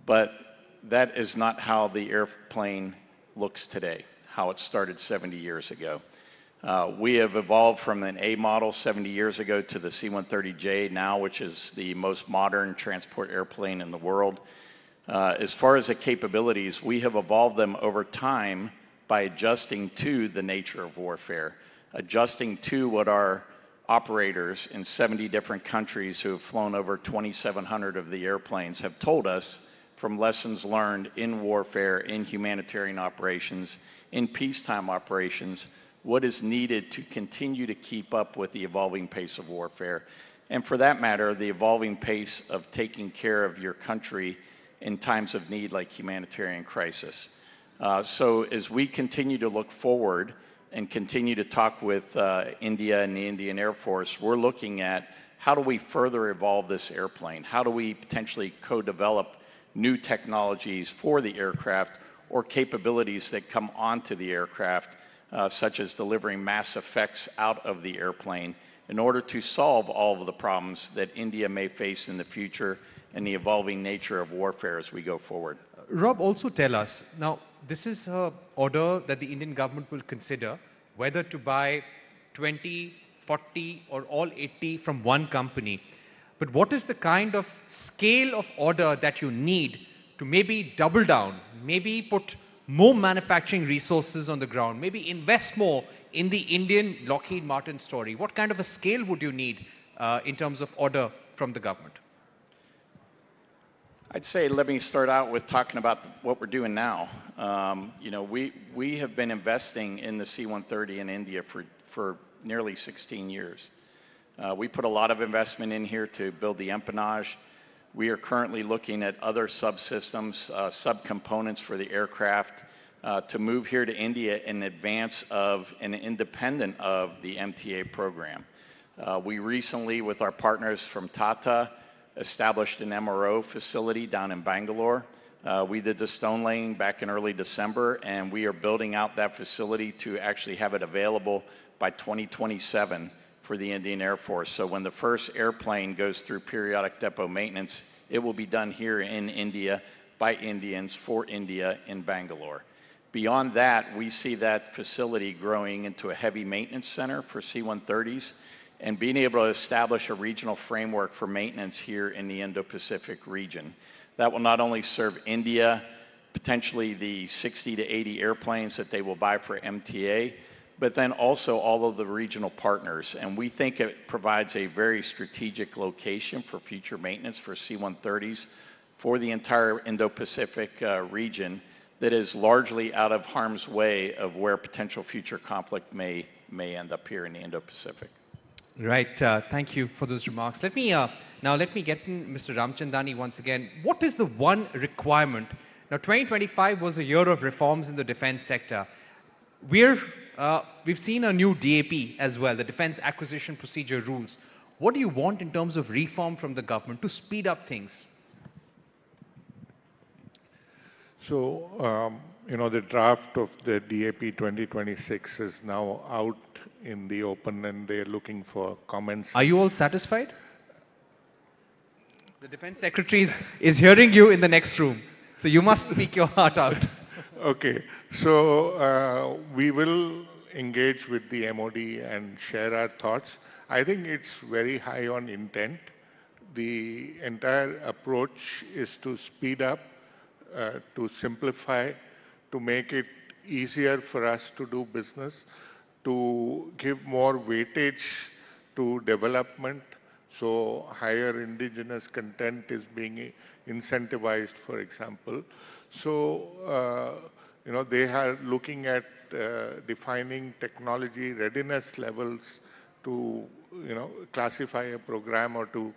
[SPEAKER 14] But that is not how the airplane looks today, how it started 70 years ago. We have evolved from an A model 70 years ago to the C-130J now, which is the most modern transport airplane in the world. As far as the capabilities, we have evolved them over time by adjusting to the nature of warfare, adjusting to what our operators in 70 different countries who have flown over 2,700 of the airplanes have told us from lessons learned in warfare, in humanitarian operations, in peacetime operations, what is needed to continue to keep up with the evolving pace of warfare. And for that matter, the evolving pace of taking care of your country in times of need like humanitarian crisis. So as we continue to look forward and continue to talk with India and the Indian Air Force, we're looking at how do we further evolve this airplane? How do we potentially co-develop new technologies for the aircraft or capabilities that come onto the aircraft, such as delivering mass effects out of the airplane in order to solve all of the problems that India may face in the future and the evolving nature of warfare as we go forward.
[SPEAKER 8] Rob, also tell us, now this is an order that the Indian government will consider whether to buy 20, 40 or all 80 from one company. But what is the kind of scale of order that you need to maybe double down, maybe put more manufacturing resources on the ground, maybe invest more in the Indian Lockheed Martin story? What kind of a scale would you need in terms of order from the government?
[SPEAKER 14] I'd say let me start out with talking about what we're doing now. We have been investing in the C-130 in India for nearly 16 years. We put a lot of investment in here to build the empennage. We are currently looking at other subsystems, subcomponents for the aircraft to move here to India in advance of and independent of the MTA program. We recently, with our partners from Tata, established an MRO facility down in Bangalore. We did the stone laying back in early December, and we are building out that facility to actually have it available by 2027 for the Indian Air Force. So when the first airplane goes through periodic depot maintenance, it will be done here in India by Indians for India in Bangalore. Beyond that, we see that facility growing into a heavy maintenance center for C-130s and being able to establish a regional framework for maintenance here in the Indo-Pacific region. That will not only serve India, potentially the 60 to 80 airplanes that they will buy for MTA, but then also all of the regional partners. And we think it provides a very strategic location for future maintenance for C-130s for the entire Indo-Pacific region that is largely out of harm's way of where potential future conflict may end up here in the Indo-Pacific.
[SPEAKER 8] Right. Thank you for those remarks. Let me get in Mr. Ramchandani once again. What is the one requirement? Now, 2025 was a year of reforms in the defense sector. We've seen a new DAP as well, the Defense Acquisition Procedure Rules. What do you want in terms of reform from the government to speed up things?
[SPEAKER 6] So, the draft of the DAP 2026 is now out in the open and they're looking for comments.
[SPEAKER 8] Are you all satisfied? The Defense Secretary is hearing you in the next room, so you must speak your heart out.
[SPEAKER 6] Okay, so we will engage with the MOD and share our thoughts. I think it's very high on intent. The entire approach is to speed up, to simplify, to make it easier for us to do business, to give more weightage to development. So higher indigenous content is being incentivized, for example. So, they are looking at defining technology readiness levels to, classify a program or to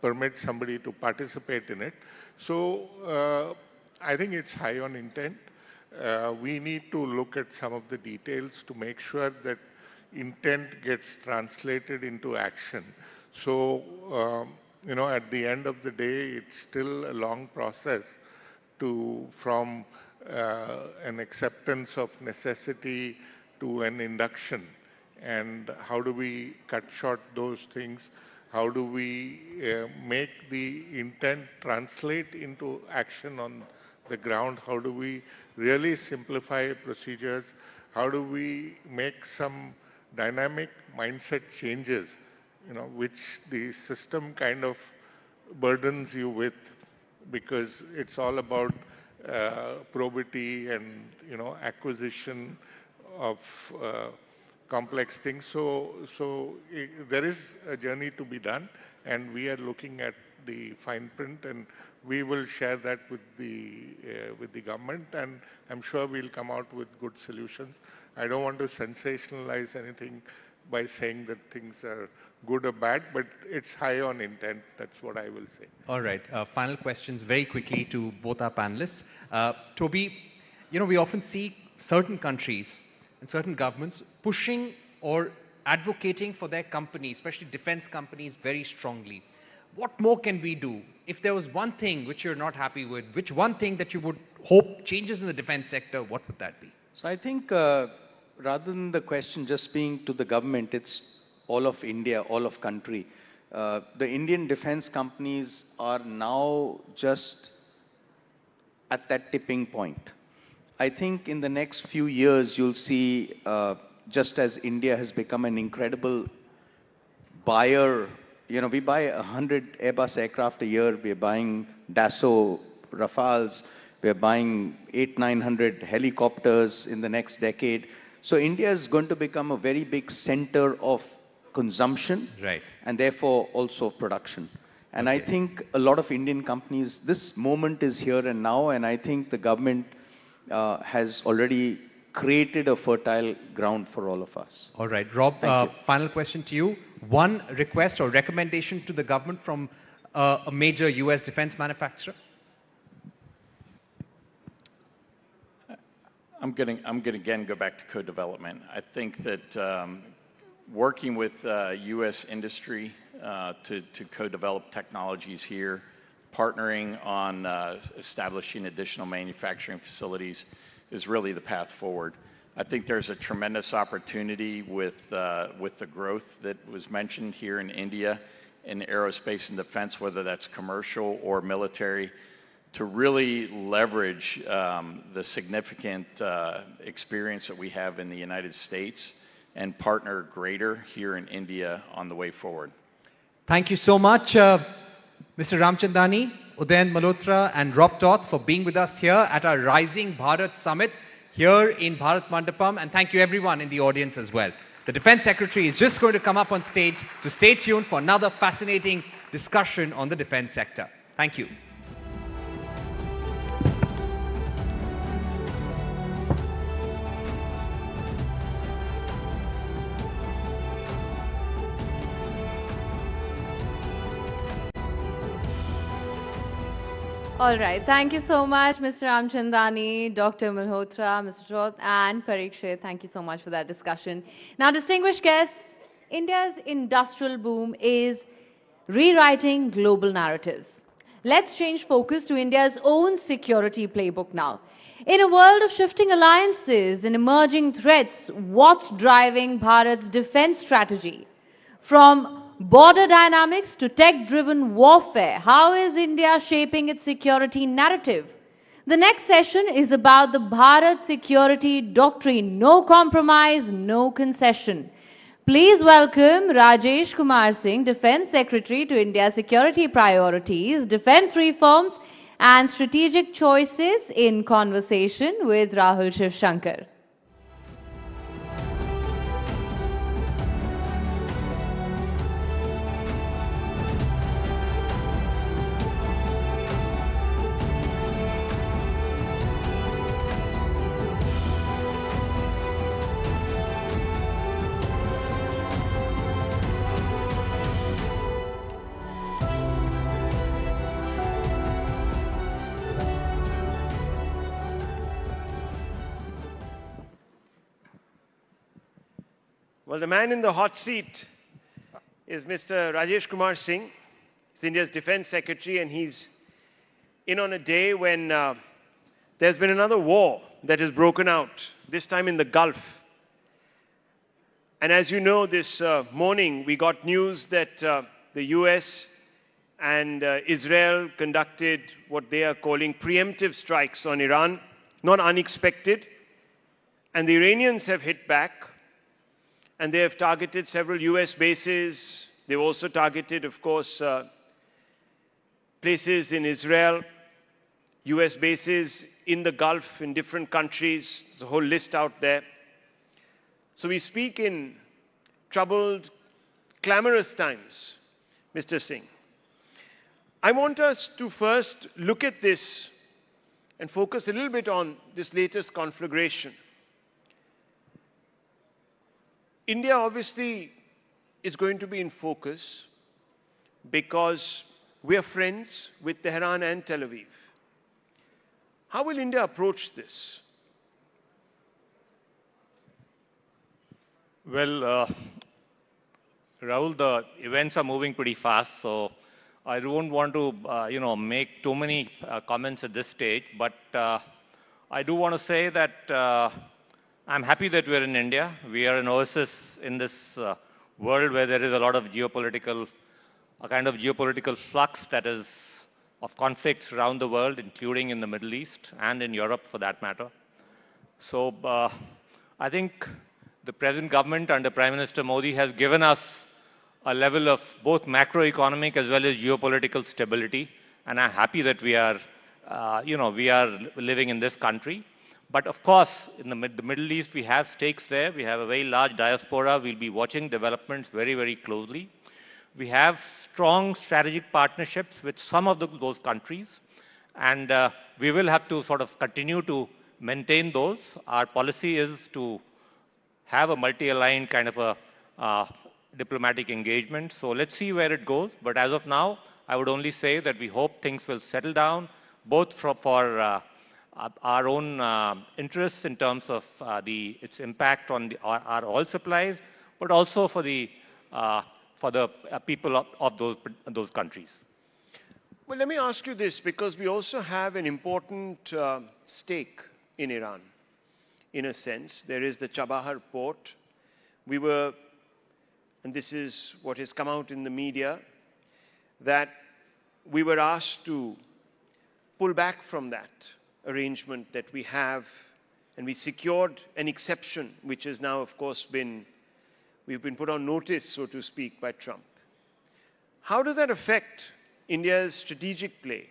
[SPEAKER 6] permit somebody to participate in it. So, I think it's high on intent. We need to look at some of the details to make sure that intent gets translated into action. So, at the end of the day, it's still a long process from an acceptance of necessity to an induction. And how do we cut short those things? How do we make the intent translate into action on the ground? How do we really simplify procedures? How do we make some dynamic mindset changes, which the system kind of burdens you with, because it's all about probity and, acquisition of complex things. So there is a journey to be done, and we are looking at the fine print, and we will share that with the government, and I'm sure we'll come out with good solutions. I don't want to sensationalize anything by saying that things are good or bad, but it's high on intent. That's what I will say.
[SPEAKER 8] All right. Final questions very quickly to both our panelists. Toby, we often see certain countries and certain governments pushing or advocating for their companies, especially defense companies, very strongly. What more can we do? If there was one thing which you're not happy with, which one thing that you would hope changes in the defense sector, what would that be?
[SPEAKER 21] So I think rather than the question just being to the government, it's all of India, all of country. The Indian defense companies are now just at that tipping point. I think in the next few years, you'll see, just as India has become an incredible buyer, we buy 100 Airbus aircraft a year, we're buying Dassault Rafales, we're buying 800-900 helicopters in the next decade. So India is going to become a very big center of consumption,
[SPEAKER 8] right,
[SPEAKER 21] and therefore also production. And I think a lot of Indian companies, this moment is here and now, and I think the government has already created a fertile ground for all of us.
[SPEAKER 8] All right, Rob, final question to you. One request or recommendation to the government from a major US defense manufacturer?
[SPEAKER 14] I'm going to again go back to co-development. I think that working with U.S. industry to co-develop technologies here, partnering on establishing additional manufacturing facilities is really the path forward. I think there's a tremendous opportunity with the growth that was mentioned here in India in aerospace and defense, whether that's commercial or military, to really leverage the significant experience that we have in the United States and partner greater here in India on the way forward.
[SPEAKER 8] Thank you so much, Mr. Ramchandani, Udayan Malhotra and Rob Toth for being with us here at our Rising Bharat Summit here in Bharat Mandapam, and thank you everyone in the audience as well. The Defense Secretary is just going to come up on stage, so stay tuned for another fascinating discussion on the defense sector. Thank you.
[SPEAKER 7] All right. Thank you so much, Mr. Ramchandani, Dr. Malhotra, Mr. Roth, and Parikshit. Thank you so much for that discussion. Now, distinguished guests, India's industrial boom is rewriting global narratives. Let's change focus to India's own security playbook now. In a world of shifting alliances and emerging threats, what's driving Bharat's defense strategy? From border dynamics to tech-driven warfare, how is India shaping its security narrative? The next session is about the Bharat Security Doctrine. No compromise, no concession. Please welcome Rajesh Kumar Singh, Defence Secretary to India's Security Priorities, Defence Reforms and Strategic Choices in conversation with Rahul Shivshankar.
[SPEAKER 15] Well, the man in the hot seat is Mr. Rajesh Kumar Singh. He's India's Defence Secretary, and he's in on a day when there's been another war that has broken out, this time in the Gulf. And as you know, this morning we got news that the US and Israel conducted what they are calling preemptive strikes on Iran, not unexpected. And the Iranians have hit back. And they have targeted several US bases. They've also targeted, of course, places in Israel, US bases in the Gulf, in different countries. There's a whole list out there. So we speak in troubled, clamorous times, Mr. Singh. I want us to first look at this and focus a little bit on this latest conflagration. India obviously is going to be in focus because we are friends with Tehran and Tel Aviv. How will India approach this?
[SPEAKER 16] Well, Rahul, the events are moving pretty fast, so I don't want to, make too many comments at this stage. But I do want to say that I'm happy that we're in India. We are an oasis in this world where there is a lot of a kind of geopolitical flux that is of conflicts around the world, including in the Middle East and in Europe for that matter. So I think the present government under Prime Minister Modi has given us a level of both macroeconomic as well as geopolitical stability. And I'm happy that we are living in this country. But of course, in the Middle East, we have stakes there. We have a very large diaspora. We'll be watching developments very, very closely. We have strong strategic partnerships with some of those countries. And we will have to sort of continue to maintain those. Our policy is to have a multi-aligned kind of a diplomatic engagement. So let's see where it goes. But as of now, I would only say that we hope things will settle down, both for our own interests in terms of its impact on our oil supplies, but also for the people of those countries.
[SPEAKER 15] Well, let me ask you this, because we also have an important stake in Iran, in a sense. There is the Chabahar port. We were, and this is what has come out in the media, that we were asked to pull back from that arrangement that we have, and we secured an exception, which has now, of course, we've been put on notice, so to speak, by Trump. How does that affect India's strategic play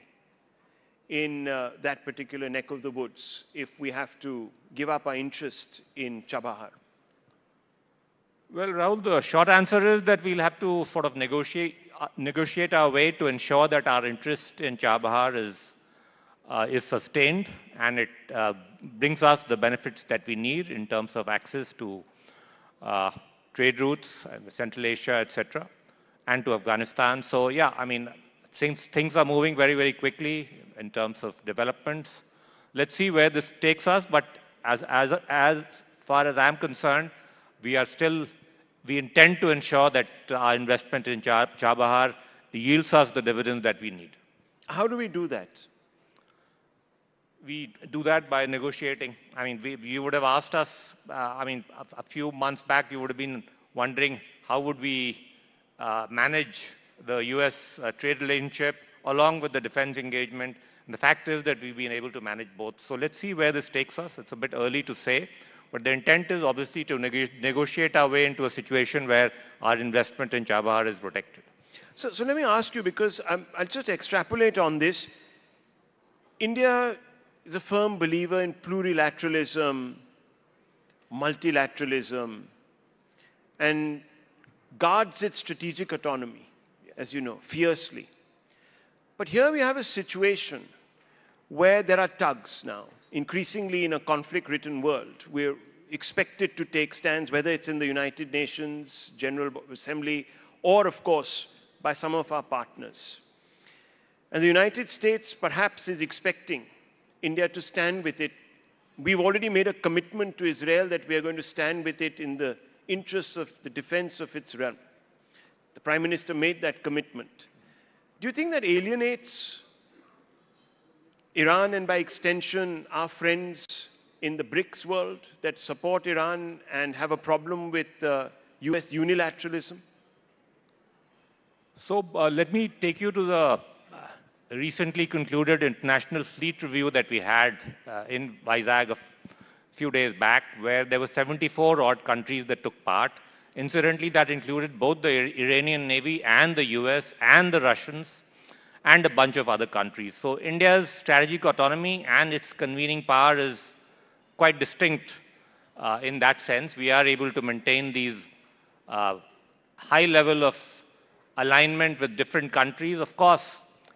[SPEAKER 15] in that particular neck of the woods if we have to give up our interest in Chabahar?
[SPEAKER 16] Well, Rahul, the short answer is that we'll have to sort of negotiate our way to ensure that our interest in Chabahar is sustained, and it brings us the benefits that we need in terms of access to trade routes, Central Asia, etc., and to Afghanistan. So yeah, I mean, since things are moving very, very quickly in terms of developments, let's see where this takes us. But as far as I'm concerned, we intend to ensure that our investment in Chabahar yields us the dividends that we need.
[SPEAKER 15] How do we do that?
[SPEAKER 16] We do that by negotiating. I mean, you would have asked us, a few months back, you would have been wondering how would we manage the US trade relationship along with the defense engagement. And the fact is that we've been able to manage both. So let's see where this takes us. It's a bit early to say, but the intent is obviously to negotiate our way into a situation where our investment in Chabahar is protected.
[SPEAKER 15] So let me ask you, because I'll just extrapolate on this. India is a firm believer in plurilateralism, multilateralism, and guards its strategic autonomy, as you know, fiercely. But here we have a situation where there are tugs now. Increasingly in a conflict-ridden world, we're expected to take stands, whether it's in the United Nations General Assembly or, of course, by some of our partners. And the United States perhaps is expecting India to stand with it. We've already made a commitment to Israel that we are going to stand with it in the interests of the defense of its realm. The Prime Minister made that commitment. Do you think that alienates Iran and by extension our friends in the BRICS world that support Iran and have a problem with US unilateralism?
[SPEAKER 16] So let me take you to the recently concluded International Fleet Review that we had in Vizag a few days back, where there were 74 odd countries that took part. Incidentally, that included both the Iranian Navy and the US and the Russians and a bunch of other countries. So India's strategic autonomy and its convening power is quite distinct in that sense. We are able to maintain these high level of alignment with different countries. Of course,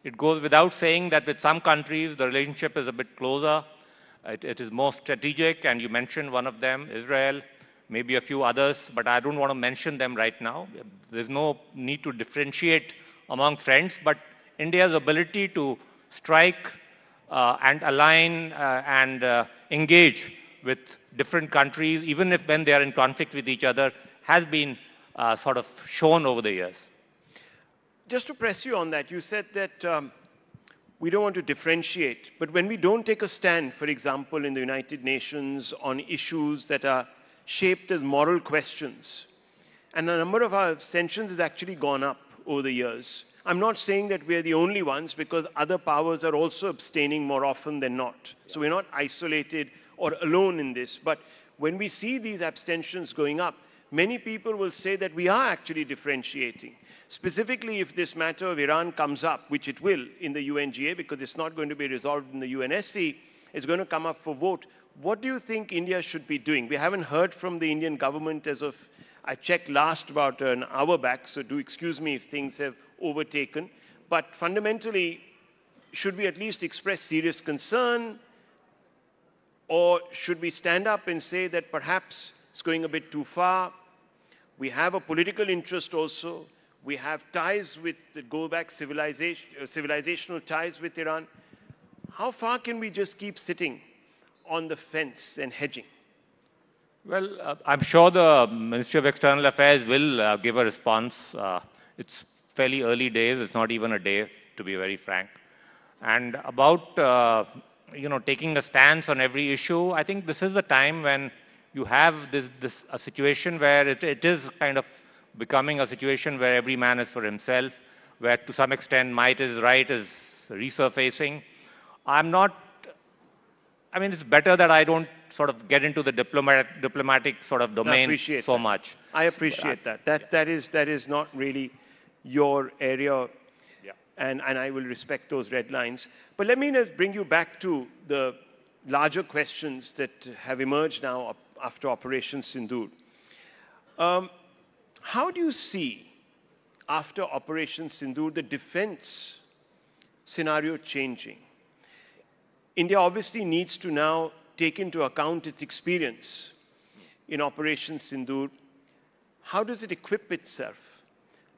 [SPEAKER 16] it goes without saying that with some countries the relationship is a bit closer. It is more strategic, and you mentioned one of them, Israel, maybe a few others, but I don't want to mention them right now. There's no need to differentiate among friends, but India's ability to strike and align and engage with different countries, even if when they are in conflict with each other, has been sort of shown over the years.
[SPEAKER 15] Just to press you on that, you said that we don't want to differentiate, but when we don't take a stand, for example, in the United Nations on issues that are shaped as moral questions, and the number of our abstentions has actually gone up over the years. I'm not saying that we're the only ones, because other powers are also abstaining more often than not. So we're not isolated or alone in this. But when we see these abstentions going up, many people will say that we are actually differentiating. Specifically, if this matter of Iran comes up, which it will in the UNGA, because it's not going to be resolved in the UNSC, it's going to come up for vote. What do you think India should be doing? We haven't heard from the Indian government as of, I checked last about an hour back, so do excuse me if things have overtaken. But fundamentally, should we at least express serious concern? Or should we stand up and say that perhaps it's going a bit too far? We have a political interest also. We have ties with, that go back civilizational ties with Iran. How far can we just keep sitting on the fence and hedging?
[SPEAKER 16] Well, I'm sure the Ministry of External Affairs will give a response. It's fairly early days. It's not even a day, to be very frank. And about taking a stance on every issue, I think this is a time when you have a situation where it is kind of becoming a situation where every man is for himself, where to some extent might is right is resurfacing. It's better that I don't sort of get into the diplomatic sort of domain so much.
[SPEAKER 15] I appreciate that. That is not really your area, and I will respect those red lines. But let me bring you back to the larger questions that have emerged now after Operation Sindoor. How do you see, after Operation Sindoor, the defense scenario changing? India obviously needs to now take into account its experience in Operation Sindoor. How does it equip itself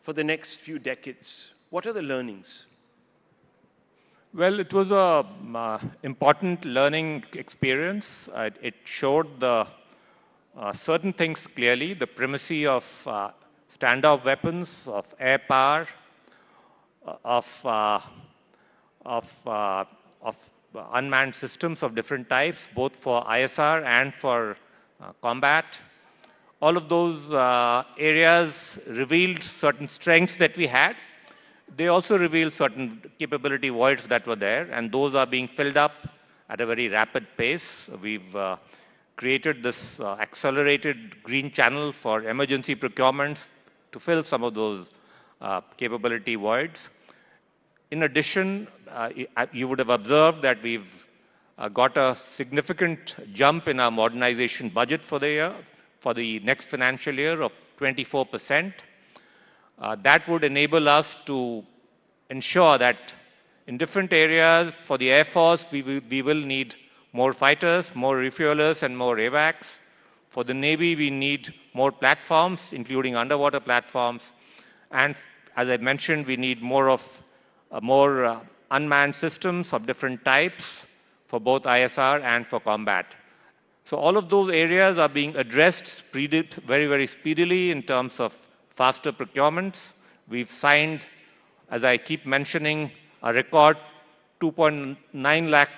[SPEAKER 15] for the next few decades? What are the learnings?
[SPEAKER 16] Well, it was an important learning experience. It showed the certain things clearly, the primacy of standoff weapons, of air power, of unmanned systems of different types, both for ISR and for combat. All of those areas revealed certain strengths that we had. they also reveal certain capability voids that were there, and those are being filled up at a very rapid pace. We've created this accelerated green channel for emergency procurements to fill some of those capability voids. In addition, you would have observed that we've got a significant jump in our modernization budget for the year, for the next financial year of 24%. That would enable us to ensure that in different areas for the Air Force, we will need more fighters, more refuelers, and more AWACS. For the Navy, we need more platforms, including underwater platforms. And as I mentioned, we need more unmanned systems of different types for both ISR and for combat. So all of those areas are being addressed very, very speedily in terms of faster procurements. We've signed, as I keep mentioning, a record 2.9 lakh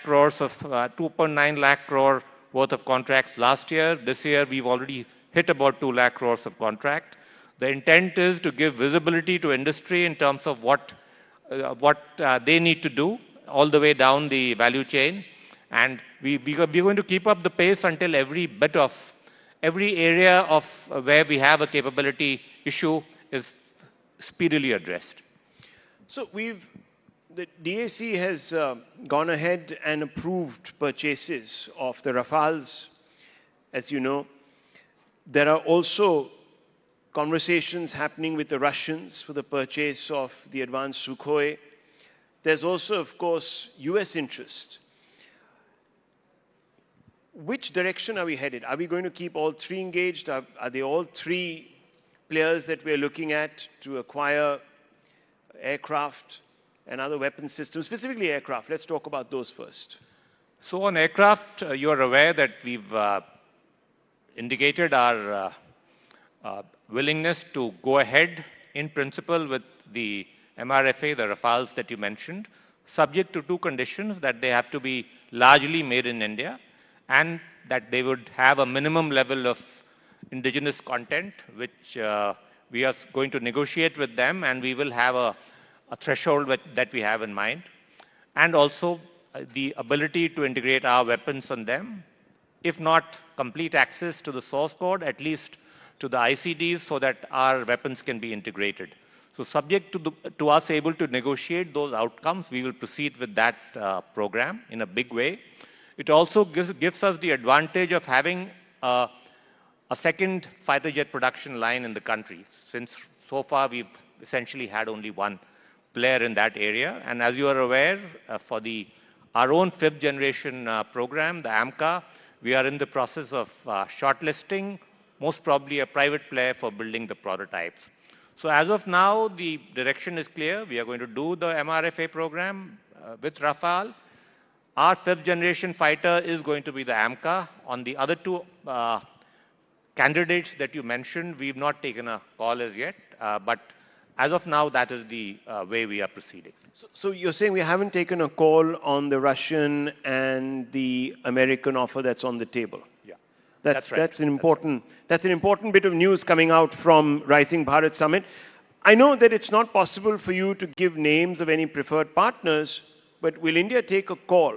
[SPEAKER 16] crore worth of contracts last year. This year, we've already hit about 2 lakh crores of contract. The intent is to give visibility to industry in terms of what they need to do all the way down the value chain. And we're going to keep up the pace until every area of where we have a capability issue is speedily addressed.
[SPEAKER 15] So the DAC has gone ahead and approved purchases of the Rafales, as you know. There are also conversations happening with the Russians for the purchase of the advanced Sukhoi. There's also, of course, US interest. Which direction are we headed? Are we going to keep all three engaged? Are they all three players that we're looking at to acquire aircraft and other weapon systems, specifically aircraft? Let's talk about those first.
[SPEAKER 16] So on aircraft, you are aware that we've indicated our willingness to go ahead in principle with the MRFA, the Rafales that you mentioned, subject to two conditions: that they have to be largely made in India and that they would have a minimum level of indigenous content, which we are going to negotiate with them, and we will have a threshold that we have in mind, and also the ability to integrate our weapons on them, if not complete access to the source code, at least to the ICDs, so that our weapons can be integrated. So subject to us able to negotiate those outcomes, we will proceed with that program in a big way. It also gives us the advantage of having a second fighter jet production line in the country, since so far we've essentially had only one player in that area. And as you are aware, for our own fifth generation program, the AMCA, we are in the process of shortlisting, most probably a private player for building the prototypes. So as of now, the direction is clear. We are going to do the MRFA program with Rafale. Our fifth generation fighter is going to be the AMCA. On the other two candidates that you mentioned, we've not taken a call as yet, but as of now, that is the way we are proceeding.
[SPEAKER 15] So you're saying we haven't taken a call on the Russian and the American offer that's on the table?
[SPEAKER 16] Yeah,
[SPEAKER 15] that's right. That's an important bit of news coming out from Rising Bharat Summit. I know that it's not possible for you to give names of any preferred partners, but will India take a call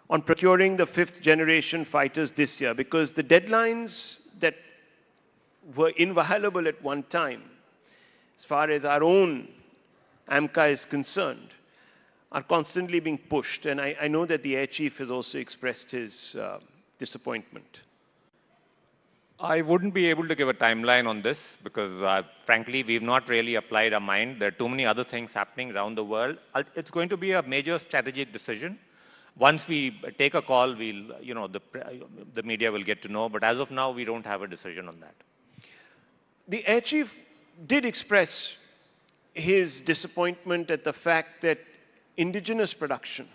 [SPEAKER 15] on procuring the fifth generation fighters this year? Because the deadlines that were inviolable at one time, as far as our own AMCA is concerned, are constantly being pushed. And I know that the Air Chief has also expressed his disappointment.
[SPEAKER 16] I wouldn't be able to give a timeline on this because, frankly, we've not really applied our mind. There are too many other things happening around the world. It's going to be a major strategic decision. Once we take a call, the media will get to know. But as of now, we don't have a decision on that.
[SPEAKER 15] The Air Chief did express his disappointment at the fact that indigenous production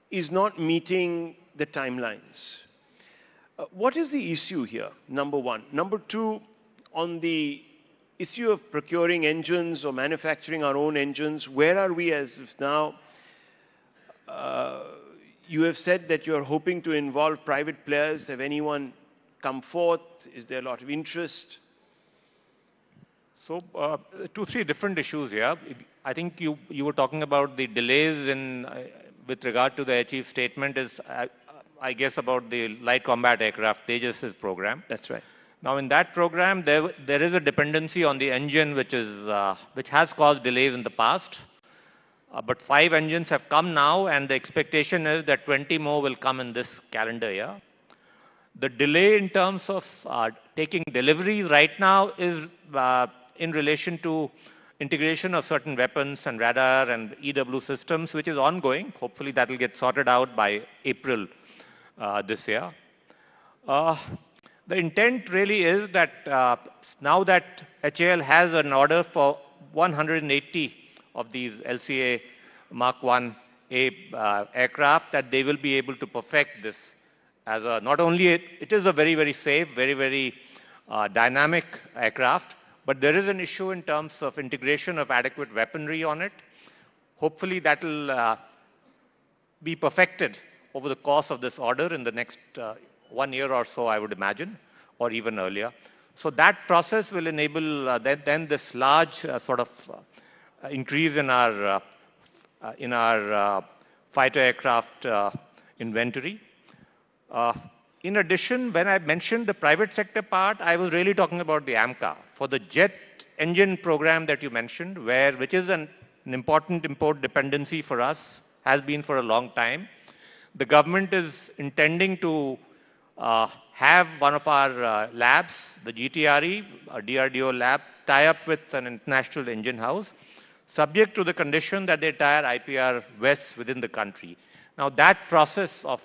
[SPEAKER 15] is not meeting the timelines. What is the issue here, number one? Number two, on the issue of procuring engines or manufacturing our own engines, where are we as of now? You have said that you're hoping to involve private players. Have anyone come forth? Is there a lot of interest?
[SPEAKER 16] So, 2-3 different issues here. I think you were talking about the delays in with regard to the chief statement is I guess about the light combat aircraft Tejas' program.
[SPEAKER 15] That's right.
[SPEAKER 16] Now in that program there is a dependency on the engine which has caused delays in the past. But 5 engines have come now, and the expectation is that 20 more will come in this calendar year. The delay in terms of taking deliveries right now is in relation to integration of certain weapons and radar and EW systems, which is ongoing. Hopefully that will get sorted out by April this year. The intent really is that now that HAL has an order for 180 of these LCA Mark 1A aircraft, that they will be able to perfect this as a, not only it is a very, very safe, very, very dynamic aircraft, but there is an issue in terms of integration of adequate weaponry on it. Hopefully that will be perfected over the course of this order in the next 1 year or so, I would imagine, or even earlier. So that process will enable then this large sort of increase in our fighter aircraft inventory. In addition, when I mentioned the private sector part, I was really talking about the AMCA. For the jet engine program that you mentioned, which is an important import dependency for us, has been for a long time. The government is intending to have one of our labs, the GTRE, a DRDO lab, tie up with an international engine house, subject to the condition that they tie IPR West within the country. Now that process of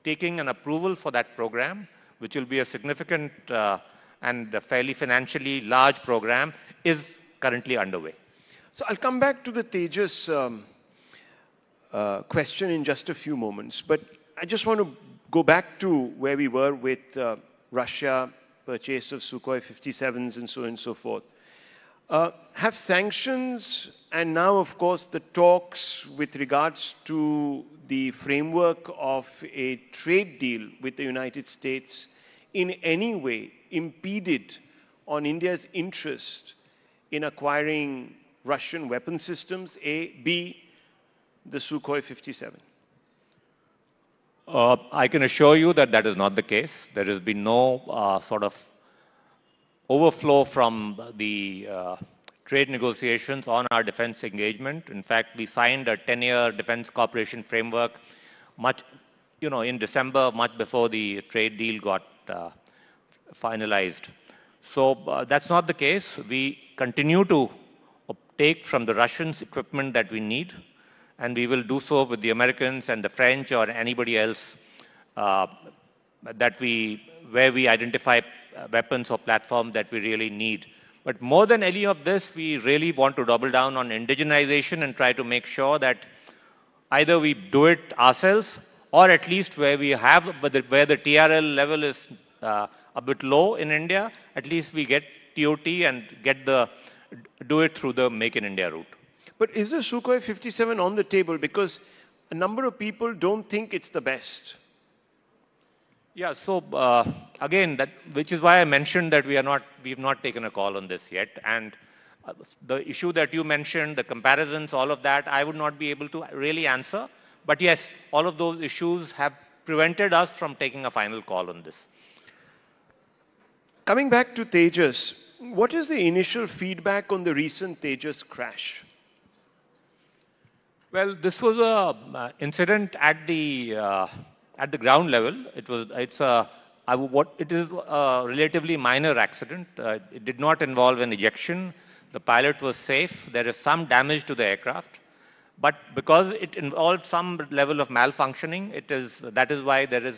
[SPEAKER 16] taking an approval for that program, which will be a significant and a fairly financially large program, is currently underway.
[SPEAKER 15] So I'll come back to the Tejas question in just a few moments, but I just want to go back to where we were with Russia, purchase of Sukhoi 57s and so on and so forth. Have sanctions and now, of course, the talks with regards to the framework of a trade deal with the United States in any way impeded on India's interest in acquiring Russian weapon systems, A, B, the Sukhoi 57?
[SPEAKER 16] I can assure you that that is not the case. There has been no sort of overflow from the trade negotiations on our defense engagement. In fact, we signed a 10-year defense cooperation framework in December, much before the trade deal got finalized. So that's not the case. We continue to take from the Russians equipment that we need, and we will do so with the Americans and the French or anybody else where we identify weapons or platforms that we really need. But more than any of this, we really want to double down on indigenization and try to make sure that either we do it ourselves, or at least where the TRL level is a bit low in India, at least we get TOT and do it through the Make in India route.
[SPEAKER 15] But is the Sukhoi 57 on the table? Because a number of people don't think it's the best.
[SPEAKER 16] Yeah, so again, which is why I mentioned that we have not taken a call on this yet. And the issue that you mentioned, the comparisons, all of that, I would not be able to really answer. But yes, all of those issues have prevented us from taking a final call on this.
[SPEAKER 15] Coming back to Tejas, what is the initial feedback on the recent Tejas crash?
[SPEAKER 16] Well, this was an incident at the ground level. It is a relatively minor accident. It did not involve an ejection. The pilot was safe. There is some damage to the aircraft, but because it involved some level of malfunctioning, that is why there is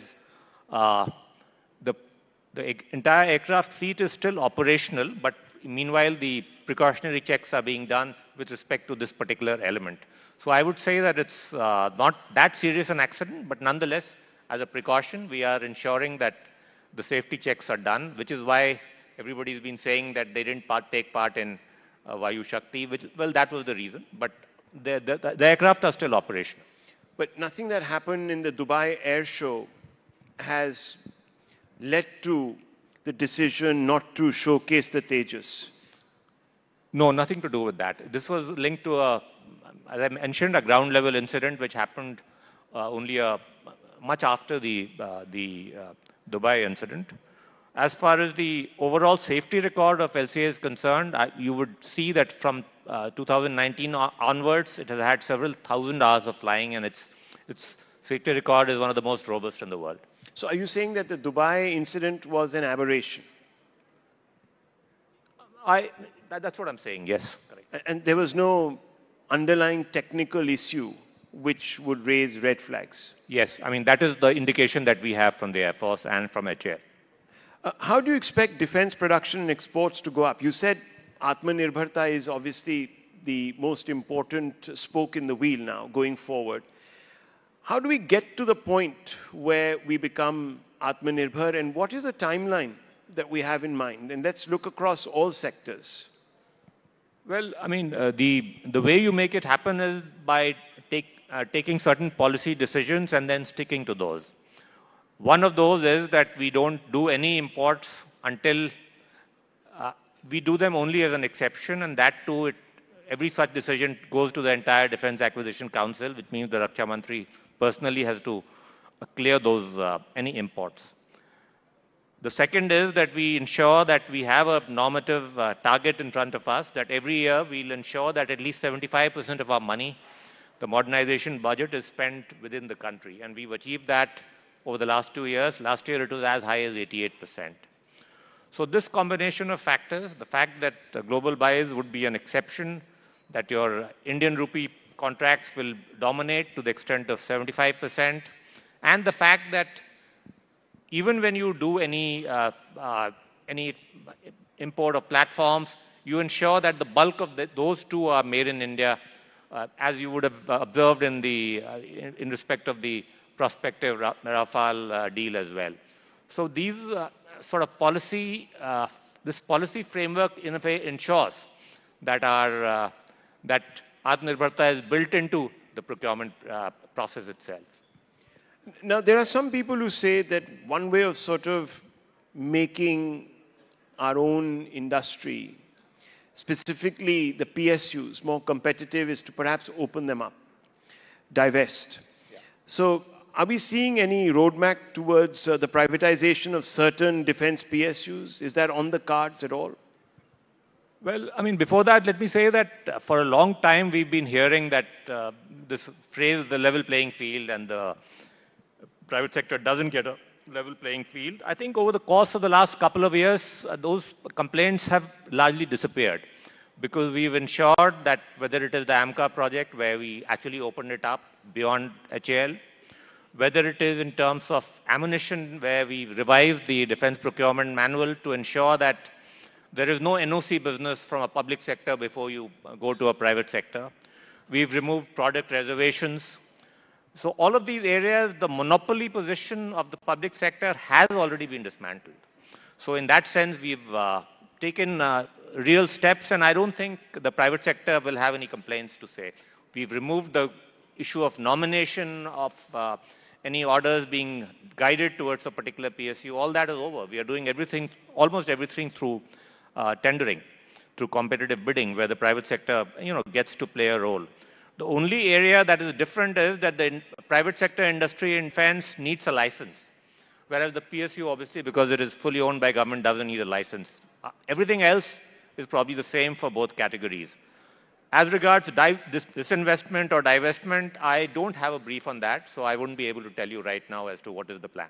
[SPEAKER 16] the entire aircraft fleet is still operational. But meanwhile, the precautionary checks are being done with respect to this particular element. So I would say that it's not that serious an accident, but nonetheless, as a precaution, we are ensuring that the safety checks are done, which is why everybody's been saying that they didn't take part in Vayu Shakti, well, that was the reason. But the aircraft are still operational.
[SPEAKER 15] But nothing that happened in the Dubai Air Show has led to the decision not to showcase the Tejas.
[SPEAKER 16] No, nothing to do with that. This was linked to as I mentioned, a ground level incident which happened only much after the Dubai incident. As far as the overall safety record of LCA is concerned, you would see that from 2019 onwards, it has had several thousand hours of flying, and its safety record is one of the most robust in the world.
[SPEAKER 15] So are you saying that the Dubai incident was an aberration?
[SPEAKER 16] That's what I'm saying, yes. Correct.
[SPEAKER 15] And there was no underlying technical issue which would raise red flags?
[SPEAKER 16] Yes, I mean, that is the indication that we have from the Air Force and from HAL.
[SPEAKER 15] How do you expect defense production and exports to go up? You said Atmanirbharta is obviously the most important spoke in the wheel now going forward. How do we get to the point where we become Atmanirbhar, and what is the timeline that we have in mind? And let's look across all sectors.
[SPEAKER 16] Well, I mean, the way you make it happen is by taking certain policy decisions and then sticking to those. One of those is that we don't do any imports until we do them only as an exception, and that too, every such decision goes to the entire Defense Acquisition Council, which means the Raksha Mantri personally has to clear those any imports. The second is that we ensure that we have a normative target in front of us, that every year we'll ensure that at least 75% of our money, the modernization budget, is spent within the country. And we've achieved that over the last 2 years. Last year it was as high as 88%. So this combination of factors, the fact that global buys would be an exception, that your Indian rupee contracts will dominate to the extent of 75%, and the fact that even when you do any import of platforms, you ensure that the bulk of those two are made in India, as you would have observed in respect of the prospective Rafale deal as well. So these sort of this policy framework in a way ensures that that Atmanirbharta is built into the procurement process itself.
[SPEAKER 15] Now, there are some people who say that one way of sort of making our own industry, specifically the PSUs, more competitive is to perhaps open them up, divest. Yeah. So, are we seeing any roadmap towards the privatization of certain defense PSUs? Is that on the cards at all?
[SPEAKER 16] Well, I mean, before that, let me say that for a long time we've been hearing that this phrase, the level playing field, and the private sector doesn't get a level playing field. I think over the course of the last couple of years, those complaints have largely disappeared, because we've ensured that whether it is the AMCA project, where we actually opened it up beyond HAL, whether it is in terms of ammunition, where we revised the defense procurement manual to ensure that there is no NOC business from a public sector before you go to a private sector. We've removed product reservations. So all of these areas, the monopoly position of the public sector has already been dismantled. So in that sense, we've taken real steps, and I don't think the private sector will have any complaints to say. We've removed the issue of nomination of any orders being guided towards a particular PSU. All that is over. We are doing everything, almost everything through tendering, through competitive bidding, where the private sector, gets to play a role. The only area that is different is that the private sector industry in defense needs a license, whereas the PSU, obviously, because it is fully owned by government, doesn't need a license. Everything else is probably the same for both categories. As regards disinvestment or divestment, I don't have a brief on that, so I wouldn't be able to tell you right now as to what is the plan.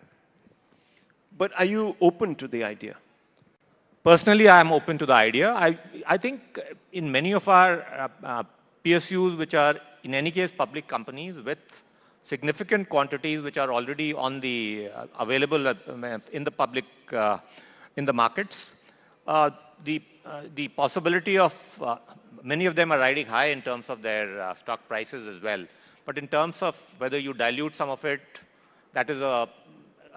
[SPEAKER 15] But are you open to the idea?
[SPEAKER 16] Personally, I am open to the idea. I think in many of our PSUs, which are in any case public companies with significant quantities which are already on the available in the public in the markets, the possibility of many of them are riding high in terms of their stock prices as well. But in terms of whether you dilute some of it, that is a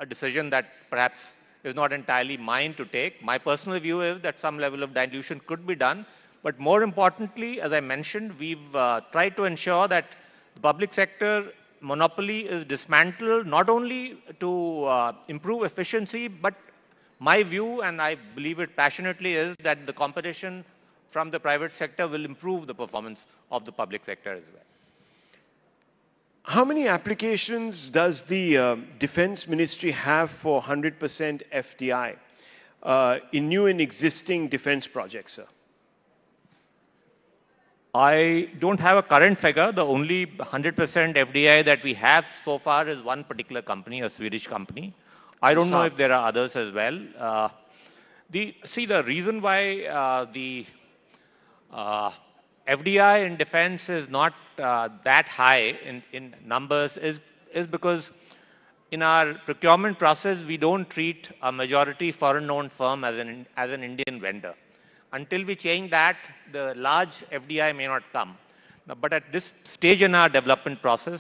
[SPEAKER 16] decision that perhaps is not entirely mine to take. My personal view is that some level of dilution could be done. But more importantly, as I mentioned, we've tried to ensure that the public sector monopoly is dismantled, not only to improve efficiency, but my view, and I believe it passionately, is that the competition from the private sector will improve the performance of the public sector as well.
[SPEAKER 15] How many applications does the Defense Ministry have for 100% FDI in new and existing defense projects, sir?
[SPEAKER 16] I don't have a current figure. The only 100% FDI that we have so far is one particular company, a Swedish company. I don't know if there are others as well. The reason why the FDI in defense is not that high in numbers is because in our procurement process, we don't treat a majority foreign-owned firm as an Indian vendor. Until we change that, the large FDI may not come. But at this stage in our development process,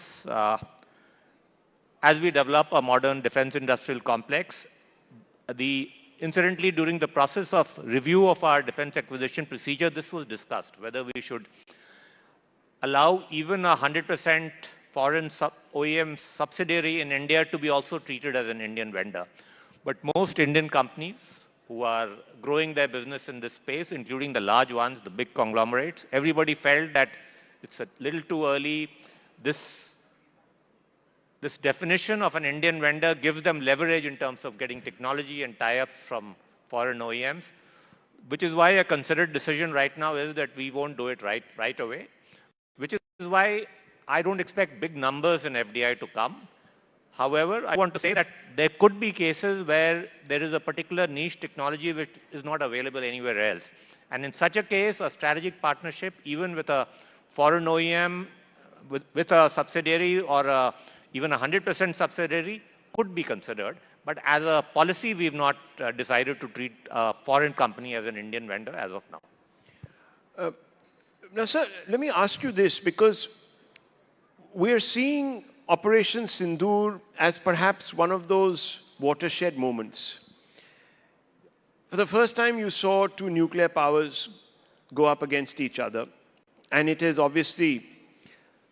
[SPEAKER 16] as we develop a modern defense industrial complex, incidentally, during the process of review of our defense acquisition procedure, this was discussed, whether we should allow even a 100% foreign OEM subsidiary in India to be also treated as an Indian vendor. But most Indian companies who are growing their business in this space, including the large ones, the big conglomerates, everybody felt that it's a little too early. This definition of an Indian vendor gives them leverage in terms of getting technology and tie-ups from foreign OEMs, which is why a considered decision right now is that we won't do it right away, which is why I don't expect big numbers in FDI to come. However, I want to say that there could be cases where there is a particular niche technology which is not available anywhere else. And in such a case, a strategic partnership, even with a foreign OEM, with a subsidiary or even a 100% subsidiary, could be considered. But as a policy, we have not decided to treat a foreign company as an Indian vendor as of now.
[SPEAKER 15] Now, sir, let me ask you this, because we are seeing Operation Sindoor as perhaps one of those watershed moments. For the first time, you saw two nuclear powers go up against each other, and it has obviously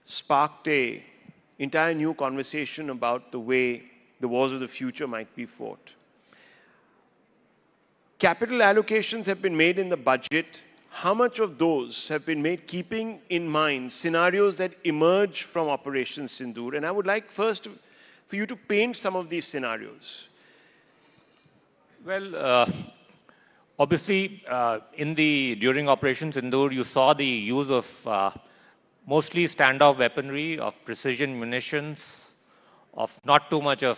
[SPEAKER 15] sparked an entire new conversation about the way the wars of the future might be fought. Capital allocations have been made in the budget. How much of those have been made keeping in mind scenarios that emerge from Operation Sindoor? And I would like first for you to paint some of these scenarios.
[SPEAKER 16] Well, obviously, during Operation Sindoor, you saw the use of mostly standoff weaponry, of precision munitions, of not too much of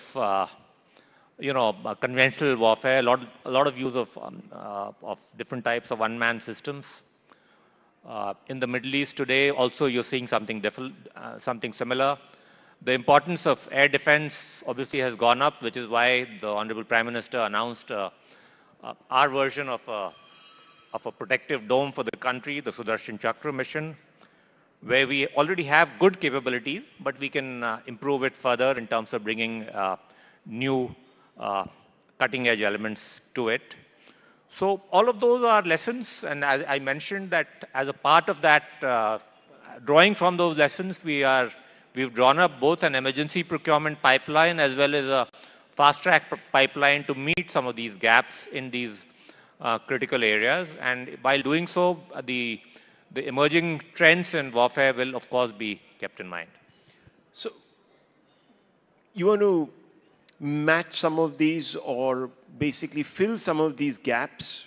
[SPEAKER 16] conventional warfare, a lot of use of different types of unmanned systems. In the Middle East today, also you're seeing something similar. The importance of air defense obviously has gone up, which is why the Honorable Prime Minister announced our version of a protective dome for the country, the Sudarshan Chakra mission, where we already have good capabilities, but we can improve it further in terms of bringing new cutting-edge elements to it. So all of those are lessons, and as I mentioned that as a part of that, drawing from those lessons, we've drawn up both an emergency procurement pipeline as well as a fast-track pipeline to meet some of these gaps in these critical areas. And while doing so, the emerging trends in warfare will, of course, be kept in mind.
[SPEAKER 15] So you want to match some of these or basically fill some of these gaps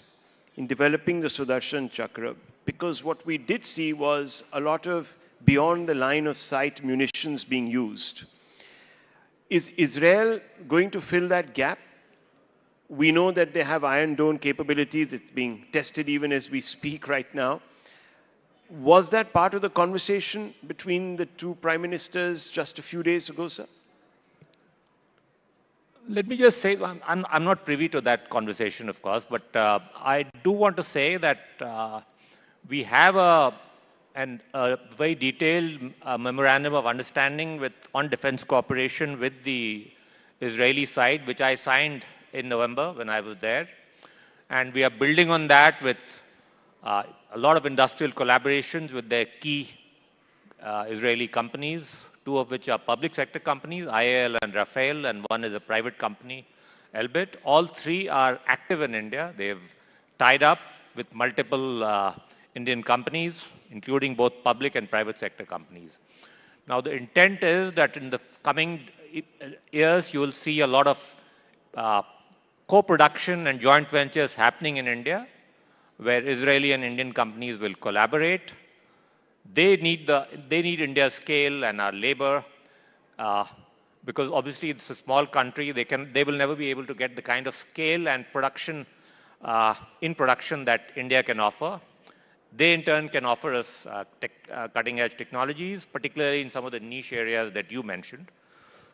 [SPEAKER 15] in developing the Sudarshan Chakra, because what we did see was a lot of beyond the line of sight munitions being used. Is Israel going to fill that gap? We know that they have Iron Dome capabilities. It's being tested even as we speak right now. Was that part of the conversation between the two prime ministers just a few days ago, sir?
[SPEAKER 16] Let me just say, I'm not privy to that conversation, of course, but I do want to say that we have a very detailed memorandum of understanding on defense cooperation with the Israeli side, which I signed in November when I was there. And we are building on that with a lot of industrial collaborations with their key Israeli companies, two of which are public sector companies, IAL and Rafael, and one is a private company, Elbit. All three are active in India. They've tied up with multiple Indian companies, including both public and private sector companies. Now, the intent is that in the coming years, you will see a lot of co-production and joint ventures happening in India, where Israeli and Indian companies will collaborate. They need India's scale and our labor, because obviously it's a small country. They will never be able to get the kind of scale and production in production that India can offer. They in turn can offer us cutting-edge technologies, particularly in some of the niche areas that you mentioned.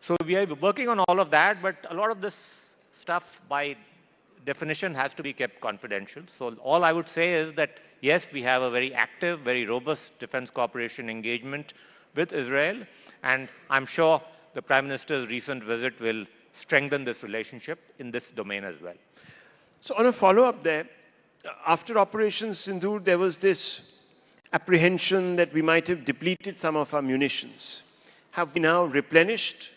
[SPEAKER 16] So we are working on all of that, but a lot of this stuff by definition has to be kept confidential. So all I would say is that yes, we have a very active, very robust defense cooperation engagement with Israel, and I'm sure the Prime Minister's recent visit will strengthen this relationship in this domain as well.
[SPEAKER 15] So on a follow-up there, after Operation Sindoor, there was this apprehension that we might have depleted some of our munitions. Have we now replenished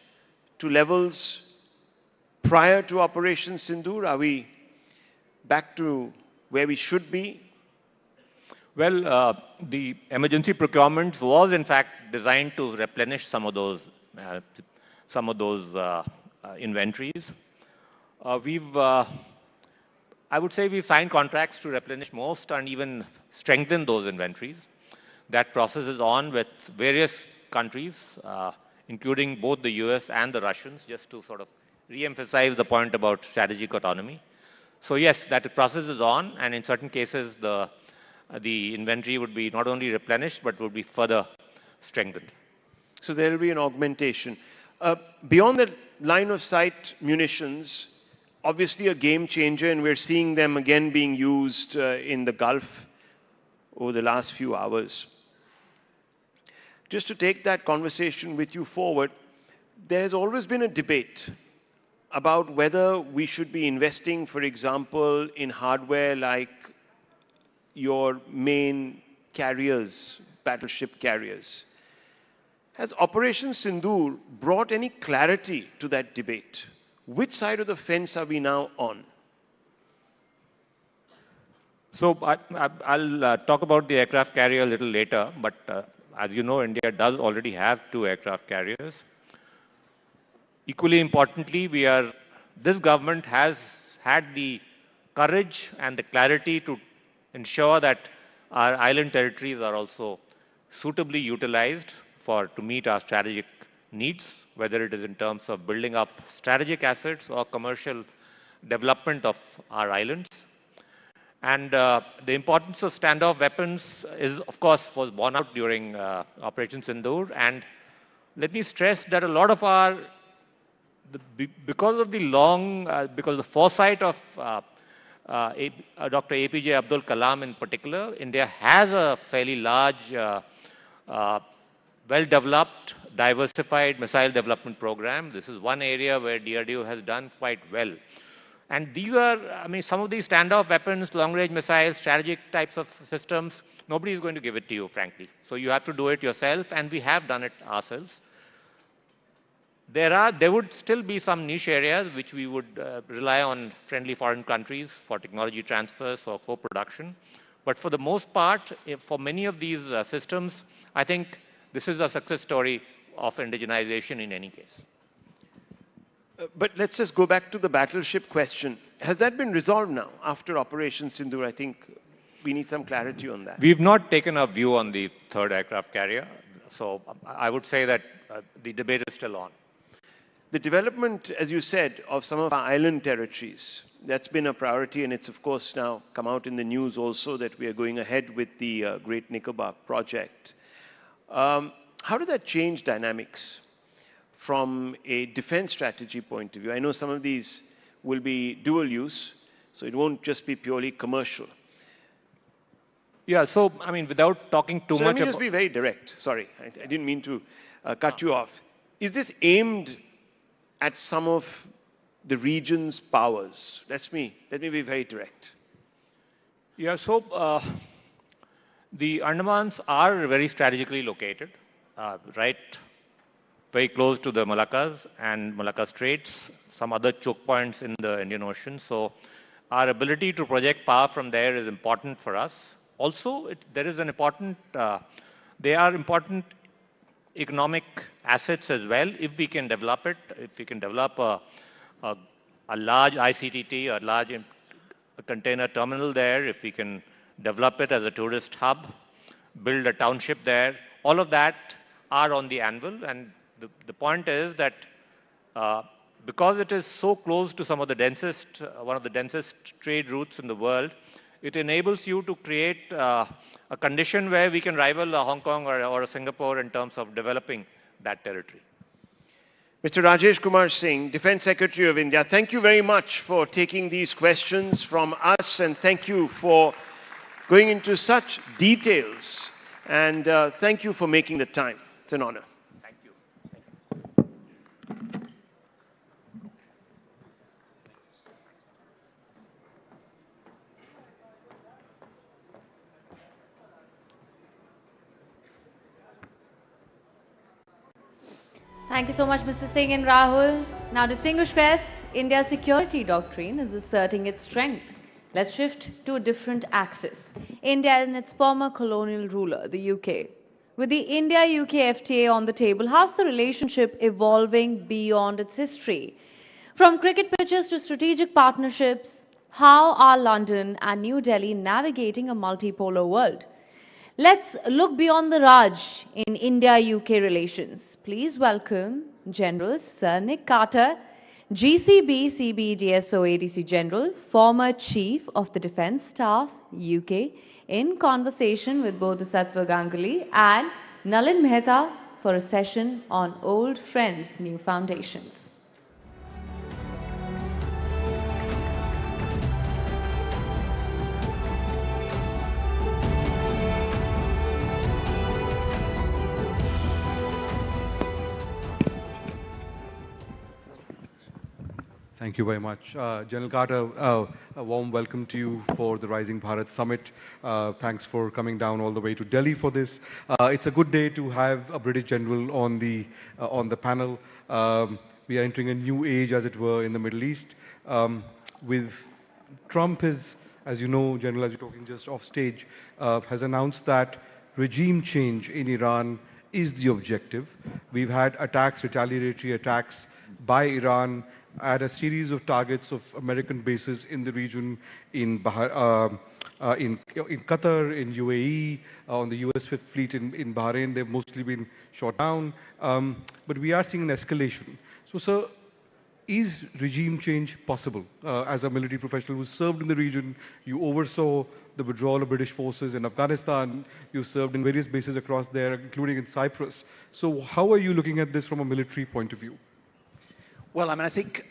[SPEAKER 15] to levels prior to Operation Sindoor? Are we back to where we should be?
[SPEAKER 16] Well, the emergency procurement was in fact designed to replenish some of those inventories. I would say we've signed contracts to replenish most and even strengthen those inventories. That process is on with various countries, including both the US and the Russians, just to sort of re-emphasize the point about strategic autonomy. So yes, that process is on, and in certain cases the inventory would be not only replenished but would be further strengthened.
[SPEAKER 15] So there will be an augmentation. Beyond the line of sight munitions, obviously a game changer, and we're seeing them again being used in the Gulf over the last few hours. Just to take that conversation with you forward, there's always been a debate about whether we should be investing, for example, in hardware like your main carriers, battleship carriers. Has Operation Sindoor brought any clarity to that debate? Which side of the fence are we now on?
[SPEAKER 16] So I'll talk about the aircraft carrier a little later, but as you know, India does already have 2 aircraft carriers. Equally importantly, this government has had the courage and the clarity to ensure that our island territories are also suitably utilized to meet our strategic needs, whether it is in terms of building up strategic assets or commercial development of our islands. And the importance of standoff weapons was borne out during Operation Sindoor. And let me stress that a lot of because of the foresight of Dr. APJ Abdul Kalam in particular, India has a fairly large, well-developed, diversified missile development program. This is one area where DRDO has done quite well. And these are, some of these standoff weapons, long-range missiles, strategic types of systems, nobody is going to give it to you, frankly. So you have to do it yourself, and we have done it ourselves. There would still be some niche areas which we would rely on friendly foreign countries for technology transfers or co-production. But for the most part, for many of these systems, I think this is a success story of indigenization in any case.
[SPEAKER 15] But let's just go back to the battleship question. Has that been resolved now after Operation Sindoor? I think we need some clarity on that.
[SPEAKER 16] We've not taken a view on the 3rd aircraft carrier. So I would say that the debate is still on.
[SPEAKER 15] The development, as you said, of some of our island territories, that's been a priority, and it's of course now come out in the news also that we are going ahead with the Great Nicobar project. How did that change dynamics from a defense strategy point of view? I know some of these will be dual use, so it won't just be purely commercial.
[SPEAKER 16] Yeah, so, without talking too much
[SPEAKER 15] Let me just be very direct. Sorry, I didn't mean to cut you off. Is this aimed at some of the region's powers? Let me be very direct.
[SPEAKER 16] Yeah, so the Andamans are very strategically located, right, very close to the Malaccas and Malacca Straits, some other choke points in the Indian Ocean. So our ability to project power from there is important for us. also, there is an important, they are important economic assets as well if we can develop it, if we can develop a large ICTT, a large container terminal there, if we can develop it as a tourist hub, build a township there, all of that are on the anvil. And the point is that because it is so close to some of the densest, one of the densest trade routes in the world, it enables you to create a condition where we can rival a Hong Kong or a Singapore in terms of developing that territory.
[SPEAKER 15] Mr. Rajesh Kumar Singh, Defence Secretary of India, thank you very much for taking these questions from us, and thank you for going into such details, and thank you for making the time. It's an honor.
[SPEAKER 7] Thank you so much, Mr. Singh and Rahul. Now, distinguished guests, India's security doctrine is asserting its strength. Let's shift to a different axis. India and its former colonial ruler, the UK. With the India-UK FTA on the table, how's the relationship evolving beyond its history? From cricket pitches to strategic partnerships, how are London and New Delhi navigating a multipolar world? Let's look beyond the Raj in India-UK relations. Please welcome General Sir Nick Carter, GCB CBDSO ADC General, former Chief of the Defence Staff, UK, in conversation with both Sattva Ganguly and Nalin Mehta for a session on Old Friends, New Foundations.
[SPEAKER 12] Thank you very much. General Carter, a warm welcome to you for the Rising Bharat Summit. Thanks for coming down all the way to Delhi for this. It's a good day to have a British general on the panel. We are entering a new age, as it were, in the Middle East. With Trump is, as you know, General, as you're talking just off stage, has announced that regime change in Iran is the objective. We've had attacks, retaliatory attacks by Iran at a series of targets of American bases in the region, in Qatar, in UAE, on the US Fifth Fleet in Bahrain. They've mostly been shot down, but we are seeing an escalation. So, sir, is regime change possible? As a military professional who served in the region, you oversaw the withdrawal of British forces in Afghanistan. You served in various bases across there, including in Cyprus. So how are you looking at this from a military point of view?
[SPEAKER 13] Well, I mean, I think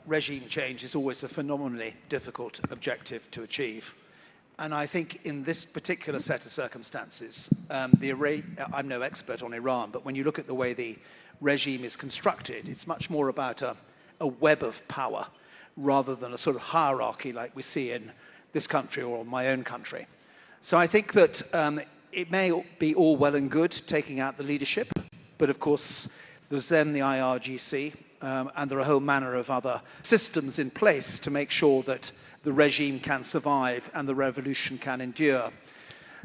[SPEAKER 13] regime change is always a phenomenally difficult objective to achieve. And I think in this particular set of circumstances, I'm no expert on Iran, but when you look at the way the regime is constructed, it's much more about a web of power rather than a sort of hierarchy like we see in this country or my own country. So I think that it may be all well and good taking out the leadership, but of course there's then the IRGC, and there are a whole manner of other systems in place to make sure that the regime can survive and the revolution can endure.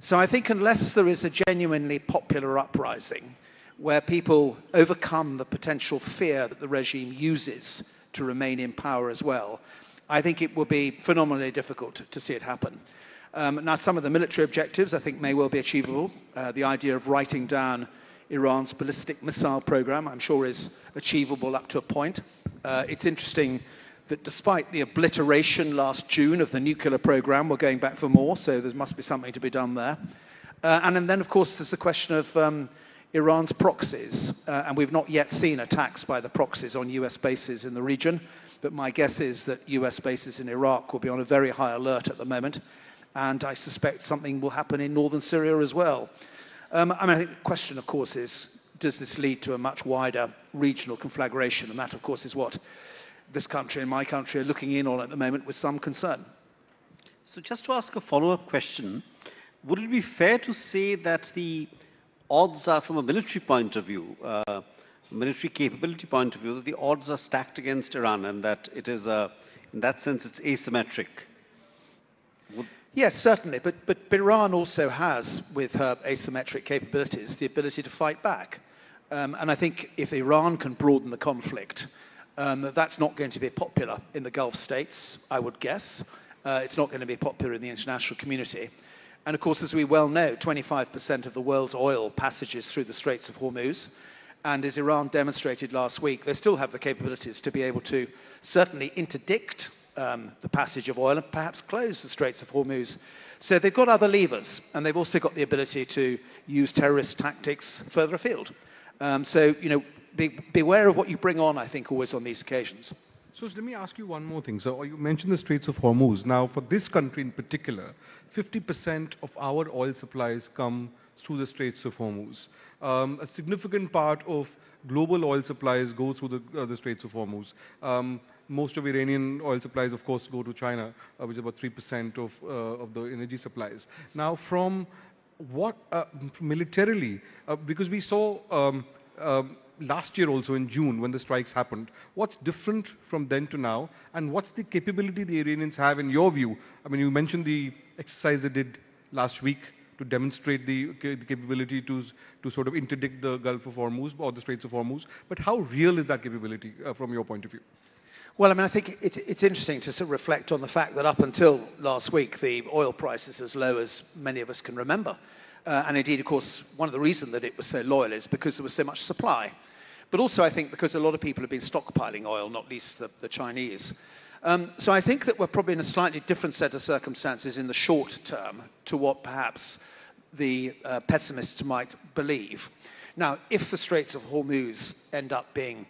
[SPEAKER 13] So I think unless there is a genuinely popular uprising where people overcome the potential fear that the regime uses to remain in power as well, I think it will be phenomenally difficult to see it happen. Now, some of the military objectives I think may well be achievable. The idea of writing down Iran's ballistic missile program, I'm sure, is achievable up to a point. It's interesting that despite the obliteration last June of the nuclear program, we're going back for more, so there must be something to be done there. And then, of course, there's the question of Iran's proxies, and we've not yet seen attacks by the proxies on US bases in the region, but my guess is that US bases in Iraq will be on a very high alert at the moment, and I suspect something will happen in northern Syria as well. I mean, I think the question, of course, is, does this lead to a much wider regional conflagration? And that, of course, is what this country and my country are looking in on at the moment with some concern.
[SPEAKER 22] So just to ask a follow-up question, would it be fair to say that the odds are, from a military point of view, military capability point of view, that the odds are stacked against Iran and that it is, in that sense, it's asymmetric?
[SPEAKER 13] Yes, certainly. But Iran also has, with her asymmetric capabilities, the ability to fight back. And I think if Iran can broaden the conflict, that's not going to be popular in the Gulf states, I would guess. It's not going to be popular in the international community. And of course, as we well know, 25% of the world's oil passages through the Straits of Hormuz. And as Iran demonstrated last week, they still have the capabilities to be able to certainly interdict the passage of oil and perhaps close the Straits of Hormuz. So they've got other levers, and they've also got the ability to use terrorist tactics further afield. So, beware of what you bring on, I think, always on these occasions.
[SPEAKER 12] So let me ask you one more thing. So you mentioned the Straits of Hormuz. Now, for this country in particular, 50% of our oil supplies come through the Straits of Hormuz. A significant part of global oil supplies go through the Straits of Hormuz. Most of Iranian oil supplies, of course, go to China, which is about 3% of the energy supplies. Now, from what militarily, because we saw last year also in June when the strikes happened, what's different from then to now, and what's the capability the Iranians have in your view? I mean, you mentioned the exercise they did last week to demonstrate the capability to sort of interdict the Gulf of Hormuz or the Straits of Hormuz, but how real is that capability from your point of view?
[SPEAKER 13] Well, I mean, I think it's interesting to sort of reflect on the fact that up until last week, the oil price is as low as many of us can remember. And indeed, of course, one of the reasons that it was so loyal is because there was so much supply. But also, I think, because a lot of people have been stockpiling oil, not least the Chinese. So I think that we're probably in a slightly different set of circumstances in the short term to what perhaps the pessimists might believe. Now, if the Straits of Hormuz end up being